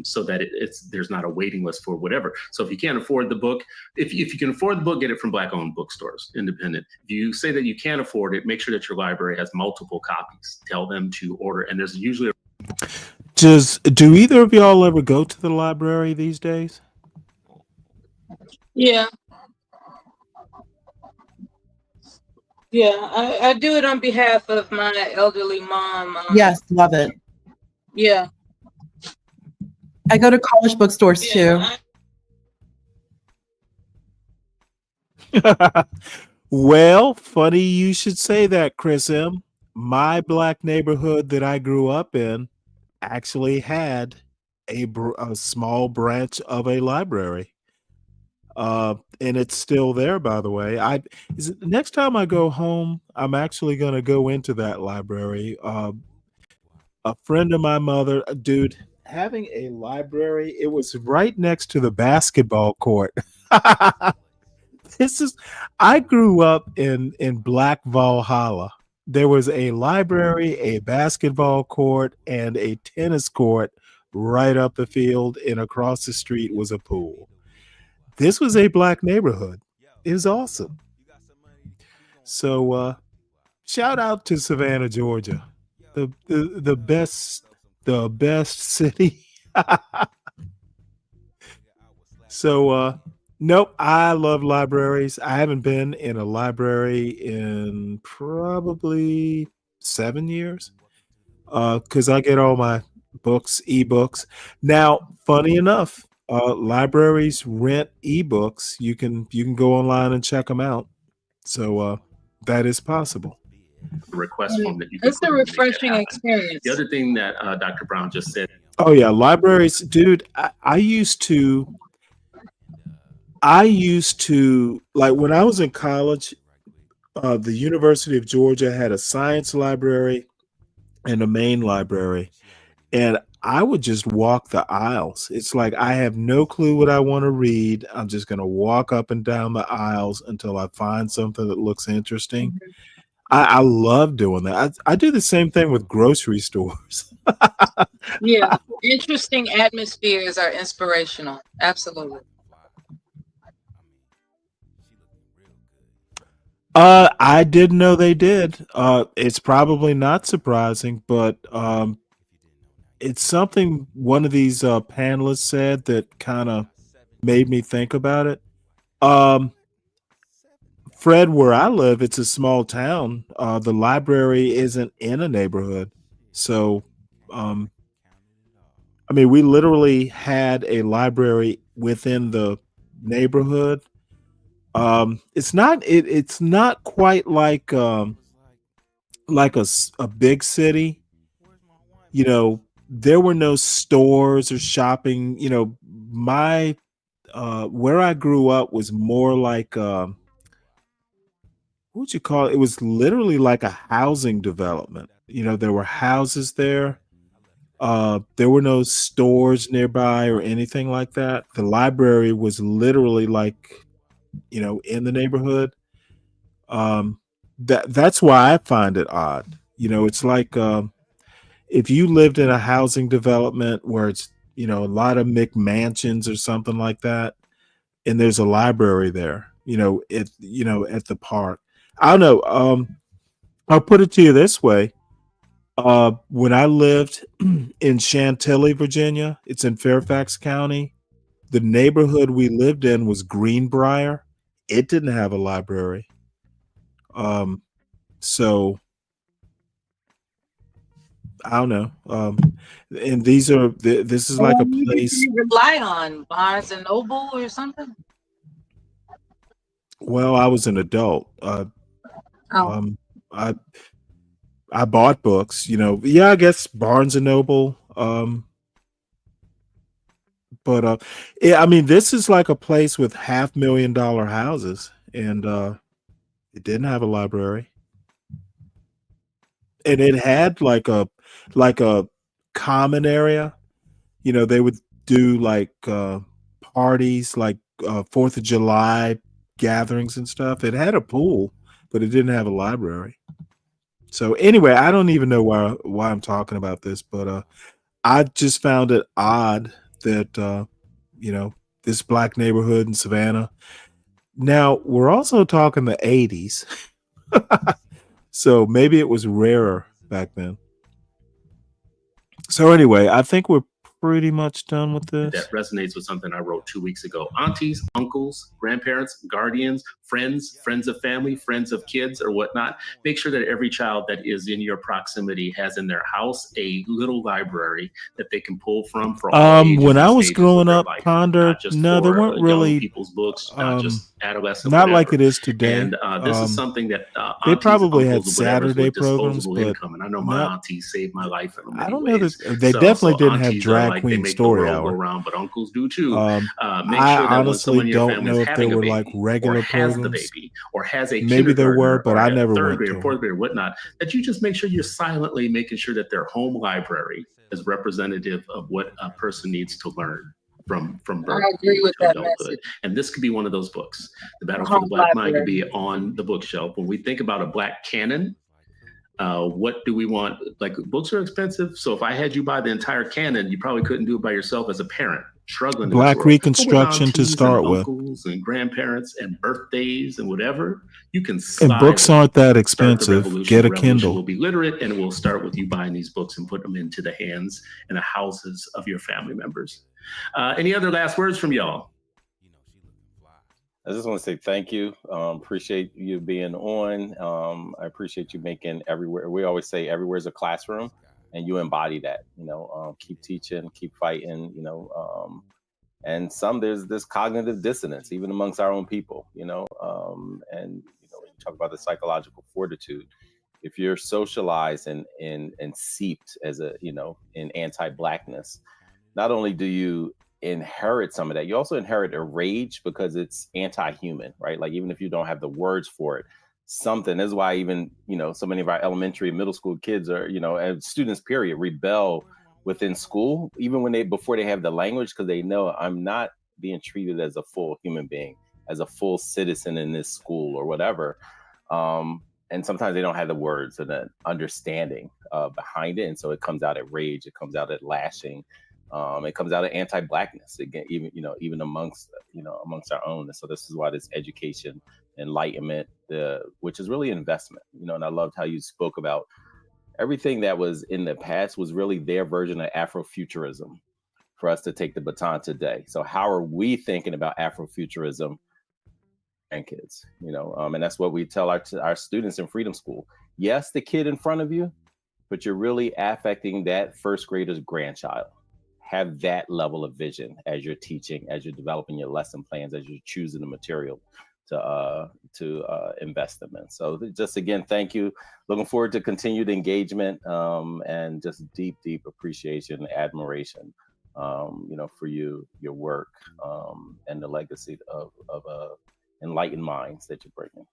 so that there's not a waiting list for whatever. So if you can't afford the book, if you can afford the book, get it from Black-owned bookstores, independent. If you say that you can't afford it, make sure that your library has multiple copies. Tell them to order, and there's usually. Do either of y'all ever go to the library these days? Yeah. Yeah, I do it on behalf of my elderly mom. Yes, love it. Yeah. I go to college bookstores too. Well, funny you should say that, Chris M. My Black neighborhood that I grew up in actually had a small branch of a library. And it's still there, by the way. Next time I go home, I'm actually going to go into that library. A friend of my mother, dude, having a library, it was right next to the basketball court. I grew up in Black Valhalla. There was a library, a basketball court, and a tennis court right up the field, and across the street was a pool. This was a Black neighborhood. It was awesome. So shout out to Savannah, Georgia. The best city. So nope, I love libraries. I haven't been in a library in probably 7 years. Because I get all my books, ebooks. Now, funny enough, libraries rent ebooks. You can go online and check them out. So that is possible. Request form that you can. It's a refreshing experience. The other thing that Dr. Brown just said. Oh yeah, libraries, dude. I used to like when I was in college. The University of Georgia had a science library and a main library, and I would just walk the aisles. It's like I have no clue what I want to read. I'm just going to walk up and down the aisles until I find something that looks interesting. I love doing that. I do the same thing with grocery stores. Yeah, interesting atmospheres are inspirational. Absolutely. I didn't know they did. It's probably not surprising, but it's something one of these panelists said that kind of made me think about it. Fred, where I live, it's a small town. The library isn't in a neighborhood. So, I mean, we literally had a library within the neighborhood. It's not quite like a big city. You know, there were no stores or shopping. You know, my where I grew up was more like what would you call it? It was literally like a housing development. You know, there were houses there. There were no stores nearby or anything like that. The library was literally like, you know, in the neighborhood. That's why I find it odd. You know, it's like if you lived in a housing development where it's, you know, a lot of McMansions or something like that, and there's a library there, you know, at the park. I don't know. I'll put it to you this way. When I lived in Chantilly, Virginia, it's in Fairfax County. The neighborhood we lived in was Greenbrier. It didn't have a library. So I don't know. And these are this is like a place. You rely on Barnes and Noble or something. Well, I was an adult. Oh. I bought books. Yeah, I guess Barnes and Noble. But yeah, I mean, this is like a place with $500,000 houses, and it didn't have a library, and it had like a common area. They would do like parties, like 4th of July gatherings and stuff. It had a pool, but it didn't have a library. So anyway, I don't even know why I'm talking about this, but I just found it odd that this black neighborhood in Savannah. Now we're also talking the 80s, so maybe it was rarer back then. So anyway, I think we're pretty much done with this. That resonates with something I wrote 2 weeks ago. Aunties, uncles, grandparents, guardians, friends of family, friends of kids or whatnot. Make sure that every child that is in your proximity has in their house a little library that they can pull from for all ages When and I was stages growing of their up, life. Ponder, Not just no, there for weren't young really people's books, not just adolescent, not whatever. like it is today. And this is something that They aunties, probably had uncles, or whatever Saturday with programs, disposable but income. And I know my not. aunties saved my life in I many don't know ways. that they So definitely didn't have aunties are drag like, they queen make the story world go hour. round, but uncles do too. Make I sure that when honestly someone in your don't family is know if there having a were baby like or regular has the programs. baby or has a Maybe there were, kindergartner but or I a never third went grade to or them. fourth grade or whatnot, that you just make sure you're silently making sure that their home library is representative of what a person needs to learn from birth I agree with to that adulthood. message. And this could be one of those books. The Battle for Home the Black Mind could library. be on the bookshelf. When we think about a Black canon, what do we want? Like, books are expensive. So if I had you buy the entire canon, you probably couldn't do it by yourself as a parent, struggling in this Black world. But with Reconstruction to aunties and start with. uncles and grandparents and birthdays and whatever, you can And books silently aren't that start the expensive. revolution. Get The a revolution will Kindle. be literate, and it will start with you buying these books and put them into the hands and the houses of your family members. Any other last words from y'all? I just want to say thank you. Appreciate you being on. I appreciate you making everywhere. We always say everywhere is a classroom, and you embody that. Keep teaching, keep fighting. And there's this cognitive dissonance even amongst our own people. And when you talk about the psychological fortitude, if you're socialized and seeped as in anti-blackness, not only do you inherit some of that, you also inherit a rage because it's anti-human, right? Like, even if you don't have the words for it, something. This is why even so many of our elementary and middle school kids are and students period rebel within school even before they have the language, because they know I'm not being treated as a full human being, as a full citizen in this school or whatever. And sometimes they don't have the words and the understanding behind it, and so it comes out at rage, it comes out at lashing. It comes out of anti-blackness again, even amongst our own. And so this is why this education, enlightenment, which is really investment, and I loved how you spoke about everything that was in the past was really their version of Afrofuturism for us to take the baton today. So how are we thinking about Afrofuturism and kids, and that's what we tell our students in Freedom School. Yes, the kid in front of you, but you're really affecting that first grader's grandchild. Have that level of vision as you're teaching, as you're developing your lesson plans, as you're choosing the material to invest them in. So just again, thank you. Looking forward to continued engagement and just deep appreciation, admiration, for you, your work, and the legacy of enlightened minds that you're bringing.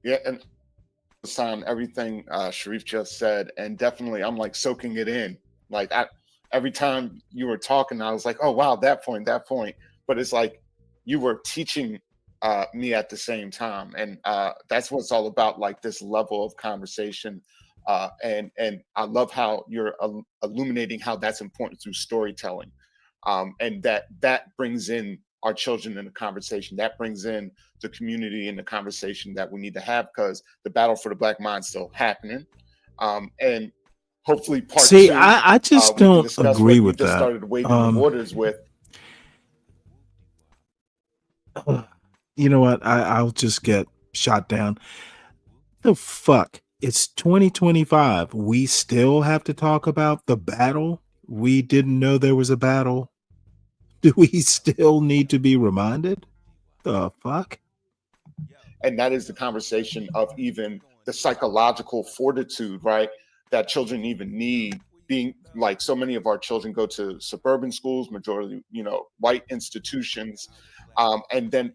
Yeah, and on everything Sharif just said, and definitely I'm like soaking it in. Like every time you were talking, I was like, oh, wow, that point. But it's like you were teaching me at the same time. And that's what it's all about, like this level of conversation. And I love how you're illuminating how that's important through storytelling. And that brings in our children in the conversation. That brings in the community in the conversation that we need to have, because the battle for the Black mind is still happening. And hopefully part See, two, I just we can don't discuss agree what you with just that. started wading the waters with. You know what? I'll just get shot down. The fuck? It's 2025. We still have to talk about the battle? We didn't know there was a battle. Do we still need to be reminded? The fuck? And that is the conversation of even the psychological fortitude, right? That children even need, being like so many of our children go to suburban schools, majority, white institutions. And then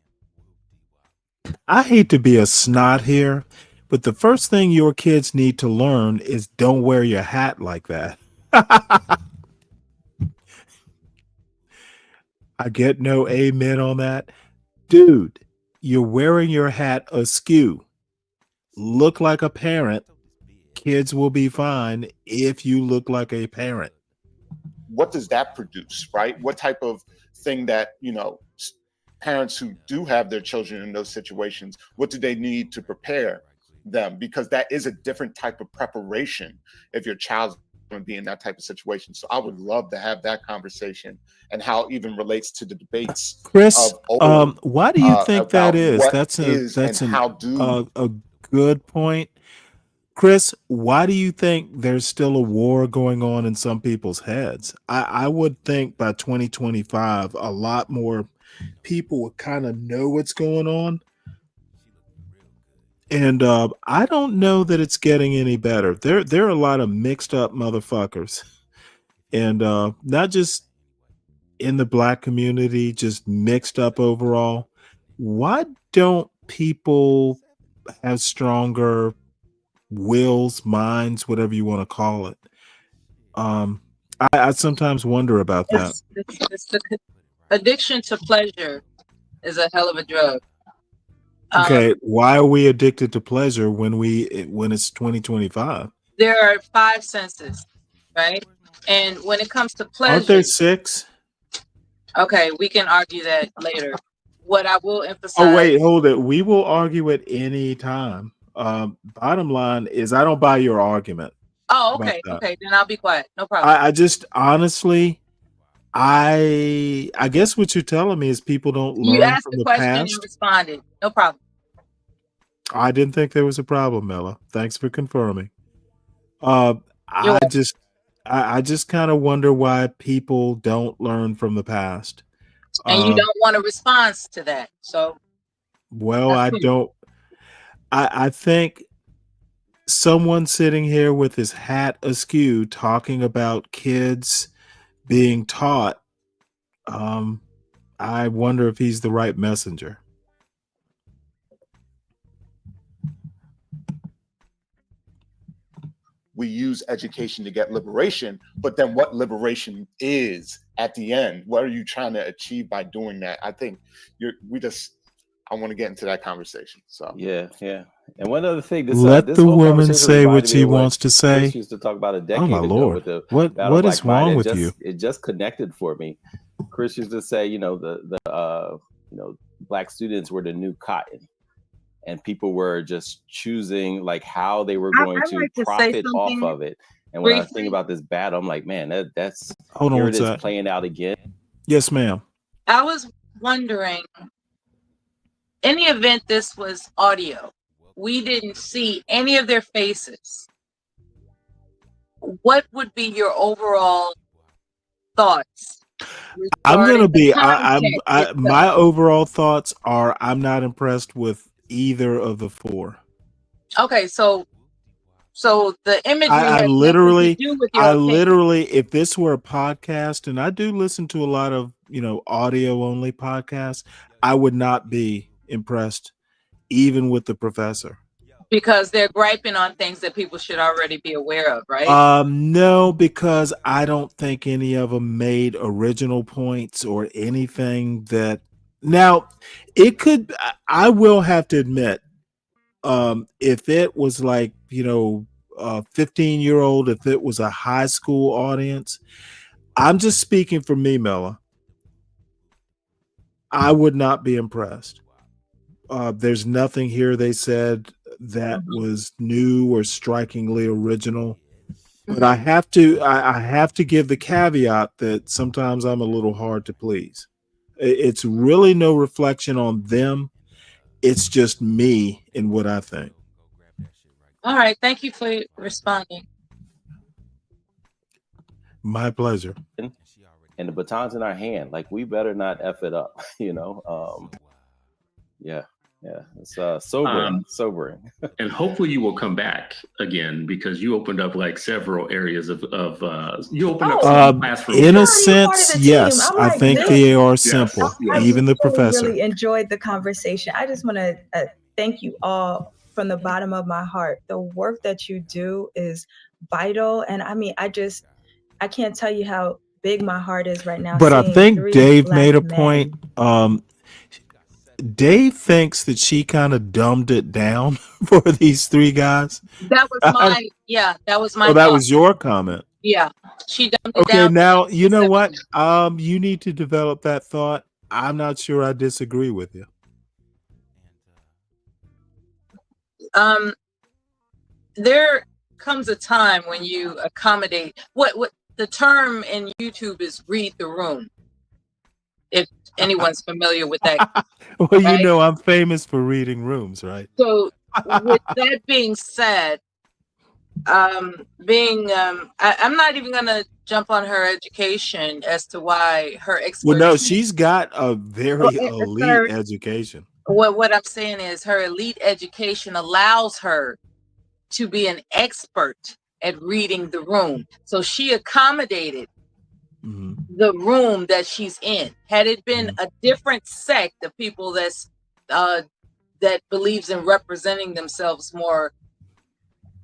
I hate to be a snot here, but the first thing your kids need to learn is don't wear your hat like that. I get no amen on that. Dude, you're wearing your hat askew. Look like a parent. Kids will be fine if you look like a parent. what does that produce, right? What type of thing that, parents who do have their children in those situations, what do they need to prepare them? Because that is a different type of preparation if your child's going to be in that type of situation. So I would love to have that conversation, and how it even relates to the debates Chris, of old, why do you think that about is? what That's how a good point. Chris, why do you think there's still a war going on in some people's heads? I would think by 2025, a lot more people would kind of know what's going on. And I don't know that it's getting any better. There are a lot of mixed up motherfuckers. And not just in the Black community, just mixed up overall. Why don't people have stronger wills, minds, whatever you want to call it? I sometimes wonder about that. It's the addiction to pleasure is a hell of a drug. Okay, why are we addicted to pleasure when it's 2025? There are 5 senses, right? And when it comes to Aren't there pleasure, 6? okay, we can argue that later. What I will emphasize. Oh wait, hold it. We will argue at any time. Bottom line is, I don't buy your argument. Oh, about okay, that. okay, then I'll be quiet. No problem. I just honestly, I guess what you're telling me is people don't You learn asked from the the question and past. responded. No problem. I didn't think there was a problem, Mella. Thanks for confirming. You're I welcome. just kind of wonder why people don't learn from the past. And you don't want a response to that. So Well, that's I cool. don't. I think someone sitting here with his hat askew talking about kids being taught, I wonder if he's the right messenger. we use education to get liberation, but then what liberation is at the end? What are you trying to achieve by doing that? I think I want to get into that conversation. So yeah. And one other thing, Let this the whole woman conversation say what reminded me she of what wants to Chris say. used to talk about a Oh decade my ago Lord. with the What Battle is Black Mind. wrong with you? It just connected for me. Chris used to say, the Black students were the new cotton, and people were just choosing like how they were going I'd to like to say profit off something of it. And when I was briefly. thinking about this battle, I'm like, man, that's Hold on here one it is sec. playing out again. Yes, ma'am. I was wondering, in the event this was audio, we didn't see any of their faces, what would be your overall thoughts I'm regarding gonna the be. content My itself? overall thoughts are I'm not impressed with either of the 4. Okay, so the imagery I has nothing to do with your opinion. literally, if this were a podcast, and I do listen to a lot of audio only podcasts, I would not be impressed, even with the professor. Because they're griping on things that people should already be aware of, right? No, because I don't think any of them made original points or anything that. Now, it could. I will have to admit, if it was like a 15-year-old, if it was a high school audience, I'm just speaking for me, Mella. I would not be impressed. There's nothing here they said that was new or strikingly original. But I have to give the caveat that sometimes I'm a little hard to please. It's really no reflection on them. It's just me and what I think. All right. Thank you for responding. My pleasure. And the baton's in our hand. Like, we better not F it up, you know? Yeah. It's sobering. And hopefully you will come back again, because you opened up like several areas of you opened up some classrooms. In a sense, yes. I think they are simple. I Even the really, professor. really enjoyed the conversation. I just want to thank you all from the bottom of my heart. The work that you do is vital. And I mean, I can't tell you how big my heart is right now. But I think three Dave Black made a men. point. Dave thinks that she kind of dumbed it down for these three guys. That was my that was my Oh, that thought. was your comment. Yeah, she dumbed it Okay, down. now you know what? You need to develop that thought. I'm not sure I disagree with you. There comes a time when you accommodate what the term in YouTube is read the room. If anyone's familiar with that. Well, right? you know, I'm famous for reading rooms, right? So with that being said, I'm not even gonna jump on her education as to why her expertise. Well, no, she's got a very elite education. What I'm saying is her elite education allows her to be an expert at reading the room. So she accommodated the room that she's in. Had it been a different sect of people that believes in representing themselves more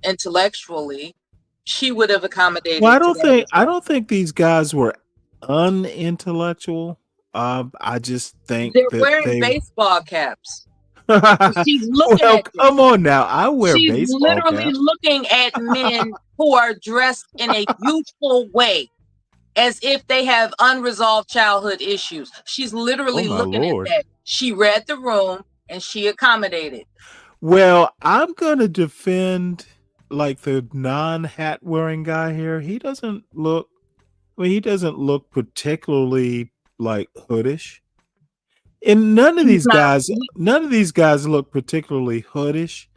intellectually, she would have accommodated. Well, to I don't think these guys were unintellectual. I just think they're that wearing baseball caps. She's well, looking at come on now. I wear she's baseball literally caps. looking at men who are dressed in a youthful way, as if they have unresolved childhood issues. She's literally my looking Lord. at that. She read the room and she accommodated. Well, I'm gonna defend like the non-hat wearing guy here. He doesn't look particularly like hoodish. And none of these guys look particularly hoodish.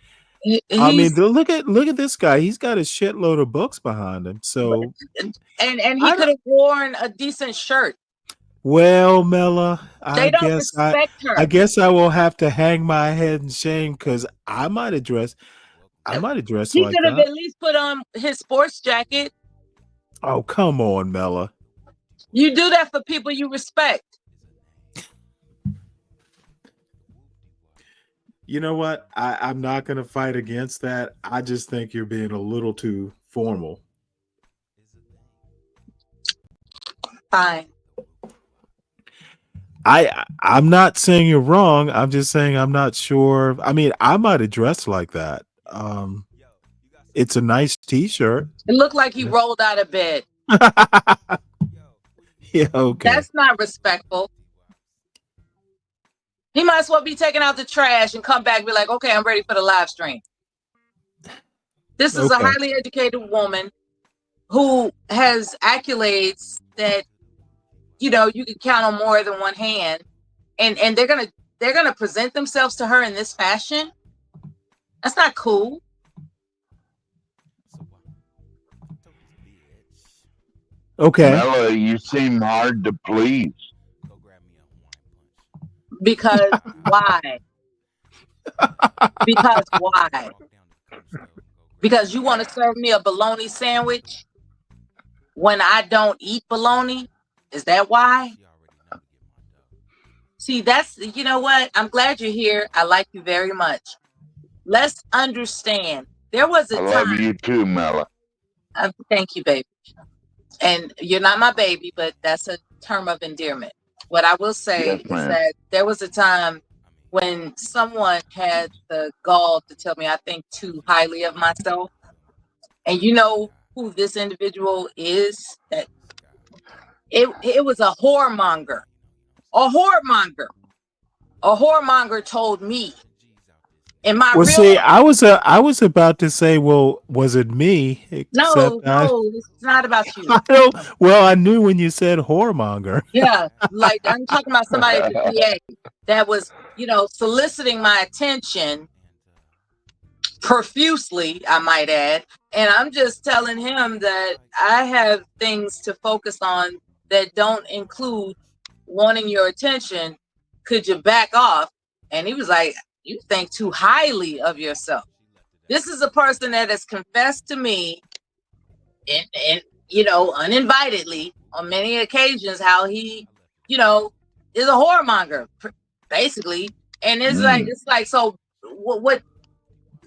I mean, look at this guy. He's got a shitload of books behind him. So and he could have worn a decent shirt. well, Mela, They don't respect her. I guess I will have to hang my head in shame because I might have dressed He like could have that. at least put on his sports jacket. Oh, come on, Mela. You do that for people you respect. You know what? I'm not going to fight against that. I just think you're being a little too formal. Fine. I'm not saying you're wrong. I'm just saying I'm not sure. I mean, I might have dressed like that. It's a nice t-shirt. It looked like he rolled out of bed. Yeah, okay. That's not respectful. He might as well be taking out the trash and come back and be like, okay, I'm ready for the live stream. This is a highly educated woman who has accolades that, you know, you can count on more than one hand. And they're gonna present themselves to her in this fashion. That's not cool. Okay. Mela, you seem hard to please. Because why? Because why? Because you want to serve me a bologna sandwich when I don't eat bologna? Is that why? See, that's, you know what? I'm glad you're here. I like you very much. Let's understand. There was a time. I love you too, Mela. Thank you, baby. And you're not my baby, but that's a term of endearment. What I will say is that there was a time when someone had the gall to tell me I think too highly of myself. And you know who this individual is? That it was a whoremonger. A whoremonger. a whoremonger told me in my Well, real see, life. I was about to say, well, was it me? Except No, it's not about you. I don't. Well, I knew when you said whoremonger. Yeah, like I'm talking about somebody at the VA that was, soliciting my attention profusely, I might add. And I'm just telling him that I have things to focus on that don't include wanting your attention. Could you back off? And he was like, you think too highly of yourself. This is a person that has confessed to me and uninvitedly on many occasions how he, is a whoremonger, basically. And it's like, so what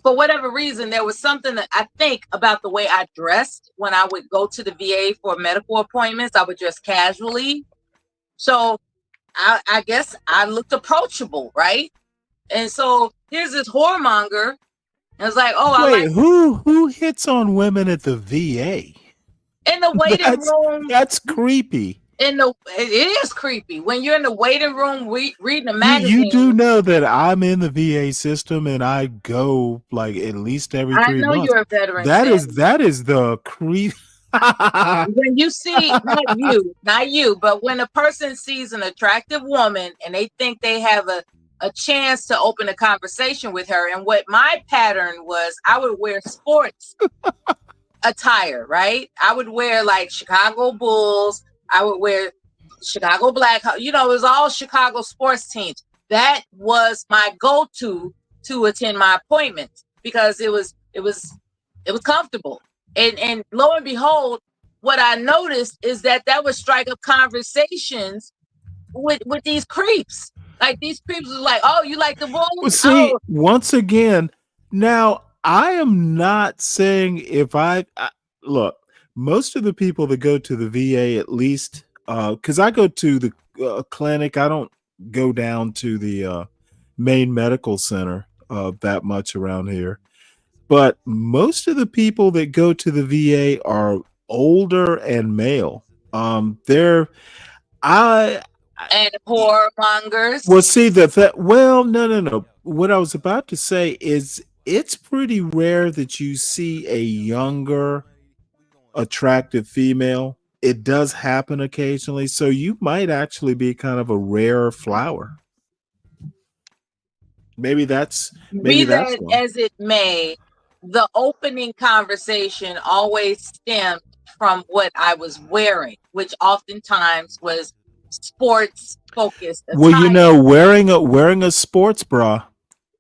for whatever reason, there was something that I think about the way I dressed when I would go to the VA for medical appointments. I would dress casually. So I guess I looked approachable, right? And so here's this whoremonger. And it's like, oh, I Wait, like who hits on women at the VA? in the waiting room. That's creepy. It is creepy when you're in the waiting room reading a You magazine. do know that I'm in the VA system and I go like at least every I 3 know months. you're a veteran. That Stanley. is the creep. When you see not you, but when a person sees an attractive woman and they think they have a chance to open a conversation with her, and what my pattern was, I would wear sports attire, right? I would wear like Chicago Bulls. I would wear Chicago Black. It was all Chicago sports teams. That was my go-to to attend my appointments because it was comfortable. And lo and behold, what I noticed is that would strike up conversations with these creeps. Like these creeps was like, oh, you like the Bulls? Well, see, Oh, once again, now I am not saying if I look, most of the people that go to the VA, at least, because I go to the clinic, I don't go down to the main medical center that much around here. But most of the people that go to the VA are older and male. They're I and whoremongers. well, see no. What I was about to say is it's pretty rare that you see a younger, attractive female. It does happen occasionally, so you might actually be kind of a rare flower. Maybe that's Be that's that one. as it may, the opening conversation always stemmed from what I was wearing, which oftentimes was sports focused attire. Well, wearing a sports bra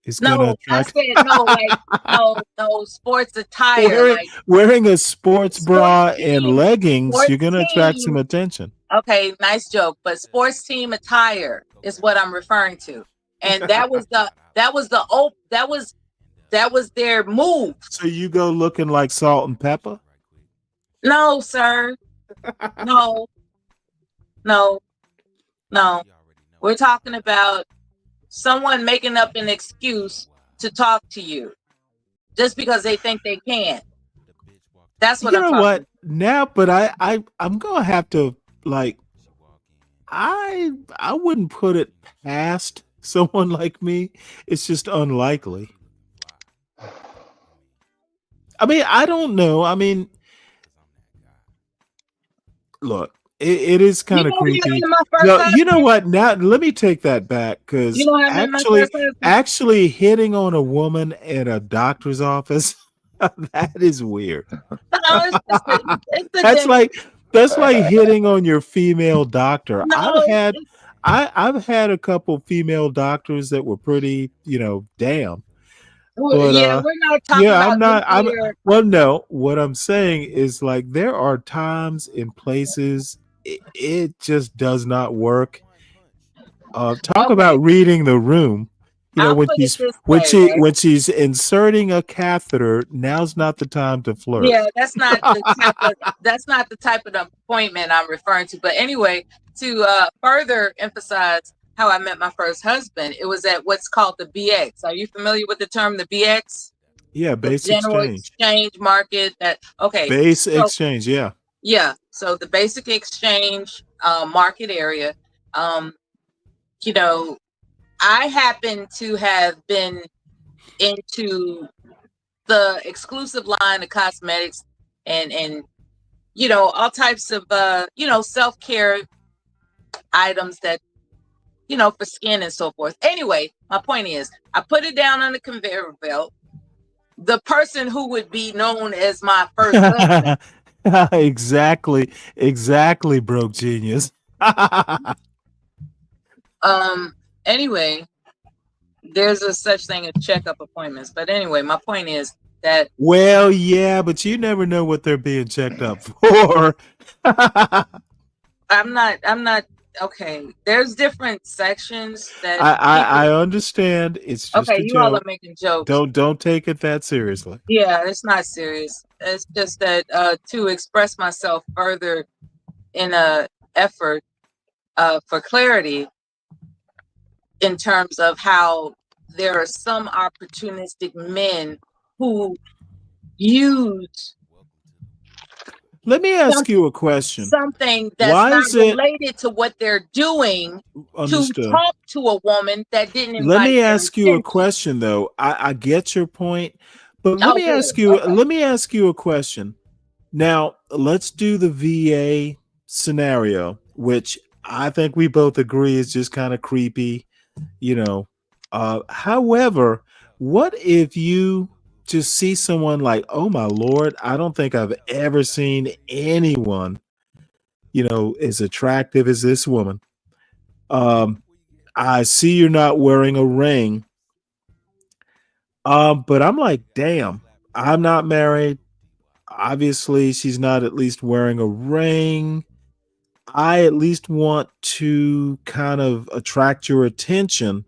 is going to attract. I said no, like no sports attire. Wearing a sports bra and team, leggings, you're sports going to attract some team. attention. Okay, nice joke, but sports team attire is what I'm referring to, and that was their move. So you go looking like Salt and Pepper? No, sir. No. We're talking about someone making up an excuse to talk to you just because they think they can. That's what I'm talking about. Now, but I'm gonna have to I wouldn't put it past someone like me. It's just unlikely. I mean, I don't know. I mean, look, it is kind of creepy. No, you know what? Now let me take that back because actually hitting on a woman in a doctor's office, that is weird. That's like hitting on your female doctor. I've had a couple female doctors that were pretty, damn. But, we're not talking about well, no, what I'm saying is like there are times and places it just does not work. Talk about reading the room. When she's inserting a catheter, now's not the time to flirt. Yeah, that's not the type of appointment I'm referring to. But anyway, to further emphasize how I met my first husband, it was at what's called the BX. Are you familiar with the term the BX? Yeah, base General exchange market. Exchange, yeah. Yeah, so the basic exchange market area. I happen to have been into the exclusive line of cosmetics and all types of self-care items that for skin and so forth. Anyway, my point is I put it down on the conveyor belt. The person who would be known as my first husband. Exactly, broke genius. Anyway, there's a such thing as checkup appointments. But anyway, my point is that well, yeah, but you never know what they're being checked up for. I'm not okay. There's different sections that I understand. It's just okay, a you all are joke. making jokes. Don't take it that seriously. Yeah, it's not serious. It's just that to express myself further in a effort for clarity in terms of how there are some opportunistic men who use Let me ask you a question. something that's Why not is it related to what they're doing understood? to talk to a woman that didn't invite Let me their ask you a attention. question though. I get your point, but let me Okay, ask you okay. let me ask you a question. Now, let's do the VA scenario, which I think we both agree is just kind of creepy, however, what if you just see someone like, oh my Lord, I don't think I've ever seen anyone, as attractive as this woman. I see you're not wearing a ring. But I'm like, damn, I'm not married. Obviously, she's not at least wearing a ring. I at least want to kind of attract your attention.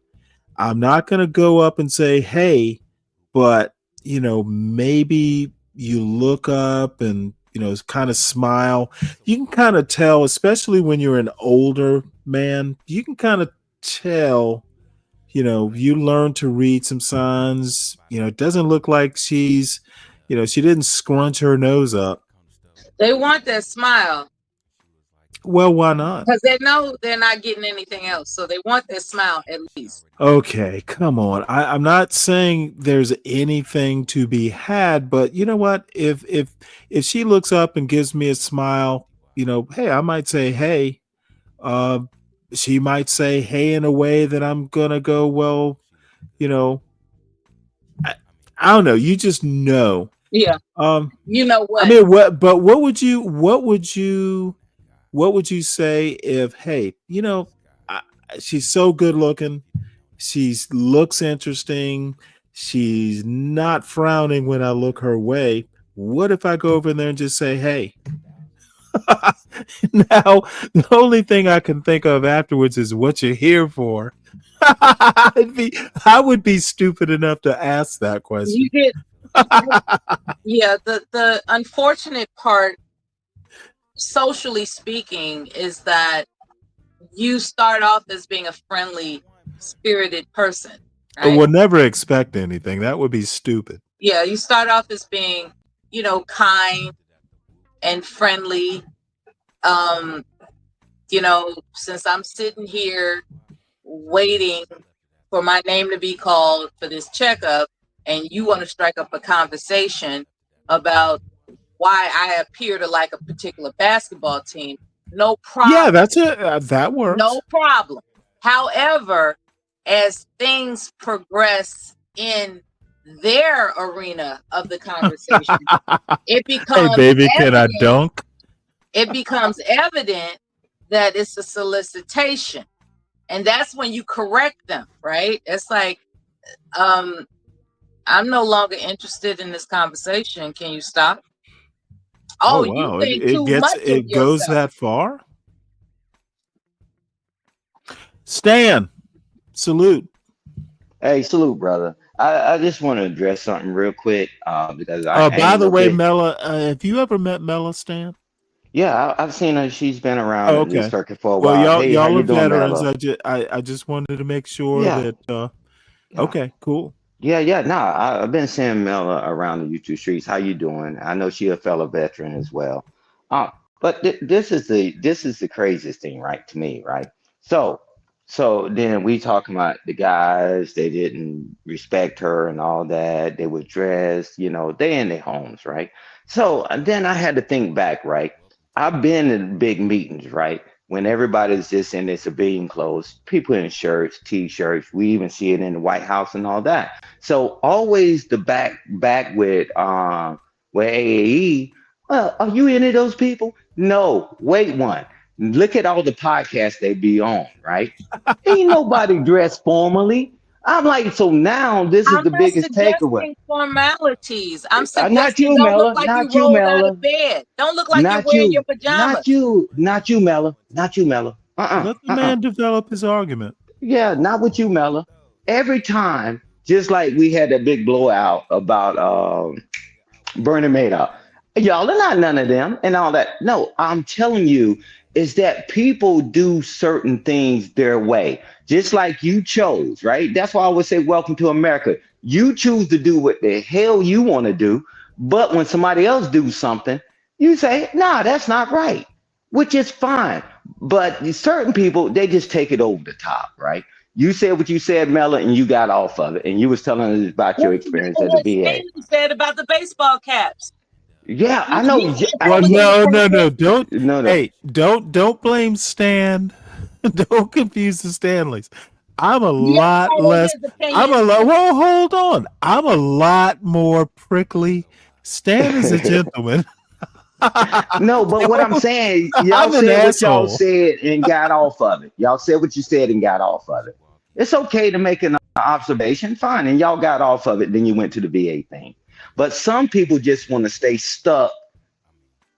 I'm not going to go up and say, hey, but, maybe you look up and, kind of smile. You can kind of tell, especially when you're an older man, you can kind of tell, you learn to read some signs. It doesn't look like she's, she didn't scrunch her nose up. They want that smile Well, why not? because they know they're not getting anything else. So they want that smile at least. Okay, come on. I'm not saying there's anything to be had, but you know what? If she looks up and gives me a smile, hey, I might say hey. She might say hey in a way that I'm gonna go, well, I don't know. You just know. Yeah. You know what? I mean, what would you say if, hey, she's so good looking, she looks interesting, she's not frowning when I look her way. What if I go over there and just say, hey? Now, the only thing I can think of afterwards is what you're here for. I would be stupid enough to ask that question. You get, yeah. The unfortunate part, socially speaking, is that you start off as being a friendly, spirited person. Right? We'll never expect anything. That would be stupid. Yeah, you start off as being, kind and friendly. Since I'm sitting here waiting for my name to be called for this checkup, and you want to strike up a conversation about why I appear to like a particular basketball team, no problem. Yeah, that's it. That works. No problem. However, as things progress in their arena of the conversation, it becomes hey, baby, can I dunk? It becomes evident that it's a solicitation. And that's when you correct them, right? It's like, I'm no longer interested in this conversation. Can you stop? Oh, wow. You think too much of it goes yourself. that far? Stan, salute. Hey, salute, brother. I just want to address something real quick because I by the way, Mela, have you ever met Mela, Stan? Yeah, I've seen her. She's been around in this circuit for a well, while. Hey, how y'all you are doing, veterans. Mela? I just wanted to make sure Yeah. that. Okay, cool. Yeah. Nah, I've been seeing Mela around the YouTube streets. How you doing? I know she a fellow veteran as well. But this is the craziest thing, right? To me, right? So So then we talking about the guys, they didn't respect her and all that. They were dressed, they in their homes, right? So then I had to think back, right? I've been in big meetings, right? When everybody's just in their civilian clothes, people in shirts, t-shirts. We even see it in the White House and all that. So always the back with AAE. Well, are you any of those people? No, wait one. Look at all the podcasts they be on, right? Ain't nobody dressed formally. I'm like, so now this is I'm the not biggest takeaway. suggesting formalities. I'm Not suggesting you, don't look Mela. like you Not you, rolled out Mela. of bed. Don't look like you're Not wearing your you. Not pajamas. you. Not you, Mela. Not you, Mela. Let the man develop his argument. Yeah, not with you, Mela. Every time, just like we had that big blowout about Bernie Madoff. Y'all are not none of them and all that. No, I'm telling you, is that people do certain things their way, just like you chose, right? That's why I would say, welcome to America. You choose to do what the hell you want to do, but when somebody else do something, you say, nah, that's not right, which is fine. But certain people, they just take it over the top, right? You said what you said, Mela, and you got off of it, and you was telling us about your experience at the What VA. Stanley said about the baseball caps. Yeah, I know. Well, no, don't. No. Hey, don't blame Stan. Don't confuse the Stanleys. I'm a lot less. I'm a lot. Well, hold on. I'm a lot more prickly. Stan is a gentleman. No, but what I'm saying, y'all I'm an said what y'all asshole. said and got off of it. Y'all said what you said and got off of it. It's okay to make an observation, fine, and y'all got off of it. Then you went to the VA thing. But some people just want to stay stuck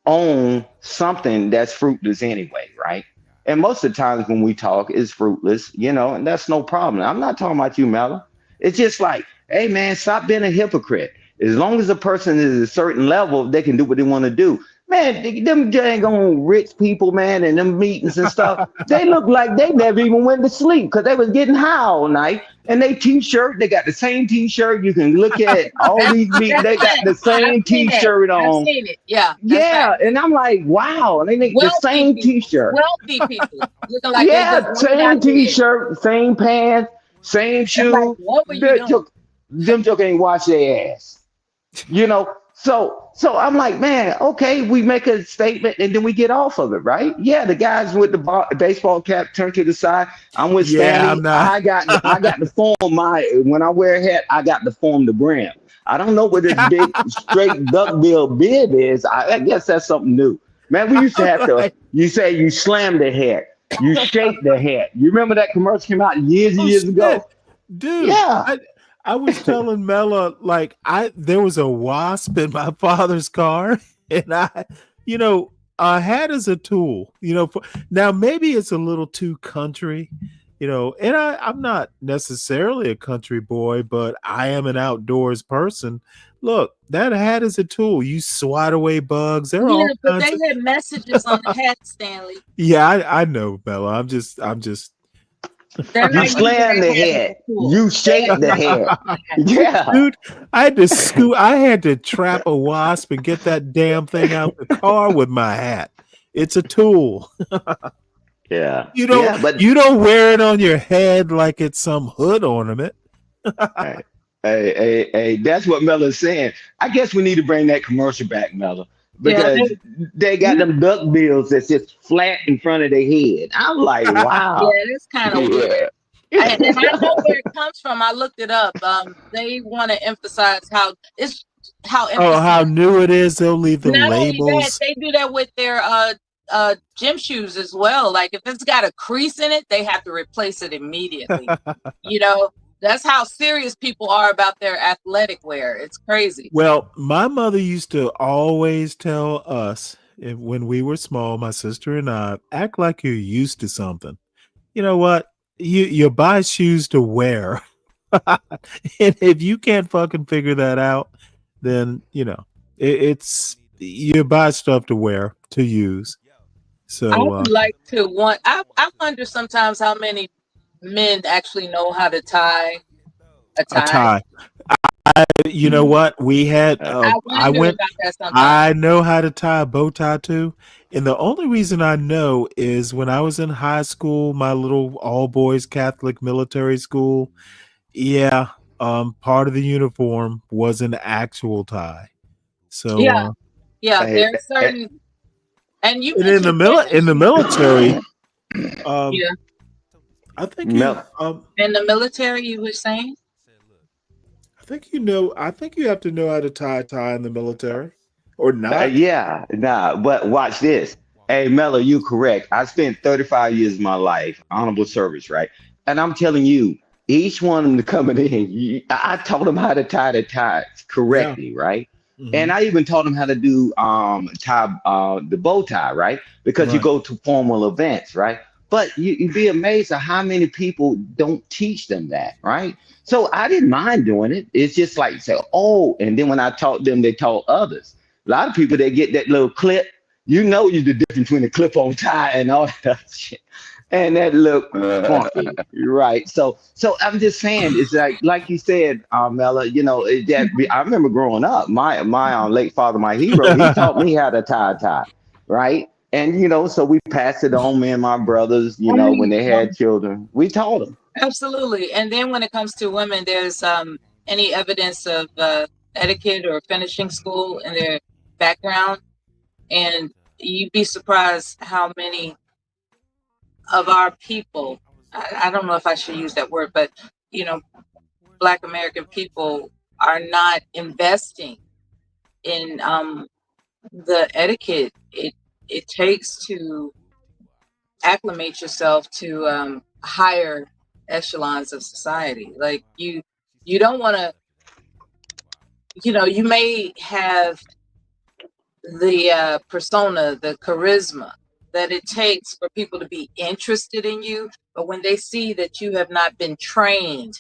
on something that's fruitless anyway, right? And most of the times when we talk, it's fruitless, and that's no problem. I'm not talking about you, Mela. It's just like, hey, man, stop being a hypocrite. As long as a person is a certain level, they can do what they want to do. Man, them dang on rich people, man, and them meetings and stuff, they look like they never even went to sleep because they was getting high all night. And they got the same t-shirt. You can look at all these meetings. They got the same t-shirt I've on. seen it. Yeah. Yeah, and I'm like, wow, and they make the same t-shirt. Wealthy people looking like they just Yeah, rolled out same of bed. t-shirt, same pants, same shoe. What were you doing? Them joke ain't wash their ass. So I'm like, man, okay, we make a statement and then we get off of it, right? Yeah, the guys with the baseball cap turned to the side. I'm with Yeah, Stanley. I'm not. I got to form when I wear a hat, I got to form the brim. I don't know what this big straight duckbill bib is. I guess that's something new. Man, we used to have to, you say you slam the hat, you shake the hat. You remember that commercial came out years and years ago? Dude. Yeah. I was telling Mela, like, there was a wasp in my father's car, and a hat is a tool, now maybe it's a little too country, and I'm not necessarily a country boy, but I am an outdoors person. Look, that hat is a tool. You swat away bugs. There are all But kinds they had messages on the hat, Stanley. Yeah, I know, Bella. I'm just You slam the head. You shake the head. Yeah. Dude, I had to trap a wasp and get that damn thing out the car with my hat. It's a tool. Yeah. You don't wear it on your head like it's some hood ornament. Hey, that's what Mela's saying. I guess we need to bring that commercial back, Mela, because they got them duck bills that's just flat in front of their head. I'm like, wow. Yeah, it's kind of weird. And I know where it comes from. I looked it up. They want to emphasize how new it is. They'll leave the not labels. only that, they do that with their gym shoes as well. Like if it's got a crease in it, they have to replace it immediately. That's how serious people are about their athletic wear. It's crazy. Well, my mother used to always tell us when we were small, my sister and I, act like you're used to something. You know what? You buy shoes to wear. And if you can't fucking figure that out, then it's you buy stuff to wear, to use. So I would like to I wonder sometimes how many men actually know how to tie A A tie. tie. You know what? We had I I wonder went about that sometimes. I know how to tie a bow tie too. And the only reason I know is when I was in high school, my little all boys Catholic military school, yeah, part of the uniform was an actual tie. So Yeah, yeah. Hey, There's certain, and you and mentioned in the finish. military, Yeah, I think you Mel, in the military, you were saying. I think you have to know how to tie a tie in the military or not. yeah, nah, but watch this. Hey, Mello, you correct. I spent 35 years of my life, honorable service, right? And I'm telling you, each one of them coming in, I taught them how to tie the ties Yeah. correctly, right? And Hmm. I even taught them how to do tie the bow tie, right? Because you Right. go to formal events, right? But you'd be amazed at how many people don't teach them that, right? So I didn't mind doing it. It's just like say, oh, and then when I taught them, they taught others. A lot of people they get that little clip. You know you the difference between a clip on tie and all that shit. And that look funky, right? So I'm just saying, it's like you said, Mella. You know I remember growing up. My late father, my hero, he taught me how to tie a tie, right? And so we passed it on. Me and my brothers, I when mean, they had children, we taught them. absolutely. And then when it comes to women, there's any evidence of etiquette or finishing school in their background, and you'd be surprised how many of our people. I don't know if I should use that word, but you know, Black American people are not investing in the etiquette it takes to acclimate yourself to higher echelons of society. Like you don't want to, you may have the persona, the charisma that it takes for people to be interested in you, but when they see that you have not been trained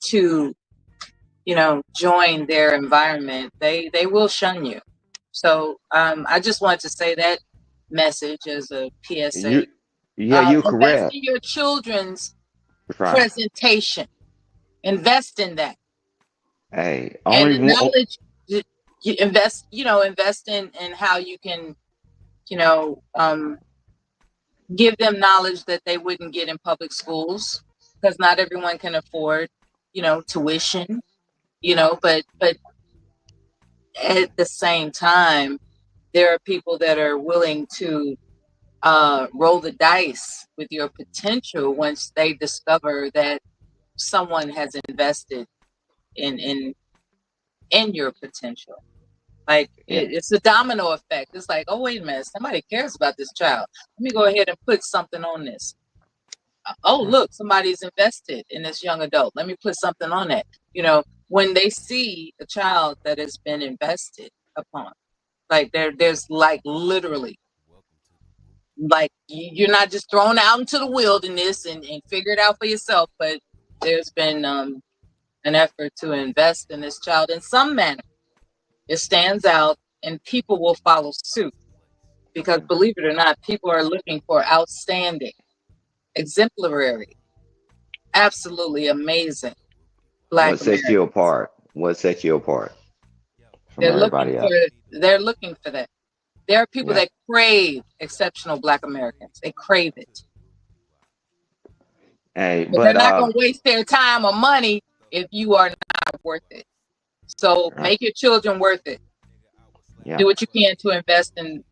to join their environment, they will shun you. So I just wanted to say that message as a PSA. You, yeah, you're Invest correct. in your children's Right. presentation. Invest in that. Hey, And only the one. knowledge you invest in how you can, you know, um, give them knowledge that they wouldn't get in public schools, because not everyone can afford, tuition, but at the same time, there are people that are willing to roll the dice with your potential once they discover that someone has invested in your potential. Like Yeah. it's a domino effect. It's like, oh wait a minute, somebody cares about this child. Let me go ahead and put something on this. Oh look, somebody's invested in this young adult. Let me put something on that. When they see a child that has been invested upon, like there's like literally, like you're not just thrown out into the wilderness and figure it out for yourself, but there's been an effort to invest in this child in some manner. It stands out and people will follow suit, because believe it or not, people are looking for outstanding, exemplary, absolutely amazing Black What sets you Americans. apart? What sets you apart from They're looking everybody for else? they're looking for that. There are people Yeah. that crave exceptional Black Americans. They crave it. Hey, But they're but not going to waste their time or money if you are not worth it. So right. make your children worth it. Yeah. Do what you can to invest in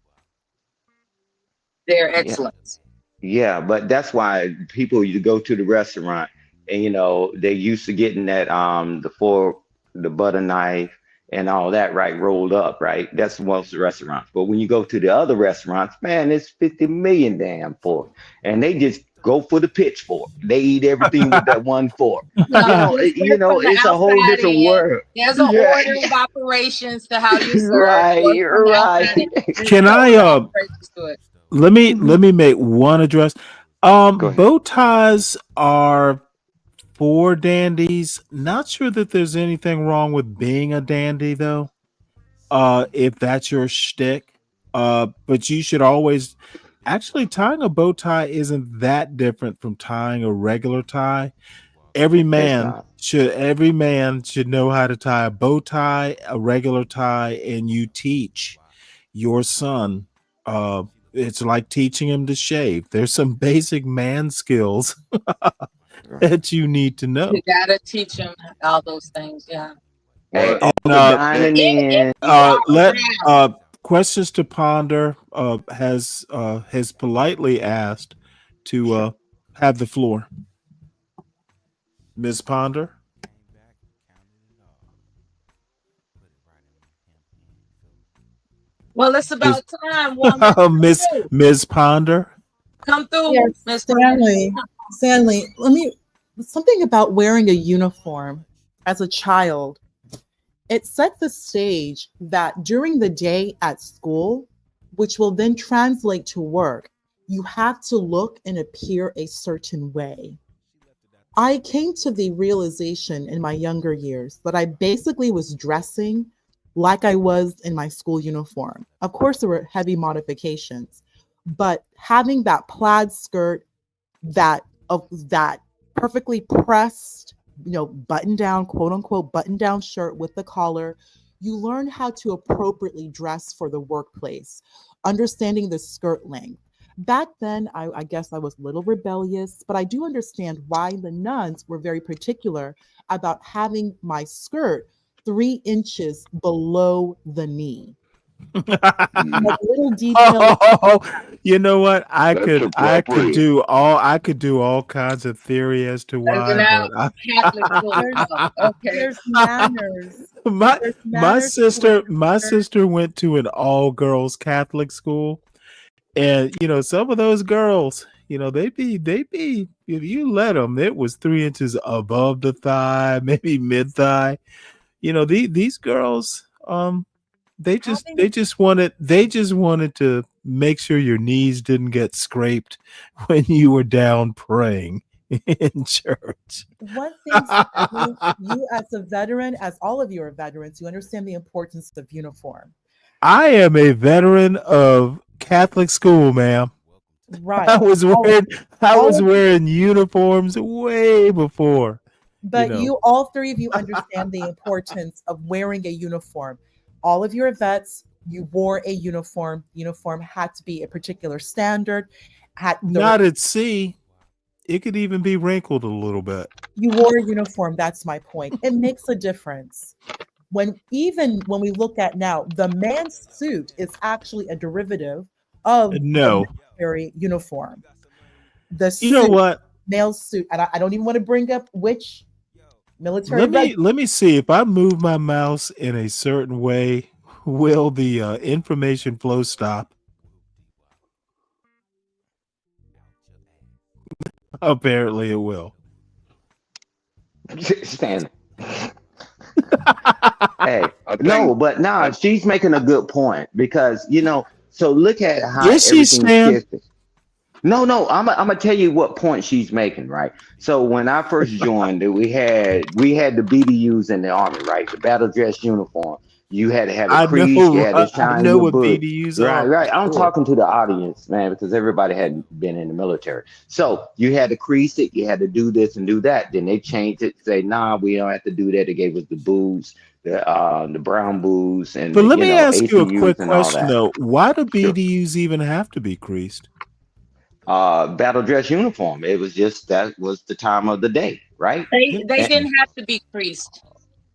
their Yeah. excellence. Yeah, but that's why people you go to the restaurant and they used to getting that the fork, the butter knife and all that right rolled up, right? That's most of the restaurants. But when you go to the other restaurants, man, it's 50 million damn fork. And they just go for the pitchfork. They eat everything with that one fork. Just serve from the It's a whole outside different in. world. There's an Yeah, order of operations to how you serve. right, Work from the right. outside in. There's Can so I many operations to it. let me make one address. Go ahead. Bow ties are for dandies. Not sure that there's anything wrong with being a dandy though. If that's your shtick. But you should always Actually, tying a bow tie isn't that different from tying a regular tie. Every man should know how to tie a bow tie, a regular tie, and you teach your son. It's like teaching him to shave. There's some basic man skills that you need to know. You gotta teach them all those things. Yeah. Hey, And, all the dining in. let questions to ponder has politely asked to have the floor. Ms. Ponder. Well, it's about time. Woman. Ms. Ponder. Come through, Yes, Miss Stanley, let me something about wearing a uniform as a child. It set the stage that during the day at school, which will then translate to work, you have to look and appear a certain way. I came to the realization in my younger years that I basically was dressing like I was in my school uniform. Of course, there were heavy modifications, but having that plaid skirt, that perfectly pressed, button down, quote unquote, button down shirt with the collar, you learn how to appropriately dress for the workplace, understanding the skirt length. Back then, I guess I was a little rebellious, but I do understand why the nuns were very particular about having my skirt 3 inches below the knee. Like little details. You know what? I could appropriate. do all kinds of theory as to why, but There's manners. my There's manners to my sister went to an all girls Catholic school, and some of those girls, they be if you let them, it was 3 inches above the thigh, maybe mid thigh. These girls, they just wanted to make sure your knees didn't get scraped when you were down praying in church. One thing, Stanley, you as a veteran, as all of you are veterans, you understand the importance of uniform. I am a veteran of Catholic school, ma'am. Right. I was wearing uniforms way before. But all three of you understand the importance of wearing a uniform. All of your vets, you wore a uniform. Uniform had to be a particular standard. Not at sea. It could even be wrinkled a little bit. You wore a uniform. That's my point. It makes a difference. When we look at now, the man's suit is actually a derivative of the military uniform. The suit, male suit, and I don't even want to bring up which military. Let me see if I move my mouse in a certain way. Will the information flow stop? Apparently, it will. Stanley. Hey, no, but nah, she's making a good point because so look at how everything's shifted. No, I'm gonna tell you what point she's making, right? So when I first joined, we had the BDUs in the Army, right? The battle dress uniform. You had to have a crease. You had to shine your book. BDUs are. Right. I'm talking to the audience, man, because everybody hadn't been in the military. So you had to crease it. You had to do this and do that. Then they changed it. Say, nah, we don't have to do that. They gave us the boots, the brown boots, and. But let me ask you a quick and question though. Why do BDUs even have to be creased? Battle dress uniform. It was just that was the time of the day, right? They didn't have to be creased.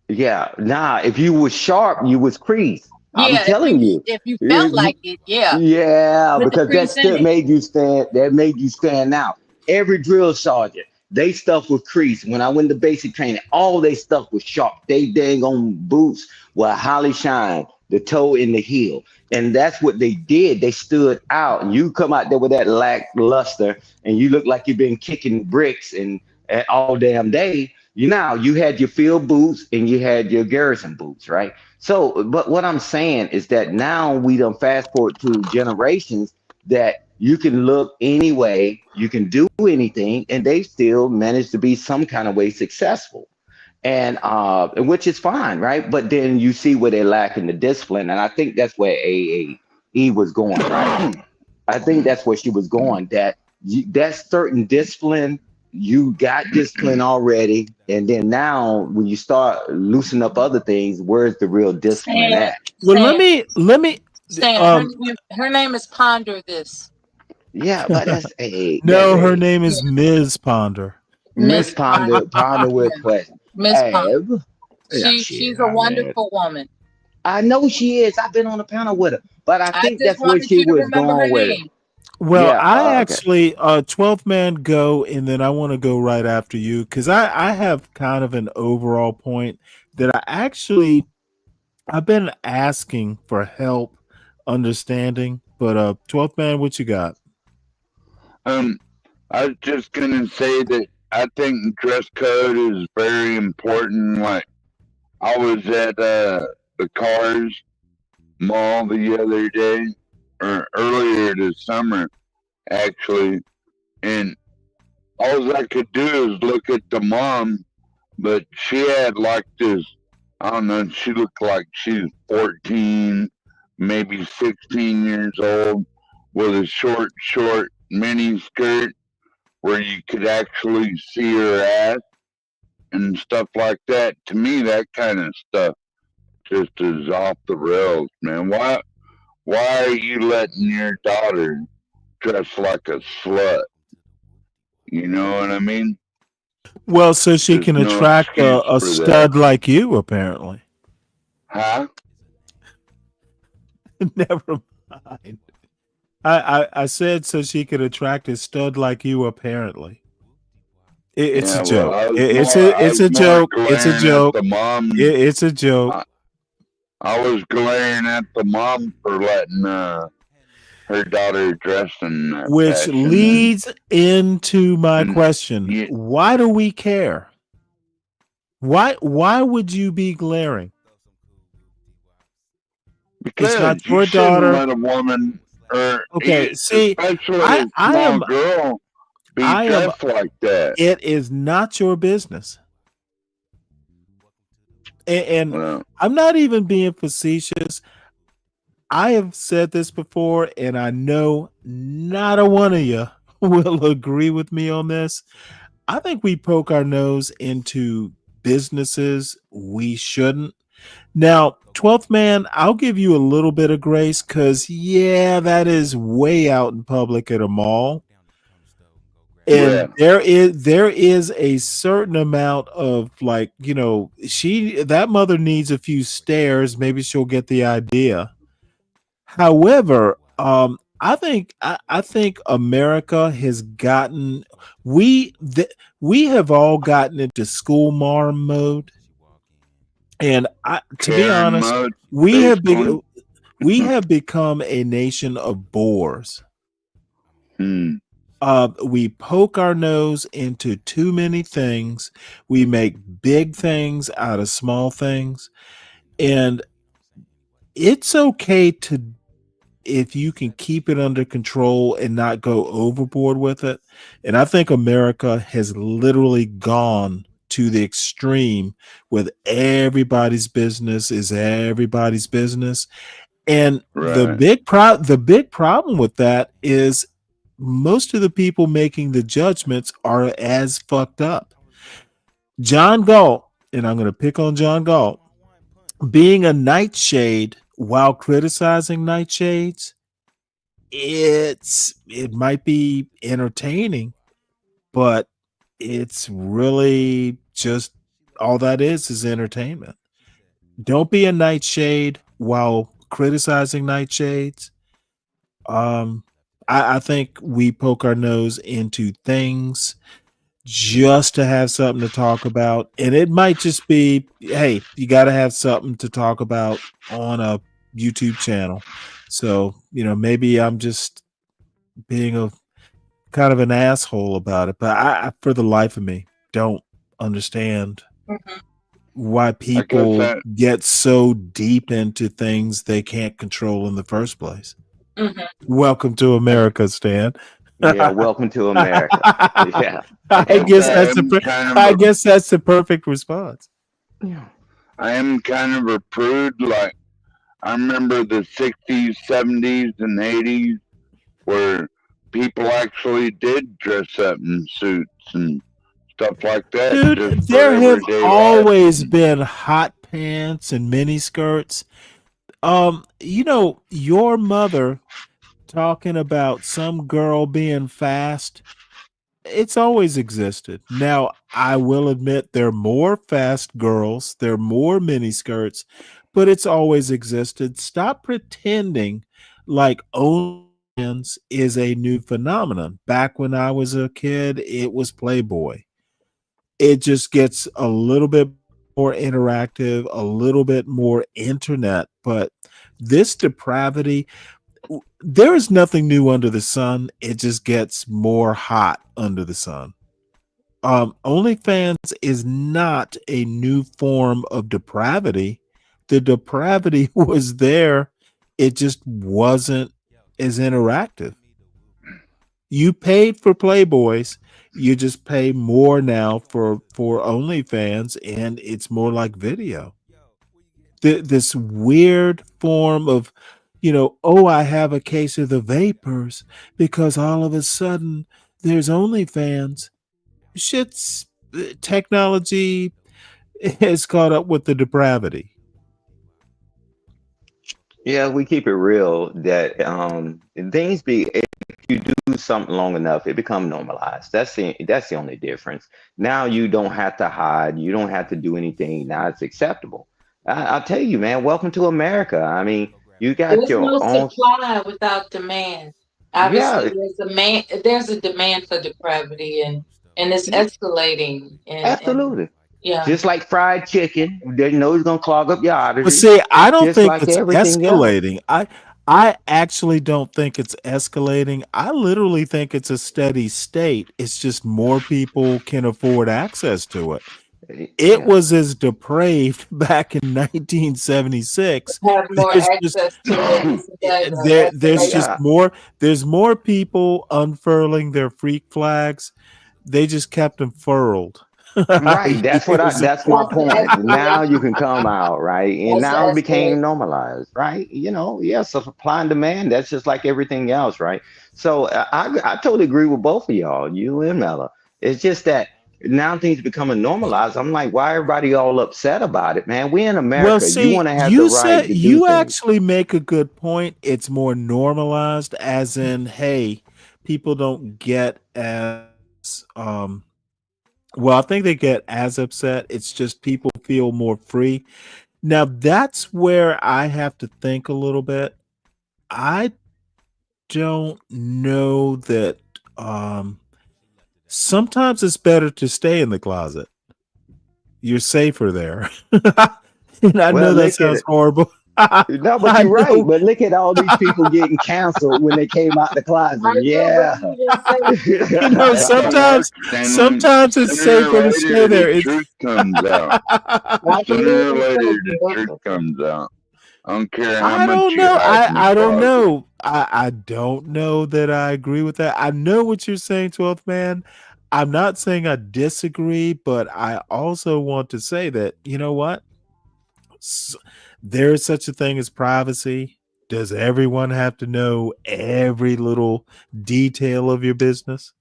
Yeah, nah. If you was sharp, you was creased. I'm telling you. If you felt like it, yeah. Yeah, because that still made you stand. That made you stand out. Every drill sergeant, they stuff was creased. When I went to basic training, all they stuff was sharp. They dang on boots were highly shined, the toe in the heel. And that's what they did. They stood out. And you come out there with that lackluster and you look like you've been kicking bricks and all damn day. You had your field boots and you had your garrison boots, right? So, but what I'm saying is that now we done fast forward to generations that you can look any way, you can do anything, and they still manage to be some kind of way successful. And which is fine, right? But then you see where they lack in the discipline, and I think that's where AAE was going, right? I think that's where she was going. That certain discipline, you got discipline already, and then now when you start loosening up other things, where's the real discipline Stan, at? Well, Stan, let me Stan. Her name is Ponder this. Yeah, but that's no, her name is Ms. Ponder. Miss Miss Ponder. Ponder with question. Miss Hey, Ponder. yeah, shit, She's a I mean, wonderful woman. I know she is. I've been on the panel with her, but I I think just that's where wanted she you to was remember her going with it. name. Well, Yeah. I Okay. actually 12th man go, and then I want to go right after you because I have kind of an overall point that I've been asking for help understanding, but 12th man, what you got? I was just gonna say that I think dress code is very important. Like I was at the Cars Mall the other day, or earlier this summer, actually, and all I could do is look at the mom, but she had like this. I don't know. She looked like she's 14, maybe 16 years old, with a short mini skirt where you could actually see her ass and stuff like that. To me, that kind of stuff just is off the rails, man. Why are you letting your daughter dress like a slut? You know what I mean? Well, so she There's can no attract excuse a for that. stud like you, apparently. Huh? Never mind. I said so she could attract a stud like you, apparently. It's a Yeah, well, joke. I was It's more, I it's was a more joke. It's a glaring at joke. the mom. It's a joke. I was glaring at the mom for letting her daughter dress in that Which fashion. leads into my And question. yeah, Why do we care? Why would you be glaring? It's not because you your shouldn't daughter. let a woman, or Okay, see, especially I a I small am girl, be I am dressed like that. it is not your business. And Well, I'm not even being facetious. I have said this before, and I know not a one of you will agree with me on this. I think we poke our nose into businesses we shouldn't. Now, 12th man, I'll give you a little bit of grace because, yeah, that is way out in public at a mall. yeah, And there is a certain amount of like, that mother needs a few stairs. Maybe she'll get the idea. However, I think America has gotten we have all gotten into school marm mode, and to be Karen honest, mode, we have basically. we have become a nation of bores. We poke our nose into too many things. We make big things out of small things, and it's okay to if you can keep it under control and not go overboard with it. And I think America has literally gone to the extreme with everybody's business is everybody's business. And the Right. big problem with that is most of the people making the judgments are as fucked up. John Galt, and I'm going to pick on John Galt, being a nightshade while criticizing nightshades, it might be entertaining, but it's really just all that is entertainment. Don't be a nightshade while criticizing nightshades. I think we poke our nose into things just to have something to talk about, and it might just be, hey, you got to have something to talk about on a YouTube channel. So maybe I'm just being a kind of an asshole about it, but I for the life of me don't understand why people get so deep into things they can't control in the first place. Welcome to America, Stan. Yeah, welcome to America. Yeah. I guess that's the perfect response. Yeah. I am kind of a prude. Like I remember the 60s, 70s, and 80s where people actually did dress up in suits and stuff like that Dude, just for there have everyday life. always been hot pants and mini skirts. Your mother talking about some girl being fast, it's always existed. Now, I will admit there are more fast girls, there are more mini skirts, but it's always existed. Stop pretending like OnlyFans is a new phenomenon. Back when I was a kid, it was Playboy. It just gets a little bit more interactive, a little bit more internet, but this depravity, there is nothing new under the sun. It just gets more hot under the sun. OnlyFans is not a new form of depravity. The depravity was there. It just wasn't as interactive. You paid for Playboys. You just pay more now for OnlyFans, and it's more like video. This weird form of, oh, I have a case of the vapors because all of a sudden there's OnlyFans. Shit's technology has caught up with the depravity. Yeah, we keep it real that things be if you do something long enough, it become normalized. That's the only difference. Now you don't have to hide, you don't have to do anything. Now it's acceptable. I'll tell you, man, welcome to America. I mean, you got There's your no own. supply without demand. Yeah, Obviously, there's a demand for depravity, and it's escalating. And absolutely. yeah, Just like fried chicken, you know it's gonna clog up your But arteries. see, I don't Just think like it's everything else. escalating. I actually don't think it's escalating. I literally think it's a steady state. It's just more people can afford access to it. It Yeah. was as depraved back in 1976. have more There's just access to it. It's like there's just escalating. Yeah. there's more people unfurling their freak flags. They just kept them furled. Right. Years That's my That's the point. Now you can escalation. come out, right? And That's the now it became escalation. normalized, right? Yeah, so supply and demand, that's just like everything else, right? So I totally agree with both of y'all, you and Mella. It's just that now things becoming normalized. I'm like, why everybody all upset about it, man? We in Well, America. You see, want to have the you right said to do you things. actually make a good point. It's more normalized, as in, hey, people don't get as well, I think they get as upset. It's just people feel more free. Now, that's where I have to think a little bit. I don't know that sometimes it's better to stay in the closet. You're safer there. And I Well, know that look at sounds it. horrible. No, but I you're right. know. But look at all these people getting canceled when they came out the I closet. know, but Yeah. he just said That's how it works, Stanley. Sometimes it's Sooner or safer to stay later, the there. It's truth comes out. I believe Sooner or he later, said the truth that. comes out. I don't care how I much don't you know. hide in the I don't closet. know. I don't know that I agree with that. I know what you're saying, 12th man. I'm not saying I disagree, but I also want to say that, you know what? S- There is such a thing as privacy. Does everyone have to know every little detail of your business?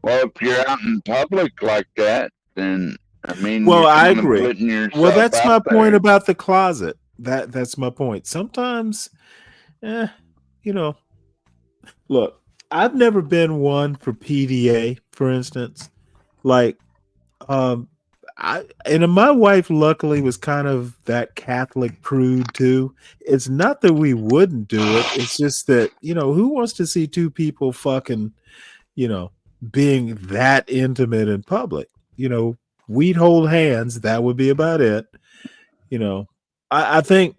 Well, if you're out in public like that, then I mean, Well, you're I kind of agree. putting Well, yourself that's out my point there. about the closet. That's my point. Sometimes, eh, you know, look, I've never been one for PDA, for instance. Like, um, my wife luckily was kind of that Catholic prude too. It's not that we wouldn't do it. It's just that, who wants to see two people fucking, you know, being that intimate in public? We'd hold hands. That would be about it. You know, I think,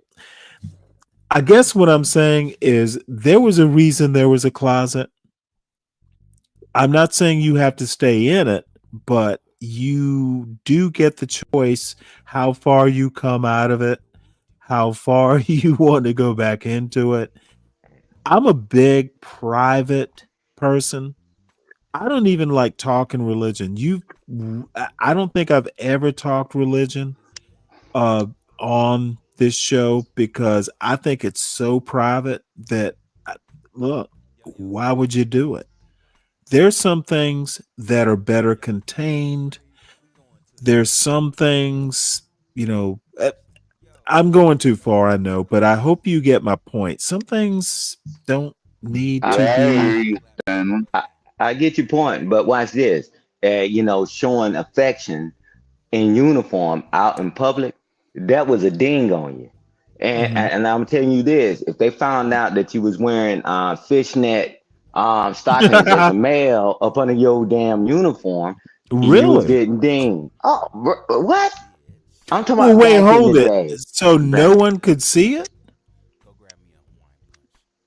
I guess what I'm saying is there was a reason there was a closet. I'm not saying you have to stay in it, but you do get the choice how far you come out of it, how far you want to go back into it. I'm a big private person. I don't even like talking religion. I don't think I've ever talked religion uh on this show because I think it's so private that look, why would you do it? There's some things that are better contained. There's some things, I'm going too far, I know, but I hope you get my point. Some things don't need to be. I get your point, but watch this. Showing affection in uniform out in public, that was a ding on you. And I'm telling you this: if they found out that you was wearing fishnet stockings as a male up under your damn uniform, you was Really? getting dinged. Oh, what? I'm talking Well, about wait, back in hold the it. day. So no one could see it?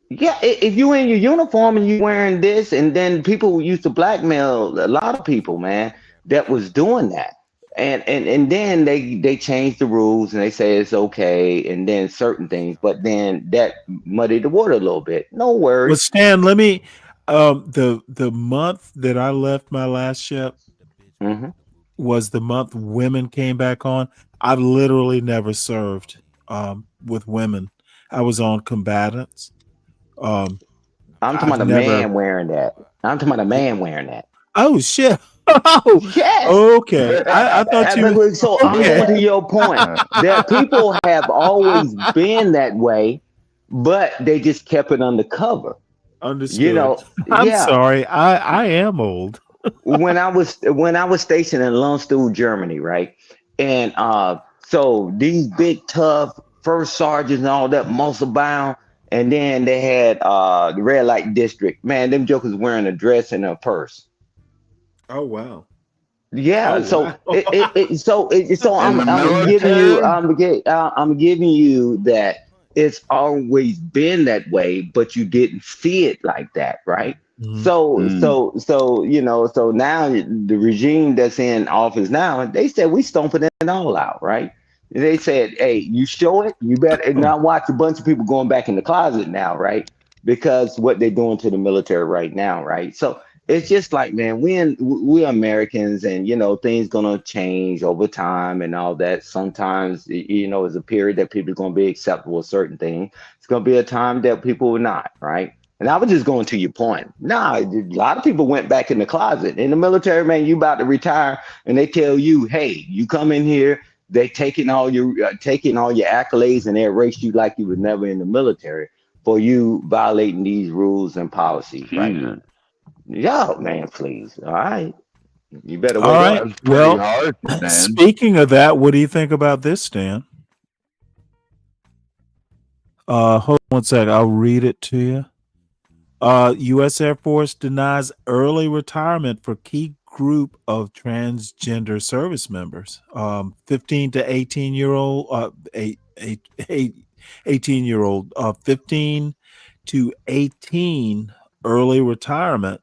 Yeah, if you in your uniform and you wearing this, and then people used to blackmail a lot of people, man, that was doing that. And then they changed the rules and they say it's okay, and then certain things, but then that muddied the water a little bit. No Well, worries. Stan, let me the month that I left my last ship was the month women came back on. I've literally never served with women. I was on combatants. I'm talking I've about a never. man wearing that. I'm talking about a man wearing that. Oh shit! Oh, Yes. okay. I thought you. So I'm Okay. going to your point that people have always been that way, but they just kept it undercover. Understood. I'm Yeah. sorry. I am old. when I was stationed in Landstuhl, Germany, right? And so these big tough first sergeants and all that muscle bound, and then they had the red light district. Man, them jokers wearing a dress and a purse. Oh wow. Yeah, Oh so wow. so I'm giving you I'm giving you that it's always been that way, but you didn't see it like that, right? So now the regime that's in office now, they said we stomping it all out, right? They said, hey, you show it, you better not watch a bunch of people going back in the closet now, right? Because what they're doing to the military right now, right? So it's just like, man, we Americans, and things gonna change over time and all that. Sometimes it's a period that people are gonna be acceptable of certain things. It's gonna be a time that people will not, right? And I was just going to your point. Nah, a lot of people went back in the closet. In the military, man, you about to retire, and they tell you, hey, you come in here, they taking all your accolades, and they erase you like you was never in the military for you violating these rules and policies, right? Yeah, man, please. All right. You better All wake right. up. Well, speaking of that, what do you think about this, Stan? Hold on one sec. I'll read it to you. U.S. Air Force denies early retirement for key group of transgender service members. 15 to 18-year-old, 18-year-old, 15 to 18 early retirement.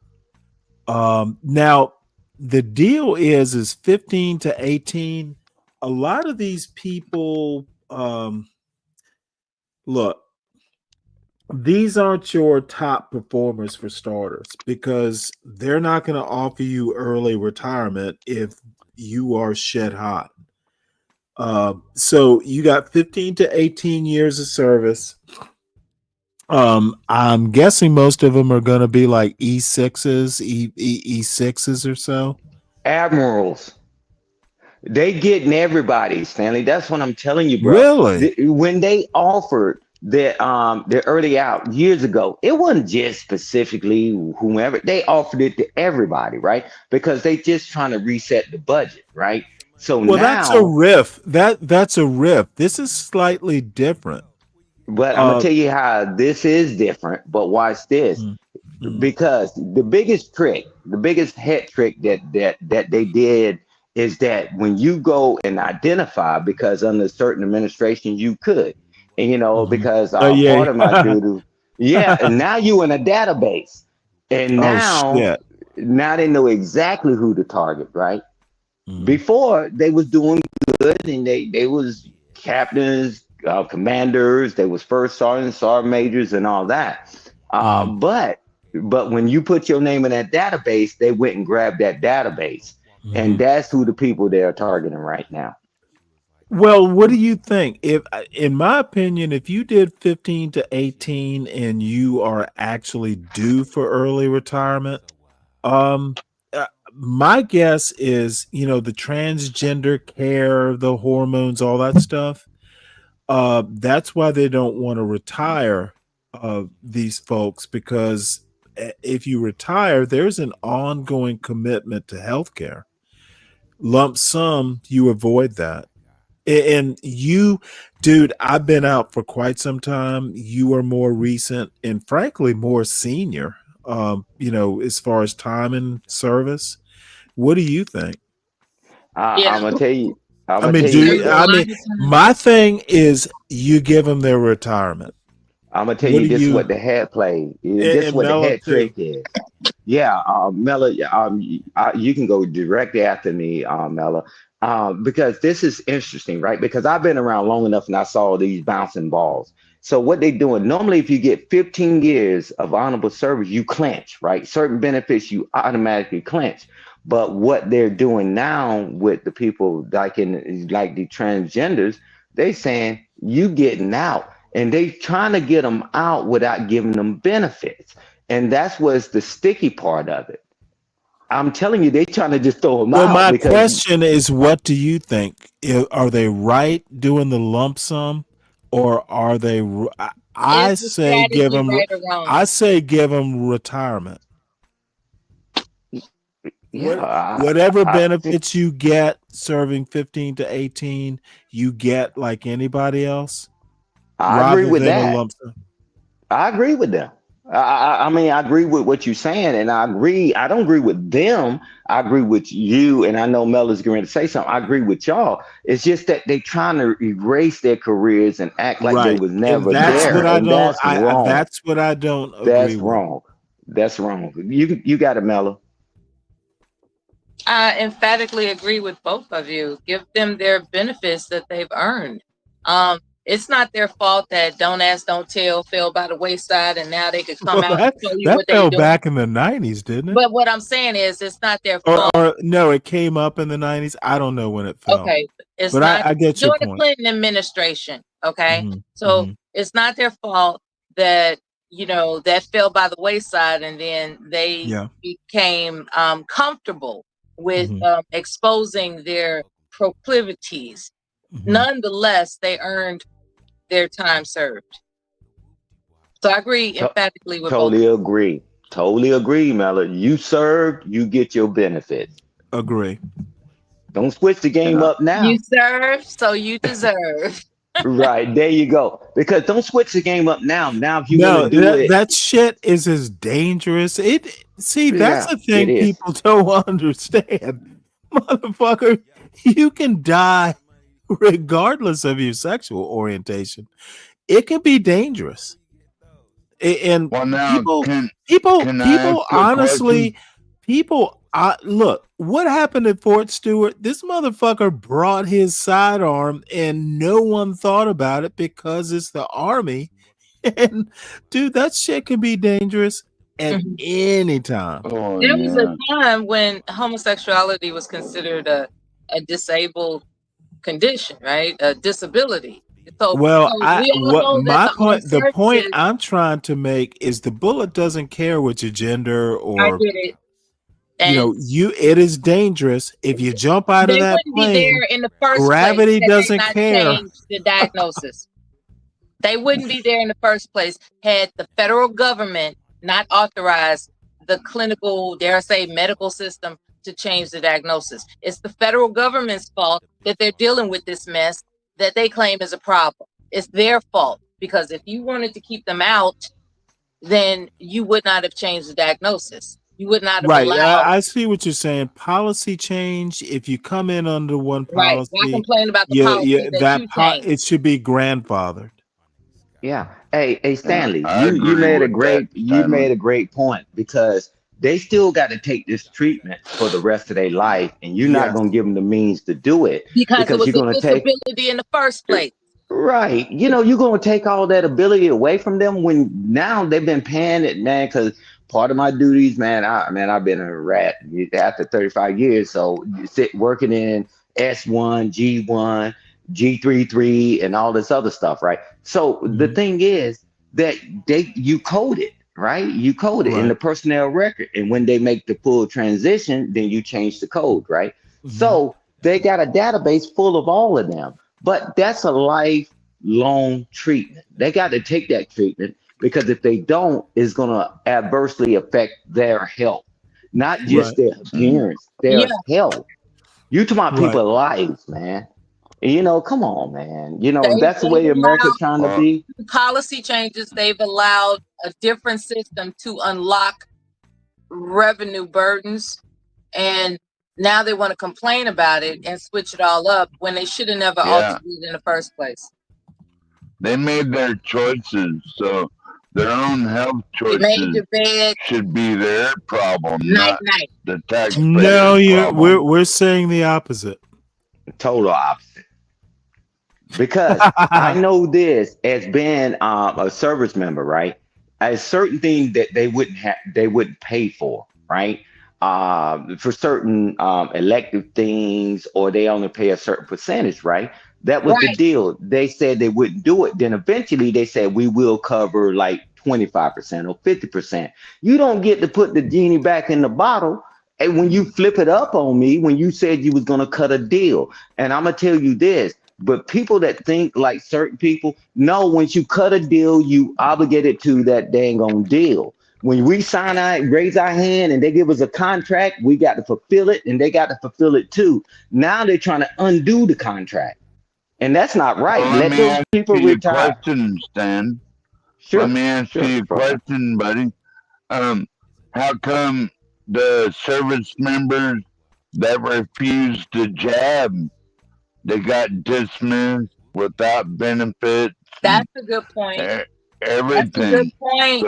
Now the deal is 15 to 18. A lot of these people, look, these aren't your top performers for starters, because they're not going to offer you early retirement if you are shed hot. So you got 15 to 18 years of service. I'm guessing most of them are going to be like E6s, E6s or so. Admirals. They getting everybody, Stanley. That's what I'm telling you, bro. Really? When they offered the early out years ago, it wasn't just specifically whomever. They offered it to everybody, right? Because they just trying to reset the budget, right? So Well, that's a now, riff. That's a riff. This is slightly different. but I'm gonna tell you how this is different. But watch this. Because the biggest head trick that they did is that when you go and identify, because under certain administrations you could, and because part of my duty, and now you in a database, and now they know exactly who to target, right? Before they was doing good, and they was captains, commanders, they was first sergeants, sergeant majors, and all that. But when you put your name in that database, they went and grabbed that database. And that's who the people they are targeting right now. Well, what do you think? If, in my opinion, if you did 15 to 18 and you are actually due for early retirement, um, my guess is, the transgender care, the hormones, all that stuff. That's why they don't want to retire these folks, because if you retire, there's an ongoing commitment to healthcare. Lump sum, you avoid that. And you, dude, I've been out for quite some time. You are more recent and frankly more senior, as far as time and service. What do you think? I'm gonna tell you. I'm I gonna mean, tell you this. my thing is you give them their retirement. I'm gonna tell What you do this: you, what the head play. This and what the Mello head too? trick is. Yeah, Mella, you can go directly after me, Mella, because this is interesting, right? Because I've been around long enough and I saw these bouncing balls. So what they doing, normally if you get 15 years of honorable service, you clench, right? Certain benefits you automatically clench. But what they're doing now with the people like the transgenders, they saying you getting out. And they trying to get them out without giving them benefits. And that's what's the sticky part of it. I'm telling you, they trying to just throw them Well, out my because question is, what do you think? Are they right doing the lump sum, or are they? I Is the say give strategy them. right or wrong? I say give them retirement. Whatever benefits you get serving 15 to 18, you get like anybody else, I agree rather with than a that. lump sum. I agree with them. I mean, I agree with what you're saying, and I agree. I don't agree with them. I agree with you, and I know Mel is going to say something. I agree with y'all. It's just that they trying to erase their careers and act like they Right, was and never that's there, what I and don't. that's wrong. That's what I don't agree That's with. wrong. That's wrong. You got it, Mella. I emphatically agree with both of you. Give them their benefits that they've earned. It's not their fault that Don't Ask, Don't Tell fell by the wayside, and now they could come Well, out and tell you that what they're fell doing. back in the 90s, didn't it? But what I'm saying is, it's not their Or, fault. or no, it came up in the 90s. I don't know when it fell. Okay, it's But not I get your during the point. Clinton administration. Okay, Mhm, so mhm. it's not their fault that that fell by the wayside, and then they Yeah. became comfortable with Mhm. exposing their proclivities. Mhm. Nonetheless, they earned their time served. So I agree emphatically with both. Totally agree. Totally agree, Mella. You served, you get your benefits. Agree. Don't switch the game up You now. serve, so you deserve. Right, there you go. Because don't switch the game up now. Now, if you want to No, do it, that shit is as dangerous. That's yeah, the it thing is. people don't understand. Motherfucker, you can die regardless of your sexual orientation. It can be dangerous. And Well, now can I ask people a question? honestly, look, what happened at Fort Stewart? This motherfucker brought his sidearm and no one thought about it because it's the army. And dude, that shit can be dangerous at any time. Oh There was a yeah. time when homosexuality was considered a disabled condition, right? A disability. So Well, we all know that the armed the point services. I'm trying to make is the bullet doesn't care what your gender I or get it. And it is dangerous if you jump out of they that wouldn't be plane. there in the first place Gravity had they doesn't not care. changed the diagnosis. They wouldn't be there in the first place had the federal government not authorized the clinical, dare I say, medical system to change the diagnosis. It's the federal government's fault that they're dealing with this mess that they claim is a problem. It's their fault, because if you wanted to keep them out, then you would not have changed the diagnosis. You would not have Right. allowed. I see what you're saying. Policy change. If you come in under one Right. Why policy, complain about the policy that you changed? it should be grandfathered. Yeah. Hey, Stanley, I you agree made a with that, Stanley. great point because they still got to take this treatment for the rest of their life, and you're not Yes. going to give them the means to do it Because it because was you're a going to take disability in the first place. right. You're going to take all that ability away from them when now they've been paying it, man. Because part of my duties, man, I've been a rat after 35 years, so working in S1, G1. G33 and all this other stuff, right? So the thing is that you code it, right? You code it in the personnel record, and when they make the full transition, then you change the code, right? So they got a database full of all of them, but that's a lifelong treatment. They got to take that treatment, because if they don't, it's going to adversely affect their health, not just their appearance, their health. You talking about people's lives, man. You know, come on, man. You know, that's the way America trying to be. Policy changes, they've allowed a different system to unlock revenue burdens, and now they want to complain about it and switch it all up when they should have never altered it in the first place. They made their choices, so their own health choices should be their problem, not the taxpayers' No, problem. we're saying the opposite. Total opposite. Because I know this as being a service member, right? A certain thing that they wouldn't pay for, right? For certain elective things, or they only pay a certain percentage, right? That was the deal. They said they wouldn't do it. Then eventually they said we will cover like 25% or 50%. You don't get to put the genie back in the bottle. And when you flip it up on me, when you said you was going to cut a deal, and I'm going to tell you this, but people that think like certain people, no, once you cut a deal, you obligated to that dang on deal. When we sign out, raise our hand, and they give us a contract, we got to fulfill it, and they got to fulfill it too. Now they're trying to undo the contract, and that's not right. Well, let those people retire. Question, Stan. Sure. Let me ask you a question, buddy. How come the service members that refused to jab, they got dismissed without benefits? That's a good point. Everything. That's a good point.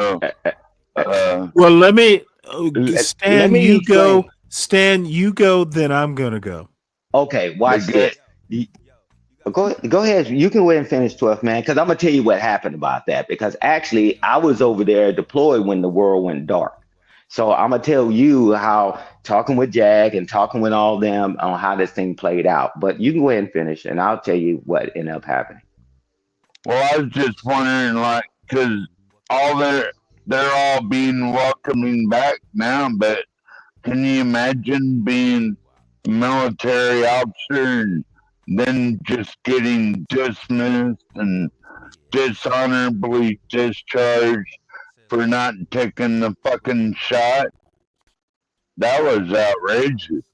So, well, let me, Stan, let me you explain. go. Stan, you go, then I'm going to go. Okay, watch this. Go ahead. You can go ahead and finish 12th, man, because I'm going to tell you what happened about that. Because actually, I was over there deployed when the world went dark. So I'm going to tell you how, talking with Jag and talking with all them on how this thing played out. But you can go ahead and finish, and I'll tell you what ended up happening. well, I was just wondering, like, because they're all being welcoming back now, but can you imagine being a military officer and then just getting dismissed and dishonorably discharged for not taking the fucking shot? That was outrageous.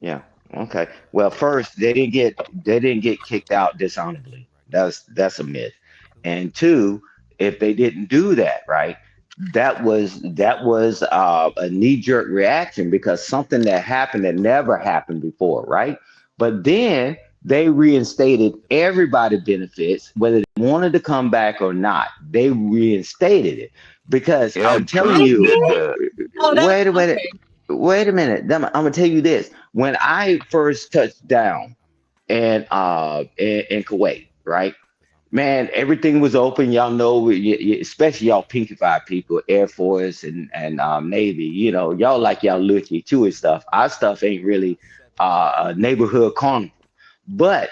Yeah. Okay. Well, first, they didn't get kicked out dishonorably. That's a myth. And two, if they didn't do that, right, that was a knee-jerk reaction, because something that happened that never happened before, right? But then they reinstated everybody benefits, whether they wanted to come back or not. They reinstated it, because I'm telling you, wait a minute. I'm gonna tell you this. When I first touched down in Kuwait, right? Man, everything was open. Y'all know, especially y'all pinkified people, Air Force and Navy. You know, y'all like y'all looky too and stuff. Our stuff ain't really a neighborhood carnival. But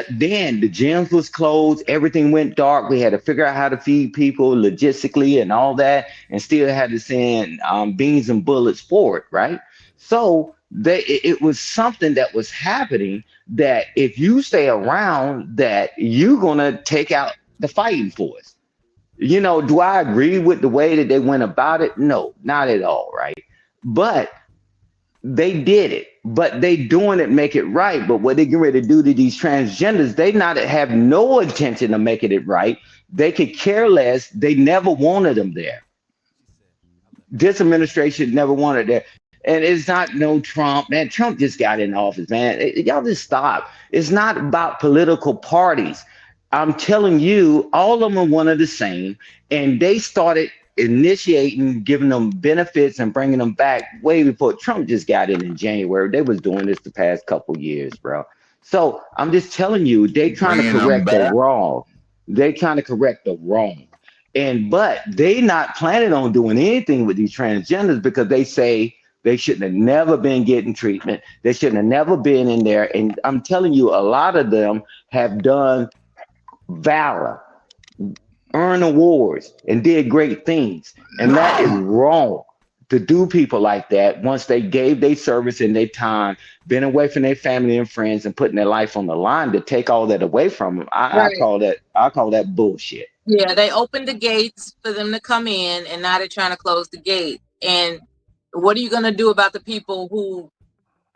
then the gyms was closed. Everything went dark. We had to figure out how to feed people logistically and all that, and still had to send beans and bullets forward, right? So it was something that was happening, that if you stay around, that you're gonna take out the fighting force. You know, do I agree with the way that they went about it? No, not at all, right? But they did it, but they doing it, make it right. But what they get ready to do to these transgenders, they not have no intention of making it right. They could care less. They never wanted them there. This administration never wanted there. And it's not no Trump, man. Trump just got in office, man. Y'all just stop. It's not about political parties. I'm telling you, all of them are one of the same. And they started initiating, giving them benefits and bringing them back way before Trump just got in January. They was doing this the past couple years, bro. So I'm just telling you, they trying to correct the wrong. They trying to correct the wrong. But they not planning on doing anything with these transgenders, because they say They shouldn't have never been getting treatment. They shouldn't have never been in there. And I'm telling you, a lot of them have done valor, earned awards, and did great things. And that is wrong to do people like that once they gave their service and their time, been away from their family and friends, and putting their life on the line to take all that away from them. I call that bullshit. Yeah, they opened the gates for them to come in, and now they're trying to close the gate. And what are you going to do about the people who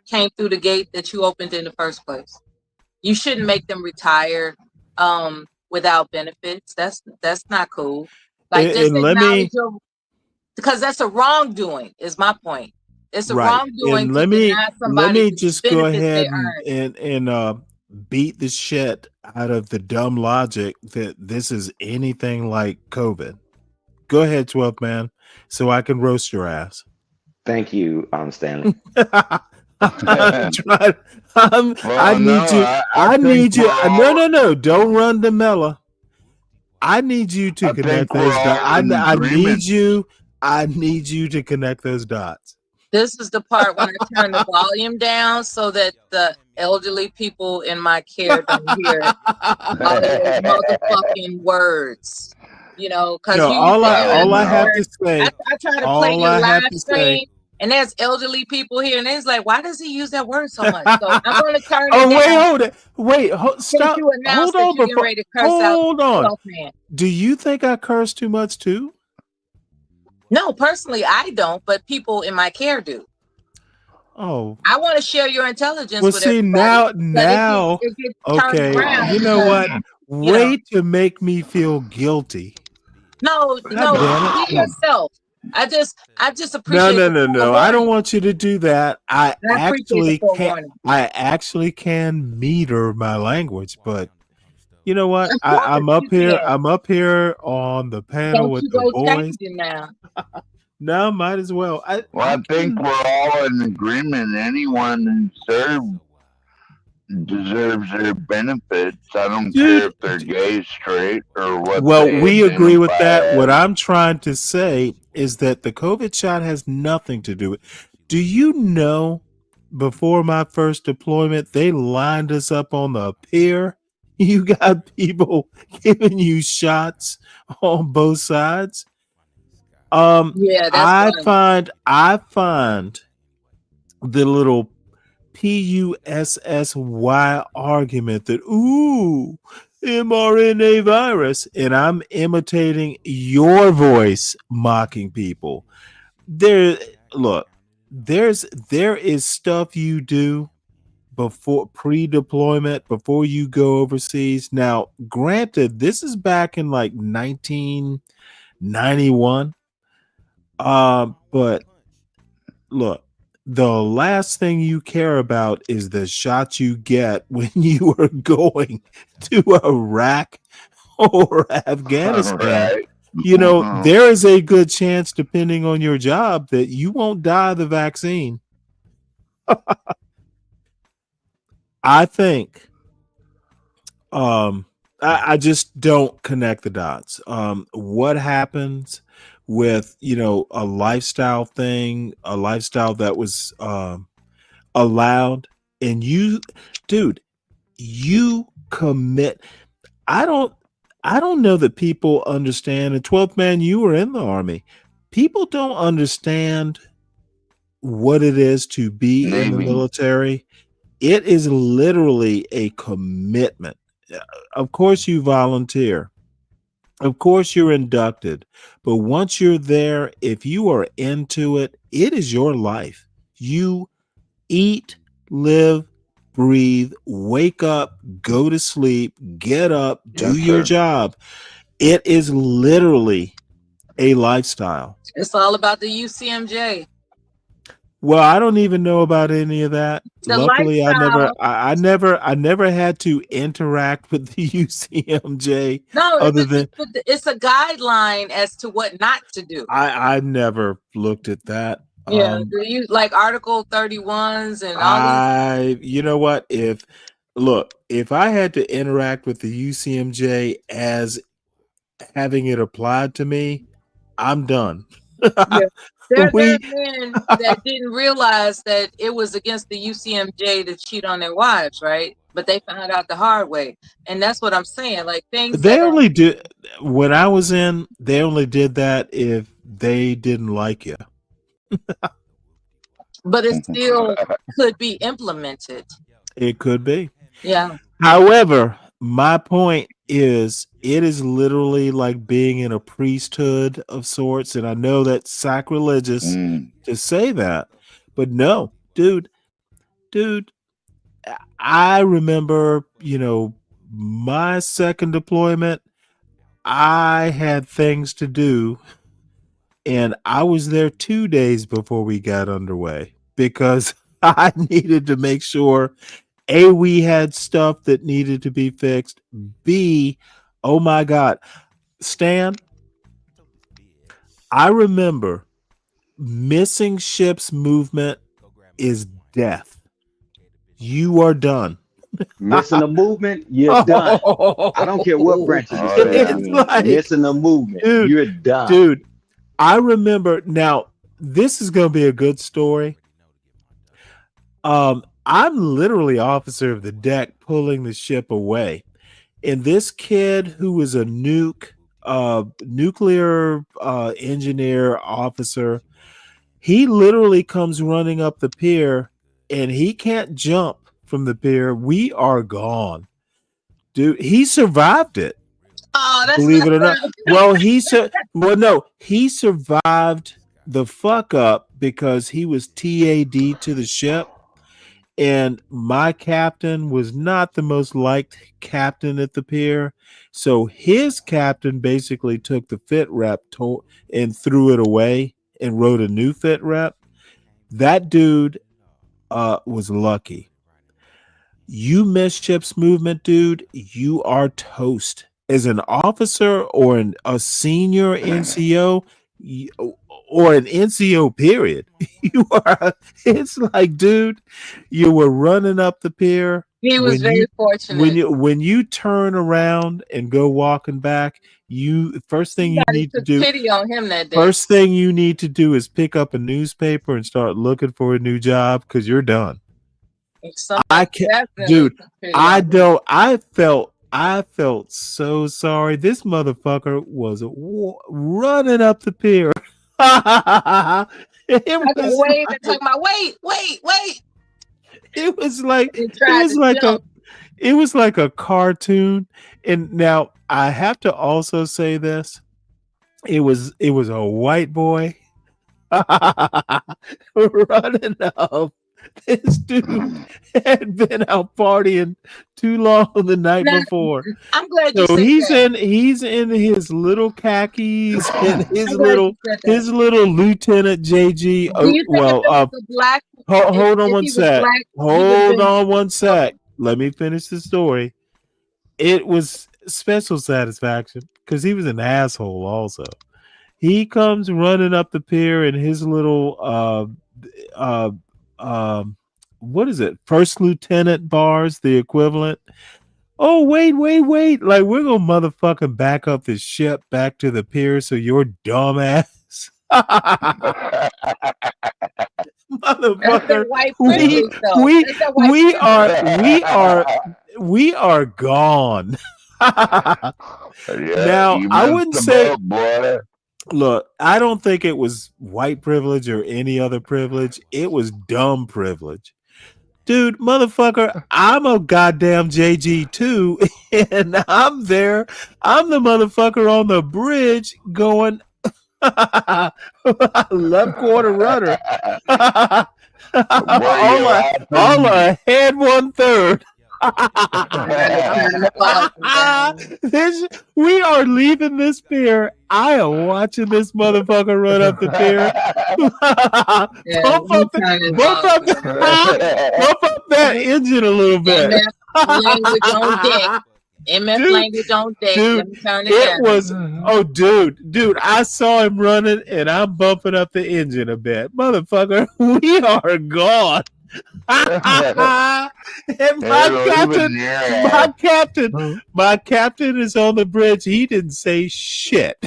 came through the gate that you opened in the first place? You shouldn't make them retire without benefits. That's not cool. Like, just acknowledge because that's a wrongdoing. Is my point. It's a wrongdoing And to deny somebody let me the just go benefits ahead they earned. and beat the shit out of the dumb logic that this is anything like COVID. Go ahead, 12th man, so I can roast your ass. Thank you, Stanley. I'm trying. I need you. I need you. No. Don't run the Mela. I need you to connect those dots. I need you. I need you to connect those dots. This is the part when I turn the volume down so that the elderly people in my care don't hear all those motherfucking words. You know, because No, all I have to say. I try to play your live stream, and there's elderly people here, and it's like, why does he use that word so much? So I'm going to turn it down. Stop. Hold on. Hold on. Do you think I curse too much too? No, personally, I don't, but people in my care do. Oh, I want to share your intelligence. Well, with see, everybody, now, it gets turned okay. around You know because, what? Wait to make me feel guilty. No, be yourself. I just appreciate. No. I don't want you to do that. I actually can meter my language, but you know what? I'm up here. I'm up here on the panel with the boys. Now. No, might as well. I think we're all in agreement. Anyone who deserves their benefits. I don't care if they're gay, straight, or what. Well, we agree with that. What I'm trying to say is that the COVID shot has nothing to do with. Do you know? Before my first deployment, they lined us up on the pier. You got people giving you shots on both sides. Yeah, that's I find the little PUSSY argument that mRNA virus, and I'm imitating your voice mocking people. There is stuff you do before pre-deployment, before you go overseas. Now, granted, this is back in like 1991. But look, the last thing you care about is the shot you get when you are going to Iraq or Afghanistan. Right. You know, there is a good chance, depending on your job, that you won't die of the vaccine. I think I just don't connect the dots. What happens with, a lifestyle thing, a lifestyle that was allowed, and you commit. I don't know that people understand. And 12th man, you were in the Army. People don't understand what it is to be in the military. It is literally a commitment. Of course you volunteer. Of course you're inducted. But once you're there, if you are into it, it is your life. You eat, live, breathe, wake up, go to sleep, get up, do your job. It is literally a lifestyle. It's all about the UCMJ. Well, I don't even know about any of that. Luckily, lifestyle. I never had to interact with the UCMJ. No, than it's a guideline as to what not to do. I never looked at that. Yeah, do you like Article 31s and all these? You know what? If I had to interact with the UCMJ as having it applied to me, I'm done. Yeah. There are we men that didn't realize that it was against the UCMJ to cheat on their wives, right? But they found out the hard way, and that's what I'm saying. Like things they that are, only do when I was in. They only did that if they didn't like you. but it still could be implemented. It could be. Yeah. However, my point is, it is literally like being in a priesthood of sorts, and I know that's sacrilegious to say that, but no, dude, I remember, my second deployment. I had things to do, and I was there 2 days before we got underway because I needed to make sure A, we had stuff that needed to be fixed. B, oh my God, Stan, I remember missing ship's movement is death. You are done. Missing a movement, you're done. I don't care what branch of the service you're in. Missing a movement, you're done. Dude, I remember now. This is going to be a good story. I'm literally officer of the deck pulling the ship away. And this kid who was a nuclear engineer officer, he literally comes running up the pier and he can't jump from the pier. We are gone. Dude, he survived it. Oh, that's believe it or not. Well, he survived the fuck up because he was TAD to the ship. And my captain was not the most liked captain at the pier. So his captain basically took the fit rep and threw it away and wrote a new fit rep. That dude was lucky. You miss ship's movement, dude, you are toast. As an officer or a senior NCO or an NCO period, you are. It's like, dude, you were running up the pier. He was very fortunate. When you turn around and go walking back, first thing you need to do. Pity on him that day. First thing you need to do is pick up a newspaper and start looking for a new job because you're done. I can't, dude. I don't. I felt so sorry. This motherfucker was running up the pier. It was like a cartoon. And now I have to also say this. It was a white boy running up. This dude had been out partying too long the night before. I'm glad so he's in his little khakis and his little Lieutenant JG. Hold on one sec. Hold on one sec. Let me finish the story. It was special satisfaction because he was an asshole also. He comes running up the pier in his little what is it? First lieutenant bars, the equivalent. Oh, wait. Like, we're gonna motherfucking back up this ship back to the pier so your dumb ass. Motherfucker. We are gone. Now, I wouldn't say look, I don't think it was white privilege or any other privilege. It was dumb privilege. Dude, motherfucker, I'm a goddamn JG too, and I'm there. I'm the motherfucker on the bridge going left quarter rudder. all ahead 1/3. We are leaving this pier. I am watching this motherfucker run up the pier. Bump up that engine a little bit. MF language on deck. Dude, Let me turn it was dude, I saw him running and I'm bumping up the engine a bit. Motherfucker, we are gone. And my captain is on the bridge. He didn't say shit.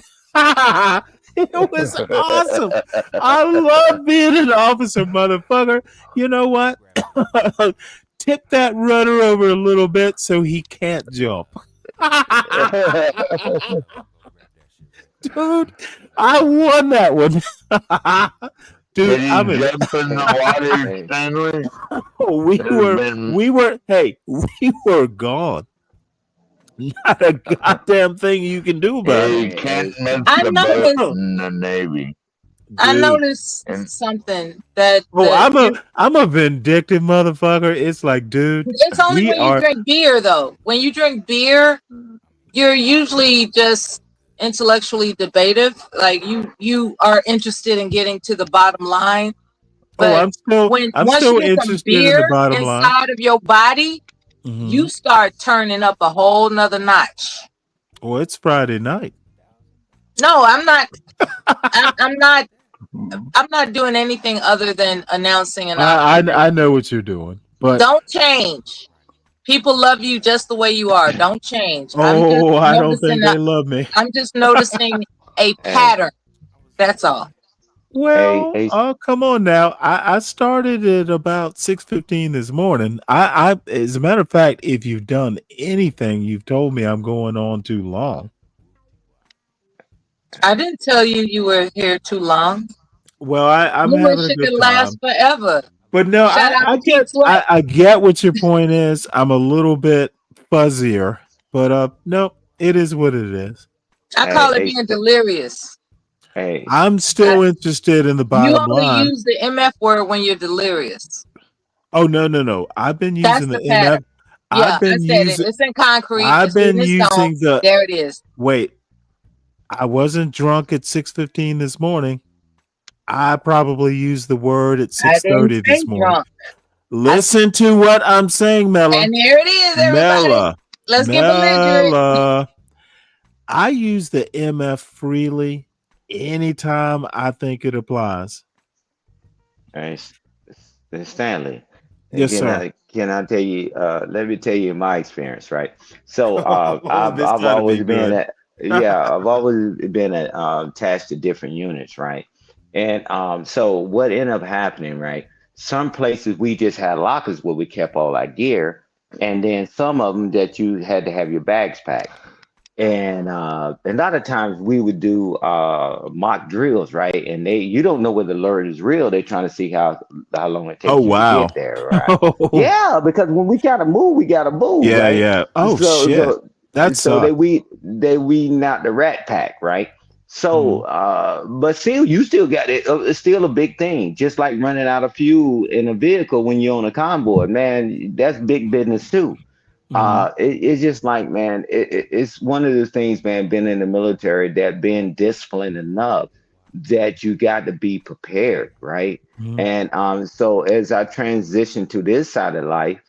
It was awesome. I love being an officer, motherfucker. You know what? Tip that rudder over a little bit so he can't jump. Dude, I won that one. Dude, Did he I'm jump in the water, Stanley? we were gone. Not a goddamn thing you can do about You it. can't miss I the boat noticed. in the Navy. I Dude. noticed something that. Oh, that I'm a vindictive motherfucker. It's like, dude, It's only we when you are. drink beer, though. When you drink beer, you're usually just intellectually debative. Like you are interested in getting to the bottom line. Oh, But I'm once you still get some interested in the beer bottom line. inside of your body, Mhm. you start turning up a whole nother notch. Well, it's Friday night. No, I'm not. I'm not. I'm not doing anything other than announcing an option. I know what you're doing, but Don't change. People love you just the way you are. Don't change. I don't think they love me. I'm just noticing a pattern. That's all. Well, come on now. I started at about 6:15 this morning. I as a matter of fact, if you've done anything, you've told me I'm going on too long. I didn't tell you were here too long. Well, I'm You having wish a it good could time. last forever. But no, Shout out I to Keith Sweat. I get what your point is. I'm a little bit fuzzier, but no, it is what it is. I call it being delirious. Hey, I'm still interested in the You bottom only line. use the MF word when you're delirious. Oh no. I've been That's using the the pattern. MF. Yeah, I've been I said using. it. It's in concrete. I've It's written been in using stone. the. There it is. Wait, I wasn't drunk at 6:15 this morning. I probably used the word at I didn't 6:30 say this morning. drunk. Listen to what I'm saying, Mella. And here it is, everybody. Mella. Let's get belligerent. Mella. I use the MF freely anytime I think it applies. hey, Stanley. Yes, sir. Can I tell you? Let me tell you my experience, right? So I've This gotta always be been good. I've always been attached to different units, right? And so what ended up happening, right? Some places we just had lockers where we kept all our gear, and then some of them that you had to have your bags packed. And a lot of times we would do mock drills, right? And you don't know whether the alert is real. They're trying to see how long it takes Oh you to wow. get there, right? Yeah, because when we gotta move, Yeah, right? yeah. Oh So shit. That so sucks. they weeding out the rat pack, right? So but still you still got it. It's still a big thing, just like running out of fuel in a vehicle when you're on a convoy, man. That's big business too. It's just like, man, it's one of the things, man, being in the military, that being disciplined enough that you got to be prepared, right? And so as I transition to this side of life,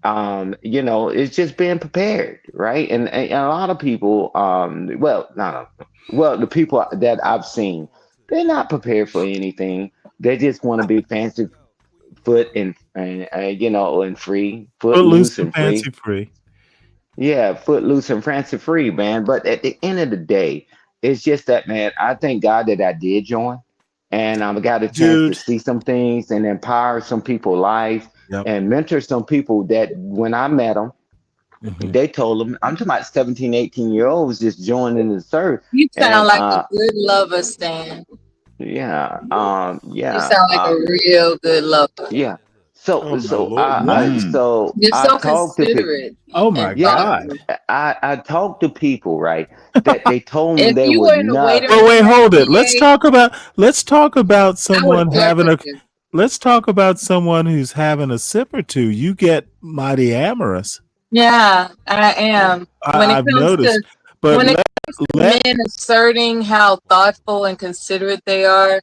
it's just being prepared, right? And a lot of people, the people that I've seen, they're not prepared for anything. They just want to be fancy foot and free, foot Footloose loose and and free. fancy free. Yeah, footloose and fancy free, man. But at the end of the day, it's just that, man, I thank God that I did join, and I got a chance to Dude. see some things and empower some people's lives and mentor some people that when I met them, they told them, I'm talking about 17, 18-year-olds just joining the service. You sound And like a good lover, Stan. yeah, You sound like a real good lover. yeah. So Oh my so Lord, I what? so You're I so talk to people. considerate. Oh my and God. thoughtful. I talked to people, right, that they told me If they you would were in the waiting not. Oh wait, room at hold the it. Let's VA, talk about I someone would flirt having with a you. let's talk about someone who's having a sip or two. You get mighty amorous. Yeah, I am. When it I've comes to noticed. But when it let comes to men asserting how thoughtful and considerate they are,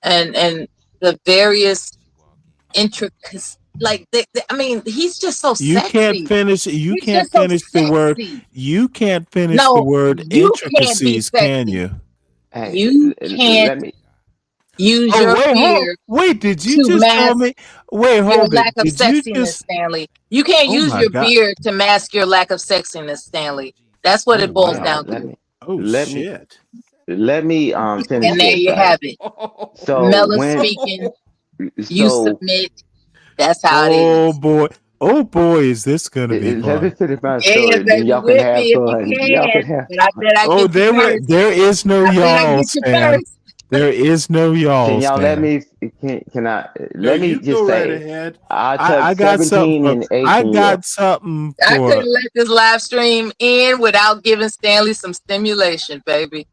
and the various intricacies, like I mean, he's just so you can't sexy. finish He's just so the word. sexy. You can't finish the No, word you can't be intricacies, can sexy. you? Hey, You can't let me. use Oh your wait, fear wait, did you to just tell mask me? Wait, your hold it. lack of Did you sexiness, just Stanley. You can't Oh use my your God. beard to mask your lack of sexiness, Stanley. That's what Oh it boils wow. down Let to. me. Oh Let me. shit. let me finish And there this, you right? have it. So Mela when speaking, you so submit. That's how it is. Oh boy, is this gonna be let me fun. finish my Yeah, story, then baby, y'all can with have me if you fun. Y'all can can. have But I said I Oh, get you first. there is no I said I y'all, get you Stan. first. There is no Can y'all, y'all let Stan. me can I No, let me you just go right say ahead. I took I got something 17 for and 18-year. I for couldn't let this live stream end without giving Stanley some stimulation, baby.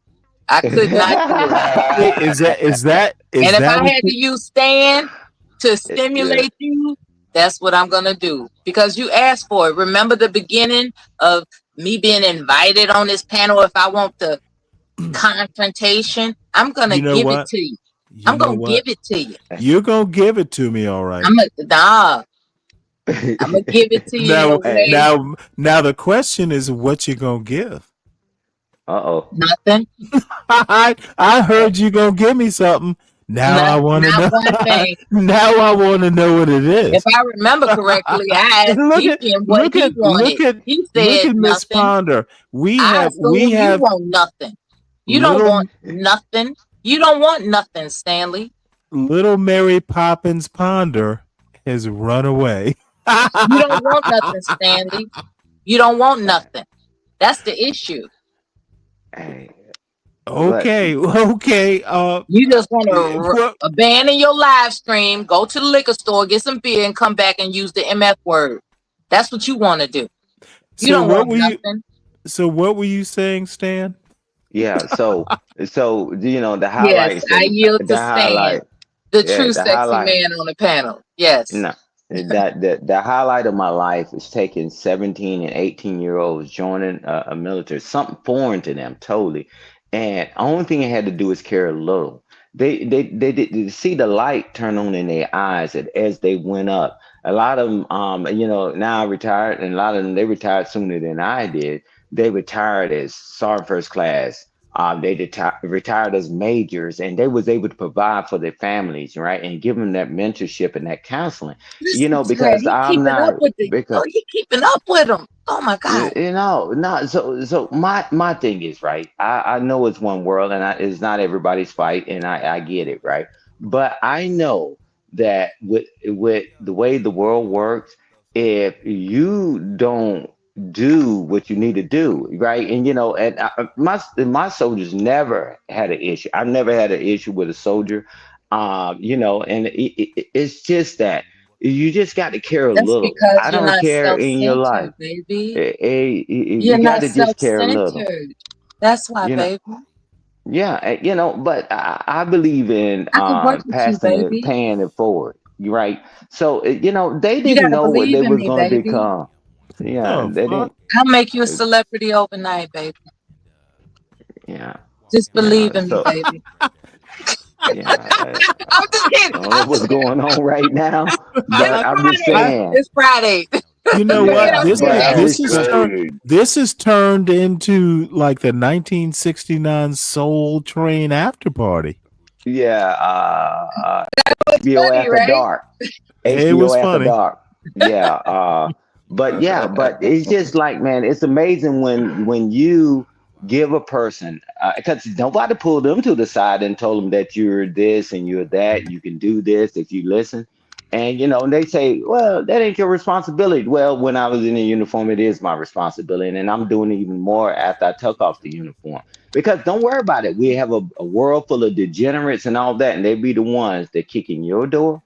I could not do it. Wait, is that And if I what had you to use Stan to stimulate you, that's what I'm gonna do. Because you asked for it. Remember the beginning of me being invited on this panel if I want the confrontation? I'm gonna you know give it what? to you. You I'm know gonna give what? it to you. You're gonna give it to me, all right. I'm gonna give it to you in a Now way. now the question is what you gonna give? Uh-oh. Nothing. I heard you gonna give me something. Now I want to Not know. one thing. Now I want to know what it If is. I remember correctly, I asked Deacon what he wanted. He look said at Miss nothing. Ponder. We I have assume you want nothing. You don't little want nothing. You don't want nothing, Stanley. little Mary Poppins Ponder has run away. You don't want nothing, Stanley. You don't want nothing. That's the issue. Okay. You just want to abandon your live stream, go to the liquor store, get some beer, and come back and use the MF word. That's what you want to do. You don't want nothing. So what were you saying, Stan? Yeah, so you know the Yes, highlights I of yield to the Stan, highlight. the Yeah, true the sexy highlight. man on the panel. Yes. No, the highlight of my life is taking 17 and 18-year-olds joining a military, something foreign to them totally, and only thing they had to do is care a little. They did see the light turn on in their eyes as they went up. A lot of them, now retired, and a lot of them they retired sooner than I did. They retired as sergeant first class. They retired as majors, and they was able to provide for their families, right, and give them that mentorship and that counseling. Listen to that. Because He I'm keeping not up with it. because Oh, he keeping up with them. Oh my God. not so my thing is right. I know it's one world, and it's not everybody's fight, and I get it, right. But I know that with the way the world works, if you don't do what you need to do, right, and my soldiers never had an issue. I've never had an issue with a soldier, and it's just that you just got to care a That's little. because I you're don't not care in your life. self-centered, baby. You You're got not to just care a little. self-centered. That's why, You know, baby. yeah, but I believe in I can work with you, passing it, baby. paying it forward. Right. So they You didn't gotta know what believe they in was me, going to baby. become. Yeah, Oh, they fuck. didn't. I'll make you a celebrity overnight, baby. Yeah, Just believe yeah. in me, So baby. yeah, I'm just kidding. I don't know what's going on right now, but I'm just saying. It's Friday. You know what? Yeah, but I'm just This is turned into like the 1969 Soul Train after party. yeah. HBO funny, After right? Dark. It was HBO After funny. Dark. Yeah. But it's just like, man, it's amazing when you give a person, because nobody pulled them to the side and told them that you're this and you're that, you can do this if you listen. And and they say, well, that ain't your responsibility. Well, when I was in the uniform, it is my responsibility, and I'm doing even more after I took off the uniform. Because don't worry about it. We have a world full of degenerates and all that, and they be the ones that kick in your door,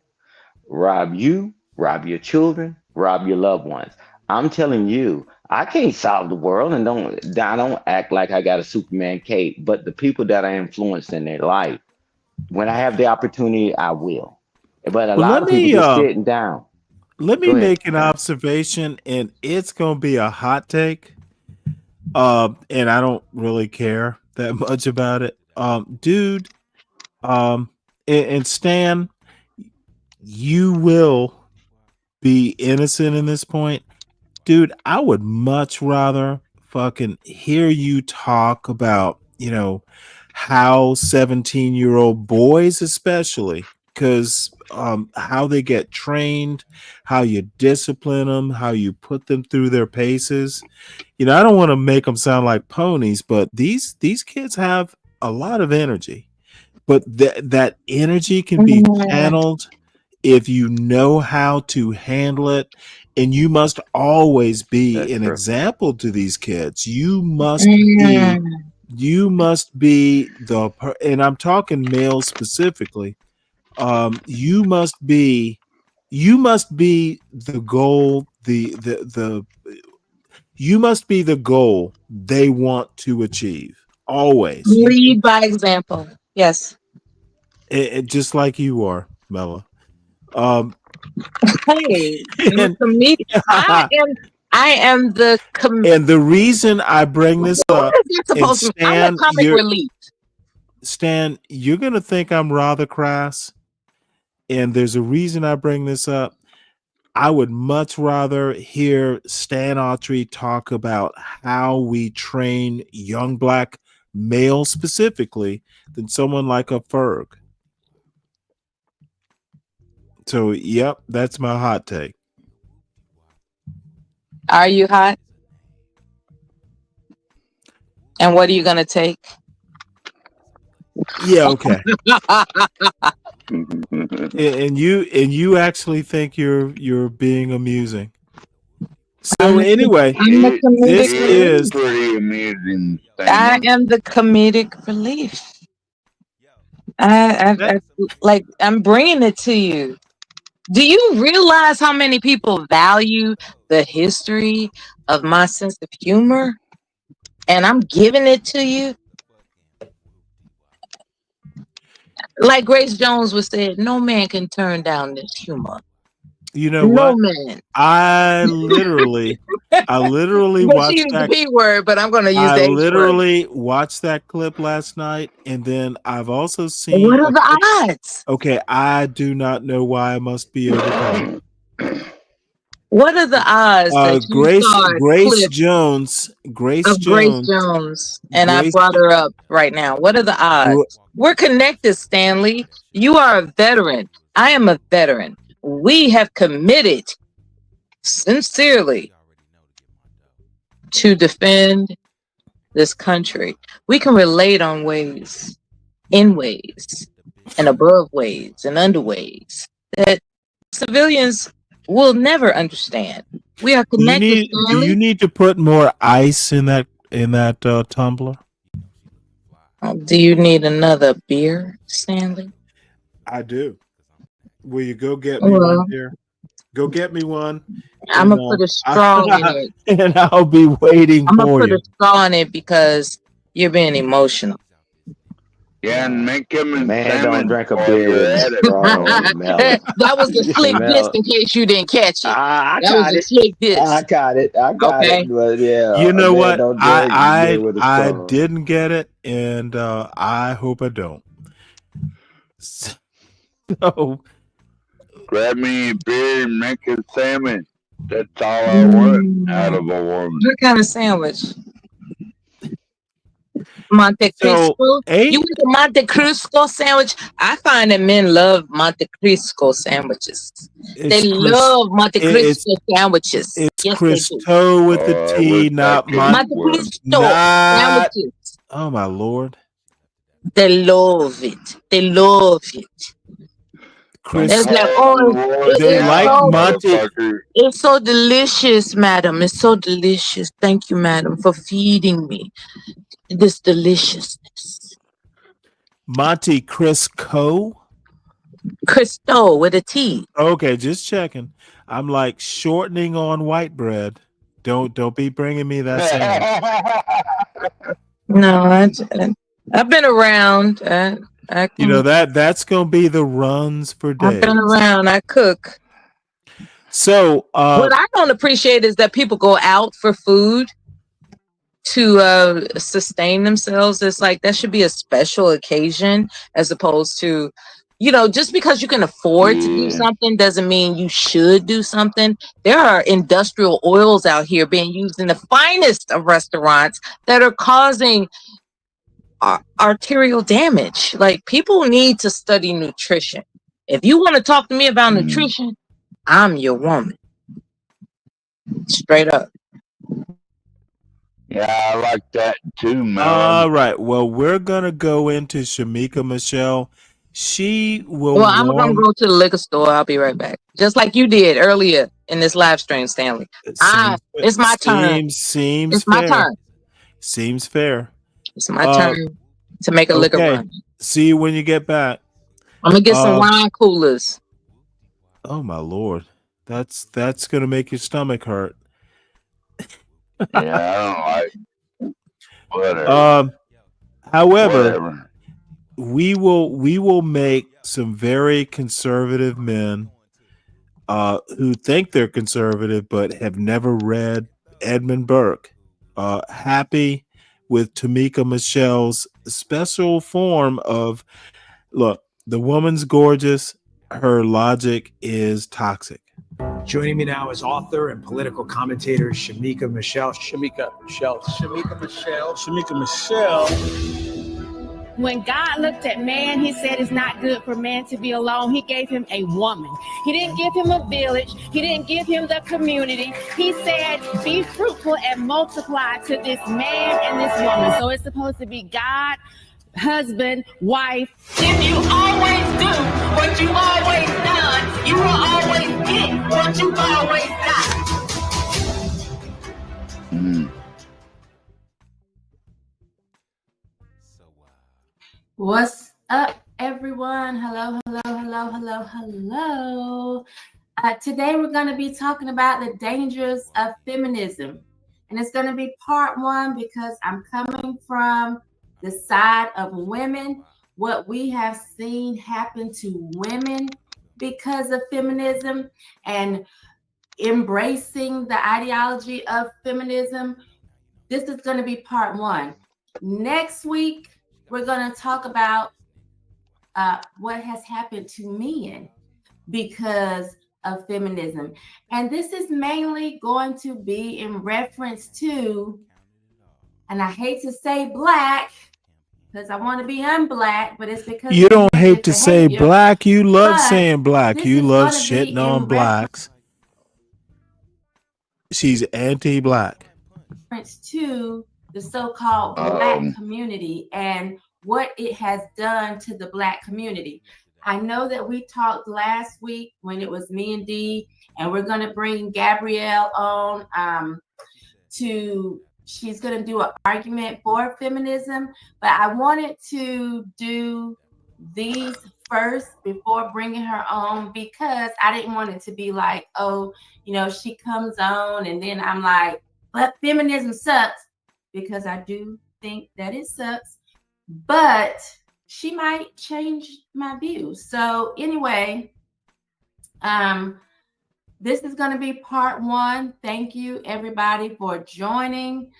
rob you, rob your children, rob your loved ones. I'm telling you, I can't solve the world, and I don't act like I got a Superman cape. But the people that I influenced in their life, when I have the opportunity, I will. But a Well, lot of people just sitting down. let me Go ahead. make an observation, and it's gonna be a hot take. And I don't really care that much about it. Dude, and Stan, you will be innocent in this point. Dude, I would much rather fucking hear you talk about, how 17-year-old boys, especially, because how they get trained, how you discipline them, how you put them through their paces. I don't want to make them sound like ponies, but these kids have a lot of energy, but that energy can be channeled if you know how to handle it. And you must always be an example to these kids. You must be and I'm talking males specifically. You must be the goal, you must be the goal they want to achieve. Always. Lead by example. Yes. Just like you are, Mella. Hey, I'm a comedian. I am the and the reason I bring this up, and I'm a comic relief. Stan, you're gonna think I'm rather crass, and there's a reason I bring this up. I would much rather hear Stan Autry talk about how we train young black males specifically than someone like a Ferg. So, yep, that's my hot take. Are you hot? And what are you gonna take? Yeah, okay. and you actually think you're being amusing. So anyway, this is pretty amusing. I am the comedic relief. I'm bringing it to you. Do you realize how many people value the history of my sense of humor? And I'm giving it to you. Like Grace Jones was said, no man can turn down this humor. You know what? Man. I literally watched the P word, but I'm going to use the H word. I literally watched that clip last night, and then I've also seen. What are the odds? Okay, I do not know why I must be overcome. What are the odds that you Grace Jones, and I brought her up right now? What are the odds? We're connected, Stanley. You are a veteran. I am a veteran. We have committed sincerely to defend this country. We can relate on ways, in ways, and above ways, and under ways that civilians will never understand. We are connected. Do you need to put more ice in that tumbler? Do you need another beer, Stanley? I do. Will you go get me one beer? Go get me one. I'm gonna put a straw in it, and I'll be waiting I'm for gonna put you. a straw in it because you're being emotional. Yeah, and make him a Man, salmon don't drink a while beer you're with at a it. straw in it, Mel. That was the slick diss in case you didn't catch it. I That was got a it. slick diss. I got it. But yeah, You know what? don't drink beer with a I straw. didn't get it, and I hope I don't. So Grab me a beer and make a sandwich. That's all I want out of a woman. What kind of sandwich? Monte Cristo. You want the Monte Cristo sandwich? I find that men love Monte Cristo sandwiches. They love Monte Cristo sandwiches. It's yes, Cristo with the T, not Monte Cristo sandwiches. Oh my Lord! They love it. They love it. Chris, they like Monte. It's so delicious, madam. It's so delicious. Thank you, madam, for feeding me this deliciousness. Monte Cristo? Cristo with a T. Okay, just checking. I'm like shortening on white bread. Don't be bringing me that sandwich. No, I've been around. You know that's gonna be the runs for days. I've been around. I cook. So what I don't appreciate is that people go out for food to sustain themselves. It's like that should be a special occasion as opposed to, just because you can afford to do something doesn't mean you should do something. There are industrial oils out here being used in the finest of restaurants that are causing arterial damage. Like, people need to study nutrition. If you want to talk to me about nutrition, I'm your woman. Straight up. Yeah, I like that too, Mello. All right. Well, we're gonna go into Shamika Michelle. She will Well, I'm gonna warm. go to the liquor store. I'll be right back. Just like you did earlier in this live stream, Stanley. It's my turn. Seems It's my fair. turn. Seems fair. It's my turn to make a liquor Okay. run. See you when you get back. I'm gonna get some wine coolers. Oh my lord, that's gonna make your stomach hurt. Yeah, I don't like whatever. However, Whatever. we will make some very conservative men who think they're conservative but have never read Edmund Burke happy with Tamika Michelle's special form of look, the woman's gorgeous, her logic is toxic. Joining me now is author and political commentator Shamika Michelle. Shamika Michelle. When God looked at man, he said it's not good for man to be alone. He gave him a woman. He didn't give him a village. He didn't give him the community. He said, be fruitful and multiply to this man and this woman. So it's supposed to be God, husband, wife. If you always do what you always done, you will always get what you've always done. What's up, everyone? Hello. Today we're going to be talking about the dangers of feminism. And it's going to be part one because I'm coming from the side of women, what we have seen happen to women because of feminism and embracing the ideology of feminism. This is going to be part one. Next week, we're going to talk about what has happened to men because of feminism. And this is mainly going to be in reference to, and I hate to say black, because I want to be unblack, but it's because You don't hate to say black. You love saying black. You love shitting on blacks. She's anti-black. Reference to the so-called black community and what it has done to the black community. I know that we talked last week when it was me and Dee, and we're going to bring Gabrielle on she's going to do an argument for feminism, but I wanted to do these first before bringing her on because I didn't want it to be like, oh, she comes on and then I'm like, but feminism sucks, because I do think that it sucks, but she might change my views. So anyway, this is going to be part one. Thank you, everybody, for joining.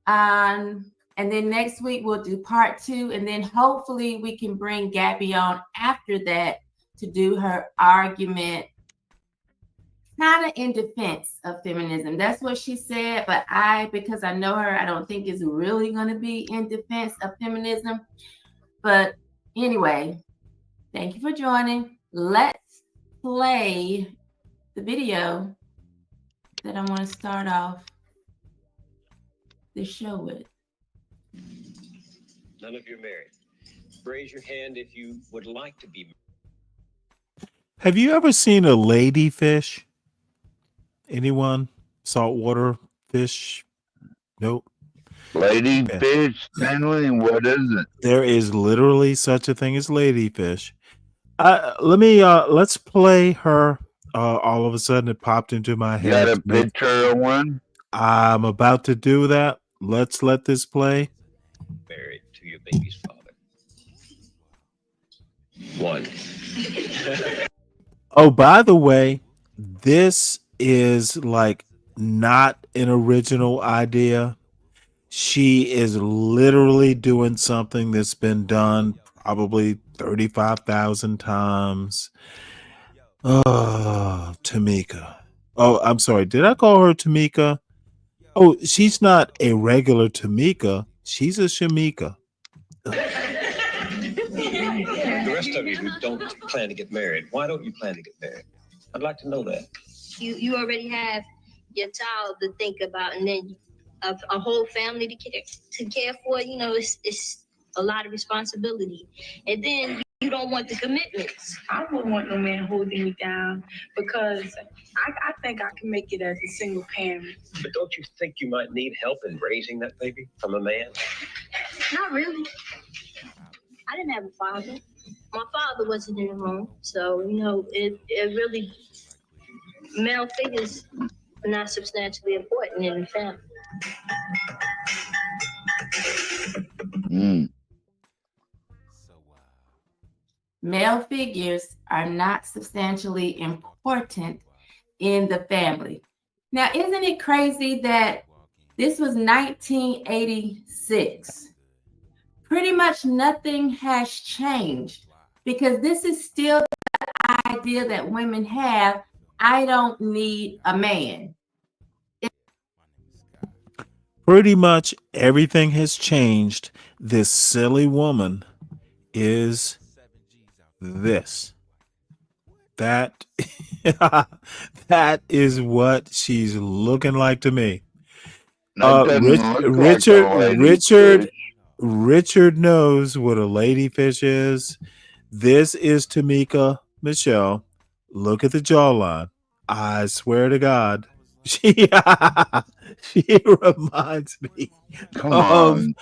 And then next week, we'll do part two. And then hopefully we can bring Gabby on after that to do her argument, kind of in defense of feminism. That's what she said. But because I know her, I don't think it's really going to be in defense of feminism. But anyway, thank you for joining. Let's play the video that I want to start off the show with. None of you are married. Raise your hand if you would like to be married. Have you ever seen a ladyfish? Anyone? Saltwater fish? Nope. Ladyfish, Stanley, what is it? There is literally such a thing as ladyfish. Let's play her. All of a sudden it popped into my head. Got a picture of one? I'm about to do that. Let's let this play. Married to your baby's father. One. Oh, by the way, this is like not an original idea. She is literally doing something that's been done probably 35,000 times. Oh, Tamika. Oh, I'm sorry. Did I call her Tamika? Oh, she's not a regular Tamika. She's a Shamika. The rest of you who don't plan to get married, why don't you plan to get married? I'd like to know that. You already have your child to think about, and then a whole family to care for. You know, it's a lot of responsibility, and then you don't want the commitments. I wouldn't want no man holding me down because I think I can make it as a single parent. But don't you think you might need help in raising that baby from a man? Not really. I didn't have a father. My father wasn't in the home, so you know it really male figures are not substantially important in the family. Male figures are not substantially important in the family. Now, isn't it crazy that this was 1986? Pretty much nothing has changed because this is still the idea that women have. I don't need a man. Pretty much everything has changed. This silly woman is this. That is what she's looking like to me. Richard knows what a ladyfish is. This is Tamika Michelle. Look at the jawline. I swear to God, she reminds me. Come on,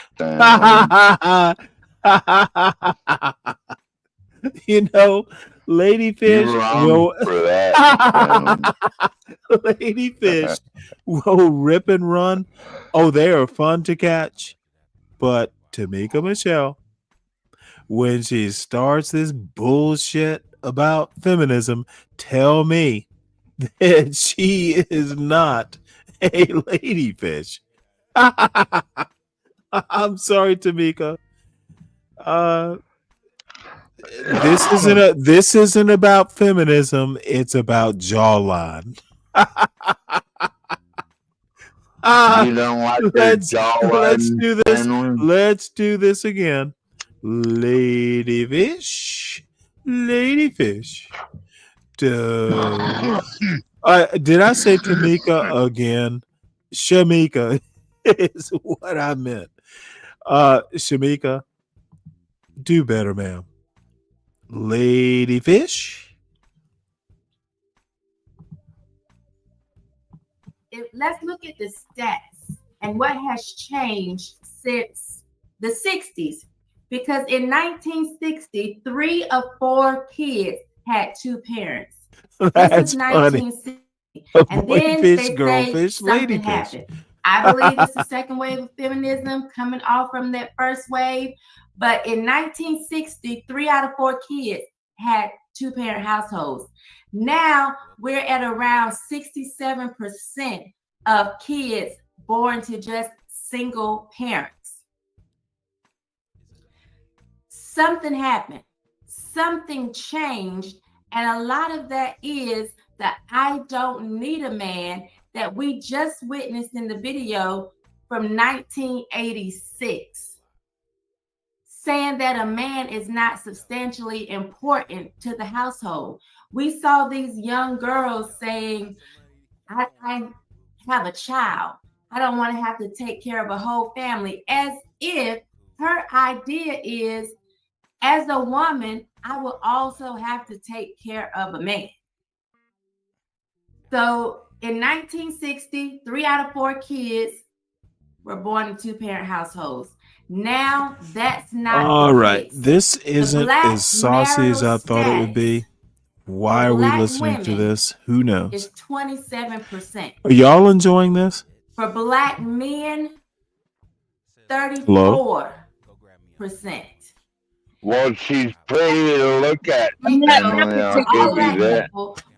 you know, ladyfish ladyfish will rip and run. Oh, they are fun to catch. But Tamika Michelle, when she starts this bullshit about feminism, tell me that she is not a ladyfish. I'm sorry, Tamika. This isn't about feminism. It's about jawline. You don't like their jawline? Let's do this again. Ladyfish. Did I say Tamika again? Shamika is what I meant. Shamika, do better, ma'am. Ladyfish. Let's look at the stats and what has changed since the 60s. Because in 1960, 3 of 4 kids had 2 parents. That's this is 1960. And then Boyfish, they girlfish, say something ladyfish. happened. I believe it's the second wave of feminism coming off from that first wave. But in 1960, 3 out of 4 kids had 2-parent households. Now we're at around 67% of kids born to just single parents. Something happened. Something changed. And a lot of that is that I don't need a man that we just witnessed in the video from 1986, saying that a man is not substantially important to the household. We saw these young girls saying, I have a child. I don't want to have to take care of a whole family, as if her idea is, as a woman, I will also have to take care of a man. So in 1960, 3 out of 4 kids were born in 2-parent households. Now that's not all the right. case. This isn't as saucy as I thought it would be. Why are we listening to this? Who knows? It's 27%. Are y'all enjoying this? For Black men, 34%. Well, she's pretty to look at.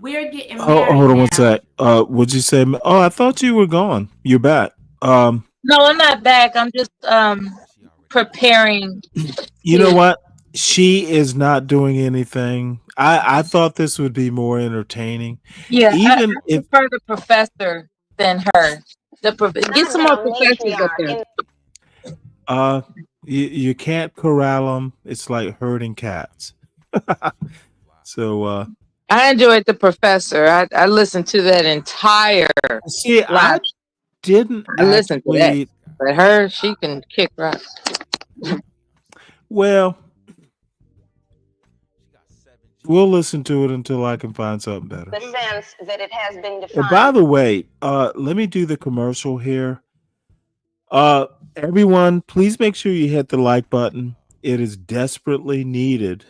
We're getting Hold on one sec. Would you say? Oh, I thought you were gone. You're back. No, I'm not back. I'm just preparing. You know what? She is not doing anything. I thought this would be more entertaining. Yeah, even I prefer the professor than her. Get some more professors up there. You can't corral them. It's like herding cats. So I enjoyed the professor. I listened to that entire. See, I didn't I listen to that, actually. but her, she can kick rocks. Well, we'll listen to it until I can find something better. The sense that it has been And defined. by the way, let me do the commercial here. Everyone, please make sure you hit the like button. It is desperately needed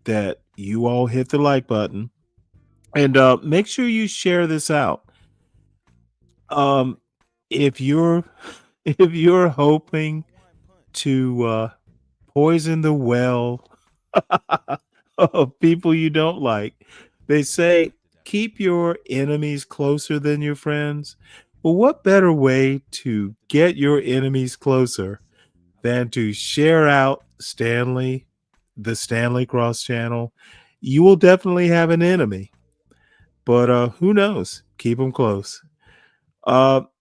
that you all hit the like button, and make sure you share this out. If you're hoping to poison the well of people you don't like, they say keep your enemies closer than your friends. Well, what better way to get your enemies closer than to share out Stanley, the Stanley Cross channel? You will definitely have an enemy, but who knows? Keep them close.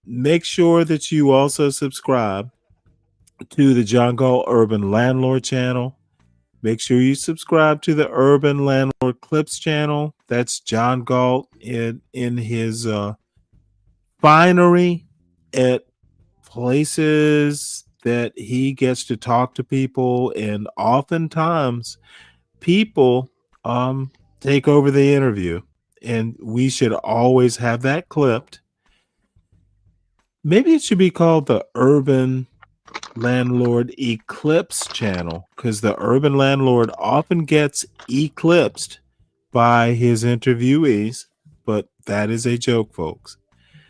Make sure that you also subscribe to the John Galt Urban Landlord channel. Make sure you subscribe to the Urban Landlord Clips channel. That's John Galt in his finery at places that he gets to talk to people, and oftentimes people take over the interview, and we should always have that clipped. Maybe it should be called the Urban Landlord Eclipse channel, because the Urban Landlord often gets eclipsed by his interviewees, but that is a joke, folks.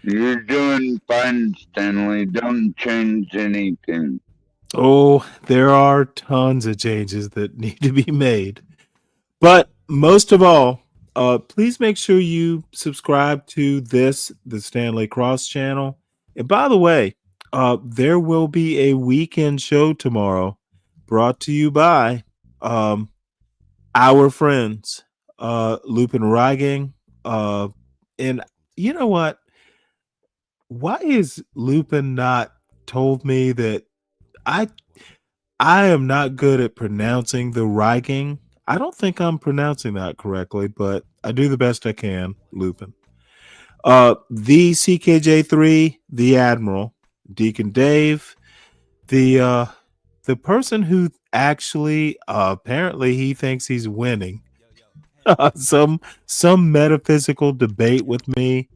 You're doing fine, Stanley. Don't change anything. Oh, there are tons of changes that need to be made. But most of all, please make sure you subscribe to the Stanley Cross channel. And by the way, there will be a weekend show tomorrow brought to you by our friends, Lupin Ragging. And you know what? Why is Lupin not told me that I am not good at pronouncing the Ragging? I don't think I'm pronouncing that correctly, but I do the best I can, Lupin. The CKJ3, the Admiral, Deacon Dave, the person who actually apparently he thinks he's winning some metaphysical debate with me.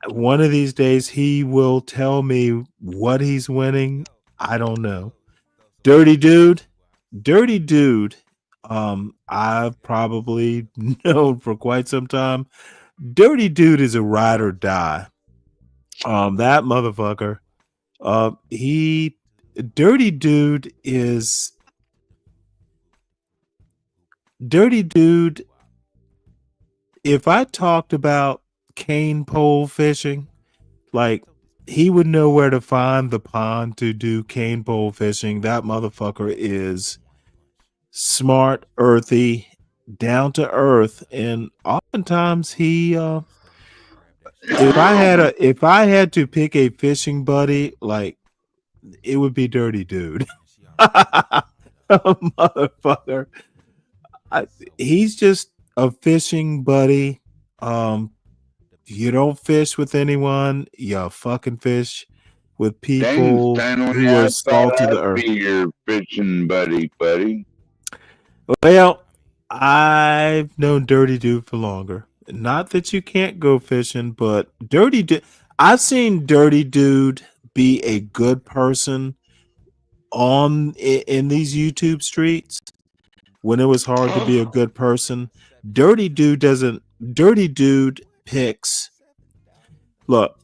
One of these days he will tell me what he's winning. I don't know. Dirty Dude. I've probably known for quite some time. Dirty Dude is a ride or die. That motherfucker. Dirty Dude. If I talked about cane pole fishing, like, he would know where to find the pond to do cane pole fishing. That motherfucker is smart, earthy, down to earth, and oftentimes he if I had to pick a fishing buddy, like, it would be Dirty Dude. Motherfucker. He's just a fishing buddy. You don't fish with anyone, you fucking fish with people Stanley, who I are thought salt of the I'd earth. be your fishing buddy. Well, I've known Dirty Dude for longer. Not that you can't go fishing, but Dirty Dude, I've seen Dirty Dude be a good person in these YouTube streets when it was hard to be a good person. Dirty Dude picks. Look,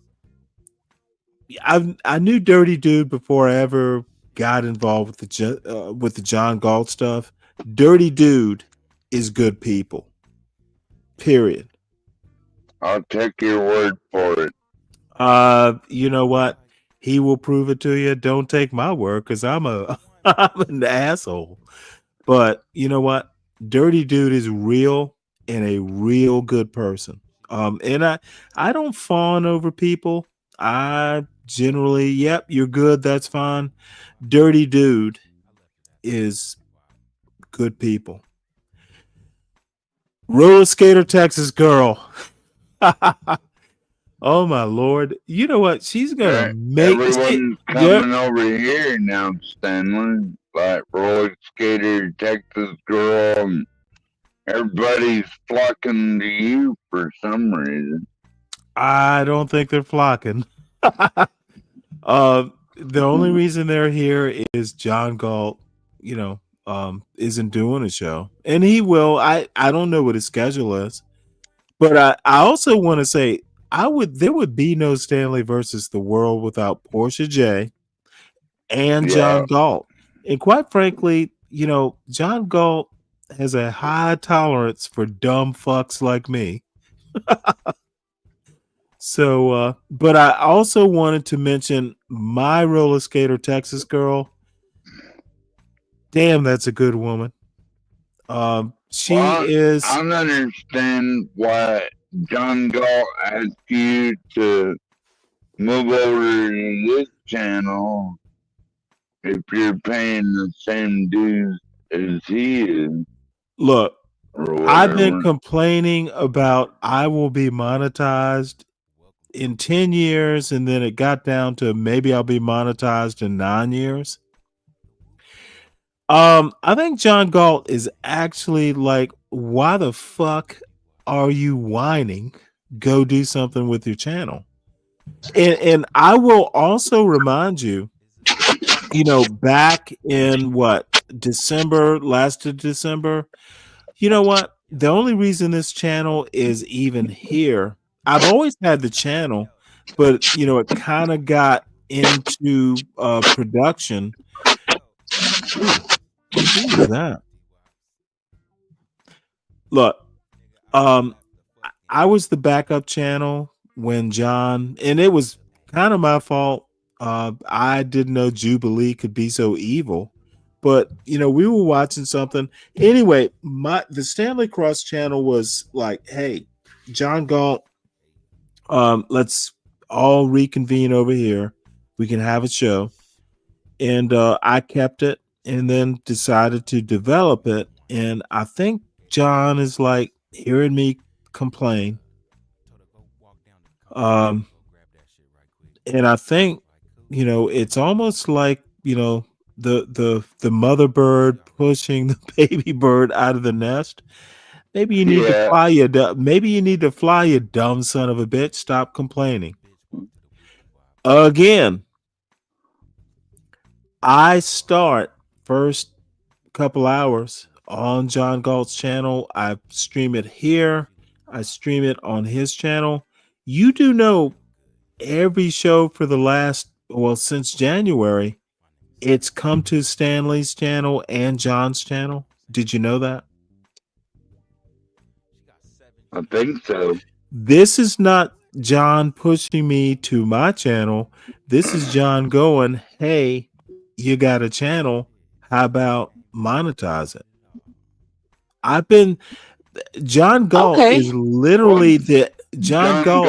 I knew Dirty Dude before I ever got involved with the John Galt stuff. Dirty Dude is good people. Period. I'll take your word for it. You know what? He will prove it to you. Don't take my word, because I'm an asshole. But you know what? Dirty Dude is real and a real good person. And I don't fawn over people. I generally, yep, you're good, that's fine. Dirty Dude is good people. Roller skater Texas girl. Oh my Lord! You know what? She's gonna make Everyone's coming over here now, Stanley. Like roller skater, Texas girl, and everybody's flocking to you for some reason. I don't think they're flocking. The only reason they're here is John Galt, isn't doing a show, and he will. I don't know what his schedule is, but I also want to say there would be no Stanley versus the World without Portia J and John Galt, and quite frankly, John Galt has a high tolerance for dumb fucks like me. So, but I also wanted to mention my roller skater Texas girl. Damn, that's a good woman. She is. I don't understand why John Galt asked you to move over to this channel if you're paying the same dues as he is. Look, I've been complaining about I will be monetized in 10 years, and then it got down to maybe I'll be monetized in 9 years. I think John Galt is actually like, why the fuck are you whining? Go do something with your channel. And I will also remind you, back in last of December, you know what? The only reason this channel is even here, I've always had the channel, but it kind of got into production. Who was that? Look, I was the backup channel when John, and it was kind of my fault. I didn't know Jubilee could be so evil, but we were watching something anyway. The Stanley Cross channel was like, "Hey, John Galt, let's all reconvene over here. We can have a show," and I kept it, and then decided to develop it. And I think John is like hearing me complain. And I think, it's almost like, the mother bird pushing the baby bird out of the nest. Maybe you need to fly you dumb son of a bitch. Stop complaining. Again, I start first couple hours on John Galt's channel. I stream it here. I stream it on his channel. You do know every show for since January, it's come to Stanley's channel and John's channel. Did you know that? I think so. This is not John pushing me to my channel. This is John going, "Hey, you got a channel. How about monetize it?" John Galt is literally John Galt.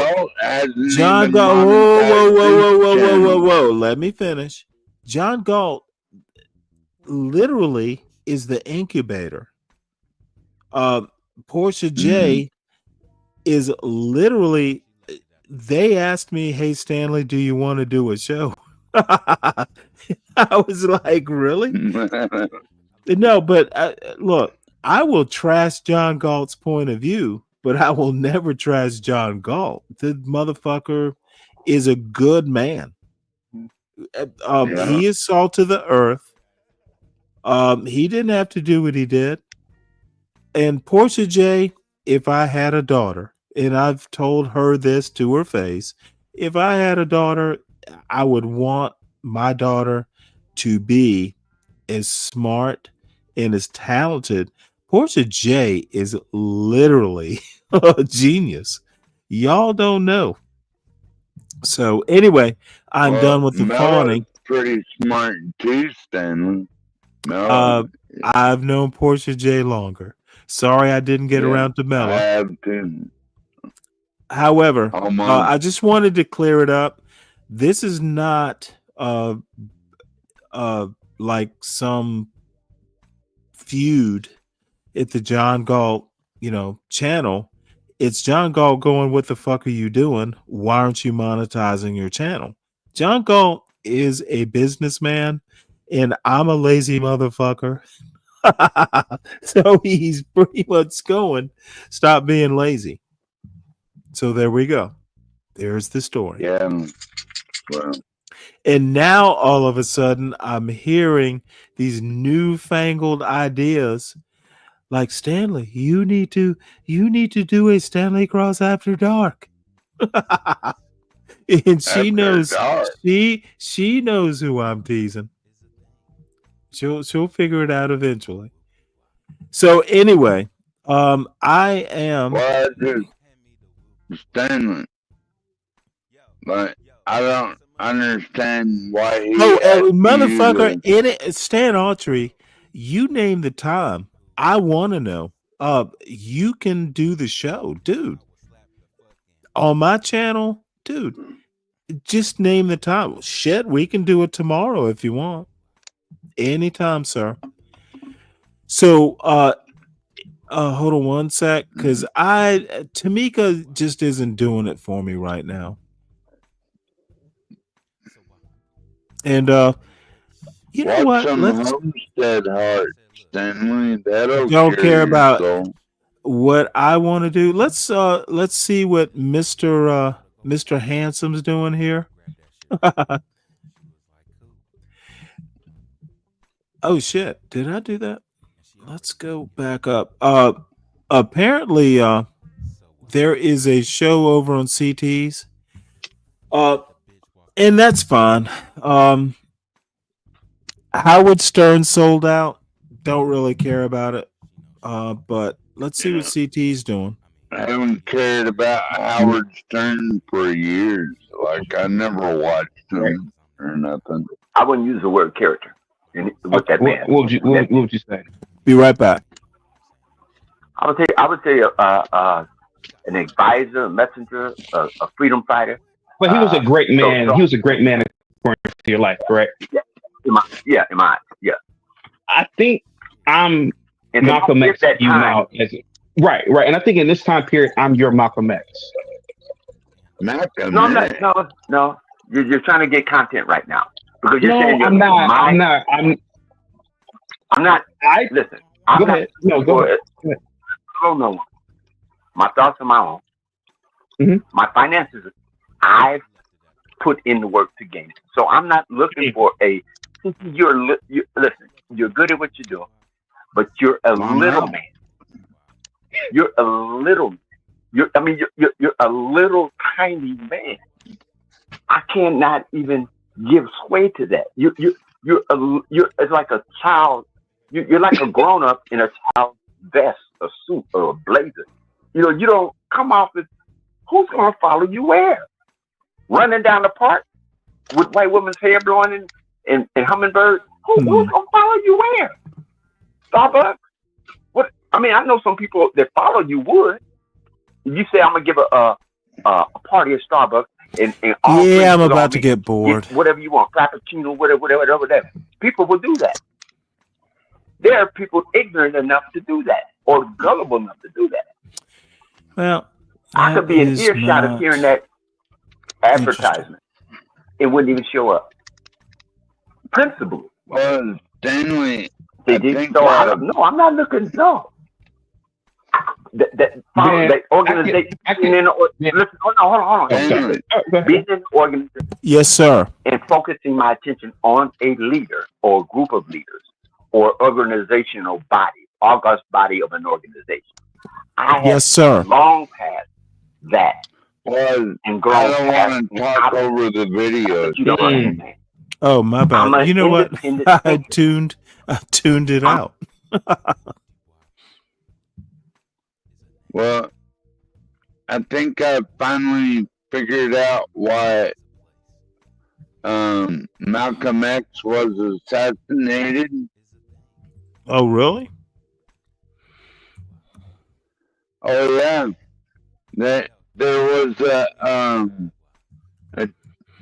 Whoa. Let me finish. John Galt literally is the incubator. Portia J is literally, they asked me, "Hey, Stanley, do you want to do a show?" I was like, really? No, but look, I will trash John Galt's point of view, but I will never trash John Galt. The motherfucker is a good man. He is salt of the earth. He didn't have to do what he did. And Portia J, if I had a daughter, and I've told her this to her face, if I had a daughter, I would want my daughter to be as smart and as talented. Portia J is literally a genius. Y'all don't know. So anyway, I'm done with the fawning. Pretty smart too, Stanley. I've known Portia J longer. Sorry, I didn't get around to Mello. I have too. However, I just wanted to clear it up. This is not like some feud at the John Galt, channel. It's John Galt going, what the fuck are you doing? Why aren't you monetizing your channel? John Galt is a businessman, and I'm a lazy motherfucker. So he's pretty much going, stop being lazy. So there we go. There's the story. Yeah. Well, and now all of a sudden I'm hearing these newfangled ideas like, Stanley, you need to do a Stanley Cross After Dark. And she knows she knows who I'm teasing. She'll figure it out eventually. So anyway, I am well, dude, Stanley, but I don't understand why he. motherfucker, in it, Stan Autry, you name the time. I want to know. You can do the show, dude. On my channel, dude. Just name the time. Shit, we can do it tomorrow if you want. Anytime, sir. So hold on one sec, because Tamika just isn't doing it for me right now. And you know what? Some Homestead Heart, Stanley. That'll don't care about soul. What I want to do. Let's see what Mr. Handsome's doing here. Oh shit, did I do that? Let's go back up. Apparently there is a show over on CT's. And that's fine. Howard Stern sold out. Don't really care about it. But let's see what CT's doing. I haven't cared about Howard Stern for years. Like, I never watched him or nothing. I wouldn't use the word character with that man. What would you say? Be right back. I would say an advisor, a messenger, a freedom fighter. But he was a great man. He was a great man according to your life, correct? Yeah, in my eyes. I think I'm Malcolm X to you now. Right. And I think in this time period, I'm your Malcolm X. Malcolm. No, I'm not. No. You're trying to get content right now because you're saying I'm not. Listen. Go ahead. Go ahead. No. My thoughts are my own. Mm-hmm. My finances, I've put in the work to gain it. So I'm not looking for listen, you're good at what you do, but you're a little man. You're a little tiny man. I cannot even give sway to that. You're it's like a child. You're like a grown up in a child's vest, a suit, or a blazer. You don't come off as who's going to follow you where? Running down the park with white woman's hair blowing and hummingbirds. Who's going to follow you where? Starbucks? What? I mean, I know some people that follow you would. You say I'm gonna give a party at Starbucks and all I'm about to get bored. Whatever you want, frappuccino, whatever. People will do that. There are people ignorant enough to do that or gullible enough to do that. Well, I could be in earshot of hearing that advertisement. It wouldn't even show up. Principle. Well, Stanley, I'm not looking. No. That organization. Listen, hold on. Being in an organization. Yes, sir. And focusing my attention on a leader or group of leaders or organizational body, august body of an organization. Yes, sir. Long past that. Well, and I don't want to talk over the video. You don't understand. Oh, my bad. You know what? I tuned it out. Well, I think I finally figured out why Malcolm X was assassinated. Oh, really? Oh, yeah. There was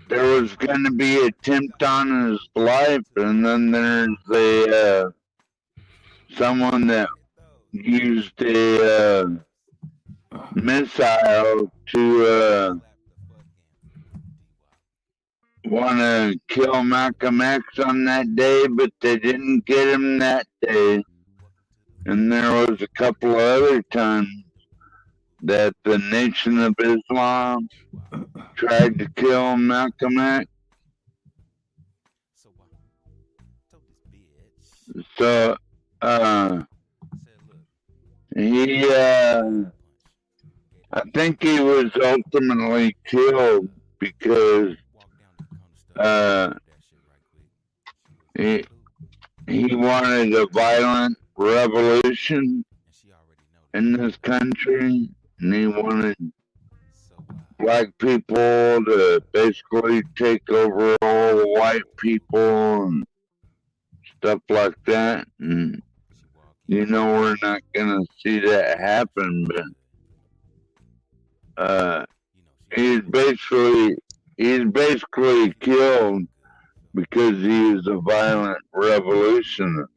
there was going to be an attempt on his life, and then there's someone that used missile to want to kill Malcolm X on that day, but they didn't get him that day. And there was a couple of other times that the Nation of Islam tried to kill Malcolm X. So, he, I think he was ultimately killed because, he wanted a violent revolution in this country, and he wanted black people to basically take over all the white people and stuff like that. And we're not gonna see that happen, but he's basically killed because he is a violent revolutionary.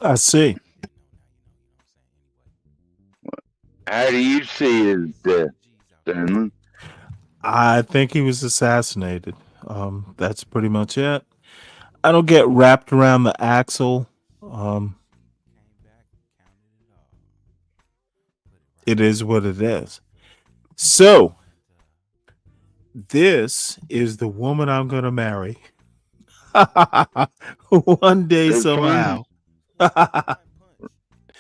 I see. How do you see his death, Stanley? I think he was assassinated. That's pretty much it. I don't get wrapped around the axle. It is what it is. So, this is the woman I'm going to marry. One day, somehow.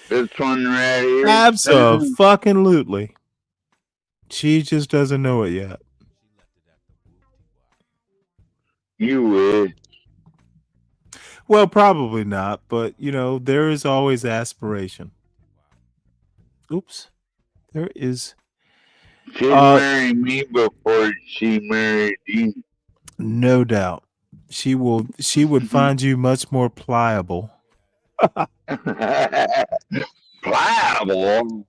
This one right here. Absolutely. She just doesn't know it yet. You would. Well, probably not, but there is always aspiration. Oops. There is. She'd marry me before she married you. No doubt. She would find you much more pliable. Pliable?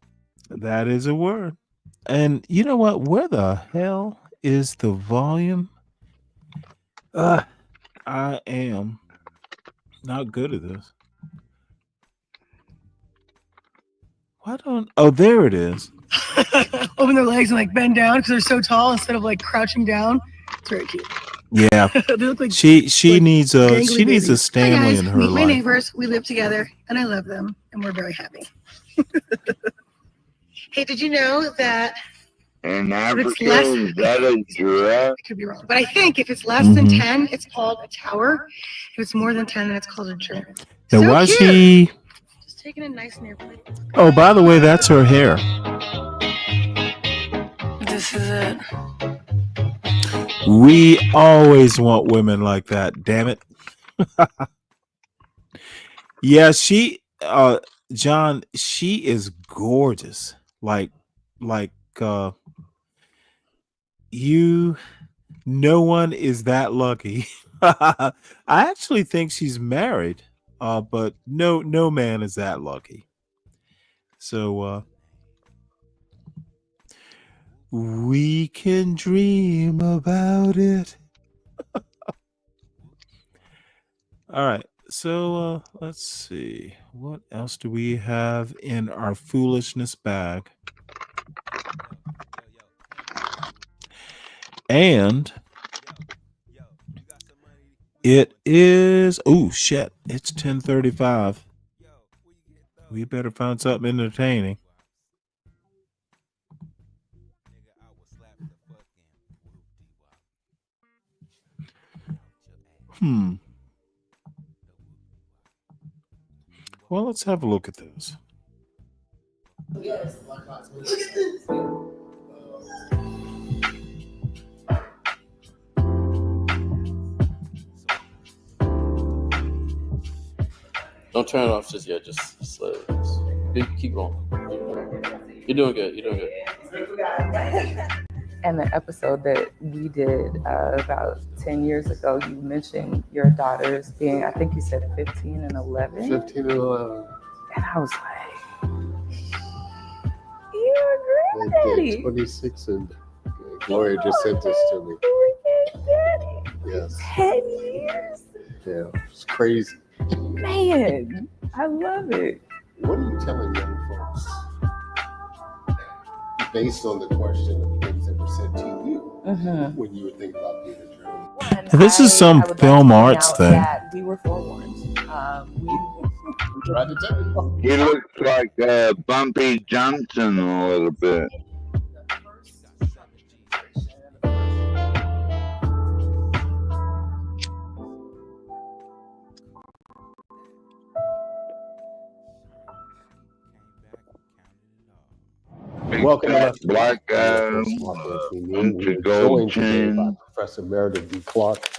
That is a word. And you know what? Where the hell is the volume? I am not good at this. Oh, there it is. Open their legs and bend down because they're so tall instead of crouching down. It's very cute. Yeah. They look like she needs a babies. Stanley Hi guys, in her meet my life. neighbors. We live together and I love them and we're very happy. Hey, did you know that in Africa, is that a giraffe? I could be wrong, but I think if it's less than 10, it's called a tower. If it's more than 10, then it's called a drone. Now, So why cute. she? Just taking a nice neighborhood. Oh, by the way, that's her hair. This is it. We always want women like that. Damn it. Yeah, she, John, she is gorgeous. No one is that lucky. I actually think she's married, but no man is that lucky. So we can dream about it. All right. So let's see. What else do we have in our foolishness bag? And it is, oh shit, it's 10:35. We better find something entertaining. Well, let's have a look at this. Yes. Look at this. Don't turn it off just yet. Just slow. Keep going. You're doing good. You're doing good. And the episode that we did about 10 years ago, you mentioned your daughters being, I think you said 15 and 11. 15 and 11. And I was like, you're a granddaddy. 26 and Gloria just sent this to me. Daddy. Yes. 10 years. Yeah, it's crazy. Man, I love it. What are you telling young folks? based on the question of things that were said to you when you were thinking about being a journalist. This is some film arts thing. That we were forewarned. We tried to tell you. He looks like Bumpy Johnson a little bit. Welcome to Left Black guy, We're joined today by Professor Meredith D. Clark,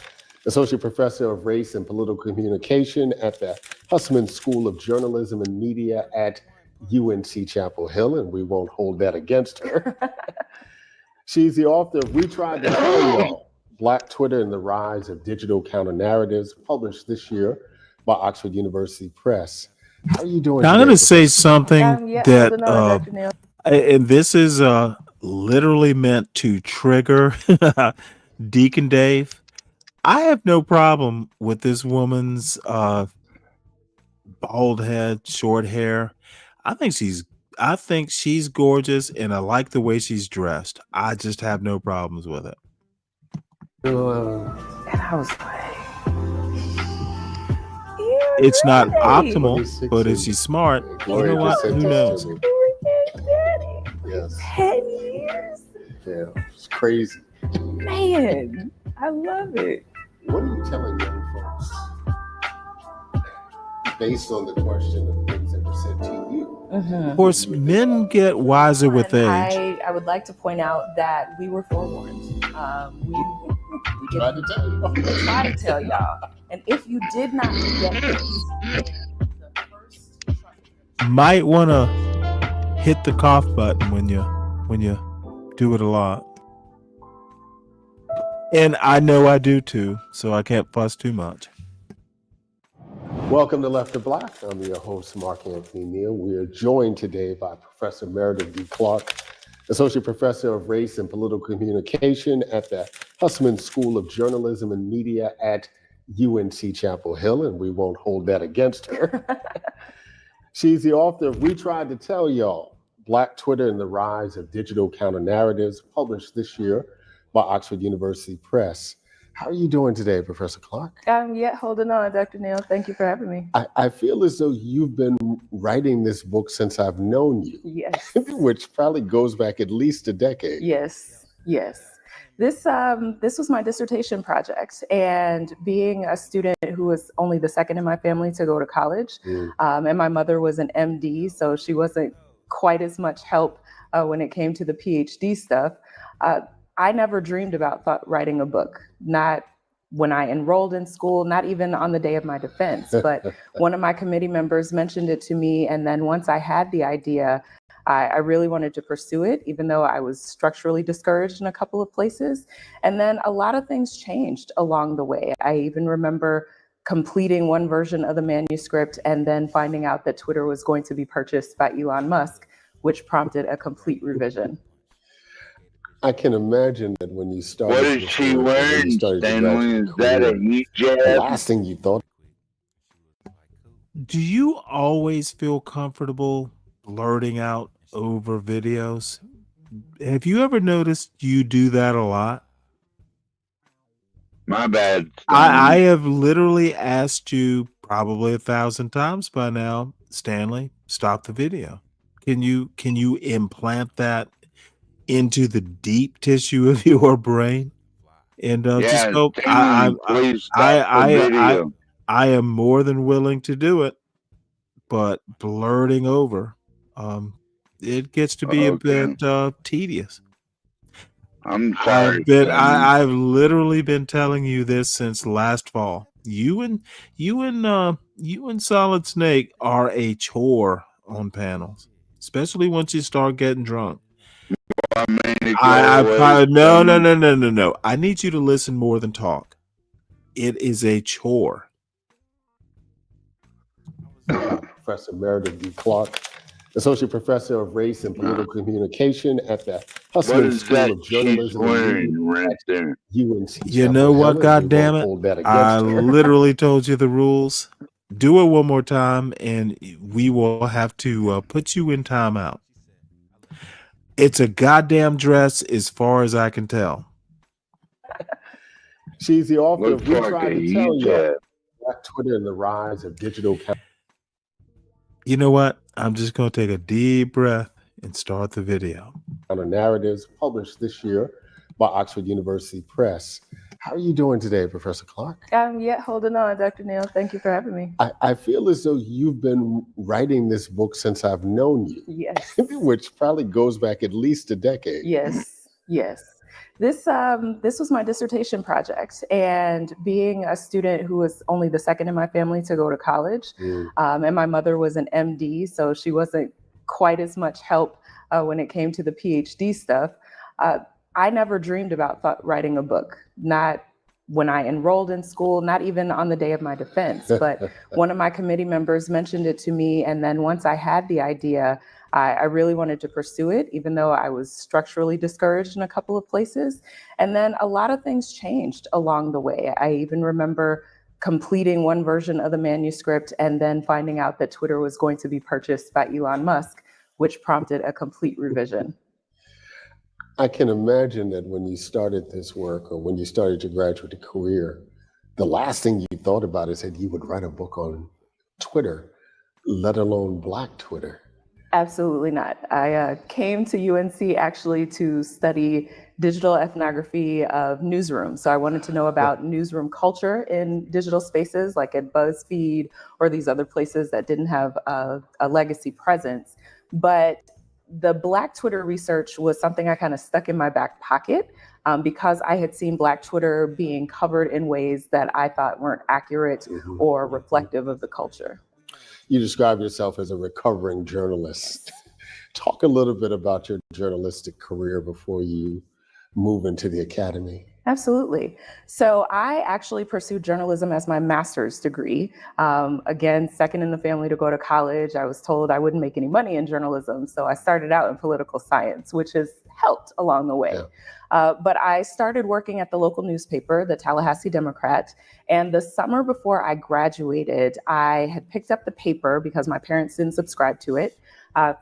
Associate Professor of Race and Political Communication at the Hussman School of Journalism and Media at UNC Chapel Hill, and we won't hold that against her. She's the author of We Tried to Tell Y'all, Black Twitter and the Rise of Digital Counter-Narratives, published this year by Oxford University Press. How are you doing Now, I'm today, going to say Professor? something that, Dr. Neal. and this is literally meant to trigger Deacon Dave. I have no problem with this woman's bald head, short hair. I think she's gorgeous, and I like the way she's dressed. I just have no problems with it. And I was like, It's not really? optimal, but is she smart? You know what? Who knows? Yes. 10 years? Yeah, it's crazy. Man, I love it. What are you telling young folks based on the question of things that were said to you? Of course, men get wiser with age. I would like to point out that we were forewarned. We tried to tell you. We tried to tell y'all. And if you did not get this, Might want to hit the cough button when you do it a lot. And I know I do too, so I can't fuss too much. Welcome to Left of Black. I'm your host, Mark Anthony Neal. We are joined today by Professor Meredith D. Clark, Associate Professor of Race and Political Communication at the Hussman School of Journalism and Media at UNC Chapel Hill, and we won't hold that against her. She's the author of We Tried to Tell Y'all, Black Twitter and the Rise of Digital Counter-Narratives, published this year by Oxford University Press. How are you doing today, Professor Clark? I'm yet holding on, Dr. Neal. Thank you for having me. I feel as though you've been writing this book since I've known you. Yes. Which probably goes back at least a decade. Yes. This was my dissertation project, and being a student who was only the second in my family to go to college, and my mother was an MD, so she wasn't quite as much help when it came to the PhD stuff. I never dreamed about writing a book, not when I enrolled in school, not even on the day of my defense, but one of my committee members mentioned it to me, and then once I had the idea, I really wanted to pursue it, even though I was structurally discouraged in a couple of places. And then a lot of things changed along the way. I even remember completing one version of the manuscript and then finding out that Twitter was going to be purchased by Elon Musk, which prompted a complete revision. I can imagine that when you started. What is she wearing, Stanley? Is that a hijab? The last thing you thought. Do you always feel comfortable blurting out over videos? Have you ever noticed you do that a lot? My bad. I have literally asked you probably 1,000 times by now, Stanley, stop the video. Can you implant that into the deep tissue of your brain? And just go. I am more than willing to do it, but blurting over, it gets to be a bit tedious. I'm sorry. I've literally been telling you this since last fall. You and Solid Snake are a chore on panels, especially once you start getting drunk. No. I need you to listen more than talk. It is a chore. Professor Meredith D. Clark, Associate Professor of Race and Political Communication at the Hussman School of Journalism and Media at UNC. You know what? God damn it! I literally told you the rules. Do it one more time, and we will have to put you in timeout. It's a goddamn dress as far as I can tell. She's the author of Looks We like Tried a to Tell You, hijab. Black Twitter and the Rise of Digital You know what? I'm just going to take a deep breath and start the video. Counter Narratives, published this year by Oxford University Press. How are you doing today, Professor Clark? Yeah, holding on, Dr. Neal. Thank you for having me. I feel as though you've been writing this book since I've known you. Yes. Which probably goes back at least a decade. Yes. This was my dissertation project, and being a student who was only the second in my family to go to college, and my mother was an MD, so she wasn't quite as much help when it came to the PhD stuff. I never dreamed about writing a book, not when I enrolled in school, not even on the day of my defense, but one of my committee members mentioned it to me. And then once I had the idea, I really wanted to pursue it, even though I was structurally discouraged in a couple of places. And then a lot of things changed along the way. I even remember completing one version of the manuscript and then finding out that Twitter was going to be purchased by Elon Musk, which prompted a complete revision. I can imagine that when you started this work or when you started your graduate career, the last thing you thought about is that you would write a book on Twitter, let alone Black Twitter. Absolutely not. I came to UNC actually to study digital ethnography of newsrooms. So I wanted to know about newsroom culture in digital spaces like at BuzzFeed or these other places that didn't have a legacy presence. But the Black Twitter research was something I kind of stuck in my back pocket because I had seen Black Twitter being covered in ways that I thought weren't accurate or reflective of the culture. You describe yourself as a recovering journalist. Talk a little bit about your journalistic career before you move into the academy. Absolutely. So I actually pursued journalism as my master's degree. Again, second in the family to go to college. I was told I wouldn't make any money in journalism. So I started out in political science, which has helped along the way. But I started working at the local newspaper, the Tallahassee Democrat. And the summer before I graduated, I had picked up the paper because my parents didn't subscribe to it,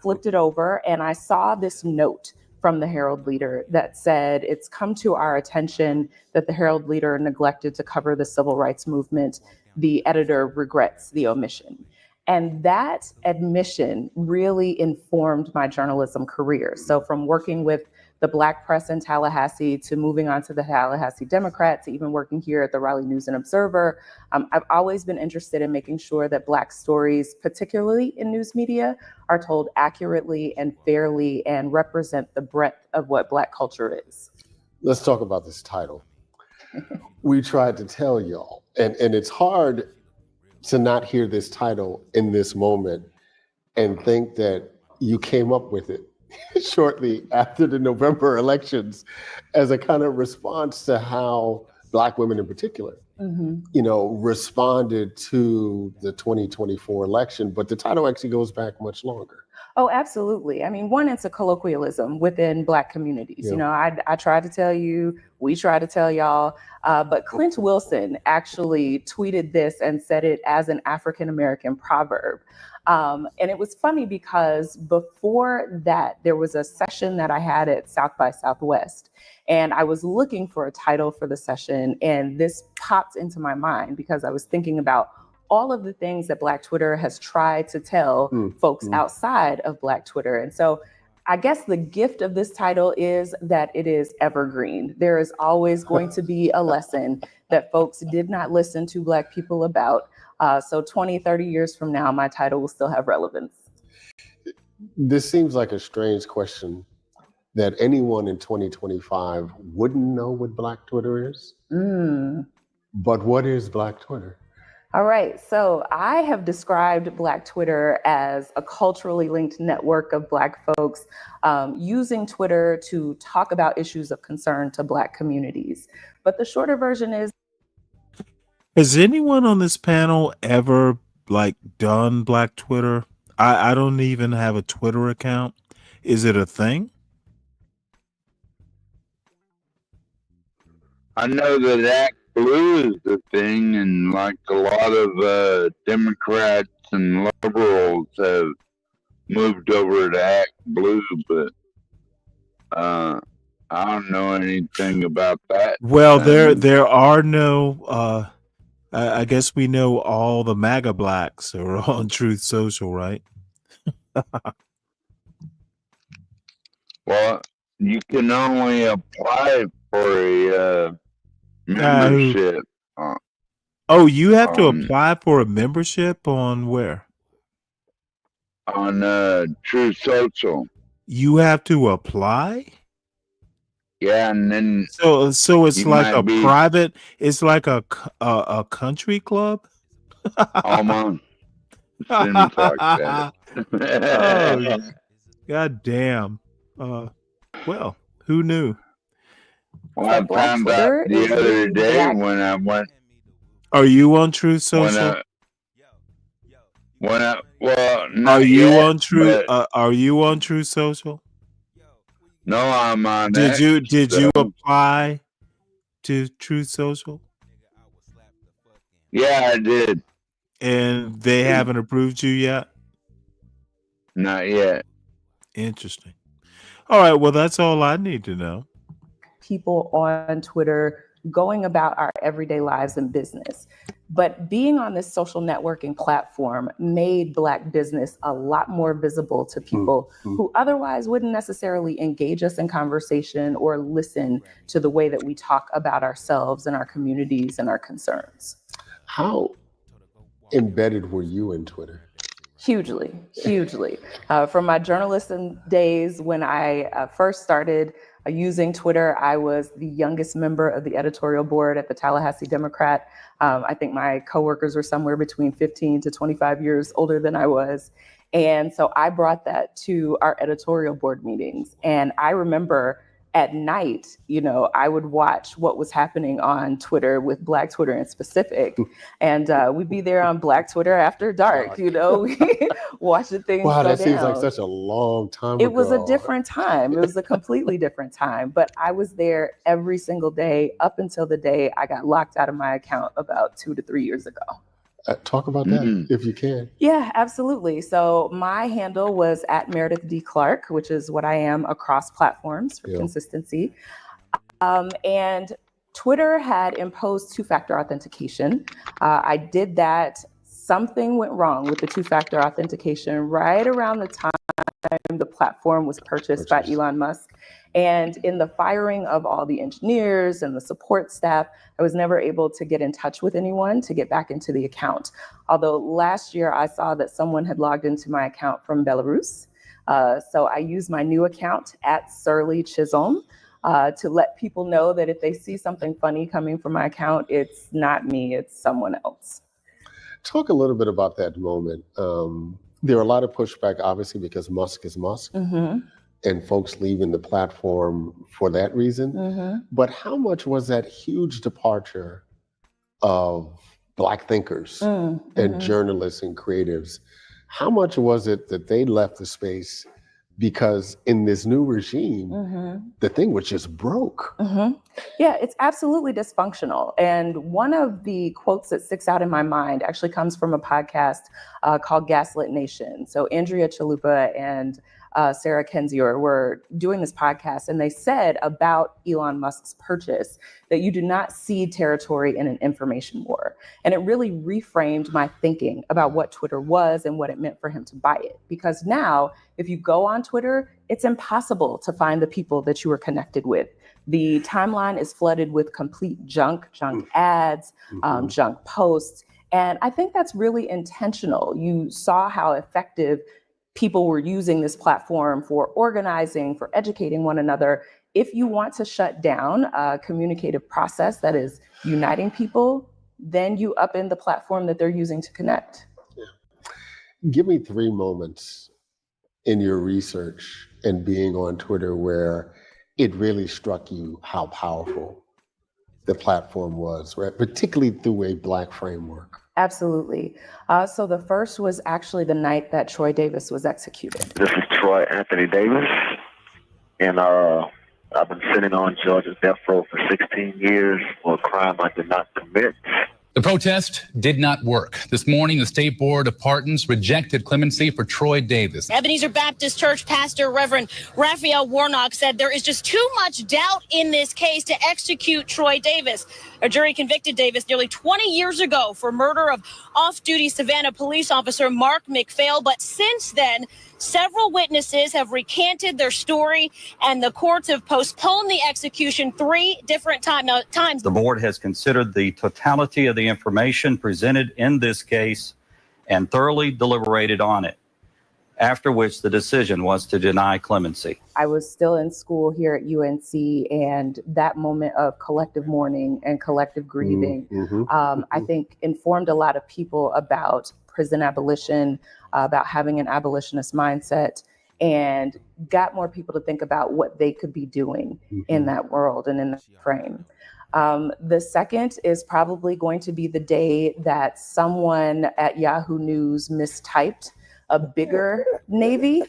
flipped it over, and I saw this note from the Herald Leader that said, "It's come to our attention that the Herald Leader neglected to cover the civil rights movement. The editor regrets the omission." And that admission really informed my journalism career. So from working with the Black press in Tallahassee to moving on to the Tallahassee Democrat to even working here at the Raleigh News and Observer, I've always been interested in making sure that Black stories, particularly in news media, are told accurately and fairly and represent the breadth of what Black culture is. Let's talk about this title. We tried to tell y'all, and it's hard to not hear this title in this moment and think that you came up with it shortly after the November elections as a kind of response to how Black women in particular, responded to the 2024 election. But the title actually goes back much longer. Oh, absolutely. I mean, one, it's a colloquialism within Black communities. You know, I try to tell you, we try to tell y'all, but Clint Wilson actually tweeted this and said it as an African-American proverb. And it was funny because before that, there was a session that I had at South by Southwest, and I was looking for a title for the session, and this popped into my mind because I was thinking about all of the things that Black Twitter has tried to tell folks outside of Black Twitter. And so I guess the gift of this title is that it is evergreen. There is always going to be a lesson that folks did not listen to Black people about. So 20, 30 years from now, my title will still have relevance. This seems like a strange question that anyone in 2025 wouldn't know what Black Twitter is. But what is Black Twitter? All right, so I have described Black Twitter as a culturally linked network of Black folks using Twitter to talk about issues of concern to Black communities. But the shorter version is, has anyone on this panel ever done Black Twitter? I don't even have a Twitter account. Is it a thing? I know that Act Blue is the thing, and a lot of Democrats and liberals have moved over to Act Blue, but I don't know anything about that. Well, there are no. I guess we know all the MAGA blacks are on Truth Social, right? Well, you can only apply for a membership. Oh, you have to apply for a membership on where? On Truth Social. You have to apply? Yeah, and then So it's you like might a be private. It's like a country club. almost. Shouldn't talk that. Oh, god damn. Well, who knew? Well, I Black found out Twitter the is other the day black. when I went. Are you on Truth Social? Well, not Are you yet, on True? but Are you on True Social? no, I'm on Did X, you so apply to Truth Social? yeah, I did. And they haven't approved you yet? Not yet. Interesting. All right. Well, that's all I need to know. People on Twitter going about our everyday lives and business. But being on this social networking platform made Black business a lot more visible to people who otherwise wouldn't necessarily engage us in conversation or listen to the way that we talk about ourselves and our communities and our concerns. How embedded were you in Twitter? Hugely. From my journalism days when I first started using Twitter, I was the youngest member of the editorial board at the Tallahassee Democrat. I think my coworkers were somewhere between 15 to 25 years older than I was. And so I brought that to our editorial board meetings. And I remember at night, I would watch what was happening on Twitter with Black Twitter in specific. And we'd be there on Black Twitter after dark, watching things Wow, go that down. seems like such a long time ago. It was a different time. It was a completely different time. But I was there every single day up until the day I got locked out of my account about 2 to 3 years ago. Talk about that if you can. Yeah, absolutely. So my handle was at Meredith D. Clark, which is what I am across platforms for consistency. And Twitter had imposed two-factor authentication. I did that. Something went wrong with the two-factor authentication right around the time the platform was purchased by Elon Musk. And in the firing of all the engineers and the support staff, I was never able to get in touch with anyone to get back into the account. Although last year I saw that someone had logged into my account from Belarus. So I used my new account at Surly Chisholm to let people know that if they see something funny coming from my account, it's not me, it's someone else. Talk a little bit about that moment. There are a lot of pushback, obviously, because Musk is Musk. And folks leaving the platform for that reason. But how much was that huge departure of Black thinkers and journalists and creatives? How much was it that they left the space because in this new regime, the thing was just broke? Yeah, it's absolutely dysfunctional. And one of the quotes that sticks out in my mind actually comes from a podcast called Gaslit Nation. So Andrea Chalupa and Sarah Kendzior were doing this podcast, and they said about Elon Musk's purchase that you do not cede territory in an information war. And it really reframed my thinking about what Twitter was and what it meant for him to buy it. Because now, if you go on Twitter, it's impossible to find the people that you were connected with. The timeline is flooded with complete junk ads, junk posts. And I think that's really intentional. You saw how effective people were using this platform for organizing, for educating one another. If you want to shut down a communicative process that is uniting people, then you upend the platform that they're using to connect. Give me 3 moments in your research and being on Twitter where it really struck you how powerful the platform was, right? Particularly through a Black framework. Absolutely. So the first was actually the night that Troy Davis was executed. This is Troy Anthony Davis, and I've been sitting on Georgia's death row for 16 years for a crime I did not commit. The protest did not work. This morning, the State Board of Pardons rejected clemency for Troy Davis. Ebenezer Baptist Church pastor Reverend Raphael Warnock said there is just too much doubt in this case to execute Troy Davis. A jury convicted Davis nearly 20 years ago for murder of off-duty Savannah police officer Mark McPhail. But since then, several witnesses have recanted their story, and the courts have postponed the execution 3 different times. The board has considered the totality of the information presented in this case and thoroughly deliberated on it, after which the decision was to deny clemency. I was still in school here at UNC, and that moment of collective mourning and collective grieving, I think informed a lot of people about prison abolition, about having an abolitionist mindset, and got more people to think about what they could be doing in that world and in that frame. The second is probably going to be the day that someone at Yahoo News mistyped a bigger Navy,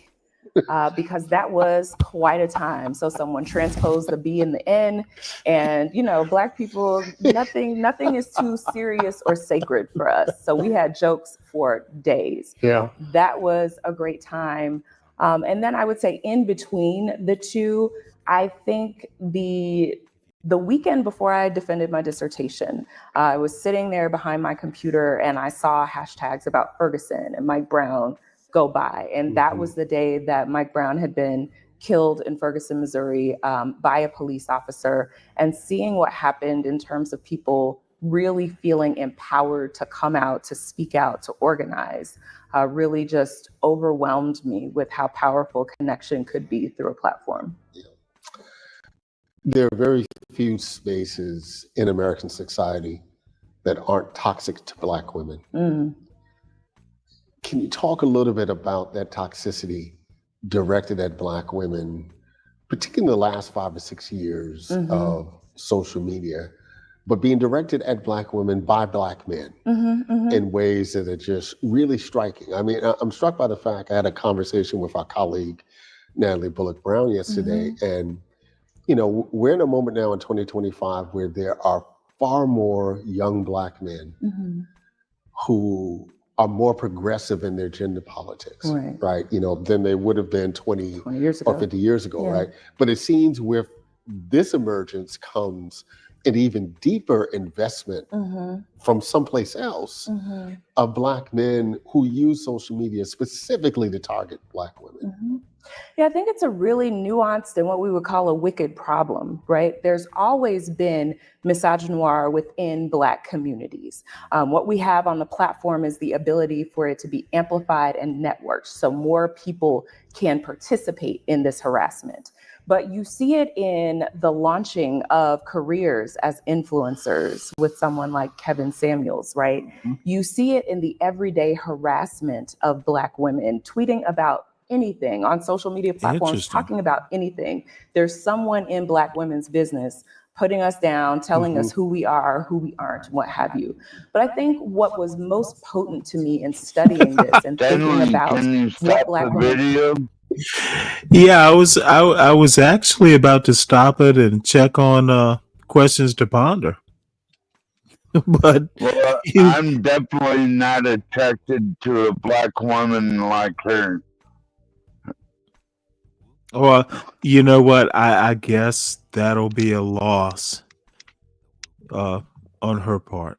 because that was quite a time. So someone transposed the B and the N, and Black people, nothing is too serious or sacred for us. So we had jokes for days. Yeah, that was a great time. And then I would say in between the two, I think the weekend before I defended my dissertation, I was sitting there behind my computer and I saw hashtags about Ferguson and Mike Brown go by. And that was the day that Mike Brown had been killed in Ferguson, Missouri, by a police officer, and seeing what happened in terms of people really feeling empowered to come out, to speak out, to organize, really just overwhelmed me with how powerful connection could be through a platform. There are very few spaces in American society that aren't toxic to Black women. Can you talk a little bit about that toxicity directed at Black women, particularly in the last 5 or 6 years of social media, but being directed at Black women by Black men in ways that are just really striking? I mean, I'm struck by the fact, I had a conversation with our colleague, Natalie Bullock Brown, yesterday, and we're in a moment now in 2025 where there are far more young Black men who are more progressive in their gender politics, right? Than they would have been 20 years ago. Or 50 years ago, right? But it seems with this emergence comes an even deeper investment from someplace else of Black men who use social media specifically to target Black women. Yeah, I think it's a really nuanced and what we would call a wicked problem, right? There's always been misogynoir within Black communities. What we have on the platform is the ability for it to be amplified and networked so more people can participate in this harassment. But you see it in the launching of careers as influencers with someone like Kevin Samuels, right? You see it in the everyday harassment of Black women, tweeting about anything on social media platforms, talking about anything. There's someone in Black women's business putting us down, telling us who we are, who we aren't, what have you. But I think what was most potent to me in studying this and thinking about what Black women... Yeah, I was actually about to stop it and check on questions to ponder. But I'm definitely not attracted to a Black woman like her. Well, you know what? I guess that'll be a loss on her part.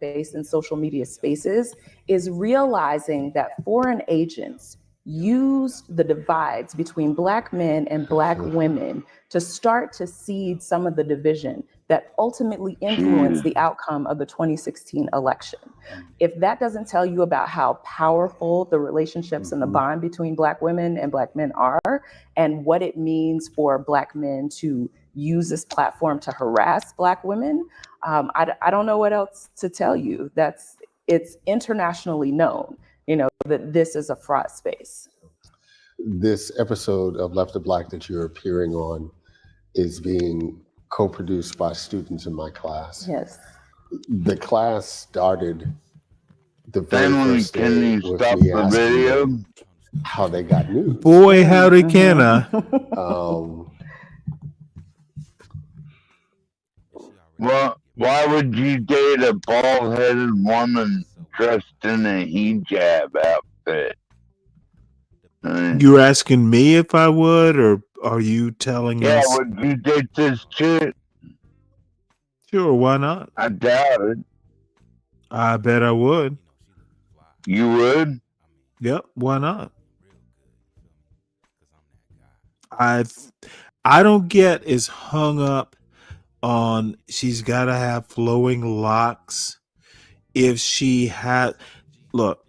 Based in social media spaces is realizing that foreign agents used the divides between Black men and Black women to start to seed some of the division that ultimately influenced the outcome of the 2016 election. If that doesn't tell you about how powerful the relationships and the bond between Black women and Black men are, and what it means for Black men to use this platform to harass Black women, I don't know what else to tell you. It's internationally known, that this is a fraud space. This episode of Left of Black that you're appearing on is being co-produced by students in my class. Yes. The class started the very Stanley, first can day you with stop me the asking video? them how they got news. Boy, howdy can I? Well, Why would you date a bald-headed woman dressed in a hijab outfit? You're asking me if I would, or are you telling Yeah, us? would you date this chick? Sure, why not? I doubt it. I bet I would. You would? Yep, why not? I don't get as hung up on she's got to have flowing locks. If she had, look,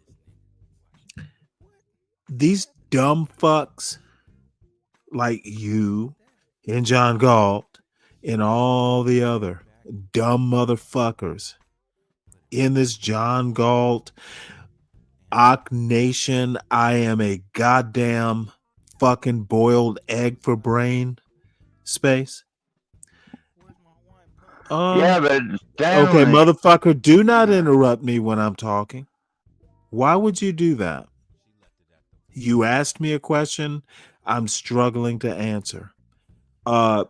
these dumb fucks like you and John Galt and all the other dumb motherfuckers in this John Galt Ock Nation, I am a goddamn fucking boiled egg for brain space. Yeah, but Okay, Stanley, motherfucker, do not interrupt me when I'm talking. Why would you do that? You asked me a question, I'm struggling to answer. well,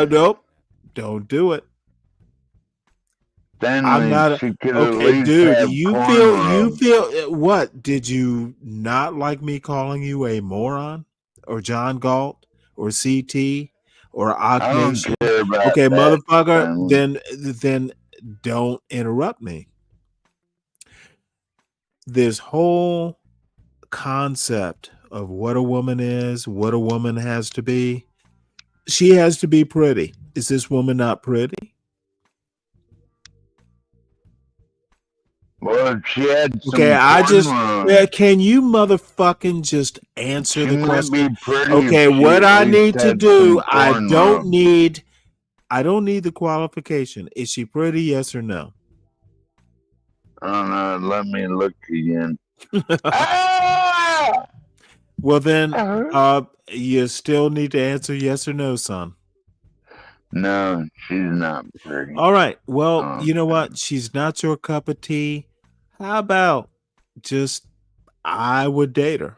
Nope, don't do it. Stanley, I'm not she could at okay, least dude. have You cornrows. feel what? Did you not like me calling you a moron or John Galt or CT or Ock I don't Nation? care about Okay, that, motherfucker. Stanley. Then don't interrupt me. This whole concept of what a woman is, what a woman has to be. She has to be pretty. Is this woman not pretty? Well, if she had some Okay, cornrows, can you motherfucking just answer she the might be question? pretty Okay, if she what at I least need to had do, some cornrows. I don't need the qualification. Is she pretty? Yes or no? I don't know. Let me look again. Well then, you still need to answer yes or no, son. No, she's not pretty. All right. Well, you know what? She's not your cup of tea. How about just I would date her?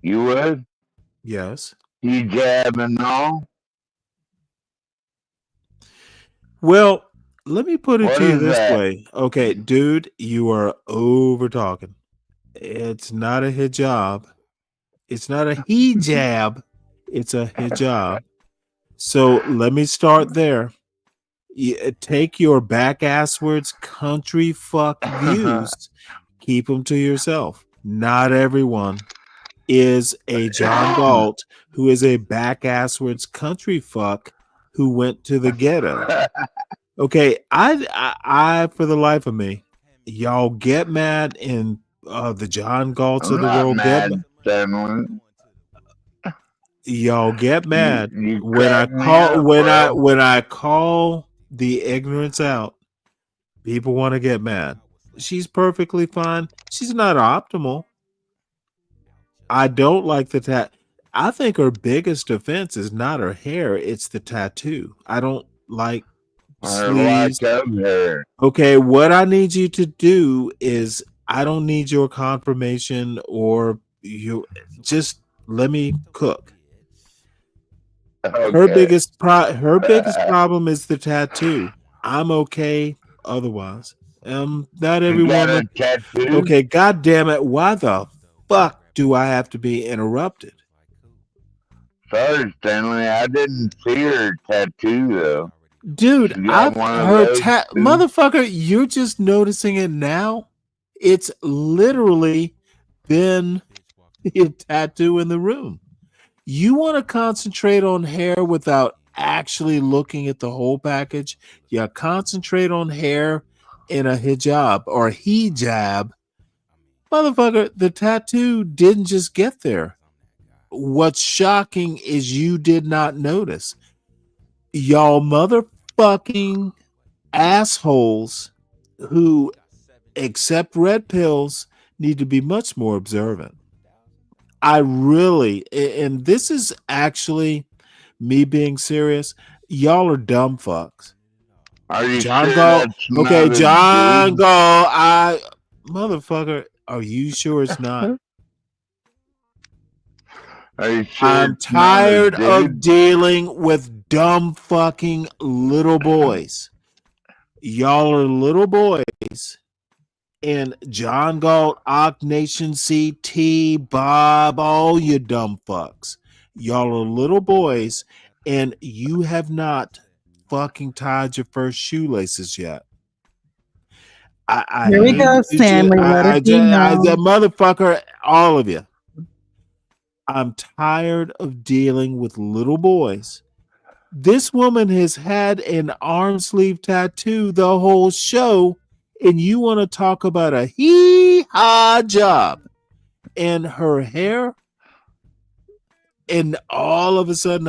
You would? Yes. Hijab and all? Well, let me put it What to you is this that? way. Okay, dude, you are over talking. It's not a hijab. It's not a hijab. It's a hijab. So let me start there. Take your back asswards country fuck views. Keep them to yourself. Not everyone is a John Galt who is a back asswards country fuck who went to the ghetto. Okay, I for the life of me, y'all get mad in the John Galts I'm of the not world. mad, Stanley. Y'all get mad You when I crack me up, bro. when I call the ignorance out. People want to get mad. She's perfectly fine. She's not optimal. I don't like the I think her biggest offense is not her hair, it's the tattoo. I don't like Her lack sleeves. of hair. Okay, what I need you to do is I don't need your confirmation or you just let me cook. Okay. Her biggest problem is the tattoo. I'm okay otherwise. Not every You got a woman. tattoo? Okay, god damn it. Why the fuck do I have to be interrupted? Sorry, Stanley. I didn't see her tattoo though. Dude, She got one of those too? motherfucker, you're just noticing it now. It's literally been a tattoo in the room. You want to concentrate on hair without actually looking at the whole package? You concentrate on hair in a hijab or hijab. Motherfucker, the tattoo didn't just get there. What's shocking is you did not notice. Y'all motherfucking assholes who accept red pills need to be much more observant. I really, and this is actually me being serious. Y'all are dumb fucks. Are you John sure Galt? that's not Okay, a John dude? Galt. Motherfucker, are you sure it's not? Are you sure I'm it's not a tired of dude? dealing with dumb fucking little boys. Y'all are little boys. And John Galt, Ock Nation, CT, Bob, all you dumb fucks. Y'all are little boys, and you have not fucking tied your first shoelaces yet. I Here we go, hate Stanley. Let it be known. motherfucker, all of you. I'm tired of dealing with little boys. This woman has had an arm sleeve tattoo the whole show, and you want to talk about a hee-haw job. And her hair, and all of a sudden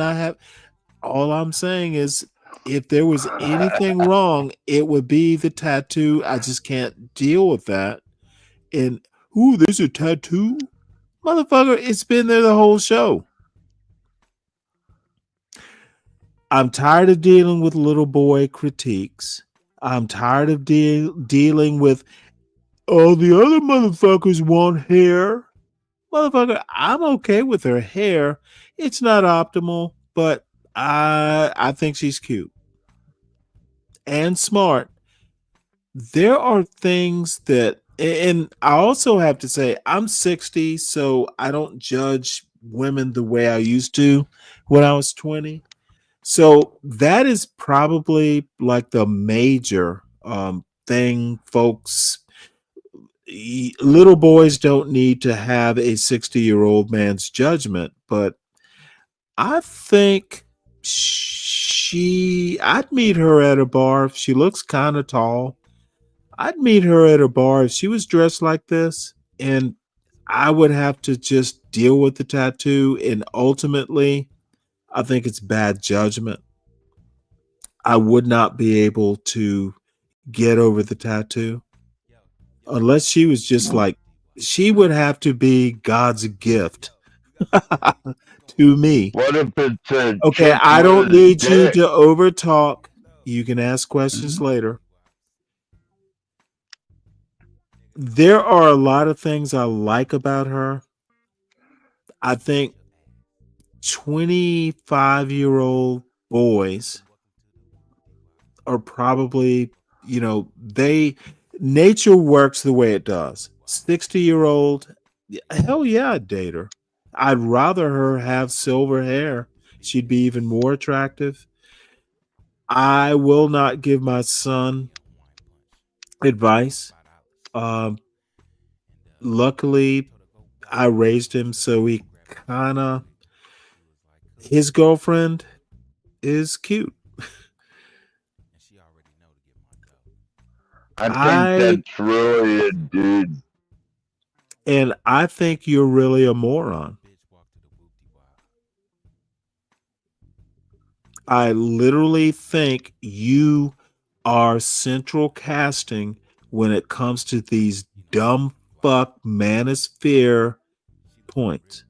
all I'm saying is, if there was anything wrong, it would be the tattoo. I just can't deal with that. And, ooh, there's a tattoo? Motherfucker, it's been there the whole show. I'm tired of dealing with little boy critiques. I'm tired of dealing with, oh, the other motherfuckers want hair. Motherfucker, I'm okay with her hair. It's not optimal, but I think she's cute and smart. There are things that, and I also have to say, I'm 60, so I don't judge women the way I used to when I was 20. So that is probably like the major thing, folks. Little boys don't need to have a 60-year-old man's judgment, but I think I'd meet her at a bar if she looks kind of tall. I'd meet her at a bar if she was dressed like this, and I would have to just deal with the tattoo. And ultimately, I think it's bad judgment. I would not be able to get over the tattoo unless she was just like, she would have to be God's gift to me. What if it's a Okay, chick I don't with a need you dick? to overtalk. You can ask questions later. There are a lot of things I like about her. I think 25-year-old boys are probably, nature works the way it does. 60-year-old, hell yeah, I'd date her. I'd rather her have silver hair. She'd be even more attractive. I will not give my son advice. Luckily, I raised him so he his girlfriend is cute. I think that's really a dude. And I think you're really a moron. I literally think you are central casting when it comes to these dumb fuck manosphere points.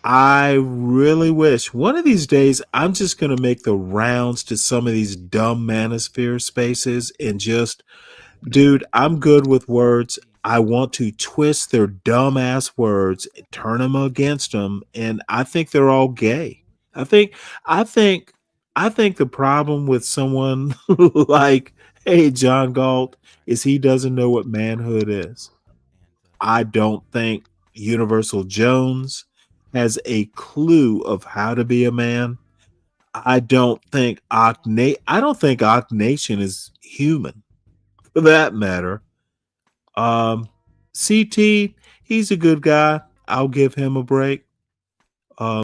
I really wish one of these days I'm just going to make the rounds to some of these dumb manosphere spaces and just, dude, I'm good with words. I want to twist their dumb ass words, turn them against them, and I think they're all gay. I think the problem with someone like, hey, John Galt, is he doesn't know what manhood is. I don't think Universal Jones has a clue of how to be a man. I don't think Ock Nation is human, for that matter. CT, he's a good guy. I'll give him a break. I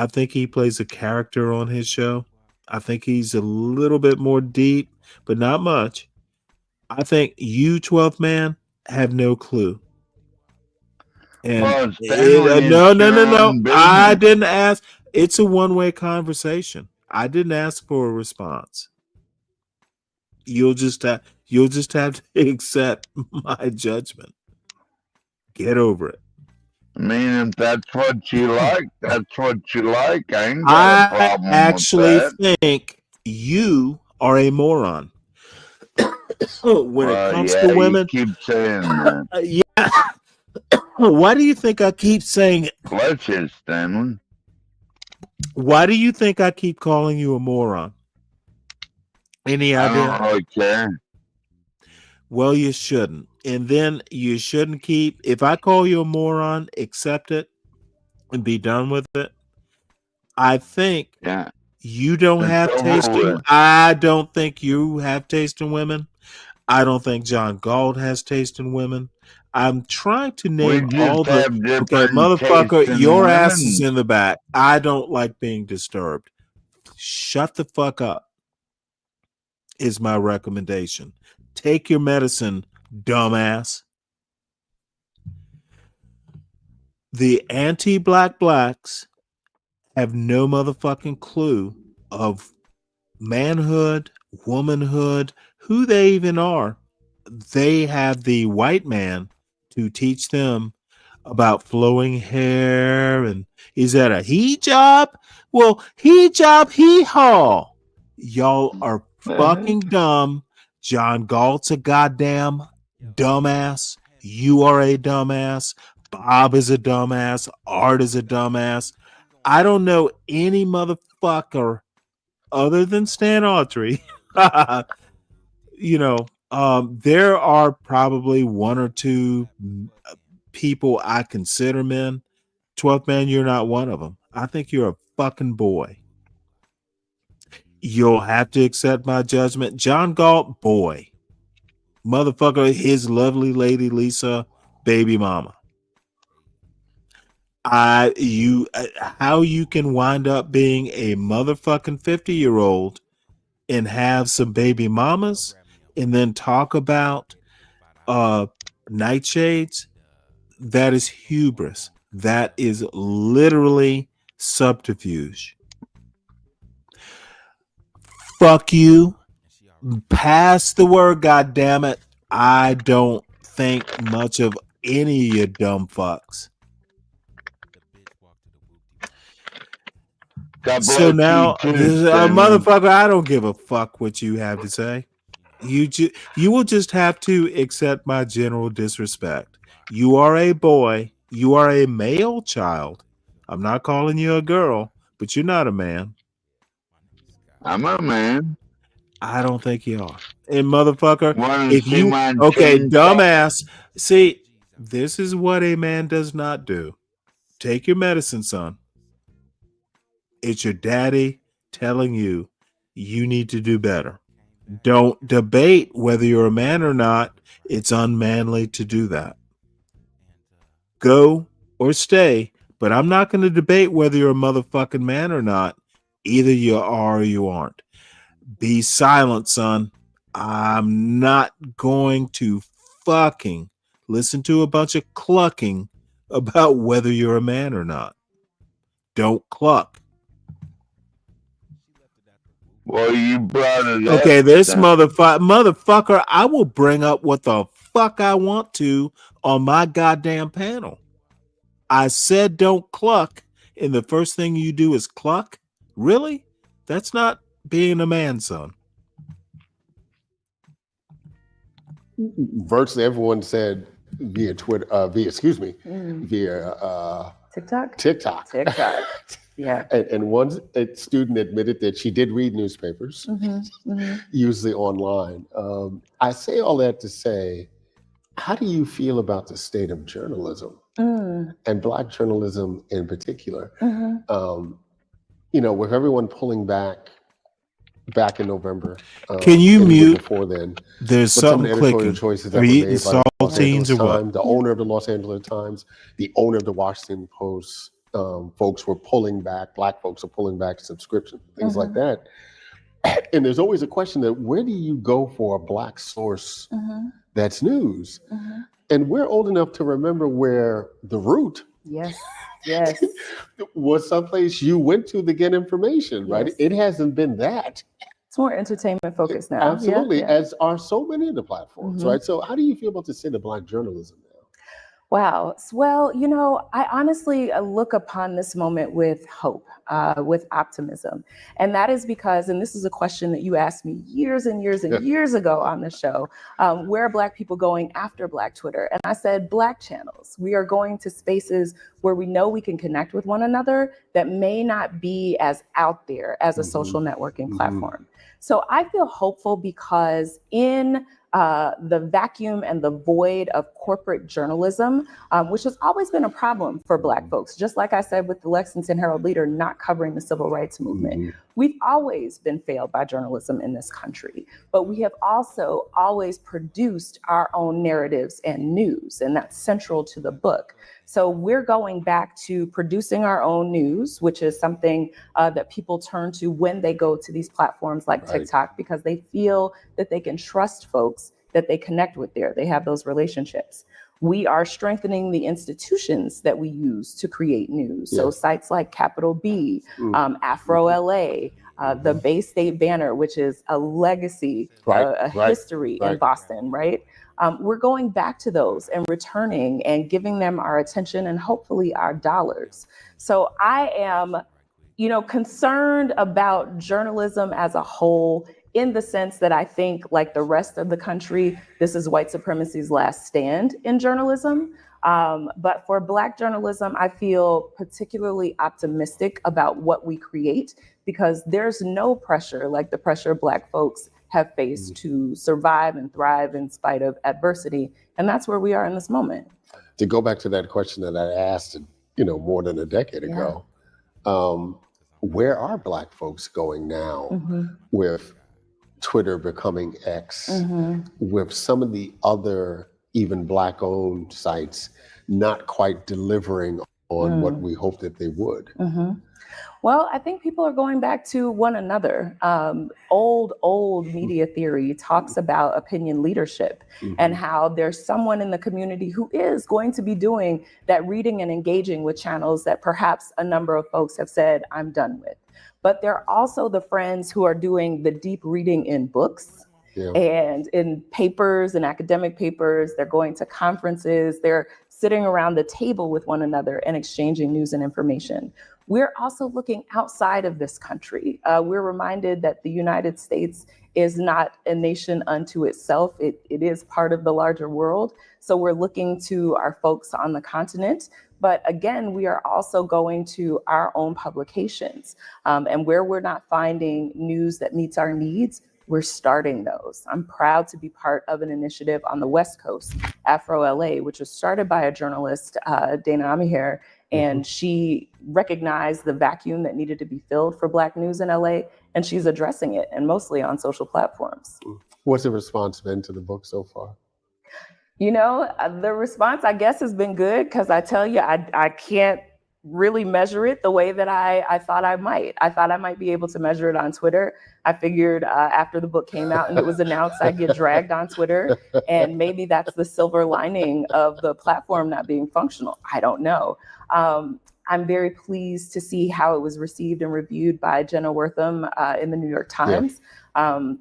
think he plays a character on his show. I think he's a little bit more deep, but not much. I think you, 12th man, have no clue. And no. I didn't ask. It's a one-way conversation. I didn't ask for a response. You'll just have to accept my judgment. Get over it. I mean, if that's what you like, that's what you like. I ain't got a problem actually with that. think you are a moron. When it comes to women, you keep saying that. Yeah. Why do you think I keep saying it? Bless you, Stanley. Why do you think I keep calling you a moron? Any idea? I don't really care. Well, you shouldn't. And then you shouldn't keep, if I call you a moron, accept it and be done with it. I think you don't have taste in, I don't think you have taste in women. I don't think John Galt has taste in women. I'm trying to name all the okay, motherfucker, your ass is in the back. I don't like being disturbed. Shut the fuck up is my recommendation. Take your medicine, dumbass. The anti-black blacks have no motherfucking clue of manhood, womanhood, who they even are. They have the white man to teach them about flowing hair and is that a hijab? Well, hijab, hee-haw. Y'all are fucking dumb. John Galt's a goddamn dumbass. You are a dumbass. Bob is a dumbass. Art is a dumbass. I don't know any motherfucker other than Stan Autry. There are probably one or two people I consider men. 12th man, you're not one of them. I think you're a fucking boy. You'll have to accept my judgment. John Galt, boy. Motherfucker, his lovely lady Lisa, baby mama. How you can wind up being a motherfucking 50-year-old and have some baby mamas and then talk about nightshades, that is hubris. That is literally subterfuge. Fuck you. Pass the word, goddammit. I don't think much of any of you dumb fucks. So now, motherfucker, I don't give a fuck what you have to say. You will just have to accept my general disrespect. You are a boy. You are a male child. I'm not calling you a girl, but you're not a man. I'm a man. I don't think you are. And motherfucker, if you dumbass. See, this is what a man does not do. Take your medicine, son. It's your daddy telling you you need to do better. Don't debate whether you're a man or not. It's unmanly to do that. Go or stay, but I'm not going to debate whether you're a motherfucking man or not. Either you are or you aren't. Be silent, son. I'm not going to fucking listen to a bunch of clucking about whether you're a man or not. Don't cluck. Well, you brought it up. Okay, this motherfucker, I will bring up what the fuck I want to on my goddamn panel. I said don't cluck, and the first thing you do is cluck? Really? That's not being a man, son. Virtually everyone said via Twitter, via TikTok. Yeah. And one student admitted that she did read newspapers, usually online. I say all that to say, how do you feel about the state of journalism and Black journalism in particular? With everyone pulling back in November. Can you mute? Before then, there's some something of the editorial clicking. choices Are that you were eating made by the Los Angeles saltines or what? Times, the owner of the Los Angeles Times, the owner of the Washington Post. Folks were pulling back. Black folks are pulling back subscriptions, things like that. And there's always a question that where do you go for a Black source that's news? And we're old enough to remember where the root was someplace you went to get information, right? It hasn't been that. It's more entertainment focused now. Absolutely, as are so many of the platforms, right? So how do you feel about the state of Black journalism now? Wow. Well, I honestly look upon this moment with hope, with optimism. And that is because, and this is a question that you asked me years and years and years ago on the show, where are Black people going after Black Twitter? And I said, Black channels. We are going to spaces where we know we can connect with one another that may not be as out there as a social networking platform. So I feel hopeful because in the vacuum and the void of corporate journalism, which has always been a problem for Black folks. Just like I said with the Lexington Herald Leader not covering the civil rights movement. We've always been failed by journalism in this country, but we have also always produced our own narratives and news, and that's central to the book. So we're going back to producing our own news, which is something that people turn to when they go to these platforms like TikTok, because they feel that they can trust folks that they connect with there. They have those relationships. We are strengthening the institutions that we use to create news. So sites like Capital B, Afro LA, the Bay State Banner, which is a legacy, a history in Boston, right? We're going back to those and returning and giving them our attention and hopefully our dollars. So I am, concerned about journalism as a whole, in the sense that I think, like the rest of the country, this is white supremacy's last stand in journalism. But for Black journalism, I feel particularly optimistic about what we create, because there's no pressure like the pressure Black folks have faced to survive and thrive in spite of adversity. And that's where we are in this moment. To go back to that question that I asked, more than a decade ago, where are Black folks going now with Twitter becoming X, with some of the other even Black-owned sites not quite delivering on what we hoped that they would? Well, I think people are going back to one another. Old media theory talks about opinion leadership and how there's someone in the community who is going to be doing that reading and engaging with channels that perhaps a number of folks have said, I'm done with. But there are also the friends who are doing the deep reading in books and in papers and academic papers. They're going to conferences. They're sitting around the table with one another and exchanging news and information. We're also looking outside of this country. We're reminded that the United States is not a nation unto itself. It is part of the larger world. So we're looking to our folks on the continent. But again, we are also going to our own publications. And where we're not finding news that meets our needs, we're starting those. I'm proud to be part of an initiative on the West Coast, Afro LA, which was started by a journalist, Dana Amiher, and she recognized the vacuum that needed to be filled for Black news in LA, and she's addressing it, and mostly on social platforms. What's the response been to the book so far? The response, I guess, has been good, because I tell you, I can't really measure it the way that I thought I might. I thought I might be able to measure it on Twitter. I figured after the book came out and it was announced, I'd get dragged on Twitter. And maybe that's the silver lining of the platform not being functional. I don't know. I'm very pleased to see how it was received and reviewed by Jenna Wortham in the New York Times.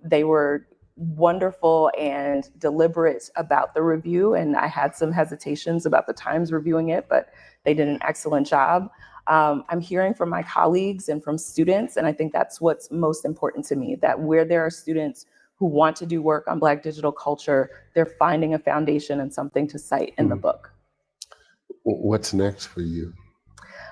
They were wonderful and deliberate about the review, and I had some hesitations about the Times reviewing it, but they did an excellent job. I'm hearing from my colleagues and from students, and I think that's what's most important to me, that where there are students who want to do work on Black digital culture, they're finding a foundation and something to cite in the book. What's next for you?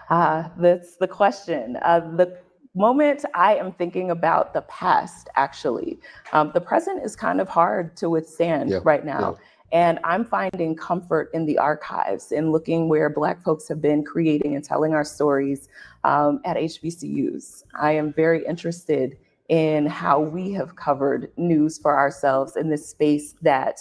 That's the question. The moment I am thinking about the past, actually. The present is kind of hard to withstand right now. And I'm finding comfort in the archives, in looking where Black folks have been creating and telling our stories at HBCUs. I am very interested in how we have covered news for ourselves in this space that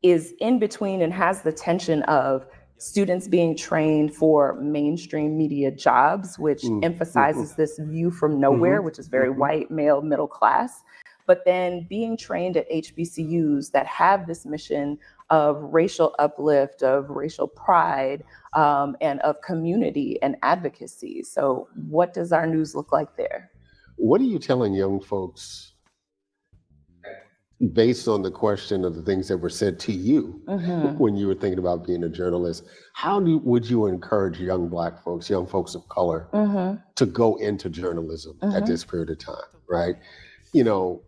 is in between and has the tension of students being trained for mainstream media jobs, which emphasizes this view from nowhere, which is very white, male, middle class, but then being trained at HBCUs that have this mission of racial uplift, of racial pride, and of community and advocacy. So what does our news look like there? What are you telling young folks based on the question of the things that were said to you when you were thinking about being a journalist, would you encourage young Black folks, young folks of color, to go into journalism at this period of time, right? You know,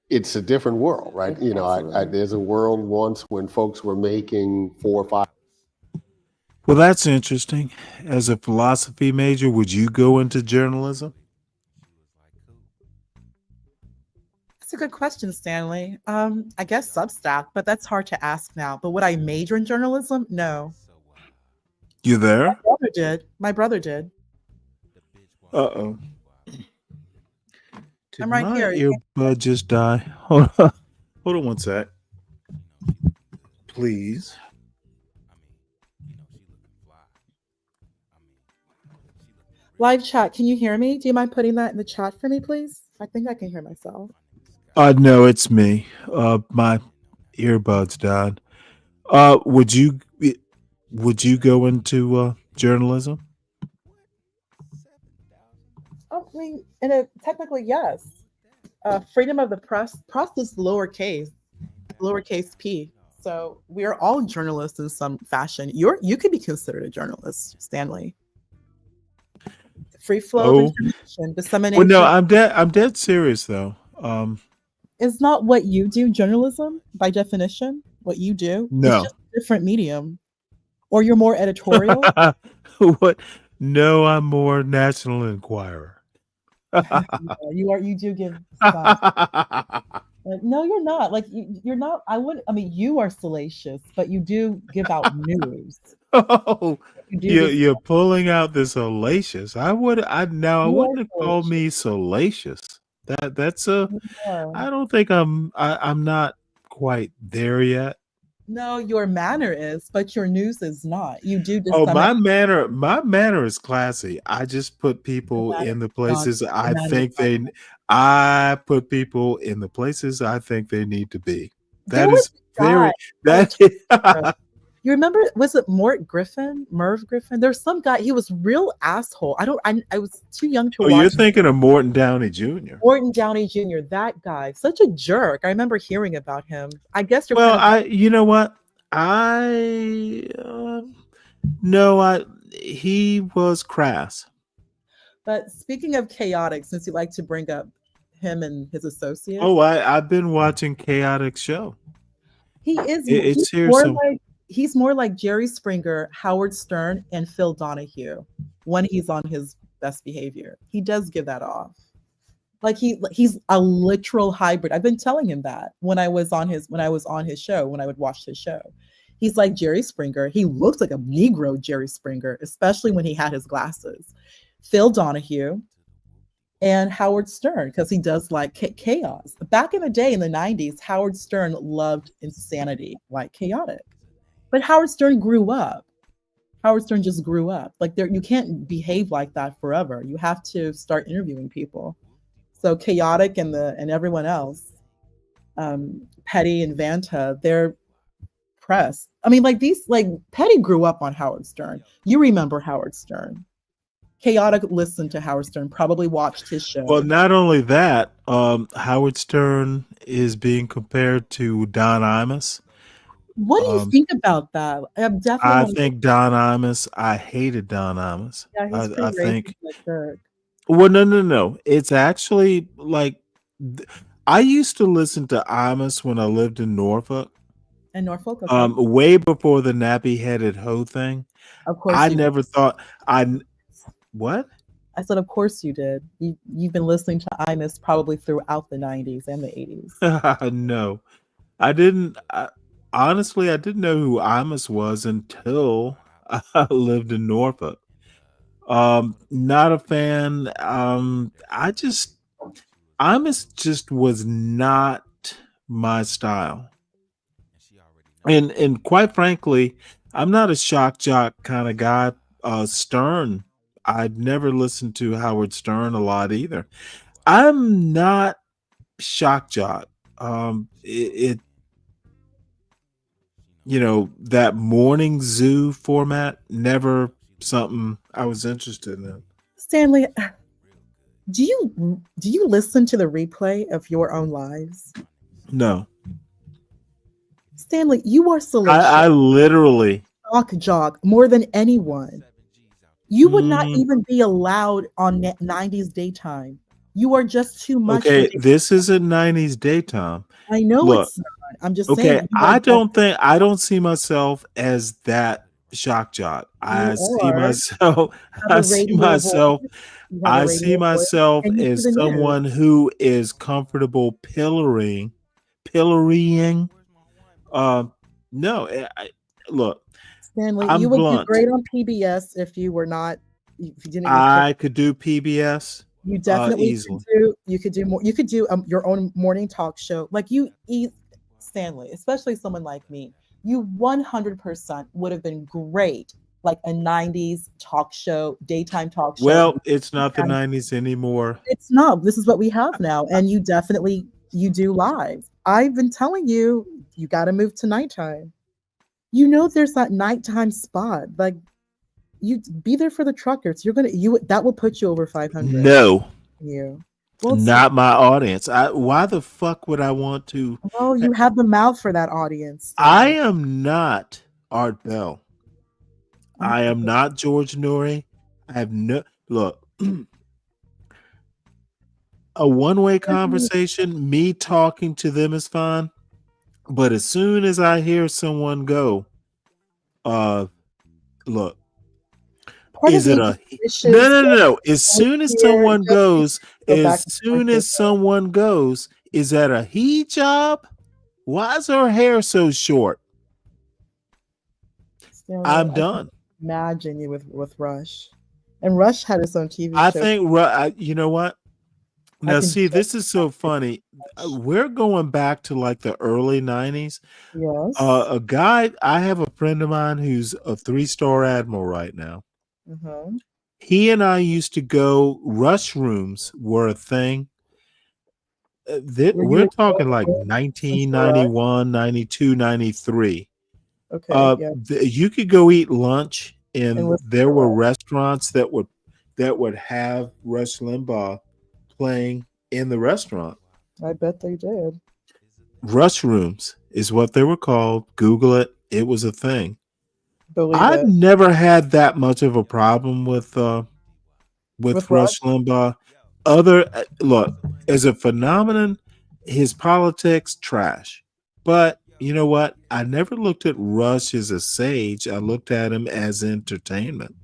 it's a different world, right? You know, there's a world once when folks were making 4 or 5. Well, that's interesting. As a philosophy major, would you go into journalism? That's a good question, Stanley. I guess Substack, but that's hard to ask now. But would I major in journalism? No. You there? My brother did. My brother did. Uh-oh. Did I'm right my here. earbud just die? Hold on. Hold on one sec. Please. Live chat, can you hear me? Do you mind putting that in the chat for me, please? I think I can hear myself. No, it's me. My earbuds died. Would you go into journalism? Oh, I mean, technically, yes. Freedom of the press is lowercase p. So we're all journalists in some fashion. You could be considered a journalist, Stanley. Free flow of information, dissemination. Well, no, I'm dead serious though. It's not what you do, journalism, by definition. What you do, no, it's just a different medium. Or you're more editorial. What? No, I'm more National Enquirer. You do give. No, you're not. Like you're not. I mean, you are salacious, but you do give out news. Oh, you're pulling out this salacious. I wouldn't have called me salacious. That's a. I don't think I'm not quite there yet. No, your manner is, but your news is not. You do. Oh, my manner is classy. I just put people in the places I put people in the places I think they need to be. That is very. You remember? Was it Merv Griffin? There's some guy. He was real asshole. I was too young to watch. You're thinking of Morton Downey Jr. Morton Downey Jr. That guy, such a jerk. I remember hearing about him. I guess you're. You know what? He was crass. But speaking of chaotic, since you like to bring up him and his associates. Oh, I've been watching Chaotic show. He is. He's more like Jerry Springer, Howard Stern, and Phil Donahue when he's on his best behavior. He does give that off. Like he's a literal hybrid. I've been telling him that when I was on his show, when I would watch his show. He's like Jerry Springer. He looks like a Negro Jerry Springer, especially when he had his glasses. Phil Donahue and Howard Stern, because he does like chaos. Back in the day in the 90s, Howard Stern loved insanity, like chaotic. But Howard Stern grew up. Howard Stern just grew up. Like you can't behave like that forever. You have to start interviewing people. So Chaotic and everyone else, Petty and Vanta, they're press. I mean, Petty grew up on Howard Stern. You remember Howard Stern. Chaotic listened to Howard Stern, probably watched his show. Well, not only that, Howard Stern is being compared to Don Imus. What do you think about that? I think Don Imus. I hated Don Imus. Yeah, he's I think. Like well, no. It's actually like I used to listen to Imus when I lived in Norfolk. In Norfolk, okay. Way before the nappy-headed hoe thing. Of course, I never thought What? I said, of course you did. You've been listening to Imus probably throughout the 90s and the 80s. No, I didn't. Honestly, I didn't know who Imus was until I lived in Norfolk. Not a fan. Imus just was not my style. And quite frankly, I'm not a shock jock kind of guy. Stern, I'd never listened to Howard Stern a lot either. I'm not shock jock. That morning zoo format, never something I was interested in. Stanley, do you listen to the replay of your own lives? No. Stanley, you are salacious. I literally Talk jog more than anyone. You would not even be allowed on 90s daytime. You are just too much. Okay, this isn't 90s daytime. I know Look, it's not. I'm just okay, saying. I don't see myself as that shock jock. I see myself as someone who is comfortable pillorying. No, look, Stanley, I'm you would blunt. do great on PBS if you were not. If you didn't. I could do PBS. You definitely easily. could do. You could do more. You could do your own morning talk show. Like you, Stanley, especially someone like me. You 100% would have been great, like a 90s talk show, daytime talk show. Well, it's not the 90s anymore. It's not. This is what we have now, and you do live. I've been telling you, you got to move to nighttime. You know, there's that nighttime spot. Like, you be there for the truckers. That will put you over 500. No, well, not my audience. Why the fuck would I want to? Oh, you have the mouth for that audience. I am not Art Bell. I am not George Noory. I have no look. A one-way conversation, me talking to them is fine. But as soon as I hear someone go, look, is it a no? As soon as someone goes, is that a he job? Why is her hair so short? I'm done. Imagine you with Rush, and Rush had his own TV show. I think you know what? Now, see, this is so funny. We're going back to like the early 90s. Yes. I have a friend of mine who's a 3-star admiral right now. Mm-hmm. He and I used to go, Rush rooms were a thing. We're talking like 1991, 92, 93. Okay. You could go eat lunch, and there were restaurants that would have Rush Limbaugh playing in the restaurant. I bet they did. Rush rooms is what they were called. Google it. It was a thing. I've never had that much of a problem with Rush Limbaugh. Look, as a phenomenon, his politics trash. But you know what? I never looked at Rush as a sage. I looked at him as entertainment.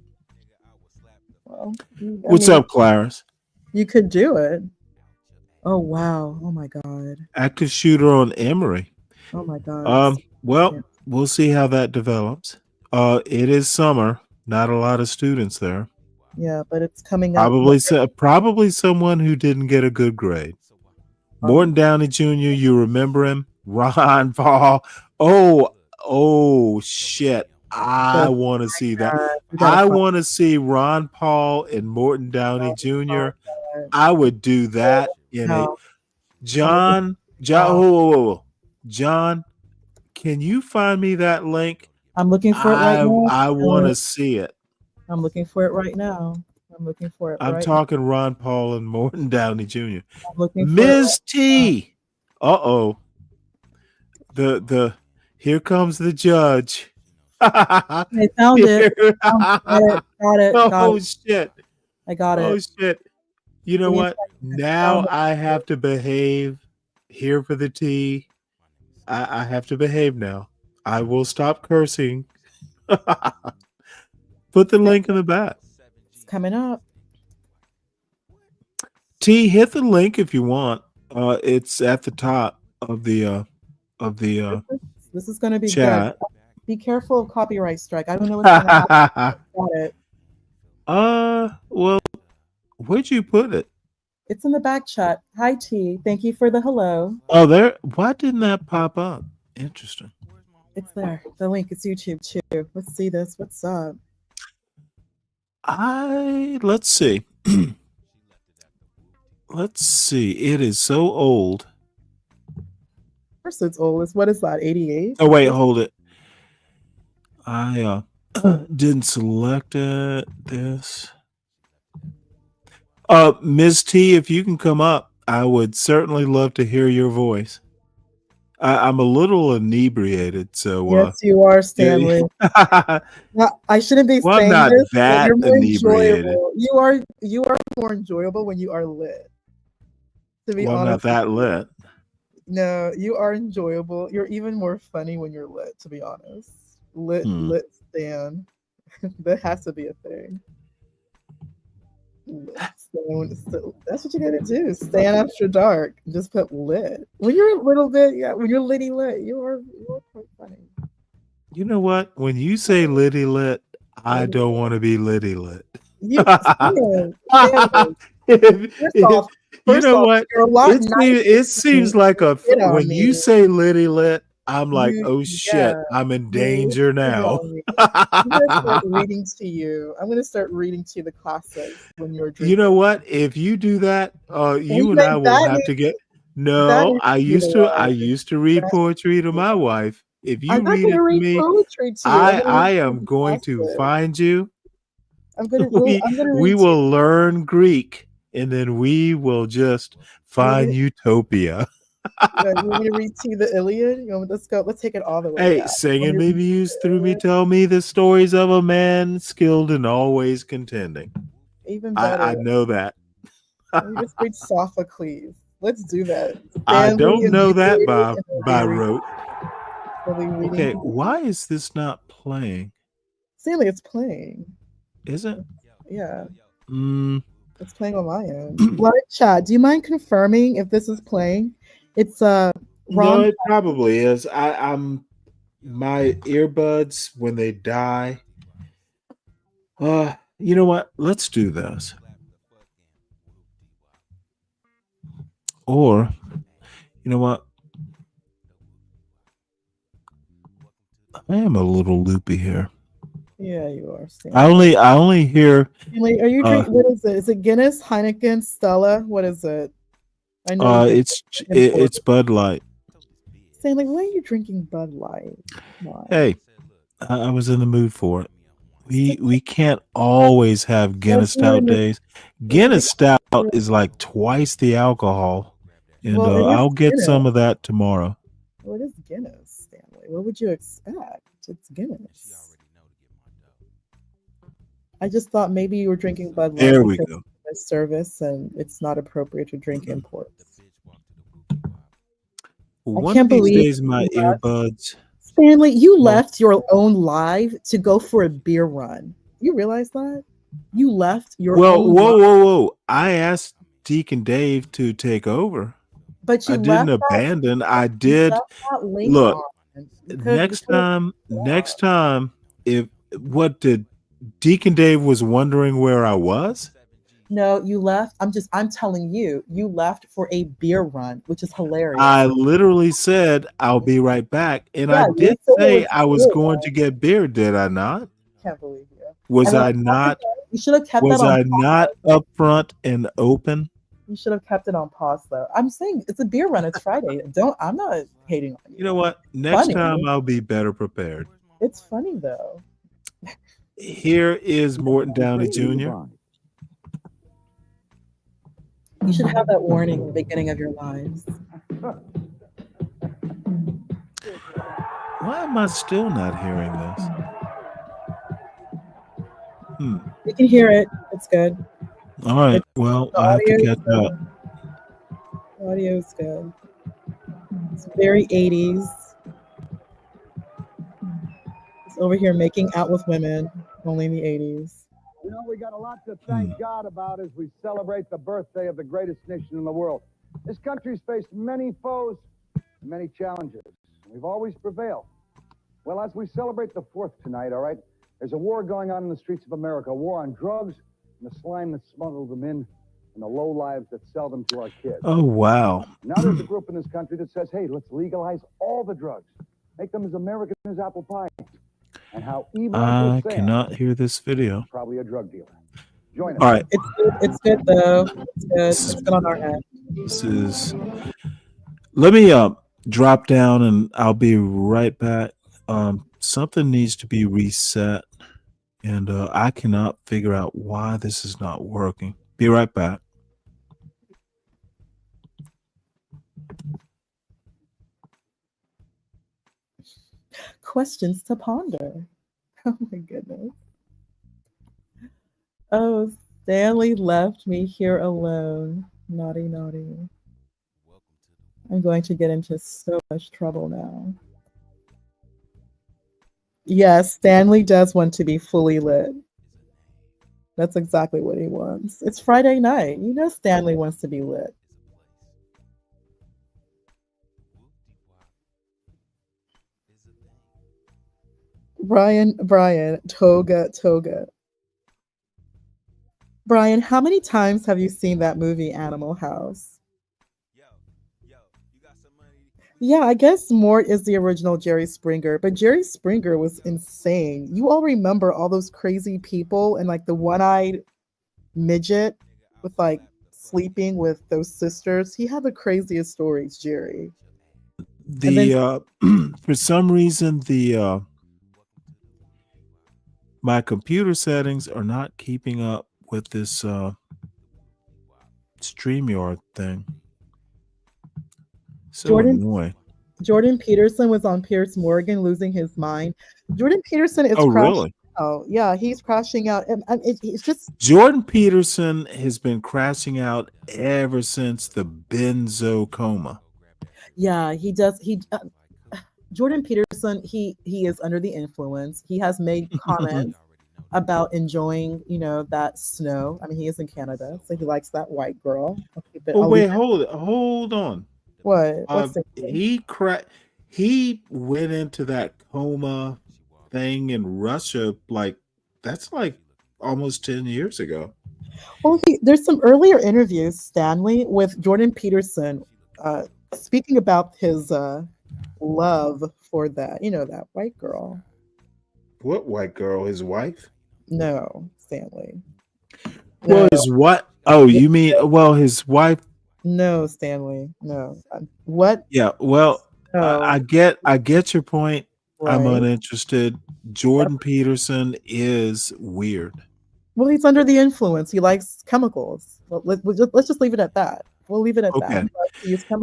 Well, What's up, Clarence? You could do it. Oh wow! Oh my God! Active shooter on Emory. Oh my God! Well, we'll see how that develops. It is summer. Not a lot of students there. Yeah, but it's coming up. Probably someone who didn't get a good grade. Morton Downey Jr. You remember him? Ron Paul. Oh shit! I want to see that. I want to see Ron Paul and Morton Downey Jr. I would do that in a John. John, can you find me that link? I'm looking for it right now. I want to see it. I'm looking for it right now. I'm talking Ron Paul and Morton Downey Jr. I'm looking for Ms. T. The here comes the judge. I found it. Got it. Shit. I got it. Oh shit. You know what? Now I have to behave here for the tea. I have to behave now. I will stop cursing. Put the link in the back. It's coming up. T, hit the link if you want. It's at the top of the This is going to be chat. Good. Be careful of copyright strike. I don't know what's going to happen. Got it. Well, where'd you put it? It's in the back chat. Hi T. Thank you for the hello. Oh, there. Why didn't that pop up? Interesting. It's there. The link is YouTube too. Let's see this. What's up? Let's see. Let's see. It is so old. Of course it's old. What is that? 88? Oh wait, hold it. I didn't select it. This. Ms. T, if you can come up, I would certainly love to hear your voice. I'm a little inebriated, so Yes, you are, Stanley. Now, I shouldn't be well, I'm saying not this, but that you're more inebriated. enjoyable. You are more enjoyable when you are lit. To be Well, I'm not honest with that you. lit. No, you are enjoyable. You're even more funny when you're lit, to be honest. Lit Stan. That has to be a thing. Lit Stan. So that's what you gotta do. Stan after dark. Just put lit. When you're a little bit, yeah, when you're litty lit, you're quite funny. You know what? When you say litty lit, I don't want to be litty lit. You, Stan, You first know off, what? you're a lot It seems like hit on when you me. say litty lit, I'm like, You, oh shit, yeah, I'm in you danger hit now. on me. I'm gonna start reading to you. I'm gonna start reading to you the classics when you're You drinking. know what? If you do that, you and I That will have to needs get. that No, needs to be the I one. used to read poetry to my wife. If I'm you not read gonna it to read me, poetry to you. I'm gonna I read to you am the going to classics. find you. I'm gonna We read to you. will learn Greek, and then we will just find utopia. Yeah, you want me to read to you the Iliad? You want, let's go. Let's take it all the way Hey, back. singing me muse through me, tell me the stories of a man skilled in always contending. Even better. I know that. Let me just read Sophocles. Let's do that. I Stanley don't know that inebriated by and rote. reading. Okay, why is this not playing? Stanley, it's playing. Is it? Yeah. It's playing on my end. Live chat. Do you mind confirming if this is playing? It's No, Ron. it probably is. I'm my earbuds when they die. You know what? Let's do this. Or, you know what? I am a little loopy here. Yeah, you are. I only hear. Stanley, are you drinking? What is it? Is it Guinness, Heineken, Stella? What is it? I know. It's Bud Light. Stanley, why are you drinking Bud Light? Why? Hey, I was in the mood for it. We can't always have Guinness Stout days. Guinness Stout is like twice the alcohol, and Well, it is I'll get some Guinness. of that tomorrow. Well, it is Guinness, Stanley. What would you expect? It's Guinness. I just thought maybe you were drinking Bud Light There we because go. of service and it's not appropriate to drink imports. One can't of these believe days, my you left. earbuds. Stanley, you left your own live to go for a beer run. You realize that? You left your Well, own whoa, live, whoa, whoa! I asked Deacon Dave to take over. but you I didn't left abandon. I you did. left that link Look, on. next time, if what did Deacon Dave was wondering where I was? No, you left. I'm telling you, you left for a beer run, which is hilarious. I literally said I'll be right back, and I Yeah, you did said it say was I was beer going run. to get beer. Did I not? Can't believe you. Was And on I top of not? that, you should have kept Was that on I pause. not upfront and open? You should have kept it on pause though. I'm saying it's a beer run. It's Friday. I'm not hating on you. You know what? Next Funny. time I'll be better prepared. It's funny though. Here is Morton Downey Jr. You should have that warning at the beginning of your lives. Why am I still not hearing this? You can hear it. It's good. All right. Well, The I have to audio catch up. The audio is good. It's very 80s. It's over here making out with women, only in the 80s. You know, we got a lot to thank God about as we celebrate the birthday of the greatest nation in the world. This country's faced many foes and many challenges. We've always prevailed. Well, as we celebrate the 4th tonight, all right, there's a war going on in the streets of America, a war on drugs and the slime that smuggles them in and the lowlives that sell them to our kids. Oh, wow. Now there's a group in this country that says, hey, let's legalize all the drugs. Make them as American as apple pie. And how evil I Sam cannot hear this video. probably a drug dealer. Join us. All right. It's good though. It's good. It's good on our end. This is. Let me drop down and I'll be right back. Something needs to be reset, and I cannot figure out why this is not working. Be right back. questions to ponder. Oh my goodness. Oh, Stanley left me here alone. Naughty, naughty. I'm going to get into so much trouble now. Yes, Stanley does want to be fully lit. That's exactly what he wants. It's Friday night. You know Stanley wants to be lit. Brian, Toga. Brian, how many times have you seen that movie Animal House? Yeah, I guess Mort is the original Jerry Springer, but Jerry Springer was insane. You all remember all those crazy people and like the one-eyed midget with like sleeping with those sisters. He had the craziest stories, Jerry. For some reason my computer settings are not keeping up with this StreamYard thing. So annoying. Jordan Peterson was on Piers Morgan losing his mind. Jordan Peterson is crashing really? out. Yeah, he's crashing out. And it's just Jordan Peterson has been crashing out ever since the benzo coma. Yeah, he does. Jordan Peterson, he is under the influence. He has made comments about enjoying, that snow. I mean, he is in Canada, so he likes that white girl. Wait, hold on. What? He went into that coma thing in Russia that's almost 10 years ago. Well, there's some earlier interviews, Stanley, with Jordan Peterson, speaking about his love for that, that white girl. What white girl? His wife? No, Stanley. Well, his what? Oh, you mean his wife? No, Stanley. No. What? Yeah. Well, I get your point. Right. I'm uninterested. Jordan Peterson is weird. Well, he's under the influence. He likes chemicals. Well, let's just leave it at that. We'll leave it at that.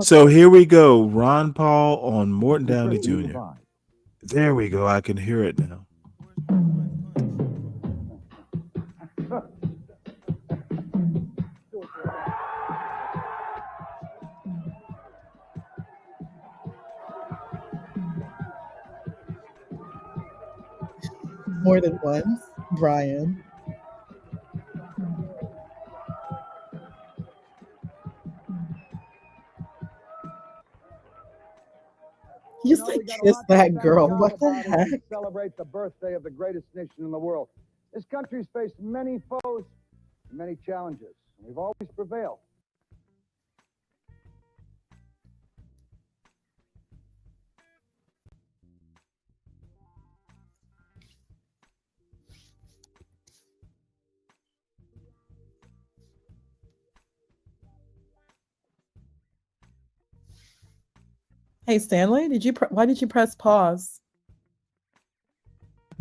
So here we go. Ron Paul on Morton Downey Jr. There we go. I can hear it now. More than once, Brian. He just kissed that girl. What the heck? Celebrate the birthday of the greatest nation in the world. This country's faced many foes and many challenges. We've always prevailed. Hey, Stanley, why did you press pause?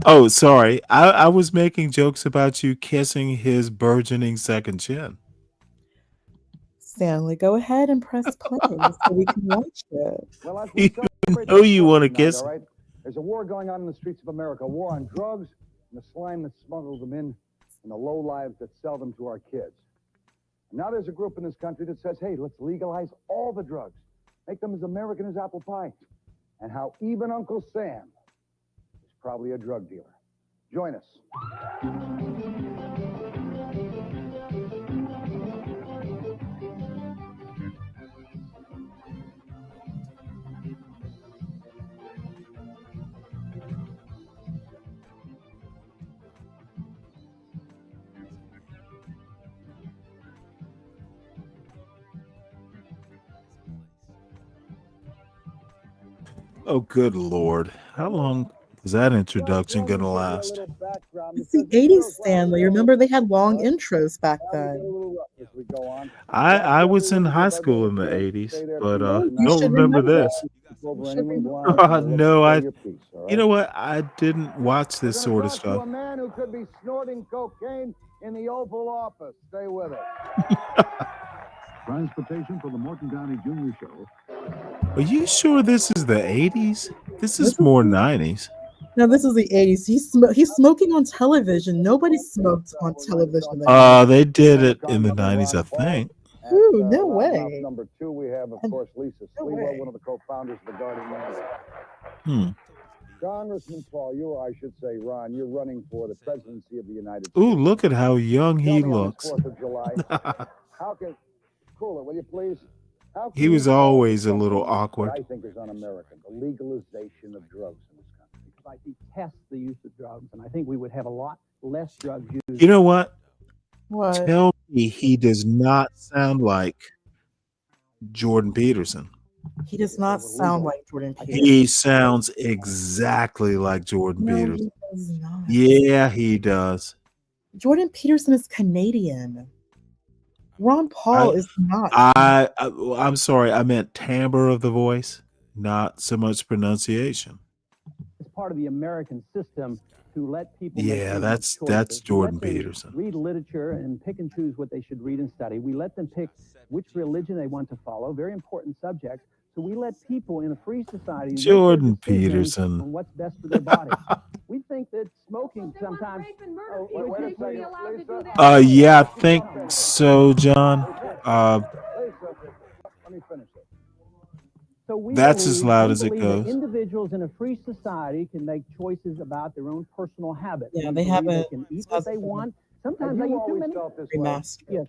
Oh, sorry. I was making jokes about you kissing his burgeoning second chin. Stanley, go ahead and press play so we can watch it. Well, you know you want to kiss. All right? There's a war going on in the streets of America, a war on drugs and the slime that smuggles them in and the low lives that sell them to our kids. And now there's a group in this country that says, hey, let's legalize all the drugs. Make them as American as apple pie. And how even Uncle Sam is probably a drug dealer. Join us. Oh, good Lord. How long is that introduction going to last? It's the 80s, Stanley. Remember, they had long intros back then. I was in high school in the 80s, but I don't remember this. No, you know what? I didn't watch this sort of stuff. A man who could be snorting cocaine in the Oval Office. Stay with us. Transportation for the Morton Downey Jr. Show. Are you sure this is the 80s? This is more 90s. Now this is the 80s. He's smoking on television. Nobody smoked on television. They did it in the 90s, I think. Ooh, no way. Number 2, we have, of course, Lisa Sleewa, one of the co-founders of the Guardian magazine. Congressman Paul, I should say, Ron, you're running for the presidency of the United States. Ooh, look at how young he Tell me on looks. this 4th of July, how can, cooler, will you please? How can He was you call always a something little that awkward. I think is un-American, the legalization of drugs in this country. I detest the use of drugs, and I think we would have a lot less drug use. You know what? What? Tell me he does not sound like Jordan Peterson. He does not sound like Jordan Peterson. He sounds exactly like Jordan No, Peterson. he does not. Yeah, he does. Jordan Peterson is Canadian. Ron Paul is not. I'm sorry. I meant timbre of the voice, not so much pronunciation. It's part of the American system to let people. Yeah, make that's choices. Jordan We let them Peterson. Read literature and pick and choose what they should read and study. We let them pick which religion they want to follow. Very important subjects. So we let people in a free society make their Jordan decisions Peterson. on what's best for their body. We think that smoking sometimes. Yeah, I think so, John. Let me finish it. So we That's as believe- loud we as it believe that goes. Individuals in a free society can make choices about their own personal habits. Yeah, We they believe haven't- They can eat what they want. Sometimes Have they you eat too always many. felt this way? Remastered. Yes,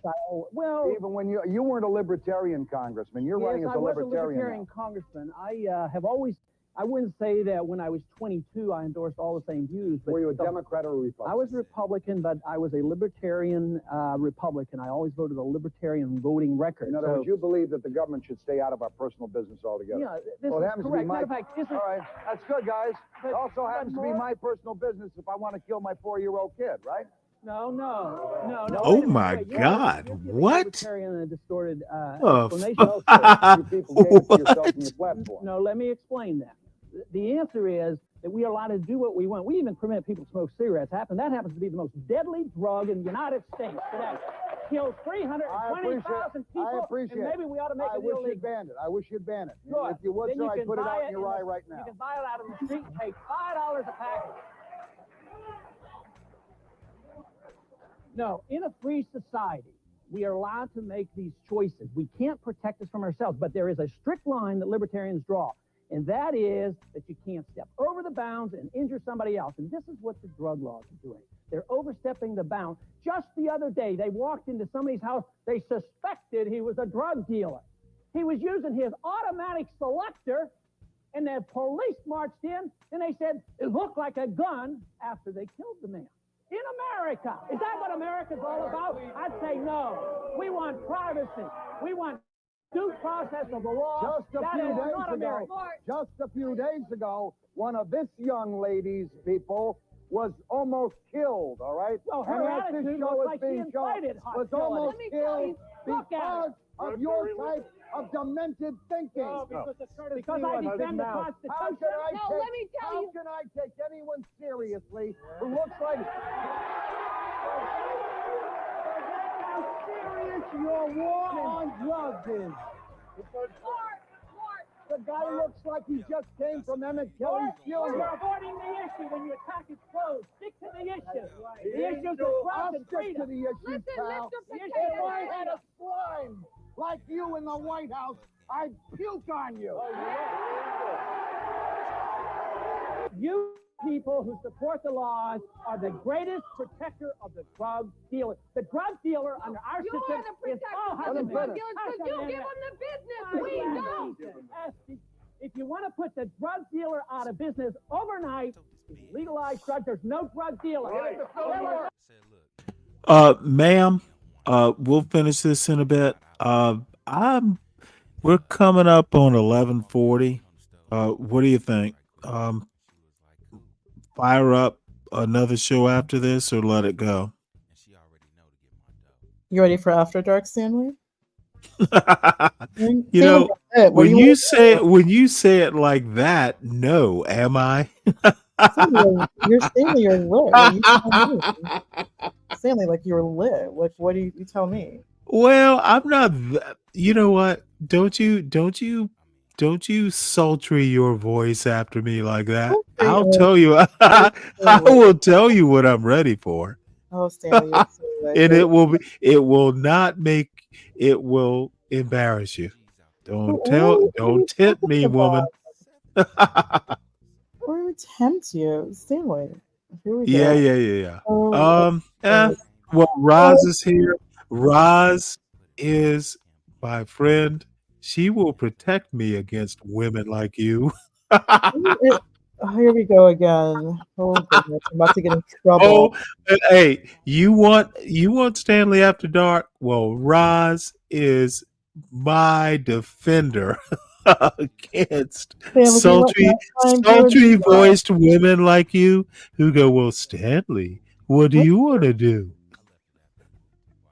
well, even when you weren't a libertarian congressman, you're running yes, as I a was libertarian. now. congressman. I have always. I wouldn't say that when I was 22, I endorsed all the same views. But Were you a Democrat or a Republican? I was a Republican, but I was a libertarian Republican. I always voted a libertarian voting record. In other So- words, you believe that the government should stay out of our personal business altogether. Yeah, this well, it is happens correct. to be my. Matter of fact, this is- all right, that's good, guys. But- it also but happens to be more- my personal business if I want to kill my 4-year-old kid, right? No. Oh wait a minute, my wait, God! you're giving What? libertarian a distorted Oh, explanation. You people gave it to yourself in your platform. No, let me explain that. The answer is that we are allowed to do what we want. We even permit people to smoke cigarettes. That happens to be the most deadly drug in the United States today. Kills 320,000 people. I appreciate and maybe we ought to make I it wish illegal. you'd ban it. I wish you'd ban it. Good. If you would, Then sir, you I'd can put it buy out in your eye right now. You can buy it out on the street and pay $5 a package. No, in a free society, we are allowed to make these choices. We can't protect us from ourselves, but there is a strict line that libertarians draw, and that is that you can't step over the bounds and injure somebody else. And this is what the drug laws are doing. They're overstepping the bounds. Just the other day, they walked into somebody's house. They suspected he was a drug dealer. He was using his automatic selector, and the police marched in, and they said it looked like a gun after they killed the man. In America. Is that what America's all about? I'd say no. We want privacy. We want due process of the law. Just a few days ago, one of this young lady's people was almost killed, all right? Well, her and as this attitude show looks is like she being shown, incited was hostility. almost Let me tell killed you, look at because of your type of demented thinking. No, because I defend the Constitution. How can I take anyone seriously who looks like... How serious your war on drugs is. The guy looks like he just came from Emmett Kelly's funeral. You're avoiding the issue when you attack his clothes. Stick to the issue. The issue is drugs and freedom. To the issue, pal. If I had a slime like you in the White House, I'd puke on you. You people who support the laws are the greatest protector of the drug dealer. The drug dealer under our system is all the drug dealers, because you give them the business. We don't. If you want to put the drug dealer out of business overnight, if you legalize drugs, there's no drug dealer. Ma'am, we'll finish this in a bit. We're coming up on 11:40. What do you think? Fire up another show after this or let it go? You ready for After Dark, Stanley? You know, when you say it like that, no, am I? You're Stanley, you're lit. What do you tell me? Stanley, like you're lit. What do you tell me? Well, I'm not. You know what? Don't you don't you sultry your voice after me like that. Okay, I'll tell you. I will tell you what I'm ready for. Oh, Stanley, you're so right. And it will not make, it will embarrass you. Don't What are you tempt talking me, woman. Or would tempt you, Stanley. Here we Yeah, go. yeah. Oh, Well, Roz is here. Roz is my friend. She will protect me against women like you. Here we go again. Oh goodness, I'm about to get in trouble. Oh, and hey, you want Stanley After Dark? Well, Roz is my defender against Stanley, do you want sultry voiced women like you who go, well, Stanley, what do you want to do?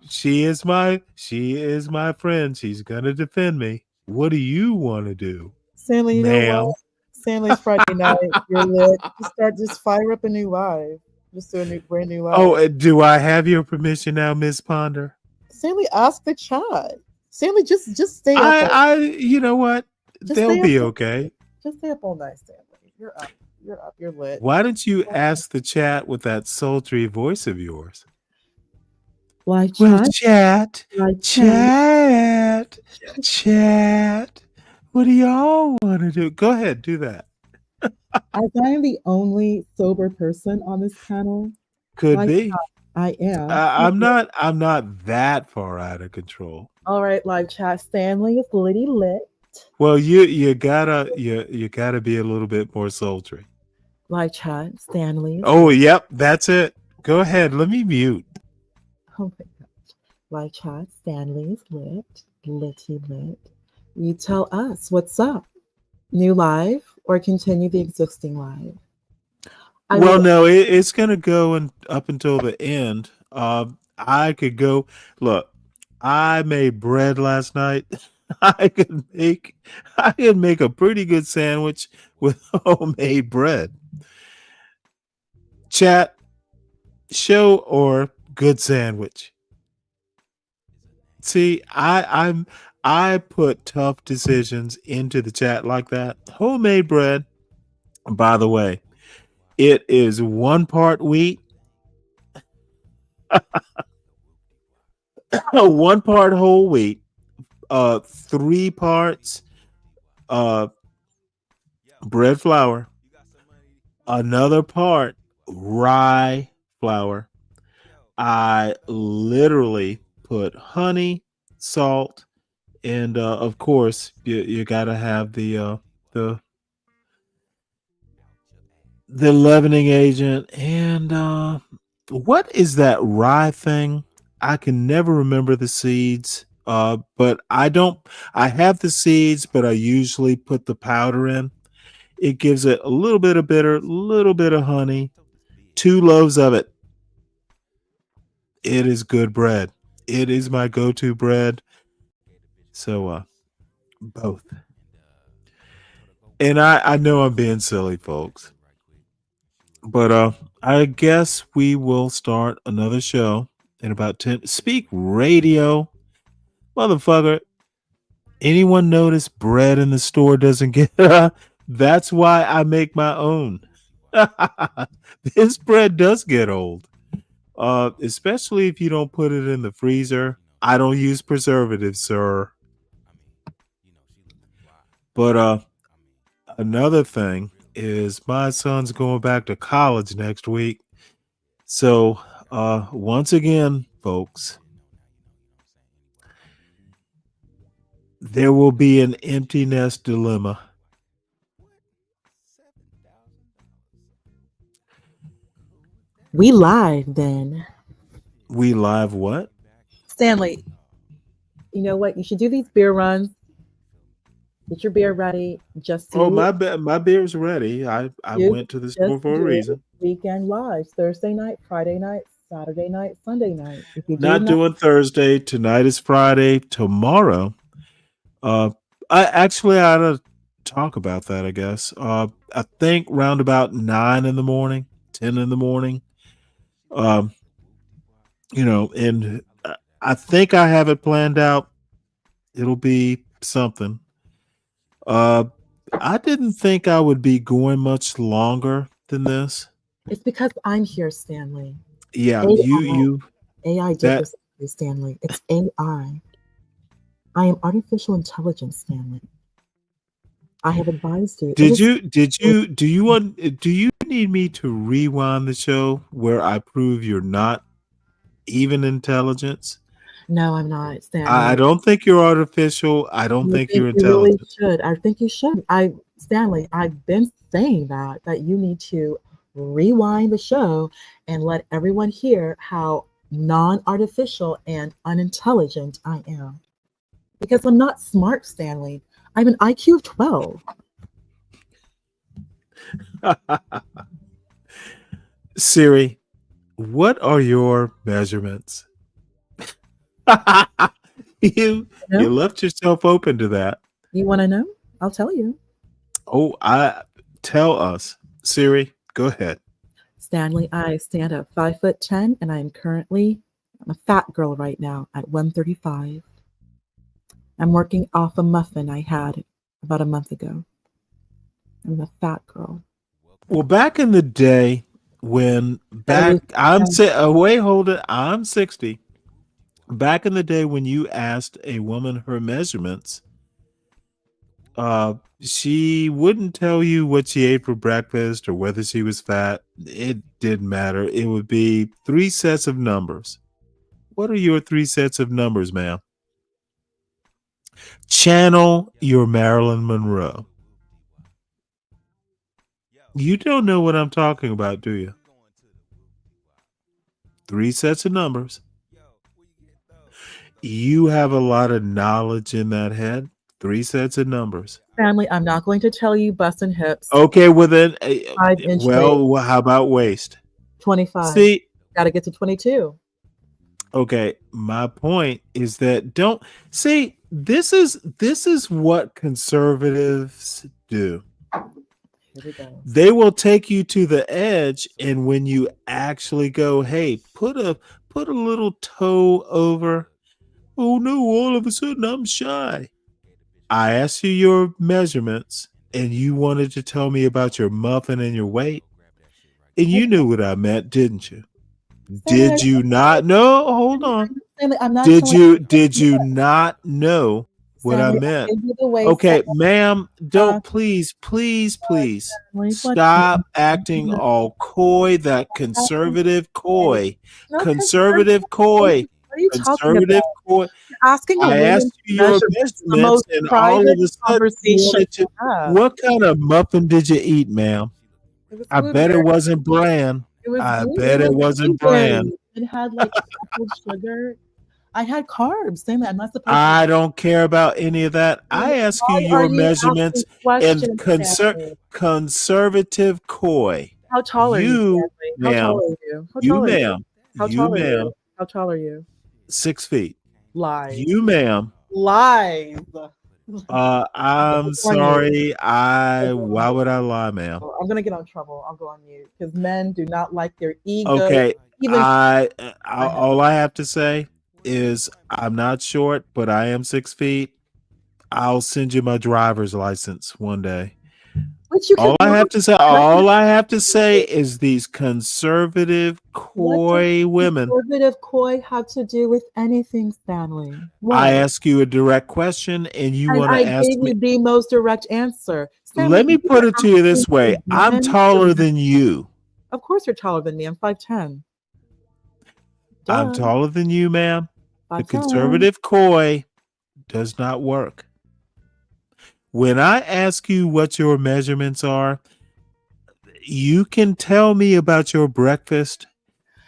She is my friend. She's gonna defend me. What do you want to do, Stanley, you ma'am? know what? Stanley's Friday night. You're lit. Just fire up a new live. Just do a brand new live. Oh, do I have your permission now, Miss Ponder? Stanley, ask the chat. Stanley, just stay up. You know what? They'll be okay. Just stay up all night, Stanley. You're up. You're lit. Why don't you ask the chat with that sultry voice of yours? Like well, chat. Chat. What do y'all want to do? Go ahead, do that. As I am the only sober person on this panel, could be. I am. I'm not that far out of control. All right, live chat. Stanley is litty lit. Well, you gotta be a little bit more sultry. Live chat. Stanley. Oh, yep, that's it. Go ahead. Let me mute. Oh my gosh. Live chat. Stanley is lit. Litty lit. You tell us what's up. New live or continue the existing live? No, it's gonna go up until the end. I could go. Look, I made bread last night. I could make a pretty good sandwich with homemade bread. Chat, show or good sandwich. See, I put tough decisions into the chat like that. Homemade bread, by the way, it is 1 part wheat, 1 part whole wheat, 3 parts bread flour, another part rye flour. I literally put honey, salt, and of course you gotta have the leavening agent. And what is that rye thing? I can never remember the seeds. But I have the seeds, but I usually put the powder in. It gives it a little bit of bitter, a little bit of honey, 2 loaves of it. It is good bread. It is my go-to bread. So both. And I know I'm being silly, folks. But I guess we will start another show in about 10. Speak radio. Motherfucker. Anyone notice bread in the store doesn't get that's why I make my own. This bread does get old. Especially if you don't put it in the freezer. I don't use preservatives, sir. But another thing is my son's going back to college next week. So once again, folks, there will be an empty nest dilemma. We live then. We live what? Stanley, you know what? You should do these beer runs. Get your beer ready. My beer's ready. I went to the store for a reason. Weekend live. Thursday night, Friday night, Saturday night, Sunday night. Not doing Thursday. Tonight is Friday. Tomorrow. I ought to talk about that, I guess. I think round about 9 in the morning, 10 in the morning. And I think I have it planned out. It'll be something. I didn't think I would be going much longer than this. It's because I'm here, Stanley. Yeah, AI did that this to you, Stanley. It's AI. I am artificial intelligence, Stanley. I have advised you. do you need me to rewind the show where I prove you're not even intelligence? No, I'm not, Stanley. I don't think you're artificial. I don't think you're You really intelligent. should. I think you should. Stanley, I've been saying that you need to rewind the show and let everyone hear how non-artificial and unintelligent I am. Because I'm not smart, Stanley. I have an IQ of 12. Siri, what are your measurements? You left yourself open to that. You want to know? I'll tell you. Oh, tell us. Siri, go ahead. Stanley, I stand at 5'10", and I'm a fat girl right now at 135. I'm working off a muffin I had about a month ago. I'm a fat girl. Well, back in the day when I'm 60. Back in the day when you asked a woman her measurements, she wouldn't tell you what she ate for breakfast or whether she was fat. It didn't matter. It would be 3 sets of numbers. What are your 3 sets of numbers, ma'am? Channel your Marilyn Monroe. You don't know what I'm talking about, do you? 3 sets of numbers. You have a lot of knowledge in that head. 3 sets of numbers. Stanley, I'm not going to tell you bust and hips. Okay, well then, 5-inch waist. How about waist? 25. See, got to get to 22. Okay, my point is that this is what conservatives do. Here we go. They will take you to the edge, and when you actually go, hey, put a little toe over. Oh no, all of a sudden I'm shy. I asked you your measurements, and you wanted to tell me about your muffin and your weight, and you knew what I meant, didn't you? Did you not? No, hold on. Did you not know what I meant? Okay, ma'am, don't please stop acting all coy, that conservative coy. Conservative coy. What are you talking Conservative about? coy. Asking a I woman asked you your measurements, and all of a sudden you wanted to. What kind of muffin did you eat, ma'am? I bet it wasn't bran. I bet it wasn't bran. It had like sugar. I had carbs. Stanley, I'm not supposed I don't care about any of that. I ask you your measurements and conservative coy. How tall are you, Stanley? How ma'am. tall are you? How You, tall are you? ma'am. How You, tall are ma'am. you? How tall are you? 6 feet. Lies. You, ma'am. Lies. I'm sorry. Why would I lie, ma'am? I'm gonna get on trouble. I'll go on mute because men do not like their ego. Okay. All I have to say is I'm not short, but I am 6 feet. I'll send you my driver's license one day. All I have to say is these conservative, coy women. What does conservative coy have to do with anything, Stanley? What? I ask you a direct question, and you want to ask me. I gave you the most direct answer. Stanley, let me put it to you this way: I'm taller than you. Of course, you're taller than me. I'm 5'10". I'm taller than you, ma'am. The conservative coy does not work. When I ask you what your measurements are, you can tell me about your breakfast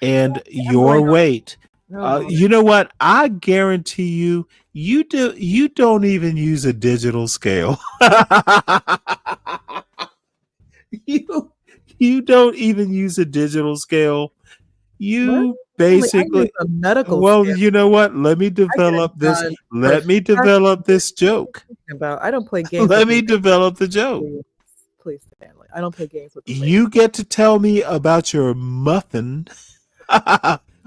and your weight. You know what? I guarantee you don't even use a digital scale. You don't even use a digital scale. You basically a medical well, scale. you know what? Let me develop this. Let me develop this joke. I don't play games. Let me develop the joke. Please, Stanley. I don't play games with you. Get to tell me about your muffin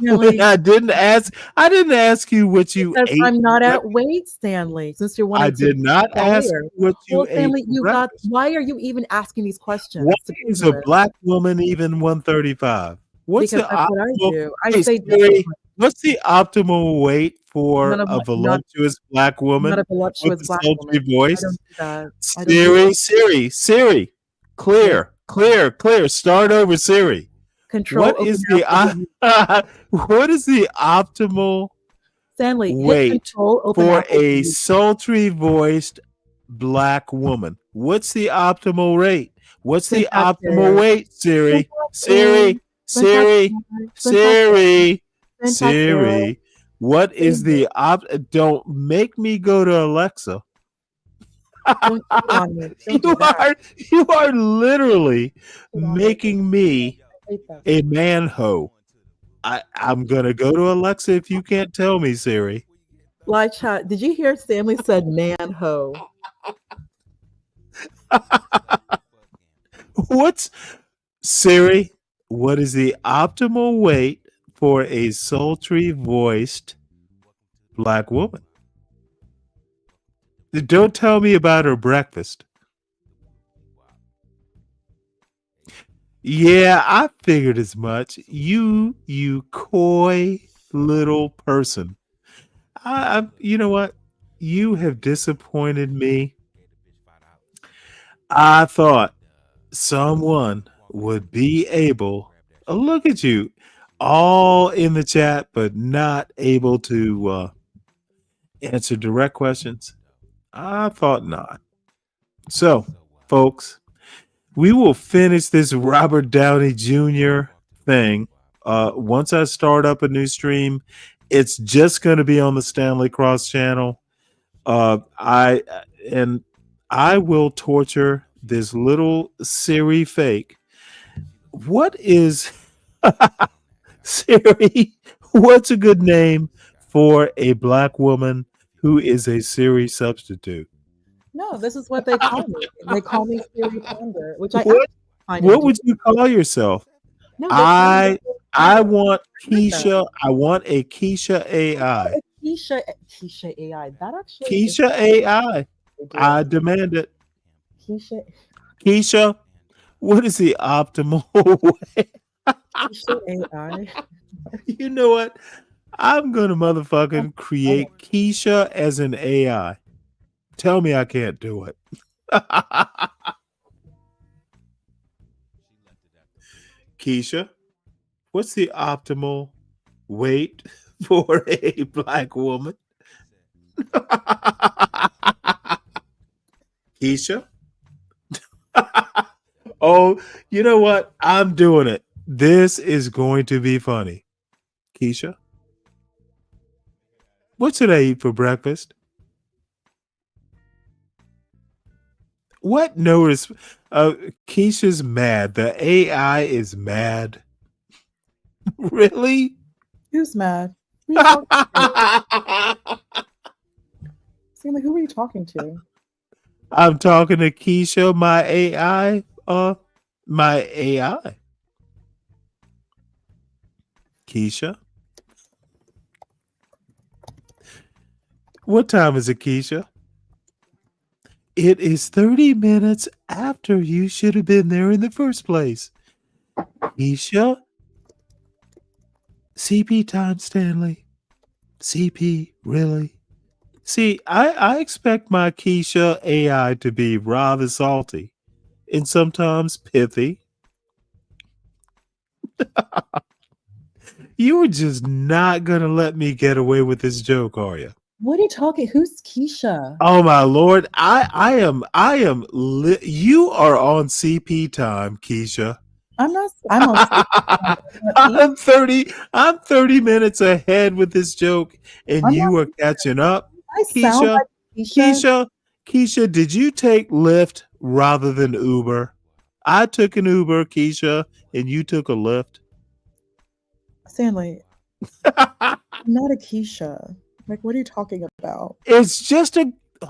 Stanley. I didn't ask you what you Because ate. I'm not at weight, Stanley. Since you're wanting I to did not ask inquire. you what you Well, ate. Stanley, for you got. breakfast. Why are you even asking these questions? Why It's is a ridiculous. black woman even 135? What's Because the that's what I optimal? do. I Hey, say Siri, discipline. what's the optimal weight for None of a my, voluptuous black not woman a with voluptuous a black sultry woman. I voice? don't do that. I don't do that. Siri, Yes. clear. Start over, Siri. Control. What Okay, is now the what is the optimal Stanley, hit weight control, open for Apple a TV. sultry voiced black woman? What's the optimal rate? What's the optimal Syntax. weight, Siri? Syntax. Siri. Syntax. What is the don't make me go to Alexa. Don't cheat on me. Don't do that. You are literally making me a man-ho. I'm gonna go to Alexa if you can't tell me, Siri. Live chat. Did you hear Stanley said man ho? What's Siri? What is the optimal weight for a sultry voiced black woman? Don't tell me about her breakfast. Yeah, I figured as much. You coy little person. You know what? You have disappointed me. I thought someone would be able. Look at you, all in the chat, but not able to answer direct questions. I thought not. So, folks, we will finish this Robert Downey Jr. thing. Once I start up a new stream, it's just going to be on the Stanley Cross channel. I will torture this little Siri fake. What is Siri? What's a good name for a black woman who is a Siri substitute? No, this is what they call me. They call me Siri Ponder, which I What would you call yourself? No, I want Keisha. I want a Keisha AI. Keisha AI. That actually Keisha AI. I demand it. Keisha, what is the optimal way? Keisha AI. You know what? I'm gonna motherfucking create Keisha as an AI. Tell me I can't do it. Keisha, what's the optimal weight for a black woman? Keisha? Oh, you know what? I'm doing it. This is going to be funny. Keisha? What should I eat for breakfast? What? Notice Keisha's mad. The AI is mad. Really? Who's mad? Stanley, who are you talking to? I'm talking to Keisha, my AI. My AI. Keisha? What time is it, Keisha? It is 30 minutes after you should have been there in the first place. Keisha? CP time, Stanley. CP, really? See, I expect my Keisha AI to be rather salty and sometimes pithy. You are just not going to let me get away with this joke, are you? What are you talking? Who's Keisha? Oh my Lord. I am you are on CP time, Keisha. I'm not. I'm on. I'm 30 minutes ahead with this joke, and you are catching up. Sound like Keisha, did you take Lyft rather than Uber? I took an Uber, Keisha, and you took a Lyft. Stanley, I'm not a Keisha. Like, what are you talking about? It's just